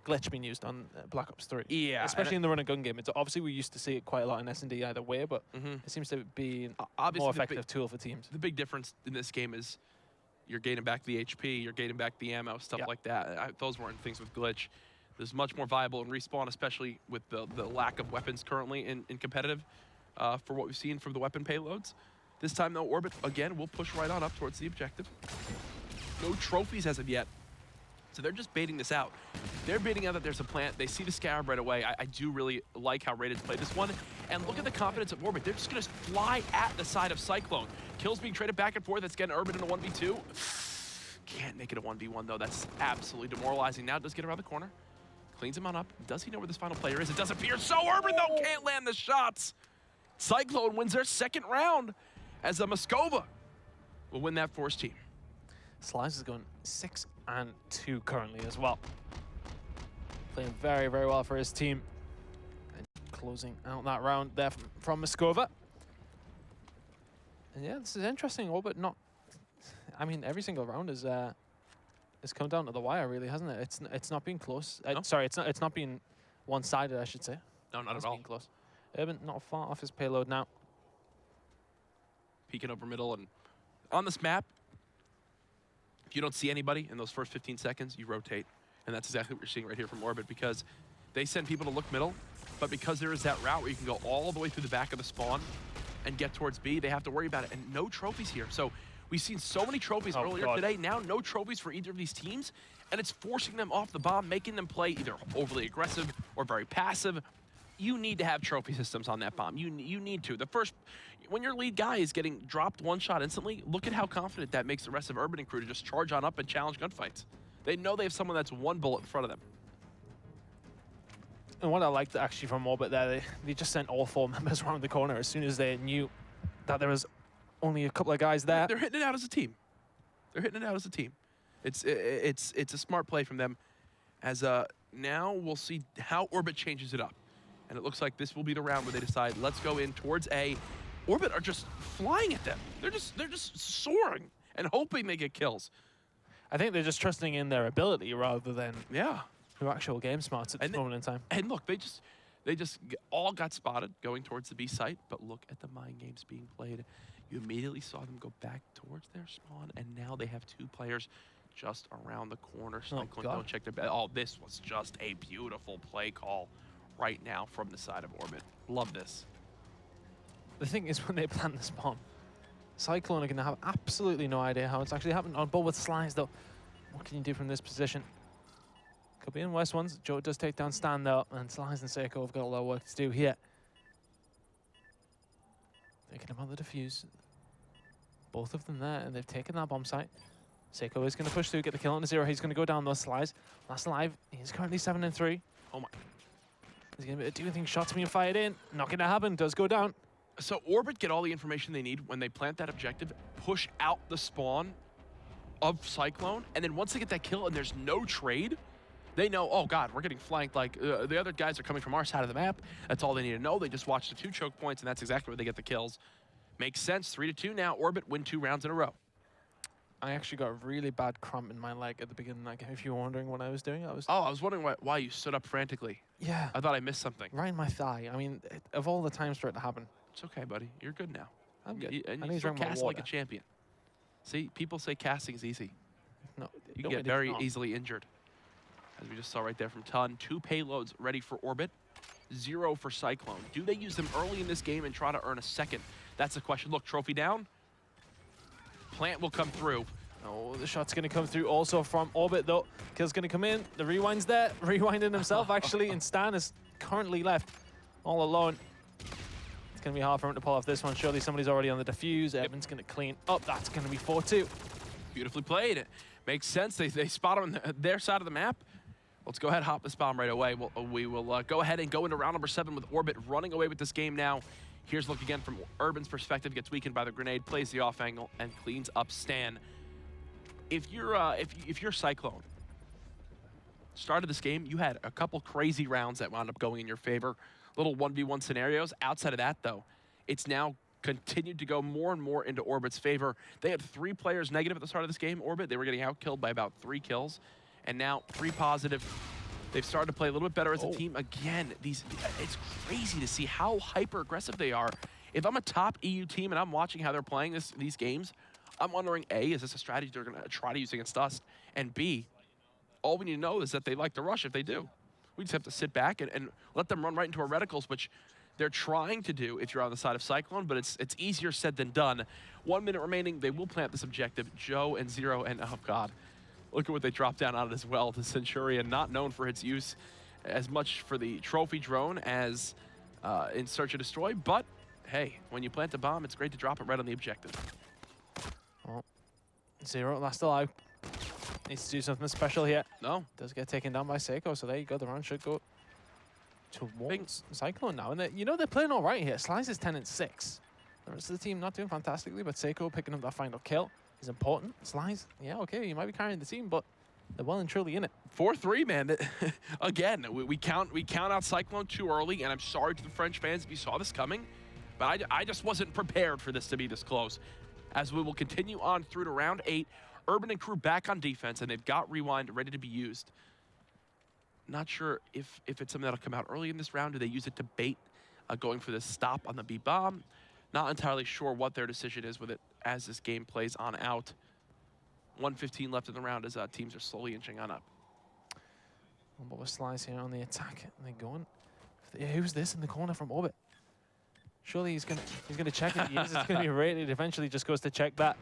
glitch being used on Black Ops 3. Yeah, especially in the run and gun game. It's obviously we used to see it quite a lot in SnD either way, but it seems to be a more effective tool for teams. The big difference in this game is you're gaining back the HP, you're gaining back the ammo, stuff like that. Those weren't things with glitch. There's much more viable in respawn, especially with the lack of weapons currently in competitive for what we've seen from the weapon payloads. This time, though, Orbit, again, will push right on up towards the objective. No trophies as of yet. So they're just baiting this out. They're baiting out that there's a plant. They see the Scarab right away. I do really like how Raiders play this one. And look at the confidence of Orbit. They're just going to fly at the side of Cyclone. Kills being traded back and forth. That's getting Urban in a 1v2. Can't make it a 1v1, though. That's absolutely demoralizing. Now it does get around the corner. Cleans him on up. Does he know where this final player is? It does appear. So Urban, though, can't land the shots. Cyclone wins their 2nd round as a Moscova will win that for his team. Splyce is going 6-2 currently as well. Playing very, very well for his team. And closing out that round there from Moscova. And yeah, this is interesting. Orbit not... I mean, every single round is come down to the wire, really, hasn't it? It's not been close. No. Sorry, it's not been one-sided, I should say. No, not It's at all. been close. Urban not far off his payload now. Peeking over middle, and on this map, if you don't see anybody in those first 15 seconds, you rotate. And that's exactly what you're seeing right here from Orbit, because they send people to look middle, but because there is that route where you can go all the way through the back of the spawn and get towards B, they have to worry about it. And no trophies here. So we've seen so many trophies earlier today. Now no trophies for either of these teams, and it's forcing them off the bomb, making them play either overly aggressive or very passive. You need to have trophy systems on that bomb. You need to. The first, when your lead guy is getting dropped 1 shot instantly, look at how confident that makes the rest of Urban and crew to just charge on up and challenge gunfights. They know they have someone that's 1 bullet in front of them. And what I liked actually from Orbit there, they just sent all 4 members around the corner as soon as they knew that there was only a couple of guys there. They're hitting it out as a team. They're hitting it out as a team. It's a smart play from them. As now we'll see how Orbit changes it up. And it looks like this will be the round where they decide, let's go in towards A. Orbit are just flying at them. They're just soaring and hoping they get kills. I think they're just trusting in their ability rather than their actual game smarts at this moment in time. And look, they just all got spotted going towards the B site, but look at the mind games being played. You immediately saw them go back towards their spawn, and now they have 2 players just around the corner. Cycling, don't check their bed. Oh, this was just a beautiful play call right now from the side of Orbit. Love this. The thing is, when they plant the spawn, Cyclone are going to have absolutely no idea how it's actually happened. On board with Splyce, though, what can you do from this position? Could be in West ones. Joe does take down Stan though, and Splyce and Seiko have got a lot of work to do here. Thinking about the defuse. Both of them there, and they've taken that bomb site. Seiko is going to push through, get the kill on the 0. He's going to go down those Splyce. Last alive, he's currently 7-3. Oh my. He's going to do anything. Shots being fired in. Not going to happen. Does go down. So Orbit get all the information they need when they plant that objective, push out the spawn of Cyclone, and then once they get that kill and there's no trade, they know, oh God, we're getting flanked. Like the other guys are coming from our side of the map. That's all they need to know. They just watch the 2 choke points, and that's exactly where they get the kills. Makes sense. 3-2 now. Orbit win 2 rounds in a row. I actually got a really bad cramp in my leg at the beginning of that game. If you were wondering what I was doing, I was wondering why you stood up frantically. Yeah. I thought I missed something. Right in my thigh. I mean, of all the times for it to happen. It's okay, buddy. You're good now. I'm good. And I you need to still drink more cast like a water. champion. See, people say casting's easy. No, You don't get it is very not. easily injured. As we just saw right there from Ton. 2 payloads ready for Orbit. 0 for Cyclone. Do they use them early in this game and try to earn a second? That's the question. Look, trophy down. Plant will come through. Oh, the shot's going to come through also from Orbit, though. Kill's going to come in. The rewind's there. Rewinding himself, actually. And Stan is currently left all alone. It's going to be hard for him to pull off this one. Surely somebody's already on the defuse. Evan's going to clean up. That's going to be 4-2. Beautifully played. It makes sense. They spot him on their side of the map. Let's go ahead and hop this bomb right away. We will go ahead and go into round number 7 with Orbit running away with this game now. Here's a look again from Urban's perspective. Gets weakened by the grenade, plays the off angle, and cleans up Stan. If you're Cyclone, started this game, you had a couple crazy rounds that wound up going in your favor. Little 1v1 scenarios. Outside of that, though, it's now continued to go more and more into Orbit's favor. They had 3 players negative at the start of this game, Orbit. They were getting outkilled by about 3 kills. And now 3 positive. They've started to play a little bit better as a team. Again, it's crazy to see how hyper-aggressive they are. If I'm a top EU team and I'm watching how they're playing these games, I'm wondering, A, is this a strategy they're going to try to use against us? And B, all we need to know is that they like to rush if they do. We just have to sit back and let them run right into our reticles, which they're trying to do if you're on the side of Cyclone, but it's easier said than done. 1 minute remaining. They will plant this objective. Joe and 0, and oh God. Look at what they dropped down on it as well. The Centurion, not known for its use as much for the trophy drone as in Search and Destroy, but hey, when you plant a bomb, it's great to drop it right on the objective. Well, 0 last alive. Needs to do something special here. No. Does get taken down by Seiko, so there you go. The round should go towards Cyclone now. And they're playing all right here. Splyce is 10-6. The rest of the team not doing fantastically, but Seiko picking up that final kill is important. Splyce, yeah, okay, you might be carrying the team, but they're well and truly in it. 4-3, man. Again, we count out Cyclone too early, and I'm sorry to the French fans if you saw this coming, but I just wasn't prepared for this to be this close. As we will continue on through to round 8, Urban and crew back on defense, and they've got Rewind ready to be used. Not sure if it's something that'll come out early in this round. Do they use it to bait going for the stop on the B bomb? Not entirely sure what their decision is with it as this game plays on out. 1:15 left in the round as teams are slowly inching on up. But with Splyce here on the attack, and they're going. Who's this in the corner from Orbit? Surely he's gonna check it. It's gonna be rated. Eventually, just goes to check that.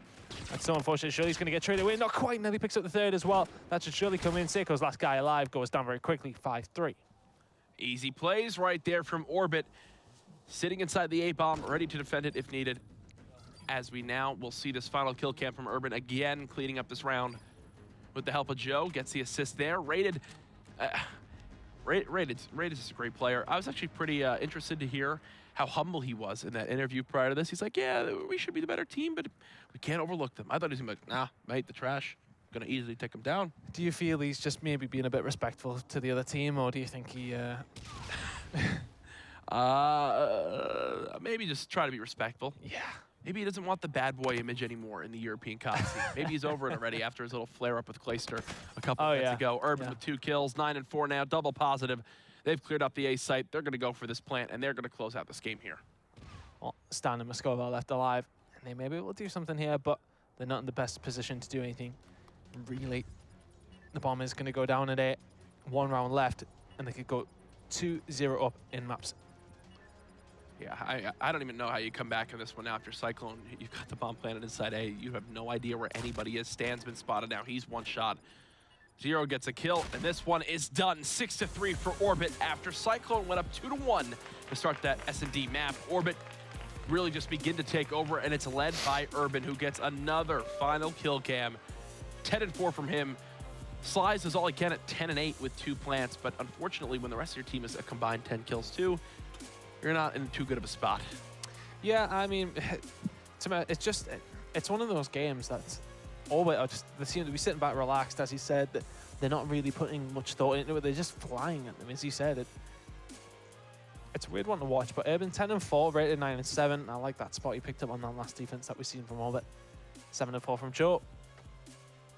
That's so unfortunate. Surely he's gonna get traded away. Not quite. Nelly picks up the 3rd as well. That should surely come in. Seiko's last guy alive goes down very quickly. 5-3. Easy plays right there from Orbit. Sitting inside the A-bomb, ready to defend it if needed. As we now will see this final kill cam from Urban again, cleaning up this round with the help of Joe. Gets the assist there. Rated is a great player. I was actually pretty interested to hear how humble he was in that interview prior to this. He's like, yeah, we should be the better team, but we can't overlook them. I thought he was going to be like, nah, mate, the trash. Going to easily take him down. Do you feel he's just maybe being a bit respectful to the other team, or do you think he... maybe just try to be respectful. Yeah. Maybe he doesn't want the bad boy image anymore in the European COD scene. Maybe he's over it already after his little flare-up with Clayster a couple minutes ago. Urban with 2 kills, 9-4 now, double positive. They've cleared up the A site. They're going to go for this plant, and they're going to close out this game here. Well, Stan and Moscova left alive, and they maybe will do something here, but they're not in the best position to do anything. Really, the bomb is going to go down at 8. 1 round left, and they could go 2-0 up in maps. Yeah, I don't even know how you come back in this one after Cyclone. You've got the bomb planted inside A. You have no idea where anybody is. Stan's been spotted now. He's 1 shot. Zero gets a kill, and this one is done. 6-3 for Orbit after Cyclone went up 2-1 to start that SnD map. Orbit really just begin to take over, and it's led by Urban, who gets another final kill cam. 10-4 from him. Splyce is all he can at 10-8 with 2 plants, but unfortunately, when the rest of your team is a combined 10 kills too, you're not in too good of a spot. Yeah, I mean, it's just, it's one of those games that's Orbit are just, they seem to be sitting back relaxed, as he said, that they're not really putting much thought into it. They're just flying at them, as he said. It's a weird one to watch, but Urban 10-4, rated 9-7. I like that spot he picked up on that last defense that we've seen from Orbit. 7-4 from Joe.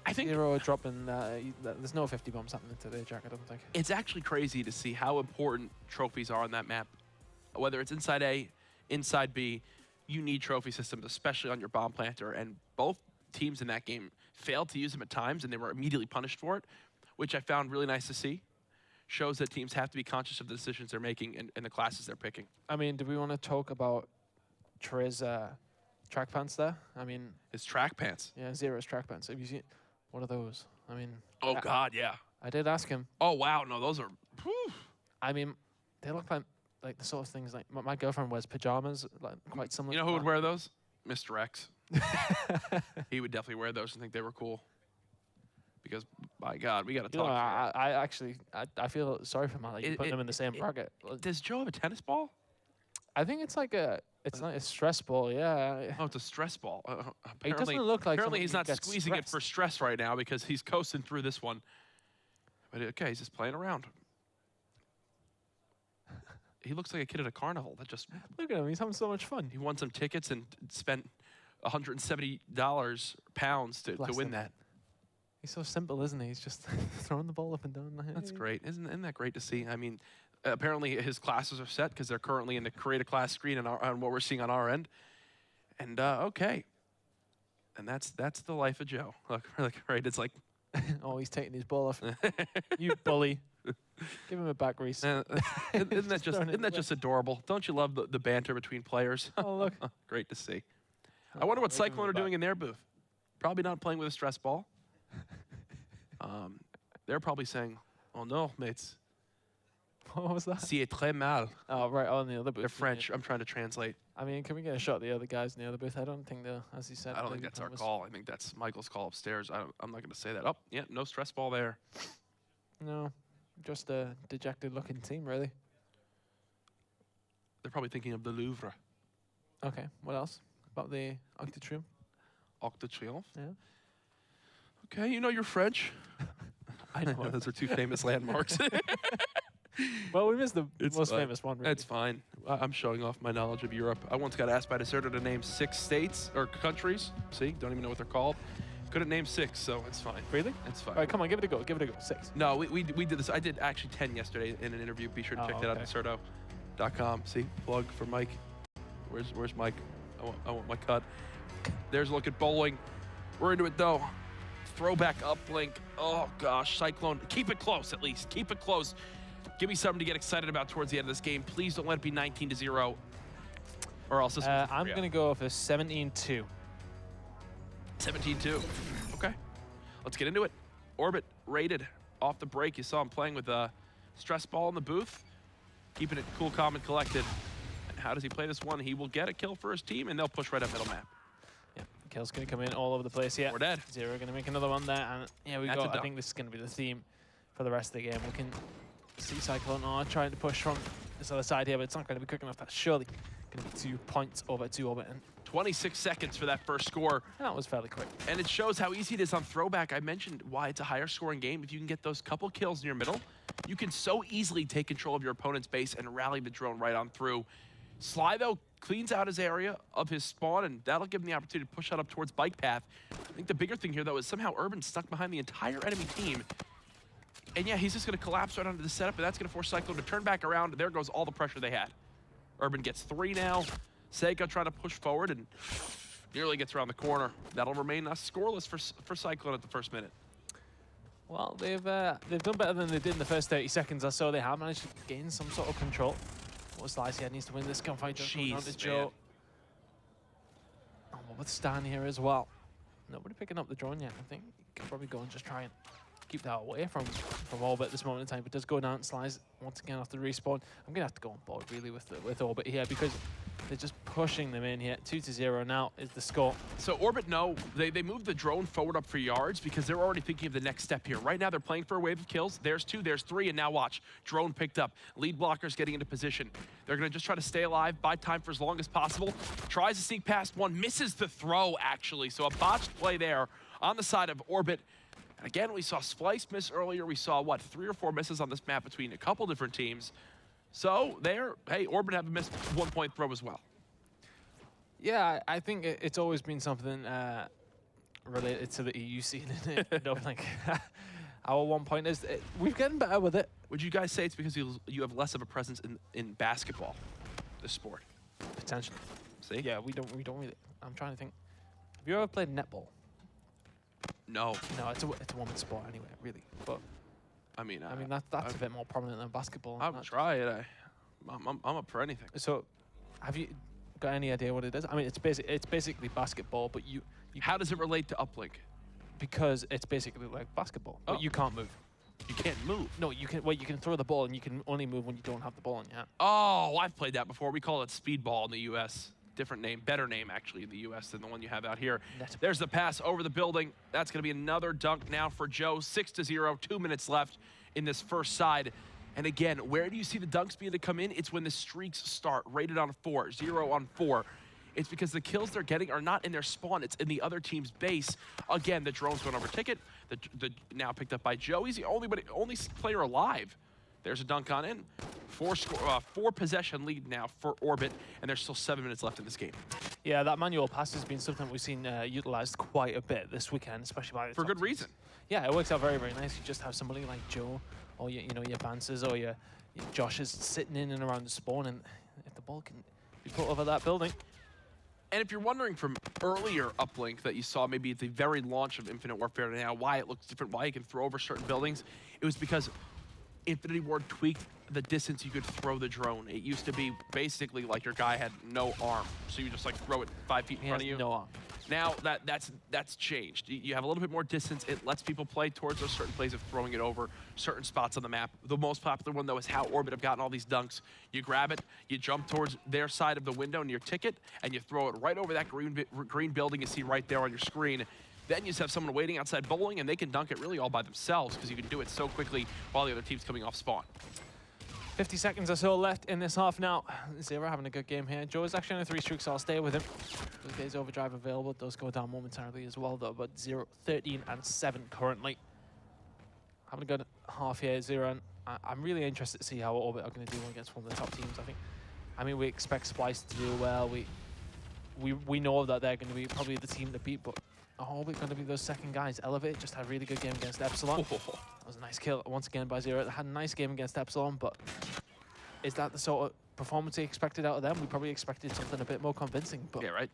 I think Zero dropping, there's no 50 bombs happening today, Jack, I don't think. It's actually crazy to see how important trophies are on that map. Whether it's inside A, inside B, you need trophy systems, especially on your bomb planter, and both teams in that game failed to use them at times, and they were immediately punished for it, which I found really nice to see. Shows that teams have to be conscious of the decisions they're making and the classes they're picking. I mean, do we want to talk about Trey's track pants there? I mean... His track pants? Yeah, Zero's track pants. Have you seen... What are those? I mean... Oh, God, yeah. I did ask him. Oh, wow. No, those are... Whew. I mean, they look like the sort of things like... My girlfriend wears pajamas, like quite similar. You know who would wear those? Mr. X. He would definitely wear those and think they were cool. Because, by God, we got to talk. I actually feel sorry for him. Like, putting them in the same bracket. Does Joe have a tennis ball? I think it's like a stress ball, yeah. Oh, it's a stress ball. It doesn't look like. Apparently, he's not squeezing it for stress right now because he's coasting through this one. But okay, he's just playing around. He looks like a kid at a carnival that just... Look at him, he's having so much fun. He won some tickets and spent $170 pounds to win that. He's so simple, isn't he? He's just throwing the ball up and down. That's great. Isn't that great to see? I mean, apparently his classes are set because they're currently in the create a class screen on what we're seeing on our end. And okay. And that's the life of Joe. Look, right? It's like... Oh, he's taking his ball off. You bully. Give him a back, Reese. Isn't that just adorable? Don't you love the banter between players? Oh, look. Great to see. I wonder what Cyclone are doing in their booth. Probably not playing with a stress ball. They're probably saying, "Oh no, mates." What was that? C'est très mal. Oh, right, on the other booth. They're French. I'm trying to translate. I mean, can we get a shot of the other guys in the other booth? I don't think they're, as he said. I don't think that's our call. I think that's Michael's call upstairs. I'm not going to say that. Oh, yeah, no stress ball there. No, just a dejected-looking team, really. They're probably thinking of the Louvre. Okay, what else about the Arc de Triomphe? Arc de Triomphe? Yeah. Okay, you know you're French. I know. Those are two famous landmarks. Well, we missed the most famous one. Really. It's fine. I'm showing off my knowledge of Europe. I once got asked by Deserter to name 6 states or countries. See, don't even know what they're called. Couldn't name 6, so it's fine. Really? It's fine. All right, come on, give it a go. Give it a go. 6. No, we did this. I did actually 10 yesterday in an interview. Be sure to check that out at Deserto.com. See, plug for Mike. Where's Mike? I want my cut. There's a look at bowling. We're into it though. Throwback uplink. Oh gosh, Cyclone. Keep it close at least. Keep it close. Give me something to get excited about towards the end of this game. Please don't let it be 19-0, or else this I'm going to go for 17-2. 17-2. Okay. Let's get into it. Orbit rated off the break. You saw him playing with a stress ball in the booth, keeping it cool, calm, and collected. And how does he play this one? He will get a kill for his team, and they'll push right up middle map. Yeah, the kill's going to come in all over the place. Yeah, we're dead. Zero going to make another one there, and yeah, we got. I think this is going to be the theme for the rest of the game. We can see Cyclone trying to push from this other side here, but it's not going to be quick enough. That's surely going to be 2 points over to Orbit. And 26 seconds for that first score. That was fairly quick. And it shows how easy it is on throwback. I mentioned why it's a higher scoring game. If you can get those couple kills in your middle, you can so easily take control of your opponent's base and rally the drone right on through. Sly, though, cleans out his area of his spawn, and that'll give him the opportunity to push out up towards bike path. I think the bigger thing here, though, is somehow Urban stuck behind the entire enemy team. And yeah, he's just going to collapse right onto the setup, and that's going to force Cyclone to turn back around. There goes all the pressure they had. Urban gets 3 now. Sega trying to push forward and nearly gets around the corner. That'll remain scoreless for Cyclone at the first minute. Well, they've done better than they did in the first 30 seconds or so. They have managed to gain some sort of control. What Splyce here needs to win this gunfight. Jeez, Joe. Oh, with Stan here as well. Nobody picking up the drone yet. I think he could probably go and just try and keep that away from Orbit at this moment in time, but does go down, Splyce once again after the respawn. I'm going to have to go on board really with Orbit here because they're just pushing them in here. 2-0 now is the score. So Orbit, no, they moved the drone forward up for yards because they're already thinking of the next step here. Right now they're playing for a wave of kills. There's 2, there's 3, and now watch. Drone picked up. Lead blockers getting into position. They're going to just try to stay alive, buy time for as long as possible. Tries to sneak past one, misses the throw actually. So a botched play there on the side of Orbit. And again, we saw Splyce miss earlier. We saw, what, 3 or 4 misses on this map between a couple different teams. So hey, Orbit have a missed 1-point throw as well. Yeah, I think it's always been something related to the EU scene, isn't it? Uplink. Our 1 point is we've gotten better with it. Would you guys say it's because you have less of a presence in basketball, this sport? Potentially. See? Yeah, we don't really. I'm trying to think. Have you ever played netball? No. No, it's a woman's sport anyway, really. But I mean that's a bit more prominent than basketball. I would try it. I'm up for anything. So, have you got any idea what it is? I mean, it's basically basketball, but you how does it relate to Uplink? Because it's basically like basketball, but you can't move. You can't move? No, you can. Well, you can throw the ball, and you can only move when you don't have the ball in your hand. Oh, I've played that before. We call it speedball in the U.S. Different name, better name actually in the U.S. than the one you have out here. There's the pass over the building. That's going to be another dunk now for Joe. 6-0, 2 minutes left in this first side. And again, where do you see the dunks being to come in? It's when the streaks start, rated on 4, 0 on 4. It's because the kills they're getting are not in their spawn, it's in the other team's base. Again, the drone's going over ticket. The now picked up by Joe. He's the only player alive. There's a dunk on in. 4 possession lead now for Orbit, and there's still 7 minutes left in this game. Yeah, that manual pass has been something we've seen utilized quite a bit this weekend, especially by the for good reason. Yeah, it works out very, very nice. You just have somebody like Joe, or your Vances, or your Joshes sitting in and around the spawn, and if the ball can be put over that building. And if you're wondering from earlier Uplink that you saw maybe at the very launch of Infinite Warfare now, why it looks different, why you can throw over certain buildings, it was because Infinity Ward tweaked the distance you could throw the drone. It used to be basically like your guy had no arm, so you just like throw it 5 feet in front of you. No arm. Now that's changed. You have a little bit more distance. It lets people play towards those certain plays of throwing it over certain spots on the map. The most popular one though is how Orbit have gotten all these dunks. You grab it, you jump towards their side of the window near ticket, and you throw it right over that green building you see right there on your screen. Then you just have someone waiting outside bowling, and they can dunk it really all by themselves because you can do it so quickly while the other team's coming off spawn. 50 seconds or so left in this half now. Zero having a good game here. Joe is actually on a 3 streak, so I'll stay with him. There's overdrive available. It does go down momentarily as well, though, but 0, 13, and 7 currently. Having a good half here, Zero. And I'm really interested to see how Orbit are going to do against one of the top teams. I mean, we expect Splyce to do well. We know that they're going to be probably the team to beat, but are Orbit going to be those second guys? Elevate just had a really good game against Epsilon. That was a nice kill once again by Zero. They had a nice game against Epsilon, but is that the sort of performance they expected out of them? We probably expected something a bit more convincing, but yeah, right.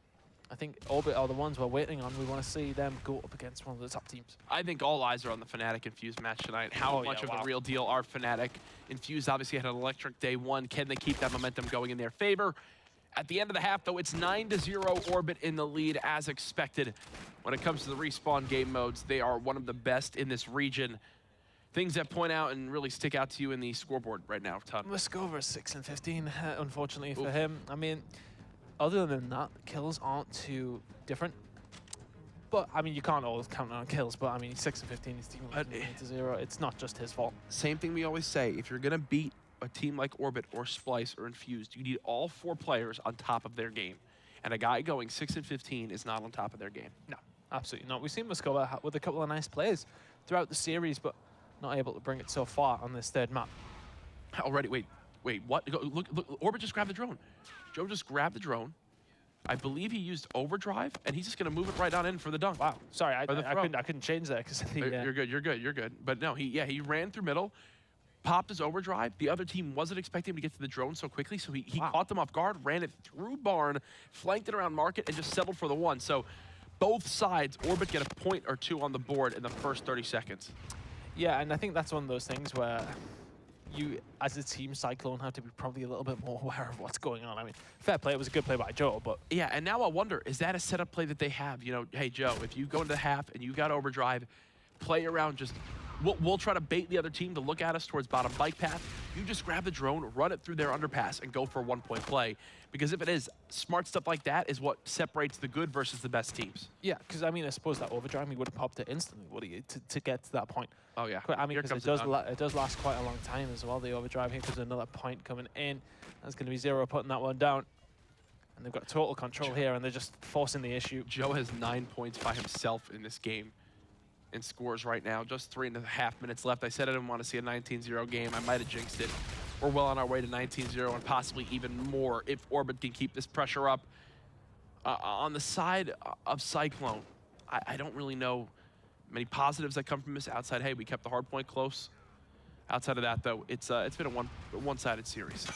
I think Orbit are the ones we're waiting on. We want to see them go up against one of the top teams. I think all eyes are on the Fnatic Infused match tonight. How much of the real deal are Fnatic? Infused obviously had an electric day one. Can they keep that momentum going in their favor? At the end of the half, though, it's 9-0 Orbit in the lead as expected. When it comes to the respawn game modes, they are one of the best in this region. Things that point out and really stick out to you in the scoreboard right now, Todd. Muskova 6 and 15, unfortunately for him. I mean, other than that, kills aren't too different. But, I mean, you can't always count on kills, but, I mean, 6 and 15, his team was 8-0. It's not just his fault. Same thing we always say. If you're going to beat a team like Orbit or Splyce or Infused, you need all 4 players on top of their game. And a guy going 6 and 15 is not on top of their game. No, absolutely not. We've seen Muskova with a couple of nice plays throughout the series, but not able to bring it so far on this third map. Already, wait, what? Look, Orbit just grabbed the drone. Joe just grabbed the drone. I believe he used overdrive, and he's just going to move it right on in for the dunk. Wow, sorry, I couldn't change that because You're good. But no, he ran through middle, popped his overdrive. The other team wasn't expecting him to get to the drone so quickly, so he caught them off guard, ran it through barn, flanked it around market, and just settled for the one. So both sides, Orbit get a point or 2 on the board in the first 30 seconds. Yeah, and I think that's one of those things where you, as a team, Cyclone, have to be probably a little bit more aware of what's going on. I mean, fair play, it was a good play by Joe, but... Yeah, and now I wonder, is that a setup play that they have? You know, hey, Joe, if you go into the half and you got overdrive, play around just we'll try to bait the other team to look at us towards bottom bike path. You just grab the drone, run it through their underpass, and go for a 1-point play. Because if it is, smart stuff like that is what separates the good versus the best teams. Yeah, because I mean, I suppose that overdrive, he would have popped it instantly, would he, to get to that point? Oh yeah. I mean, because it does last quite a long time as well, the overdrive. Here comes another point coming in. That's going to be Zero putting that one down. And they've got total control here, and they're just forcing the issue. Joe has 9 points by himself in this game in scores right now. Just 3.5 minutes left. I said I didn't want to see a 19-0 game. I might have jinxed it. We're well on our way to 19-0 and possibly even more if Orbit can keep this pressure up. On the side of Cyclone, I don't really know many positives that come from this outside. Hey, we kept the hard point close. Outside of that, though, it's been a one-sided series.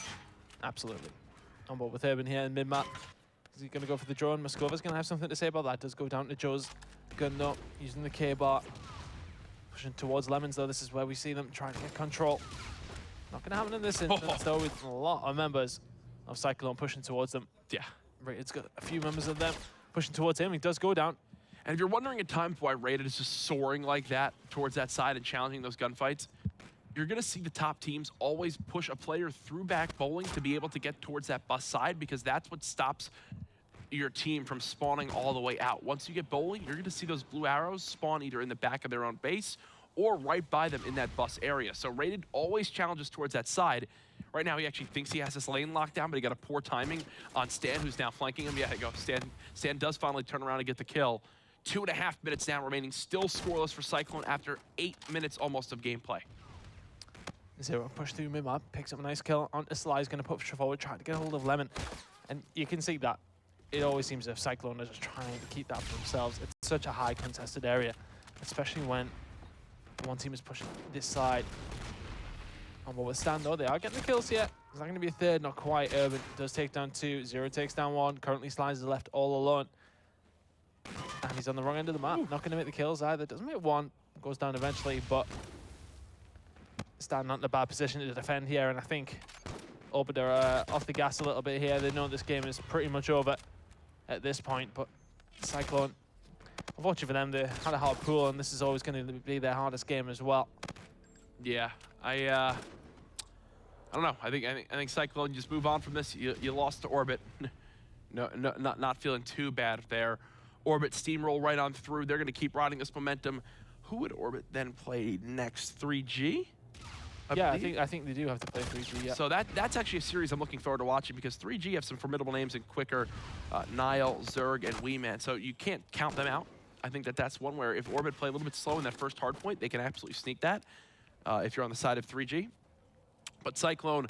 Absolutely. On board with Urban here in mid-map. Is he going to go for the drone? Moskova's going to have something to say about that. Does go down to Joe's gun though, using the K-bar. Pushing towards Lemons, though. This is where we see them trying to get control. Not going to happen in this instance, though, with a lot of members of Cyclone pushing towards them. Yeah. Raid's got a few members of them pushing towards him. He does go down. And if you're wondering at times why Raided is just soaring like that towards that side and challenging those gunfights, you're going to see the top teams always push a player through back bowling to be able to get towards that bus side, because that's what stops your team from spawning all the way out. Once you get bowling, you're going to see those blue arrows spawn either in the back of their own base or right by them in that bus area. So Raided always challenges towards that side. Right now, he actually thinks he has this lane locked down, but he got a poor timing on Stan, who's now flanking him. Yeah, go. Stan does finally turn around and get the kill. 2.5 minutes now remaining, still scoreless for Cyclone after 8 minutes almost of gameplay. Zero push through mid-map, picks up a nice kill onto Splyce, going to push forward, trying to get a hold of Lemon. And you can see that it always seems as if Cyclone are just trying to keep that for themselves. It's such a high contested area, especially when one team is pushing this side. On what with Stan, though, they are getting the kills here. Is that going to be a third? Not quite. Urban does take down 2. Zero takes down 1. Currently, Splyce is left all alone. And he's on the wrong end of the map. Not going to make the kills either. Doesn't make 1. Goes down eventually, but Stan not in a bad position to defend here. And I think Orbit are off the gas a little bit here. They know this game is pretty much over at this point, but Cyclone, unfortunately for them, they had a hard pool, and this is always going to be their hardest game as well. Yeah, I don't know. I think Cyclone, just move on from this. You lost to Orbit. Not feeling too bad there. Orbit steamroll right on through. They're going to keep riding this momentum. Who would Orbit then play next? 3G? I think they do have to play 3G. Yeah. So that's actually a series I'm looking forward to watching, because 3G have some formidable names in Quicker, Nile, Zerg, and Weeman. So you can't count them out. I think that's one where if Orbit play a little bit slow in that first hard point, they can absolutely sneak that if you're on the side of 3G. But Cyclone,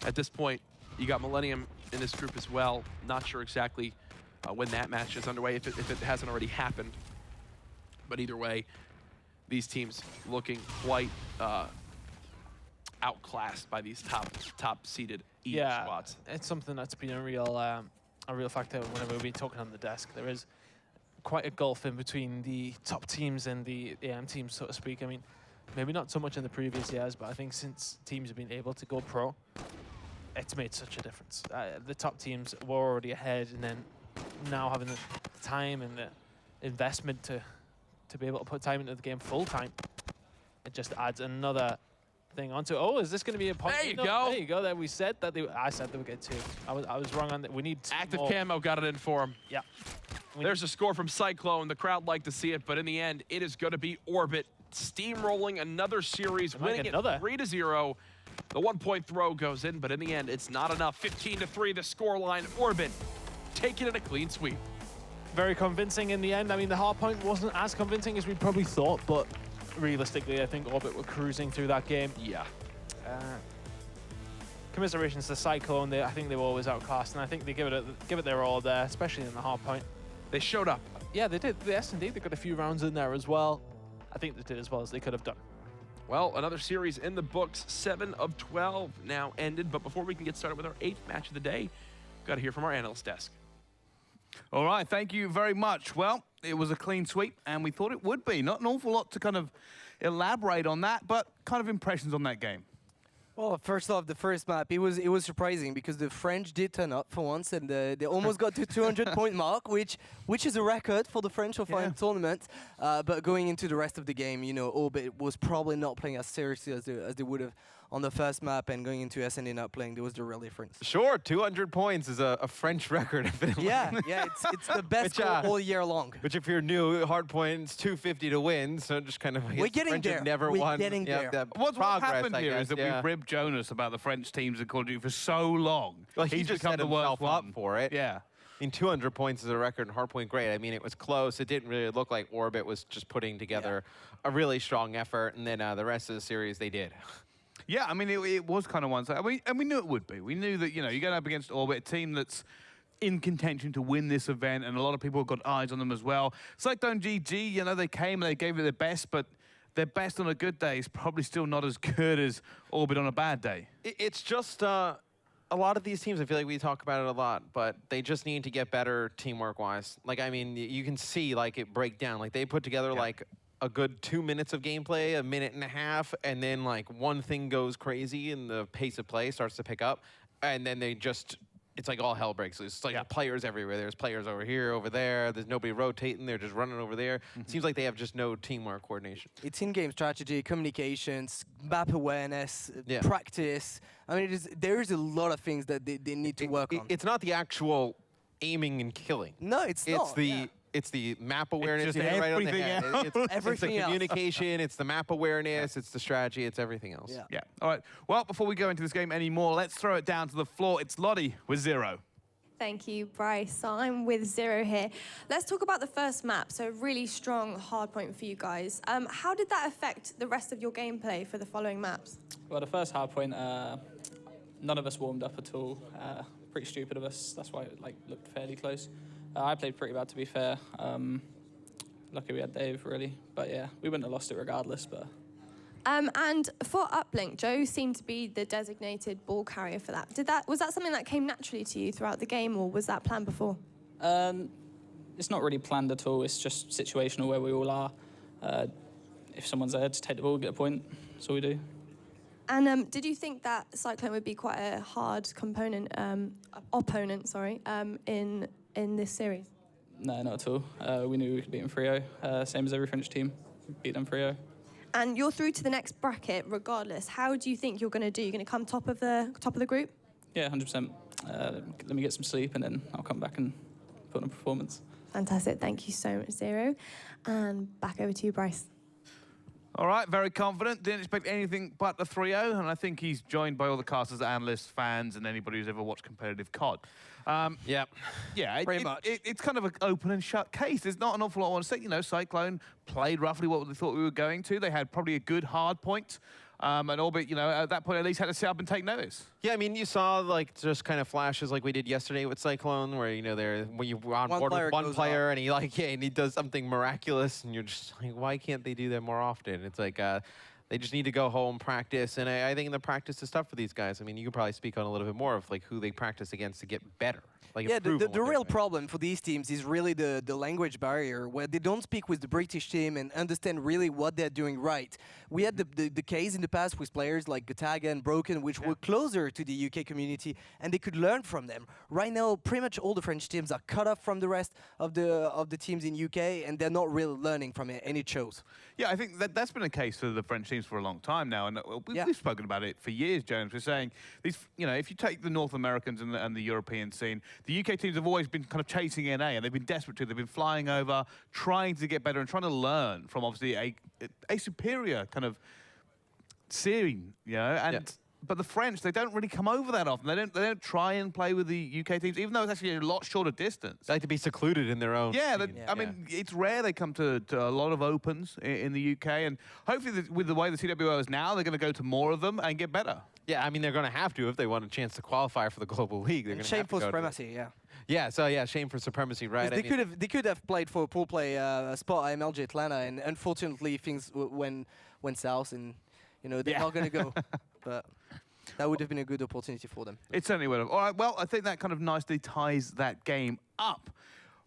at this point, you got Millennium in this group as well. Not sure exactly when that match is underway, if it hasn't already happened. But either way, these teams looking quite outclassed by these top-seeded squads. It's something that's been a real factor whenever we've been talking on the desk. There is quite a gulf in between the top teams and the AM teams, so to speak. I mean, maybe not so much in the previous years, but I think since teams have been able to go pro, it's made such a difference. The top teams were already ahead, and then now having the time and the investment to be able to put time into the game full time, it just adds another thing onto it. Oh, is this going to be a point? There you go. There you go. There we said that I said they would get 2. I was wrong on that. We need active more. camo got it in for him. Yeah. There's a score from Cyclone. The crowd liked to see it, but in the end, it is going to be Orbit steamrolling another series, winning it 3-0. The 1-point throw goes in, but in the end, it's not enough. 15-3, the scoreline. Orbit taking it a clean sweep. Very convincing in the end. I mean, the hard point wasn't as convincing as we probably thought, but realistically, I think Orbit were cruising through that game. Yeah. Commiserations to Cyclone. I think they were always outclassed, and I think they give it their all there, especially in the hard point. They showed up. Yeah, they did. The SnD, they got a few rounds in there as well. I think they did as well as they could have done. Well, another series in the books. 7 of 12 now ended. But before we can get started with our 8th match of the day, got to hear from our analyst desk. All right, thank you very much. Well, it was a clean sweep, and we thought it would be. Not an awful lot to kind of elaborate on that, but kind of impressions on that game. Well, first off, the first map, it was surprising because the French did turn up for once, and they almost got to 200-point mark, which is a record for the French so far in the tournament. But going into the rest of the game, you know, Orbit was probably not playing as seriously as they would have on the first map, and going into SnD Uplink, there was the real difference. Sure, 200 points is a French record. Yeah, it's the best score all year long. Which, if you're new, Hardpoint, it's 250 to win, so just kind of. We're getting French there. have never We're won. getting there. What's happened here is that we've ribbed Jonas about the French teams in Call of Duty for so long. Well, he just become set the worst himself up for it. Yeah. I mean, 200 points is a record in Hardpoint, great. I mean, it was close. It didn't really look like Orbit was just putting together a really strong effort, and then the rest of the series, they did. Yeah, I mean, it was kind of one-sided. And we knew it would be. We knew that, you know, you're going up against Orbit, a team that's in contention to win this event, and a lot of people have got eyes on them as well. Cyclone GG, you know, they came and they gave it their best, but their best on a good day is probably still not as good as Orbit on a bad day. It's just a lot of these teams, I feel like we talk about it a lot, but they just need to get better teamwork-wise. Like, I mean, you can see, like, it break down. Like, they put together, like, a good 2 minutes of gameplay, a minute and a half, and then, like, one thing goes crazy and the pace of play starts to pick up, and then they just... It's like all hell breaks loose. It's like players everywhere. There's players over here, over there. There's nobody rotating. They're just running over there. It seems like they have just no teamwork coordination. It's in-game strategy, communications, map awareness, practice. I mean, there is a lot of things that they need to work on. It's not the actual aiming and killing. No, it's not. It's the map awareness. It's just everything else. It's the communication, it's the map awareness, it's the strategy, it's everything else. Yeah. All right. Well, before we go into this game anymore, let's throw it down to the floor. It's Lottie with 0. Thank you, Bryce. So I'm with 0 here. Let's talk about the first map. So really strong hard point for you guys. How did that affect the rest of your gameplay for the following maps? Well, the first hard point, none of us warmed up at all. Pretty stupid of us. That's why it looked fairly close. I played pretty bad, to be fair. Lucky we had Dave, really. But yeah, we wouldn't have lost it regardless. But and for Uplink, Joe seemed to be the designated ball carrier for that. Was that something that came naturally to you throughout the game, or was that planned before? It's not really planned at all. It's just situational where we all are. If someone's there to take the ball, get a point. That's all we do. And did you think that Cyclone would be quite a hard opponent, in this series? No, not at all. We knew we could beat them 3-0. Same as every French team. Beat them 3-0. And you're through to the next bracket regardless. How do you think you're going to do? You're going to come top of the group? Yeah, 100%. Let me get some sleep and then I'll come back and put on a performance. Fantastic. Thank you so much, 0. And back over to you, Bryce. All right, very confident. Didn't expect anything but the 3-0, and I think he's joined by all the casters, analysts, fans, and anybody who's ever watched competitive COD. Yeah, pretty much. It's kind of an open and shut case. There's not an awful lot I want to say. You know, Cyclone played roughly what they thought we were going to. They had probably a good hard point. And Orbit, you know, at that point at least had to sit up and take notice. Yeah, I mean, you saw like just kind of flashes like we did yesterday with Cyclone, where you know when you were on board with one player and he does something miraculous, and you're just like, why can't they do that more often? It's like they just need to go home, practice, and I think the practice is tough for these guys. I mean, you could probably speak on a little bit more of like who they practice against to get better. Like the real problem for these teams is really the language barrier, where they don't speak with the British team and understand really what they're doing right. We had the case in the past with players like Gataga and Broken, which were closer to the UK community, and they could learn from them. Right now, pretty much all the French teams are cut off from the rest of the teams in UK, and they're not really learning from it, and it shows. Yeah, I think that's been a case for the French teams for a long time now, and we've spoken about it for years, Jones. We're saying these, you know, if you take the North Americans and the European scene, the UK teams have always been kind of chasing NA, and they've been desperate to. They've been flying over, trying to get better and trying to learn from obviously a superior kind of scene, you know. And but the French, they don't really come over that often. They don't try and play with the UK teams, even though it's actually a lot shorter distance. They like to be secluded in their own. I mean, it's rare they come to a lot of opens in the UK, and hopefully with the way the CWO is now, they're going to go to more of them and get better. Yeah, I mean, they're going to have to if they want a chance to qualify for the Global League. They're going to have to Shameful supremacy, shame for supremacy, right? They could have played for a pool play spot at MLG Atlanta, and unfortunately things went south, and you know they're not going to go. But that would have been a good opportunity for them. It certainly would have. All right, well, I think that kind of nicely ties that game up.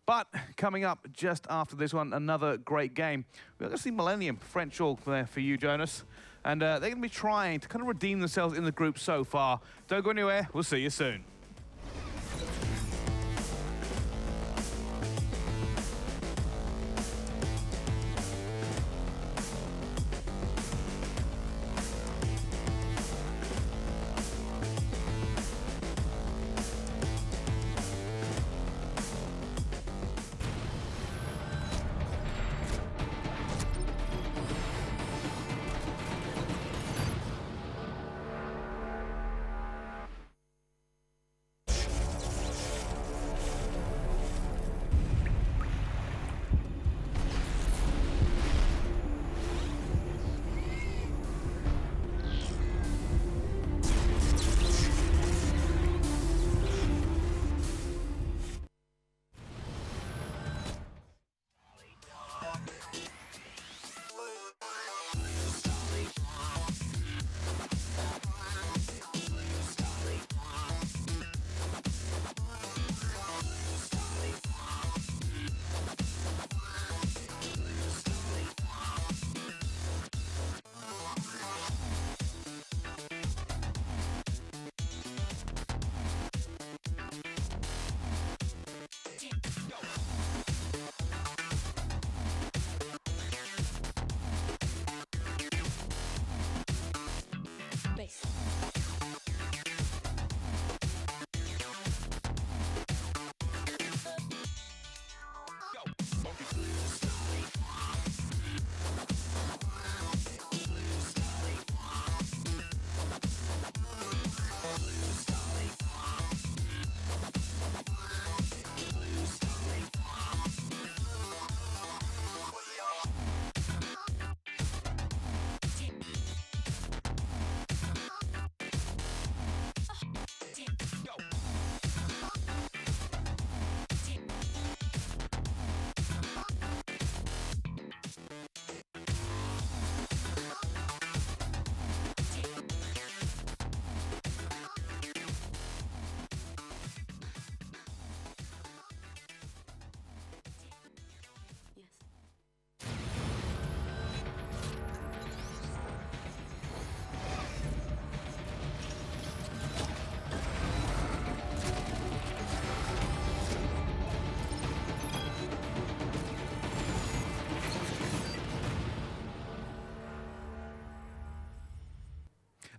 But coming up just after this one, another great game. We're going to see Millennium, French Orc there for you, Jonas. And they're going to be trying to kind of redeem themselves in the group so far. Don't go anywhere. We'll see you soon.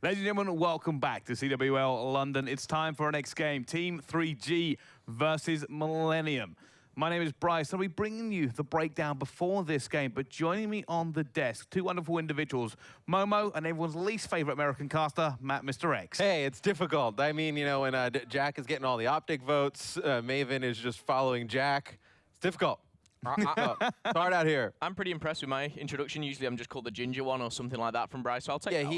Ladies and gentlemen, welcome back to CWL London. It's time for our next game, Team 3G versus Millennium. My name is Bryce. I'll be bringing you the breakdown before this game, but joining me on the desk, two wonderful individuals, Momo and everyone's least favorite American caster, Matt Mr. X. Hey, it's difficult. I mean, you know, when Jack is getting all the optic votes, Maven is just following Jack. It's difficult. Start out here. I'm pretty impressed with my introduction. Usually I'm just called the ginger one or something like that from Bryce, so I'll take that one.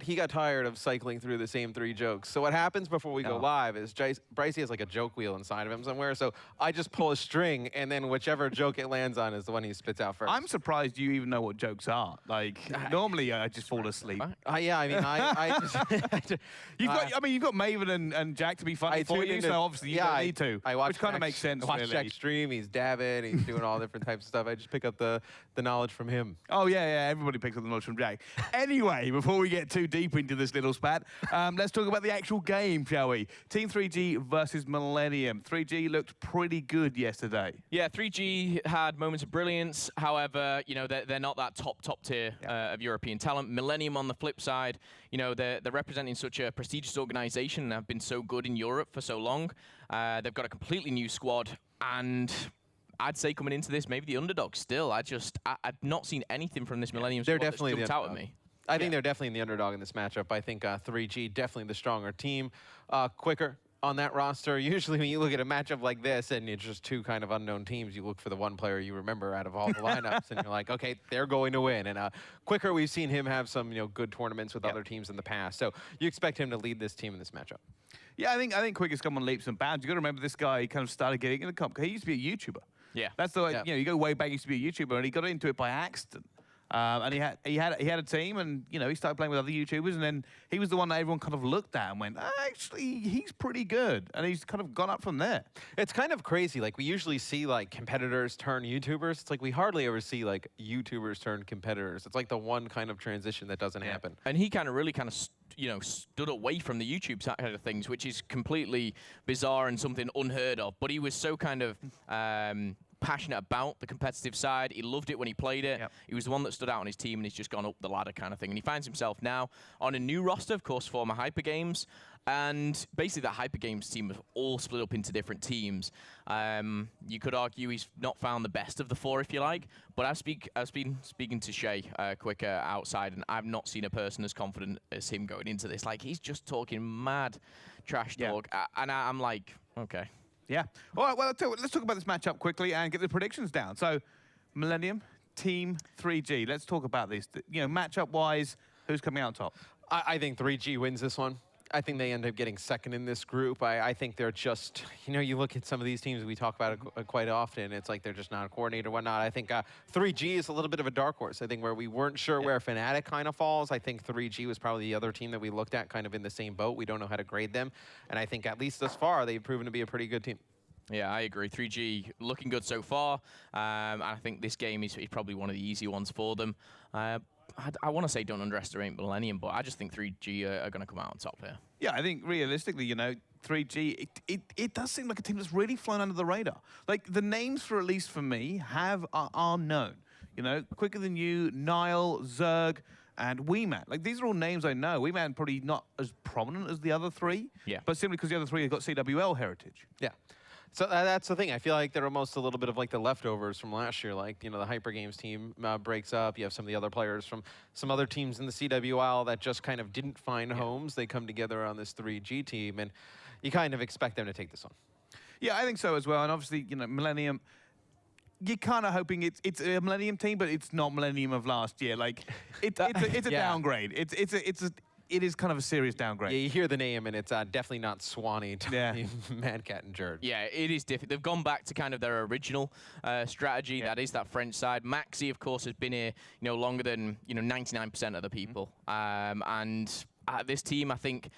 he got tired of cycling through the same 3 jokes. So what happens before we go live is Brycey has like a joke wheel inside of him somewhere, so I just pull a string, and then whichever joke it lands on is the one he spits out first. I'm surprised you even know what jokes are. Like, normally I just fall asleep. Yeah, I mean, I just... you've got Maven and Jack to be funny for you, so obviously you don't need to, which kind of makes sense, I watch really. Jack's stream, he's dabbing, he's doing all different types of stuff. I just pick up the knowledge from him. Oh, yeah, everybody picks up the knowledge from Jack. Anyway, before we get too deep into this little spat, let's talk about the actual game, shall we? Team 3G versus Millennium. 3G looked pretty good yesterday. Yeah, 3G had moments of brilliance. However, you know, they're not that top tier of European talent. Millennium, on the flip side, you know, they're representing such a prestigious organization and have been so good in Europe for so long. They've got a completely new squad, and I'd say coming into this, maybe the underdog still. I've not seen anything from this Millennium squad that's jumped out at me. I think they're definitely the underdog in this matchup. I think 3G, definitely the stronger team. Quicker on that roster. Usually when you look at a matchup like this and it's just 2 kind of unknown teams, you look for the one player you remember out of all the lineups, and you're like, okay, they're going to win. And Quicker, we've seen him have some good tournaments with other teams in the past. So you expect him to lead this team in this matchup. Yeah, I think Quicker's come on leaps and bounds. You got to remember this guy kind of started getting in the comp. He used to be a YouTuber. Yeah. That's the way, you go way back, he used to be a YouTuber, and he got into it by accident. And he had a team, and he started playing with other YouTubers, and then he was the one that everyone kind of looked at and went, actually, he's pretty good, and he's kind of gone up from there. It's kind of crazy. Like we usually see like competitors turn YouTubers. It's like we hardly ever see like YouTubers turn competitors. It's like the one kind of transition that doesn't happen. And he really stood away from the YouTube side of things, which is completely bizarre and something unheard of. But he was so kind of passionate about the competitive side. He loved it when he played it. Yep. He was the one that stood out on his team, and he's just gone up the ladder kind of thing. And he finds himself now on a new roster, of course, former Hyper Games. And basically that Hyper Games team was all split up into different teams. You could argue he's not found the best of the four, if you like. But I've been speaking to Shay quicker outside, and I've not seen a person as confident as him going into this. Like, he's just talking mad trash talk. And I'm like, okay. Yeah. All right, well, let's talk about this matchup quickly and get the predictions down. So, Millennium, Team 3G. Let's talk about this. Matchup-wise, who's coming out top? I think 3G wins this one. I think they end up getting second in this group. I think they're just, you look at some of these teams, we talk about it quite often, it's like they're just not coordinated or whatnot. I think 3G is a little bit of a dark horse. I think where we weren't sure where Fnatic kind of falls, I think 3G was probably the other team that we looked at kind of in the same boat. We don't know how to grade them. And I think at least thus far, they've proven to be a pretty good team. Yeah, I agree. 3G looking good so far. And I think this game is probably one of the easy ones for them. I want to say don't underestimate Millennium, but I just think 3G are going to come out on top here. Yeah, I think realistically, 3G, it does seem like a team that's really flown under the radar. Like, the names for, at least for me, are known. Quicker Than You, Nile, Zerg, and Weeman. Like, these are all names I know. Weeman probably not as prominent as the other three. Yeah. But simply because the other three have got CWL heritage. Yeah. So that's the thing. I feel like they're almost a little bit of like the leftovers from last year. Like, the Hyper Games team breaks up. You have some of the other players from some other teams in the CWL that just kind of didn't find homes. They come together on this 3G team, and you kind of expect them to take this one. Yeah, I think so as well. And obviously, Millennium, you're kind of hoping it's a Millennium team, but it's not Millennium of last year. Like, it's a downgrade. It is kind of a serious downgrade. Yeah, you hear the name, and it's definitely not Swanee, Mad Cat, and Jerd. Yeah, it is different. They've gone back to kind of their original strategy. That is that French side. Maxi, of course, has been here, longer than 99% of the people. And this team, I think,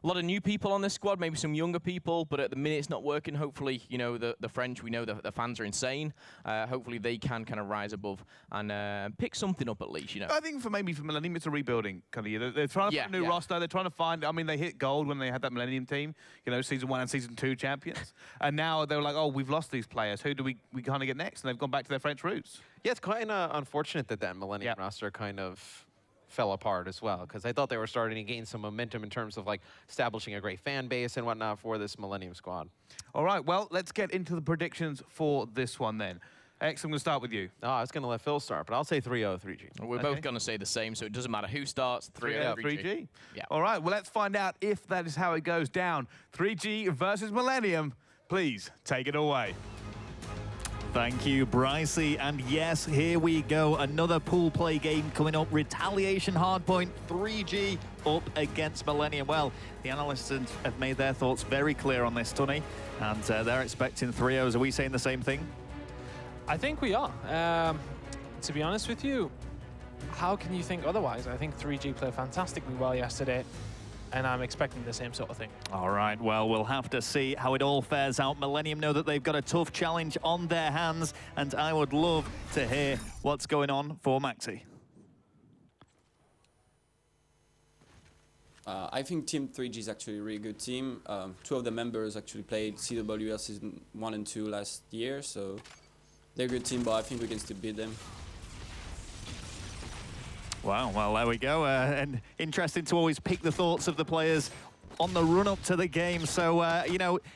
a lot of new people on this squad, maybe some younger people, but at the minute it's not working. Hopefully, the French, we know the fans are insane. Hopefully they can kind of rise above and pick something up at least, I think for Millennium, it's a rebuilding kind of year. They're trying to find a new roster. They're trying to find, they hit gold when they had that Millennium team, Season 1 and Season 2 champions. And now they're like, oh, we've lost these players. Who do we kind of get next? And they've gone back to their French roots. Yeah, it's kind of unfortunate that Millennium roster kind of fell apart as well, because I thought they were starting to gain some momentum in terms of like establishing a great fan base and whatnot for this Millennium squad. All right, well, let's get into the predictions for this one then. X, I'm going to start with you. Oh, I was going to let Phil start, but I'll say 3-0 3G. We're both going to say the same, so it doesn't matter who starts. 3-0 3G. Yeah. All right, well, let's find out if that is how it goes down. 3G versus Millennium. Please take it away. Thank you, Brycey. And yes, here we go. Another pool play game coming up. Retaliation Hardpoint 3G up against Millennium. Well, the analysts have made their thoughts very clear on this, Tunny. And they're expecting 3-0s. Are we saying the same thing? I think we are. To be honest with you, how can you think otherwise? I think 3G played fantastically well yesterday, and I'm expecting the same sort of thing. All right, well, we'll have to see how it all fares out. Millennium know that they've got a tough challenge on their hands, and I would love to hear what's going on for Maxi. I think Team 3G is actually a really good team. Two of the members actually played CWL Season 1 and 2 last year, so they're a good team, but I think we can still beat them. Wow, well, there we go. And interesting to always pick the thoughts of the players on the run-up to the game. So,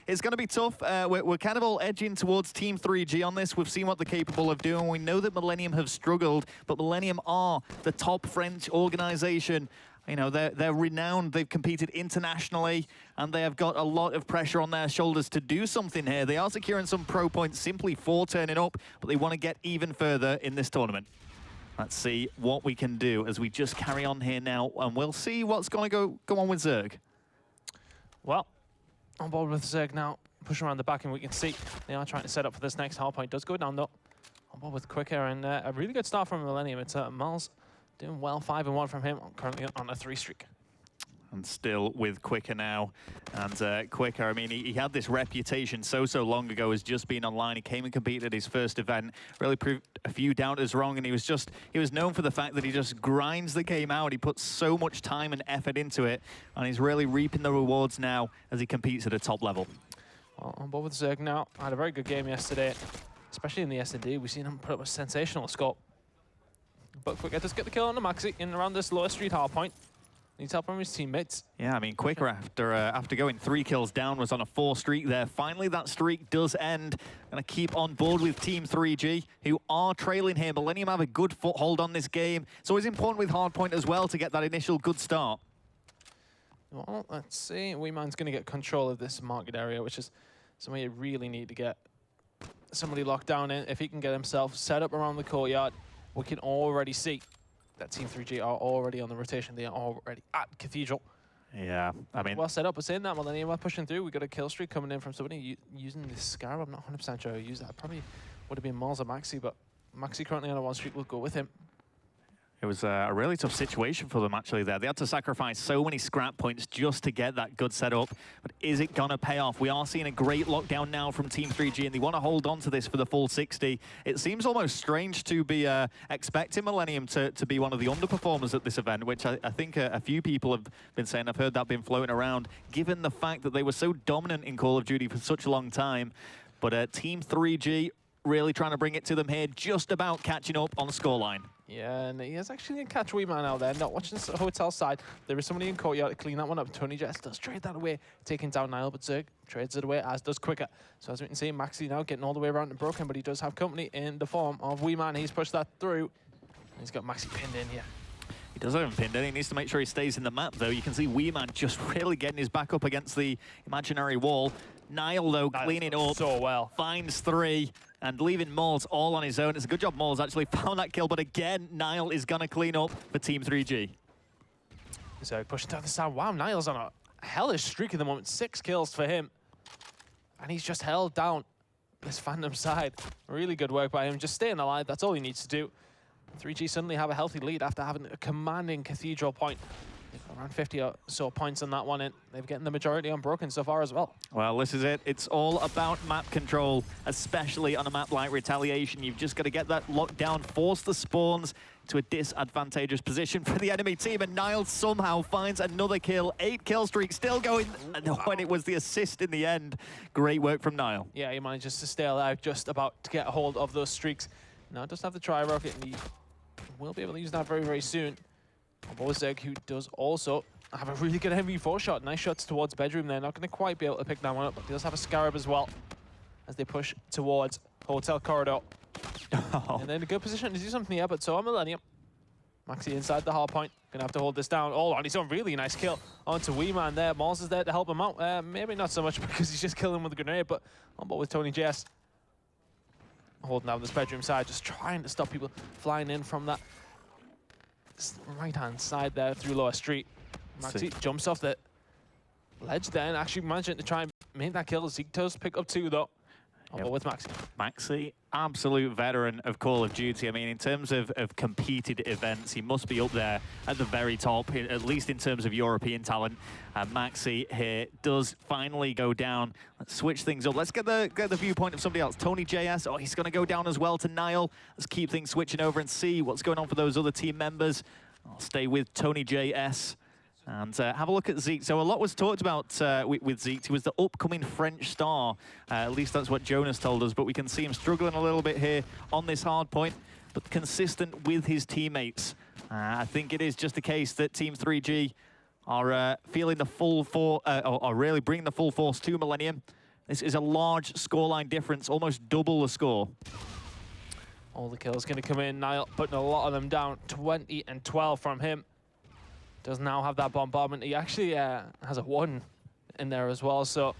it's going to be tough. We're kind of all edging towards Team 3G on this. We've seen what they're capable of doing. We know that Millennium have struggled, but Millennium are the top French organization. They're renowned. They've competed internationally, and they have got a lot of pressure on their shoulders to do something here. They are securing some pro points simply for turning up, but they want to get even further in this tournament. Let's see what we can do as we just carry on here now, and we'll see what's going to go on with Zerg. Well, on board with Zerg now. Push around the back, and we can see they are trying to set up for this next hard point. Does go down, though. on board with Quicker, and a really good start from Millennium. It's Miles doing well, 5-1 from him, currently on a 3 streak. And still with Quicker now. And Quicker, I mean, he had this reputation so long ago as just being online. He came and competed at his first event, really proved a few doubters wrong, and he was known for the fact that he just grinds the game out. He puts so much time and effort into it, and he's really reaping the rewards now as he competes at a top level. Well, on board with Zerg now. Had a very good game yesterday, especially in the SnD. We've seen him put up a sensational score. But Quicker does get the kill on the Maxi in around this lower street hardpoint. Needs help from his teammates. Yeah, I mean, Quicker after going 3 kills down was on a 4 streak there. Finally, that streak does end. Gonna keep on board with Team 3G, who are trailing here. Millennium have a good foothold on this game. It's always important with Hardpoint as well to get that initial good start. Well, let's see. Weeman's gonna get control of this market area, which is somewhere you really need to get somebody locked down in. If he can get himself set up around the courtyard, we can already see that Team 3G are already on the rotation. They are already at Cathedral. Yeah, I mean... Well set up. We're saying that Millennium are pushing through. We got a kill streak coming in from somebody using this Scarab. I'm not 100% sure who used that. Probably would have been Miles or Maxi, but Maxi currently on a 1 streak. We'll go with him. It was a really tough situation for them, actually, there. They had to sacrifice so many scrap points just to get that good setup. But is it going to pay off? We are seeing a great lockdown now from Team 3G, and they want to hold on to this for the full 60. It seems almost strange to be expecting Millennium to be one of the underperformers at this event, which I think a few people have been saying. I've heard that been floating around, given the fact that they were so dominant in Call of Duty for such a long time. But Team 3G really trying to bring it to them here, just about catching up on the scoreline. Yeah, and he is actually a catch Weeman out there, not watching the hotel side. There is somebody in courtyard to clean that one up. Tony Jess does trade that away, taking down Nile, but Zerg trades it away, as does Quicker. So as we can see, Maxi now getting all the way around to Broken, but he does have company in the form of Weeman. He's pushed that through. He's got Maxi pinned in here. He does have him pinned in. He needs to make sure he stays in the map, though. You can see Weeman just really getting his back up against the imaginary wall. Nile, though, cleaning up. So well. Finds 3 and leaving Moles all on his own. It's a good job Moles actually found that kill, but again, Nile is going to clean up for Team 3G. So pushing down the side. Wow, Nile's on a hellish streak at the moment. 6 kills for him. And he's just held down this Phantom side. Really good work by him. Just staying alive, that's all he needs to do. 3G suddenly have a healthy lead after having a commanding Cathedral point. Around 50 or so points on that one, and they've getting the majority unbroken so far as well. Well, this is it. It's all about map control, especially on a map like Retaliation. You've just got to get that lockdown, force the spawns to a disadvantageous position for the enemy team, and Nile somehow finds another kill. 8 kill streak still going, and when it was the assist in the end. Great work from Nile. Yeah, he manages to stay alive, just about to get a hold of those streaks. Now does have the tri-rocket, and he will be able to use that very, very soon. Zerg, who does also have a really good MV4 shot. Nice shots towards bedroom there. Not going to quite be able to pick that one up, but he does have a Scarab as well as they push towards Hotel Corridor. And then a good position to do something here, but so are Millennium. Maxi inside the hard point. Going to have to hold this down. Oh, and he's on really nice kill onto Weeman there. Mars is there to help him out. Maybe not so much because he's just killing him with a grenade, but on board with Tony JS. Holding down this bedroom side, just trying to stop people flying in from that right-hand side there through lower street. Maxi jumps off the ledge there and actually managing to try and make that kill. Zeke does pick up 2 though. Yep. With Maxi. Maxi, absolute veteran of Call of Duty. I mean, in terms of competed events, he must be up there at the very top, at least in terms of European talent. Maxi here does finally go down. Let's switch things up. Let's get the viewpoint of somebody else. Tony JS, oh, he's going to go down as well to Nile. Let's keep things switching over and see what's going on for those other team members. I'll stay with Tony JS. And have a look at Zeke. So a lot was talked about with Zeke. He was the upcoming French star. At least that's what Jonas told us. But we can see him struggling a little bit here on this hard point, but consistent with his teammates. I think it is just a case that Team 3G are feeling the full force, or really bringing the full force to Millennium. This is a large scoreline difference, almost double the score. All the kills going to come in. Nile putting a lot of them down. 20 and 12 from him. Does now have that bombardment. He actually has a 1 in there as well, so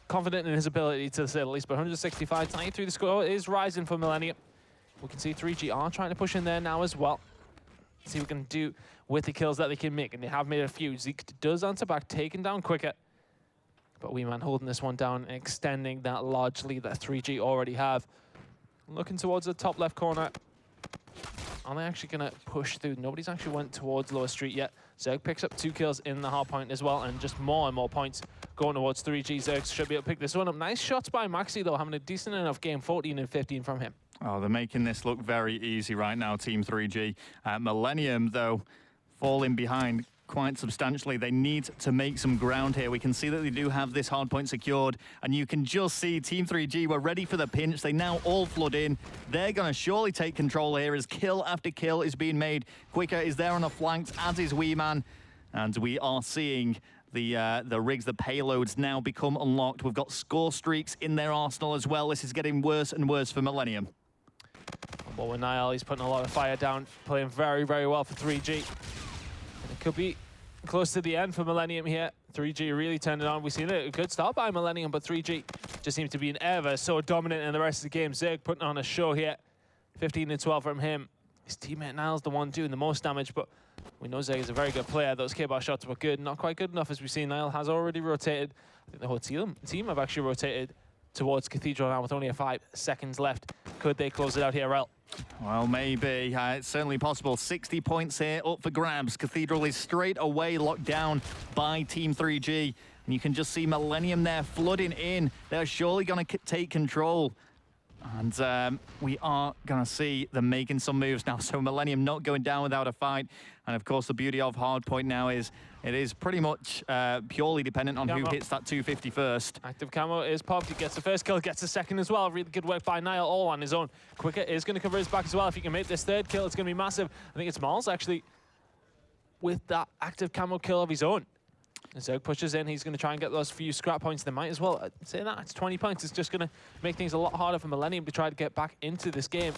confident in his ability to say the least. But 165, 93 the score is rising for Millennium. We can see 3G are trying to push in there now as well. See what we can do with the kills that they can make, and they have made a few. Zeke does answer back, taking down Quicker. But Weeman holding this one down and extending that large lead that 3G already have. looking towards the top left corner. Are they actually going to push through? Nobody's actually went towards Lower Street yet. Zerg picks up 2 kills in the hard point as well, and just more and more points going towards 3G. Zerg should be able to pick this one up. Nice shots by Maxi, though, having a decent enough game, 14 and 15 from him. Oh, they're making this look very easy right now, Team 3G. Millennium, though, falling behind quite substantially. They need to make some ground here. We can see that they do have this hard point secured, and you can just see Team 3G were ready for the pinch. They now all flood in. They're going to surely take control here as kill after kill is being made. Quicker is there on the flanks, as is Wee Man, and we are seeing the rigs, the payloads now become unlocked. We've got score streaks in their arsenal as well. This is getting worse and worse for Millennium. But with Niall, he's putting a lot of fire down, playing very, very well for 3G. And it could be close to the end for Millennium here. 3G really turned it on. We've seen a good start by Millennium, but 3G just seems to be ever so dominant in the rest of the game. Zerg putting on a show here. 15 and 12 from him. His teammate Niall's the one doing the most damage, but we know Zerg is a very good player. Those K-bar shots were good, not quite good enough, as we've seen. Niall has already rotated. I think the whole team have actually rotated towards Cathedral now with only 5 seconds left. Could they close it out here, Rel? Well, maybe. It's certainly possible. 60 points here up for grabs. Cathedral is straight away locked down by Team 3G. And you can just see Millennium there flooding in. They're surely going to take control. And we are going to see them making some moves now. So Millennium not going down without a fight. And of course, the beauty of Hardpoint now is it is pretty much purely dependent on who hits that 250 first. Active camo is popped. He gets the first kill, gets the second as well. Really good work by Niall, all on his own. Quicker is going to cover his back as well. If he can make this third kill, it's going to be massive. I think it's Miles, actually, with that active camo kill of his own. And Zerg pushes in. He's going to try and get those few scrap points. They might as well. I'd say that. It's 20 points. It's just going to make things a lot harder for Millennium to try to get back into this game.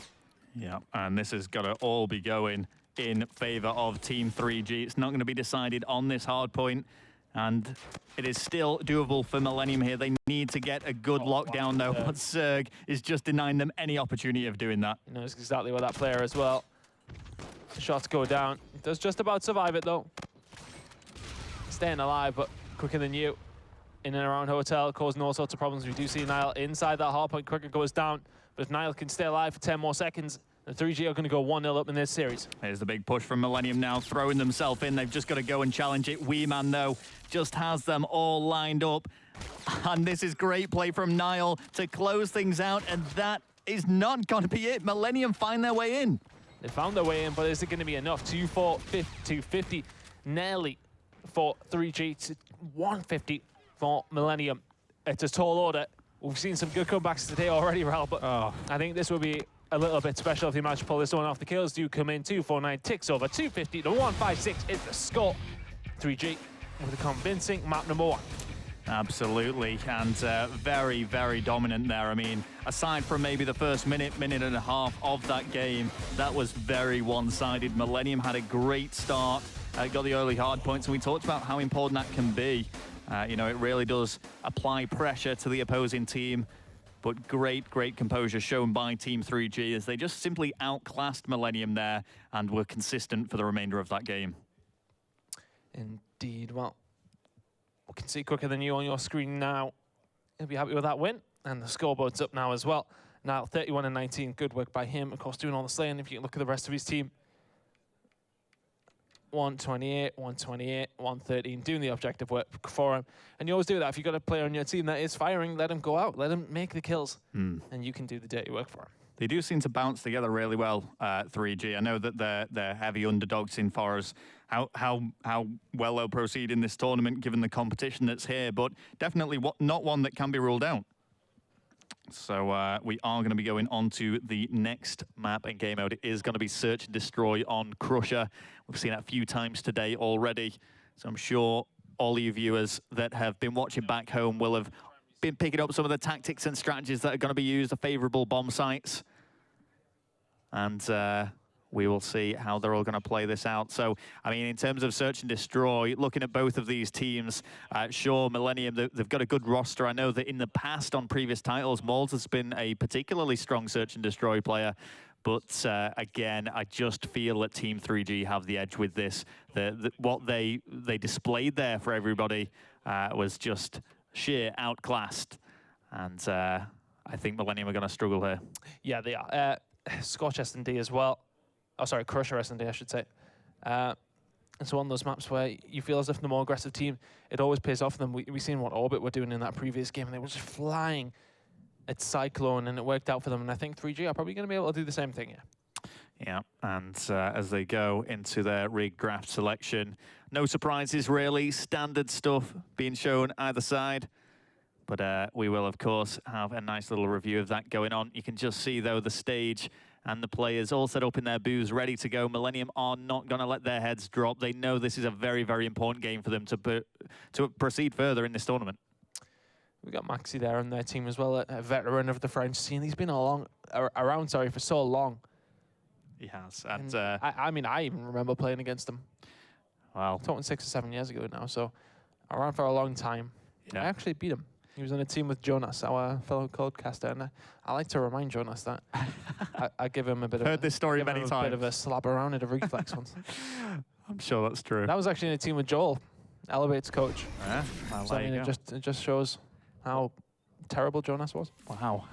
Yeah, and this is going to all be going in favor of Team 3G. It's not going to be decided on this hard point, and it is still doable for Millennium here. They need to get a good lockdown, though, but Zerg is just denying them any opportunity of doing that. He knows exactly where that player as well. The shots go down. He does just about survive it, though. Staying alive, but quicker than you. In and around Hotel, causing all sorts of problems. We do see Niall inside that hard point. Quicker goes down, but if Niall can stay alive for 10 more seconds, the 3G are going to go 1-0 up in this series. Here's the big push from Millennium now, throwing themselves in. They've just got to go and challenge it. Wee Man, though, just has them all lined up. And this is great play from Niall to close things out, and that is not going to be it. Millennium find their way in. They found their way in, but is it going to be enough? 250 nearly for 3G to 150 for Millennium. It's a tall order. We've seen some good comebacks today already, Raul, but I think this will be a little bit special if they manage to pull this one off. The kills do come in. 249 ticks over 250 to 156 is the score. 3G with a convincing map number 1. Absolutely, and very, very dominant there. I mean, aside from maybe the first minute and a half of that game, that was very one-sided. Millennium had a great start, got the early hard points, and we talked about how important that can be. You know, it really does apply pressure to the opposing team, but great composure shown by Team 3G as they just simply outclassed Millennium there and were consistent for the remainder of that game. Indeed, well, we can see quicker than you on your screen now. He'll be happy with that win, and the scoreboard's up now as well. Now 31 and 19, good work by him, of course, doing all the slaying. If you look at the rest of his team, 128, 128, 113, doing the objective work for him. And you always do that. If you've got a player on your team that is firing, let him go out, let him make the kills, and you can do the dirty work for him. They do seem to bounce together really well, 3G. I know that they're heavy underdogs in far as how well they'll proceed in this tournament, given the competition that's here, but definitely not one that can be ruled out. So we are going to be going on to the next map and game mode. It is going to be Search and Destroy on Crusher. We've seen it a few times today already, so I'm sure all you viewers that have been watching back home will have been picking up some of the tactics and strategies that are going to be used, the favorable bomb sites. And we will see how they're all going to play this out. So, I mean, in terms of Search and Destroy, looking at both of these teams, sure, Millennium, they've got a good roster. I know that in the past, on previous titles, Mold has been a particularly strong Search and Destroy player. But again, I just feel that Team 3G have the edge with this. What they displayed there for everybody was just sheer outclassed. And I think Millennium are going to struggle here. Yeah, they are. Scorch SnD as well. Oh, sorry, Crusher SnD, I should say. It's one of those maps where you feel as if the more aggressive team, it always pays off for them. We've seen what Orbit were doing in that previous game, and they were just flying at Cyclone, and it worked out for them. And I think 3G are probably going to be able to do the same thing here. Yeah, and as they go into their rig draft selection, no surprises really, standard stuff being shown either side. But we will, of course, have a nice little review of that going on. You can just see, though, the stage and the players all set up in their booths, ready to go. Millennium are not going to let their heads drop. They know this is a very, very important game for them to proceed further in this tournament. We've got Maxi there on their team as well, a veteran of the French scene. He's been around for so long. He has. And I mean, I even remember playing against him. Well, talking 6 or 7 years ago now, so around for a long time. Yeah. I actually beat him. He was on a team with Jonas, our fellow codecaster, and I like to remind Jonas that I give him a bit of this story many times. A bit of a slap around at a reflex once. I'm sure that's true. That was actually in a team with Joel, Elevate's coach. Yeah, well, so I mean, it just shows how terrible Jonas was. Wow.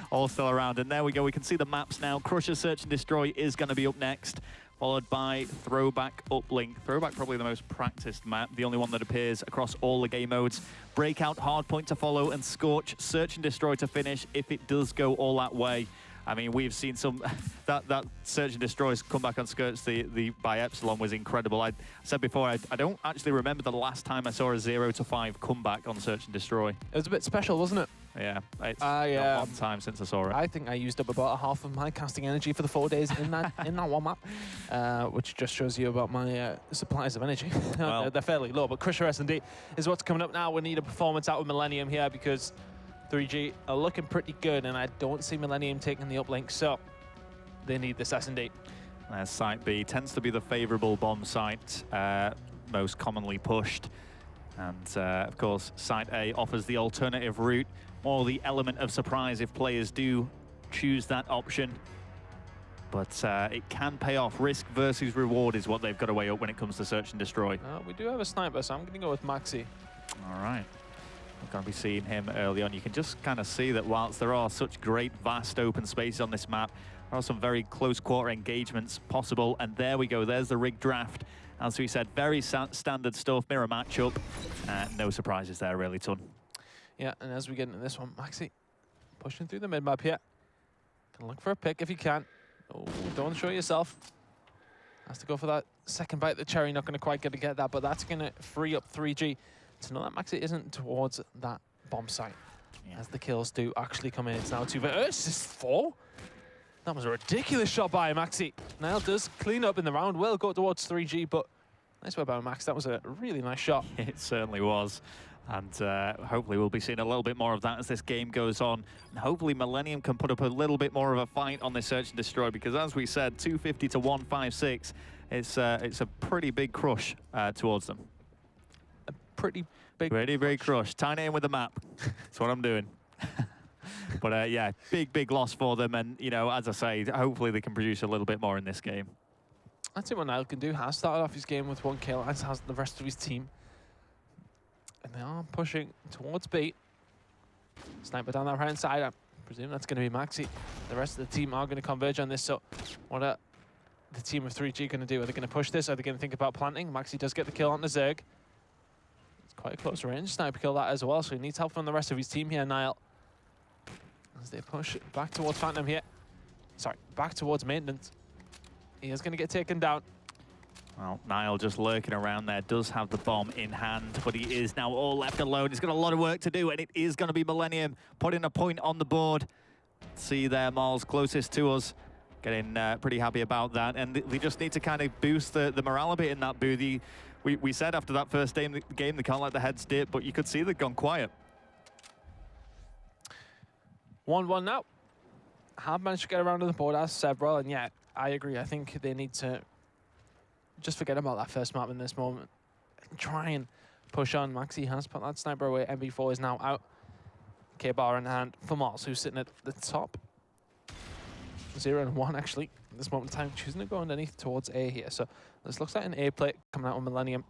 All still around, and there we go. We can see the maps now. Crusher Search and Destroy is going to be up next, followed by Throwback Uplink. Throwback probably the most practiced map, the only one that appears across all the game modes. Breakout, Hardpoint to follow, and Scorch, Search and Destroy to finish if it does go all that way. I mean, we've seen some, that Search and Destroy's comeback on Scorch by Epsilon was incredible. I said before, I don't actually remember the last time I saw a 0-5 comeback on Search and Destroy. It was a bit special, wasn't it? Yeah, it's a long time since I saw it. I think I used up about half of my casting energy for the 4 days in that one map, which just shows you about my supplies of energy. Well, they're fairly low, but Crusher SnD is what's coming up now. We need a performance out of Millennium here because 3G are looking pretty good, and I don't see Millennium taking the uplink, so they need this SnD. Site B tends to be the favorable bomb site, most commonly pushed. And of course, Site A offers the alternative route, more the element of surprise if players do choose that option. But it can pay off. Risk versus reward is what they've got to weigh up when it comes to Search and Destroy. We do have a sniper, so I'm going to go with Maxi. All right. We're going to be seeing him early on. You can just kind of see that whilst there are such great, vast open spaces on this map, there are some very close quarter engagements possible. And there we go. There's the rig draft. As we said, very standard stuff, mirror matchup. No surprises there, really, Ton. Yeah, and as we get into this one, Maxi pushing through the mid-map here. Can look for a pick if you can. Oh, don't show yourself. Has to go for that second bite of the cherry. Not going to quite get that, but that's going to free up 3G to know that Maxi isn't towards that bomb site. Yeah. As the kills do actually come in. It's now 2 versus 4. That was a ridiculous shot by Maxi. Niall does clean up in the round, will go towards 3G, but nice work by Max. That was a really nice shot. It certainly was. And hopefully we'll be seeing a little bit more of that as this game goes on. And hopefully Millennium can put up a little bit more of a fight on this Search and Destroy, because as we said, 250 to 156, it's a pretty big crush towards them. A pretty big crush. Tying it in with the map. That's what I'm doing. But yeah, big loss for them. And, you know, as I say, hopefully they can produce a little bit more in this game. That's what Niall can do. Has started off his game with 1 kill, as has the rest of his team. And they are pushing towards B. Sniper down that right side. I presume that's going to be Maxi. The rest of the team are going to converge on this. So what are the team of 3G going to do? Are they going to push this? Are they going to think about planting? Maxi does get the kill on the Zerg. It's quite a close range. Sniper kill that as well. So he needs help from the rest of his team here, Niall. As they push back towards Phantom here. Sorry, back towards maintenance. He is going to get taken down. Well, Niall just lurking around there, does have the bomb in hand, but he is now all left alone. He's got a lot of work to do, and it is going to be Millennium putting a point on the board. See there, Marl's closest to us, getting pretty happy about that. And they just need to kind of boost the morale a bit in that booth. We said after that first game they can't let the heads dip, but you could see they've gone quiet. 1-1 now. Have managed to get around to the board as several, and yeah, I agree. I think they need to just forget about that first map in this moment. Try and push on. Maxi has put that sniper away. MB4 is now out. K-bar in hand for Mars, who's sitting at the top. 0 and 1 actually at this moment in time, choosing to go underneath towards A here. So this looks like an A play coming out on Millennium.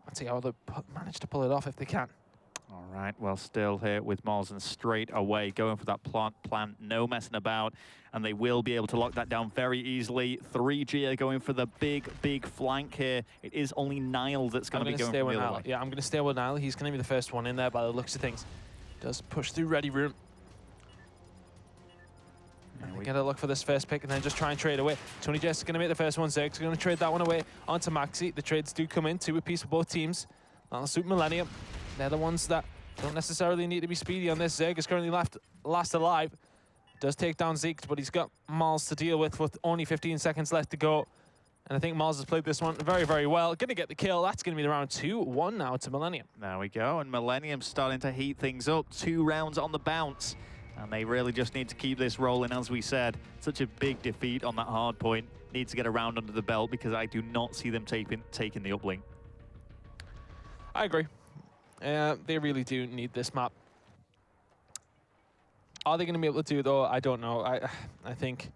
Let's see how they manage to pull it off if they can. All right, well, still here with Moz and straight away going for that plant, no messing about, and they will be able to lock that down very easily. 3G are going for the big flank here. It is only Nile that's going to be going for the other way. Yeah, I'm going to stay with Nile. He's going to be the first one in there by the looks of things. Does push through ready room. We get a look for this first pick and then just try and trade away. Tony Jess is going to make the first one. Zerg's going to trade that one away onto Maxi. The trades do come in, 2 apiece for both teams. That'll suit Millennium. They're the ones that don't necessarily need to be speedy on this. Zerg is currently last alive. Does take down Zeke, but he's got Mars to deal with only 15 seconds left to go. And I think Mars has played this one very, very well. Going to get the kill. That's going to be the round 2-1 now to Millennium. There we go, and Millennium's starting to heat things up. 2 rounds on the bounce. And they really just need to keep this rolling, as we said. Such a big defeat on that hard point. Need to get a round under the belt because I do not see them taking the uplink. I agree. They really do need this map. Are they going to be able to do it, though? I don't know. I think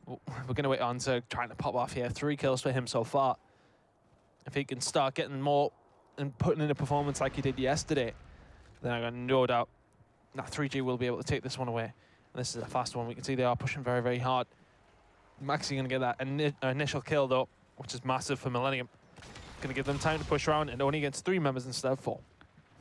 we're going to wait on to trying to pop off here. 3 kills for him so far. If he can start getting more and putting in a performance like he did yesterday, then I got no doubt that 3G will be able to take this one away. And this is a fast one. We can see they are pushing very, very hard. Maxi going to get that initial kill, though, which is massive for Millennium. Going to give them time to push around and only against 3 members instead of 4.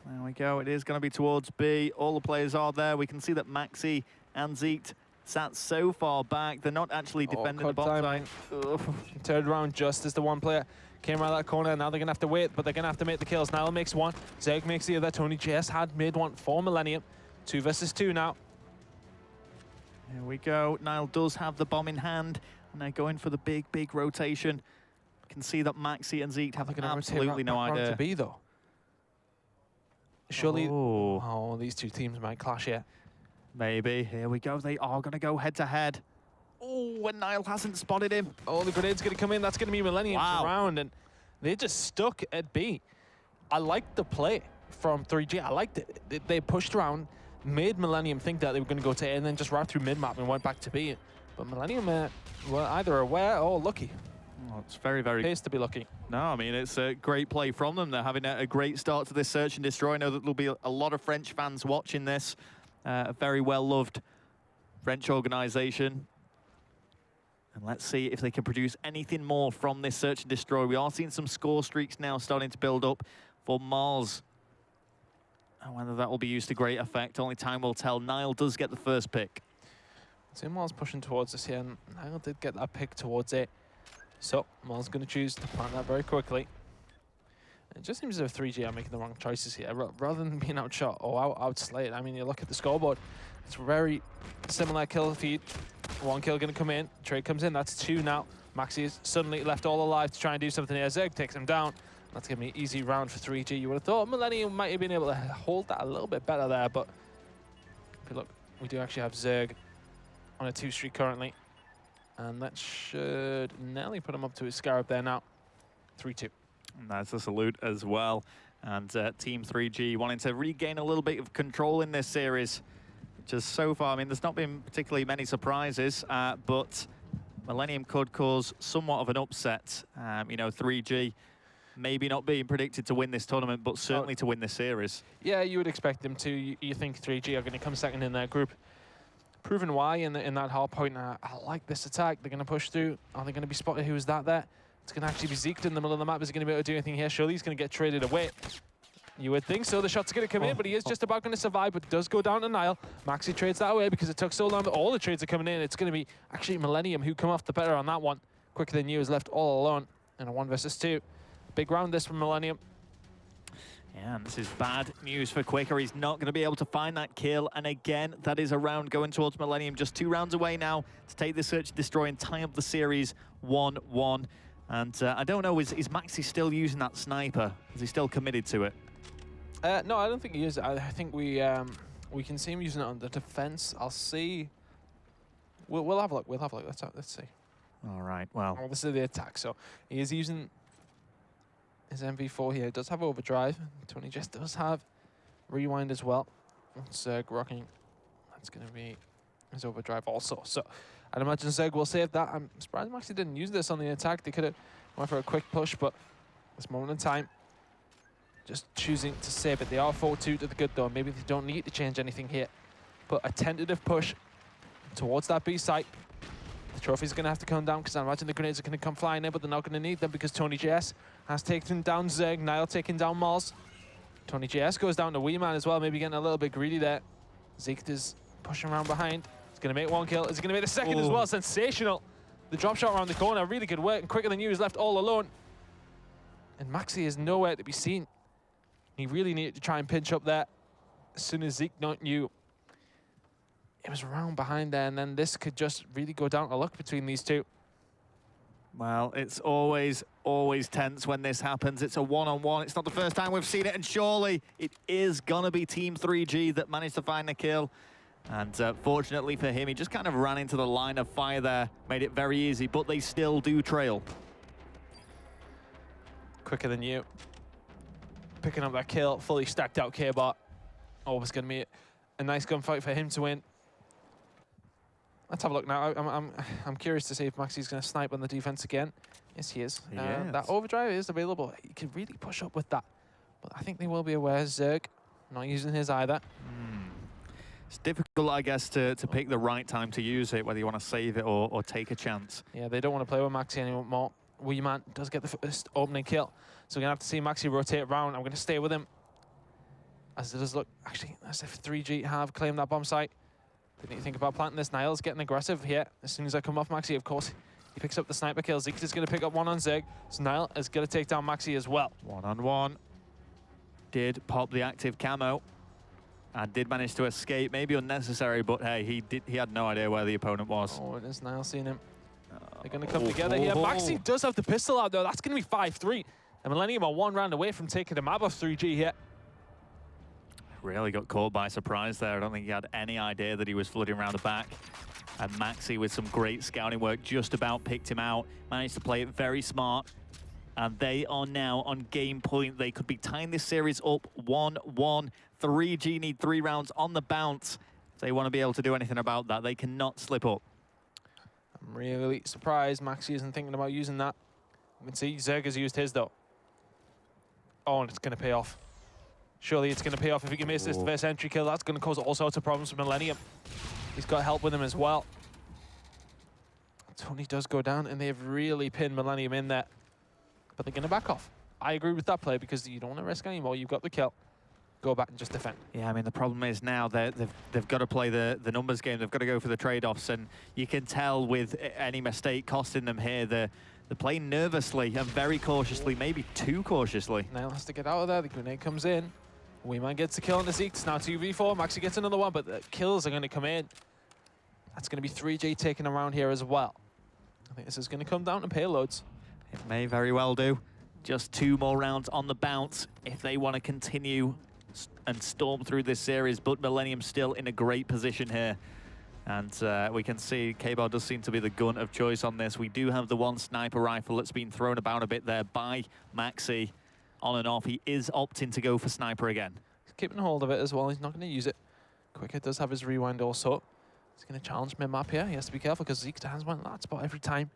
There we go. It is going to be towards B. All the players are there. We can see that Maxi and Zeke sat so far back. They're not actually defending the bottom side. Turned around just as the one player came around that corner. Now they're going to have to wait, but they're going to have to make the kills. Nile makes one. Zerg makes the other. Tony JS had made one for Millennium. 2 versus 2 now. Here we go. Nile does have the bomb in hand, and they're going for the big rotation. You can see that Maxi and Zeke have absolutely no idea. To be though. Surely, oh, these 2 teams might clash here. Maybe. Here we go. They are going to go head to head. Oh, and Nile hasn't spotted him. Oh, the grenade's going to come in. That's going to be Millennium's round, and they're just stuck at B. I liked the play from 3G. I liked it. They pushed around, made Millennium think that they were going to go to A, and then just ran through mid-map and went back to B. But Millennium were either aware or lucky. Oh, it's very, very... Pays to be lucky. No, I mean, it's a great play from them. They're having a great start to this search and destroy. I know that there'll be a lot of French fans watching this. A very well-loved French organization. And let's see if they can produce anything more from this search and destroy. We are seeing some score streaks now starting to build up for Mars. And whether that will be used to great effect, only time will tell. Nile does get the first pick. So Mars pushing towards us here, and Nile did get that pick towards it. So Mars going to choose to plant that very quickly. It just seems as if 3G are making the wrong choices here. Rather than being outshot or outslayed, I mean, you look at the scoreboard, it's very similar kill feed. 1 kill going to come in, trade comes in, that's 2 now. Maxi is suddenly left all alive to try and do something here. Zerg takes him down. That's going to be an easy round for 3G. You would have thought Millennium might have been able to hold that a little bit better there, but look, we do actually have Zerg on a 2 streak currently. And that should nearly put him up to his scarab there now. 3-2. And that's a salute as well. And Team 3G wanting to regain a little bit of control in this series. Just so far, I mean, there's not been particularly many surprises, but Millennium could cause somewhat of an upset. You know, 3G maybe not being predicted to win this tournament, but certainly to win this series. Yeah, you would expect them to. You think 3G are going to come second in their group. Proven why in that hard point. I like this attack. They're going to push through. Are they going to be spotted? Who is that there? It's going to actually be Zeke in the middle of the map. Is he going to be able to do anything here? Surely he's going to get traded away. You would think so. The shot's going to come in, but he is just about going to survive, but does go down to Nile. Maxi trades that away because it took so long, but all the trades are coming in. It's going to be actually Millennium who come off the better on that one. Quicker Than You is left all alone in a 1 versus 2. Big round this from Millennium. Yeah, and this is bad news for Quicker. He's not going to be able to find that kill. And again, that is a round going towards Millennium. Just 2 rounds away now to take the search and destroy and tie up the series 1-1. And I don't know, is Maxi still using that sniper? Is he still committed to it? No, I don't think he is. I think we can see him using it on the defense. I'll see. We'll have a look. We'll have a look. Let's see. All right. Well, this is the attack. So he is using his MV4 here. It does have overdrive. Tony just does have rewind as well. Zerg rocking. That's going to be his overdrive also. So I'd imagine Zerg will save that. I'm surprised Maxi didn't use this on the attack. They could have went for a quick push, but this moment in time, just choosing to save it. They are 4-2 to the good though. Maybe they don't need to change anything here. But a tentative push towards that B site. The trophy's going to have to come down because I imagine the grenades are going to come flying in, but they're not going to need them because Tony JS has taken down Zerg. Niall taking down Mars. Tony JS goes down to Weeman as well, maybe getting a little bit greedy there. Zeke is pushing around behind. He's going to make one kill. Is he going to make the second as well? Sensational. The drop shot around the corner, really good work, and Quicker Than You is left all alone. And Maxi is nowhere to be seen. He really needed to try and pinch up there. As soon as Zeke knew it was around behind there, and then this could just really go down to luck between these two. Well, it's always tense when this happens. It's a one-on-one. It's not the first time we've seen it, and surely it is gonna be Team 3G that managed to find the kill. And fortunately for him, he just kind of ran into the line of fire there, made it very easy, but they still do trail. Quicker Than You. Picking up that kill, fully stacked out K-Bot. Always gonna be a nice gunfight for him to win. Let's have a look now. I'm curious to see if Maxi's going to snipe on the defense again. Yes, he is. Yes. That overdrive is available. He can really push up with that. But I think they will be aware. Zerg not using his either. It's difficult, I guess, to pick the right time to use it, whether you want to save it or take a chance. Yeah, they don't want to play with Maxi anymore. Weeman does get the first opening kill. So we're going to have to see Maxi rotate around. I'm going to stay with him. As it does look, actually, as if 3G have claimed that bomb site. Didn't you think about planting this? Niall's getting aggressive here. As soon as I come off Maxi, of course, he picks up the sniper kill. Zeke is going to pick up one on Zerg. So Niall is going to take down Maxi as well. One-on-one. Did pop the active camo. And did manage to escape. Maybe unnecessary, but hey, he had no idea where the opponent was. Oh, it is Niall seeing him. They're going to come together here. Maxi does have the pistol out, though. That's going to be 5-3. And Millennium are one round away from taking the map off 3G here. Really got caught by surprise there. I don't think he had any idea that he was flooding around the back. And Maxi, with some great scouting work, just about picked him out. Managed to play it very smart. And they are now on game point. They could be tying this series up 1-1. 3G need 3 rounds on the bounce. If they want to be able to do anything about that, they cannot slip up. I'm really surprised Maxi isn't thinking about using that. You can see Zerg has used his, though. Oh, and it's going to pay off. Surely it's going to pay off if he can miss this first entry kill. That's going to cause all sorts of problems for Millennium. He's got help with him as well. Tony does go down, and they've really pinned Millennium in there. But they're going to back off. I agree with that play because you don't want to risk anymore. You've got the kill. Go back and just defend. Yeah, I mean, the problem is now that they've got to play the numbers game. They've got to go for the trade-offs, and you can tell with any mistake costing them here, they're playing nervously and very cautiously, maybe too cautiously. Niall has to get out of there. The grenade comes in. Weeman gets the kill on the Zeke. It's now 2v4. Maxi gets another one, but the kills are going to come in. That's going to be 3G taken around here as well. I think this is going to come down to payloads. It may very well do. Just 2 more rounds on the bounce if they want to continue and storm through this series, but Millennium still in a great position here. And we can see K-Bar does seem to be the gun of choice on this. We do have the one sniper rifle that's been thrown about a bit there by Maxi. On and off, he is opting to go for sniper again. He's keeping hold of it as well. He's not going to use it. Quicker does have his rewind also. He's going to challenge mid-map here. He has to be careful because Zeke's hands went that spot every time.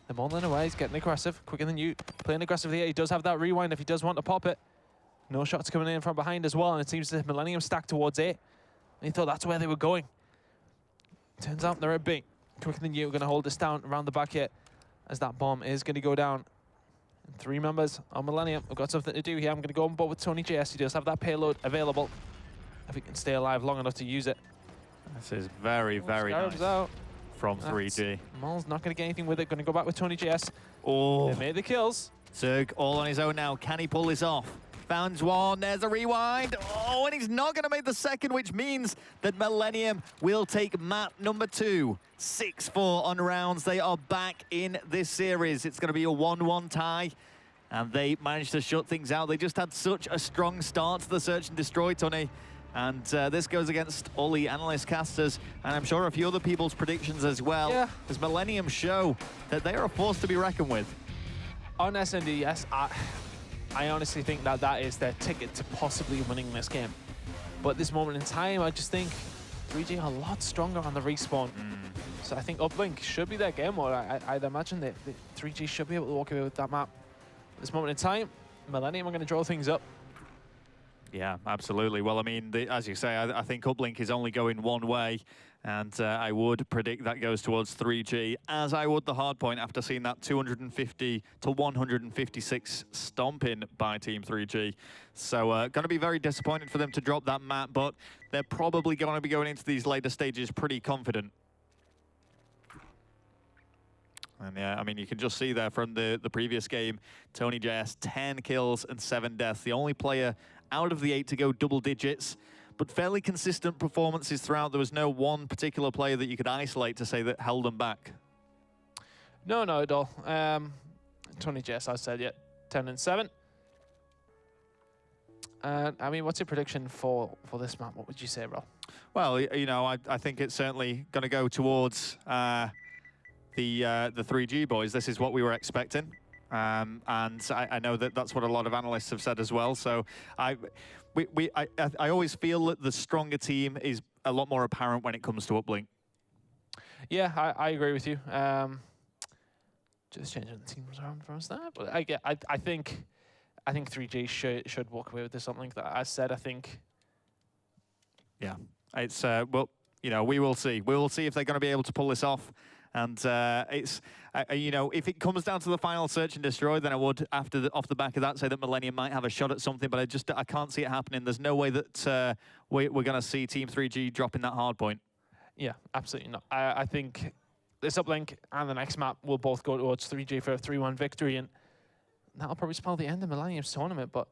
They're modeling away. He's getting aggressive. Quicker Than You. Playing aggressively here. He does have that rewind if he does want to pop it. No shots coming in from behind as well. And it seems the Millennium stacked towards A. And he thought that's where they were going. Turns out they're at B. Quicker Than You are going to hold this down around the back here as that bomb is going to go down. And 3 members on Millennium have got something to do here. I'm going to go on board with Tony JS. He does have that payload available if he can stay alive long enough to use it. This is very, very nice out. From 3G. Maul's not going to get anything with it. Going to go back with Tony JS. Oh. They made the kills. Zerg all on his own now. Can he pull this off? Found one. There's a rewind. Oh, and he's not going to make the second, which means that Millennium will take map number 2. 6-4 on rounds. They are back in this series. It's going to be a 1-1 tie. And they managed to shut things out. They just had such a strong start to the Search and Destroy, Tony. And this goes against all the analyst casters, and I'm sure a few other people's predictions as well. Yeah. As Millennium show that they are a force to be reckoned with. On SnD, yes, I honestly think that that is their ticket to possibly winning this game. But at this moment in time, I just think 3G are a lot stronger on the respawn. So I think Uplink should be their game, or I'd imagine that 3G should be able to walk away with that map. At this moment in time, Millennium are going to draw things up. Yeah, absolutely. Well, I mean, as you say, I think Uplink is only going one way, and I would predict that goes towards 3G, as I would the Hardpoint after seeing that 250 to 156 stomping by Team 3G. So going to be very disappointed for them to drop that map, but they're probably going to be going into these later stages pretty confident. And yeah, I mean, you can just see there from the previous game, Tony JS, 10 kills and 7 deaths. The only player out of the 8 to go double digits, but fairly consistent performances throughout. There was no one particular player that you could isolate to say that held them back. No, not at all. Tony JS, I said, yeah, 10 and 7. I mean, what's your prediction for this map? What would you say, Rob? Well, you know, I think it's certainly going to go towards the 3G boys. This is what we were expecting. And I know that that's what a lot of analysts have said as well. So I always feel that the stronger team is a lot more apparent when it comes to Uplink. Yeah, I agree with you. Just changing the teams around for us there. But I think 3G should walk away with this Uplink. That I said, I think. Yeah, it's well, you know, we will see. We will see if they're going to be able to pull this off. And it's, you know, if it comes down to the final search and destroy, then I would, off the back of that, say that Millennium might have a shot at something. But I can't see it happening. There's no way that we're going to see Team 3G dropping that hard point. Yeah, absolutely not. I think this Uplink and the next map will both go towards 3G for a 3-1 victory, and that'll probably spell the end of Millennium's tournament. But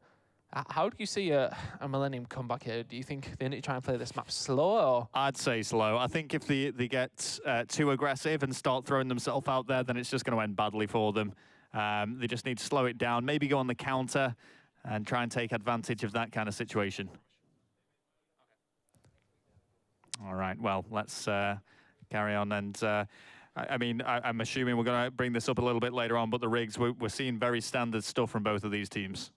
how do you see a Millennium comeback here? Do you think they need to try and play this map slower? Or? I'd say slow. I think if they get too aggressive and start throwing themselves out there, then it's just going to end badly for them. They just need to slow it down, maybe go on the counter and try and take advantage of that kind of situation. All right, well, let's carry on. And I mean, I'm assuming we're going to bring this up a little bit later on, but the rigs, we're seeing very standard stuff from both of these teams.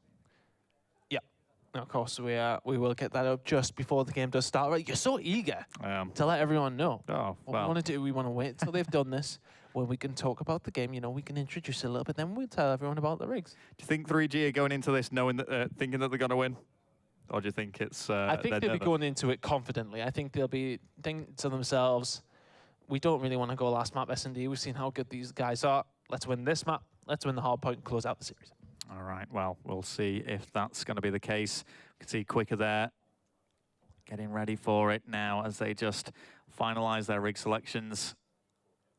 Of course, we will get that up just before the game does start. Right? You're so eager to let everyone know. Oh, what we want to do, we want to wait until they've done this, when we can talk about the game. You know, we can introduce it a little bit, then we'll tell everyone about the rigs. Do you think 3G are going into this knowing that, thinking that they're going to win? Or do you think it's... I think they'll be going into it confidently. I think they'll be thinking to themselves, we don't really want to go last map SnD. We've seen how good these guys are. Let's win this map. Let's win the hard point and close out the series. All right, well, we'll see if that's going to be the case. You can see Quicker there getting ready for it now as they just finalize their rig selections.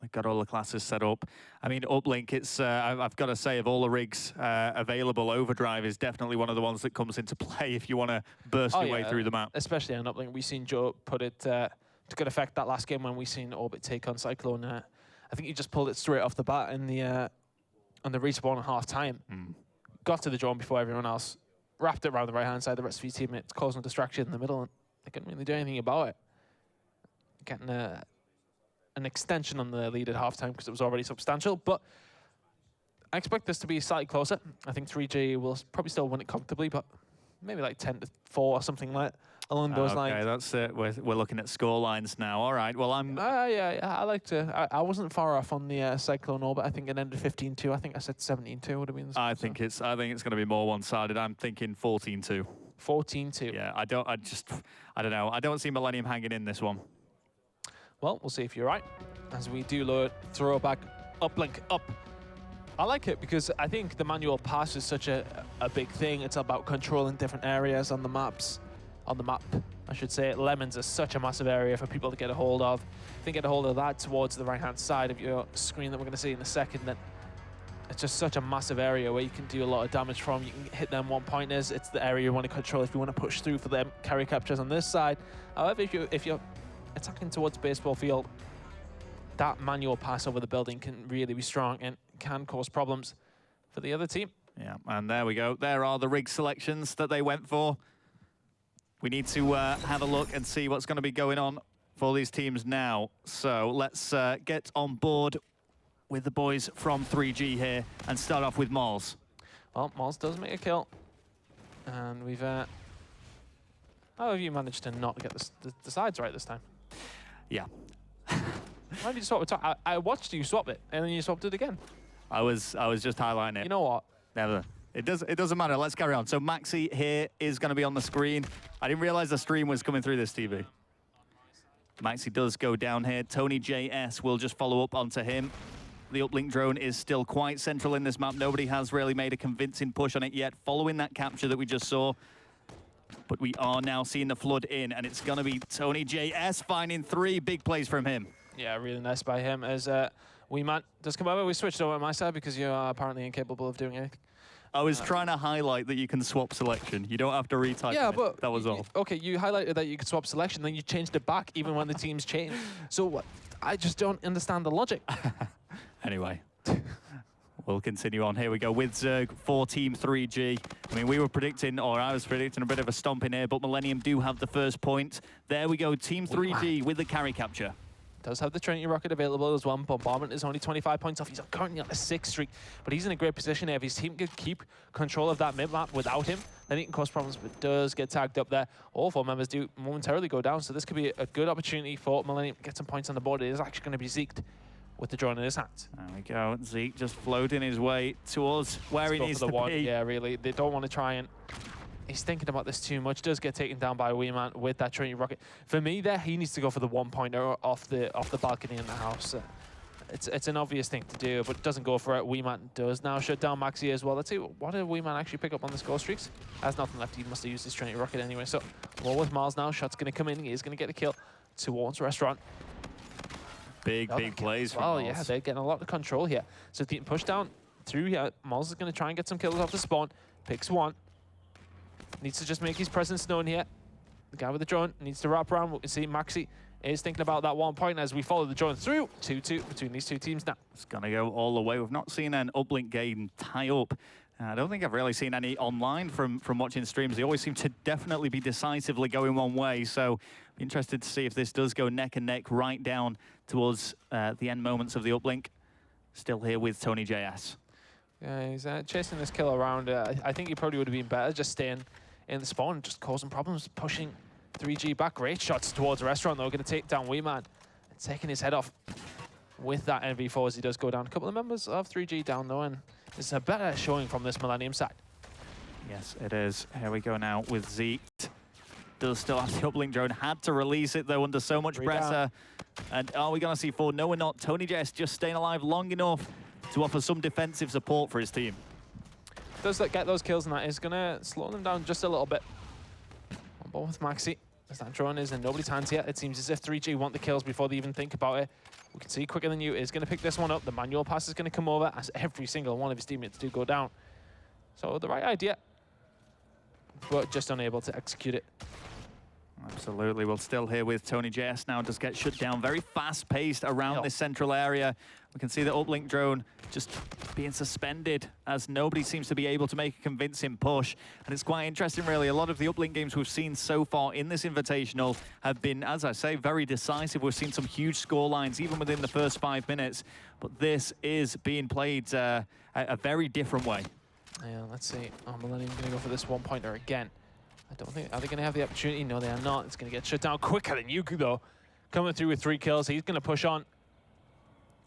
They've got all the classes set up. I mean, Uplink, it's, I've got to say, of all the rigs available, Overdrive is definitely one of the ones that comes into play if you want to burst your way through the map. Especially on Uplink. We've seen Joe put it to good effect that last game when we seen Orbit take on Cyclone. I think he just pulled it straight off the bat in the on the respawn at half-time. Got to the drone before everyone else, wrapped it around the right-hand side, the rest of his teammates causing a distraction in the middle, and they couldn't really do anything about it. Getting an extension on the lead at halftime because it was already substantial, but I expect this to be slightly closer. I think 3G will probably still win it comfortably, but maybe like 10-4 or something like along those lines. Okay, that's it. We're looking at score lines now. All right. Well, I'm. Yeah. I like to. I wasn't far off on the Cyclone Orbit. I think it ended 15-2. I think I said 17-2 would have been. I think it's going to be more one-sided. I'm thinking 14-2. 14-2. Yeah. I don't know. I don't see Millennium hanging in this one. Well, we'll see if you're right. As we do load throwback uplink up. I like it because I think the manual pass is such a big thing. It's about controlling different areas on the maps. On the map, I should say. Lemons is such a massive area for people to get a hold of. If they get a hold of that towards the right-hand side of your screen that we're going to see in a second, then it's just such a massive area where you can do a lot of damage from. You can hit them one-pointers. It's the area you want to control if you want to push through for them carry captures on this side. However, if you're attacking towards baseball field, that manual pass over the building can really be strong and can cause problems for the other team. Yeah, and there we go. There are the rig selections that they went for. We need to have a look and see what's going to be going on for these teams now. So let's get on board with the boys from 3G here and start off with Mols. Well, Mols does make a kill. And we've... how have you managed to not get the sides right this time? Yeah. Why did you swap it? I watched you swap it, and then you swapped it again. I was just highlighting it. You know what? Never. It doesn't matter. Let's carry on. So Maxi here is going to be on the screen. I didn't realize the stream was coming through this TV. Maxi does go down here. Tony JS will just follow up onto him. The uplink drone is still quite central in this map. Nobody has really made a convincing push on it yet, following that capture that we just saw. But we are now seeing the flood in, and it's going to be Tony JS finding 3 big plays from him. Yeah, really nice by him. As WeMan does come over, we switched over on my side because you are apparently incapable of doing anything. I was trying to highlight that you can swap selection. You don't have to retype Yeah, it. but that was all. Okay, you highlighted that you could swap selection, then you changed it back even when the teams changed. So what? I just don't understand the logic. Anyway, we'll continue on. Here we go with Zerg for Team 3G. I mean, we were predicting, or I was predicting a bit of a stomp in here, but Millennium do have the first point. There we go, Team 3G with the carry capture. Does have the Trinity Rocket available as well. Bombardment is only 25 points off. He's currently on a 6th streak, but he's in a great position here. If his team can keep control of that mid-map without him, then he can cause problems, but does get tagged up there. All 4 members do momentarily go down, so this could be a good opportunity for Millennium to get some points on the board. It is actually going to be Zeked with the drone in his hands. There we go, Zeke just floating his way towards where he needs to be. Yeah, really. They don't want to try and... He's thinking about this too much. Does get taken down by WeMan with that Trinity Rocket. For me, there he needs to go for the 1-pointer off the balcony in the house. It's an obvious thing to do, but doesn't go for it. WeMan does now shut down Maxi as well. Let's see what did WeMan actually pick up on the score streaks. Has nothing left. He must have used his Trinity Rocket anyway. So more with Miles now. Shot's going to come in. He is going to get the kill towards Restaurant. Big plays from Well, Miles. yeah, they're getting a lot of control here. So the push down through here. Miles is going to try and get some kills off the spawn. Picks one. Needs to just make his presence known here. The guy with the drone needs to wrap around. We can see Maxi is thinking about that 1 point as we follow the drone through. 2-2 between these 2 teams now. It's going to go all the way. We've not seen an uplink game tie up. I don't think I've really seen any online from watching streams. They always seem to definitely be decisively going one way. So be interested to see if this does go neck and neck right down towards the end moments of the uplink. Still here with Tony JS. Yeah, he's chasing this kill around. I think he probably would have been better just staying in the spawn and just causing problems, pushing 3G back. Great shots towards the Restaurant, though. Going to take down WeMan and taking his head off with that NV4 as he does go down. A couple of members of 3G down, though, and it's a better showing from this Millennium side. Yes, it is. Here we go now with Zeke. Does still have the uplink drone. Had to release it, though, under so much pressure. And are we going to see 4? No, we're not. Tony JS just staying alive long enough to offer some defensive support for his team. Does that get those kills, and that is going to slow them down just a little bit. On board with Maxi, as that drone is in nobody's hands yet. It seems as if 3G want the kills before they even think about it. We can see Quicker Than You is going to pick this one up. The manual pass is going to come over as every single one of his teammates do go down. So the right idea, but just unable to execute it. Absolutely. We're still here with Tony JS now. Just get shut down. Very fast-paced around this central area. We can see the uplink drone just being suspended as nobody seems to be able to make a convincing push. And it's quite interesting, really. A lot of the uplink games we've seen so far in this Invitational have been, as I say, very decisive. We've seen some huge score lines, even within the first 5 minutes. But this is being played a very different way. Yeah, let's see. Millennium going to go for this 1-pointer again. I don't think, are they going to have the opportunity? No, they are not. It's going to get shut down quicker than Yuku, though. Coming through with 3 kills. He's going to push on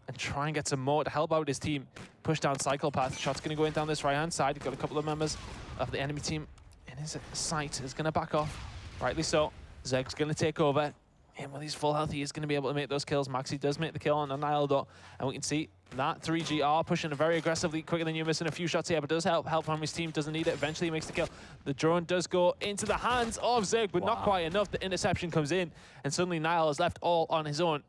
and try and get some more to help out his team. Push down Psychopath. Shot's going to go in down this right-hand side. He's got a couple of members of the enemy team in his sight. He's going to back off. Rightly so. Zeg's going to take over. And with his full health, he is going to be able to make those kills. Maxi does make the kill on Nile, though. And we can see that 3G are pushing very aggressively. Quicker Than You, missing a few shots here, but does help from his team. Doesn't need it. Eventually he makes the kill. The drone does go into the hands of Zeg, but not quite enough. The interception comes in, and suddenly Nile is left all on his own.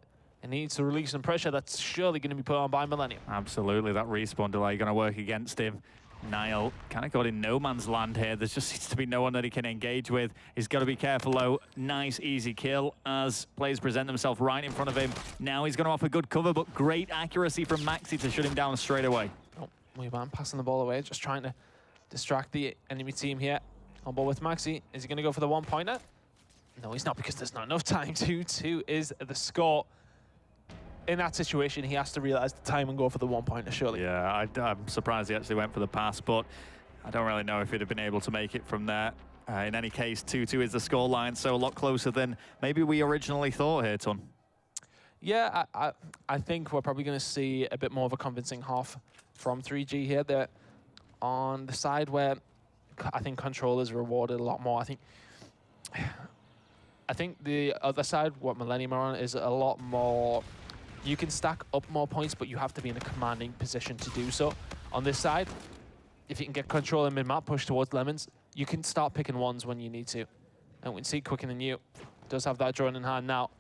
And he needs to release some pressure that's surely going to be put on by Millennium. Absolutely. That respawn delay going to work against him. Nile kind of got in no man's land here. There just seems to be no one that he can engage with. He's got to be careful, though. Nice, easy kill as players present themselves right in front of him. Now he's going to offer good cover, but great accuracy from Maxi to shut him down straight away. Oh, WeMan passing the ball away, just trying to distract the enemy team here. On ball with Maxi. Is he going to go for the 1-pointer? No, he's not, because there's not enough time. 2-2 is the score. In that situation, he has to realize the time and go for the 1-pointer, surely. Yeah, I'm surprised he actually went for the pass, but I don't really know if he'd have been able to make it from there. In any case, 2-2 is the scoreline, so a lot closer than maybe we originally thought here, Ton. Yeah, I think we're probably going to see a bit more of a convincing half from 3G here. They're on the side where I think control is rewarded a lot more. I think the other side, what Millennium are on, is a lot more. You can stack up more points, but you have to be in a commanding position to do so. On this side, if you can get control in mid-map, push towards Lemons, you can start picking ones when you need to. And we can see quicker than you. Does have that drone in hand now.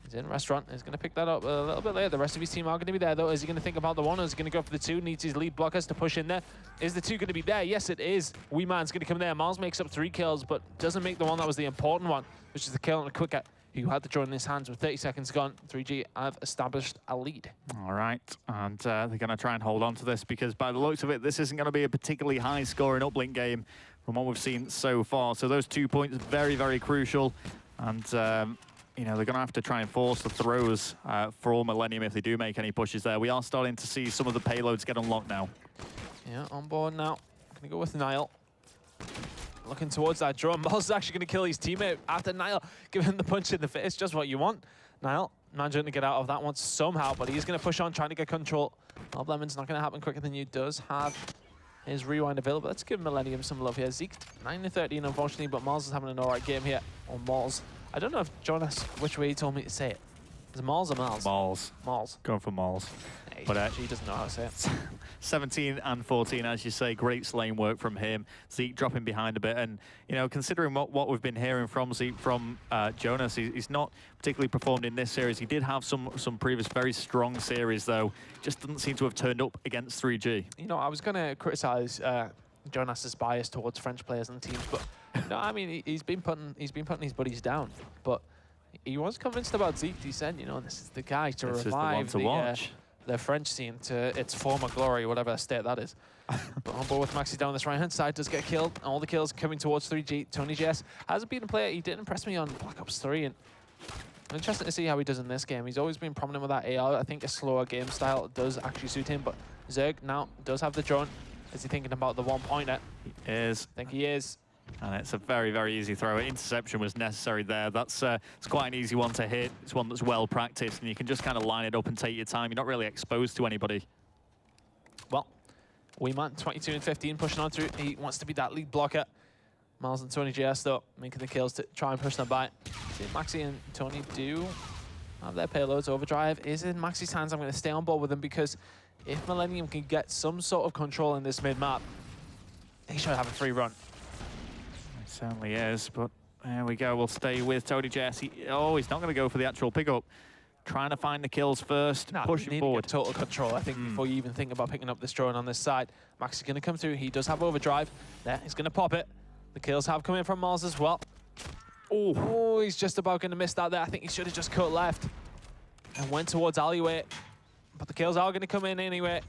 He's in restaurant. He's going to pick that up a little bit later. The rest of his team are going to be there, though. Is he going to think about the one, or is he going to go for the two? Needs his lead blockers to push in there. Is the two going to be there? Yes, it is. Wee Man's going to come there. Miles makes up 3 kills, but doesn't make the one that was the important one, which is the kill on the quicker, who had the drone in his hands with 30 seconds gone. 3G have established a lead. All right, and they're going to try and hold on to this, because by the looks of it, this isn't going to be a particularly high-scoring uplink game from what we've seen so far. So those 2 points, very, very crucial. And you know, they're going to have to try and force the throws for Millennium if they do make any pushes there. We are starting to see some of the payloads get unlocked now. Yeah, on board now. Going to go with Nile. Looking towards that drone. Miles is actually going to kill his teammate after Nile giving him the punch in the face. Just what you want. Nile managing to get out of that one somehow, but he's going to push on, trying to get control. Lob Lemon's not going to happen quicker than you. Does have his rewind available. Let's give Millennium some love here. Zeke 9-13, unfortunately, but Miles is having an alright game here. Or Miles. I don't know if Jonas, which way he told me to say it. Is it Miles or Miles? Miles. Miles. Going for Miles. Hey, But he doesn't know how to say it. 17 and 14, as you say, great slaying work from him. Zeke dropping behind a bit, and you know, considering what we've been hearing from Zeke, from Jonas, he's not particularly performed in this series. He did have some previous very strong series, though. Just doesn't seem to have turned up against 3G. You know, I was going to criticize Jonas's bias towards French players and teams, but no, I mean, he's been putting his buddies down, but he was convinced about Zeke. He said, you know, this is the guy to revive the French team to its former glory, whatever state that is. But on board with Maxi down this right-hand side, does get killed. All the kills coming towards 3G. Tony JS hasn't been a player. He did impress me on Black Ops 3, and I'm interested to see how he does in this game. He's always been prominent with that AR. I think a slower game style does actually suit him, but Zerg now does have the drone. Is he thinking about the one-pointer? He is. I think he is. And it's a very, very easy throw. Interception was necessary there. That's it's quite an easy one to hit. It's one that's well practiced, and you can just kind of line it up and take your time. You're not really exposed to anybody. Well, Weeman, 22 and 15, pushing on through. He wants to be that lead blocker. Miles and Tony JS, though, making the kills to try and push them by. See, Maxi and Tony do have their payloads. Overdrive is in Maxi's hands. I'm going to stay on board with him, because if Millennium can get some sort of control in this mid-map, he should have a free run. Certainly is, but there we go. We'll stay with Tony JS. He's not going to go for the actual pickup. Trying to find the kills first, pushing forward. Total control, I think, before you even think about picking up this drone on this side. Max is going to come through. He does have overdrive. There, he's going to pop it. The kills have come in from Miles as well. Oh, he's just about going to miss that there. I think he should have just cut left and went towards alleyway. But the kills are going to come in anyway.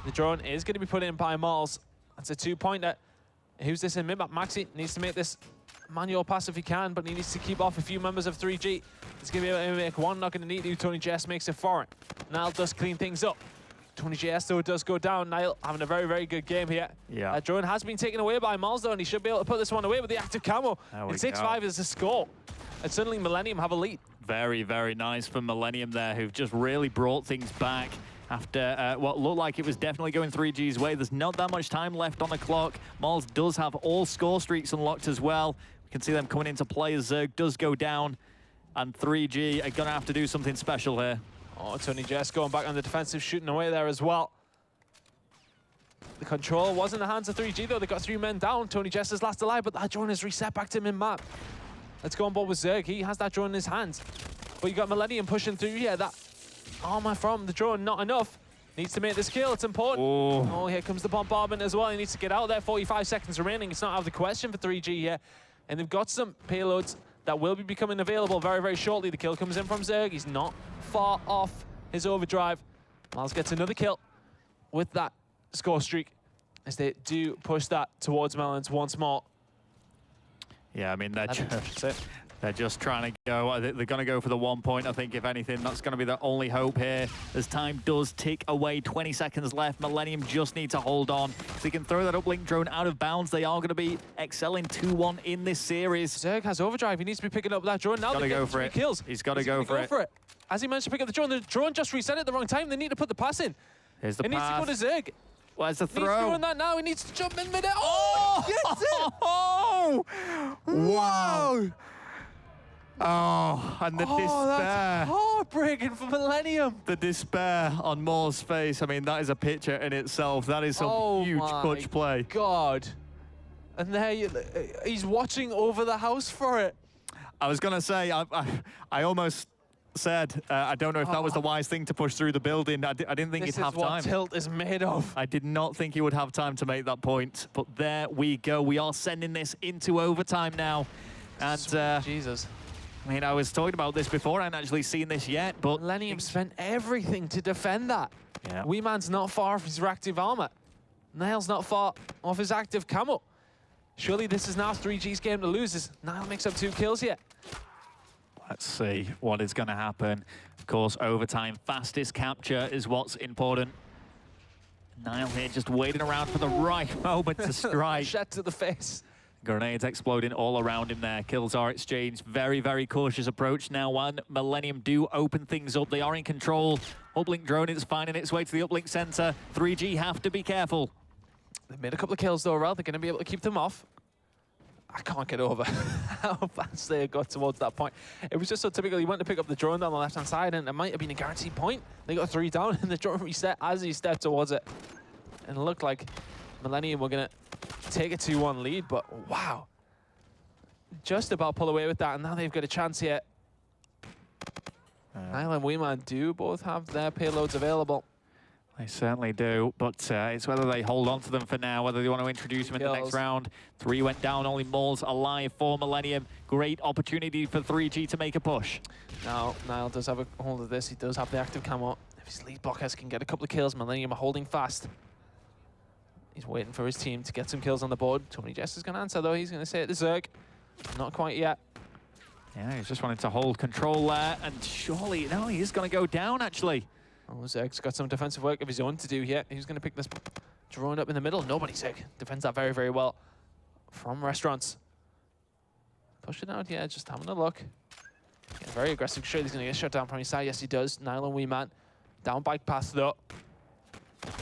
The drone is going to be put in by Miles. That's a 2-pointer. Who's this in mid-map? Maxi needs to make this manual pass if he can, but he needs to keep off a few members of 3G. He's going to be able to make one, not going to need to. Tony JS makes it foreign. Nile does clean things up. Tony JS, though, does go down. Nile having a very, very good game here. Yeah. That drone has been taken away by Miles, though, and he should be able to put this one away with the active camo. And 6-5 is the score. And suddenly Millennium have a lead. Very, very nice from Millennium there, who've just really brought things back. After what looked like it was definitely going 3G's way. There's not that much time left on the clock. Miles does have all score streaks unlocked as well. We can see them coming into play as Zerg does go down. And 3G are going to have to do something special here. Oh, Tony JS going back on the defensive, shooting away there as well. The control was in the hands of 3G, though. They got 3 men down. Tony JS is last alive, but that drone is reset back to mid-map. Let's go on board with Zerg. He has that drone in his hands. But you got Millennium pushing through here. That armor from the drone, not enough. Needs to make this kill, it's important. Oh, here comes the bombardment as well. He needs to get out there, 45 seconds remaining. It's not out of the question for 3G here. And they've got some payloads that will be becoming available very, very shortly. The kill comes in from Zerg. He's not far off his overdrive. Miles gets another kill with that score streak as they do push that towards Melons once more. Yeah, I mean, they're just trying to go. They're going to go for the 1 point. I think, if anything, that's going to be the only hope here. As time does tick away, 20 seconds left. Millennium just need to hold on. If they can throw that uplink drone out of bounds, they are going to be excelling 2-1 in this series. Zerg has overdrive. He needs to be picking up that drone now. He's got to go for it. Kills. He's got to go for it. As he managed to pick up the drone just reset at the wrong time. They need to put the pass in. Here's the pass. It needs to go to Zerg. Where's the He's throw? doing that now. He needs to jump in mid-air. Oh, he gets it! Oh! Wow! Oh, and the despair. That's heartbreaking for Millennium. The despair on Moore's face. I mean, that is a picture in itself. That is some huge clutch play. God. And there he's watching over the house for it. I was going to say, I almost said, I don't know if that was the wise thing to push through the building. I didn't think he'd have time. This is what Tilt is made of. I did not think he would have time to make that point. But there we go. We are sending this into overtime now. And Jesus. I mean, I was talking about this before. I hadn't actually seen this yet, but Millennium spent everything to defend that. Yeah. Wee Man's not far off his reactive armor. Niall's not far off his active camo. Surely this is now 3G's game to lose as Niall makes up 2 kills here. Let's see what is going to happen. Of course, overtime, fastest capture is what's important. Niall here just waiting around for the right moment to strike. Shot to the face. Grenades exploding all around him there. Kills are exchanged. Very, very cautious approach now. One Millennium do open things up. They are in control. Uplink drone is finding its way to the Uplink center. 3G have to be careful. They've made a couple of kills though, Rel. They're going to be able to keep them off. I can't get over how fast they got towards that point. It was just so typical. He went to pick up the drone down the left-hand side, and it might have been a guaranteed point. They got 3 down, and the drone reset as he stepped towards it. And it looked like Millennium were going to take a 2-1 lead, but wow. Just about pull away with that, and now they've got a chance here. Niall and Wee Man do both have their payloads available. They certainly do, but it's whether they hold on to them for now, whether they want to introduce them in the next round. 3 went down, only Moore's alive for Millennium. Great opportunity for 3G to make a push. Now, Niall does have a hold of this. He does have the active camo. If his lead blockers can get a couple of kills, Millennium are holding fast. He's waiting for his team to get some kills on the board. Tony Jess is going to answer, though. He's going to say it to Zerg. Not quite yet. Yeah, he's just wanting to hold control there, and surely, no, he is going to go down, actually. Oh, Zerg's got some defensive work of his own to do here. He's going to pick this drone up in the middle. Nobody, Zerg defends that very, very well from restaurants. Push it out here, just having a look. Getting very aggressive. Sure, he's going to get shut down from his side. Yes, he does. Niall and Wee Man down bike path, though.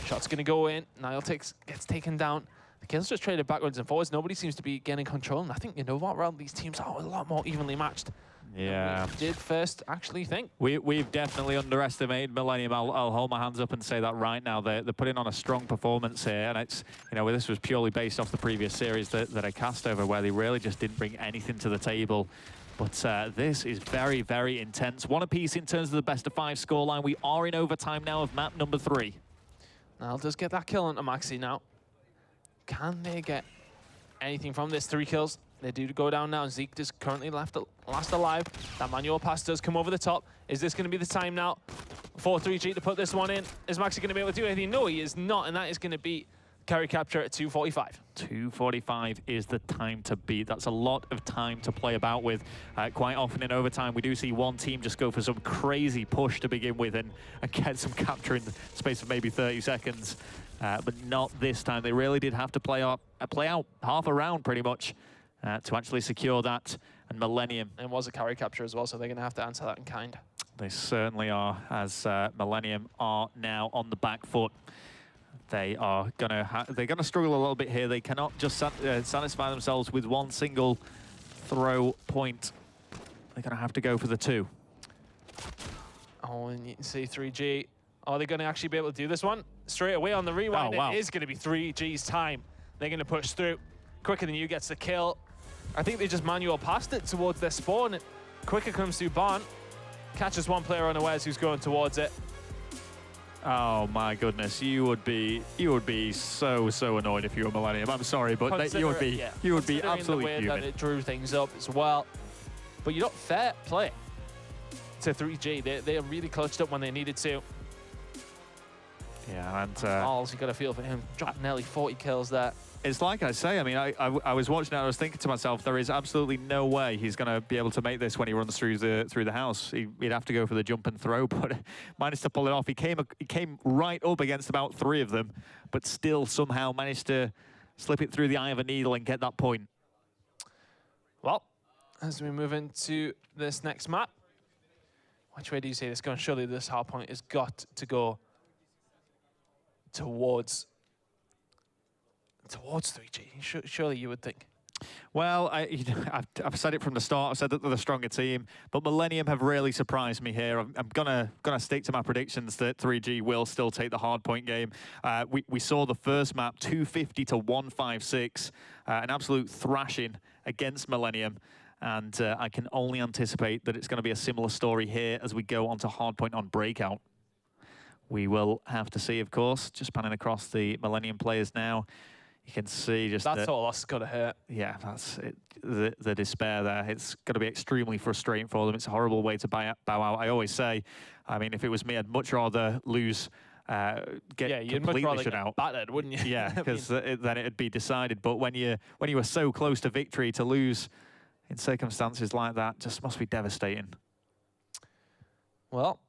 Shot's going to go in. Niall gets taken down. The kills just traded backwards and forwards. Nobody seems to be getting control. And I think, you know what, Rel, these teams are a lot more evenly matched. Yeah. We did first actually think. We've definitely underestimated Millennium. I'll hold my hands up and say that right now. They're putting on a strong performance here, and it's, you know, this was purely based off the previous series that I cast over, where they really just didn't bring anything to the table. But this is very, very intense. One apiece in terms of the best of 5 scoreline. We are in overtime now of map number 3. Niall does get that kill onto Maxi now. Can they get anything from this? 3 kills. They do go down now. Zeke is currently last alive. That manual pass does come over the top. Is this going to be the time now for 3G to put this one in? Is Maxi going to be able to do anything? No, he is not, and that is going to be carry capture at 2:45. 2:45 is the time to beat. That's a lot of time to play about with. Quite often in overtime, we do see one team just go for some crazy push to begin with and get some capture in the space of maybe 30 seconds. But not this time. They really did have to play out half a round pretty much to actually secure that. And Millennium. And it was a carry capture as well, so they're going to have to answer that in kind. They certainly are, as Millennium are now on the back foot. They are gonna struggle a little bit here. They cannot just satisfy themselves with one single throw point. They're gonna have to go for the 2. Oh, and you can see 3G. Are they going to actually be able to do this one? Straight away on the rewind, It is going to be 3G's time. They're going to push through. Quicker than you gets the kill. I think they just manual passed it towards their spawn. Quicker comes through Barn. Catches one player unawares who's going towards it. Oh my goodness, you would be so annoyed if you were Millennium. I'm sorry, but you would be absolutely the way fuming. that it drew things up as well. But you don't fair play to 3G. They really clutched up when they needed to. Yeah, and Miles, you got to feel for him. Dropped nearly 40 kills there. It's like I say, I mean, I was watching it, I was thinking to myself, there is absolutely no way he's going to be able to make this when he runs through the house. He'd have to go for the jump and throw, but managed to pull it off. He came right up against about 3 of them, but still somehow managed to slip it through the eye of a needle and get that point. Well, as we move into this next map, which way do you see this going? Surely this hard point has got to go towards towards 3G. Surely you would think. Well, I've said it from the start. I've said that they're the stronger team, but Millennium have really surprised me here. I'm gonna stick to my predictions that 3G will still take the hardpoint game. We saw the first map 250 to 156, an absolute thrashing against Millennium, and I can only anticipate that it's going to be a similar story here as we go onto hardpoint on breakout. We will have to see, of course. Just panning across the Millennium players now. You can see just that sort of loss has got to hurt. Yeah, that's it. The despair there. It's going to be extremely frustrating for them. It's a horrible way to bow out. I always say, I mean, if it was me, I'd much rather lose, get you'd much completely rather shut get out. battered, wouldn't you? Yeah, because then it'd be decided. But when you were so close to victory, to lose in circumstances like that just must be devastating. Well,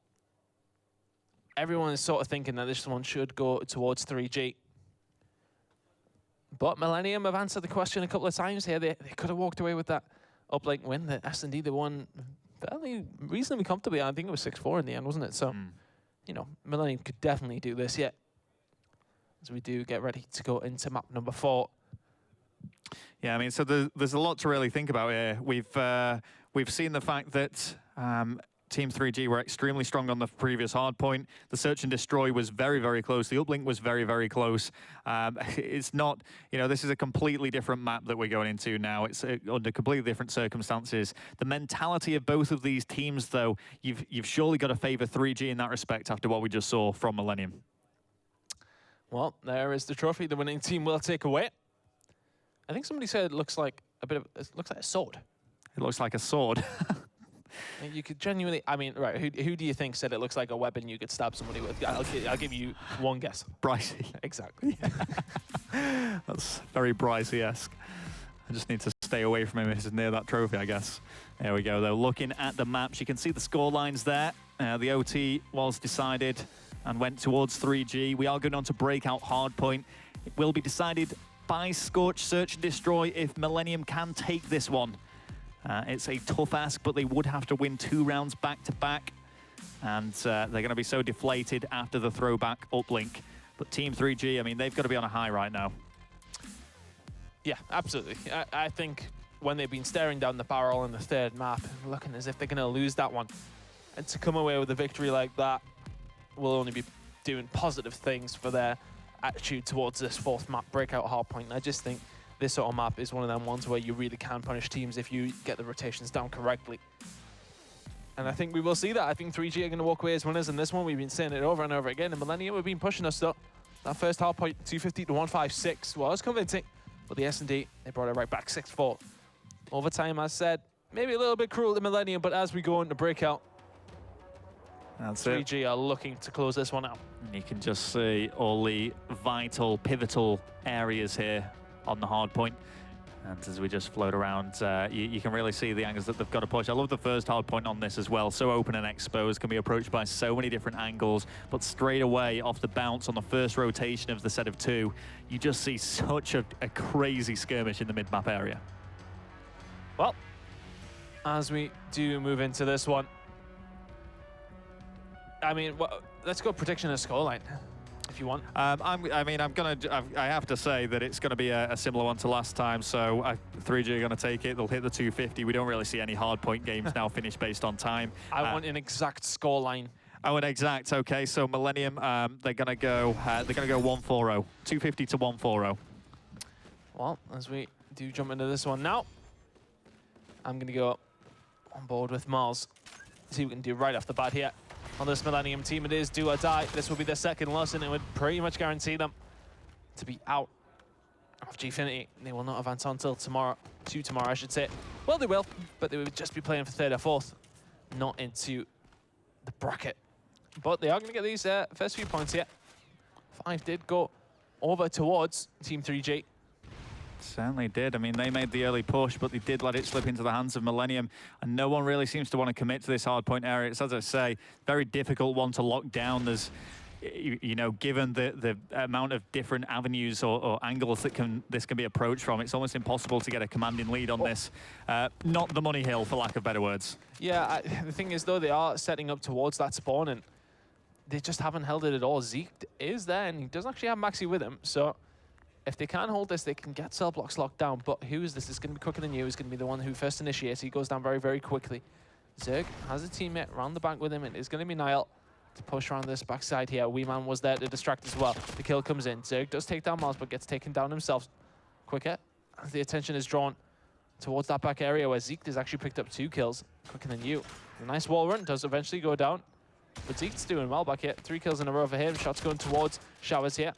everyone is sort of thinking that this one should go towards 3G. But Millennium have answered the question a couple of times here. They could have walked away with that uplink win. The SnD, they won fairly reasonably comfortably. I think it was 6-4 in the end, wasn't it? So, you know, Millennium could definitely do this yet. As we do get ready to go into map number 4. Yeah, I mean, so there's a lot to really think about here. We've seen the fact that Team 3G were extremely strong on the previous hardpoint. The Search and Destroy was very, very close. The uplink was very, very close. It's not, you know, this is a completely different map that we're going into now. It's under completely different circumstances. The mentality of both of these teams, though, you've surely got to favor 3G in that respect after what we just saw from Millennium. Well, there is the trophy the winning team will take away. I think somebody said it looks like it looks like a sword. It looks like a sword. You could genuinely, I mean, right, who do you think said it looks like a weapon you could stab somebody with? I'll give you one guess. Brycey. Exactly. That's very Brycey-esque. I just need to stay away from him if he's near that trophy, I guess. There we go, though. Looking at the maps, you can see the score lines there. The OT was decided and went towards 3G. We are going on to breakout hardpoint. It will be decided by Scorch, Search and Destroy if Millennium can take this one. It's a tough ask, but they would have to win 2 rounds back-to-back. And they're going to be so deflated after the throwback uplink. But Team 3G, I mean, they've got to be on a high right now. Yeah, absolutely. I think when they've been staring down the barrel in the 3rd map, looking as if they're going to lose that one. And to come away with a victory like that will only be doing positive things for their attitude towards this 4th map, breakout hardpoint. I just think this sort of map is one of them ones where you really can punish teams if you get the rotations down correctly. And I think we will see that. I think 3G are going to walk away as winners in this one. We've been saying it over and over again. And Millennium have been pushing us, though. That first hardpoint, 250 to 156, was convincing. But the SnD, they brought it right back, 6-4. Overtime, as said, maybe a little bit cruel to Millennium, but as we go into breakout, that's 3G are looking to close this one out. You can just see all the vital, pivotal areas here on the hard point. And as we just float around, you can really see the angles that they've got to push. I love the first hard point on this as well. So open and exposed, can be approached by so many different angles, but straight away off the bounce on the first rotation of the set of 2, you just see such a crazy skirmish in the mid-map area. Well, as we do move into this one, I mean, let's go prediction of scoreline. If you want. I have to say that it's going to be a similar one to last time. So 3G are going to take it. They'll hit the 250. We don't really see any hard point games now finish based on time. I want an exact scoreline. Oh, an exact. Okay, so Millennium, they're going to go 140, 250 to 140. Well, as we do jump into this one now, I'm going to go on board with Mars. See what we can do right off the bat here. On this Millennium team, it is do or die. This will be their 2nd loss, and it would pretty much guarantee them to be out of Gfinity. They will not advance until tomorrow, I should say. Well, they will, but they would just be playing for 3rd or 4th, not into the bracket. But they are going to get these first few points here. 5 did go over towards Team 3G. Certainly did. I mean, they made the early push, but they did let it slip into the hands of Millennium, and no one really seems to want to commit to this hardpoint area. It's, as I say, very difficult one to lock down. There's, you know, given the amount of different avenues or angles that this can be approached from, it's almost impossible to get a commanding lead on this. Not the money hill, for lack of better words. Yeah, the thing is, though, they are setting up towards that spawn, and they just haven't held it at all. Zeke is there, and he does actually have Maxi with him, so If they can hold this, they can get cell blocks locked down. But who is this? It's going to be quicker than you. Is going to be the one who first initiates. He goes down very, very quickly. Zerg has a teammate around the back with him, and it's going to be Niall to push around this backside here. Wee Man was there to distract as well. The kill comes in. Zerg does take down Miles, but gets taken down himself quicker. As the attention is drawn towards that back area where Zeke has actually picked up 2 kills quicker than you. A nice wall run does eventually go down, but Zeke's doing well back here. 3 kills in a row for him. Shots going towards Showers here.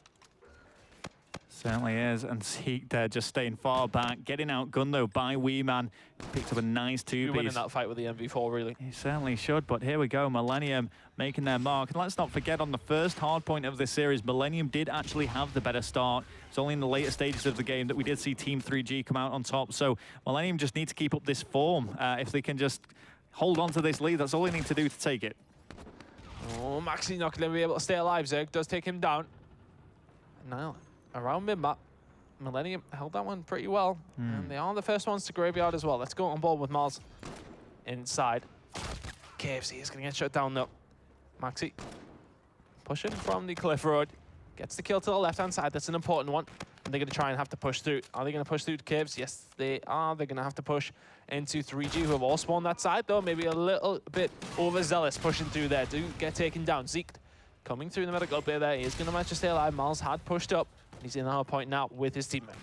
Certainly is, and Zeke there just staying far back, getting outgunned though by Wee Man. Picked up a nice 2-piece. You're winning that fight with the MV4, really. He certainly should, but here we go, Millennium making their mark. And let's not forget, on the first hard point of this series, Millennium did actually have the better start. It's only in the later stages of the game that we did see Team 3G come out on top. So Millennium just need to keep up this form. If they can just hold on to this lead, that's all they need to do to take it. Oh, Maxi not going to be able to stay alive. Zerg does take him down. Now, around mid-map, Millennium held that one pretty well. And they are the first ones to Graveyard as well. Let's go on board with Miles inside. KFC is going to get shut down though. Maxi pushing from the cliff road. Gets the kill to the left-hand side. That's an important one. And they're going to try and have to push through. Are they going to push through to Caves? Yes, they are. They're going to have to push into 3G, who have all spawned that side, though. Maybe a little bit overzealous pushing through there. Do get taken down. Zeke coming through the medical bay there. He is going to manage to stay alive. Miles had pushed up. He's in the hard point now with his teammate.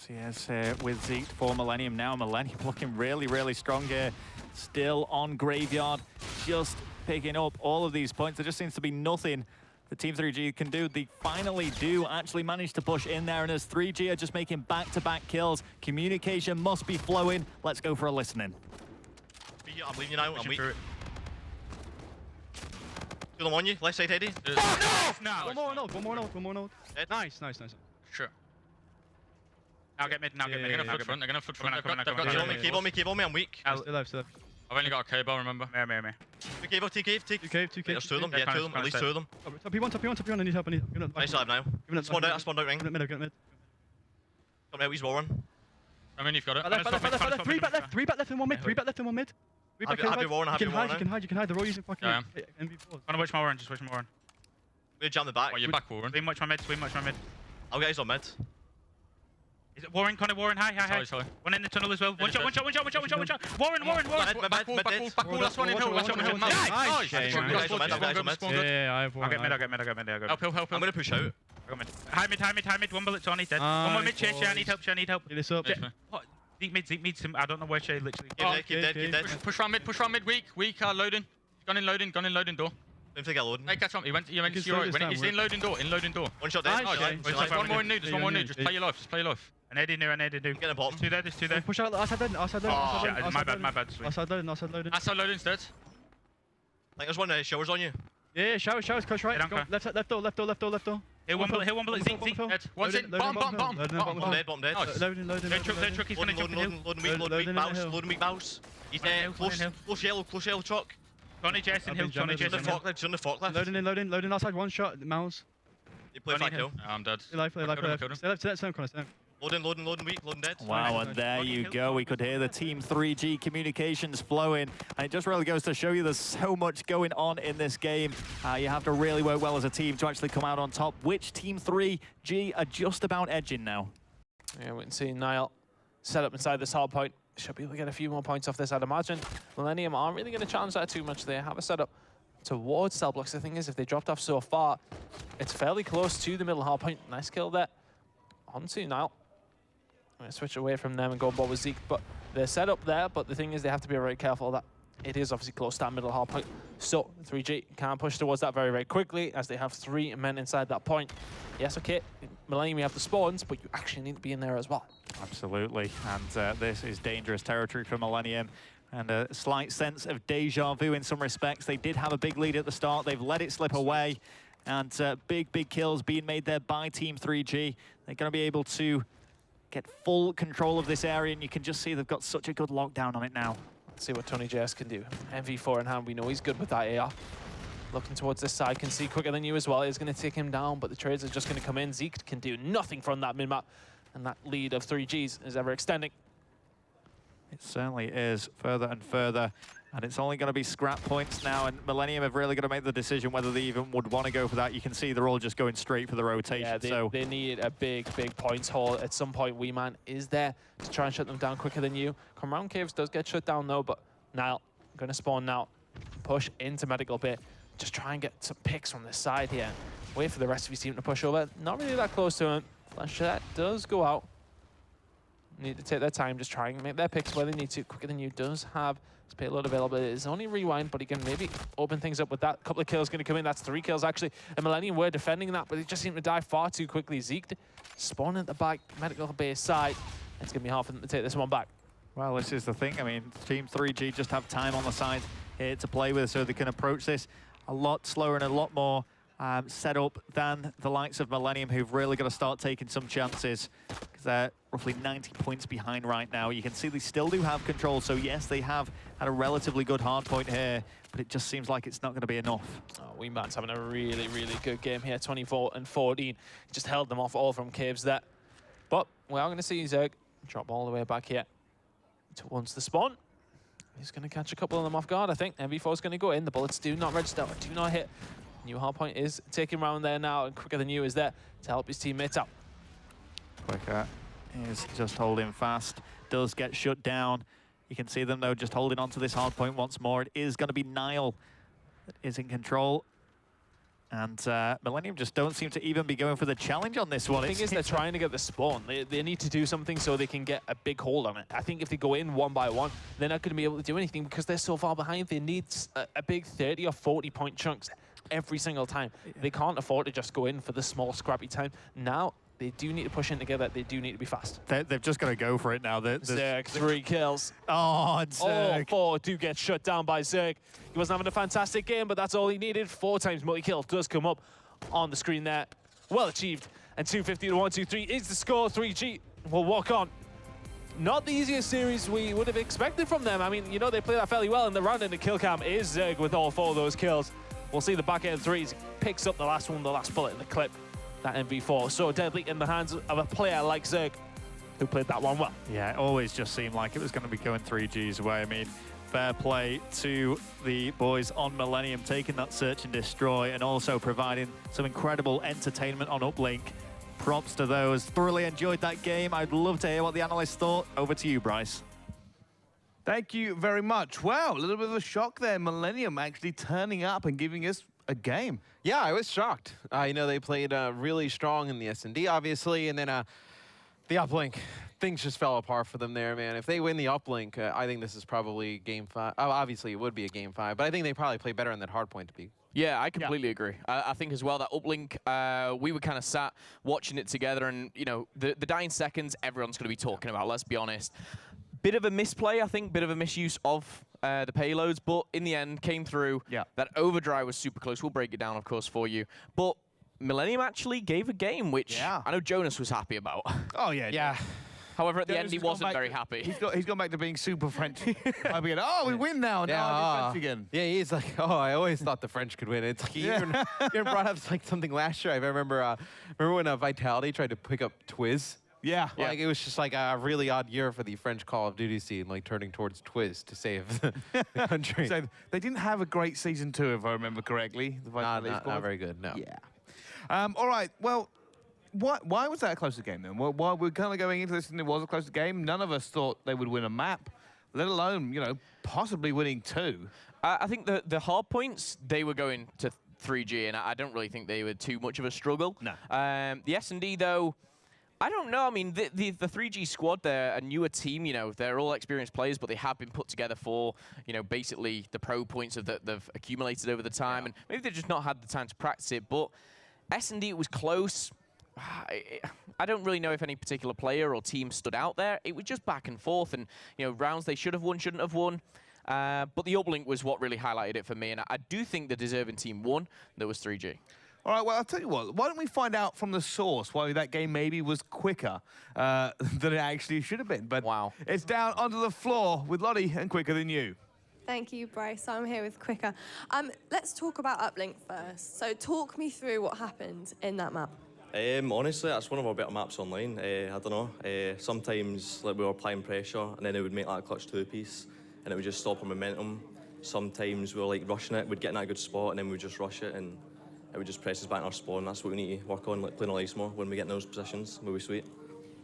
Yes, he is with Zeke for Millennium now. Millennium looking really, really strong here. Still on Graveyard, just picking up all of these points. There just seems to be nothing the Team 3G can do. They finally do actually manage to push in there, and as 3G are just making back-to-back kills, communication must be flowing. Let's go for a listening. I'm leaving you now, I'm weak. Do them on you, left side Eddie. No! One more node. Nice. Sure. Now get mid, now get mid. They're gonna flood front, Keep on me, I'm weak. Still alive. I've only got a cable, remember? Me. Two cave. There's 2 of them, yeah, 2 of them, at least 2 of them. Top P1, I need help. I still have now. I spawned out ring. Get mid. Come out, he's warring. I mean, you've got it. Three back left and 1 mid. I have your warren, You can hide. They're all using fucking MV4s. I'm gonna watch my warren, just watch my warren. We're jam the back. Oh, you're back, Warren. Swim watch my mid. I'll get his on mid. Is it Warren, Connor, Warren? Hi. Sorry. One in the tunnel as well. One shot. Warren. Back wall, last one in hill. Nice. Yeah, I have one. I'll get mid. Help. I'm gonna push out. High mid. 1 bullet's on, he's dead. 1 more mid, Shay, I need help. Get this up. Zeke mid, I don't know where Shay literally. Keep dead. Push round mid, weak, loading. Gone in loading door. Don't think I load. Hey, catch on. He went to your right. He's in loading door. 1 shot dead. There's one more in new. Just play your life. An AD new. Get the bottom. There's 2 there. Push out. Outside loading. My bad. Outside loading. Outside loading's dead. I think there's one showers on you. Yeah, showers, close right. Left door. Here, one bullet. Zeke, dead. One's in. Bottom. Bottom dead. Loading. Truck, he's gonna jump in hill. Loading weak mouse. He's there. Close yellow truck. Johnny Jason hill. He's on the forklift. Loading outside, 1 shot, mouse. You play back hill. I'm dead. Stay left. Loading weak, loading dead. Wow, and there you go. We could hear the Team 3G communications flowing. And it just really goes to show you there's so much going on in this game. You have to really work well as a team to actually come out on top, which Team 3G are just about edging now. Yeah, we can see Niall set up inside this hard point. Should be able to get a few more points off this, I'd imagine. Millennium aren't really going to challenge that too much. They have a setup towards cell blocks. The thing is, if they dropped off so far, it's fairly close to the middle hard point. Nice kill there. On to Niall. I'm going to switch away from them and go ball with Zeke. But they're set up there, but the thing is they have to be very careful that it is obviously close to that middle hard point. So 3G can push towards that very, very quickly as they have 3 men inside that point. Yes, okay, Millennium, you have the spawns, but you actually need to be in there as well. Absolutely, and this is dangerous territory for Millennium. And a slight sense of deja vu in some respects. They did have a big lead at the start. They've let it slip away. And big kills being made there by Team 3G. They're going to be able to get full control of this area, and you can just see they've got such a good lockdown on it now. Let's see what Tony JS can do. MV4 in hand, we know he's good with that AR. Looking towards this side, can see quicker than you as well. He's going to take him down, but the trades are just going to come in. Zeke can do nothing from that mid-map, and that lead of 3Gs is ever extending. It certainly is, further and further. And it's only going to be scrap points now, and Millennium have really got to make the decision whether they even would want to go for that. You can see they're all just going straight for the rotation. Yeah, they need a big points haul. At some point, Weeman is there to try and shut them down quicker than you. Come round Caves does get shut down though, but now going to spawn now. Push into Medical Bit. Just try and get some picks from this side here. Wait for the rest of his team to push over. Not really that close to him. That does go out. Need to take their time, just try and make their picks where they need to. Quicker than you does have his payload available. It's only rewind, but he can maybe open things up with that. Couple of kills going to come in. That's 3 kills actually. And Millennium were defending that, but they just seem to die far too quickly. Zeke spawning at the back, Medical base side. It's going to be hard for them to take this one back. Well, this is the thing. I mean, Team 3G just have time on the side here to play with, so they can approach this a lot slower and a lot more set up than the likes of Millennium, who've really got to start taking some chances, because they're roughly 90 points behind right now. You can see they still do have control, so yes, they have had a relatively good hard point here, but it just seems like it's not going to be enough. Oh, Weeman's having a really good game here, 24 and 14. Just held them off all from Caves there. But we are going to see Zerg drop all the way back here towards the spawn. He's going to catch a couple of them off guard, I think. MV4 is going to go in. The bullets do not register, do not hit. New hardpoint is taking round there now, and Quicker Than You is there to help his teammates out. Quicker is just holding fast, does get shut down. You can see them though just holding on to this hardpoint once more. It is going to be Nile that is in control. And Millennium just don't seem to even be going for the challenge on this one. The thing is, they're trying to get the spawn. They need to do something so they can get a big hold on it. I think if they go in one by one, they're not going to be able to do anything because they're so far behind. They need a big 30 or 40 point chunks every single time. They can't afford to just go in for the small, scrappy time. Now, they do need to push in together. They do need to be fast. They've just got to go for it now. Zerg, 3 kills. Oh, and Zerg. All 4 do get shut down by Zerg. He wasn't having a fantastic game, but that's all he needed. 4 times multi-kill does come up on the screen there. Well achieved. And 250 to 123 is the score. 3G will walk on. Not the easiest series we would have expected from them. I mean, you know, they play that fairly well in the round, and the kill cam is Zerg with all 4 of those kills. We'll see the back end 3s picks up the last one, the last bullet in the clip. That MV4 so deadly in the hands of a player like Zerg, who played that one well. Yeah, it always just seemed like it was going to be going 3G's way. I mean, fair play to the boys on Millennium, taking that search and destroy and also providing some incredible entertainment on Uplink. Props to those. Thoroughly enjoyed that game. I'd love to hear what the analysts thought. Over to you, Bryce. Thank you very much. Wow, a little bit of a shock there. Millennium actually turning up and giving us a game. Yeah, I was shocked. You know, they played really strong in the SnD, obviously, and then the Uplink, things just fell apart for them there, man. If they win the Uplink, I think this is probably game 5. Oh, obviously, it would be a game 5, but I think they probably play better on that hardpoint to be. Yeah, I completely agree. I think as well that Uplink, we were kind of sat watching it together, and you know, the dying seconds, everyone's going to be talking about. Let's be honest. Bit of a misplay, I think. Bit of a misuse of the payloads, but in the end came through. Yeah. That overdrive was super close. We'll break it down, of course, for you. But Millennium actually gave a game, which I know Jonas was happy about. Oh yeah. Yeah. However, at the end, he wasn't very happy. He's gone back to being super French. Oh, we win now. Yeah, Now I'm French again. Yeah, he's like, oh, I always thought the French could win. It's like, he even brought up like something last year. I remember when Vitality tried to pick up Twiz. Yeah. Like, it was just like a really odd year for the French Call of Duty scene, like turning towards Twiz to save the country. So they didn't have a great season 2, if I remember correctly. The not very good, no. Yeah. All right, well, why was that a closer game then? Why we're kind of going into this and it was a closer game? None of us thought they would win a map, let alone, you know, possibly winning 2. I think the hard points, they were going to 3G, and I don't really think they were too much of a struggle. No. The SnD, though, I don't know. I mean, the 3G squad, they're a newer team. You know, they're all experienced players, but they have been put together for, you know, basically the pro points that they've accumulated over the time. And maybe they've just not had the time to practice it. But SnD, it was close. I don't really know if any particular player or team stood out there. It was just back and forth. And, you know, rounds they should have won, shouldn't have won. But the Uplink was what really highlighted it for me. And I do think the deserving team won. That was 3G. All right, well, I'll tell you what. Why don't we find out from the source why that game maybe was quicker than it actually should have been. But wow. It's down onto the floor with Lottie and Quicker Than You. Thank you, Bryce. I'm here with Quicker. Let's talk about Uplink first. So talk me through what happened in that map. Honestly, that's one of our better maps online. I don't know. Sometimes like we were applying pressure, and then it would make that clutch two-piece, and it would just stop our momentum. Sometimes we were like rushing it, we'd get in that good spot, and then we'd just rush it, and it would just press us back in our spawn. That's what we need to work on, like playing on ice more when we get in those positions. Will be sweet.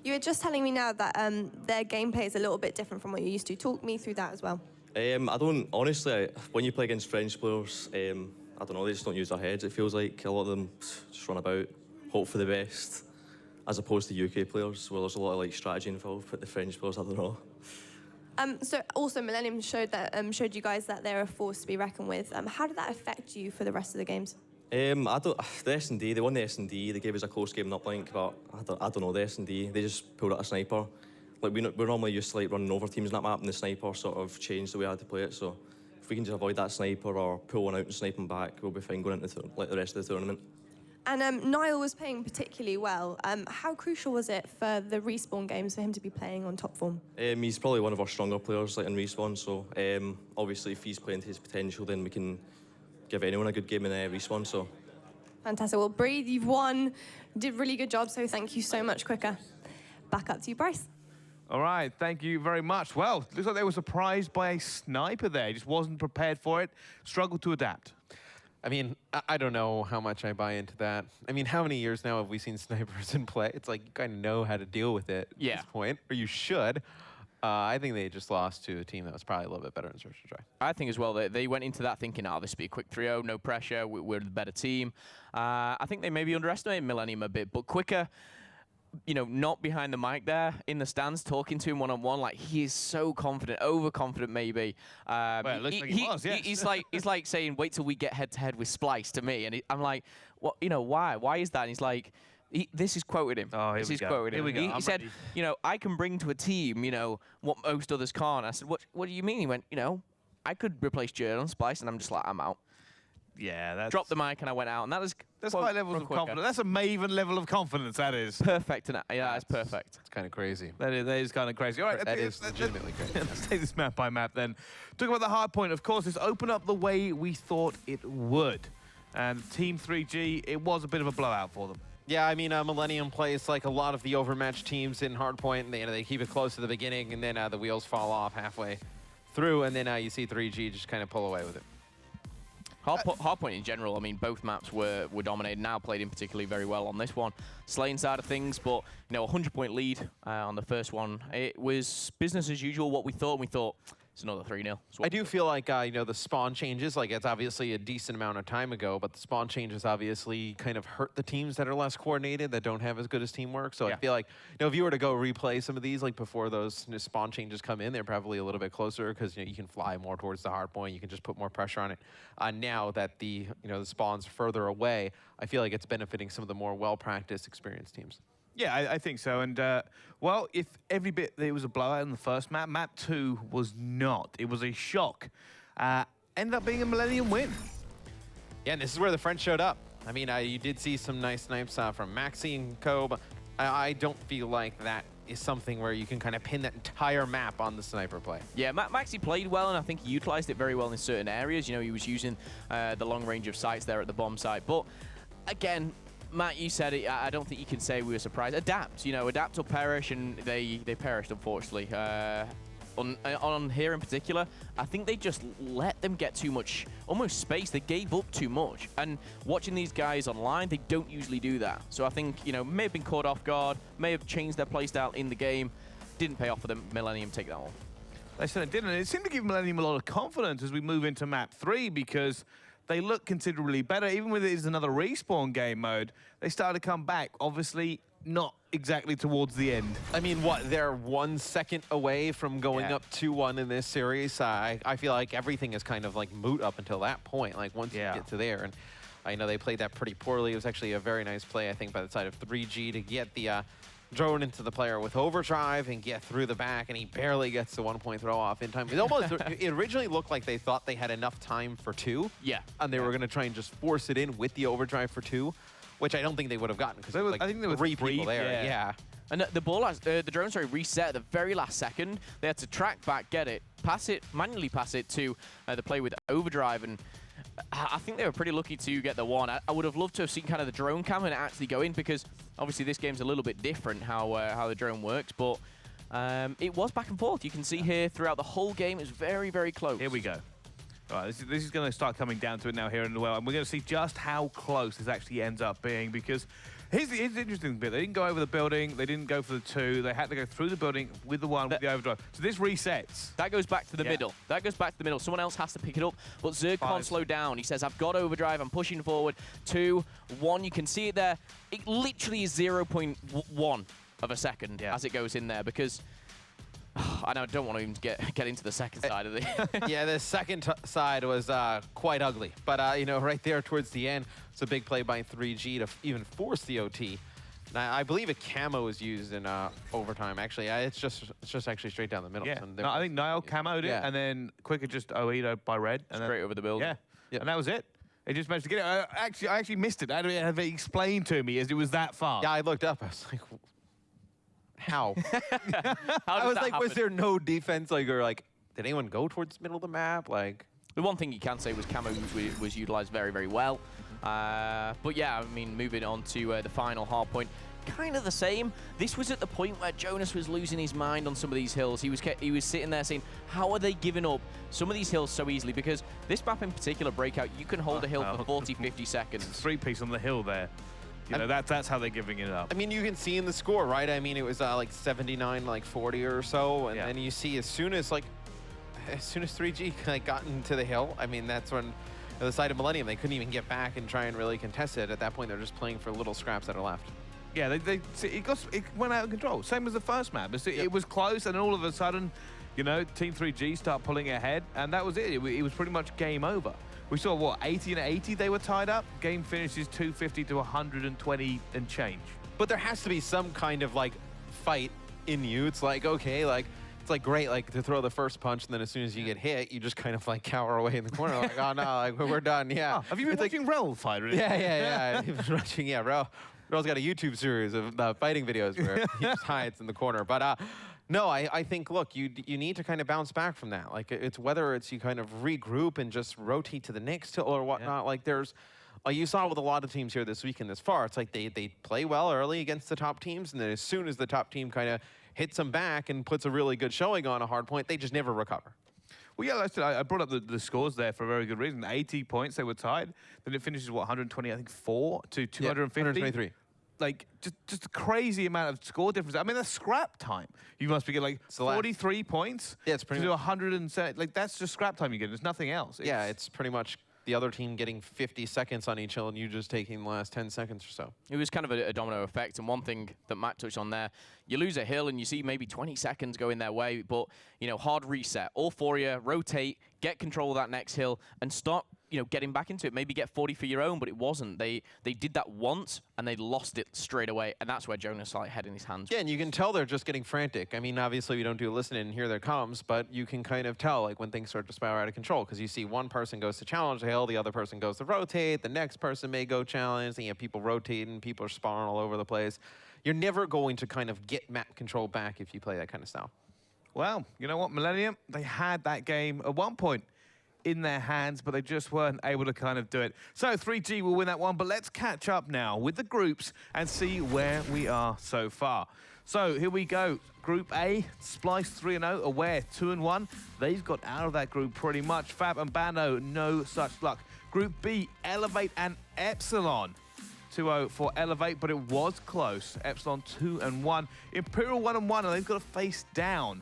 You were just telling me now that their gameplay is a little bit different from what you used to. Talk me through that as well. I don't, honestly, when you play against French players, I don't know, they just don't use their heads. It feels like a lot of them just run about, hope for the best, as opposed to UK players, where there's a lot of like strategy involved, but the French players, I don't know. So also Millennium showed you guys that they're a force to be reckoned with. How did that affect you for the rest of the games? The SnD, they won the SnD, they gave us a close game in Uplink, but I don't know, the SnD, they just pulled out a sniper. Like we're normally used to like running over teams in that map, and the sniper sort of changed the way I had to play it, so if we can just avoid that sniper or pull one out and snipe them back, we'll be fine going into like the rest of the tournament. And Niall was playing particularly well. How crucial was it for the respawn games for him to be playing on top form? He's probably one of our stronger players like in respawn, so obviously if he's playing to his potential, then we can give anyone a good game in respawn, so. Fantastic. Well, Breathe, you've won. Did a really good job, so thank you so much, Quicker. Back up to you, Bryce. All right, thank you very much. Well, looks like they were surprised by a sniper there. Just wasn't prepared for it, struggled to adapt. I mean, I don't know how much I buy into that. I mean, how many years now have we seen snipers in play? It's like you kind of know how to deal with it at this point, or you should. I think they just lost to a team that was probably a little bit better in Search and Try. I think as well, they went into that thinking, oh, this will be a quick 3-0, no pressure, we're the better team. I think they maybe underestimated Millennium a bit, but Quicker, you know, not behind the mic there, in the stands, talking to him one-on-one, like, he is so confident, overconfident maybe. Well, it looks like he was, yes. He's like saying, wait till we get head-to-head with Splyce to me, and I'm like, what? You know, why? Why is that? And he's like, this is quoted him. Oh, this is quoted him. He said, you know, I can bring to a team, you know, what most others can't. I said, what do you mean? He went, you know, I could replace Jared on Splyce, and I'm just like, I'm out. Yeah, that's... Dropped the mic and I went out, and that's high levels of confidence. That's a Maven level of confidence, that is. Perfect. Yeah, that's perfect. It's kind of crazy. That is kind of crazy. All right, that is legitimately crazy. Let's take this map by map then. Talk about the hard point. Of course, it's opened up the way we thought it would. And Team 3G, it was a bit of a blowout for them. Yeah, I mean, Millennium plays like a lot of the overmatched teams in Hardpoint, and they keep it close to the beginning, and then the wheels fall off halfway through, and then you see 3G just kind of pull away with it. Hardpoint in general, I mean, both maps were dominated. Now played in particularly very well on this one. Slaying side of things, but, you know, a 100-point lead on the first one. It was business as usual, what we thought. We thought, it's another 3-0. I do feel like, you know, the spawn changes, like it's obviously a decent amount of time ago, but the spawn changes obviously kind of hurt the teams that are less coordinated, that don't have as good as teamwork. So I feel like, you know, if you were to go replay some of these, like before those spawn changes come in, they're probably a little bit closer because, you know, you can fly more towards the hard point. You can just put more pressure on it. Now that the spawn's further away, I feel like it's benefiting some of the more well-practiced, experienced teams. Yeah, I think so. And, well, if every bit there was a blowout in the first map, map 2 was not. It was a shock. Ended up being a Millennium win. Yeah, and this is where the French showed up. I mean, you did see some nice snipes from Maxi and Co, but I don't feel like that is something where you can kind of pin that entire map on the sniper play. Yeah, Maxi played well, and I think he utilized it very well in certain areas. You know, he was using the long range of sights there at the bomb site. But, again, Matt, you said it. I don't think you can say we were surprised. Adapt, you know, adapt or perish, and they perished, unfortunately. On here in particular, I think they just let them get too much, almost space. They gave up too much. And watching these guys online, they don't usually do that. So I think, you know, may have been caught off guard, may have changed their playstyle in the game. Didn't pay off for them. Millennium take that one. They certainly didn't. And it seemed to give Millennium a lot of confidence as we move into map 3 because they look considerably better. Even with it is another respawn game mode, they started to come back. Obviously, not exactly towards the end. I mean, what, they're 1 second away from going up 2-1 in this series. I feel like everything is kind of like moot up until that point, like once you get to there. And I know they played that pretty poorly. It was actually a very nice play, I think, by the side of 3G to get the drone into the player with overdrive and get through the back, and he barely gets the 1-point throw off in time. It almost, it originally looked like they thought they had enough time for 2. Yeah. And they were going to try and just force it in with the overdrive for 2, which I don't think they would have gotten because like I think there were 3 people there. Yeah. And the ball, the drone, reset at the very last second. They had to track back, get it, pass it, manually pass it to the play with overdrive, and I think they were pretty lucky to get the one. I would have loved to have seen kind of the drone cam and actually go in, because obviously this game's a little bit different how the drone works, but it was back and forth. You can see here throughout the whole game, it's very, very close. Here we go. All right, this is going to start coming down to it now here in the well, and we're going to see just how close this actually ends up being, because here's the interesting bit. They didn't go over the building. They didn't go for the 2. They had to go through the building with the 1 with the overdrive. So this resets. That goes back to the middle. That goes back to the middle. Someone else has to pick it up, but Zerg can't slow down. He says, I've got overdrive. I'm pushing forward. 2, 1. You can see it there. It literally is 0.1 of a second as it goes in there, because I don't want to even get into the second side of the... Yeah, the second side was quite ugly. But, you know, right there towards the end, it's a big play by 3G to even force the OT. And I believe a camo is used in overtime. Actually, it's just actually straight down the middle. Yeah, So no, I think Niall camoed it, and then Quicker just OE'd by red. And straight over the building. Yeah, and that was it. It just managed to get it. I actually missed it. I had to have it explained to me as it was that far. Yeah, I looked up. I was like... How? I was like, was there no defense? Like, or like, did anyone go towards the middle of the map? Like, the one thing you can say was camo was utilized very, very well. But yeah, I mean, moving on to the final hard point, kind of the same. This was at the point where Jonas was losing his mind on some of these hills. He was sitting there saying, how are they giving up some of these hills so easily? Because this map in particular, Breakout, you can hold a hill for 40, 50 seconds. 3-piece on the hill there. You know, that's how they're giving it up. I mean, you can see in the score, right? I mean, it was like 79, like 40 or so, and then you see as soon as 3G like got into the hill, I mean, that's when the side of Millennium, they couldn't even get back and try and really contest it. At that point, they're just playing for little scraps that are left. Yeah, it went out of control. Same as the first map. It was close, and then all of a sudden, you know, Team 3G start pulling ahead, and that was it. It was pretty much game over. We saw, what, 80 and 80 they were tied up? Game finishes 250 to 120 and change. But there has to be some kind of, like, fight in you. It's like, okay, like, it's like great, like, to throw the first punch, and then as soon as you get hit, you just kind of, like, cower away in the corner. Like, oh, no, like, we're done, yeah. Oh, have you been watching Rel fight? Really? Yeah. He was watching, Rel's got a YouTube series of fighting videos where he just hides in the corner. But, no, I think, look, you need to kind of bounce back from that. Like, it's whether it's you kind of regroup and just rotate to the next hill or whatnot. Like, there's, like you saw with a lot of teams here this weekend this far, it's like they play well early against the top teams, and then as soon as the top team kind of hits them back and puts a really good showing on a hard point, they just never recover. Well, yeah, I brought up the scores there for a very good reason. 80 points, they were tied. Then it finishes, what, 120, I think, 4 to 250? 123. Like, just a crazy amount of score difference. I mean, that's scrap time. You must be getting, like, 43 points. Yeah, it's pretty to 107. Like, that's just scrap time you get. There's nothing else. It's pretty much the other team getting 50 seconds on each hill and you just taking the last 10 seconds or so. It was kind of a domino effect. And one thing that Matt touched on there, you lose a hill and you see maybe 20 seconds going their way, but, you know, hard reset. All 4 of you, rotate, get control of that next hill, and start, you know, getting back into it. Maybe get 40 for your own, but it wasn't. They did that once, and they lost it straight away, and that's where Jonas like had in his hands. Yeah, and you can tell they're just getting frantic. I mean, obviously we don't do listening and here there comes, but you can kind of tell like when things start to spiral out of control, because you see one person goes to challenge the hill, the other person goes to rotate, the next person may go challenge, and you have people rotating, people are spawning all over the place. You're never going to kind of get map control back if you play that kind of style. Well, you know what, Millennium, they had that game at one point in their hands, but they just weren't able to kind of do it. So 3G will win that one, but let's catch up now with the groups and see where we are so far. So here we go. Group A, Splyce 3-0, Aware 2-1. They've got out of that group pretty much. Fab and Bando, no such luck. Group B, Elevate and Epsilon. 2-0 for Elevate, but it was close. Epsilon 2-1. Imperial 1-1, and they've got to face down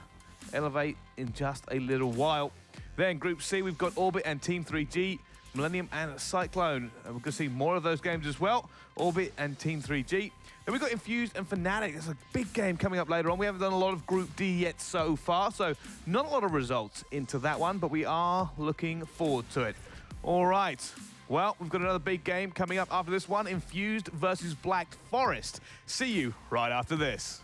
Elevate in just a little while. Then Group C, we've got Orbit and Team 3G, Millennium and Cyclone. And we're going to see more of those games as well. Orbit and Team 3G. Then we've got Infused and Fnatic. It's a big game coming up later on. We haven't done a lot of Group D yet so far, so not a lot of results into that one, but we are looking forward to it. All right. Well, we've got another big game coming up after this one. Infused versus Black Forest. See you right after this.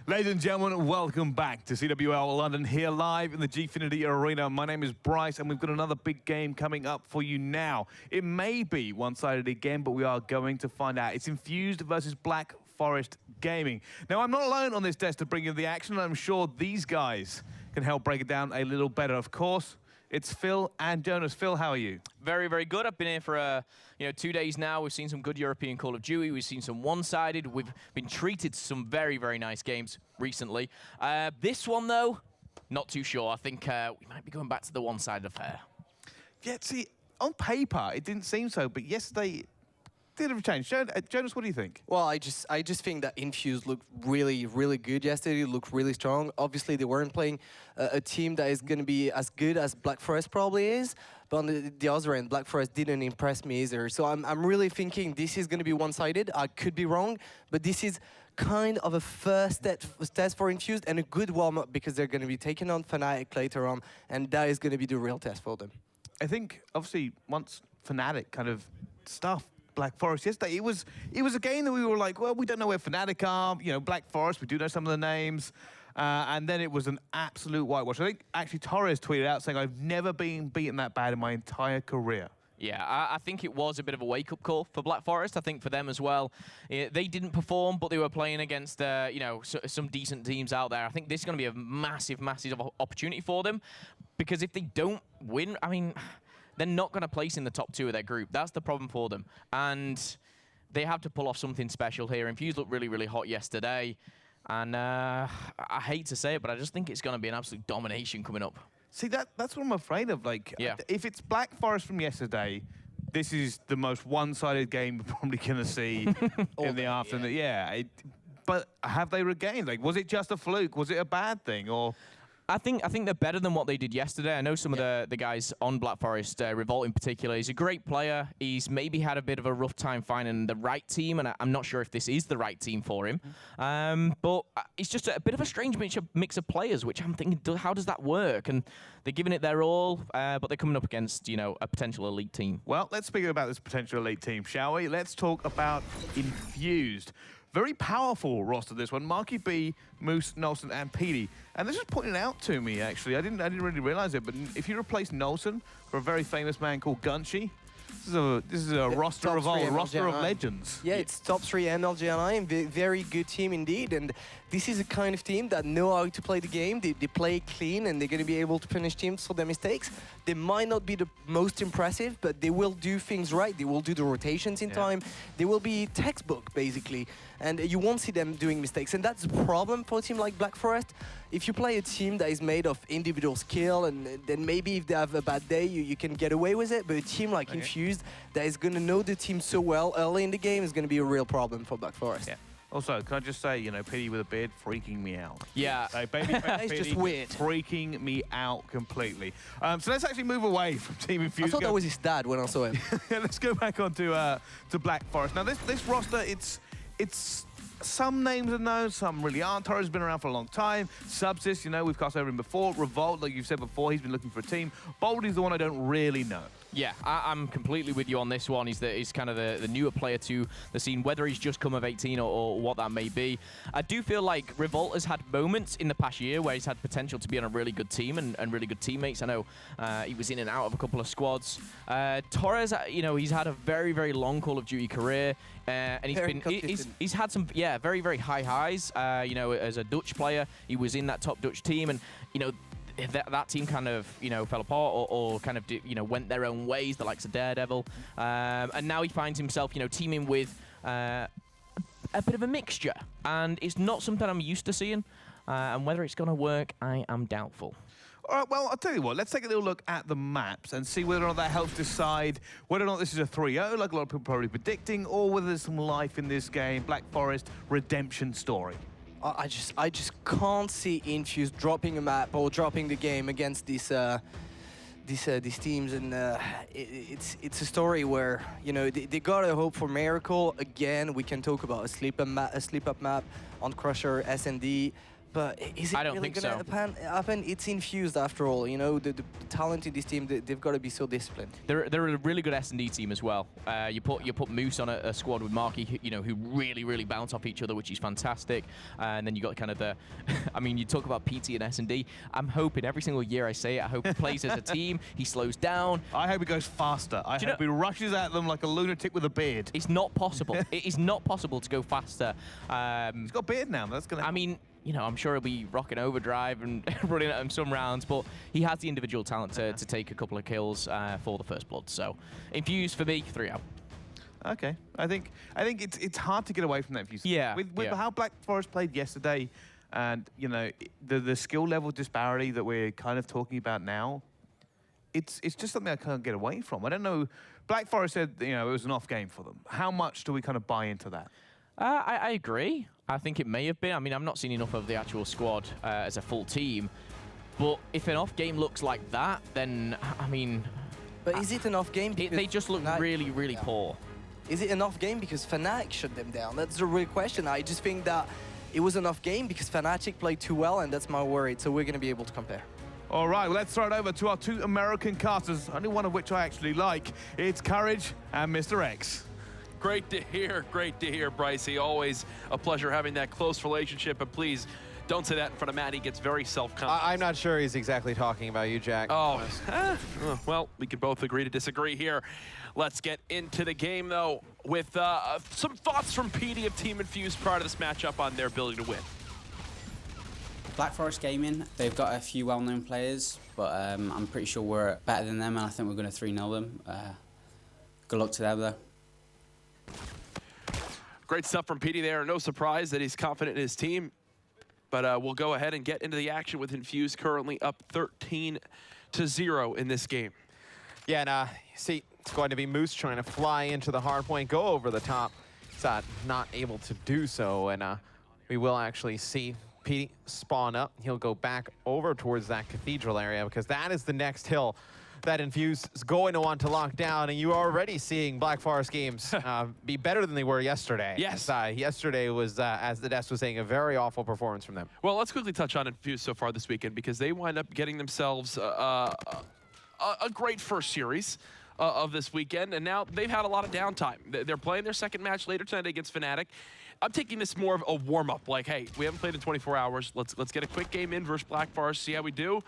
Ladies and gentlemen, welcome back to CWL London here live in the Gfinity Arena. My name is Bryce and we've got another big game coming up for you now. It may be one-sided again, but we are going to find out. It's Infused versus Black Forest Gaming. Now, I'm not alone on this desk to bring you the action, and I'm sure these guys can help break it down a little better. Of course, it's Phil and Jonas. Phil, how are you? Very, very good. I've been here for 2 days now. We've seen some good European Call of Duty. We've seen some one-sided. We've been treated to some very, very nice games recently. This one, though, not too sure. I think we might be going back to the one-sided affair. Yeah, see, on paper, it didn't seem so, but yesterday, did have a change. Jonas, what do you think? Well, I just think that Infused looked really, really good yesterday. Looked really strong. Obviously, they weren't playing a team that is going to be as good as Black Forest probably is. But on the other end, Black Forest didn't impress me either. So I'm really thinking this is going to be one-sided. I could be wrong, but this is kind of a first test for Infused and a good warm-up because they're going to be taking on Fnatic later on, and that is going to be the real test for them. I think, obviously, once Fnatic kind of stuffed Black Forest yesterday, it was a game that we were like, well, we don't know where Fnatic are. You know, Black Forest, we do know some of the names. And then it was an absolute whitewash. I think actually Torres tweeted out saying, I've never been beaten that bad in my entire career. Yeah, I think it was a bit of a wake-up call for Black Forest. I think for them as well, they didn't perform, but they were playing against some decent teams out there. I think this is going to be a massive, massive opportunity for them, because if they don't win, I mean, they're not going to place in the top 2 of their group. That's the problem for them. And they have to pull off something special here. Infused looked really, really hot yesterday. And I hate to say it, but I just think it's going to be an absolute domination coming up. See, that's what I'm afraid of. Like, if it's Black Forest from yesterday, this is the most one-sided game we're probably going to see in the afternoon. Yeah. But have they regained? Like, was it just a fluke? Was it a bad thing? Or I think they're better than what they did yesterday. I know some of the guys on Black Forest, Revolt in particular. He's a great player. He's maybe had a bit of a rough time finding the right team, and I'm not sure if this is the right team for him. But it's just a bit of a strange mix of players, which I'm thinking, how does that work? And they're giving it their all, but they're coming up against, a potential elite team. Well, let's speak about this potential elite team, shall we? Let's talk about Infused. Very powerful roster, this one. Marky B, Moose, Nolson, and Petey. And this was pointed out to me, actually. I didn't really realize it, but if you replace Nolson for a very famous man called Gunshi, this is a roster of legends. Yeah, it's top 3 MLGNI and very good team indeed. And this is a kind of team that know how to play the game. They play clean and they're going to be able to punish teams for their mistakes. They might not be the most impressive, but they will do things right. They will do the rotations in time. They will be textbook, basically. And you won't see them doing mistakes. And that's the problem for a team like Black Forest. If you play a team that is made of individual skill, and then maybe if they have a bad day, you can get away with it. But a team like Infused that is going to know the team so well early in the game is going to be a real problem for Black Forest. Yeah. Also, can I just say, Petey with a beard freaking me out. Yeah. Baby it's just weird. Freaking me out completely. So let's actually move away from Team Infused. I thought that was his dad when I saw him. Let's go back on to Black Forest. Now, this roster, it's some names are known, some really aren't. Torres has been around for a long time. Subsys, we've cast over him before. Revolt, like you've said before, he's been looking for a team. Baldy's the one I don't really know. Yeah, I'm completely with you on this one. He's kind of the newer player to the scene, whether he's just come of 18 or what that may be. I do feel like Revolt has had moments in the past year where he's had potential to be on a really good team and really good teammates. I know he was in and out of a couple of squads. Torres, he's had a very, very long Call of Duty career. And he's had some, very, very high highs. As a Dutch player, he was in that top Dutch team, and, that team kind of, fell apart or kind of, went their own ways, the likes of Daredevil. And now he finds himself, teaming with a bit of a mixture. And it's not something I'm used to seeing. And whether it's going to work, I am doubtful. All right, well, I'll tell you what. Let's take a little look at the maps and see whether or not that helps decide whether or not this is a 3-0, like a lot of people are probably predicting, or whether there's some life in this game. Black Forest redemption story. I just can't see Infused dropping a map or dropping the game against these teams, and it's a story where they gotta hope for miracle again. We can talk about a sleep up map on Crusher SnD. But is it I don't really think going to happen? It's infused after all. You know, the talent in this team, they've got to be so disciplined. They're a really good SnD team as well. You put Moose on a squad with Marky, you know, who really bounce off each other, which is fantastic. And then you got kind of the, I mean, you talk about PT and SnD. I'm hoping every single year I say it. I hope he plays as a team. He slows down. I hope he goes faster. I hope he rushes at them like a lunatic with a beard. It's not possible. It is not possible to go faster. He's got a beard now. That's gonna. I mean, you know, I'm sure he'll be rocking overdrive and running at him some rounds, but he has the individual talent to take a couple of kills for the first blood. So, Infuse for me, 3 out. Okay, I think it's hard to get away from that Infuse. Yeah. With how Black Forest played yesterday, and you know the skill level disparity that we're kind of talking about now, it's just something I can't get away from. I don't know. Black Forest said it was an off game for them. How much do we kind of buy into that? I agree. I think it may have been. I mean, I've not seen enough of the actual squad as a full team. But if an off game looks like that, then, I mean... But is it an off game? They just look really poor. Is it an off game because Fnatic shut them down? That's the real question. I just think that it was an off game because Fnatic played too well, and that's my worry. So we're going to be able to compare. All right, well, let's throw it over to our 2 American casters, only one of which I actually like. It's Courage and Mr. X. Great to hear, Brycey. Always a pleasure having that close relationship, but please don't say that in front of Matt. He gets very self-conscious. I'm not sure he's exactly talking about you, Jack. Oh, well, we can both agree to disagree here. Let's get into the game, though, with some thoughts from PD of Team Infuse prior to this matchup on their ability to win. Black Forest Gaming, they've got a few well-known players, but I'm pretty sure we're better than them, and I think we're going to 3-0 them. Good luck to them, though. Great stuff from PD there. No surprise that he's confident in his team. But we'll go ahead and get into the action with Infuse currently up 13-0 in this game. Yeah, and see, it's going to be Moose trying to fly into the hard point, go over the top. He's not able to do so, and we will actually see PD spawn up. He'll go back over towards that cathedral area because that is the next hill that Infuse is going to want to lock down, and you are already seeing Black Forest games be better than they were yesterday. Yes. Yesterday was, as the desk was saying, a very awful performance from them. Well, let's quickly touch on Infuse so far this weekend because they wind up getting themselves a great first series of this weekend, and now they've had a lot of downtime. They're playing their second match later tonight against Fnatic. I'm taking this more of a warm-up, like, hey, we haven't played in 24 hours. Let's get a quick game in versus Black Forest, see how we do.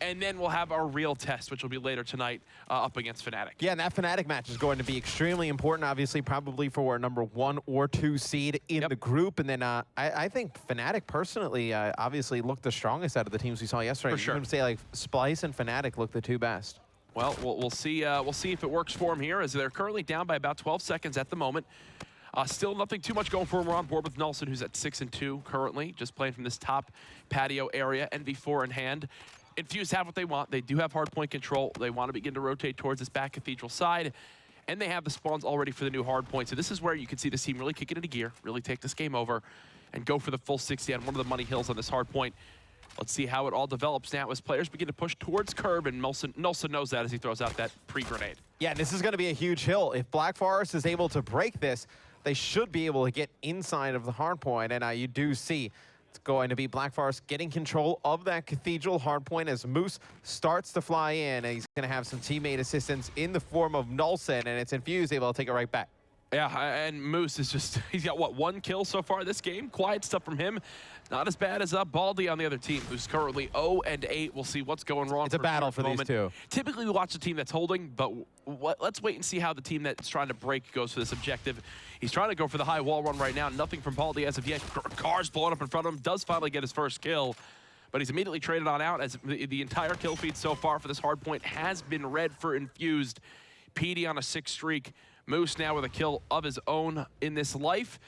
And then we'll have our real test, which will be later tonight up against Fnatic. Yeah, and that Fnatic match is going to be extremely important, obviously, probably for a number 1 or 2 seed in the group. And then I think Fnatic personally obviously looked the strongest out of the teams we saw yesterday. For sure. I'm going to say like Splyce and Fnatic look the 2 best. Well, we'll see if it works for them here, as they're currently down by about 12 seconds at the moment. Still nothing too much going for him. We're on board with Nelson, who's at 6-2 currently, just playing from this top patio area, NV4 in hand. Infuse have what they want. They do have hardpoint control. They want to begin to rotate towards this back cathedral side, and they have the spawns already for the new hardpoint. So this is where you can see this team really kick it into gear, really take this game over, and go for the full 60 on one of the money hills on this hardpoint. Let's see how it all develops now as players begin to push towards curb, and Nelson knows that as he throws out that pre-grenade. Yeah, this is going to be a huge hill. If Black Forest is able to break this, they should be able to get inside of the hardpoint, and you do see it's going to be Black Forest getting control of that cathedral hardpoint as Moose starts to fly in, and he's going to have some teammate assistance in the form of Nulson, and it's Infuse able to take it right back. Yeah, and Moose is just, he's got, what, 1 kill so far this game? Quiet stuff from him. Not as bad as Baldy on the other team, who's currently 0-8. We'll see what's going wrong. It's a battle for these two. Typically, we watch the team that's holding, but let's wait and see how the team that's trying to break goes for this objective. He's trying to go for the high wall run right now. Nothing from Baldy as of yet. Cars blowing up in front of him. Does finally get his first kill, but he's immediately traded on out as the entire kill feed so far for this hardpoint has been red for Infused. PD on a 6 streak. Moose now with a kill of his own in this life.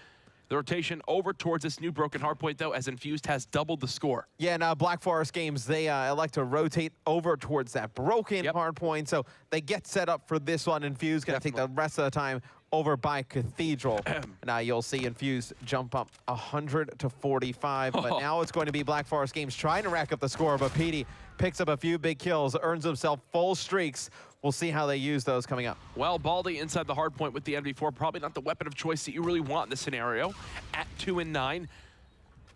The rotation over towards this new broken hardpoint, though, as Infused has doubled the score. Yeah, and Black Forest games, they elect to rotate over towards that broken hardpoint, so they get set up for this one. Infused going to take the rest of the time over by Cathedral. Now you'll see Infused jump up 100 to 45, but now it's going to be Black Forest games trying to rack up the score, but PD picks up a few big kills, earns himself full streaks. We'll see how they use those coming up. Well, Baldy inside the hard point with the NV4, probably not the weapon of choice that you really want in this scenario. At 2-9,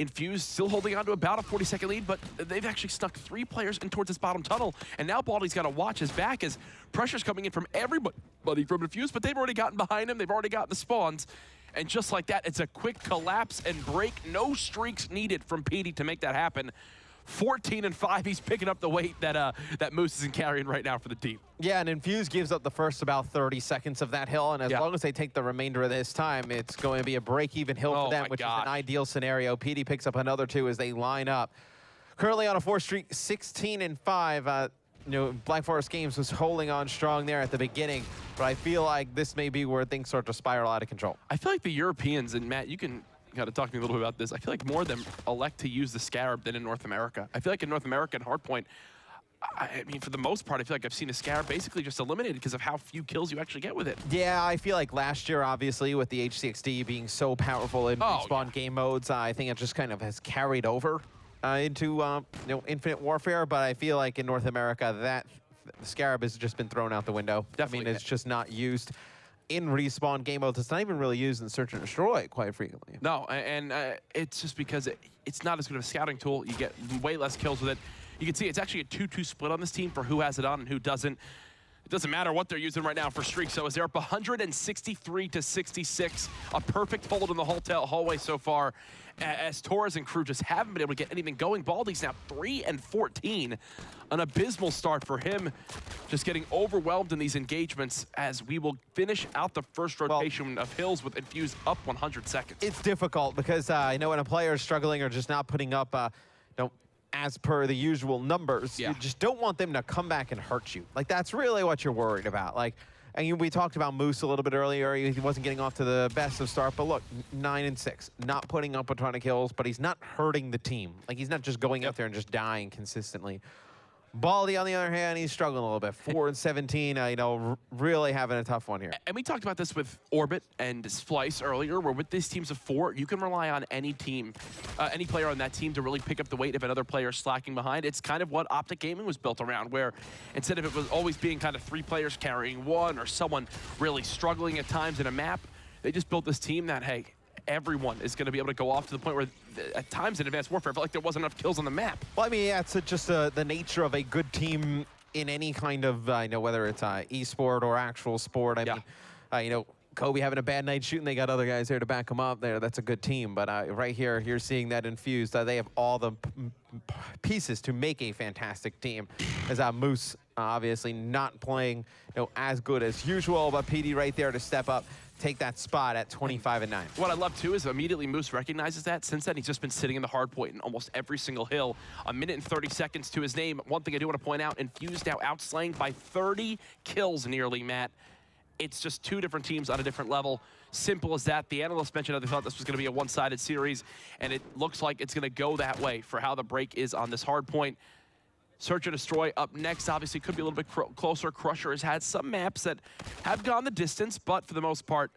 Infused still holding on to about a 40-second lead, but they've actually snuck 3 players in towards this bottom tunnel, and now Baldy's got to watch his back as pressure's coming in from everybody from Infused, but they've already gotten behind him, they've already gotten the spawns, and just like that, it's a quick collapse and break. No streaks needed from PD to make that happen. 14-5, he's picking up the weight that that Moose isn't carrying right now for the team. Yeah, and Infuse gives up the first about 30 seconds of that hill, and as long as they take the remainder of this time, it's going to be a break-even hill for them, which is an ideal scenario. PD picks up another 2 as they line up. Currently on a 4 streak, 16-5. You know, Black Forest Games was holding on strong there at the beginning, but I feel like this may be where things start to spiral out of control. I feel like the Europeans, and Matt, you got to talk to me a little bit about this. I feel like more of them elect to use the Scarab than in North America. I feel like in North America and Hardpoint, I mean, for the most part, I feel like I've seen a Scarab basically just eliminated because of how few kills you actually get with it. Yeah, I feel like last year, obviously, with the HCXD being so powerful in respawn game modes, I think it just kind of has carried over into you know, Infinite Warfare. But I feel like in North America, that Scarab has just been thrown out the window. Definitely. I mean, it's just not used in respawn game modes. It's not even really used in Search and Destroy quite frequently. No, and it's just because it's not as good of a scouting tool. You get way less kills with it. You can see it's actually a 2-2 split on this team for who has it on and who doesn't. It doesn't matter what they're using right now for streaks. So as they're up 163-66, a perfect hold in the whole hallway so far, as Torres and crew just haven't been able to get anything going. Baldy's now 3-14, an abysmal start for him, just getting overwhelmed in these engagements as we will finish out the first rotation of Hills with Infused up 100 seconds. It's difficult because I know when a player is struggling or just not putting up, you know, as per the usual numbers, you just don't want them to come back and hurt you. Like, that's really what you're worried about. Like, and we talked about Moose a little bit earlier. He wasn't getting off to the best of start, but look, 9-6, not putting up a ton of kills, but he's not hurting the team. Like, he's not just going out there and just dying consistently. Baldy, on the other hand, he's struggling a little bit. 4-17, you know, really having a tough one here. And we talked about this with Orbit and Splyce earlier, where with these teams of 4, you can rely on any team, any player on that team to really pick up the weight if another player is slacking behind. It's kind of what Optic Gaming was built around, where instead of it was always being kind of 3 players carrying 1 or someone really struggling at times in a map, they just built this team that, hey, everyone is going to be able to go off to the point where at times in Advanced Warfare, I felt like there wasn't enough kills on the map. Well, I mean, yeah, it's just the nature of a good team in any kind of, you know, whether it's e-sport or actual sport. I mean, you know, Kobe having a bad night shooting, they got other guys there to back him up there. That's a good team. But right here, you're seeing that Infused. They have all the pieces to make a fantastic team. As Moose obviously not playing, you know, as good as usual, but PD right there to step up, take that spot at 25-9. What I love too is immediately Moose recognizes that. Since then, he's just been sitting in the hard point in almost every single hill. 1 minute and 30 seconds to his name. One thing I do want to point out, Infused now outslaying by 30 kills nearly, Matt. It's just 2 different teams on a different level. Simple as that. The analysts mentioned that they thought this was going to be a one-sided series, and it looks like it's going to go that way for how the break is on this hard point. Search and Destroy up next. Obviously, could be a little bit closer. Crusher has had some maps that have gone the distance, but for the most part,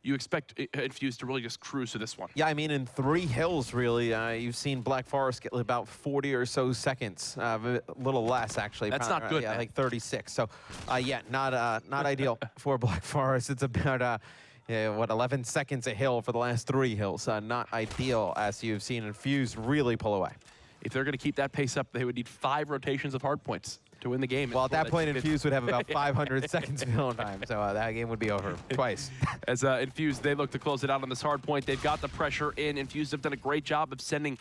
you expect Infused to really just cruise to this one. Yeah, I mean, in 3 hills, really, you've seen Black Forest get about 40 or so seconds, a little less, actually. That's not good, yeah, man. like 36. So, yeah, not ideal for Black Forest. It's about, what, 11 seconds a hill for the last 3 hills. Not ideal, as you've seen Infused really pull away. If they're going to keep that pace up, they would need 5 rotations of hard points to win the game. Well, at that point, Infused would have about 500 seconds of hill time, so that game would be over twice. As Infused, they look to close it out on this hard point. They've got the pressure in. Infused have done a great job of sending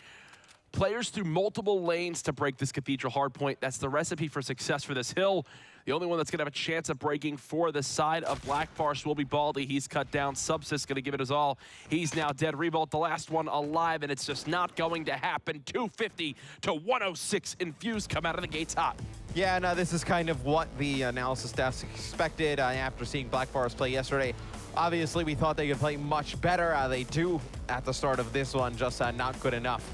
players through multiple lanes to break this Cathedral hard point. That's the recipe for success for this hill. The only one that's going to have a chance of breaking for the side of Black Forest will be Baldy. He's cut down. Subsys going to give it his all. He's now dead. Revolt, the last one alive, and it's just not going to happen. 250-106. Infused come out of the gates hot. Yeah, no, this is kind of what the analysis staff expected after seeing Black Forest play yesterday. Obviously, we thought they could play much better. They do at the start of this one, just not good enough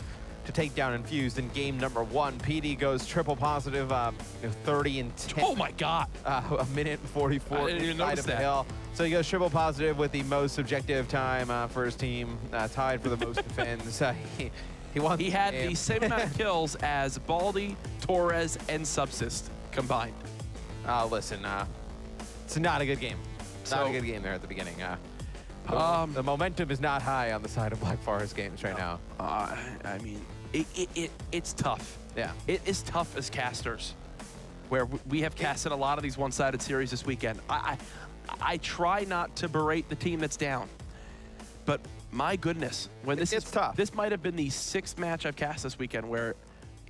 to take down Infused in game number 1. PD goes triple positive, 30-10. Oh my God! A minute and 44 I didn't even notice that. Hill. So he goes triple positive with the most subjective time for his team, tied for the most defends. He had the same amount of kills as Baldy, Torres, and Subsist combined. Listen, it's not a good game. Not a good game there at the beginning. The momentum is not high on the side of Black Forest Games right now. I mean, it's tough. Yeah. It is tough as casters, where we have casted a lot of these one-sided series this weekend. I try not to berate the team that's down, but my goodness, when it's tough. This might have been the 6th match I've cast this weekend where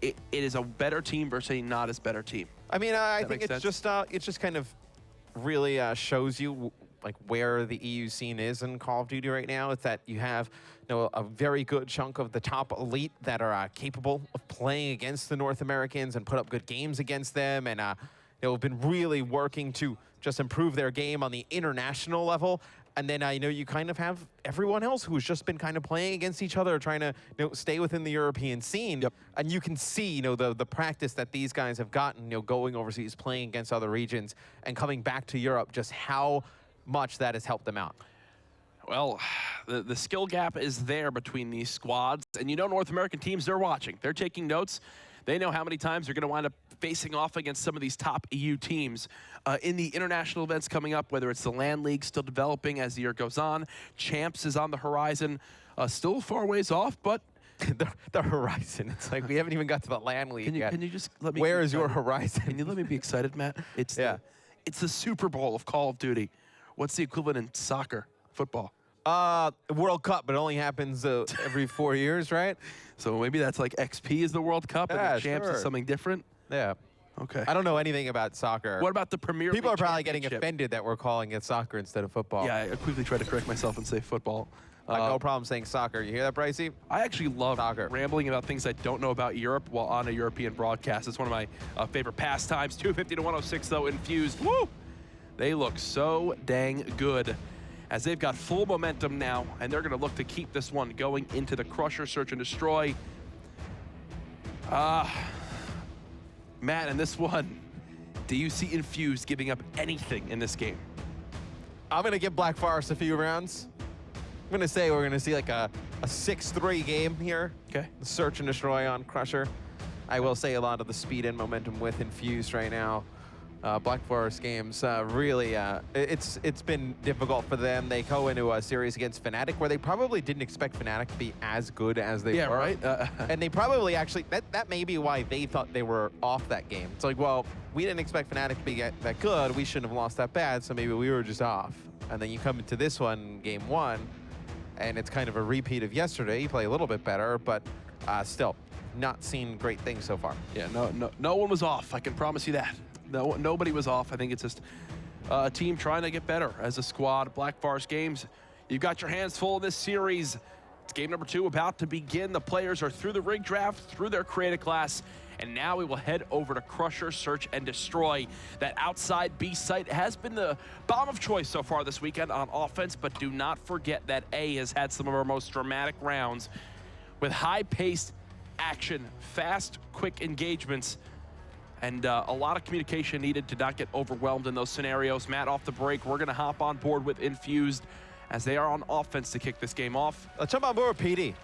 it is a better team versus a not as better team. I mean, I That think makes it's just kind of really shows you like where the EU scene is in Call of Duty right now. It's that you have a very good chunk of the top elite that are capable of playing against the North Americans and put up good games against them, and have been really working to just improve their game on the international level. And then you kind of have everyone else who's just been kind of playing against each other, trying to stay within the European scene. Yep. And you can see the practice that these guys have gotten, going overseas, playing against other regions, and coming back to Europe, just how much that has helped them out. Well, the skill gap is there between these squads. And North American teams, they're watching. They're taking notes. They know how many times they're going to wind up facing off against some of these top EU teams in the international events coming up, whether it's the LAN League still developing as the year goes on. Champs is on the horizon, still far ways off, but the horizon. It's like we haven't even got to the LAN League yet. Can you just let me? Where is your horizon? Can you let me be excited, Matt? It's the Super Bowl of Call of Duty. What's the equivalent in soccer, football? World Cup, but it only happens every 4 years, right? So maybe that's like XP is the World Cup and the Champs is sure. something different? Yeah. Okay. I don't know anything about soccer. What about the Premier People League are probably getting Championship? offended that we're calling it soccer instead of football. Yeah, I quickly tried to correct myself and say football. No problem saying soccer. You hear that, Brycey? I actually love soccer. Rambling about things I don't know about Europe while on a European broadcast. It's one of my favorite pastimes. 250 to 106, though, infused. Woo! They look so dang good as they've got full momentum now, and they're going to look to keep this one going into the Crusher Search and Destroy. Matt, in this one, do you see Infused giving up anything in this game? I'm going to give Black Forest a few rounds. I'm going to say we're going to see like a 6-3 game here. Okay. Search and Destroy on Crusher. I will say a lot of the speed and momentum with Infused right now. Black Forest Games really, it's been difficult for them. They go into a series against Fnatic where they probably didn't expect Fnatic to be as good as they were. Right? And they probably actually, that may be why they thought they were off that game. It's like, well, we didn't expect Fnatic to be that good. We shouldn't have lost that bad, so maybe we were just off. And then you come into this one, game 1, and it's kind of a repeat of yesterday. You play a little bit better, but still not seen great things so far. Yeah, no one was off. I can promise you that. No, nobody was off. I think it's just a team trying to get better as a squad. Black Forest Games, you've got your hands full in this series. It's game number 2 about to begin. The players are through the rig draft, through their creative class, and now we will head over to Crusher, Search, and Destroy. That outside B site has been the bomb of choice so far this weekend on offense, but do not forget that A has had some of our most dramatic rounds with high-paced action, fast, quick engagements, and a lot of communication needed to not get overwhelmed in those scenarios. Matt, off the break, we're going to hop on board with Infused as they are on offense to kick this game off. Let's jump on board with PD.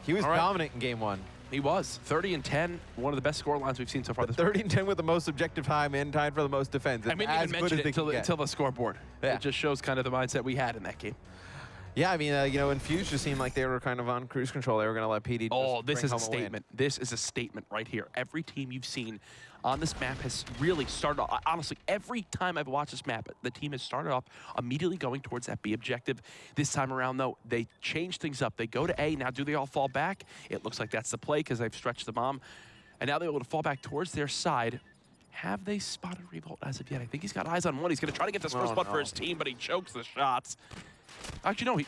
He was dominant in game 1. He was. 30-10, one of the best score lines we've seen so far this 30-10 with the most objective time and tied for the most defense. I mean, as even good mention as it they until the scoreboard. Yeah. It just shows kind of the mindset we had in that game. Yeah, I mean, Infused just seemed like they were kind of on cruise control. They were going to let PD this is a win. statement. This is a statement right here. Every team you've seen on this map has really started off. Honestly, every time I've watched this map, the team has started off immediately going towards that B objective. This time around, though, they change things up. They go to A. Now, do they all fall back? It looks like that's the play because they've stretched the bomb. And now they're able to fall back towards their side. Have they spotted Revolt as of yet? I think he's got eyes on one. He's going to try to get this first blood for his team, but he chokes the shots. Actually,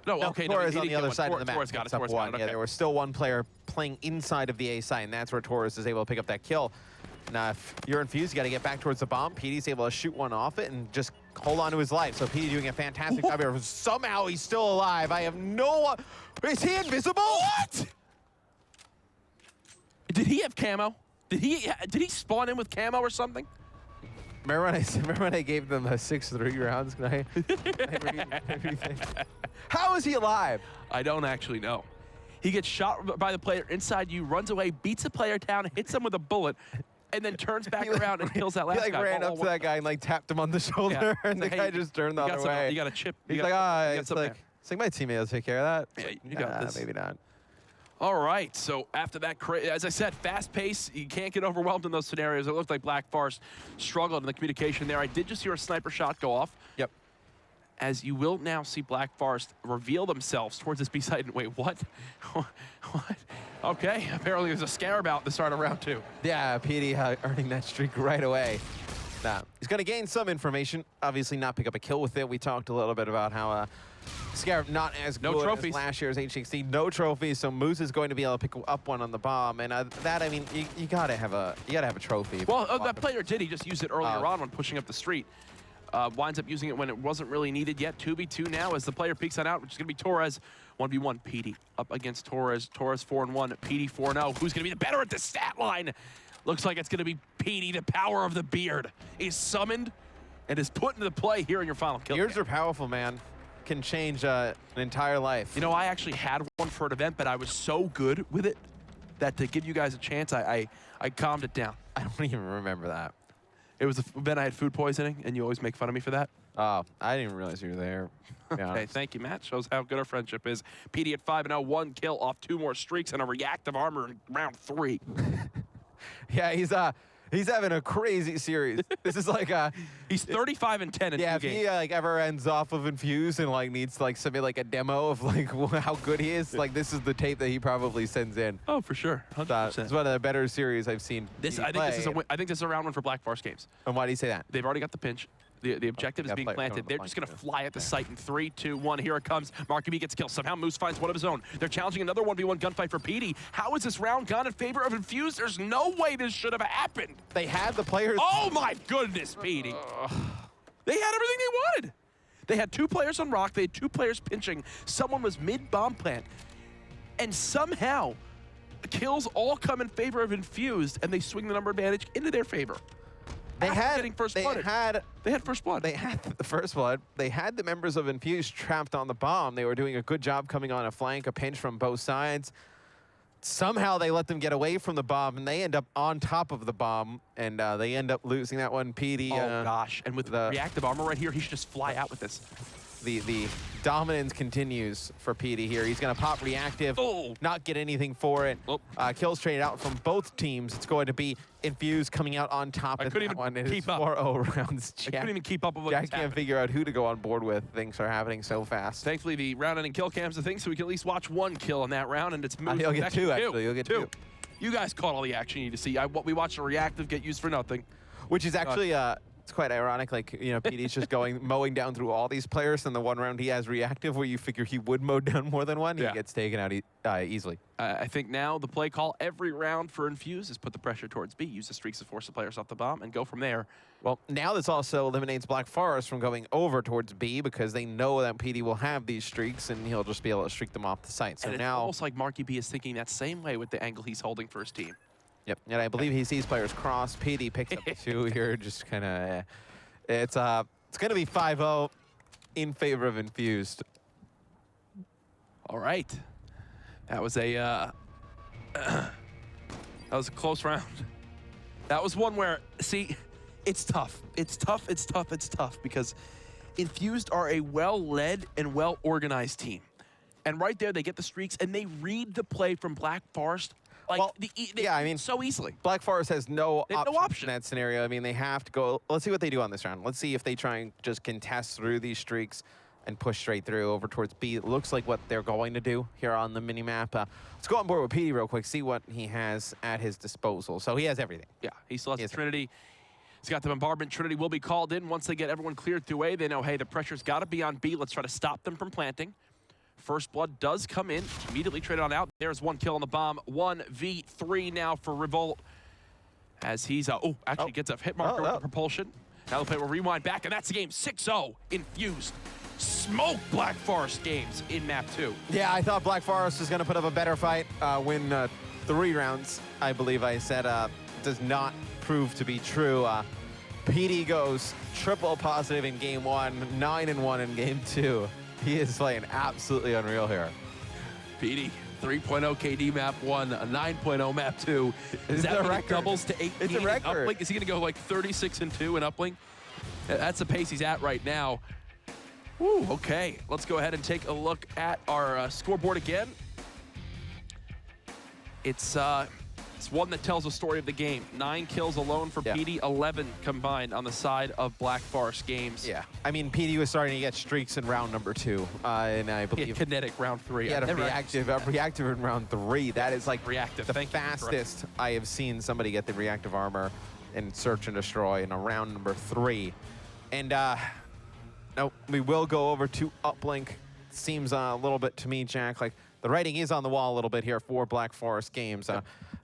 no, okay. Torres he on the didn't other get side one. of the map. Torres got it. Torres got it. Yeah, there was still one player playing inside of the A site, and that's where Torres is able to pick up that kill. Now, if you're Infused, you got to get back towards the bomb. PD's able to shoot one off it and just hold on to his life. So PD doing a fantastic job here. Somehow he's still alive. I have no... Is he invisible? What? Did he have camo? Did he spawn in with camo or something? Remember when I gave them a 6-3 rounds? Can I How is he alive? I don't actually know. He gets shot by the player inside you, runs away, beats the player down, hits him with a bullet, and then turns back around and kills that last guy. He like ran up to that guy and like tapped him on the shoulder, and the guy just turned the other way. You got a chip. He's like, it's like my teammate will take care of that. Yeah, you got this. Maybe not. All right, so after that, as I said, fast pace, you can't get overwhelmed in those scenarios. It looked like Black Forest struggled in the communication there. I did just hear a sniper shot go off. Yep. As you will now see Black Forest reveal themselves towards this B side. Wait, what? What? Okay, apparently there's a scarab out at the start of round 2. Yeah, PD earning that streak right away. Now, he's going to gain some information, obviously not pick up a kill with it. We talked a little bit about how Scarab not as good as last year's HXT. No trophies, so Moose is going to be able to pick up one on the bomb. And that, I mean, you gotta have a trophy. Well, that player did. He just used it earlier on when pushing up the street. Winds up using it when it wasn't really needed yet. 2v2 now as the player peeks on out, which is going to be Torres. 1v1, PD up against Torres. Torres 4-1, PD 4-0. Who's going to be the better at the stat line? Looks like it's going to be PD. The power of the beard is summoned and is put into play here in your final kill. Beards are powerful, man. Can change an entire life. You know, I actually had one for an event, but I was so good with it that to give you guys a chance, I calmed it down. I don't even remember that. It was an event I had food poisoning, and you always make fun of me for that. Oh, I didn't even realize you were there. Okay, thank you, Matt. Shows how good our friendship is. PD at 5-0, 1 kill off 2 more streaks and a reactive armor in round 3. Yeah, he's having a crazy series. This is like he's 35-10 in 2 games. Yeah, if he like ever ends off of Infuse and like needs to like submit like a demo of like how good he is, like this is the tape that he probably sends in. Oh, for sure. 100%. It's one of the better series I've seen. I think this is a round 1 for Black Forest games. And why do you say that? They've already got the pinch. The objective is being planted. They're just going to fly at the site in 3, 2, 1. Here it comes. Marky B gets killed. Somehow Moose finds one of his own. They're challenging another 1v1 gunfight for PD. How is this round gone in favor of Infuse? There's no way this should have happened. They had the players. Oh my goodness, PD. They had everything they wanted. They had 2 players on Rock. They had 2 players pinching. Someone was mid-bomb plant. And somehow, kills all come in favor of Infused, and they swing the number advantage into their favor. They had first blood. They had first blood. They had the first blood. They had the members of Infuse trapped on the bomb. They were doing a good job coming on a flank, a pinch from both sides. Somehow they let them get away from the bomb, and they end up on top of the bomb, and they end up losing that one. PD. Oh gosh! And with the reactive armor right here, he should just fly out with this. The dominance continues for PD here. He's going to pop reactive, not get anything for it. Kills traded out from both teams. It's going to be Infuse coming out on top of that one. It is 4-0 rounds. I couldn't even keep up with what Jack can't figure out who to go on board with. Things are happening so fast. Thankfully, the round-ending kill cam's the thing, so we can at least watch 1 kill in that round, and it's moved. He'll get 2, actually. You'll get 2. You guys caught all the action you need to see. We watched a reactive get used for nothing. Which is actually... it's quite ironic, like, you know, PD's just mowing down through all these players, and the one round he has reactive where you figure he would mow down more than one, he gets taken out easily. I think now the play call every round for Infuse is put the pressure towards B, use the streaks to force the players off the bomb, and go from there. Well, now this also eliminates Black Forest from going over towards B because they know that PD will have these streaks, and he'll just be able to streak them off the site. So and now, it's almost like Marky B is thinking that same way with the angle he's holding for his team. Yep, and I believe he sees players cross. PD picks up the 2 here, just kind of... It's going to be 5-0 in favor of Infused. All right. That was a close round. That was one where, see, it's tough. It's tough because Infused are a well-led and well-organized team. And right there, they get the streaks, and they read the play from Black Forest I mean, so easily. Black Forest has no option in that scenario. I mean, they have to go. Let's see what they do on this round. Let's see if they try and just contest through these streaks and push straight through over towards B. It looks like what they're going to do here on the minimap. Let's go on board with PD real quick, see what he has at his disposal. So he has everything. Yeah, he still has the Trinity. He's got the bombardment. Trinity will be called in. Once they get everyone cleared through A, they know, hey, the pressure's got to be on B. Let's try to stop them from planting. First blood does come in, immediately traded on out. There's 1 kill on the bomb. 1v3 now for Revolt. As he's, gets a hit marker with the propulsion. Now the play will rewind back, and that's the game. 6-0, Infused. Smoke Black Forest games in map 2. Yeah, I thought Black Forest was going to put up a better fight, win 3 rounds, I believe I said. Does not prove to be true. PD goes triple positive in game 1, 9-1 in game 2. He is playing absolutely unreal here. PD 3.0 KD map 1, a 9.0 map 2. Is that when it doubles to 18? It's a record. Uplink? Is he going to go like 36-2 in Uplink? That's the pace he's at right now. Woo, okay. Let's go ahead and take a look at our scoreboard again. It's one that tells the story of the game. 9 kills alone for PD, 11 combined on the side of Black Forest Games. Yeah, I mean, PD was starting to get streaks in round number 2, and I believe kinetic round 3. He had a reactive in round 3. That is like reactive. The fastest I have seen somebody get the reactive armor in Search and Destroy in a round number 3. And no, we will go over to Uplink. Seems a little bit to me, Jack, like the writing is on the wall a little bit here for Black Forest Games.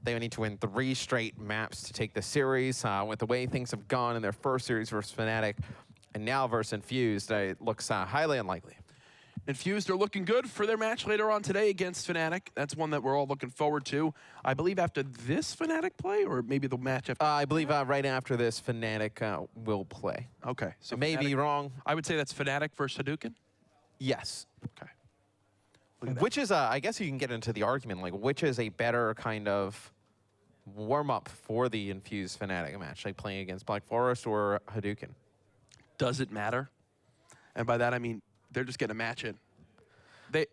They need to win 3 straight maps to take the series. With the way things have gone in their first series versus Fnatic, and now versus Infused, it looks highly unlikely. Infused are looking good for their match later on today against Fnatic. That's one that we're all looking forward to. I believe after this Fnatic play, or maybe the match after. I believe right after this Fnatic will play. Okay, so I may be wrong. I would say that's Fnatic versus Haduken. Yes. Okay. Which is, I guess you can get into the argument, like, which is a better kind of warm-up for the Infused Fnatic match, like playing against Black Forest or Haduken? Does it matter? And by that, I mean, they're just getting a match in.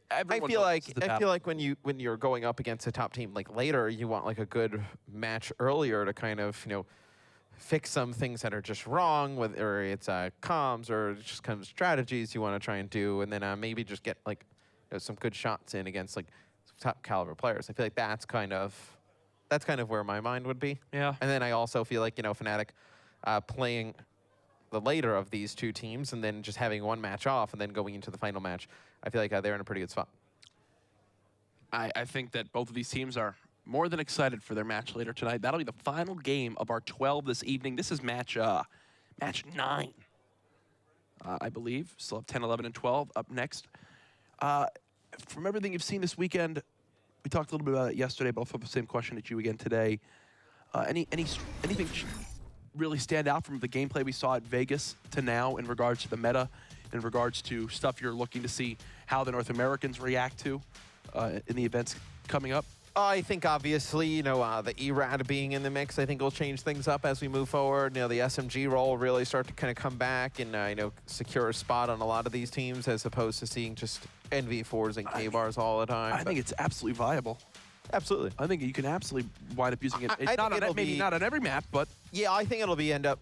I feel like when you're going up against a top team, like later, you want like a good match earlier to kind of, fix some things that are just wrong, whether it's comms or just kind of strategies you want to try and do, and then maybe just get like some good shots in against like top caliber players. I feel like that's kind of where my mind would be. Yeah. And then I also feel like Fnatic playing the later of these 2 teams and then just having one match off and then going into the final match, I feel like they're in a pretty good spot. I think that both of these teams are more than excited for their match later tonight. That'll be the final game of our 12 this evening. This is match 9, I believe. Still have 10, 11, and 12 up next. From everything you've seen this weekend, we talked a little bit about it yesterday, but I'll flip the same question at you again today. Anything really stand out from the gameplay we saw at Vegas to now in regards to the meta, in regards to stuff you're looking to see how the North Americans react to in the events coming up? I think obviously, the ERAD being in the mix, I think will change things up as we move forward. The SMG role will really start to kind of come back and, secure a spot on a lot of these teams as opposed to seeing just NV4s and K-bars all the time. I think it's absolutely viable. Absolutely. I think you can absolutely wind up using it. It's not on, maybe not on every map, but... Yeah, I think it'll end up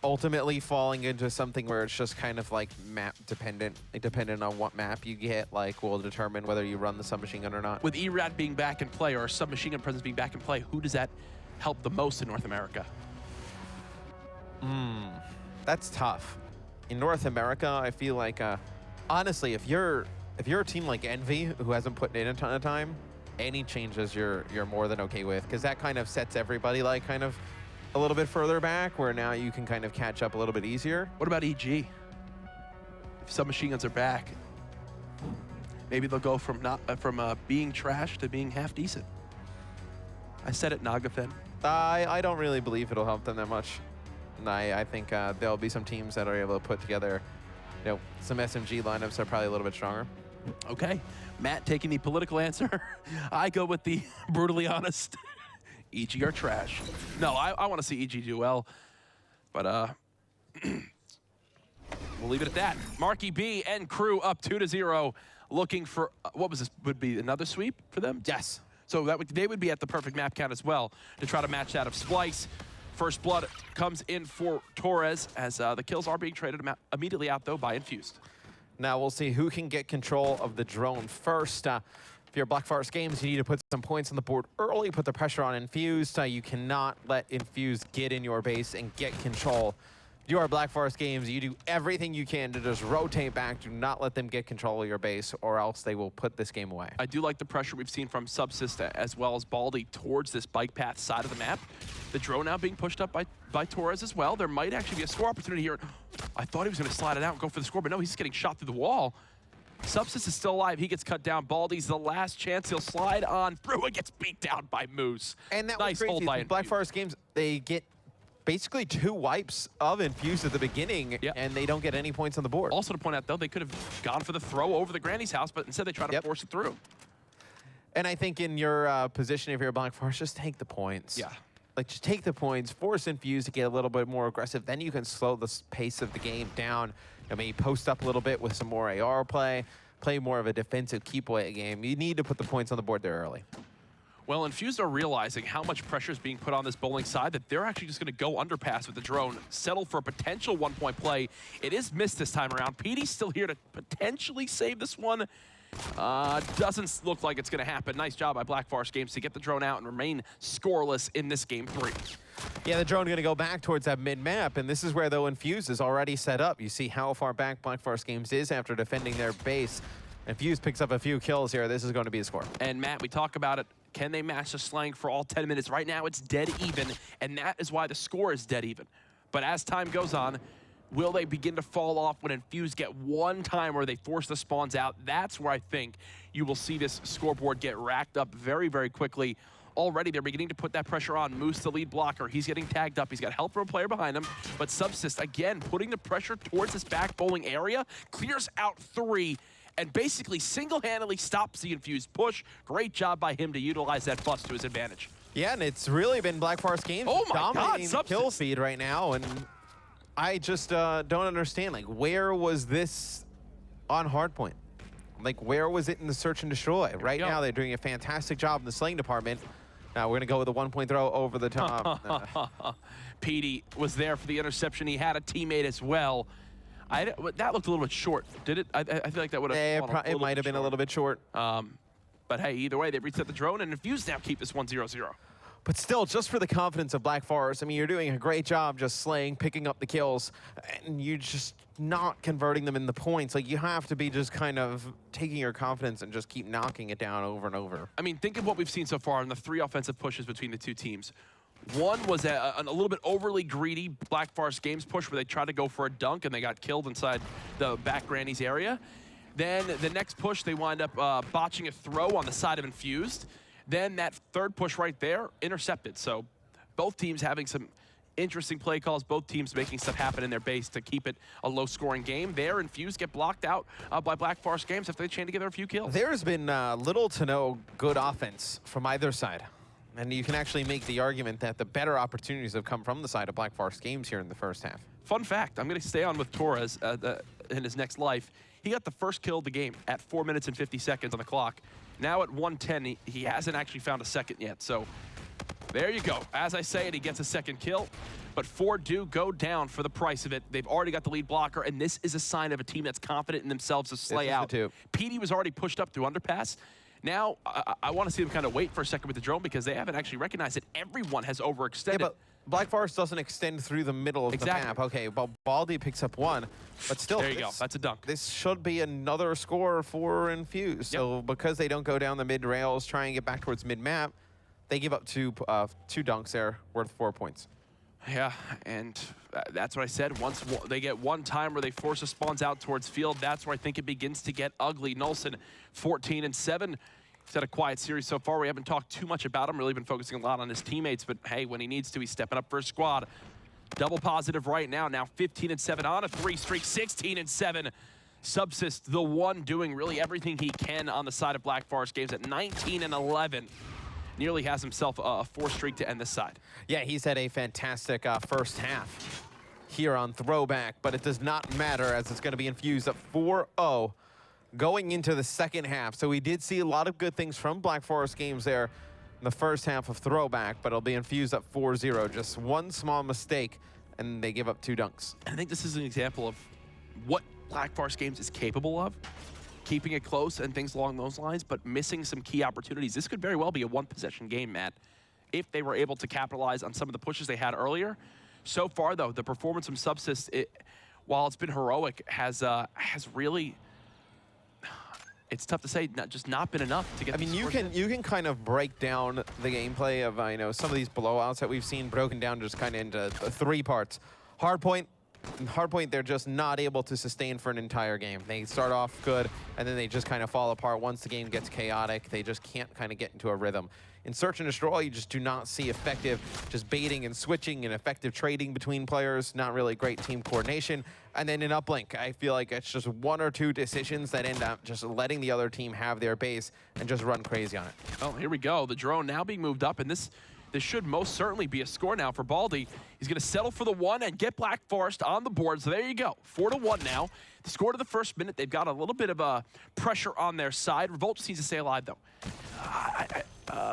ultimately falling into something where it's just kind of like map dependent. Dependent on what map you get, will determine whether you run the submachine gun or not. With ERAD being back in play or submachine gun presence being back in play, who does that help the most in North America? That's tough. In North America, I feel like, honestly, if you're a team like Envy who hasn't put in a ton of time, any changes you're more than okay with, because that kind of sets everybody kind of a little bit further back, where now you can kind of catch up a little bit easier. What about EG? If submachine guns are back, maybe they'll go from being trash to being half decent. I said it, Nagafen. I don't really believe it'll help them that much. I think there'll be some teams that are able to put together, some SMG lineups that are probably a little bit stronger. Okay, Matt taking the political answer. I go with the brutally honest. EG are trash. No, I want to see EG do well, but we'll leave it at that. Marky B and crew up 2-0, looking for what was this? Would be another sweep for them? Yes. So they would be at the perfect map count as well to try to match that of Splyce. First blood comes in for Torres as the kills are being traded immediately out though by Infused. Now we'll see who can get control of the drone first. If you're Black Forest Games, you need to put some points on the board early, put the pressure on Infused. You cannot let Infused get in your base and get control. If you are Black Forest Games, you do everything you can to just rotate back. Do not let them get control of your base, or else they will put this game away. I do like the pressure we've seen from Subsista as well as Baldy towards this bike path side of the map. The drone now being pushed up by Torres as well. There might actually be a score opportunity here. I thought he was going to slide it out and go for the score, but no, he's just getting shot through the wall. Subsist is still alive. He gets cut down. Baldy's the last chance. He'll slide on through and gets beat down by Moose. And that nice was hold by crazy. Black Forest Games, they get basically 2 wipes of Infused at the beginning, and they don't get any points on the board. Also to point out, though, they could have gone for the throw over the Granny's house, but instead they try to force it through. And I think in your position, if you're a Black Forest, just take the points. Yeah. Like, just take the points, force Infuse to get a little bit more aggressive. Then you can slow the pace of the game down. Maybe post up a little bit with some more AR play more of a defensive keep away game. You need to put the points on the board there early. Well, Infused are realizing how much pressure is being put on this bowling side that they're actually just going to go underpass with the drone, settle for a potential 1-point play. It is missed this time around. PD's still here to potentially save this one. Doesn't look like it's going to happen. Nice job by Black Forest Games to get the drone out and remain scoreless in this game 3. Yeah, the drone going to go back towards that mid-map, and this is where, though, Infuse is already set up. You see how far back Black Forest Games is after defending their base. Infuse picks up a few kills here. This is going to be a score. And Matt, we talk about it. Can they match the slang for all 10 minutes? Right now, it's dead even, and that is why the score is dead even. But as time goes on, will they begin to fall off when Infuse get one time where they force the spawns out? That's where I think you will see this scoreboard get racked up very, very quickly. Already, they're beginning to put that pressure on Moose, the lead blocker. He's getting tagged up. He's got help from a player behind him. But Subsist, again, putting the pressure towards this back bowling area, clears out 3, and basically single-handedly stops the Infused push. Great job by him to utilize that bust to his advantage. Yeah, and it's really been Black Forest Games dominating the kill feed right now, and I just don't understand, like, where was this on Hardpoint? Like, where was it in the search and destroy? Right now, they're doing a fantastic job in the slaying department. Now we're going to go with a 1-point throw over the top. Petey was there for the interception. He had a teammate as well. That looked a little bit short, did it? I feel like that would have It might have been a little bit short. But hey, either way, they reset the drone, and Infuse now keep this 1-0-0. But still, just for the confidence of Black Forest, I mean, you're doing a great job just slaying, picking up the kills, and you're just not converting them into points. Like, you have to be just kind of taking your confidence and just keep knocking it down over and over. I mean, think of what we've seen so far in the 3 offensive pushes between the 2 teams. One was a little bit overly greedy Black Forest Games push where they tried to go for a dunk and they got killed inside the back Granny's area. Then the next push, they wind up botching a throw on the side of Infused. Then that third push right there, intercepted. So both teams having some interesting play calls, both teams making stuff happen in their base to keep it a low-scoring game. There, Infused get blocked out by Black Forest Games after they chain together a few kills. There's been little to no good offense from either side. And you can actually make the argument that the better opportunities have come from the side of Black Forest Games here in the first half. Fun fact, I'm going to stay on with Torres in his next life. He got the first kill of the game at 4 minutes and 50 seconds on the clock. Now at 1:10, he hasn't actually found a second yet. So there you go. As I say it, he gets a second kill. But 4 do go down for the price of it. They've already got the lead blocker, and this is a sign of a team that's confident in themselves to slay out. PD was already pushed up through underpass. Now, I want to see them kind of wait for a second with the drone because they haven't actually recognized that everyone has overextended. Yeah, but Black Forest doesn't extend through the middle of the map. Okay, well, Baldy picks up 1, but still. There you go. That's a dunk. This should be another score for Infuse. So because they don't go down the mid rails, try and get back towards mid-map, they give up two dunks there worth 4 points. Yeah, and that's what I said. Once they get one time where they force the spawns out towards field, that's where I think it begins to get ugly. Nolson, 14-7. He's had a quiet series so far. We haven't talked too much about him, really been focusing a lot on his teammates, but hey, when he needs to, he's stepping up for his squad. Double positive right now 15-7 on a 3 streak, 16-7. Subsist, the one doing really everything he can on the side of Black Forest Games at 19-11. Nearly has himself a 4 streak to end this side. Yeah, he's had a fantastic first half here on Throwback, but it does not matter as it's going to be Infused at 4-0 going into the second half. So we did see a lot of good things from Black Forest Games there in the first half of Throwback, but it'll be Infused at 4-0. Just one small mistake, and they give up 2 dunks. I think this is an example of what Black Forest Games is capable of. Keeping it close and things along those lines, but missing some key opportunities. This could very well be a 1-possession game, Matt, if they were able to capitalize on some of the pushes they had earlier. So far, though, the performance from Subsist, while it's been heroic, has really, it's tough to say, just not been enough to get. I mean, you can kind of break down the gameplay of some of these blowouts that we've seen broken down just kind of into 3 parts. Hardpoint. In Hardpoint, they're just not able to sustain for an entire game. They start off good, and then they just kind of fall apart. Once the game gets chaotic, they just can't kind of get into a rhythm. In Search and Destroy, you just do not see effective just baiting and switching and effective trading between players. Not really great team coordination. And then in Uplink, I feel like it's just one or two decisions that end up just letting the other team have their base and just run crazy on it. Oh, here we go. The drone now being moved up, and this should most certainly be a score now for Baldy. He's going to settle for the 1 and get Black Forest on the board. So there you go, 4-1 now. The score to the first minute, they've got a little bit of pressure on their side. Revolt just needs to stay alive, though.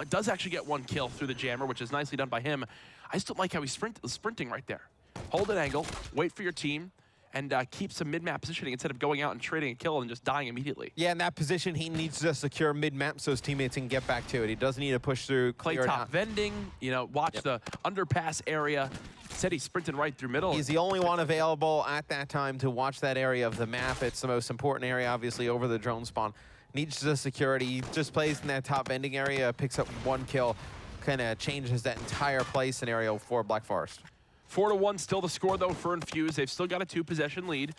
Does actually get 1 kill through the jammer, which is nicely done by him. I just don't like how he's sprinting right there. Hold an angle, wait for your team, and keep some mid-map positioning instead of going out and trading a kill and just dying immediately. Yeah, in that position, he needs to secure mid-map so his teammates can get back to it. He doesn't need to push through. Play top vending, you know, watch the underpass area. Said he's sprinting right through middle. He's the only one available at that time to watch that area of the map. It's the most important area, obviously, over the drone spawn. Needs the security. He just plays in that top vending area, picks up 1 kill, kind of changes that entire play scenario for Black Forest. 4-1 still the score, though, for Infuse. They've still got a 2-possession lead.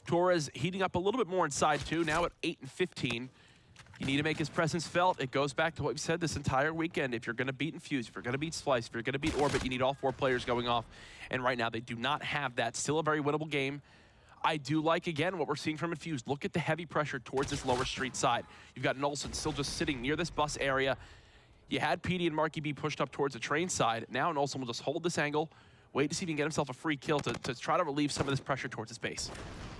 Torres heating up a little bit more inside, too, now at 8 and 15. You need to make his presence felt. It goes back to what we've said this entire weekend. If you're going to beat Infuse, if you're going to beat Splyce, if you're going to beat Orbit, you need all 4 players going off. And right now, they do not have that. Still a very winnable game. I do like, again, what we're seeing from Infuse. Look at the heavy pressure towards this lower street side. You've got Nolson still just sitting near this bus area. You had PD and Marky B pushed up towards the train side. Now Nolson will just hold this angle, wait to see if he can get himself a free kill to try to relieve some of this pressure towards his base.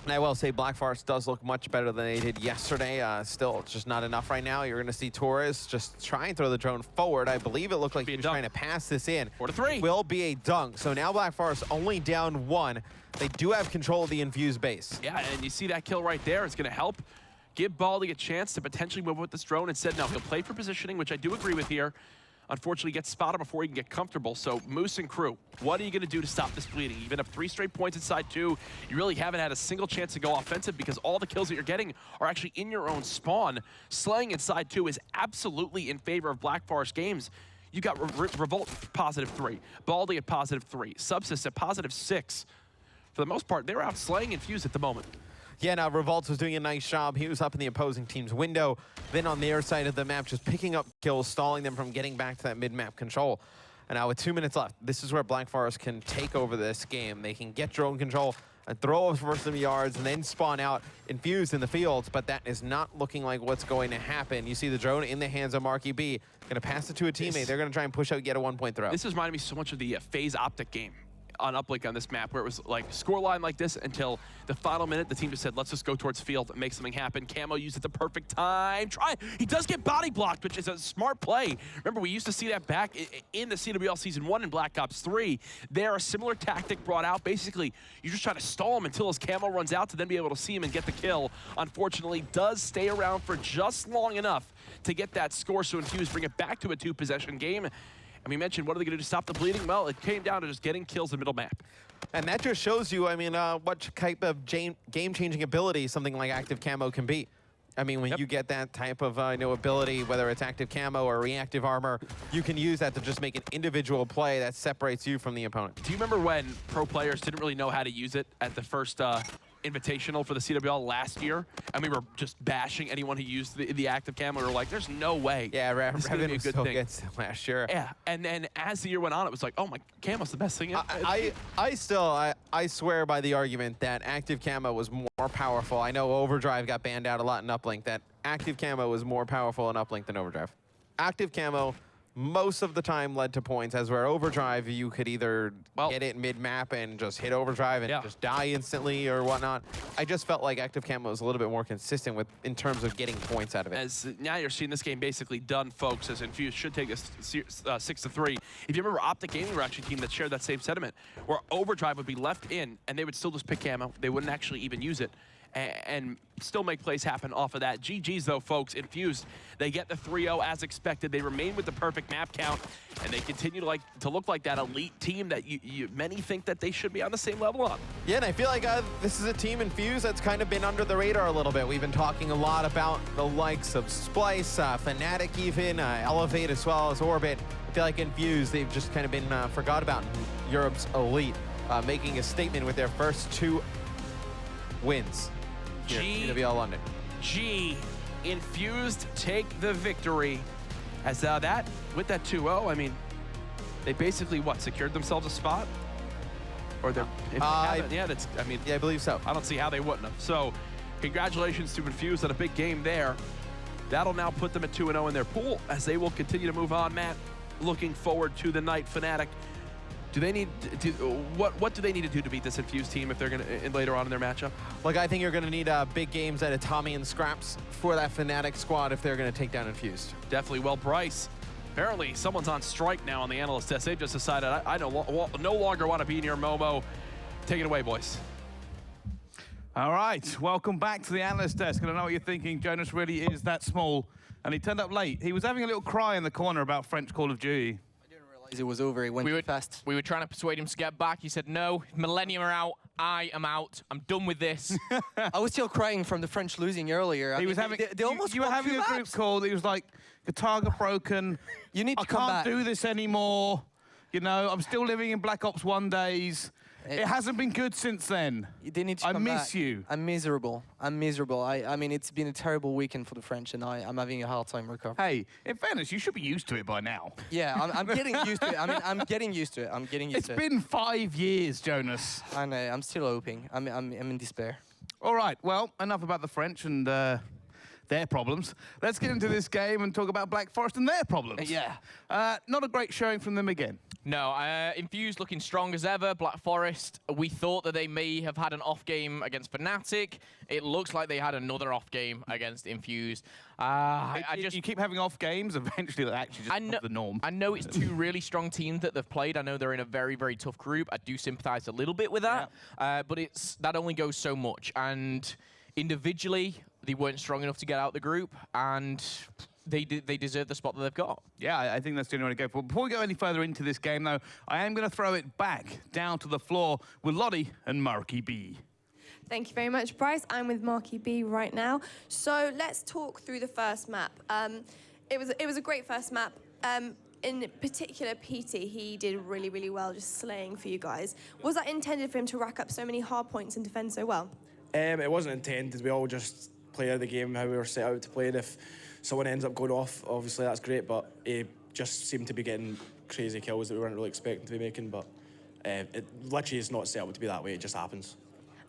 And I will say Black Forest does look much better than they did yesterday. Still, it's just not enough right now. You're going to see Torres just try and throw the drone forward. I believe it looked like he was trying to pass this in. 4-3. Will be a dunk. So now Black Forest only down 1. They do have control of the Infused base. Yeah, and you see that kill right there. It's going to help give Baldy a chance to potentially move with this drone. Instead, no, he'll play for positioning, which I do agree with here. Unfortunately, gets spotted before he can get comfortable. So Moose and crew, what are you going to do to stop this bleeding? You've been up 3 straight points inside 2. You really haven't had a single chance to go offensive because all the kills that you're getting are actually in your own spawn. Slaying inside 2 is absolutely in favor of Black Forest games. You got Revolt +3, Baldy at +3, Subsys at +6. For the most part, they're out slaying Infuse at the moment. Yeah, now Revolt was doing a nice job. He was up in the opposing team's window, then on their side of the map, just picking up kills, stalling them from getting back to that mid-map control. And now with 2 minutes left, this is where Black Forest can take over this game. They can get drone control and throw over for some yards and then spawn out Infused in the field, but that is not looking like what's going to happen. You see the drone in the hands of Marky B. Going to pass it to a teammate. They're going to try and push out, get a 1-point throw. This is reminding me so much of the phase optic game on Uplink on this map, where it was like scoreline like this until the final minute. The team just said, let's just go towards field and make something happen. Camo used at the perfect time. He does get body blocked, which is a smart play. Remember, we used to see that back in the CWL Season 1 in Black Ops 3. There, a similar tactic brought out. Basically, you just try to stall him until his camo runs out to then be able to see him and get the kill. Unfortunately, does stay around for just long enough to get that score, so Infuse bring it back to a 2-possession game. And we mentioned, what are they going to do to stop the bleeding? Well, it came down to just getting kills in the middle map. And that just shows you, I mean, what type of game-changing ability something like Active Camo can be. I mean, when you get that type of ability, whether it's Active Camo or Reactive Armor, you can use that to just make an individual play that separates you from the opponent. Do you remember when pro players didn't really know how to use it at the first invitational for the CWL last year, and we were just bashing anyone who used the Active Camo? We were like, there's no way. Yeah, this is gonna be a good thing. Against last year. Yeah, and then as the year went on, it was like, oh my, Camo's the best thing. I swear by the argument that Active Camo was more powerful. I know Overdrive got banned out a lot in Uplink. That Active Camo was more powerful in Uplink than Overdrive. Active Camo most of the time led to points, as where Overdrive, you could either get it mid-map and just hit Overdrive and just die instantly or whatnot. I just felt like Active Camo was a little bit more consistent in terms of getting points out of it. As now you're seeing this game basically done, folks, as Infuse should take us 6-3. If you remember, Optic Gaming were actually a team that shared that same sentiment, where Overdrive would be left in and they would still just pick Camo. They wouldn't actually even use it and still make plays happen off of that. GG's though, folks. Infused, they get the 3-0 as expected. They remain with the perfect map count, and they continue to look like that elite team that many think that they should be on the same level on. Yeah, and I feel like this is a team, Infused, that's kind of been under the radar a little bit. We've been talking a lot about the likes of Splyce, Fnatic even, Elevate as well as Orbit. I feel like Infused, they've just kind of been forgot about in Europe's elite, making a statement with their first 2 wins. CWL London. Infused take the victory. As with that 2-0, I mean, they basically, secured themselves a spot? Or they're, if they haven't, yeah, that's, I mean, yeah, I believe so. I don't see how they wouldn't have. So, congratulations to Infused on a big game there. That'll now put them at 2-0 in their pool as they will continue to move on. Matt, looking forward to the night. Fnatic, do they need to, what do they need to do to beat this Infused team if they're going to later on in their matchup? Like, I think you're going to need big games out of Tommy and Scraps for that Fnatic squad if they're going to take down Infused. Definitely. Well, Bryce, apparently someone's on strike now on the analyst test. They've just decided, I no longer want to be near Momo. Take it away, boys. All right, welcome back to the analyst desk. And I know what you're thinking. Jonas really is that small, and he turned up late. He was having a little cry in the corner about French Call of Duty. It was over. It went too fast. We were trying to persuade him to get back. He said, no, Millennium are out. I am out. I'm done with this. I was still crying from the French losing earlier. He was having. They almost you were having a group call. He was like, "Guitar got broken. You need to I come can't back. do this anymore. You know, I'm still living in Black Ops 1 days. It hasn't been good since then. They need to I come miss back. you. I'm miserable. I'm miserable. I mean, it's been a terrible weekend for the French, and I'm having a hard time recovering. Hey, in fairness, you should be used to it by now. Yeah, I'm getting used to it. I mean, I'm getting used to it. I'm getting used to it. It's been 5 years, Jonas. I know. I'm still hoping. I'm in despair. All right, well, enough about the French and their problems. Let's get into this game and talk about Black Forest and their problems. Yeah. Not a great showing from them again. No, Infused looking strong as ever. Black Forest, we thought that they may have had an off game against Fnatic. It looks like they had another off game against Infused. You keep having off games, eventually that actually just becomes the norm. I know it's two really strong teams that they've played. I know they're in a very, very tough group. I do sympathize a little bit with that. Yeah. But that only goes so much. And individually, they weren't strong enough to get out the group. And they deserve the spot that they've got. Yeah, I think that's the only way to go for. Before we go any further into this game, though, I am going to throw it back down to the floor with Lottie and Marky B. Thank you very much, Bryce. I'm with Marky B right now. So let's talk through the first map. It was a great first map. In particular, PT, he did really, really well, just slaying for you guys. Was that intended for him to rack up so many hard points and defend so well? It wasn't intended. We all just play out the game how we were set out to play it. If someone ends up going off, obviously that's great, but he just seemed to be getting crazy kills that we weren't really expecting to be making, but it literally is not set up to be that way, it just happens.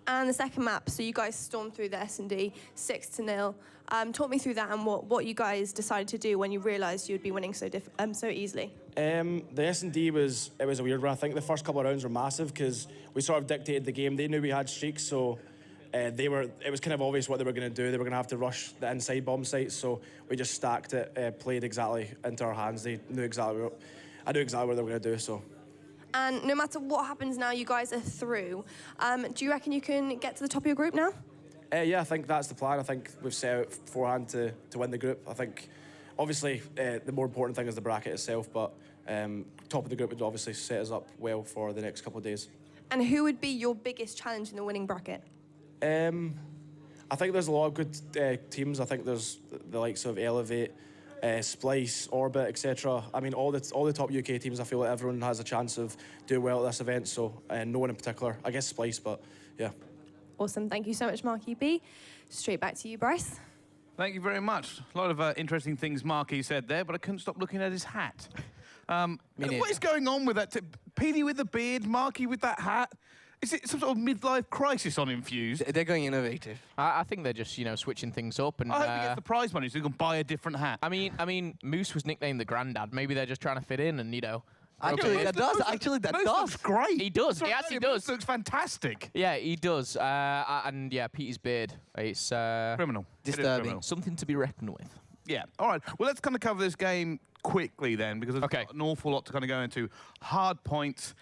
And the second map, so you guys stormed through the SnD 6-0. Talk me through that and what you guys decided to do when you realised you'd be winning so easily. The SnD was a weird one. I think the first couple of rounds were massive because we sort of dictated the game. They knew we had streaks, so it was kind of obvious what they were going to do. They were going to have to rush the inside bomb sites, so we just stacked it, played exactly into our hands. They knew exactly I knew exactly what they were going to do. So. And no matter what happens now, you guys are through. Do you reckon you can get to the top of your group now? Yeah, I think that's the plan. I think we've set out beforehand to win the group. I think, obviously, the more important thing is the bracket itself, but top of the group would obviously set us up well for the next couple of days. And who would be your biggest challenge in the winning bracket? I think there's a lot of good teams. I think there's the likes of Elevate, Splyce, Orbit, etc. I mean, all the top UK teams. I feel like everyone has a chance of doing well at this event. So no one in particular. I guess Splyce, but yeah. Awesome. Thank you so much, Marky B. Straight back to you, Bryce. Thank you very much. A lot of interesting things Marky said there, but I couldn't stop looking at his hat. What is going on with that? Petey with the beard, Marky with that hat. Is it some sort of midlife crisis on Infused? They're going innovative. I think they're just, switching things up. And I hope he gets the prize money so he can buy a different hat. I mean, Moose was nicknamed the Granddad. Maybe they're just trying to fit in and, Actually, that does. Moose looks great. He does. He actually does. Moose looks fantastic. Yeah, he does. And yeah, Pete's beard. It's criminal. Disturbing. Criminal. Something to be reckoned with. Yeah. All right. Well, let's kind of cover this game quickly then, because there's an awful lot to kind of go into. Hard points.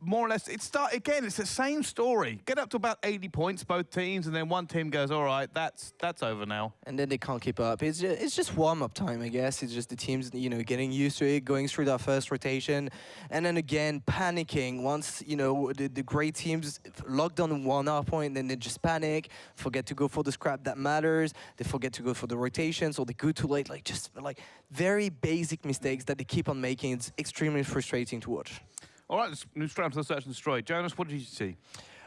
More or less, it's the same story. Get up to about 80 points, both teams, and then one team goes, all right, that's over now. And then they can't keep up. It's just warm-up time, I guess. It's just the teams, getting used to it, going through that first rotation, and then again, panicking once, the great teams locked on one Hardpoint, then they just panic, forget to go for the scrap that matters, they forget to go for the rotations, or they go too late, just very basic mistakes that they keep on making. It's extremely frustrating to watch. All right, let's move straight on to the search and destroy. Jonas, what did you see?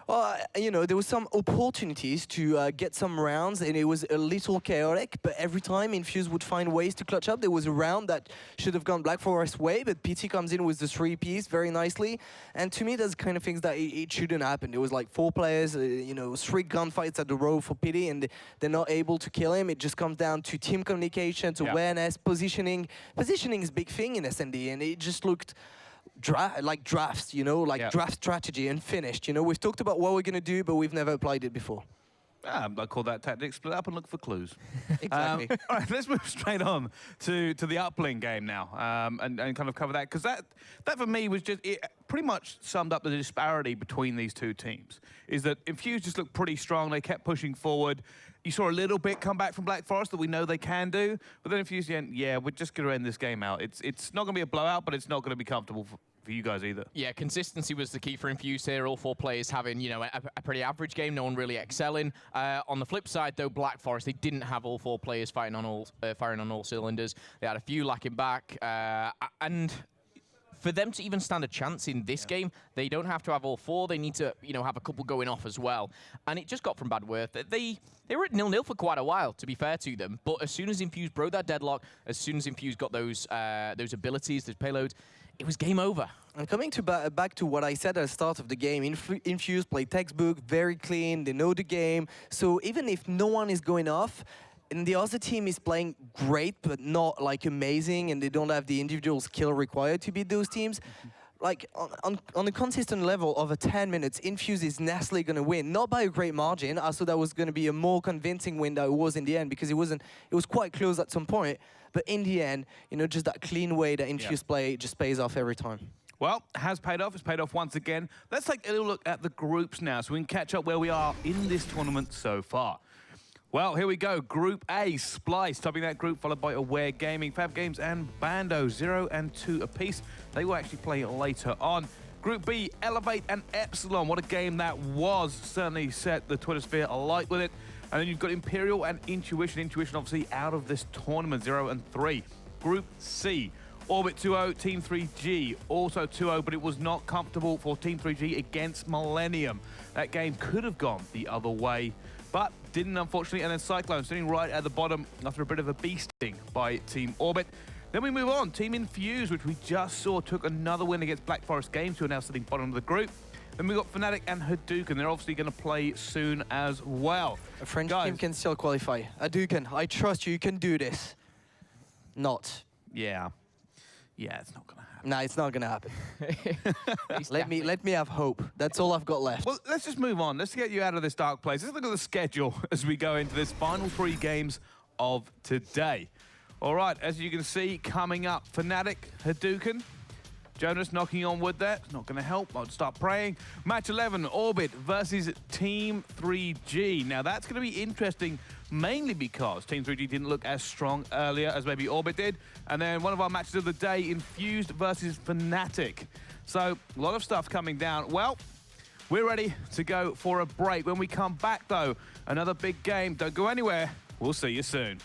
Well, you know, there was some opportunities to get some rounds, and it was a little chaotic, but every time Infuse would find ways to clutch up. There was a round that should have gone Black Forest way, but PT comes in with the 3-piece very nicely. And to me, that's the kind of things that it shouldn't happen. There was like 4 players, you know, 3 gunfights at the row for PT, and they're not able to kill him. It just comes down to team communication, to awareness, positioning. Positioning is a big thing in SnD, and it just looked like drafts, you know, like draft strategy and finished. You know, we've talked about what we're going to do, but we've never applied it before. I call that tactic split up and look for clues. Exactly. All right, let's move straight on to the Uplink game now and kind of cover that, because that for me was just, it pretty much summed up the disparity between these two teams, is that Infuse just looked pretty strong. They kept pushing forward. You saw a little bit come back from Black Forest that we know they can do, but then Infuse, yeah, we're just going to end this game out. It's not going to be a blowout, but it's not going to be comfortable for you guys either. Yeah, consistency was the key for Infuse here. All 4 players having, you know, a pretty average game. No one really excelling. On the flip side, though, Black Forest, they didn't have all 4 players firing on all cylinders. They had a few lacking back, and for them to even stand a chance in this game, they don't have to have all 4. They need to, you know, have a couple going off as well. And it just got from bad worth. They were at 0-0 for quite a while, to be fair to them. But as soon as Infuse broke that deadlock, as soon as Infuse got those abilities, those payloads, it was game over. And coming to back to what I said at the start of the game, Infuse play textbook, very clean, they know the game. So even if no one is going off, and the other team is playing great, but not like amazing, and they don't have the individual skill required to beat those teams, like on a consistent level over 10 minutes, Infuse is naturally going to win, not by a great margin. I thought that was going to be a more convincing win than it was in the end, because it was quite close at some point. But in the end, you know, just that clean way that Infuse play just pays off every time. Well, it has paid off. It's paid off once again. Let's take a little look at the groups now so we can catch up where we are in this tournament so far. Well, here we go. Group A, Splyce topping that group, followed by Aware Gaming, Fab Games, and Bando, 0 and 2 apiece. They will actually play later on. Group B, Elevate and Epsilon. What a game that was. Certainly set the Twitter sphere alight with it. And then you've got Imperial and Intuition. Intuition obviously out of this tournament, 0 and 3. Group C, Orbit 2-0, Team 3G, also 2-0, but it was not comfortable for Team 3G against Millennium. That game could have gone the other way, but didn't, unfortunately. And then Cyclone sitting right at the bottom after a bit of a beasting by Team Orbit. Then we move on. Team Infuse, which we just saw, took another win against Black Forest Games, who are now sitting bottom of the group. Then we've got Fnatic and Haduken. They're obviously going to play soon as well. A French team can still qualify. Haduken, I trust you. You can do this. Not. Yeah. Yeah, it's not going to happen. No, it's not going to happen. let me have hope. That's all I've got left. Well, let's just move on. Let's get you out of this dark place. Let's look at the schedule as we go into this final 3 games of today. All right, as you can see, coming up, Fnatic, Haduken. Jonas knocking on wood there. It's not going to help. I'll start praying. Match 11, Orbit versus Team 3G. Now, that's going to be interesting, mainly because Team 3G didn't look as strong earlier as maybe Orbit did. And then one of our matches of the day, Infused versus Fnatic. So, a lot of stuff coming down. Well, we're ready to go for a break. When we come back, though, another big game. Don't go anywhere. We'll see you soon.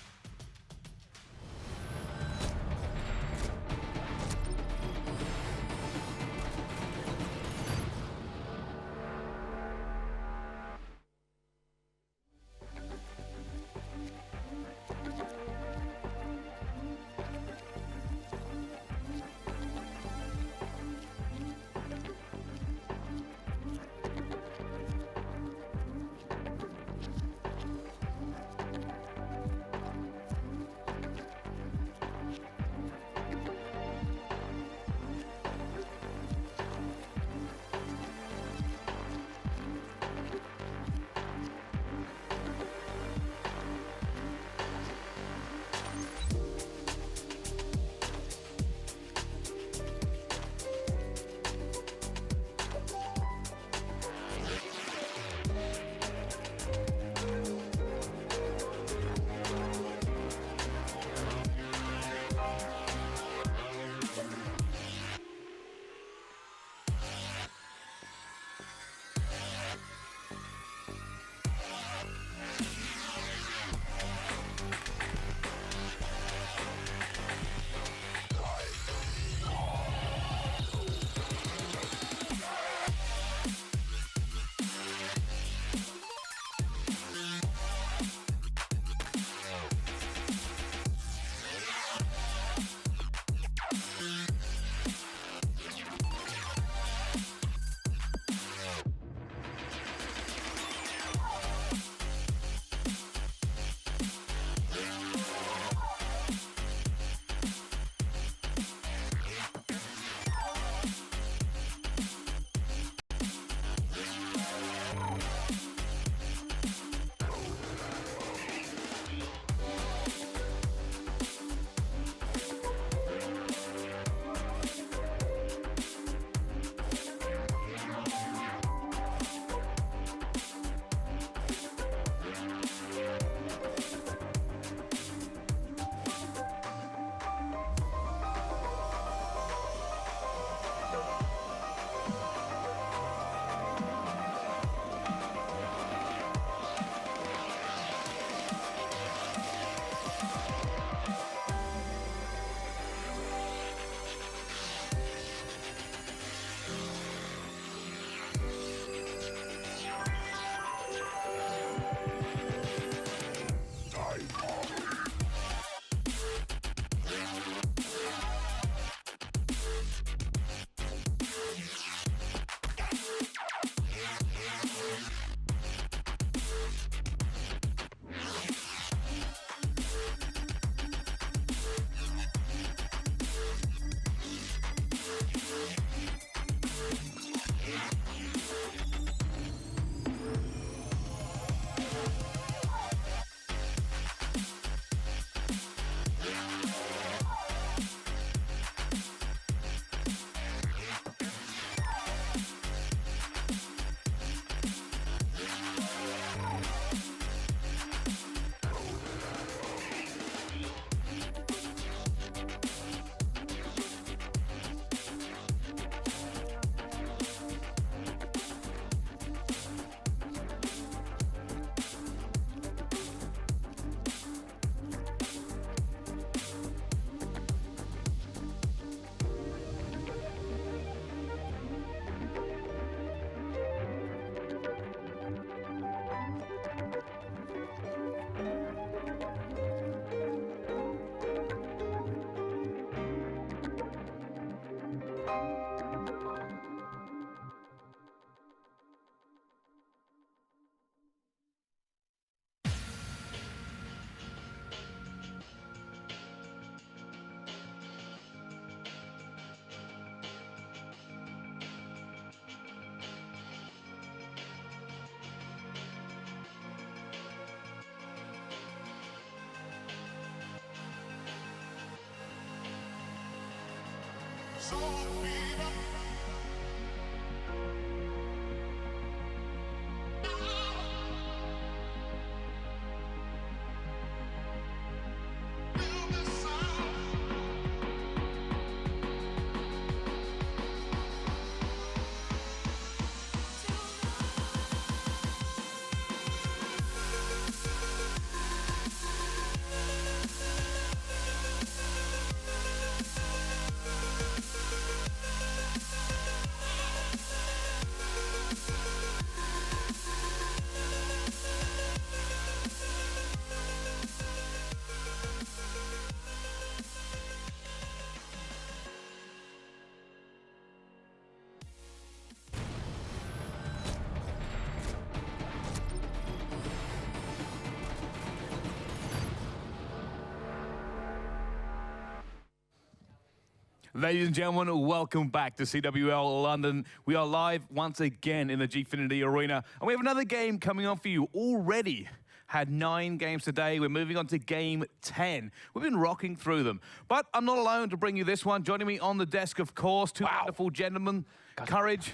Ladies and gentlemen, welcome back to CWL London. We are live once again in the Gfinity Arena, and we have another game coming on for you. Already had 9 games today. We're moving on to game 10. We've been rocking through them, but I'm not alone to bring you this one. Joining me on the desk, of course, two wonderful gentlemen, Courage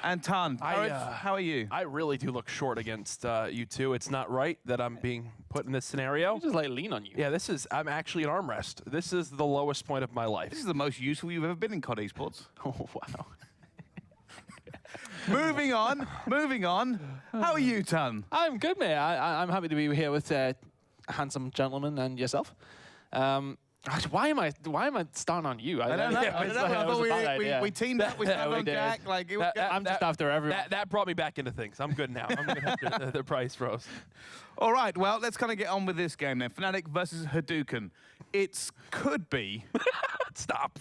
and Tan. Courage, how are you? I really do look short against you two. It's not right that I'm being put in this scenario. Just like lean on you. Yeah, I'm actually an armrest. This is the lowest point of my life. This is the most useful you've ever been in COD Esports. Oh, wow. Moving on. How are you, Tan? I'm good, mate. I'm happy to be here with a handsome gentleman and yourself. Why am I starting on you? I don't know. I thought we teamed up. We started on Jack. I'm just after everyone. That brought me back into things. I'm good now. I'm going to have the price rose. All right, well, let's kind of get on with this game then. Fnatic versus Haduken. It could be... Stop.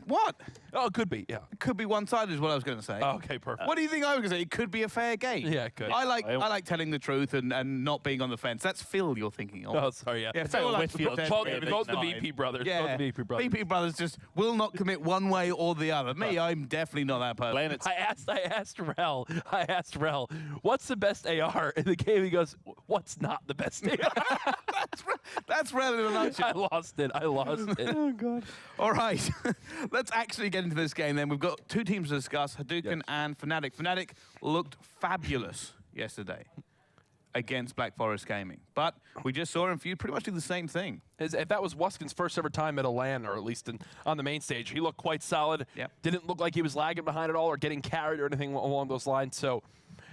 What? Oh, it could be, yeah. It could be one-sided is what I was going to say. Oh, okay, perfect. What do you think I was going to say? It could be a fair game. Yeah, it could. I like telling the truth and not being on the fence. That's Phil you're thinking of. Oh, sorry, yeah. Phil likes to both pretend the VP brothers. Yeah. Both the VP brothers. VP brothers just will not commit one way or the other. Me, I'm definitely not that person. I asked Rel, what's the best AR in the game? He goes, what's not the best AR? That's Rel in a nutshell. I lost it. Oh, God. All right. Let's actually get into this game then. We've got 2 teams to discuss, Haduken and Fnatic. Fnatic looked fabulous yesterday against Black Forest Gaming. But we just saw him feud pretty much do the same thing. If that was Wuskin's first ever time at a LAN, or at least on the main stage, he looked quite solid. Yep. Didn't look like he was lagging behind at all or getting carried or anything along those lines. So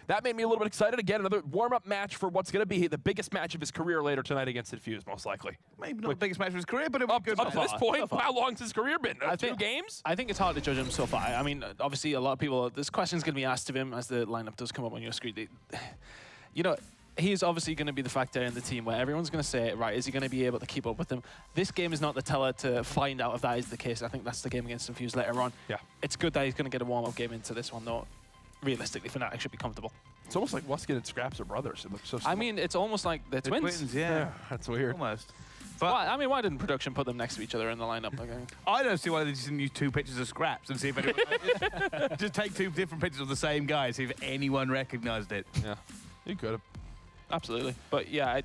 that made me a little bit excited. Again, another warm-up match for what's going to be the biggest match of his career later tonight against Infuse, most likely. Maybe not the biggest match of his career, but it was good. Up to this point, how long's his career been? 2 games? I think it's hard to judge him so far. I mean, obviously, a lot of people, this question's going to be asked of him as the lineup does come up on your screen. He's obviously going to be the factor in the team where everyone's going to say, right, is he going to be able to keep up with them? This game is not the teller to find out if that is the case. I think that's the game against Infuse later on. Yeah. It's good that he's going to get a warm-up game into this one, though. Realistically, Fnatic should be comfortable. It's almost like Wuskin and Scraps are brothers. It looks so similar. I mean, it's almost like they're twins. Yeah. That's weird. Almost. But why didn't production put them next to each other in the lineup? I don't see why they just didn't use 2 pictures of Scraps and see if anyone... just take 2 different pictures of the same guy, see if anyone recognized it. Yeah, you could have. Absolutely. But yeah,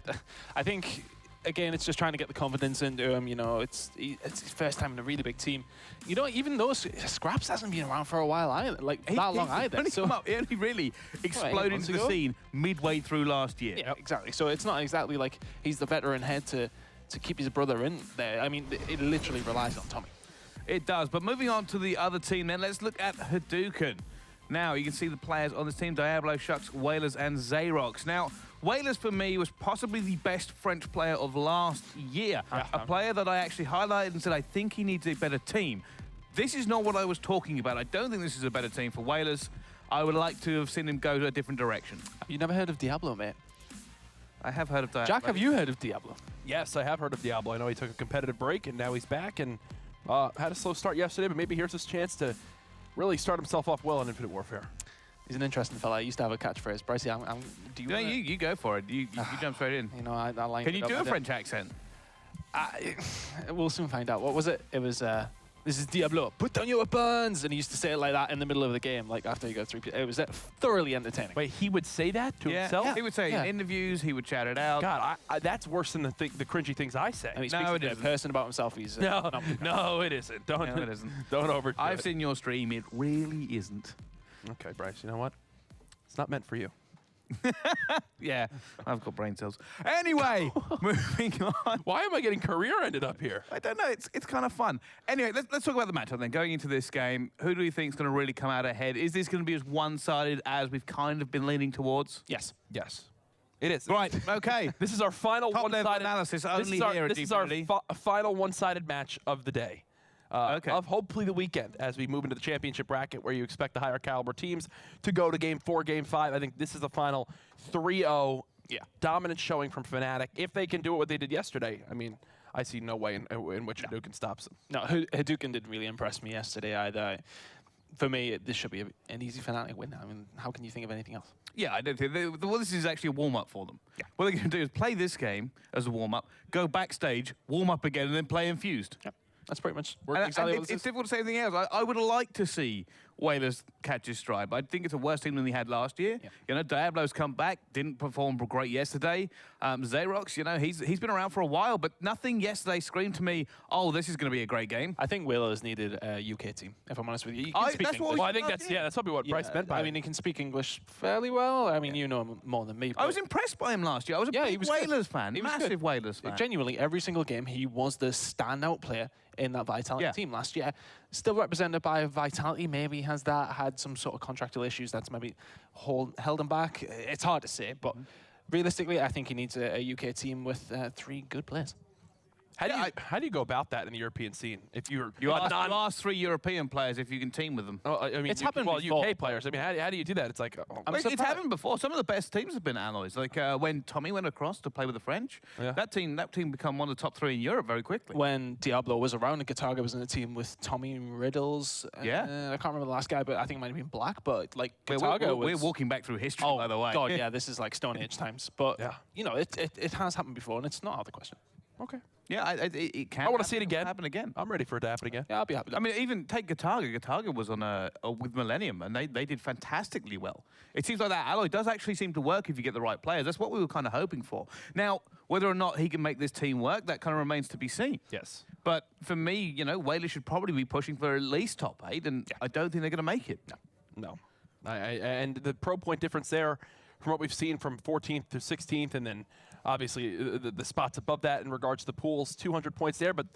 I think, again, it's just trying to get the confidence into him. It's his first time in a really big team. Even though Scraps hasn't been around for a while either, that long either. He only really exploded into the scene midway through last year. Yeah, exactly. So it's not exactly like he's the veteran head to keep his brother in there. I mean, it literally relies on Tommy. It does. But moving on to the other team then, let's look at Haduken. Now, you can see the players on this team, Diablo, Shucks, Whalers, and Xerox. Now, Whalers, for me, was possibly the best French player of last year. A player that I actually highlighted and said, I think he needs a better team. This is not what I was talking about. I don't think this is a better team for Whalers. I would like to have seen him go to a different direction. You never heard of Diablo, mate? I have heard of Diablo. Jack, have you heard of Diablo? Yes, I have heard of Diablo. I know he took a competitive break, and now he's back, and had a slow start yesterday, but maybe here's his chance to really start himself off well in Infinite Warfare. He's an interesting fella. I used to have a catchphrase. Brycey, you go for it. You jump straight in. I like. Can you do a French accent? We'll soon find out. What was it? It was This is Diablo. Put down your weapons. And he used to say it like that in the middle of the game, like after he got 3. It was thoroughly entertaining. Wait, he would say that to himself? He would say it in interviews, he would shout it out. God, that's worse than the cringy things I say. And he speaks in third person about himself. He's no, it isn't. Don't it isn't. Don't overdo it. I've seen your stream. It really isn't. Okay, Bryce. You know what? It's not meant for you. Yeah, I've got brain cells. Anyway, moving on. Why am I getting career-ended up here? I don't know. It's kind of fun. Anyway, let's talk about the matchup then. Going into this game, who do you think is going to really come out ahead? Is this going to be as one-sided as we've kind of been leaning towards? Yes. Yes. It is. Right, okay. This is our final one-sided analysis only here at This is our final one-sided match of the day. Of hopefully the weekend as we move into the championship bracket where you expect the higher caliber teams to go to Game 4, Game 5. I think this is the final 3-0 dominant showing from Fnatic. If they can do what they did yesterday, I mean, I see no way in which Haduken stops them. No, Haduken didn't really impress me yesterday either. For me, this should be an easy Fnatic win. I mean, how can you think of anything else? Yeah, I don't think... Well, this is actually a warm-up for them. Yeah. What they're going to do is play this game as a warm-up, go backstage, warm up again, and then play Infused. Yep. That's pretty much working exactly what it's difficult to say anything else. I would like to see Whalers catch his stride. I think it's a worse team than he had last year. Yeah. You know, Diablo's come back, didn't perform great yesterday. Xerox, you know, he's been around for a while, but nothing yesterday screamed to me, oh, this is going to be a great game. I think Whalers needed a UK team, if I'm honest with you. That's what I think that's probably what Bryce meant by I mean, he can speak English fairly well. I mean, you know him more than me. I was impressed by him last year. I was a big Whalers fan, massive Whalers fan. Genuinely, every single game, he was the standout player in that Vitality team last year. Still represented by Vitality, maybe has had some sort of contractual issues that's maybe held him back. It's hard to say, but realistically, I think he needs a UK team with 3 good players. How do you go about that in the European scene? If you ask 3 European players if you can team with them. I mean, it's happened before. UK players. I mean, how do you do that? It's like it's happened before. Some of the best teams have been alloys. Like when Tommy went across to play with the French, that team become one of the top 3 in Europe very quickly. When Diablo was around, Gataga was in a team with Tommy Riddles. I can't remember the last guy, but I think it might have been Black. But like Gataga we're walking back through history, by the way. God, yeah, this is like Stone Age times. But you know, it has happened before, and it's not out of the question. Okay. Yeah, it can. I want to see it again. Happen again. I'm ready for it to happen again. Yeah, I'll be happy. I mean, even take Gataga. Gataga was on with Millennium, and they did fantastically well. It seems like that alloy does actually seem to work if you get the right players. That's what we were kind of hoping for. Now, whether or not he can make this team work, that kind of remains to be seen. Yes. But for me, you know, Whalers should probably be pushing for at least top 8, and I don't think they're going to make it. No. And the pro point difference there, from what we've seen from 14th to 16th, and then obviously the spots above that in regards to the pools, 200 points there, but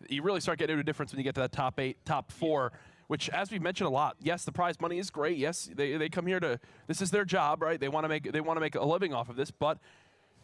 you really start getting into a difference when you get to that top 8, top 4, which, as we've mentioned a lot, yes, the prize money is great. Yes, they come here to, this is their job, right? They want to make a living off of this, but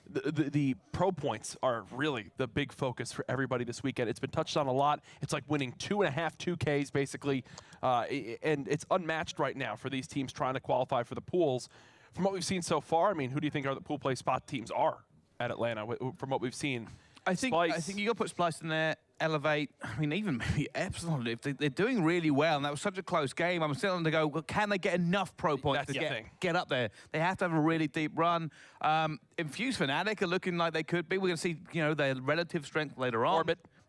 the pro points are really the big focus for everybody this weekend. It's been touched on a lot. It's like winning 2.5 2Ks basically, and it's unmatched right now for these teams trying to qualify for the pools. From what we've seen so far, I mean, who do you think are the pool play spot teams are at Atlanta from what we've seen? I think you got to put Splyce in there, Elevate. I mean, even maybe Epsilon. If they're doing really well, and that was such a close game, I'm still on to go, well, can they get enough pro points to get up there? They have to have a really deep run. Infused Fnatic are looking like they could be. We're going to see, you know, their relative strength later on.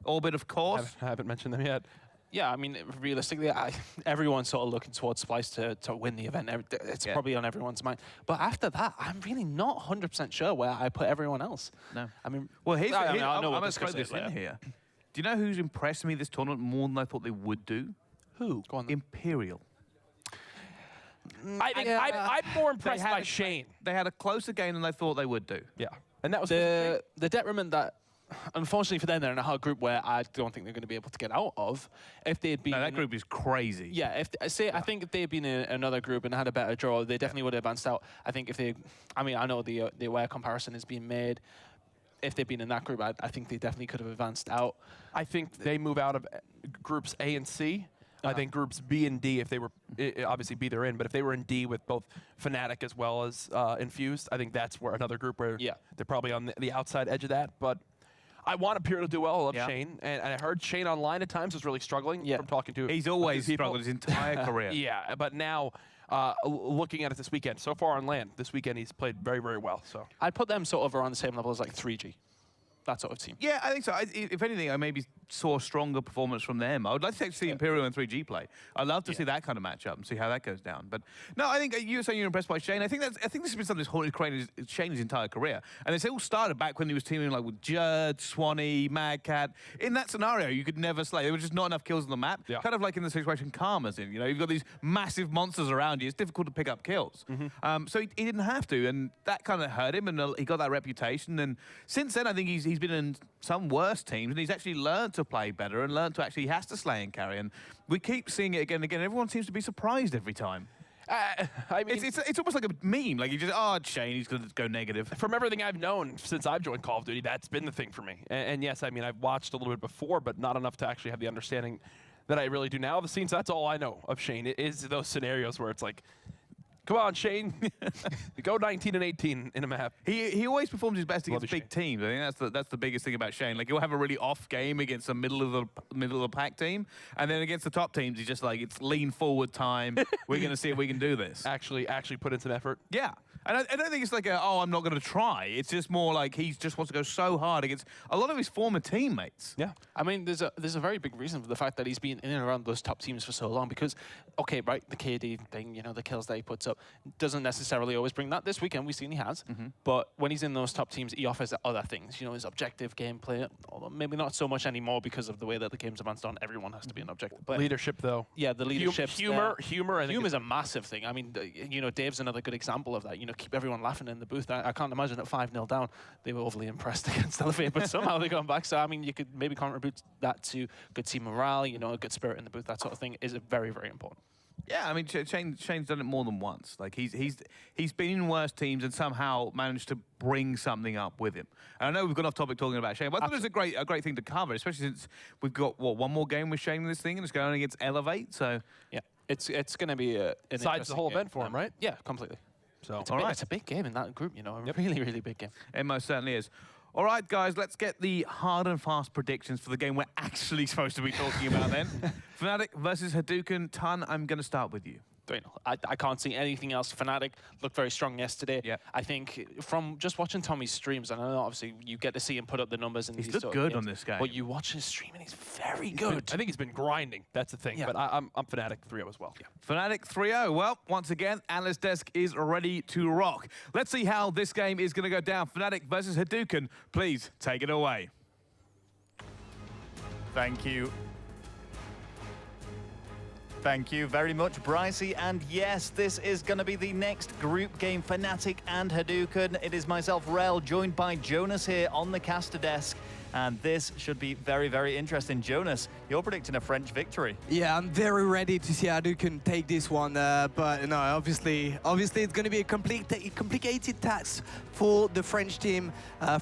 Orbit, of course. I haven't mentioned them yet. Yeah, I mean, realistically, everyone's sort of looking towards Splyce to win the event. It's probably on everyone's mind. But after that, I'm really not 100% sure where I put everyone else. No. I mean, well, I'm going to throw this in here. Do you know who's impressed me this tournament more than I thought they would do? Who? Go on. Imperial. I'm more impressed by Shane. They had a closer game than I thought they would do. Yeah. And that was the detriment that, unfortunately for them, they're in a hard group where I don't think they're going to be able to get out of. If they'd been... No, that group is crazy. Yeah, I think if they'd been in another group and had a better draw, they definitely would have advanced out. I think if they... I mean, I know the aware comparison is being made. If they'd been in that group, I think they definitely could have advanced out. I think they move out of groups A and C. I think groups B and D, if they were, obviously B they're in, but if they were in D with both Fnatic as well as Infused, I think that's where another group where they're probably on the outside edge of that. But I want Imperial to do well. I love Shane. And I heard Shane online at times was really struggling from talking to He's always struggled his entire career. Yeah, but now looking at it this weekend, so far on LAN, this weekend he's played very, very well. So I'd put them sort of around the same level as like 3G. that sort of team. Yeah, I think so. If anything, I maybe saw a stronger performance from them. I would like to see Imperial and 3G play. I'd love to see that kind of matchup and see how that goes down. But no, I think you were saying you're impressed by Shane. I think this has been something that's haunted Shane's entire career. And it's all started back when he was teaming like with Jerd, Swanee, Magcat. In that scenario, you could never slay. There were just not enough kills on the map. Yeah. Kind of like in the situation Karma's in. You know, you've got these massive monsters around you. It's difficult to pick up kills. So he didn't have to, and that kind of hurt him, and he got that reputation. And since then, I think he's been in some worse teams, and he's actually learned to play better and learned to actually he has to slay and carry. And we keep seeing it again and again. Everyone seems to be surprised every time. I mean, it's almost like a meme. Like you just, oh, Shane, he's going to go negative. From everything I've known since I've joined Call of Duty, that's been the thing for me. And yes, I mean, I've watched a little bit before, but not enough to actually have the understanding that I really do now. The scenes, that's all I know of Shane. It is those scenarios where it's like, come on, Shane, go 19 and 18 in a map. He always performs his best against big teams. I think that's the biggest thing about Shane. Like he'll have a really off game against a middle of the pack team, and then against the top teams, he's just like, it's lean forward time. We're gonna see if we can do this. Actually put in some effort. Yeah. And I don't think it's like, I'm not going to try. It's just more like he just wants to go so hard against a lot of his former teammates. Yeah. I mean, there's a very big reason for the fact that he's been in and around those top teams for so long because, okay, right, the KD thing, you know, the kills that he puts up doesn't necessarily always bring that. This weekend, we've seen he has. But when he's in those top teams, he offers other things. You know, his objective gameplay, although maybe not so much anymore because of the way that the game's advanced on. Everyone has to be an objective. But leadership, though. Yeah, the leadership. Humor. I think humor is a massive thing. I mean, you know, Dave's another good example of that. You know, keep everyone laughing in the booth. I can't imagine at 5-0 down, they were overly impressed against Elevate, but somehow they got back. So, I mean, you could maybe contribute that to good team morale, you know, a good spirit in the booth, that sort of thing is very, very important. Yeah, I mean, Shane's done it more than once. Like, he's been in worse teams and somehow managed to bring something up with him. And I know we've gone off topic talking about Shane, but I thought it was a great thing to cover, especially since we've got, one more game with Shane in this thing, and it's going against Elevate, so... Yeah, it's going to be besides the whole event for him, right? Yeah, completely. So it's a big game in that group, you know, a really, really big game. It most certainly is. All right, guys, let's get the hard and fast predictions for the game we're actually supposed to be talking about then. Fnatic versus Haduken. Ton, I'm going to start with you. I can't see anything else. Fnatic looked very strong yesterday. Yeah. I think from just watching Tommy's streams, and I know obviously you get to see him put up the numbers. And he's looked good on this game. But you watch his stream and he's very good. I think he's been grinding. That's the thing. Yeah. But I'm Fnatic 3-0 as well. Yeah. Fnatic 3-0. Well, once again, Analyst Desk is ready to rock. Let's see how this game is going to go down. Fnatic versus Haduken. Please take it away. Thank you. Thank you very much, Brycey. And yes, this is going to be the next group game, Fnatic and Haduken. It is myself, Rel, joined by Jonas here on the caster desk. And this should be very, very interesting. Jonas, you're predicting a French victory. Yeah, I'm very ready to see Haduken take this one. But no, obviously it's going to be a complicated task for the French team.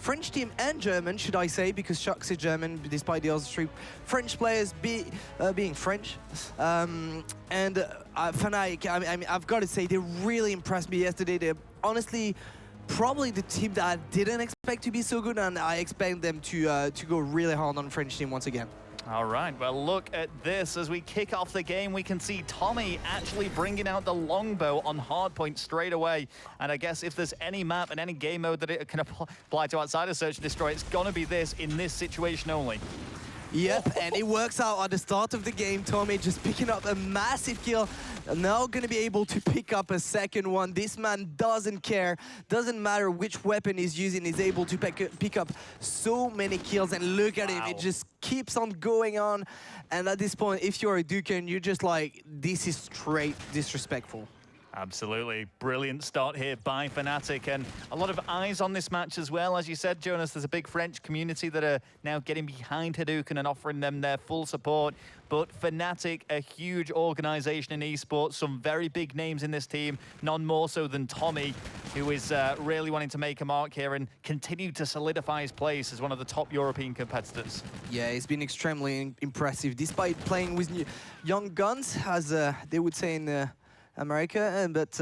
French team and German, should I say, because Shux is German, despite the other three French players being French. And Fnatic, I mean, I've got to say, they really impressed me yesterday. They're honestly probably the team that I didn't expect to be so good, and I expect them to go really hard on the French team once again. All right, well, look at this. As we kick off the game, we can see Tommy actually bringing out the longbow on Hardpoint straight away. And I guess if there's any map and any game mode that it can apply to outside of Search and Destroy, it's going to be this in this situation only. Yep, and it works out at the start of the game. Tommy just picking up a massive kill. Now going to be able to pick up a second one. This man doesn't care. Doesn't matter which weapon he's using. He's able to pick up so many kills. And look at him. It just keeps on going on. And at this point, if you're a Haduken, you're just like, this is straight disrespectful. Absolutely. Brilliant start here by Fnatic, and a lot of eyes on this match as well. As you said, Jonas, there's a big French community that are now getting behind Haduken and offering them their full support. But Fnatic, a huge organization in esports, some very big names in this team, none more so than Tommy, who is really wanting to make a mark here and continue to solidify his place as one of the top European competitors. Yeah, he's been extremely impressive, despite playing with young guns, as they would say in America, but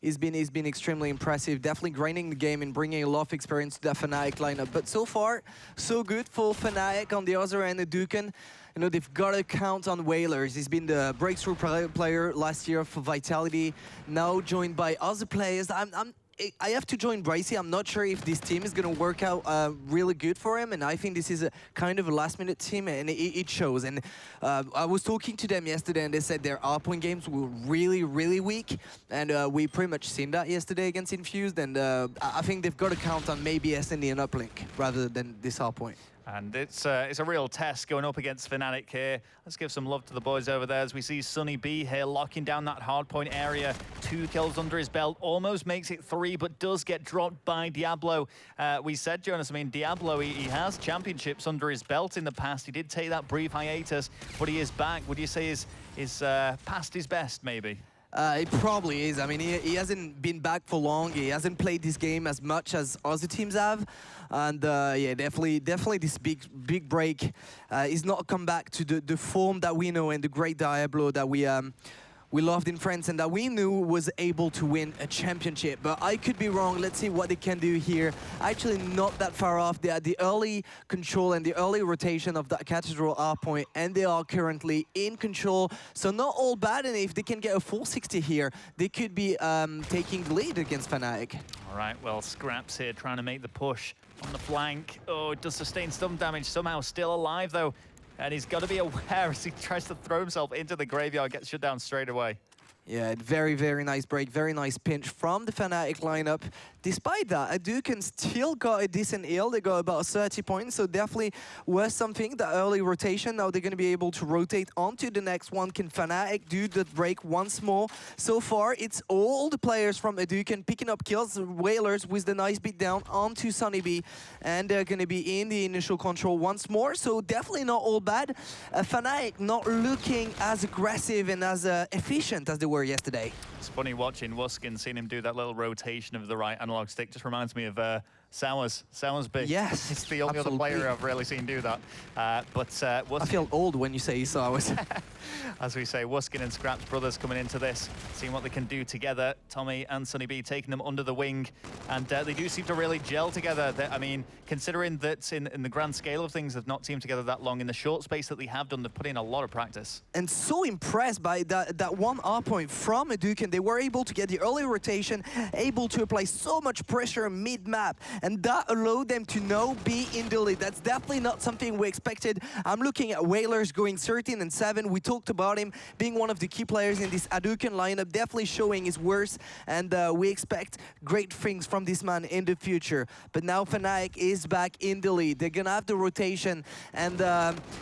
he's been extremely impressive, definitely grinding the game and bringing a lot of experience to the Fnatic lineup. But so far, so good for Fnatic. On the other end, Haduken, you know, they've got to count on Whalers. He's been the breakthrough player last year for Vitality, now joined by other players. I'm I have to join Brycey. I'm not sure if this team is going to work out really good for him, and I think this is a kind of a last-minute team, and it shows. And I was talking to them yesterday, and they said their Hardpoint games were really, really weak, and we pretty much seen that yesterday against Infused, and I think they've got to count on maybe SnD and Uplink rather than this Hardpoint. And it's a real test going up against Fnatic here. Let's give some love to the boys over there as we see SnD here locking down that hardpoint area. 2 kills under his belt, almost makes it 3, but does get dropped by Diablo. We said, Jonas, I mean, Diablo, he has championships under his belt in the past. He did take that brief hiatus, but he is back. Would you say is past his best, maybe? It probably is. I mean, he hasn't been back for long. He hasn't played this game as much as other teams have. And yeah, definitely this big break is not come back to the form that we know and the great Diablo that we loved in France and that we knew was able to win a championship. But I could be wrong. Let's see what they can do here. Actually, not that far off. They had the early control and the early rotation of that Cathedral Hardpoint, and they are currently in control. So not all bad, and if they can get a 460 here, they could be taking the lead against Fnatic. All right, well, Scraps here trying to make the push on the flank. Oh, it does sustain some damage. Somehow still alive, though. And he's got to be aware as he tries to throw himself into the graveyard, gets shut down straight away. Yeah, very, very nice break, very nice pinch from the Fnatic lineup. Despite that, Haduken still got a decent heal. They got about 30 points, so definitely worth something, that early rotation. Now they're going to be able to rotate onto the next one. Can Fnatic do the break once more? So far, it's all the players from Haduken picking up kills. Whalers with the nice beat down onto SnD, and they're going to be in the initial control once more, so definitely not all bad. Fnatic not looking as aggressive and as efficient as they were yesterday. It's funny watching Wuskin, seeing him do that little rotation of the right analog stick. Just reminds me of Sours big. Yes, it's the only other player I've really seen do that. I feel old when you say Sours. As we say, Wuskin and Scraps brothers coming into this, seeing what they can do together. Tommy and SnD taking them under the wing, and they do seem to really gel together. I mean, considering that in the grand scale of things, they've not teamed together that long, in the short space that they have done, they've put in a lot of practice. And so impressed by that one Hardpoint from Haduken. They were able to get the early rotation, able to apply so much pressure mid-map, and that allowed them to now be in the lead. That's definitely not something we expected. I'm looking at Whalers going 13 and 7. We talked about him being one of the key players in this Haduken lineup, definitely showing his worth, and we expect great things from this man in the future. But now Fnatic is back in the lead. They're gonna have the rotation, and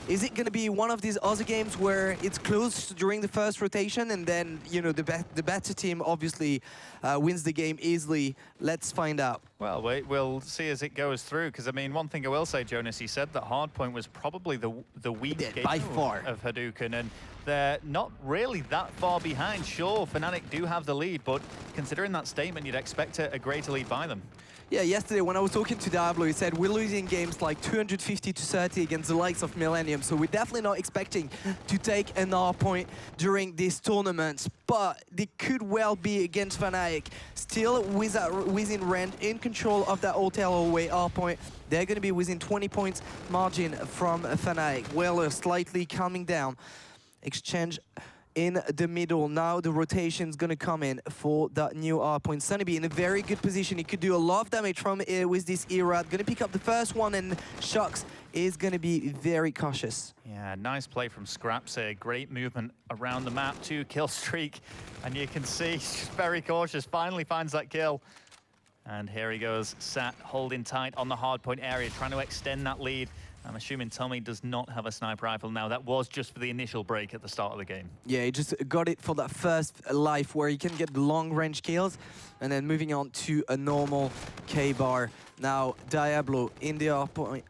is it gonna be one of these other games where it's close during the first rotation, and then, you know, the better team obviously wins the game easily? Let's find out. Well, we'll see as it goes through, because, I mean, one thing I will say, Jonas, he said that Hardpoint was probably the weak game by far of Haduken, and they're not really that far behind. Sure, Fnatic do have the lead, but considering that statement, you'd expect a greater lead by them. Yeah, yesterday when I was talking to Diablo, he said we're losing games like 250 to 30 against the likes of Millennium, so we're definitely not expecting to take an Hardpoint during this tournament, but they could well be against Fnatic. Still within range, in control of that hotel hallway Hardpoint. They're going to be within 20 points margin from Fnatic. Well, slightly calming down. Exchange in the middle. Now the rotation's gonna come in for that new Hardpoint. SnD in a very good position. He could do a lot of damage from with this era. Gonna pick up the first one, and Shux is gonna be very cautious. Yeah, nice play from Scraps here. Great movement around the map. 2 kill streak, and you can see he's very cautious. Finally finds that kill. And here he goes, sat holding tight on the Hardpoint area, trying to extend that lead. I'm assuming Tommy does not have a sniper rifle now. That was just for the initial break at the start of the game. Yeah, he just got it for that first life where he can get the long-range kills, and then moving on to a normal K-bar. Now, Diablo in the Hardpoint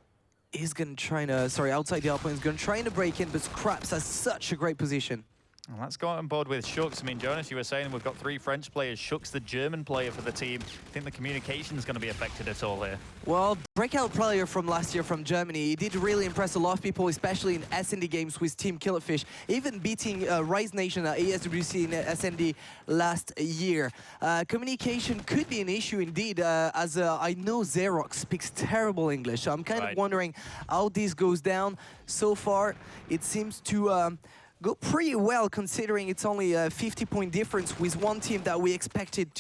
is going to try to... Sorry, outside the Hardpoint is going to try to break in, but Scraps has such a great position. Well, let's go on board with Shux. I mean, Jonas, you were saying we've got 3 French players. Shux, the German player for the team. I think the communication is going to be affected at all here. Well, breakout player from last year from Germany. He did really impress a lot of people, especially in SnD games with Team Killerfish, even beating Rise Nation at ESWC in SnD last year. Communication could be an issue indeed, as I know Xerox speaks terrible English. So I'm kind of wondering how this goes down. So far, it seems to... go pretty well considering it's only a 50-point difference with one team that we expected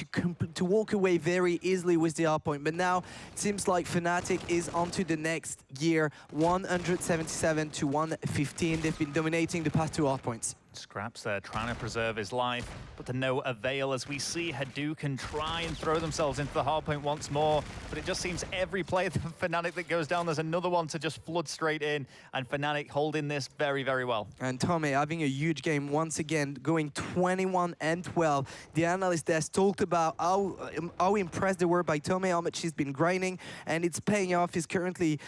to walk away very easily with the hardpoint. But now it seems like Fnatic is onto the next gear, 177 to 115. They've been dominating the past 2 hardpoints. Scraps there trying to preserve his life, but to no avail as we see Haduken try and throw themselves into the hardpoint once more. But it just seems every play for Fnatic that goes down, there's another one to just flood straight in, and Fnatic holding this very, very well. And Tommy having a huge game once again, going 21 and 12. The analyst desk talked about how impressed they were by Tommy, how much he's been grinding, and it's paying off. He's currently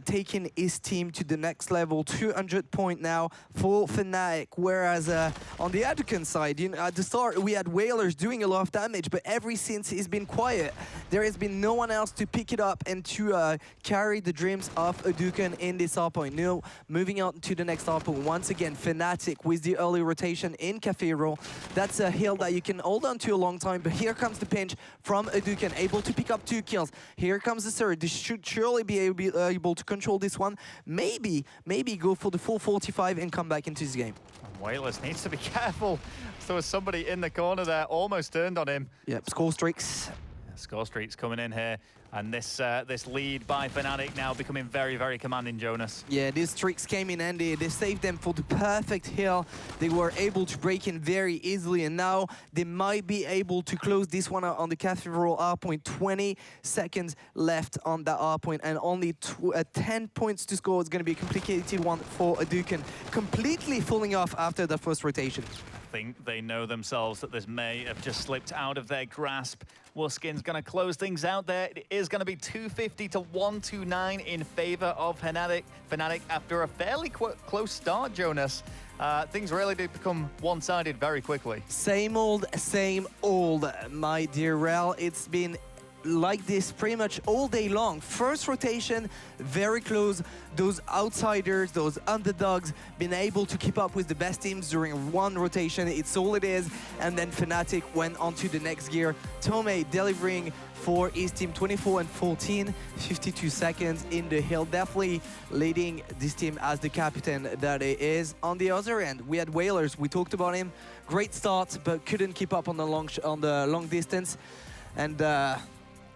taking his team to the next level, 200 point now for Fnatic, whereas on the Haduken side, at the start we had Whalers doing a lot of damage, but ever since he's been quiet, there has been no one else to pick it up and to carry the dreams of Haduken in this hardpoint. Now, moving on to the next hardpoint, once again, Fnatic with the early rotation in Cathedral. That's a hill that you can hold on to a long time, but here comes the pinch from Haduken, able to pick up 2 kills. Here comes the surge. They should surely be able to control this one. Maybe go for the full 45 and come back into this game. Whalers needs to be careful. So there was somebody in the corner there, almost turned on him. Yep, score streaks. Score streaks coming in here. And this lead by Fnatic now becoming very, very commanding, Jonas. Yeah, these streaks came in handy. They saved them for the perfect hill. They were able to break in very easily, and now they might be able to close this one out on the Cathedral hardpoint. 20 seconds left on that hardpoint, and only 10 points to score. It's going to be a complicated one for Haduken, completely falling off after the first rotation. I think they know themselves that this may have just slipped out of their grasp. Wuskin's going to close things out there. It is going to be 250 to 129 in favor of Fnatic after a fairly close start, Jonas. Things really did become one-sided very quickly. Same old, my dear Rel. It's been like this pretty much all day long. First rotation, very close. Those outsiders, those underdogs, been able to keep up with the best teams during one rotation. It's all it is. And then Fnatic went on to the next gear. Tomei delivering for his team, 24 and 14, 52 seconds in the hill. Definitely leading this team as the captain that he is. On the other end, we had Whalers. We talked about him. Great start, but couldn't keep up on the long distance. And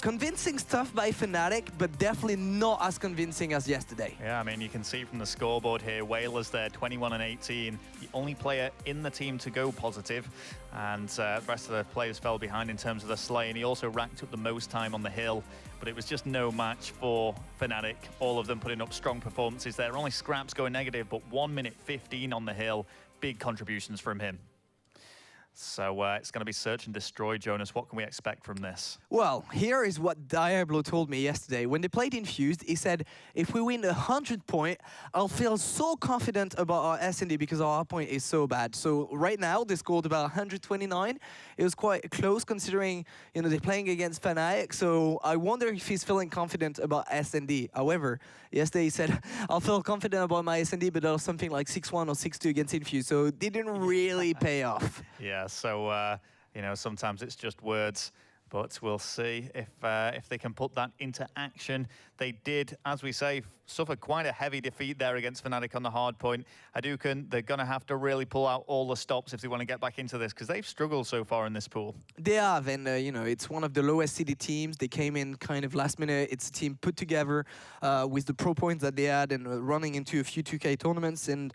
convincing stuff by Fnatic, but definitely not as convincing as yesterday. Yeah, I mean, you can see from the scoreboard here, Whalers there, 21 and 18, the only player in the team to go positive, and the rest of the players fell behind in terms of the slay, and he also racked up the most time on the hill, but it was just no match for Fnatic. All of them putting up strong performances there. Only Scraps going negative, but 1 minute 15 on the hill. Big contributions from him. So it's going to be search and destroy, Jonas. What can we expect from this? Well, here is what Diablo told me yesterday. When they played Infused, he said, if we win 100 point, I'll feel so confident about our SnD because our point is so bad. So right now, they scored about 129. It was quite close considering, they're playing against Fnatic. So I wonder if he's feeling confident about SnD. However, yesterday he said, I'll feel confident about my SnD, but that was something like 6-1 or 6-2 against Infused. So it didn't really pay off. Yeah, so, sometimes it's just words, but we'll see if they can put that into action. They did, as we say, suffer quite a heavy defeat there against Fnatic on the hard point. Haduken, they're going to have to really pull out all the stops if they want to get back into this, because they've struggled so far in this pool. They have, and, it's one of the lowest seeded teams. They came in kind of last minute. It's a team put together with the pro points that they had and running into a few 2K tournaments, and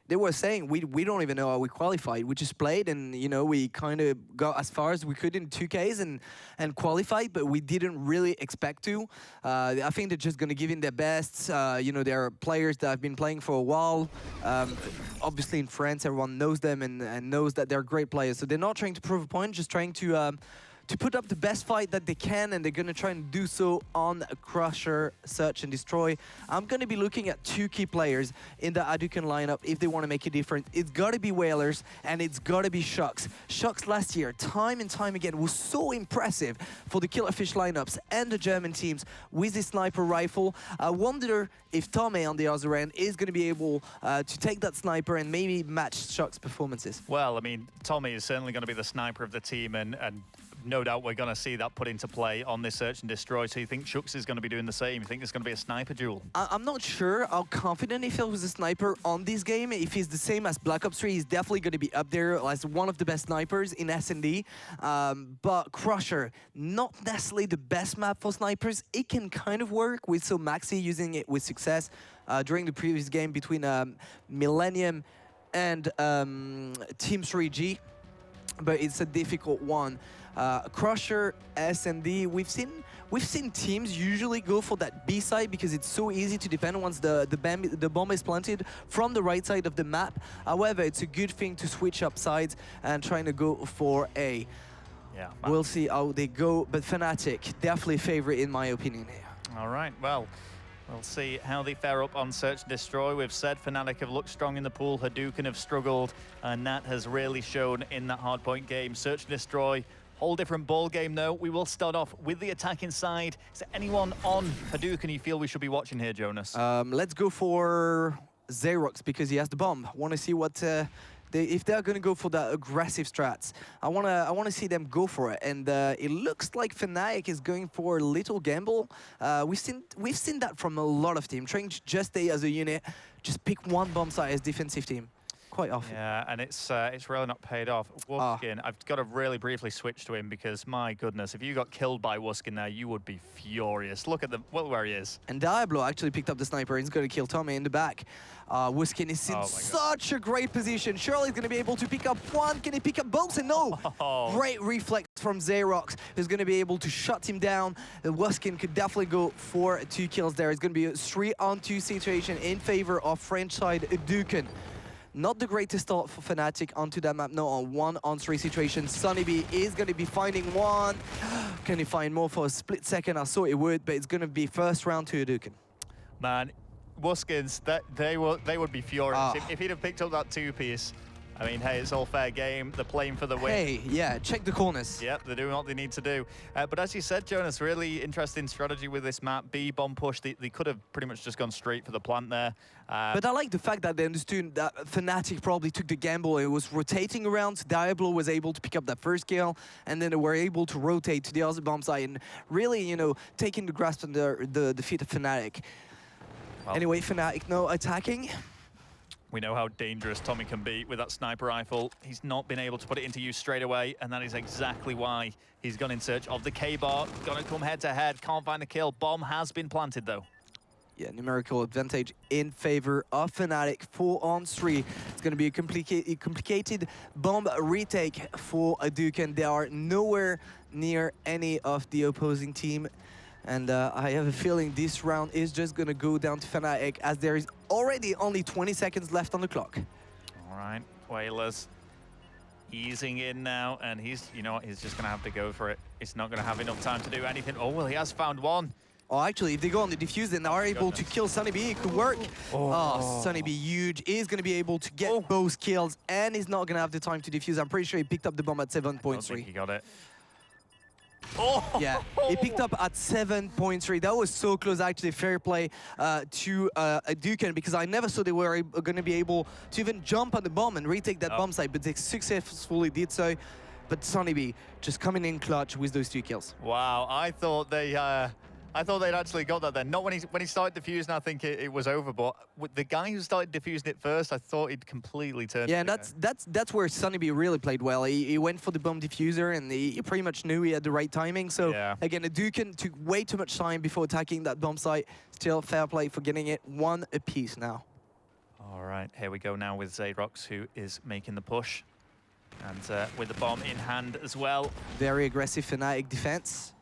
they were saying, we don't even know how we qualified. We just played and, we kind of got as far as we could in 2Ks and qualified, but we didn't really expect to. I think they're just going to give in their best. There are players that have been playing for a while. Obviously in France, everyone knows them and knows that they're great players. So they're not trying to prove a point, just trying to put up the best fight that they can, and they're going to try and do so on Crusher, Search and Destroy. I'm going to be looking at 2 key players in the Haduken lineup if they want to make a difference. It's got to be Whalers, and it's got to be Shux. Shux last year, time and time again, was so impressive for the Killerfish lineups and the German teams with his sniper rifle. I wonder if Tomei on the other end is going to be able to take that sniper and maybe match Shux performances. Well, I mean, Tomei is certainly going to be the sniper of the team, and no doubt we're going to see that put into play on this search and destroy. So you think Chuks is going to be doing the same? You think there's going to be a sniper duel? I'm not sure how confident he feels with a sniper on this game. If he's the same as Black Ops 3, he's definitely going to be up there as one of the best snipers in SnD. But Crusher, not necessarily the best map for snipers. It can kind of work. We saw Maxi using it with success during the previous game between Millennium and Team 3G. But it's a difficult one. Crusher, SnD, we've seen teams usually go for that B side because it's so easy to defend once the bomb is planted from the right side of the map. However, it's a good thing to switch up sides and trying to go for A. Yeah, we'll see how they go, but Fnatic definitely favorite in my opinion here. All right, well, we'll see how they fare up on Search and Destroy. We've said Fnatic have looked strong in the pool, Haduken have struggled, and Nat has really shown in that hardpoint game. Search and Destroy, whole different ball game though. We will start off with the attacking side. Is there anyone on Haduken you feel we should be watching here, Jonas? Let's go for Xerox because he has the bomb. Want to see what if they're going to go for that aggressive strats. I want to see them go for it, and it looks like Fnatic is going for a little gamble. We've seen that from a lot of teams, trying to just stay as a unit, just pick one bomb site as defensive team. Quite often. Yeah, and it's really not paid off. Wuskin, I've got to really briefly switch to him because, my goodness, if you got killed by Wuskin there, you would be furious. Look at where he is. And Diablo actually picked up the sniper. He's going to kill Tommy in the back. Wuskin is in such a great position. Surely he's going to be able to pick up one. Can he pick up both? And no! Great reflex from Xerox, who's going to be able to shut him down. Wuskin could definitely go for 2 kills there. It's going to be a 3-on-2 situation in favor of French side Haduken. Not the greatest start for Fnatic onto that map. No, on 1-on-3 situation. SnD is going to be finding one. Can he find more for a split second? I thought it would, but it's going to be first round to Haduken. Man, Wuskins, they would be furious if he'd have picked up that 2-piece. I mean, hey, it's all fair game. They're playing for the win. Hey, yeah, check the corners. Yep, they're doing what they need to do. But as you said, Jonas, really interesting strategy with this map. B, bomb push, they could have pretty much just gone straight for the plant there. But I like the fact that they understood that Fnatic probably took the gamble. It was rotating around. Diablo was able to pick up that first kill, and then they were able to rotate to the other bomb site and really, you know, taking the grasp on the defeat of Fnatic. Well, anyway, Fnatic now attacking. We know how dangerous Tommy can be with that sniper rifle. He's not been able to put it into use straight away, and that is exactly why he's gone in search of the K-bar. Gonna come head-to-head, can't find a kill. Bomb has been planted, though. Yeah, numerical advantage in favor of Fnatic. 4-on-3. It's going to be a complicated bomb retake for Haduken. They are nowhere near any of the opposing team. And I have a feeling this round is just going to go down to Fnatic as there is already only 20 seconds left on the clock. All right, Whalers easing in now, and he's, you know what, he's just going to have to go for it. He's not going to have enough time to do anything. Oh, well, he has found one. Oh, actually, if they go on the defuse, then they are able to kill SnD. It could work. Oh, SnD huge. Is going to be able to get both kills, and he's not going to have the time to defuse. I'm pretty sure he picked up the bomb at 7.3. He got it. Yeah, he picked up at 7.3. That was so close, actually. Fair play to Haduken, because I never thought they were going to be able to even jump on the bomb and retake that bomb site, but they successfully did so. But SnD just coming in clutch with those 2 kills. Wow, I thought they'd actually got that then. Not when he started defusing, I think it was over. But with the guy who started defusing it first, I thought he'd completely turned. Yeah, and that's where SnD really played well. He went for the bomb diffuser, and he pretty much knew he had the right timing. So again, Haduken took way too much time before attacking that bomb site. Still fair play for getting it 1 apiece now. All right, here we go now with Xerox, who is making the push. And with the bomb in hand as well. Very aggressive Fnatic defense.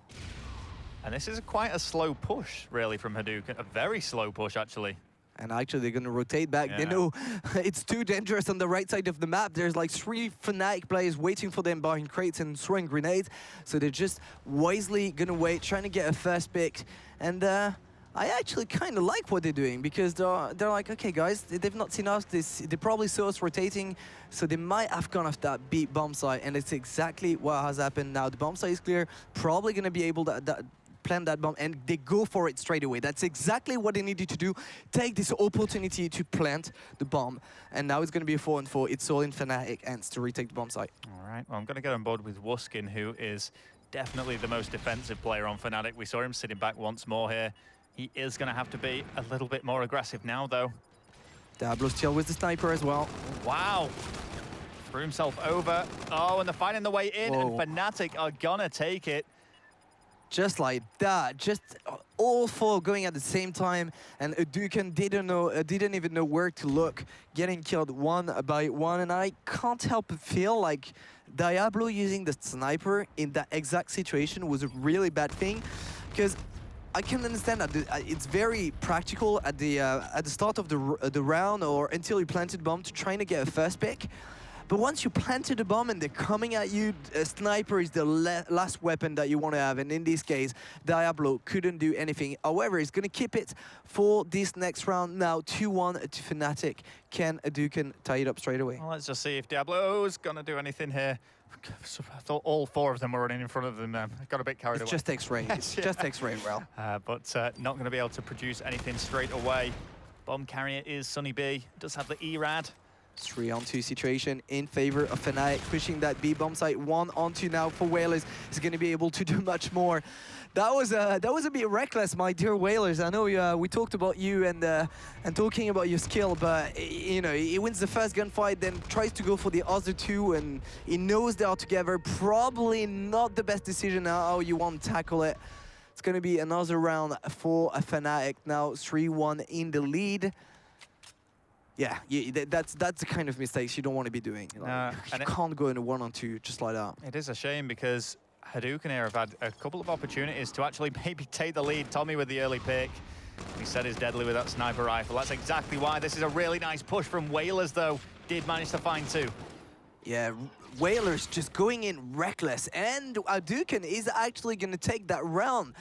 And this is quite a slow push, really, from Haduken. A very slow push, actually. And actually, they're going to rotate back. Yeah. They know it's too dangerous on the right side of the map. There's like 3 Fnatic players waiting for them behind crates and throwing grenades. So they're just wisely going to wait, trying to get a first pick. And I actually kind of like what they're doing, because they're like, okay, guys, they've not seen us. They probably saw us rotating, so they might have gone off that beat bomb site. And it's exactly what has happened now. The bomb site is clear. Probably going to be able to plant that bomb, and they go for it straight away. That's exactly what they needed to do. Take this opportunity to plant the bomb. And now it's going to be a 4-on-4. It's all in Fnatic hands to retake the bomb site. All right, well, I'm going to get on board with Wuskin, who is definitely the most defensive player on Fnatic. We saw him sitting back once more here. He is going to have to be a little bit more aggressive now, though. Diablo still with the sniper as well. Wow. Threw himself over. Oh, and they're finding the way in, Whoa. and Fnatic are going to take it. Just like that, just all four going at the same time, and Haduken didn't even know where to look, getting killed one by one, and I can't help but feel like Diablo using the sniper in that exact situation was a really bad thing, because I can understand that it's very practical at the start of the round or until you planted bomb to trying to get a first pick. But once you planted a bomb and they're coming at you, a sniper is the last weapon that you want to have. And in this case, Diablo couldn't do anything. However, he's going to keep it for this next round. Now 2-1 to Fnatic. Can Haduken tie it up straight away? Well, let's just see if Diablo's going to do anything here. I thought all four of them were running in front of them. Got a bit carried away. It's just X-ray. It's just X-ray, well. But not going to be able to produce anything straight away. Bomb carrier is Sunny B. Does have the E-Rad. 3-on-2 situation in favor of Fnatic, pushing that B bomb site 1-on-2 now for Whalers. Is going to be able to do much more. That was a bit reckless, my dear Whalers. I know we talked about you and talking about your skill, but you know, he wins the first gunfight, then tries to go for the other two, and he knows they are together. Probably not the best decision how you want to tackle it. It's going to be another round for Fnatic now, 3-1 in the lead. Yeah, that's the kind of mistakes you don't want to be doing. Like, you can't go in a 1-on-2 just like that. It is a shame because Haduken here have had a couple of opportunities to actually maybe take the lead. Tommy with the early pick. He said he's deadly with that sniper rifle. That's exactly why. This is a really nice push from Whalers, though. Did manage to find two. Yeah, Whalers just going in reckless. And Haduken is actually going to take that round.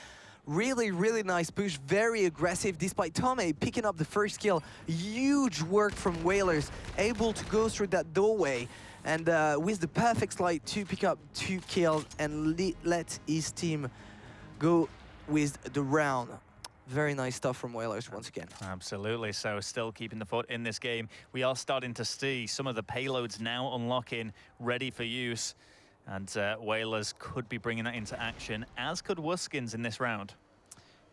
Really, really nice push, very aggressive, despite Tommy picking up the first kill. Huge work from Whalers, able to go through that doorway, and with the perfect slide to pick up 2 kills and let his team go with the round. Very nice stuff from Whalers once again. Absolutely, so still keeping the foot in this game. We are starting to see some of the payloads now unlocking, ready for use. And Whalers could be bringing that into action, as could Wuskins in this round.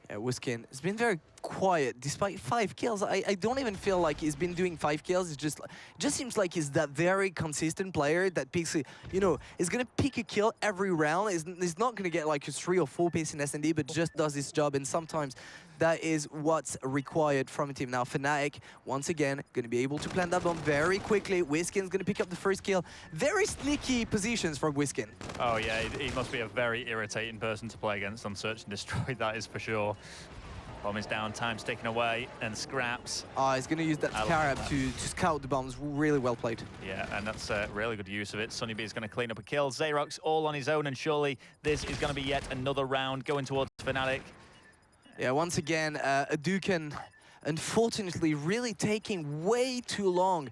Yeah, Wuskin has been very quiet, despite 5 kills. I don't even feel like he's been doing 5 kills. It just seems like he's that very consistent player that picks, you know, is going to pick a kill every round. He's not going to get like a 3 or 4 piece in SnD, but just does his job. And sometimes that is what's required from a team. Now Fnatic, once again, going to be able to plant that bomb very quickly. Wuskin's going to pick up the first kill. Very sneaky positions for Wuskin. Oh yeah, he must be a very irritating person to play against on Search and Destroy, that is for sure. Bomb is down, time's taken away, and scraps. He's going to use that scarab to scout the bombs. Really well played. Yeah, and that's a really good use of it. Sunny B is going to clean up a kill. Xerox all on his own, and surely this is going to be yet another round going towards Fnatic. Yeah, once again, Haduken, unfortunately, really taking way too long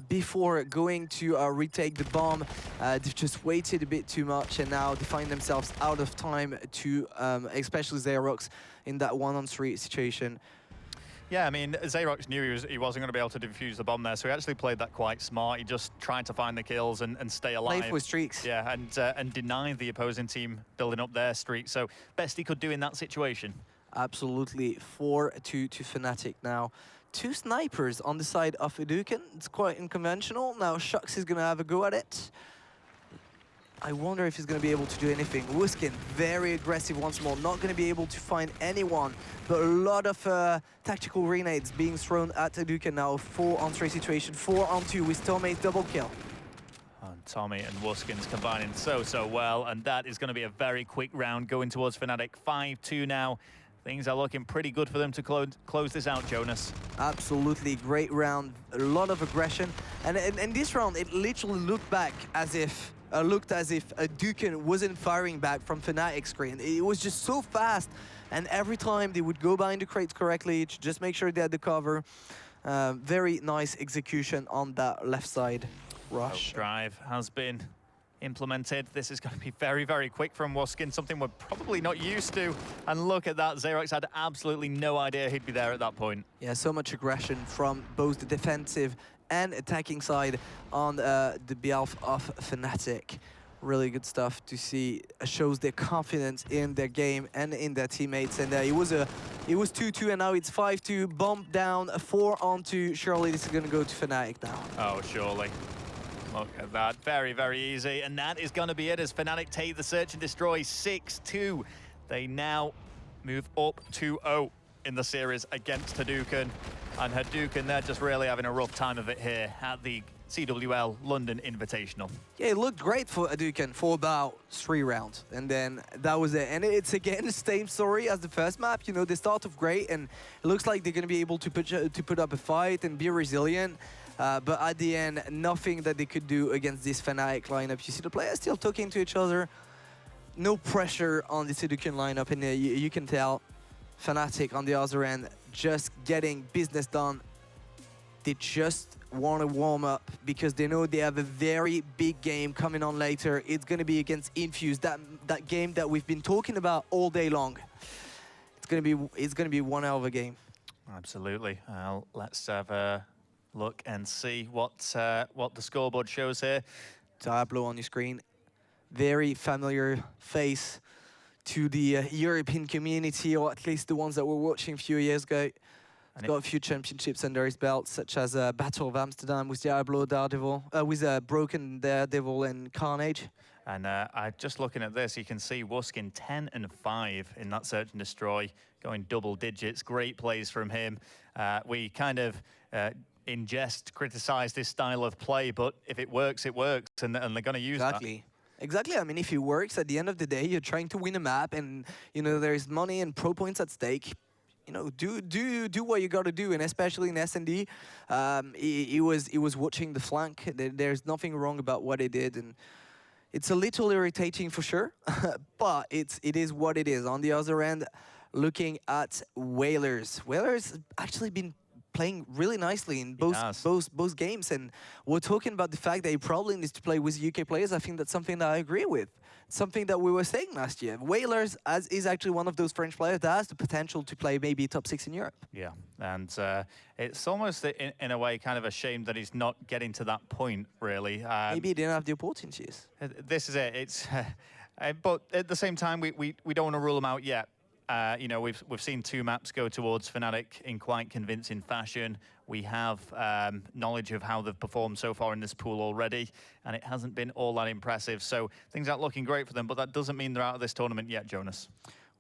before going to retake the bomb. They've just waited a bit too much, and now they find themselves out of time to, especially Xerox, in that 1-on-3 situation. Yeah, I mean, Xerox knew he wasn't going to be able to defuse the bomb there, so he actually played that quite smart. He just tried to find the kills and stay alive. Play for streaks. Yeah, and deny the opposing team building up their streak. So best he could do in that situation. Absolutely, 4-2 to Fnatic now. 2 snipers on the side of Haduken. It's quite unconventional. Now Shux is going to have a go at it. I wonder if he's going to be able to do anything. Wuskin, very aggressive once more. Not going to be able to find anyone, but a lot of tactical grenades being thrown at Haduken now. 4-on-3 situation, 4-on-2 with Tommy's double kill. And Tommy and Wuskins combining so well, and that is going to be a very quick round going towards Fnatic. 5-2 now. Things are looking pretty good for them to close this out, Jonas. Absolutely, great round. A lot of aggression. And in this round, it literally looked as if Haduken wasn't firing back from Fnatic's screen. It was just so fast. And every time they would go behind the crates correctly to just make sure they had the cover. Very nice execution on that left side rush. Drive has been implemented. This is going to be very, very quick from Wuskin, something we're probably not used to. And look at that, Xerox had absolutely no idea he'd be there at that point. Yeah, so much aggression from both the defensive and attacking side on the behalf of Fnatic. Really good stuff to see. Shows their confidence in their game and in their teammates. And it was 2-2 and now it's 5-2. Bomb down, 4-on-2. Surely this is going to go to Fnatic now. Oh, surely. Look at that, very, very easy. And that is going to be it as Fnatic take the search and destroy 6-2. They now move up 2-0 in the series against Haduken. And Haduken, they're just really having a rough time of it here at the CWL London Invitational. Yeah, it looked great for Haduken for about 3 rounds, and then that was it. And it's again the same story as the first map. You know, they start off great, and it looks like they're going to be able to put up a fight and be resilient. But at the end, nothing that they could do against this Fnatic lineup. You see the players still talking to each other. No pressure on this Haduken lineup, and you can tell Fnatic on the other end just getting business done. They just want to warm up because they know they have a very big game coming on later. It's going to be against Infuse, that game that we've been talking about all day long. It's going to be one hell of a game. Absolutely. Let's have a look and see what the scoreboard shows here. Diablo on your screen. Very familiar face to the European community, or at least the ones that were watching a few years ago. He's got a few championships under his belt, such as Battle of Amsterdam with Diablo, Daredevil, with Broken Daredevil and Carnage. And just looking at this, you can see Wuskin 10-5 in that search and destroy, going double digits. Great plays from him. We kind of in jest criticize this style of play, but if it works, and they're going to use that. Exactly. I mean, if it works, at the end of the day, you're trying to win a map, and you know there's money and pro points at stake. You know, do what you got to do, and especially in SnD, he was watching the flank. There's nothing wrong about what he did, and it's a little irritating for sure, but it is what it is. On the other end, looking at Whalers. Whalers actually been playing really nicely in both games, and we're talking about the fact that he probably needs to play with UK players. I think that's something that I agree with. Something that we were saying last year. Whalers is actually one of those French players that has the potential to play maybe top 6 in Europe. Yeah, and it's almost in a way kind of a shame that he's not getting to that point, really. Maybe he didn't have the opportunities. This is it. It's, but at the same time, we don't want to rule him out yet. You know, we've seen 2 maps go towards Fnatic in quite convincing fashion. We have knowledge of how they've performed so far in this pool already, and it hasn't been all that impressive. So things aren't looking great for them, but that doesn't mean they're out of this tournament yet, Jonas.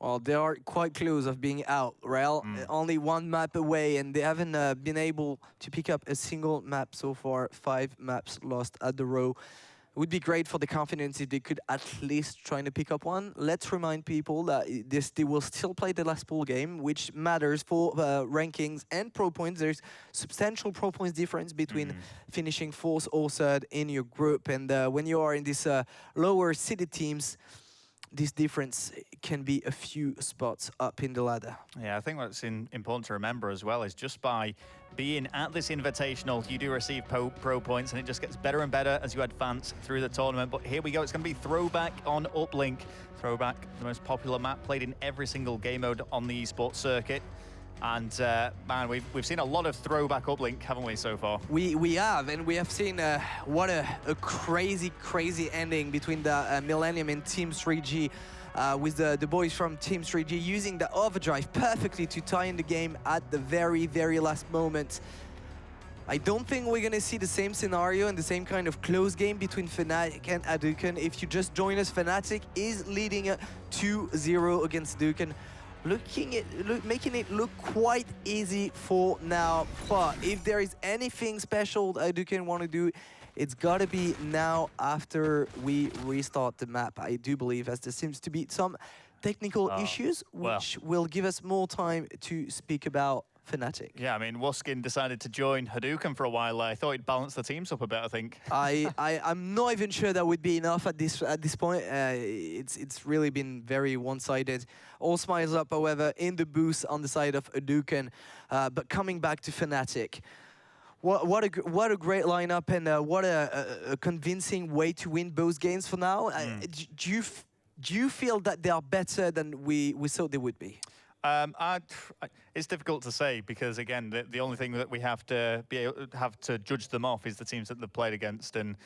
Well, they are quite close of being out, Rel. Only 1 map away, and they haven't been able to pick up a single map so far. 5 maps lost at the row. It would be great for the confidence if they could at least try to pick up 1. Let's remind people that they will still play the last pool game, which matters for rankings and pro points. There's substantial pro points difference between finishing 4th or 3rd in your group. And when you are in these lower seeded teams, this difference can be a few spots up in the ladder. Yeah, I think what's important to remember as well is just by being at this invitational, you do receive pro points, and it just gets better and better as you advance through the tournament. But here we go, it's going to be Throwback on Uplink. Throwback, the most popular map, played in every single game mode on the esports circuit. And man, we've seen a lot of Throwback Uplink, haven't we, so far? We have, and we have seen what a crazy ending between the Millennium and Team 3G. With the boys from Team 3G using the overdrive perfectly to tie in the game at the very last moment. I don't think we're going to see the same scenario and the same kind of close game between Fnatic and Haduken. If you just join us, Fnatic is leading 2-0 against Haduken. Making it look quite easy for now. But if there is anything special that Haduken want to do, it's got to be now after we restart the map, I do believe, as there seems to be some technical issues, which will give us more time to speak about Fnatic. Yeah, I mean, Wuskin decided to join Haduken for a while. I thought he'd balance the teams up a bit, I think. I'm not even sure that would be enough at this point. It's really been very one-sided. All smiles up, however, in the booth on the side of Haduken. But coming back to Fnatic, What a great lineup, and what a convincing way to win both games for now. Do you feel that they are better than we thought they would be? It's difficult to say because again, the only thing that we have to judge them off is the teams that they've played against, and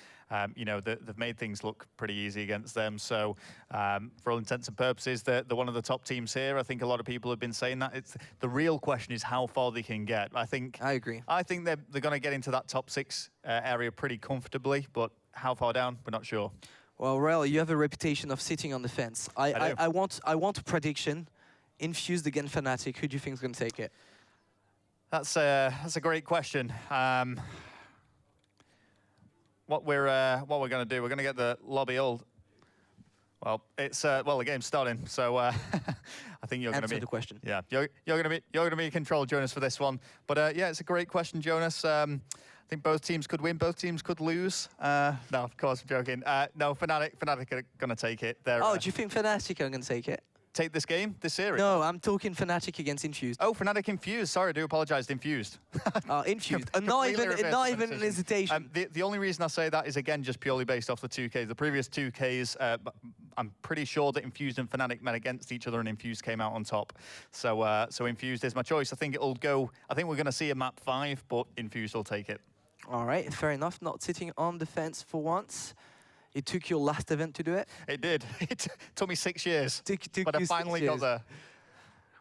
you know they've made things look pretty easy against them. So for all intents and purposes, they're one of the top teams here. I think a lot of people have been saying that. It's the real question is how far they can get. I agree. I think they're going to get into that top 6 area pretty comfortably, but how far down, we're not sure. Well, Rel, you have a reputation of sitting on the fence. I want a prediction. Infused against Fnatic, who do you think is going to take it? That's a great question. What we're going to do? We're going to get the lobby old. Well, it's the game's starting, so I think you're going to be answer the question. Yeah, you're going to be in control, Jonas, for this one. But yeah, it's a great question, Jonas. I think both teams could win, both teams could lose. No, of course, I'm joking. No, Fnatic are going to take it. Do you think Fnatic are going to take it? Take this game, this series? No, I'm talking Fnatic against Infused. Oh, Fnatic Infused. Sorry, I do apologize. Infused. Infused. Not even an hesitation. The only reason I say that is, again, just purely based off the 2Ks. The previous 2Ks, I'm pretty sure that Infused and Fnatic met against each other and Infused came out on top. So so Infused is my choice. I think we're going to see a map 5, but Infused will take it. All right, fair enough. Not sitting on the fence for once. It took your last event to do it? It did. It took me 6 years, took but I finally got there.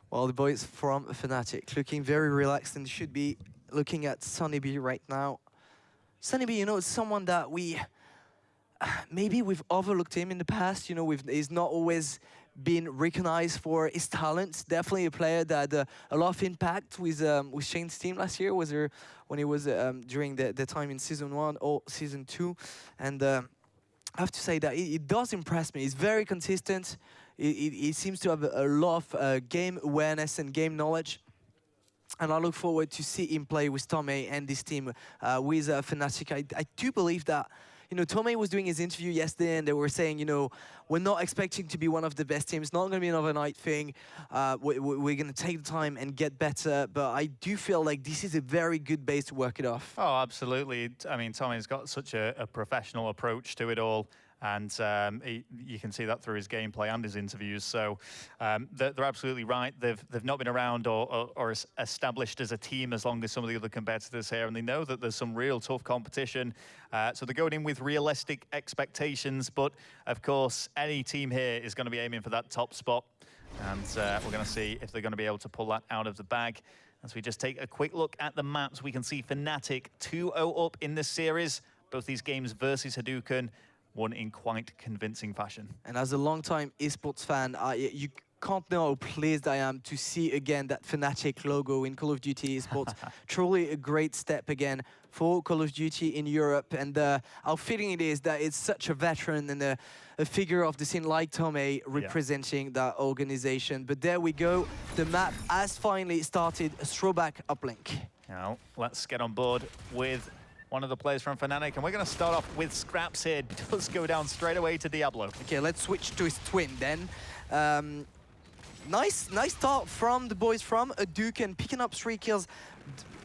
Well, the boys from Fnatic looking very relaxed and should be looking at SnD right now. SnD, you know, is someone that maybe we've overlooked him in the past. You know, he's not always been recognized for his talents. Definitely a player that had a lot of impact with Shane's team last year. Was there when he was during the time in Season 1 or Season 2, and I have to say that it does impress me. He's very consistent. He seems to have a lot of game awareness and game knowledge. And I look forward to see him play with Tomei and this team with Fnatic. I do believe that, you know, Tomei was doing his interview yesterday and they were saying, you know, we're not expecting to be one of the best teams. It's not going to be an overnight thing. We're going to take the time and get better. But I do feel like this is a very good base to work it off. Oh, absolutely. I mean, Tomei's got such a professional approach to it all. And you can see that through his gameplay and his interviews. So they're absolutely right. They've not been around or established as a team as long as some of the other competitors here, and they know that there's some real tough competition. So they're going in with realistic expectations. But of course, any team here is going to be aiming for that top spot, and we're going to see if they're going to be able to pull that out of the bag. As we just take a quick look at the maps, we can see Fnatic 2-0 up in this series. Both these games versus Haduken. Won in quite convincing fashion. And as a long-time esports fan, you can't know how pleased I am to see again that Fnatic logo in Call of Duty esports. Truly a great step again for Call of Duty in Europe. And how fitting it is that it's such a veteran and a figure of the scene like Tomei representing that organization. But there we go. The map has finally started. A throwback uplink. Now, let's get on board with one of the players from Fnatic, and we're going to start off with Scraps here. Does go down straight away to Diablo. Okay, let's switch to his twin then. Nice start from the boys from Haduken, picking up 3 kills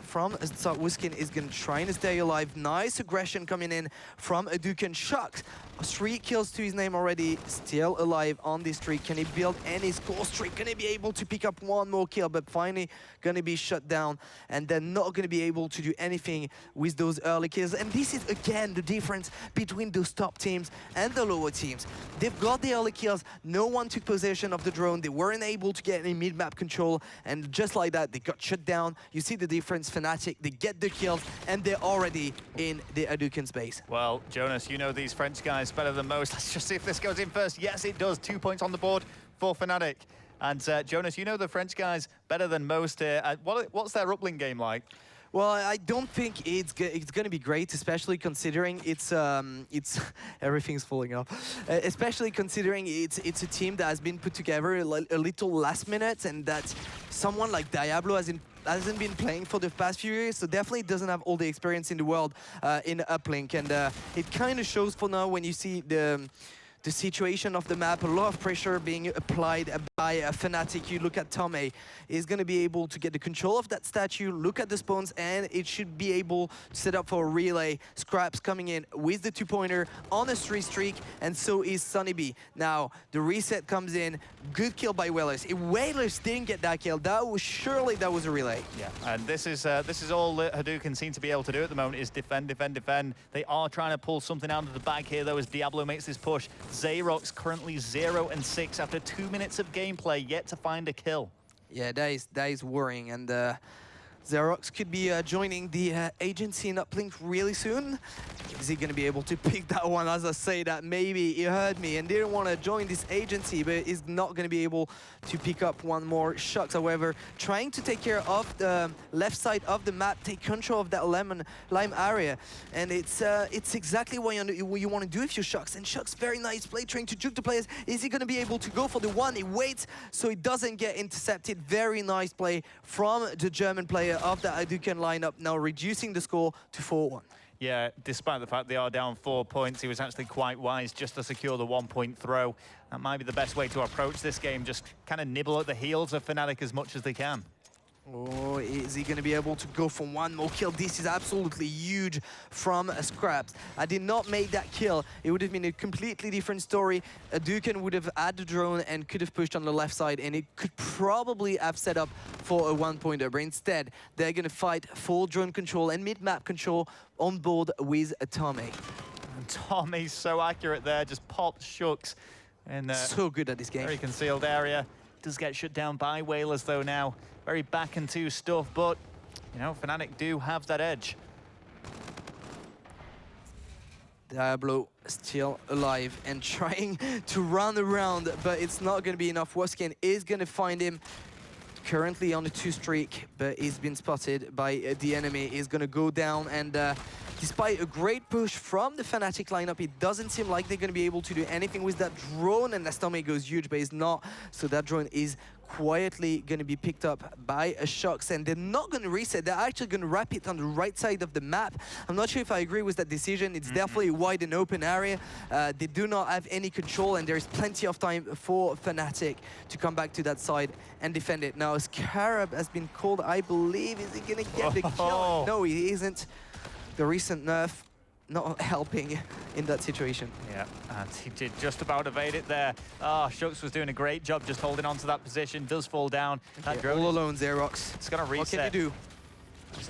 from Wiskin is going to try and stay alive. Nice aggression coming in from Haduken. Shocked. 3 kills to his name already. Still alive on this streak. Can he build any score streak? Can he be able to pick up 1 more kill? But finally going to be shut down. And they're not going to be able to do anything with those early kills. And this is, again, the difference between those top teams and the lower teams. They've got the early kills. No one took possession of the drone. They weren't able to get any mid-map control. And just like that, they got shut down. You see the difference. Fnatic, they get the kills. And they're already in the Haduken space. Well, Jonas, you know these French guys better than most. Let's just see if this goes in first. Yes, it does. 2 points on the board for Fnatic. And Jonas, you know the French guys better than most here. What's their uplink game like? Well, I don't think it's going to be great, especially considering it's everything's falling off. Especially considering it's a team that has been put together a little last minute, and that someone like Diablo hasn't been playing for the past few years, so definitely doesn't have all the experience in the world in uplink, and it kind of shows for now when you see the the situation of the map, a lot of pressure being applied by Fnatic. You look at Tomei, is going to be able to get the control of that statue, look at the spawns, and it should be able to set up for a relay. Scraps coming in with the 2-pointer on a 3 streak, and so is SnD. Now, the reset comes in, good kill by Whalers. If Whalers didn't get that kill, that was a relay. Yeah, and this is all that Haduken seem to be able to do at the moment, is defend, defend, defend. They are trying to pull something out of the bag here, though, as Diablo makes this push. Xerox currently 0-6 after 2 minutes of gameplay, yet to find a kill. Yeah, that is worrying, and Xerox could be joining the agency in Uplink really soon. Is he going to be able to pick that one? As I say that, maybe he heard me and didn't want to join this agency, but is not going to be able to pick up one more shot. However, trying to take care of the left side of the map, take control of that lime area, and it's exactly what you want to do if you're Shucks. And Shucks, very nice play, trying to juke the players. Is he going to be able to go for the one? He waits so he doesn't get intercepted. Very nice play from the German player of the Haduken lineup, now reducing the score to 4-1. Yeah, despite the fact they are down 4 points, he was actually quite wise just to secure the 1-point throw. That might be the best way to approach this game, just kind of nibble at the heels of Fnatic as much as they can. Oh, is he going to be able to go for one more kill? This is absolutely huge from Scraps. I did not make that kill. It would have been a completely different story. Haduken would have had the drone and could have pushed on the left side, and it could probably have set up for a 1-pointer. But instead, they're going to fight full drone control and mid-map control on board with Tomei. And Tomei's so accurate there, just popped Shucks. And so good at this game. Very concealed area. Does get shut down by Whalers, though, now. Very back and two stuff, but, you know, Fnatic do have that edge. Diablo still alive and trying to run around, but it's not going to be enough. Waskin is going to find him. Currently on a 2 streak, but he's been spotted by the enemy. He's going to go down, and despite a great push from the Fnatic lineup, it doesn't seem like they're going to be able to do anything with that drone, and Tomei goes huge, but he's not. So that drone is quietly going to be picked up by a Shucks, and they're not going to reset. They're actually going to wrap it on the right side of the map. I'm not sure if I agree with that decision. It's definitely a wide and open area. They do not have any control, and there's plenty of time for Fnatic to come back to that side and defend it. Now, Scarab has been called, I believe. Is he going to get the kill? No, he isn't. The recent nerf not helping in that situation. Yeah, and he did just about evade it there. Oh, Shucks was doing a great job just holding on to that position. Does fall down. Okay, all alone, Xerox. It's going to reset. What can you do?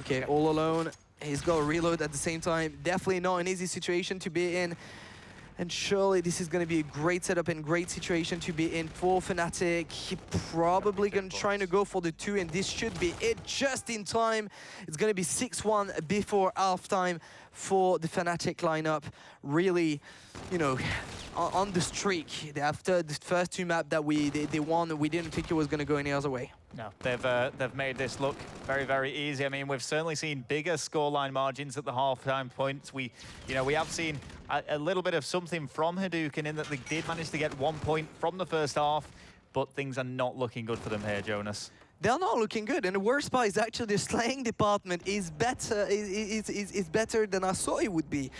Okay, all alone. He's got to reload at the same time. Definitely not an easy situation to be in. And surely this is going to be a great setup and great situation to be in for Fnatic. He probably going to try to go for the 2, and this should be it just in time. It's going to be 6-1 before halftime for the Fnatic lineup. Really, you know, on the streak. After the first 2 maps that they won, we didn't think it was going to go any other way. No, they've made this look very, very easy. I mean, we've certainly seen bigger scoreline margins at the halftime points. We have seen a little bit of something from Haduken in that they did manage to get 1 point from the first half, but things are not looking good for them here, Jonas. They're not looking good, and the worst part is actually the slaying department is better. Is better than I thought it would be.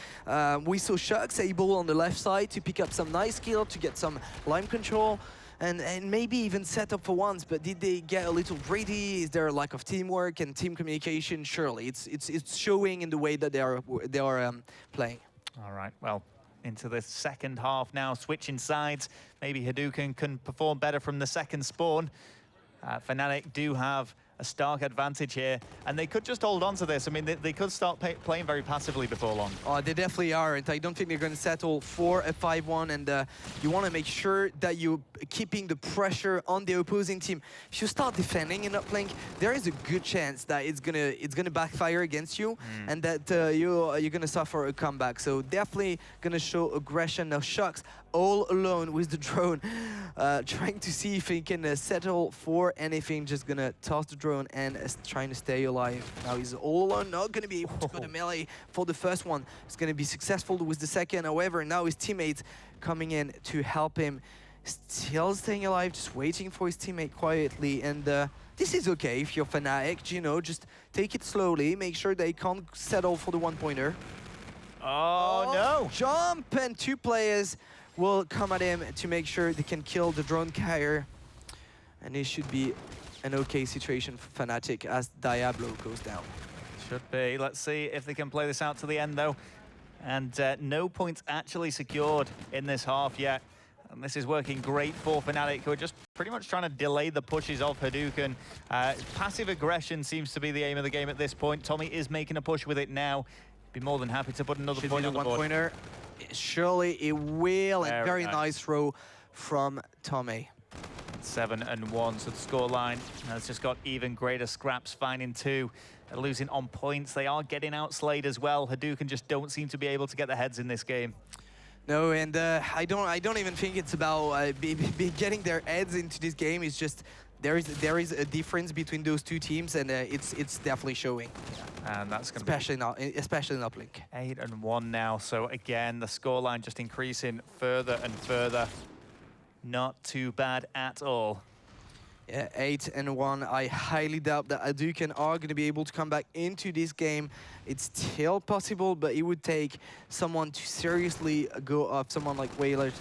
We saw Shucks able on the left side to pick up some nice kill, to get some line control, and maybe even set up for once. But did they get a little greedy? Is there a lack of teamwork and team communication? Surely, it's showing in the way that they are playing. All right, well, into the second half now, switching sides. Maybe Haduken can perform better from the second spawn. Fnatic do have a stark advantage here, and they could just hold on to this. I mean, they could start playing very passively before long. Oh, they definitely aren't. I don't think they're going to settle for a 5-1, and you want to make sure that you're keeping the pressure on the opposing team. If you start defending in Uplink, there is a good chance that it's gonna backfire against you, and that you're gonna suffer a comeback. So definitely gonna show aggression. Now Shucks all alone with the drone, trying to see if he can settle for anything. Just gonna toss the drone and trying to stay alive. Now he's all alone, not gonna be able to go to melee for the first one. He's gonna be successful with the second. However, now his teammates coming in to help him. Still staying alive, just waiting for his teammate quietly. And this is okay if you're Fnatic, you know, just take it slowly, make sure they can't settle for the 1-pointer. Oh, no! Jump, and 2 players will come at him to make sure they can kill the drone carrier. And it should be an okay situation for Fnatic as Diablo goes down. Should be. Let's see if they can play this out to the end, though. And no points actually secured in this half yet. And this is working great for Fnatic, who are just pretty much trying to delay the pushes of Haduken. Passive aggression seems to be the aim of the game at this point. Tommy is making a push with it now. Be more than happy to put another Should point be on the the board. one-pointer. Surely it will, and very nice throw from Tommy. 7-1, so the scoreline has just got even greater scraps, finding 2. They're losing on points. They are getting outslayed as well. Haduken just don't seem to be able to get their heads in this game. No, and I don't even think it's about getting their heads into this game. It's just there is a difference between those two teams, and it's definitely showing. And that's going to especially in Uplink. 8-1 now. So again, the scoreline just increasing further and further. Not too bad at all. Yeah, 8-1. I highly doubt that Haduken are going to be able to come back into this game. It's still possible, but it would take someone to seriously go off. Someone like Whalers,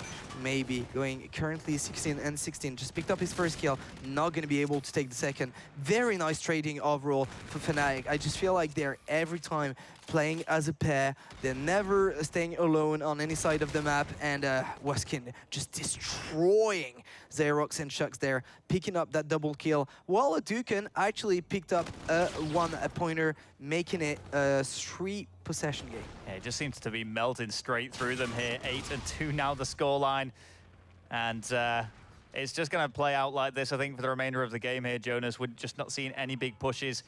maybe, going currently 16-16. Just picked up his first kill, not going to be able to take the second. Very nice trading overall for Fnatic. I just feel like they're every time playing as a pair. They're never staying alone on any side of the map, and Waskin just destroying Xerox and Shucks there, picking up that double kill, while Haduken actually picked up a one-pointer, making it a 3-possession game. Yeah, it just seems to be melting straight through them here. 8-2 now the scoreline, and it's just going to play out like this, I think, for the remainder of the game here, Jonas. We're just not seeing any big pushes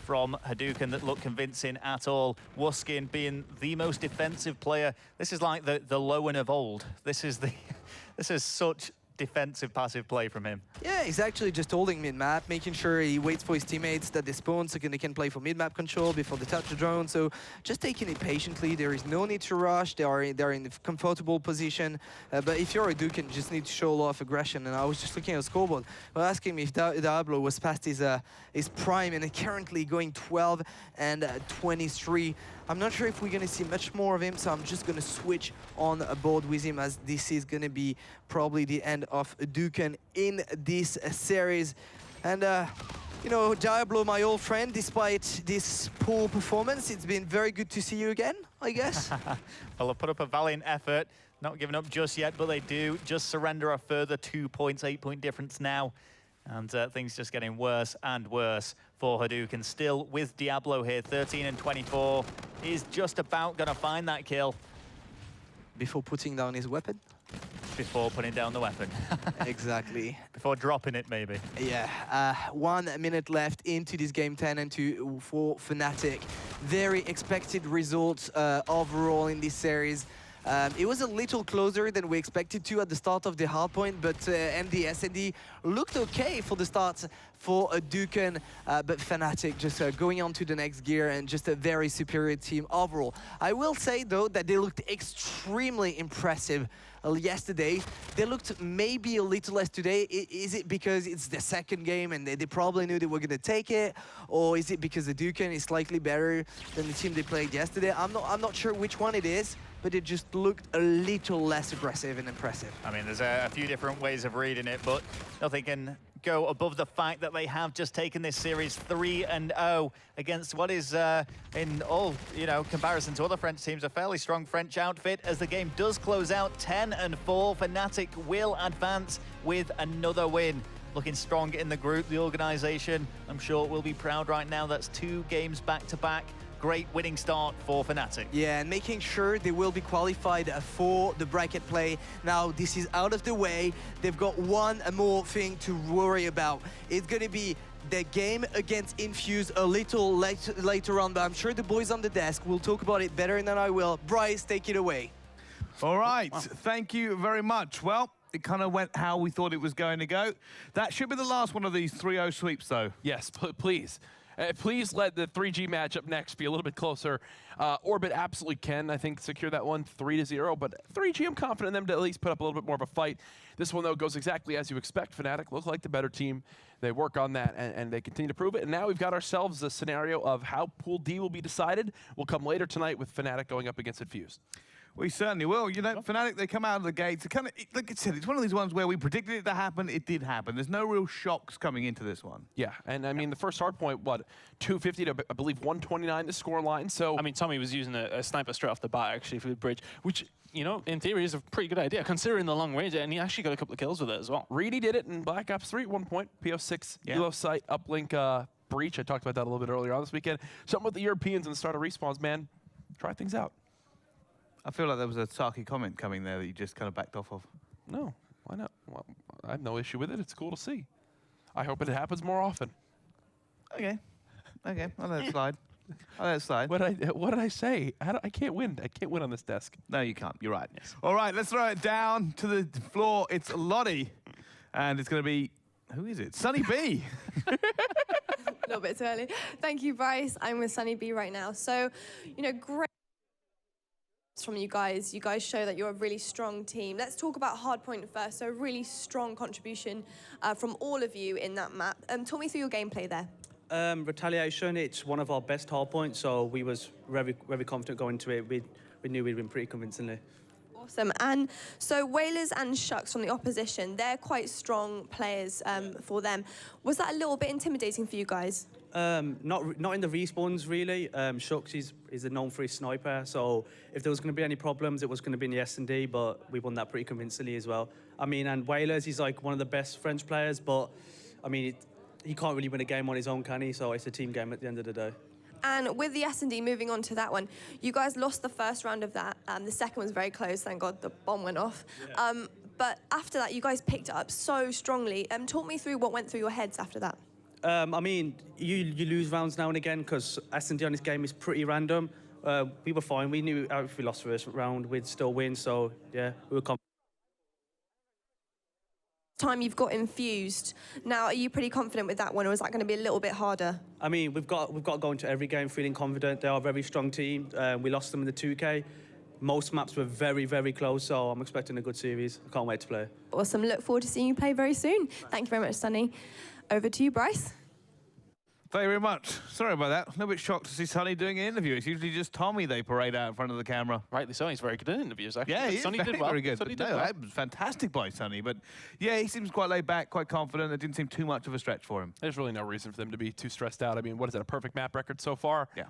from Haduken that look convincing at all. Waskin being the most defensive player. This is like the Lowen of old. This is such defensive passive play from him. Yeah, he's actually just holding mid-map, making sure he waits for his teammates that they spawn so they can play for mid-map control before they touch the drone. So just taking it patiently. There is no need to rush. They're in a comfortable position. But if you're Haduken, you just need to show a lot of aggression. And I was just looking at the scoreboard. Well, asking me if Diablo was past his prime, and currently going 12 and 23. I'm not sure if we're going to see much more of him, so I'm just going to switch on board with him, as this is going to be probably the end of Haduken in this series. And, you know, Diablo, my old friend, despite this poor performance, it's been very good to see you again, I guess. Well, they've put up a valiant effort, not giving up just yet, but they do just surrender a further 2 points, 8-point difference now. And things just getting worse and worse for Haduken. Still with Diablo here, 13-24. He's just about going to find that kill. Before putting down his weapon? Before putting down the weapon. Exactly. Before dropping it, maybe. Yeah, 1 minute left into this game, 10-2 for Fnatic. Very expected results overall in this series. It was a little closer than we expected to at the start of the hardpoint, but MD SnD looked okay for the start for Haduken, but Fnatic just going on to the next gear, and just a very superior team overall. I will say, though, that they looked extremely impressive yesterday. They looked maybe a little less today. Is it because it's the second game and they probably knew they were going to take it? Or is it because Haduken is slightly better than the team they played yesterday? I'm not sure which one it is, but it just looked a little less aggressive and impressive. I mean, there's a few different ways of reading it, but nothing can go above the fact that they have just taken this series 3-0 against what is, in all, you know, comparison to other French teams, a fairly strong French outfit. As the game does close out 10-4, Fnatic will advance with another win. Looking strong in the group, the organization, I'm sure, will be proud right now. That's 2 games back-to-back. Great winning start for Fnatic. Yeah, and making sure they will be qualified for the bracket play. Now, this is out of the way. They've got one more thing to worry about. It's going to be the game against Infuse a little later on, but I'm sure the boys on the desk will talk about it better than I will. Bryce, take it away. All right, thank you very much. Well, it kind of went how we thought it was going to go. That should be the last one of these 3-0 sweeps, though. Yes, please. Please let the 3G matchup next be a little bit closer. Orbit absolutely can, I think, secure that one 3-0, but 3G, I'm confident in them to at least put up a little bit more of a fight. This one, though, goes exactly as you expect. Fnatic look like the better team. They work on that, and they continue to prove it. And now we've got ourselves a scenario of how Pool D will be decided. Will come later tonight with Fnatic going up against Infuse. We certainly will. You know, Fnatic, they come out of the gates. Kind of, like I said, it's one of these ones where we predicted it to happen. It did happen. There's no real shocks coming into this one. Yeah, and I mean, the first hard point, what, 250 to, I believe, 129 the score line. So I mean, Tommy was using a sniper straight off the bat, actually, for the bridge, which, you know, in theory is a pretty good idea, considering the long range, and he actually got a couple of kills with it as well. Reedy did it in Black Ops 3 at one point. PO6, Elo site, uplink, breach. I talked about that a little bit earlier on this weekend. Something with the Europeans and the start of respawns, man. Try things out. I feel like there was a Saki comment coming there that you just kind of backed off of. No, why not? Well, I have no issue with it. It's cool to see. I hope it happens more often. Okay. Okay, I'll let it slide. I'll let it slide. What did I say? I can't win. I can't win on this desk. No, you can't. You're right. Yes. All right, let's throw it down to the floor. It's Lottie, and it's going to be, who is it? Sunny B. A little bit too early. Thank you, Bryce. I'm with Sunny B right now. So, you know, great from you guys. You guys show that you're a really strong team. Let's talk about Hardpoint first. So, a really strong contribution from all of you in that map. Talk me through your gameplay there. Retaliation, it's one of our best hardpoints, so we was very, very confident going into it. We knew we'd win pretty convincingly. Awesome. And so Whalers and Shucks from the opposition, they're quite strong players for them. Was that a little bit intimidating for you guys? Not in the respawns, really. Shucks is known for his sniper, so if there was going to be any problems, it was going to be in the SnD, but we won that pretty convincingly as well. I mean, and Whalers, he's like one of the best French players, but I mean, he can't really win a game on his own, can he? So it's a team game at the end of the day. And with the SnD, moving on to that one, you guys lost the first round of that. The second was very close. Thank God the bomb went off. Yeah. But after that, you guys picked it up so strongly. Talk me through what went through your heads after that. I mean, you lose rounds now and again because SnD on this game is pretty random. We were fine. We knew if we lost the first round, we'd still win. So, yeah, we were confident. Time you've got infused. Now, are you pretty confident with that one, or is that going to be a little bit harder? I mean, we've got to go into every game feeling confident. They are a very strong team. We lost them in the 2K. Most maps were very, very close, so I'm expecting a good series. I can't wait to play. Awesome. Look forward to seeing you play very soon. Thank you very much, Sunny. Over to you, Bryce. Thank you very much. Sorry about that. A little bit shocked to see Sunny doing an interview. It's usually just Tommy they parade out in front of the camera. Rightly so. He's very good at interviews, actually. Yeah, Sunny did well. Very good. Sunny did no, well. that was fantastic by Sunny. But yeah, he seems quite laid back, quite confident. It didn't seem too much of a stretch for him. There's really no reason for them to be too stressed out. I mean, what is that, a perfect map record so far? Yeah.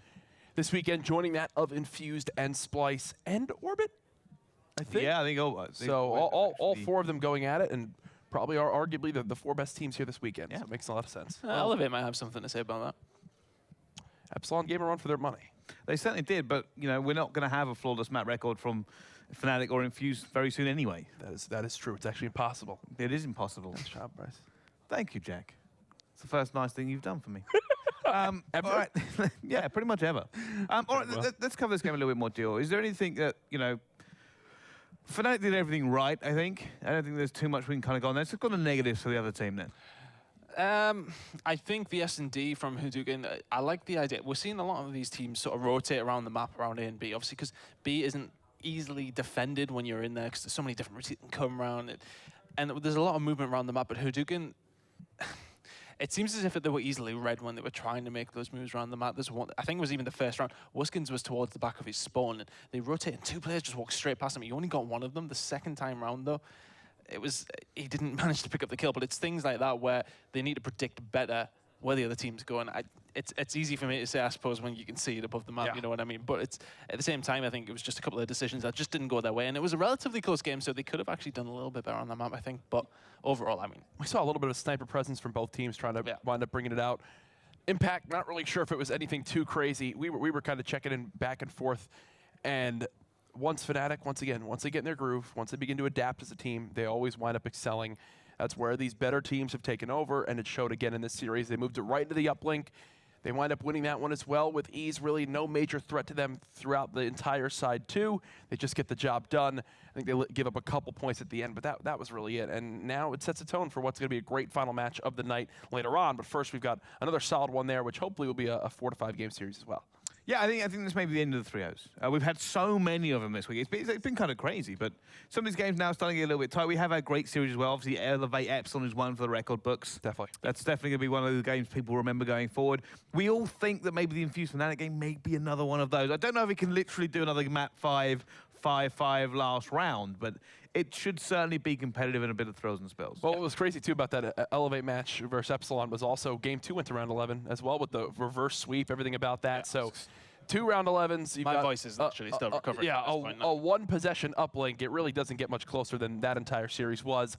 This weekend, joining that of Infused and Splyce and Orbit, I think. Yeah, I think all four of them going at it, and probably are arguably the four best teams here this weekend. Yeah. So it makes a lot of sense. Elevate might have something to say about that. Epsilon gave a run for their money. They certainly did, but you know we're not going to have a flawless map record from Fnatic or Infused very soon anyway. That is true. It's actually impossible. It is impossible. Nice job, Bryce. Thank you, Jack. It's the first nice thing you've done for me. Ever? All right. Yeah, pretty much ever. All right, let's cover this game a little bit more, Gio. Is there anything that, you know, Fnatic did everything right, I think. I don't think there's too much we can kind of go on there. Let's go on the negatives for the other team then. I think the SnD from Haduken, I like the idea. We're seeing a lot of these teams sort of rotate around the map around A and B, obviously, because B isn't easily defended when you're in there, because there's so many different routes that can come around. And there's a lot of movement around the map, but Haduken, it seems as if they were easily read when they were trying to make those moves around the map. There's one, I think it was even the first round, Wuskins was towards the back of his spawn, and they rotated, and two players just walked straight past him. You only got one of them. The second time round, though, he didn't manage to pick up the kill, but it's things like that where they need to predict better where the other team's going. It's easy for me to say, I suppose, when you can see it above the map, you know what I mean? But it's at the same time, I think it was just a couple of decisions that just didn't go their way, and it was a relatively close game, so they could have actually done a little bit better on the map, I think. But overall, I mean, we saw a little bit of sniper presence from both teams trying to wind up bringing it out. Impact, not really sure if it was anything too crazy. We were kind of checking in back and forth, and once Fnatic, once they get in their groove, once they begin to adapt as a team, they always wind up excelling. That's where these better teams have taken over, and it showed again in this series. They moved it right into the uplink. They wind up winning that one as well with ease. Really no major threat to them throughout the entire side too. They just get the job done. I think they give up a couple points at the end, but that was really it. And now it sets a tone for what's going to be a great final match of the night later on. But first, we've got another solid one there, which hopefully will be a 4 to 5 game series as well. Yeah, I think this may be the end of the 3-0s. We've had so many of them this week. It's been kind of crazy, but some of these games now are starting to get a little bit tight. We have had great series as well. Obviously, Elevate Epsilon is one for the record books. Definitely. That's definitely going to be one of the games people remember going forward. We all think that maybe the Infused Fnatic game may be another one of those. I don't know if we can literally do another map 5 5-5 last round, but it should certainly be competitive in a bit of throws and spills. Well, what was crazy too about that Elevate match versus Epsilon was also game 2 went to round 11 as well with the reverse sweep, everything about that. So 2 round 11s. You've My got, voice is literally still recovering. Yeah, at this point, a 1 possession uplink. It really doesn't get much closer than that entire series was.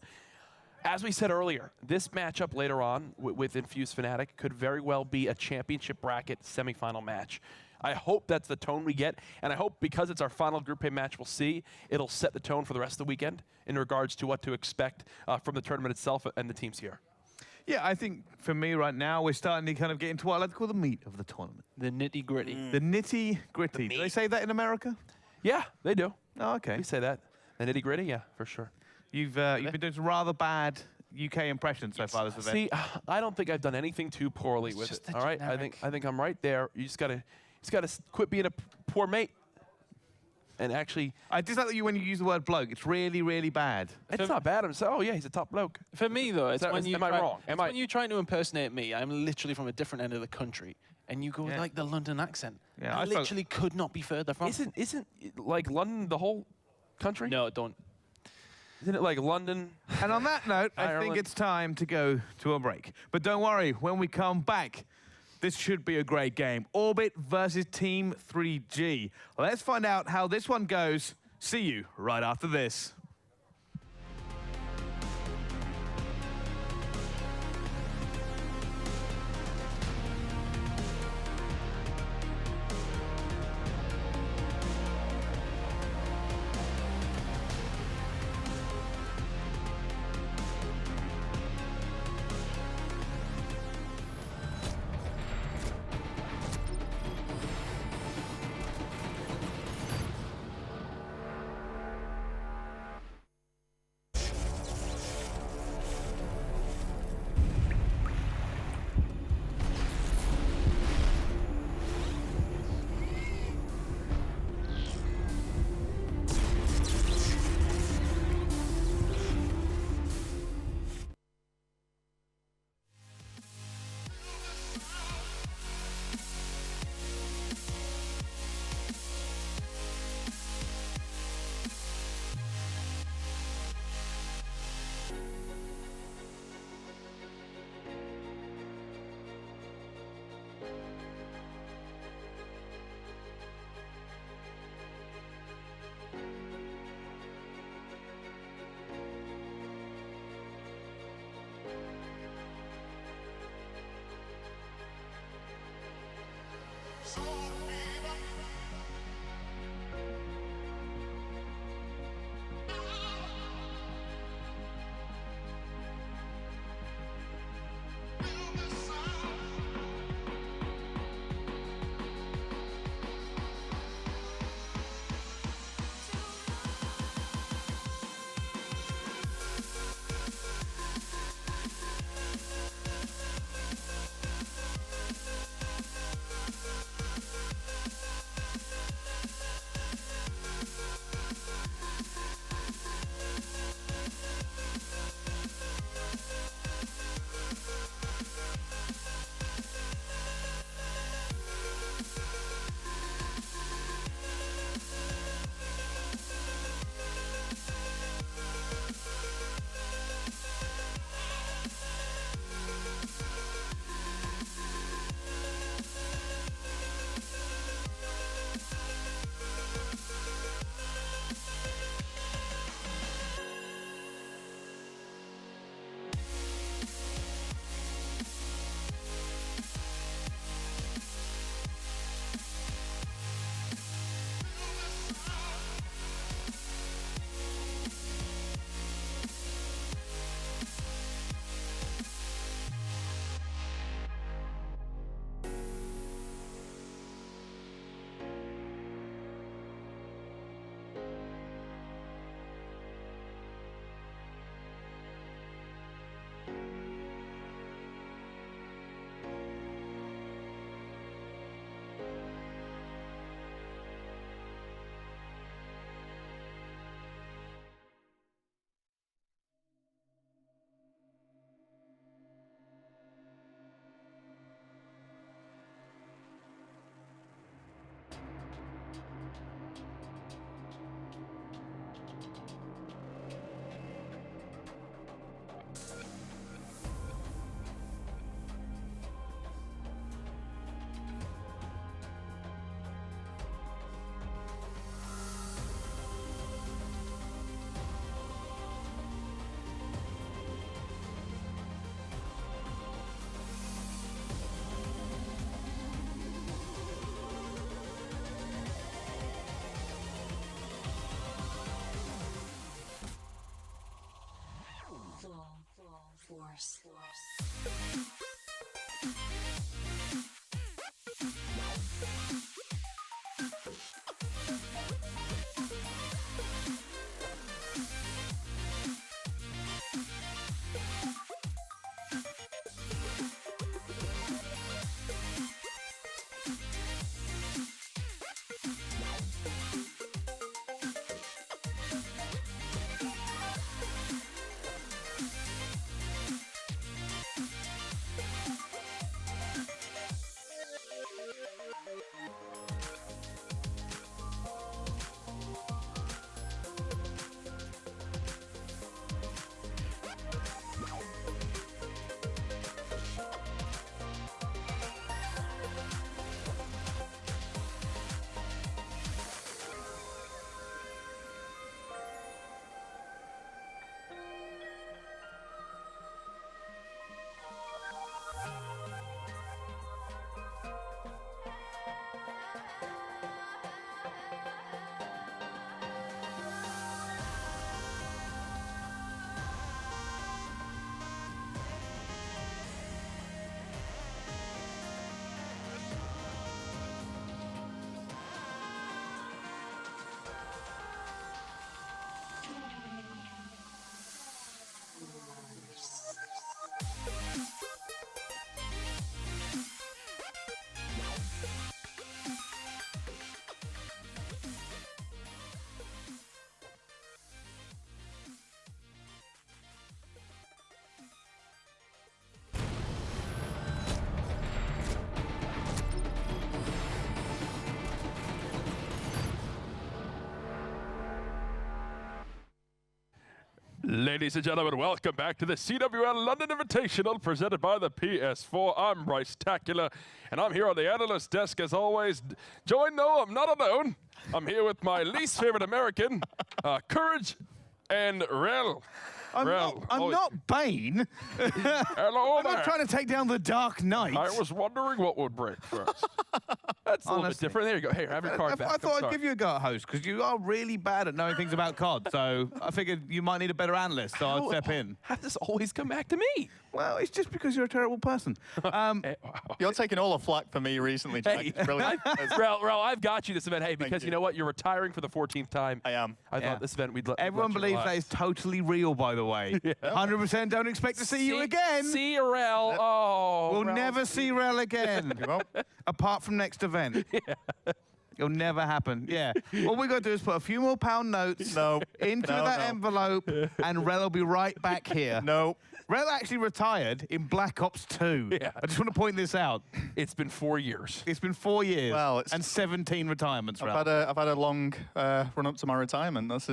As we said earlier, this matchup later on with Infused Fnatic could very well be a championship bracket semifinal match. I hope that's the tone we get, and I hope because it's our final Group A match we'll see, it'll set the tone for the rest of the weekend in regards to what to expect from the tournament itself and the teams here. Yeah, I think for me right now, we're starting to kind of get into what I like to call the meat of the tournament. The nitty-gritty. The nitty-gritty. Do they say that in America? Yeah, they do. Oh, okay. We say that. The nitty-gritty, yeah, for sure. You've been doing some rather bad UK impressions so far this event. See, I don't think I've done anything too poorly with it. All right, I think I'm right there. You just gotta quit being a poor mate. And actually, I just like that when you use the word bloke. It's really, really bad. It's not bad. I'm saying, oh yeah, he's a top bloke. For me though, it's when you am I wrong? When you're trying to impersonate me, I'm literally from a different end of the country, and you go with like the London accent. Yeah, I literally could not be further from. Isn't like London the whole country? No, don't. Isn't it like London? And on that note, I think it's time to go to a break. But don't worry, when we come back, this should be a great game. Orbit versus Team 3G. Let's find out how this one goes. See you right after this. Ladies and gentlemen, welcome back to the CWL London Invitational presented by the PS4. I'm Bryce Tacular, and I'm here on the analyst desk as always. Joined, no, I'm not alone. I'm here with my least favorite American, Courage and Rel. I'm not Bane. Hello I'm not trying to take down the Dark Knight. I was wondering what would break first. That's a little bit different. There you go. Here, have your card back. I thought I'd give you a go at host because you are really bad at knowing things about COD. So I figured you might need a better analyst, so I'd step in. How does this always come back to me? Well, it's just because you're a terrible person. You're taking all the flack for me recently, Jack. Hey, Brilliant. Rel, I've got you this event. Hey, because you know what? You're retiring for the 14th time. I am. I thought this event we'd let Everyone believes that is totally real, by the way. 100% don't expect to see you again. See you, Rel. Oh. We'll never see Rel again. Apart from next event. It'll never happen. Yeah. All we got to do is put a few more pound notes into that envelope, and Rel will be right back here. No. Rel actually retired in Black Ops 2. Yeah. I just want to point this out. It's been 4 years. It's been 4 years. Well, and 17 retirements, Rel. I've had a long run up to my retirement. This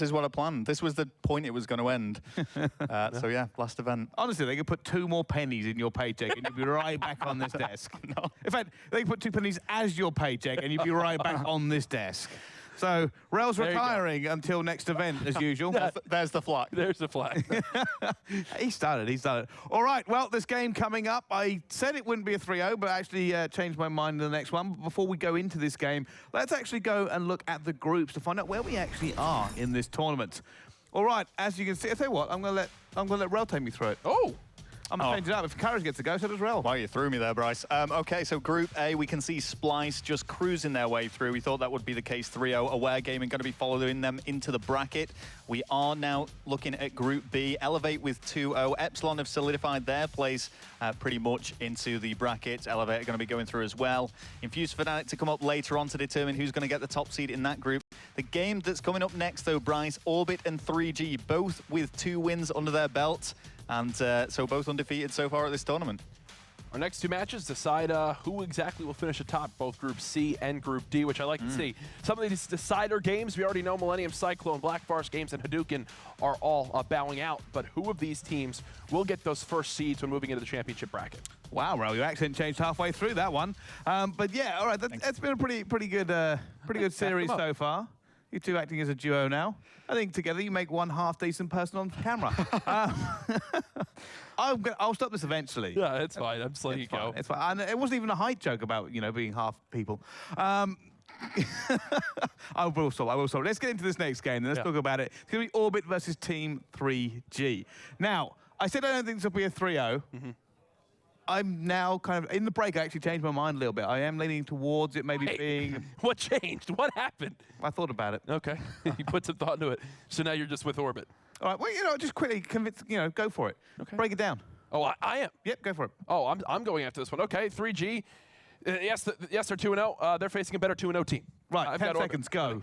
is what I planned. This was the point it was going to end. So yeah, last event. Honestly, they could put 2 more pennies in your paycheck and you'd be right back on this desk. In fact, they could put 2 pennies as your paycheck and you'd be right back on this desk. So, Rel's retiring until next event, as usual. There's the flag. There's the flag. He started. All right, well, this game coming up. I said it wouldn't be a 3-0, but actually changed my mind in the next one. But before we go into this game, let's actually go and look at the groups to find out where we actually are in this tournament. All right, as you can see, I tell you what, I'm gonna let Rel take me through it. Oh. I'm going to change it up. If Courage gets a go, so does Rel. Wow, you threw me there, Bryce. Okay, so Group A, we can see Splyce just cruising their way through. We thought that would be the case 3-0. Aware Gaming going to be following them into the bracket. We are now looking at Group B. Elevate with 2-0. Epsilon have solidified their place pretty much into the bracket. Elevate are going to be going through as well. Infused Fnatic to come up later on to determine who's going to get the top seed in that group. The game that's coming up next, though, Bryce, Orbit and 3G, both with 2 wins under their belt. And so both undefeated so far at this tournament. Our next 2 matches decide who exactly will finish atop both Group C and Group D, which I like to see. Some of these decider games, we already know Millennium Cyclone, Black Forest Games, and Haduken are all bowing out. But who of these teams will get those first seeds when moving into the championship bracket? Wow, Rel, your accent changed halfway through that one. But yeah, all right, that's been a pretty good series so far. You 2 acting as a duo now. I think together you make one half-decent person on camera. I'll stop this eventually. Yeah, it's fine. I'm just letting you go. It's fine. And it wasn't even a height joke about, being half people. I will stop. Let's get into this next game, and let's talk about it. It's going to be Orbit versus Team 3G. Now, I said I don't think this will be a 3-0. I'm now kind of, in the break, I actually changed my mind a little bit. I am leaning towards it maybe being... What changed? What happened? I thought about it. Okay. You put some thought into it. So now you're just with Orbit. All right, well, just quickly convince, go for it. Okay. Break it down. Oh, I am? Yep, go for it. Oh, I'm going after this one. Okay, 3G. Yes, they're 2-0. They're facing a better 2-0 team. Right, 10 seconds, go.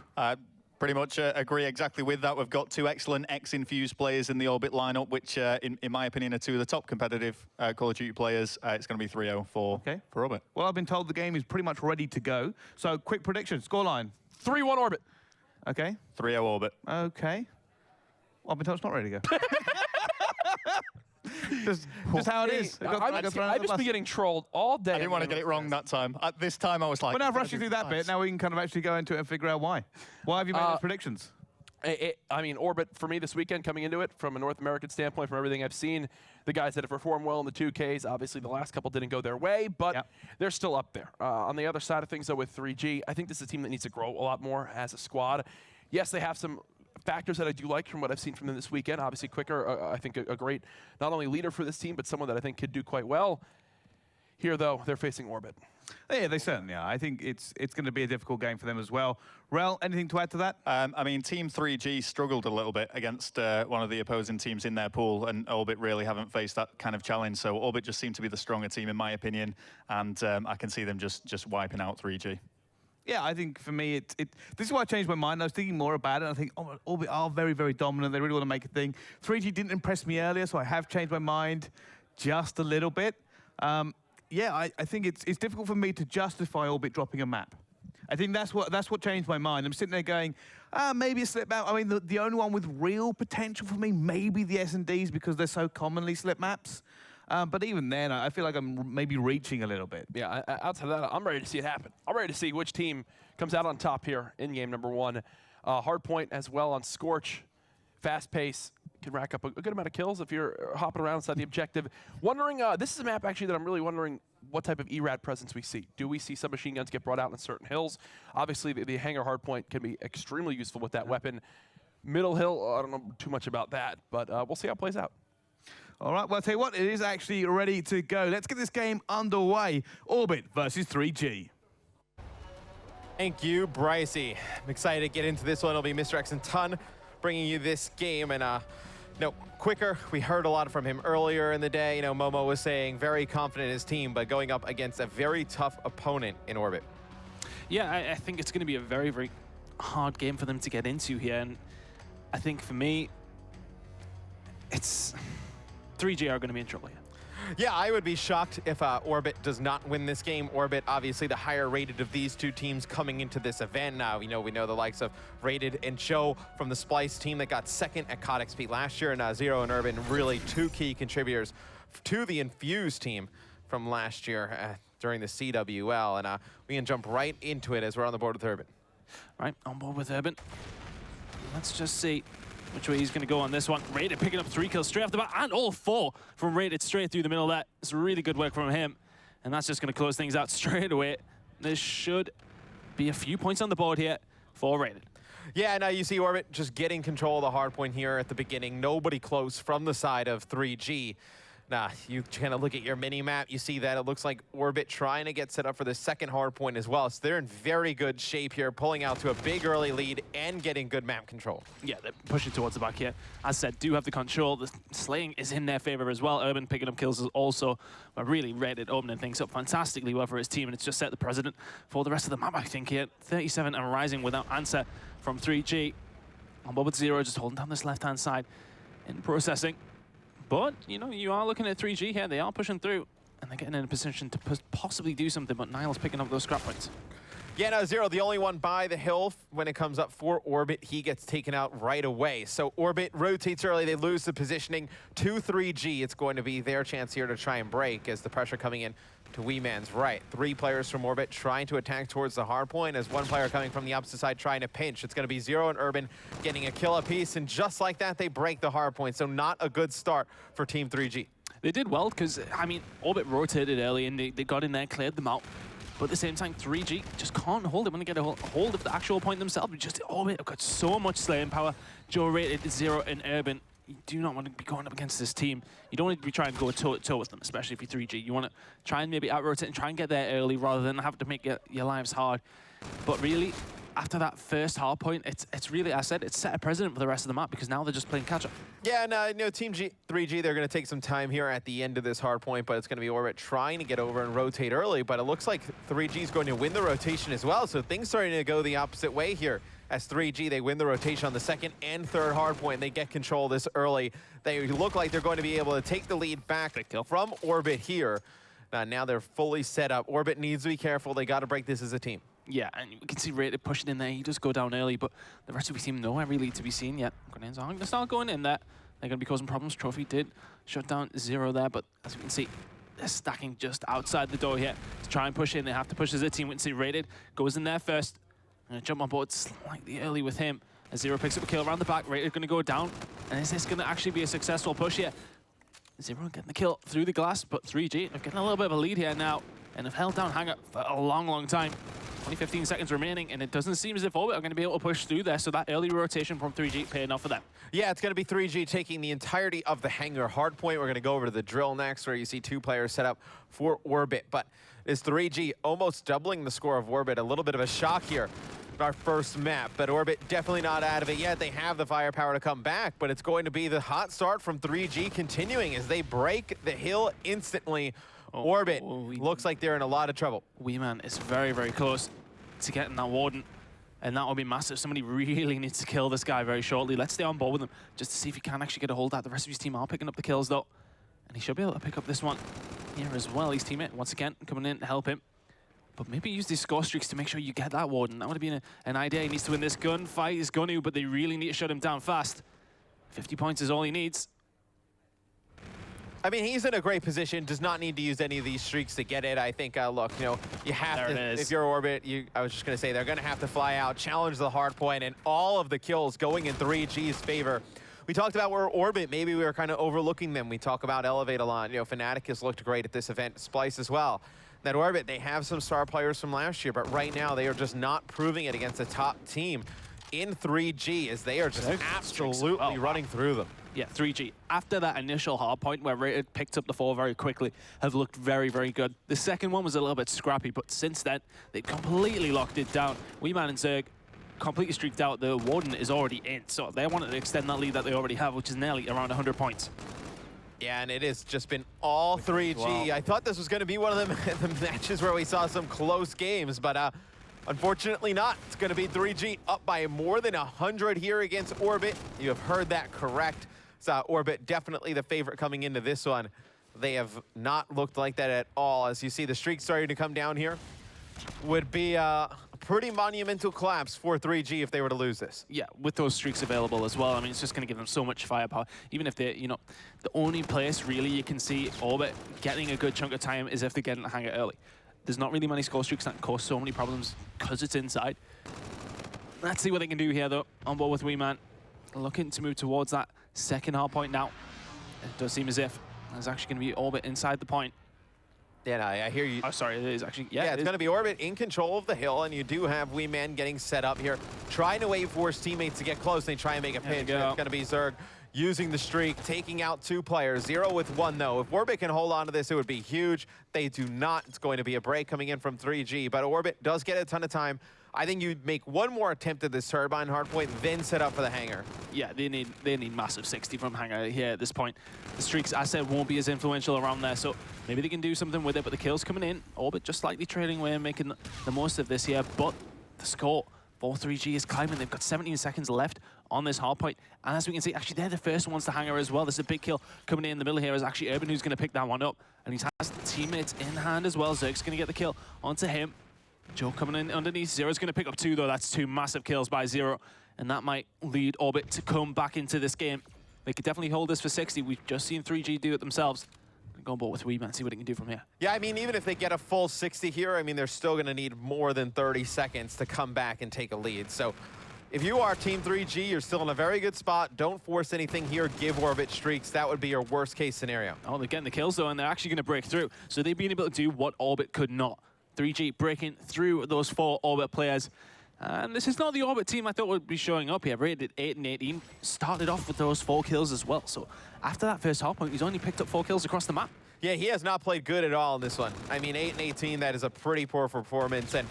Pretty much agree exactly with that. We've got 2 excellent X-infused players in the Orbit lineup, which, in my opinion, are 2 of the top competitive Call of Duty players. It's going to be 3-0 for Orbit. Well, I've been told the game is pretty much ready to go. So, quick prediction, scoreline. 3-1 Orbit. Okay. 3-0 Orbit. Okay. Well, I've been told it's not ready to go. just how it is. I've just been getting trolled all day. I didn't want to get it wrong that time. At this time, I was like... Well, now I've rushed you through that bit. Now we can kind of actually go into it and figure out why. Why have you made those predictions? I mean, Orbit, for me this weekend, coming into it, from a North American standpoint, from everything I've seen, the guys that have performed well in the 2Ks, obviously the last couple didn't go their way, but they're still up there. On the other side of things, though, with 3G, I think this is a team that needs to grow a lot more as a squad. Yes, they have some factors that I do like from what I've seen from them this weekend. Obviously, Quicker, I think a great, not only leader for this team, but someone that I think could do quite well. Here, though, they're facing Orbit. Yeah, they certainly are. I think it's going to be a difficult game for them as well. Rel, anything to add to that? I mean, Team 3G struggled a little bit against one of the opposing teams in their pool, and Orbit really haven't faced that kind of challenge. So Orbit just seemed to be the stronger team, in my opinion, and I can see them just wiping out 3G. Yeah, I think for me, this is why I changed my mind. I was thinking more about it. I think, Orbit are very, very dominant. They really want to make a thing. 3G didn't impress me earlier, so I have changed my mind just a little bit. Yeah, I think it's difficult for me to justify Orbit dropping a map. I think that's what changed my mind. I'm sitting there going, maybe a slip map. I mean, the only one with real potential for me, maybe the SnDs because they're so commonly slip maps. But even then, I feel like I'm maybe reaching a little bit. Yeah, outside of that, I'm ready to see it happen. I'm ready to see which team comes out on top here in game number 1. Hardpoint as well on Scorch. Fast pace. Can rack up a good amount of kills if you're hopping around inside the objective. Wondering, this is a map actually that I'm really wondering what type of ERAD presence we see. Do we see some machine guns get brought out in certain hills? Obviously, the hangar hardpoint can be extremely useful with that weapon. Middle hill, I don't know too much about that, but we'll see how it plays out. All right, well, I'll tell you what, it is actually ready to go. Let's get this game underway. Orbit versus 3G. Thank you, Brycey. I'm excited to get into this one. It'll be Mr. X and Ton bringing you this game. And quicker. We heard a lot from him earlier in the day. You know, Momo was saying very confident in his team, but going up against a very tough opponent in Orbit. Yeah, I think it's going to be a very, very hard game for them to get into here. And I think for me, it's 3G are going to be in trouble here. Yeah, I would be shocked if Orbit does not win this game. Orbit, obviously the higher rated of these two teams coming into this event. Now, we know the likes of Rated and Joe from the Splyce team that got second at COD XP last year, and Zero and Urban, really two key contributors to the Infuse team from last year during the CWL. And we can jump right into it as we're on the board with Urban. Right, on board with Urban. Let's just see which way he's going to go on this one. Rated picking up 3 kills straight off the bat, and all 4 from Rated straight through the middle of that. It's really good work from him, and that's just going to close things out straight away. There should be a few points on the board here for Rated. Yeah, now you see Orbit just getting control of the hard point here at the beginning. Nobody close from the side of 3G. Now, you kind of look at your mini-map, you see that it looks like Orbit trying to get set up for the second hard point as well. So they're in very good shape here, pulling out to a big early lead and getting good map control. Yeah, they're pushing towards the back here. As said, do have the control. The slaying is in their favor as well. Urban picking up kills is also really Rated opening things up fantastically well for his team, and it's just set the precedent for the rest of the map, I think, here. 37 and rising without answer from 3G. On board with Zero, just holding down this left-hand side in processing. But, you know, you are looking at 3G here. They are pushing through, and they're getting in a position to possibly do something, but Niall's picking up those scrap points. Yeah, no, Zero, the only one by the hill when it comes up for Orbit, he gets taken out right away. So Orbit rotates early, they lose the positioning to 3G. It's going to be their chance here to try and break as the pressure coming in to Wee Man's right. 3 players from Orbit trying to attack towards the hard point as 1 player coming from the opposite side trying to pinch. It's going to be Zero and Urban getting a kill apiece, and just like that, they break the hard point. So not a good start for Team 3G. They did well because, I mean, Orbit rotated early and they got in there, cleared them out. But at the same time, 3G just can't hold it when they get a hold of the actual point themselves. Just Orbit have got so much slaying power. Joe Rated, Zero, and Urban. You do not want to be going up against this team. You don't want to be trying to go toe-to-toe with them, especially if you're 3G. You want to try and maybe out-rotate and try and get there early rather than have to make your lives hard. But really, after that first hard point, it's really, I said, it's set a precedent for the rest of the map because now they're just playing catch-up. Yeah, and you know, Team 3G, they're going to take some time here at the end of this hard point, but it's going to be Orbit trying to get over and rotate early, but it looks like 3G is going to win the rotation as well, so things starting to go the opposite way here. As 3G, they win the rotation on the second and third hard point, and they get control this early. They look like they're going to be able to take the lead back from Orbit here. Now they're fully set up. Orbit needs to be careful. They got to break this as a team. Yeah, and you can see Rated pushing in there. He does go down early, but the rest of the team nowhere really to be seen yet. Grenades aren't going to start going in there. They're going to be causing problems. Trophy did shut down Zero there, but as you can see, they're stacking just outside the door here to try and push in. They have to push as a team. We can see Rated goes in there first. Going to jump on board slightly early with him. As Zero picks up a kill around the back, Rated going to go down. And is this going to actually be a successful push here? Zero getting the kill through the glass, but 3G are getting a little bit of a lead here now and have held down Hangar for a long, long time. Only 15 seconds remaining, and it doesn't seem as if Orbit are going to be able to push through there, so that early rotation from 3G paying off for them. Yeah, it's going to be 3G taking the entirety of the Hangar hard point. We're going to go over to the drill next, where you see 2 players set up for Orbit, but is 3G almost doubling the score of Orbit? A little bit of a shock here. Our first map, but Orbit definitely not out of it yet. They have the firepower to come back, but it's going to be the hot start from 3G continuing as they break the hill instantly. Orbit looks like they're in a lot of trouble. Wee Man is very, very close to getting that Warden, and that will be massive. Somebody really needs to kill this guy very shortly. Let's stay on board with him just to see if he can actually get a hold of that. The rest of his team are picking up the kills though, and he should be able to pick up this one here as well. His teammate, once again, coming in to help him. But maybe use these score streaks to make sure you get that Warden. That would have been an idea. He needs to win this gunfight. He's going to, but they really need to shut him down fast. 50 points is all he needs. I mean, he's in a great position, does not need to use any of these streaks to get it. I think, look, you know, you have to, if you're Orbit, I was just going to say, they're going to have to fly out, challenge the hard point, and all of the kills going in 3G's favor. We talked about where Orbit, maybe we were kind of overlooking them. We talk about Elevate a lot. You know, Fnatic has looked great at this event, Splyce as well. That Orbit, they have some star players from last year, but right now they are just not proving it against a top team in 3G, as they are just absolutely running through them. Yeah, 3G. After that initial hard point where Rated picked up the 4 very quickly, have looked very, very good. The second one was a little bit scrappy, but since then, they completely locked it down. Weeman and Zerg completely streaked out. The Warden is already in, so they wanted to extend that lead that they already have, which is nearly around 100 points. Yeah, and it has just been all 3G. Wow. I thought this was going to be one of the matches where we saw some close games, but unfortunately not. It's going to be 3G up by more than 100 here against Orbit. You have heard that correct. So Orbit definitely the favorite coming into this one. They have not looked like that at all. As you see the streak starting to come down here, would be a pretty monumental collapse for 3G if they were to lose this. Yeah, with those streaks available as well. I mean, it's just going to give them so much firepower. Even if they, you know, the only place really you can see Orbit getting a good chunk of time is if they get in the hangar early. There's not really many score streaks that cause so many problems because it's inside. Let's see what they can do here, though. On board with Weeman. Looking to move towards that second hard point now. It does seem as if there's actually going to be Orbit inside the point. Yeah, I hear you. Oh, sorry, it is actually. Yeah, it's going to be Orbit in control of the hill, and you do have Weeman getting set up here, trying to wait for his teammates to get close. They try and make a pinch. It's going to be Zerg using the streak, taking out 2 players. 0 with 1, though. If Orbit can hold on to this, it would be huge. They do not. It's going to be a break coming in from 3G, but Orbit does get a ton of time. I think you'd make one more attempt at this turbine hardpoint, then set up for the hangar. Yeah, they need massive 60 from hangar here at this point. The streaks, I said, won't be as influential around there, so maybe they can do something with it, but the kills coming in. Orbit just slightly trading away and making the most of this here, but the score for 3G is climbing. They've got 17 seconds left on this hardpoint, and as we can see, actually, they're the first ones to hangar as well. There's a big kill coming in the middle here. Is actually Urban who's going to pick that one up, and he has teammates in hand as well. Zerg's going to get the kill onto him. Joe coming in underneath. Zero's going to pick up 2, though. That's 2 massive kills by Zero, and that might lead Orbit to come back into this game. They could definitely hold this for 60. We've just seen 3G do it themselves. Go on board with Weeman, see what he can do from here. Yeah, I mean, even if they get a full 60 here, I mean, they're still going to need more than 30 seconds to come back and take a lead. So if you are Team 3G, you're still in a very good spot. Don't force anything here. Give Orbit streaks. That would be your worst-case scenario. Oh, they're getting the kills, though, and they're actually going to break through. So they've been able to do what Orbit could not. 3G breaking through those 4 Orbit players. And this is not the Orbit team I thought would be showing up here. Rated 8 and 18, started off with those 4 kills as well. So after that first hardpoint, he's only picked up 4 kills across the map. Yeah, he has not played good at all in this one. I mean, 8 and 18, that is a pretty poor performance. And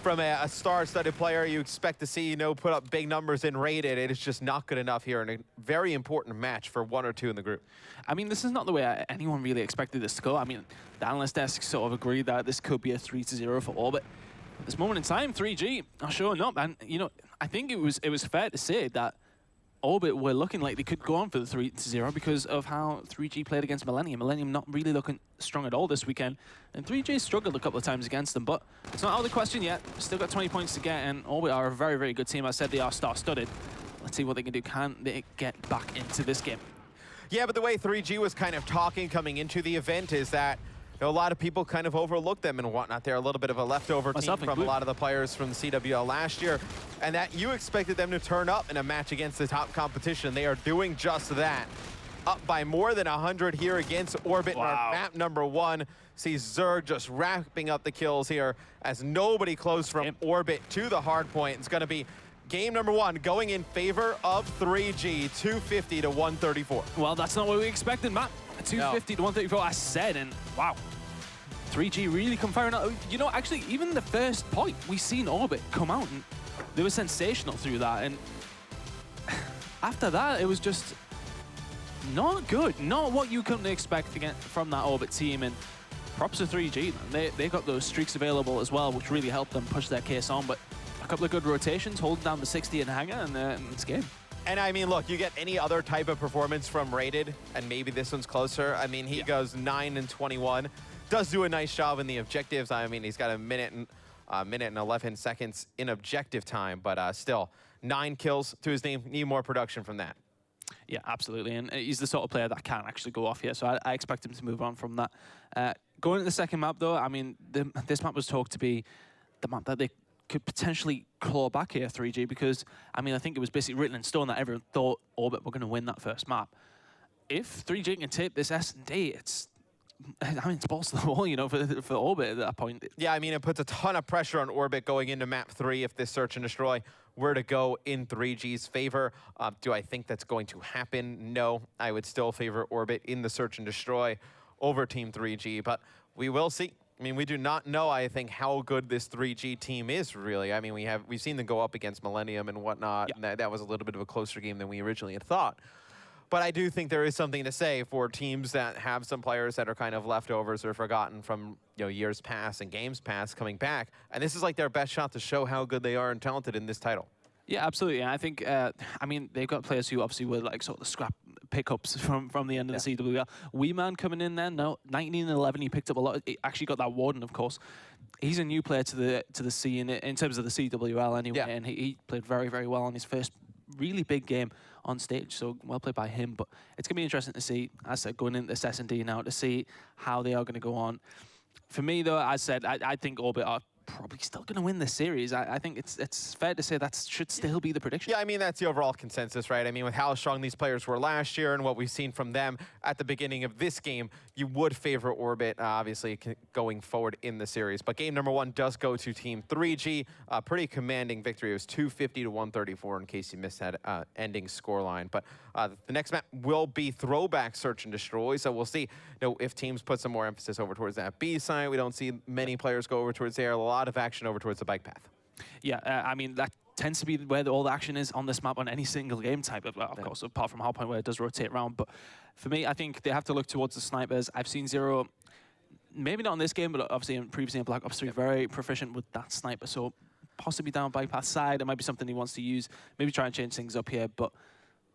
from a star-studded player, you expect to see, you know, put up big numbers in Rated. It is just not good enough here in a very important match for 1 or 2 in the group. I mean, this is not the way anyone really expected this to go. I mean, the analyst desk sort of agreed that this could be a 3-0 for Orbit. At this moment in time, 3G are showing up, and you know, I think it was fair to say that Orbit were looking like they could go on for the 3-0 because of how 3G played against Millennium. Millennium not really looking strong at all this weekend, and 3G struggled a couple of times against them, but it's not out of the question yet. Still got 20 points to get, and Orbit are a very, very good team. I said they are star-studded. Let's see what they can do. Can they get back into this game? Yeah, but the way 3G was kind of talking coming into the event is that, you know, a lot of people kind of overlooked them and whatnot. They're a little bit of a leftover team from a lot of the players from the CWL last year, and that you expected them to turn up in a match against the top competition. They are doing just that. Up by more than 100 here against Orbit in our map number 1. See Zerg just wrapping up the kills here as nobody close from Orbit to the hard point. It's going to be game number 1 going in favor of 3G, 250 to 134. Well, that's not what we expected, Matt. 250 to 134, I said, and wow. 3G really come firing out. You know, actually, even the first point, we seen Orbit come out, and they were sensational through that, and after that, it was just not good. Not what you couldn't expect to get from that Orbit team, and props to 3G. They got those streaks available as well, which really helped them push their case on, but a couple of good rotations, holding down the 60 in hangar, and it's game. And I mean, look, you get any other type of performance from Rated, and maybe this one's closer. I mean, he goes 9 and 21. does do a nice job in the objectives. I mean, he's got a minute and 11 seconds in objective time, but still, 9 kills to his name. Need more production from that. Yeah, absolutely. And he's the sort of player that can actually go off here, so I expect him to move on from that. Going to the second map, though, I mean, this map was talked to be the map that they could potentially claw back here, 3G, because, I mean, I think it was basically written in stone that everyone thought Orbit were going to win that first map. If 3G can take this SnD, it's balls to the wall, you know, for Orbit at that point. Yeah, I mean, it puts a ton of pressure on Orbit going into map 3 if this search and destroy were to go in 3G's favor. Do I think that's going to happen? No, I would still favor Orbit in the search and destroy over Team 3G, but we will see. I mean, we do not know, I think, how good this 3G team is, really. I mean, we've seen them go up against Millennium and whatnot, and that was a little bit of a closer game than we originally had thought. But I do think there is something to say for teams that have some players that are kind of leftovers or forgotten from years past and games past coming back. And this is like their best shot to show how good they are and talented in this title. Yeah, absolutely. And I think, I mean, they've got players who obviously were like sort of the scrap pickups from the end of the CWL. Weeman coming in there, no, 19 and 11, he picked up a lot. He actually got that Warden, of course. He's a new player to the scene in terms of the CWL anyway, and he played very, very well on his first really big game on stage, so well played by him. But it's going to be interesting to see, as I said, going into this SnD now, to see how they are going to go on. For me, though, as I said, I think Orbit are probably still going to win this series. I think it's fair to say that should still be the prediction. Yeah, I mean, that's the overall consensus, right? I mean, with how strong these players were last year and what we've seen from them at the beginning of this game, you would favor Orbit, obviously, going forward in the series. But game number 1 does go to Team 3G. Pretty commanding victory. It was 250 to 134 in case you missed that ending scoreline. But the next map will be Throwback Search and Destroy, so we'll see if teams put some more emphasis over towards that B side. We don't see many players go over towards there. A lot of action over towards the bike path. Yeah, I mean, that tends to be where all the action is on this map on any single game type, of course, apart from Hardpoint where it does rotate around. But for me, I think they have to look towards the snipers. I've seen Zero, maybe not in this game, but obviously previously in Black Ops 3, very proficient with that sniper. So possibly down bike path side, it might be something he wants to use. Maybe try and change things up here. But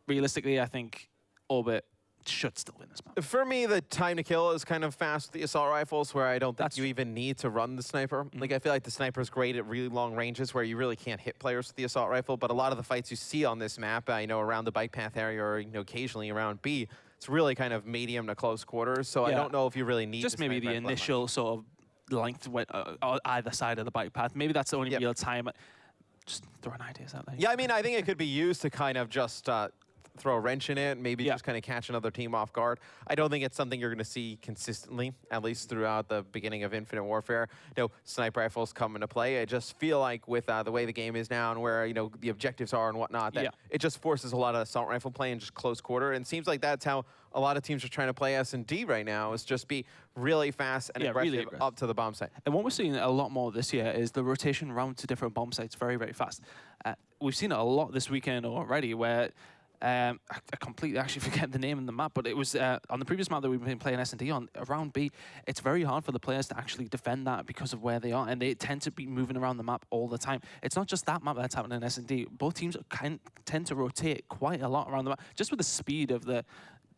realistically, I think Orbit should still win this map. For me, the time to kill is kind of fast with the assault rifles, where I don't think you even need to run the sniper. Like, I feel like the sniper is great at really long ranges where you really can't hit players with the assault rifle, but a lot of the fights you see on this map, around the bike path area or, occasionally around B, it's really kind of medium to close quarters, so I don't know if you really need just maybe the initial sort of length on either side of the bike path. Maybe that's the only real time. Just throwing ideas out there. Yeah, I mean, I think it could be used to kind of just throw a wrench in it, maybe just kind of catch another team off guard. I don't think it's something you're going to see consistently, at least throughout the beginning of Infinite Warfare. Sniper rifles come into play. I just feel like with the way the game is now and where, the objectives are and whatnot, that it just forces a lot of assault rifle play in just close quarter. And it seems like that's how a lot of teams are trying to play SnD right now, is just be really fast and aggressive up to the bomb site. And what we're seeing a lot more this year is the rotation around to different bomb sites very, very fast. We've seen it a lot this weekend already, where I completely actually forget the name of the map, but it was on the previous map that we've been playing SnD on, around B. It's very hard for the players to actually defend that because of where they are, and they tend to be moving around the map all the time. It's not just that map that's happening in SnD. Both teams tend to rotate quite a lot around the map, just with the speed of the...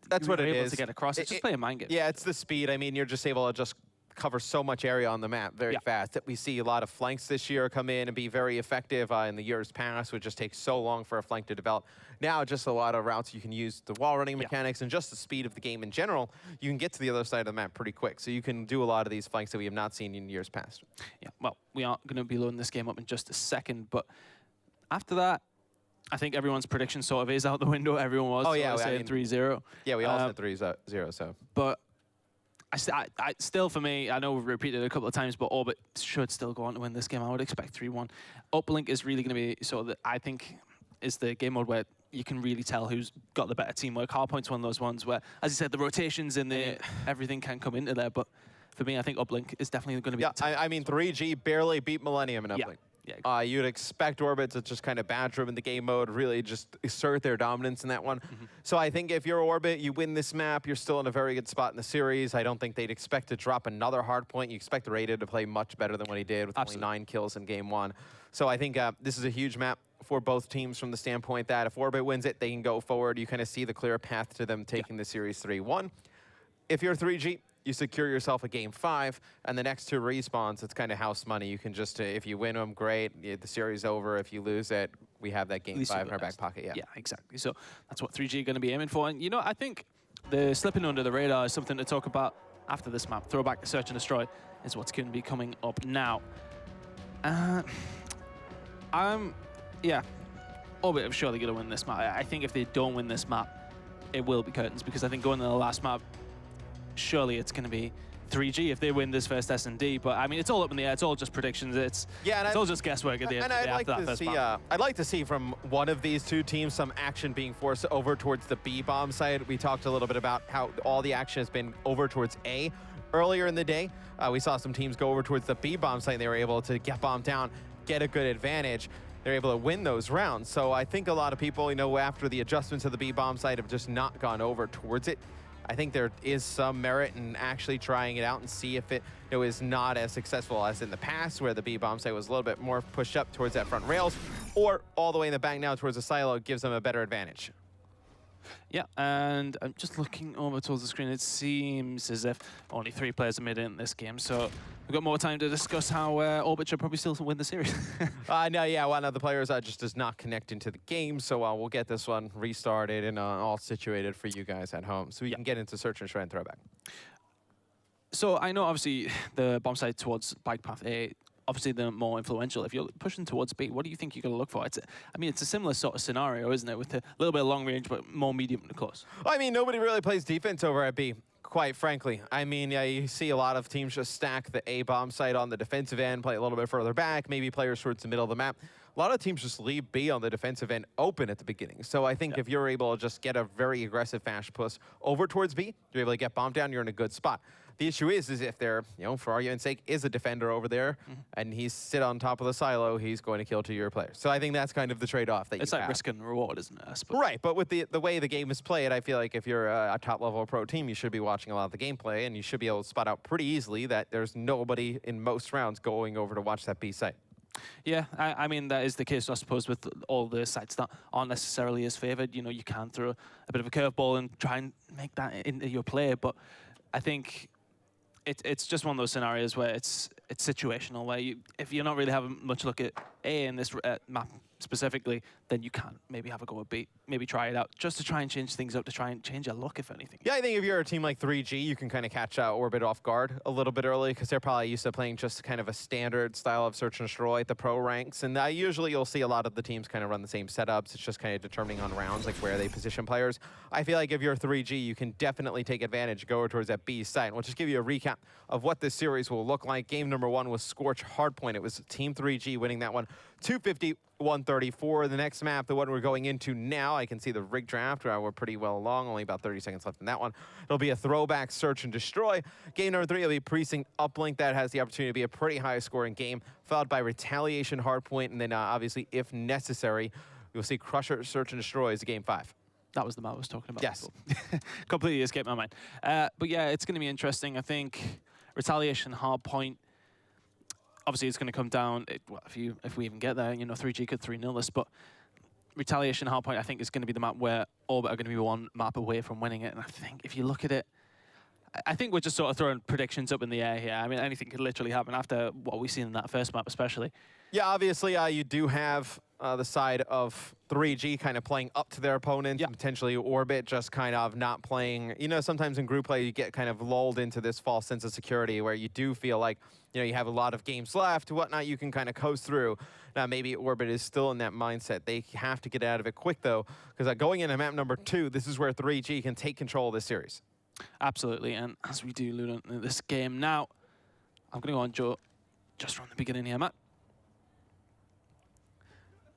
That's what it is. To get across. It's just playing mind game. Yeah, it's the speed. I mean, you're just able to just cover so much area on the map very fast that we see a lot of flanks this year come in and be very effective. In the years past, would just take so long for a flank to develop. Now, just a lot of routes you can use the wall running mechanics and just the speed of the game in general. You can get to the other side of the map pretty quick. So you can do a lot of these flanks that we have not seen in years past. Yeah, well, we are going to be loading this game up in just a second, but after that, I think everyone's prediction sort of is out the window. Everyone was saying 3-0. Yeah, we all said 3-0, so. But I still, for me, I know we've repeated it a couple of times, but Orbit should still go on to win this game. I would expect 3-1. Uplink is really going to be sort of, I think, is the game mode where you can really tell who's got the better teamwork. Hardpoint's one of those ones where, as you said, the rotations and everything can come into there. But for me, I think Uplink is definitely going to be. Yeah, I mean, 3G barely beat Millennium in Uplink. Yeah. You'd expect Orbit to just kind of badger them in the game mode, really just assert their dominance in that one. So I think if you're Orbit, you win this map, you're still in a very good spot in the series. I don't think they'd expect to drop another Hardpoint. You expect the Rated to play much better than what he did with only 9 kills in game 1. So I think this is a huge map for both teams from the standpoint that if Orbit wins it, they can go forward. You kind of see the clear path to them taking the series 3-1. If you're 3G, you secure yourself a game 5, and the next 2 respawns, it's kind of house money. You can just, if you win them, great. The series over. If you lose it, we have that game 5 in our back pocket. Yeah, exactly. So that's what 3G are going to be aiming for. And, you know, I think the slipping under the radar is something to talk about after this map. Throwback, Search and Destroy is what's going to be coming up now. Yeah, Orbit are surely going to win this map. I think if they don't win this map, it will be curtains, because I think going to the last map, surely it's going to be 3G if they win this first SnD. But I mean, it's all up in the air. It's all just predictions. It's all just guesswork at the end I'd after like that first to see, map. I'd like to see from one of these 2 teams some action being forced over towards the B bomb side. We talked a little bit about how all the action has been over towards A earlier in the day. We saw some teams go over towards the B bomb site. They were able to get bombed down, get a good advantage. They're able to win those rounds. So I think a lot of people, you know, after the adjustments of the B bomb site have just not gone over towards it. I think there is some merit in actually trying it out and see if it is not as successful as in the past, where the B bomb site was a little bit more pushed up towards that front rails, or all the way in the back now towards the silo. Gives them a better advantage. Yeah, and I'm just looking over towards the screen. It seems as if only 3 players have made it in this game, so we've got more time to discuss how Orbit should probably still win the series. No, yeah, one of the players just does not connect into the game, so we'll get this one restarted and all situated for you guys at home, so we can get into Search and Destroy and Throwback. So I know, obviously, the bomb site towards Bike Path A, obviously they're more influential. If you're pushing towards B, what do you think you're going to look for? I mean, it's a similar sort of scenario, isn't it? With a little bit of long range, but more medium to close. I mean, nobody really plays defense over at B, quite frankly. I mean, yeah, you see a lot of teams just stack the A bomb site on the defensive end, play a little bit further back, maybe players towards the middle of the map. A lot of teams just leave B on the defensive end open at the beginning. So I think if you're able to just get a very aggressive fast push over towards B, you're able to get bombed down, you're in a good spot. The issue is if there, for argument's sake, is a defender over there, and he's sit on top of the silo, he's going to kill 2 of your players. So I think that's kind of the trade-off that it's like risk and reward, isn't it? Right, but with the way the game is played, I feel like if you're a top-level pro team, you should be watching a lot of the gameplay, and you should be able to spot out pretty easily that there's nobody in most rounds going over to watch that B site. Yeah, I mean, that is the case, I suppose, with all the sites that aren't necessarily as favored. You know, you can throw a bit of a curveball and try and make that into your play, but I think it's just one of those scenarios where it's situational, where if you're not really having much look at A in this map specifically, then you can maybe have a go at B, maybe try it out, just to try and change things up, to try and change your look, if anything. Yeah, I think if you're a team like 3G, you can kind of catch Orbit off guard a little bit early, because they're probably used to playing just kind of a standard style of Search and Destroy at the pro ranks, and usually you'll see a lot of the teams kind of run the same setups. It's just kind of determining on rounds, like where they position players. I feel like if you're 3G, you can definitely take advantage, go towards that B site. And we'll just give you a recap of what this series will look like. Game number 1 was Scorch Hardpoint. It was Team 3G winning that one, 250-134. The next map, the one we're going into now, I can see the rig draft. We're pretty well along, only about 30 seconds left in that one. It'll be a throwback Search and Destroy. Game number 3 will be Precinct Uplink. That has the opportunity to be a pretty high scoring game, followed by Retaliation Hardpoint, and then obviously, if necessary, you'll see Crusher Search and Destroy as game 5. That was the map I was talking about. Yes. Completely escaped my mind. But yeah, it's going to be interesting. I think Retaliation Hardpoint, obviously it's going to come down, well, if we even get there, 3G could 3-0 this, but Retaliation Hardpoint, I think, is going to be the map where Orbit are going to be one map away from winning it. And I think if you look at it, I think we're just sort of throwing predictions up in the air here. I mean, anything could literally happen after what we've seen in that first map, especially. Yeah, obviously, you do have the side of 3G kind of playing up to their opponent, and potentially Orbit just kind of not playing. Sometimes in group play, you get kind of lulled into this false sense of security where you do feel like, you have a lot of games left, whatnot, you can kind of coast through. Now, maybe Orbit is still in that mindset. They have to get out of it quick, though, because going into map number 2, this is where 3G can take control of this series. Absolutely, and as we do loot into this game now, I'm going to go on Joe just from the beginning here, Matt.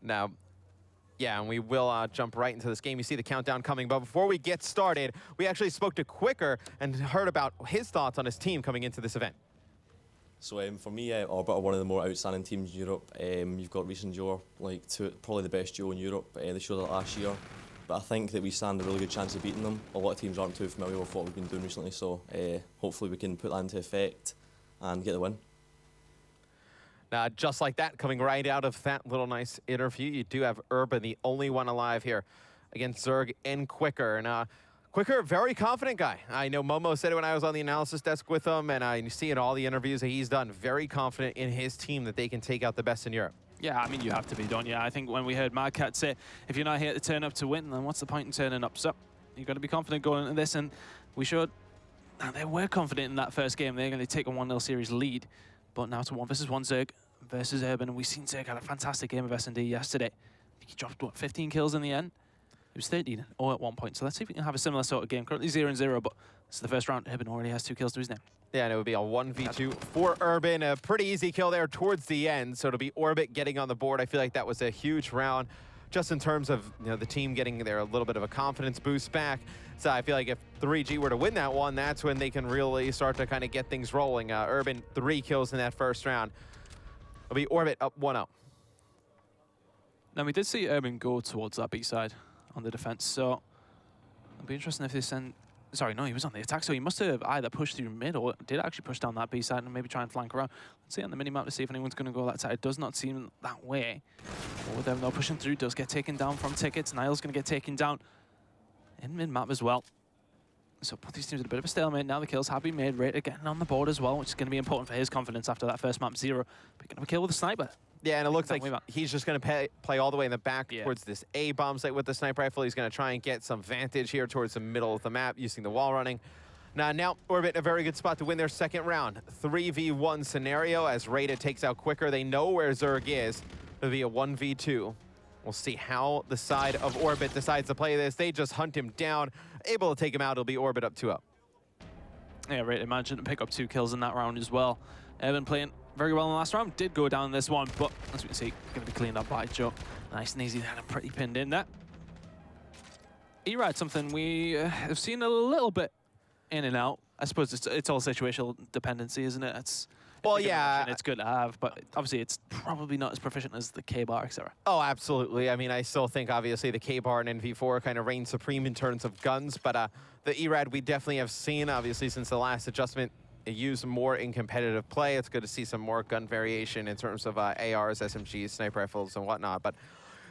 Now, yeah, and we will jump right into this game. You see the countdown coming, but before we get started, we actually spoke to Quicker and heard about his thoughts on his team coming into this event. So for me, Orbit are one of the more outstanding teams in Europe. You've got Reese and Joe, probably the best duo in Europe. They showed that last year. But I think that we stand a really good chance of beating them. A lot of teams aren't too familiar with what we've been doing recently, so hopefully we can put that into effect and get the win. Now, just like that, coming right out of that little nice interview, you do have Urban, the only one alive here, against Zerg and Quicker. And Quicker, very confident guy. I know Momo said it when I was on the analysis desk with him, and I see in all the interviews that he's done, very confident in his team that they can take out the best in Europe. Yeah, I mean, you have to be, don't you? I think when we heard Madcat say, if you're not here to turn up to win, then what's the point in turning up? So you've got to be confident going into this, and we showed that they were confident in that first game. They're going to take a 1-0 series lead, but now to 1 versus 1 Zerg versus Urban, and we've seen Zerg had a fantastic game of SnD yesterday. I think he dropped, what, 15 kills in the end? It was 13 at one point, so let's see if we can have a similar sort of game. Currently 0-0, but this is the first round. Urban already has 2 kills to his name. Yeah, and it would be a 1v2 for Urban. A pretty easy kill there towards the end, so it'll be Orbit getting on the board. I feel like that was a huge round, just in terms of the team getting their a little bit of a confidence boost back. So I feel like if 3G were to win that one, that's when they can really start to kind of get things rolling. Urban, 3 kills in that first round. It'll be Orbit up 1-0. Now, we did see Urban go towards that B side on the defense, so it'll be interesting if they send... Sorry, no, he was on the attack, so he must have either pushed through mid or did actually push down that B side and maybe try and flank around. Let's see on the minimap to see if anyone's going to go that side. It does not seem that way. But with them, though, pushing through, does get taken down from Tickets. Niall's going to get taken down in mid-map as well. So both these teams are a bit of a stalemate. Now the kills have been made. Raider getting on the board as well, which is going to be important for his confidence after that first map 0. Picking up a kill with a sniper. Yeah, and it looks like he's just going to play all the way in the back towards this A bomb site with the sniper rifle. He's going to try and get some vantage here towards the middle of the map using the wall running. Now Orbit in a very good spot to win their second round. 3v1 scenario as Raider takes out Quicker. They know where Zerg is. It'll be a 1v2. We'll see how the side of Orbit decides to play this. They just hunt him down. Able to take him out. It'll be Orbit up 2-0. Yeah, Raider managed to pick up 2 kills in that round as well. Evan playing very well in the last round. Did go down in this one, but as we can see, going to be cleaned up by Joe. Nice and easy. Had him pretty pinned in there. E-Ride, something we have seen a little bit in and out. I suppose it's all situational dependency, isn't it? It's well, yeah, it's good to have, but obviously it's probably not as proficient as the K-Bar, etc. Oh, absolutely. I mean, I still think obviously the K-Bar and NV4 kind of reign supreme in terms of guns, but the E-Rad we definitely have seen, obviously, since the last adjustment, use more in competitive play. It's good to see some more gun variation in terms of ARs, SMGs, sniper rifles, and whatnot. But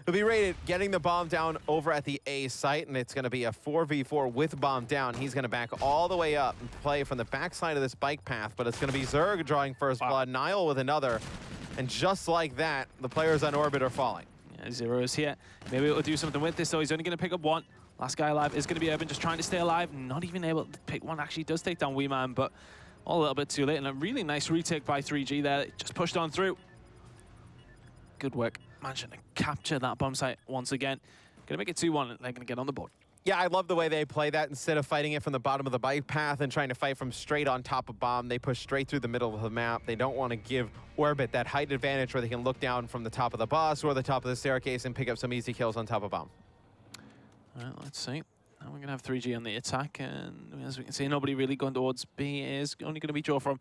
it'll be Rated getting the bomb down over at the A site, and it's going to be a 4v4 with bomb down. He's going to back all the way up and play from the backside of this bike path, but it's going to be Zerg drawing first blood, Niall with another, and just like that, the players on Orbit are falling. Yeah, Zero is here. Maybe it'll do something with this, so he's only going to pick up 1. Last guy alive is going to be Urban, just trying to stay alive, not even able to pick 1. Actually does take down Weeman, but all a little bit too late, and a really nice retake by 3G there. Just pushed on through. Good work. Managing to capture that bomb site once again. Gonna make it 2-1, and they're gonna get on the board. Yeah, I love the way they play that. Instead of fighting it from the bottom of the bike path and trying to fight from straight on top of bomb, they push straight through the middle of the map. They don't want to give Orbit that height advantage where they can look down from the top of the boss or the top of the staircase and pick up some easy kills on top of bomb. All right, let's see. Now we're going to have 3G on the attack, and as we can see, nobody really going towards B. Is only going to be Joe from...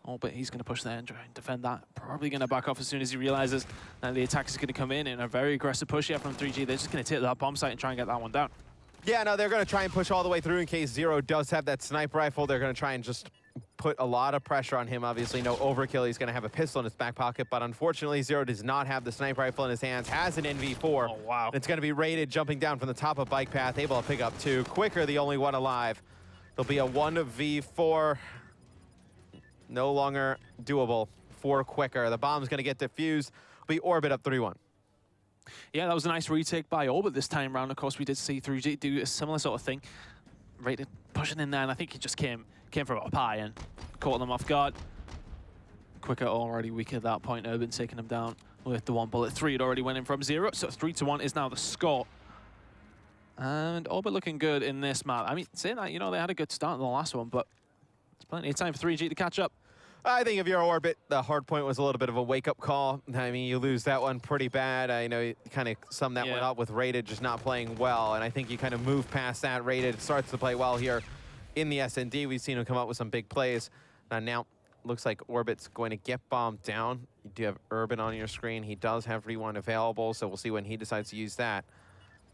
Oh, but he's going to push there and try and defend that. Probably going to back off as soon as he realizes that the attack is going to come in a very aggressive push here from 3G. They're just going to take that bomb site and try and get that one down. Yeah, no, they're going to try and push all the way through in case Zero does have that sniper rifle. They're going to try and just put a lot of pressure on him. Obviously, no overkill. He's going to have a pistol in his back pocket, but unfortunately, Zero does not have the sniper rifle in his hands, has an NV4. Oh, wow. It's going to be Rated jumping down from the top of bike path, able to pick up 2. Quicker, the only one alive. There'll be a 1v4. No longer doable for Quicker. The bomb's going to get defused. Be Orbit up 3-1. Yeah, that was a nice retake by Orbit this time round. Of course, we did see 3G do a similar sort of thing. Rated pushing in there, and I think he just came for a pie and caught them off guard. Quicker already weak at that point. Urban taking him down with the 1 bullet. 3 had already went in from 0, so 3-1 is now the score. And Orbit looking good in this map. I mean, saying that, they had a good start in the last one, but there's plenty of time for 3G to catch up. I think if you're Orbit, the Hardpoint was a little bit of a wake-up call. I mean, you lose that one pretty bad. I know you kind of summed that one up with Rated just not playing well, and I think you kind of move past that. Rated starts to play well here in the SnD. We've seen him come up with some big plays. Now looks like Orbit's going to get bombed down. You do have Urban on your screen. He does have Rewind available, so we'll see when he decides to use that.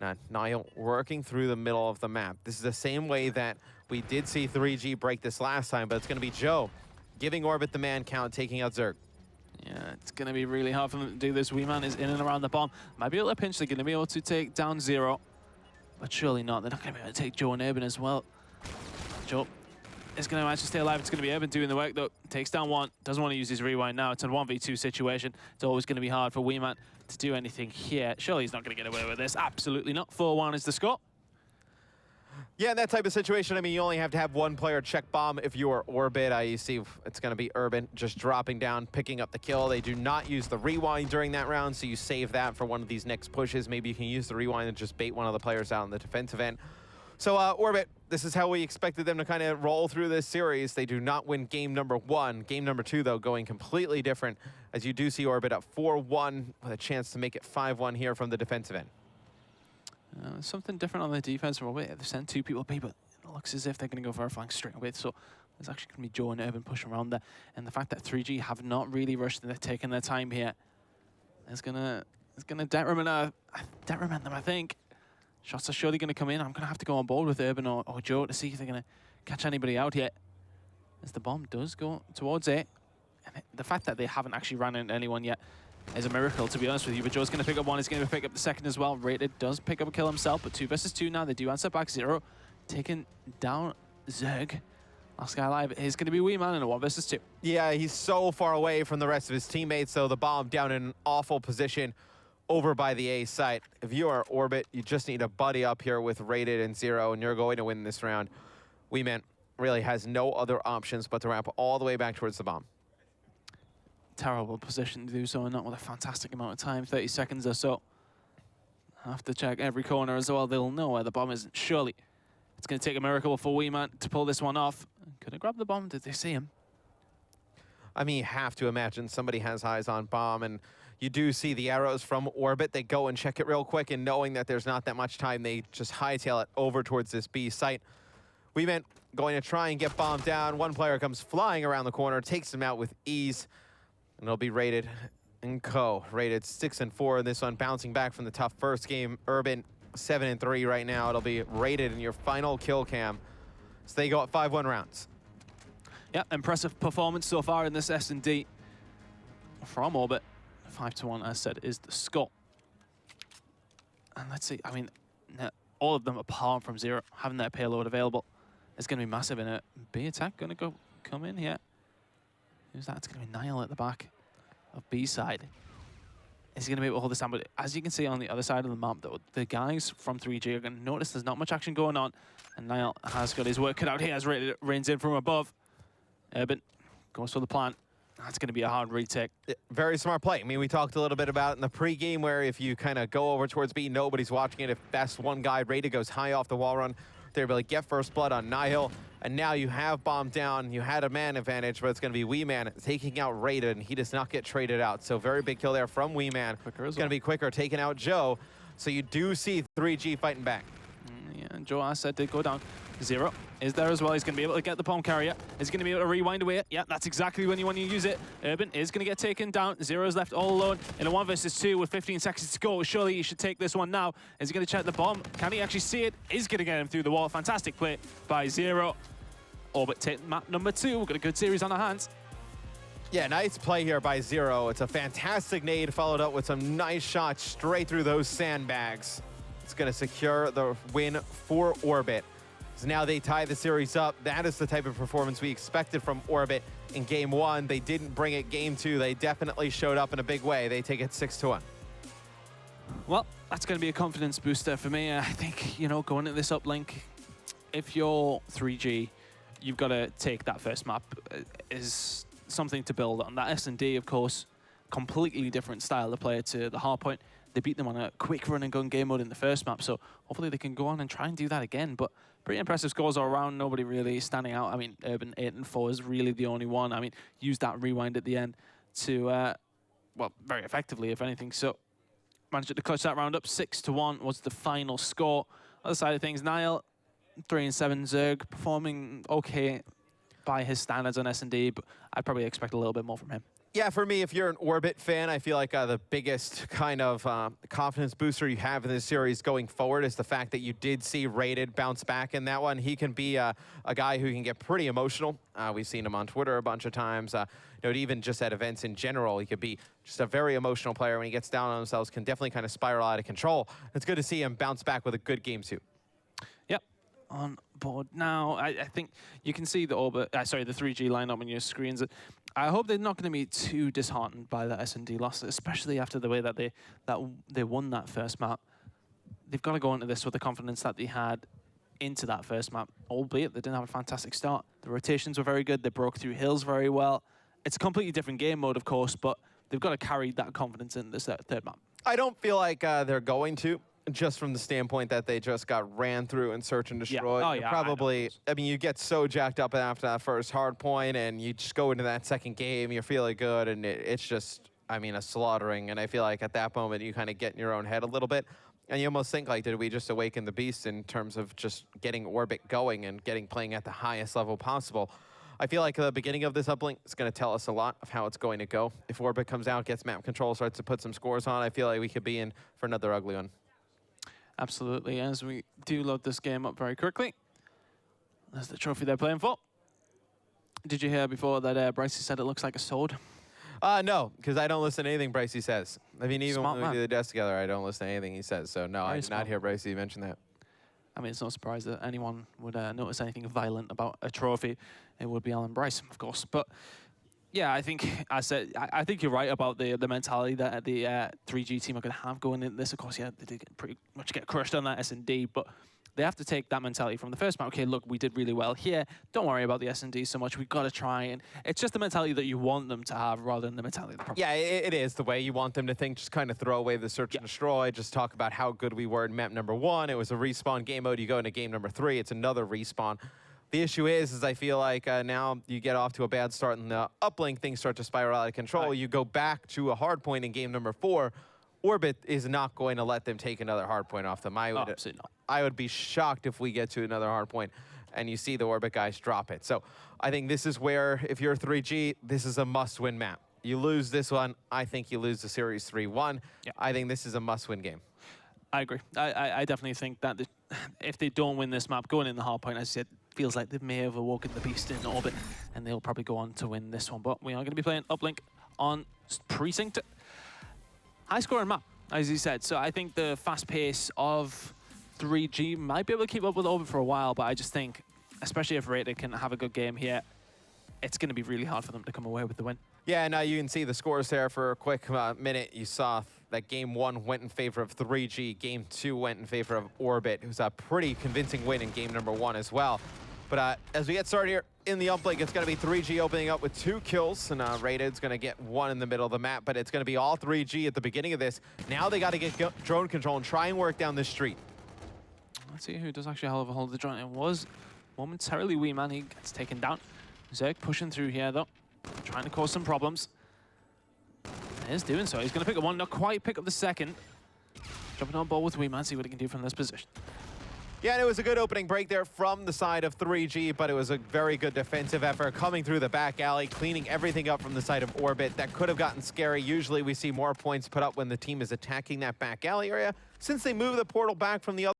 Now, Niall working through the middle of the map. This is the same way that we did see 3G break this last time, but it's going to be Joe giving Orbit the man count, taking out Zerg. Yeah, it's going to be really hard for them to do this. Weeman is in and around the bomb. Might be able to pinch. They're going to be able to take down 0. but surely not. They're not going to be able to take Joe and Urban as well. Joe is going to manage to stay alive. It's going to be Urban doing the work, though. Takes down one. Doesn't want to use his rewind now. It's a 1v2 situation. It's always going to be hard for Weeman to do anything here. Surely he's not going to get away with this. Absolutely not. 4-1 is the score. Yeah, in that type of situation, I mean, you only have to have one player check bomb if you are Orbit. You see it's going to be Urban just dropping down, picking up the kill. They do not use the rewind during that round, so you save that for one of these next pushes. Maybe you can use the rewind and just bait one of the players out in the defensive end. So, Orbit, this is how we expected them to kind of roll through this series. They do not win game number 1. Game number 2, though, going completely different, as you do see Orbit up 4-1 with a chance to make it 5-1 here from the defensive end. Something different on the defense for Orbit. They've sent 2 people B, but it looks as if they're going to go for a flank straight away. So there's actually going to be Joe and Urban pushing around there. And the fact that 3G have not really rushed and they're taking their time here is going to detriment them, I think. Shots are surely going to come in. I'm going to have to go on board with Urban or Joe to see if they're going to catch anybody out yet. As the bomb does go towards it. And the fact that they haven't actually ran into anyone yet is a miracle, to be honest with you. But Joe's going to pick up one. He's going to pick up the second as well. Rated does pick up a kill himself, but 2 versus 2 now. They do answer back 0. Taking down Zerg. Last guy alive is going to be Weeman in a 1 versus 2. Yeah, he's so far away from the rest of his teammates, so the bomb down in an awful position over by the A site. If you are Orbit, you just need a buddy up here with Rated and 0, and you're going to win this round. Weeman really has no other options but to ramp all the way back towards the bomb. Terrible position to do so, and not with a fantastic amount of time, 30 seconds or so. Have to check every corner as well. They'll know where the bomb is. Surely it's going to take a miracle for Weeman to pull this one off. Could have grabbed the bomb. Did they see him? I mean, you have to imagine somebody has eyes on bomb, and you do see the arrows from Orbit. They go and check it real quick, and knowing that there's not that much time, they just hightail it over towards this B site. Weeman going to try and get bomb down. One player comes flying around the corner, takes him out with ease. And it'll be Rated and Co. Rated 6-4 in this one, bouncing back from the tough first game. Urban 7-3 right now. It'll be Rated in your final kill cam. So they go at 5-1 rounds. Yeah, impressive performance so far in this SnD from Orbit. 5-1, as said, is the score. And let's see, I mean, all of them apart from 0 having their payload available is going to be massive in a B attack. Going to come in here. Who's that? It's going to be Niall at the back of B side. Is he going to be able to hold this down? But as you can see on the other side of the map, though, the guys from 3G are going to notice there's not much action going on. And Niall has got his work cut out here as rains in from above. Urban goes for the plant. That's going to be a hard retake. Very smart play. I mean, we talked a little bit about it in the pregame where if you kind of go over towards B, nobody's watching it. If best one guy, Rated, goes high off the wall run, they're able to get first blood on Nihil. And now you have bomb down. You had a man advantage, but it's going to be Weeman taking out Rated, and he does not get traded out. So very big kill there from Weeman. It's going to be quicker, taking out Joe. So you do see 3G fighting back. Yeah, and Joe, as said, did go down. 0 is there as well. He's going to be able to get the bomb carrier. He's going to be able to rewind away. Yeah, that's exactly when you want to use it. Urban is going to get taken down. 0 is left all alone in a 1 versus 2 with 15 seconds to go. Surely he should take this one now. Is he going to check the bomb? Can he actually see it? Is going to get him through the wall. Fantastic play by 0. Orbit take map number 2. We've got a good series on our hands. Yeah, nice play here by 0. It's a fantastic nade followed up with some nice shots straight through those sandbags. It's going to secure the win for Orbit. So now they tie the series up. That is the type of performance we expected from Orbit in game 1. They didn't bring it game 2. They definitely showed up in a big way. They take it 6-1. Well, that's going to be a confidence booster for me. I think, you know, going at this uplink, if you're 3G, you've got to take that first map is something to build on. That SnD, of course, completely different style to play to the Hardpoint. They beat them on a quick run and gun game mode in the first map, so hopefully they can go on and try and do that again. But pretty impressive scores all around. Nobody really standing out. I mean, Urban 8-4 is really the only one. I mean, used that rewind at the end to, well, very effectively, if anything. So managed to clutch that round up. 6-1 was the final score. Other side of things, Niall, 3-7. Zerg performing okay by his standards on SnD, but I'd probably expect a little bit more from him. Yeah, for me, if you're an Orbit fan, I feel like the biggest kind of confidence booster you have in this series going forward is the fact that you did see Rated bounce back in that one. He can be a guy who can get pretty emotional. We've seen him on Twitter a bunch of times. Even just at events in general, he could be just a very emotional player. When he gets down on himself, can definitely kind of spiral out of control. It's good to see him bounce back with a good game too. Yep, on board now. I think you can see the Orbit, the 3G lineup on your screens. I hope they're not going to be too disheartened by the SnD loss, especially after the way that they won that first map. They've got to go into this with the confidence that they had into that first map, albeit they didn't have a fantastic start. The rotations were very good. They broke through hills very well. It's a completely different game mode, of course, but they've got to carry that confidence in this third map. I don't feel like they're going to. Just from the standpoint that they just got ran through and search and destroy. Yeah. Oh, You're yeah, probably, I mean, you get so jacked up after that first hard point, and you just go into that second game, you're feeling good, and it's just, I mean, a slaughtering. And I feel like at that moment, you kind of get in your own head a little bit, and you almost think, like, did we just awaken the beast in terms of just getting Orbit going and playing at the highest level possible? I feel like the beginning of this uplink is going to tell us a lot of how it's going to go. If Orbit comes out, gets map control, starts to put some scores on, I feel like we could be in for another ugly one. Absolutely, as we do load this game up very quickly. There's the trophy they're playing for. Did you hear before that Brycey said it looks like a sword? No, because I don't listen to anything Brycey says. I mean, even Smart when we man. do the desk together, I don't listen to anything he says. So no, I did not hear Brycey mention that. I mean, it's no surprise that anyone would notice anything violent about a trophy. It would be Alan Bryce, of course. But yeah, I think I think you're right about the mentality that the 3G team are going to have going into this. Of course, yeah, they did pretty much get crushed on that SnD, but they have to take that mentality from the first map. Okay, look, we did really well here. Don't worry about the SnD so much. We've got to try, and it's just the mentality that you want them to have rather than the mentality of the problem. Yeah, it is the way you want them to think. Just kind of throw away the search and destroy. Just talk about how good we were in map number 1. It was a respawn game mode. You go into game number 3. It's another respawn. The issue is I feel like now you get off to a bad start in the uplink, things start to spiral out of control. Right. You go back to a hard point in game number 4. Orbit is not going to let them take another hard point off them. Absolutely not. I would be shocked if we get to another hard point and you see the Orbit guys drop it. So I think this is where, if you're 3G, this is a must-win map. You lose this one, I think you lose the series 3-1. Yeah. I think this is a must-win game. I agree. I definitely think that if they don't win this map, going in the hard point, as I said, feels like they may have awoken the beast in Orbit, and they'll probably go on to win this one. But we are going to be playing Uplink on Precinct. High-scoring map, as you said. So I think the fast pace of 3G might be able to keep up with Orbit for a while, but I just think, especially if Rated can have a good game here, it's going to be really hard for them to come away with the win. Yeah, now you can see the scores there for a quick minute. You saw that game 1 went in favor of 3G. Game 2 went in favor of Orbit. It was a pretty convincing win in game number 1 as well. But as we get started here in the uplink, it's going to be 3G opening up with 2 kills, and Rated's going to get 1 in the middle of the map, but it's going to be all 3G at the beginning of this. Now they got to get drone control and try and work down this street. Let's see who does actually a hell of a hold of the drone. It was momentarily Wee Man. He gets taken down. Zerg pushing through here, though, trying to cause some problems. He is doing so. He's going to pick up 1, not quite pick up the second. Jumping on ball with Wee Man, see what he can do from this position. Yeah, and it was a good opening break there from the side of 3G, but it was a very good defensive effort coming through the back alley, cleaning everything up from the side of Orbit. That could have gotten scary. Usually we see more points put up when the team is attacking that back alley area. Since they moved the portal back from the other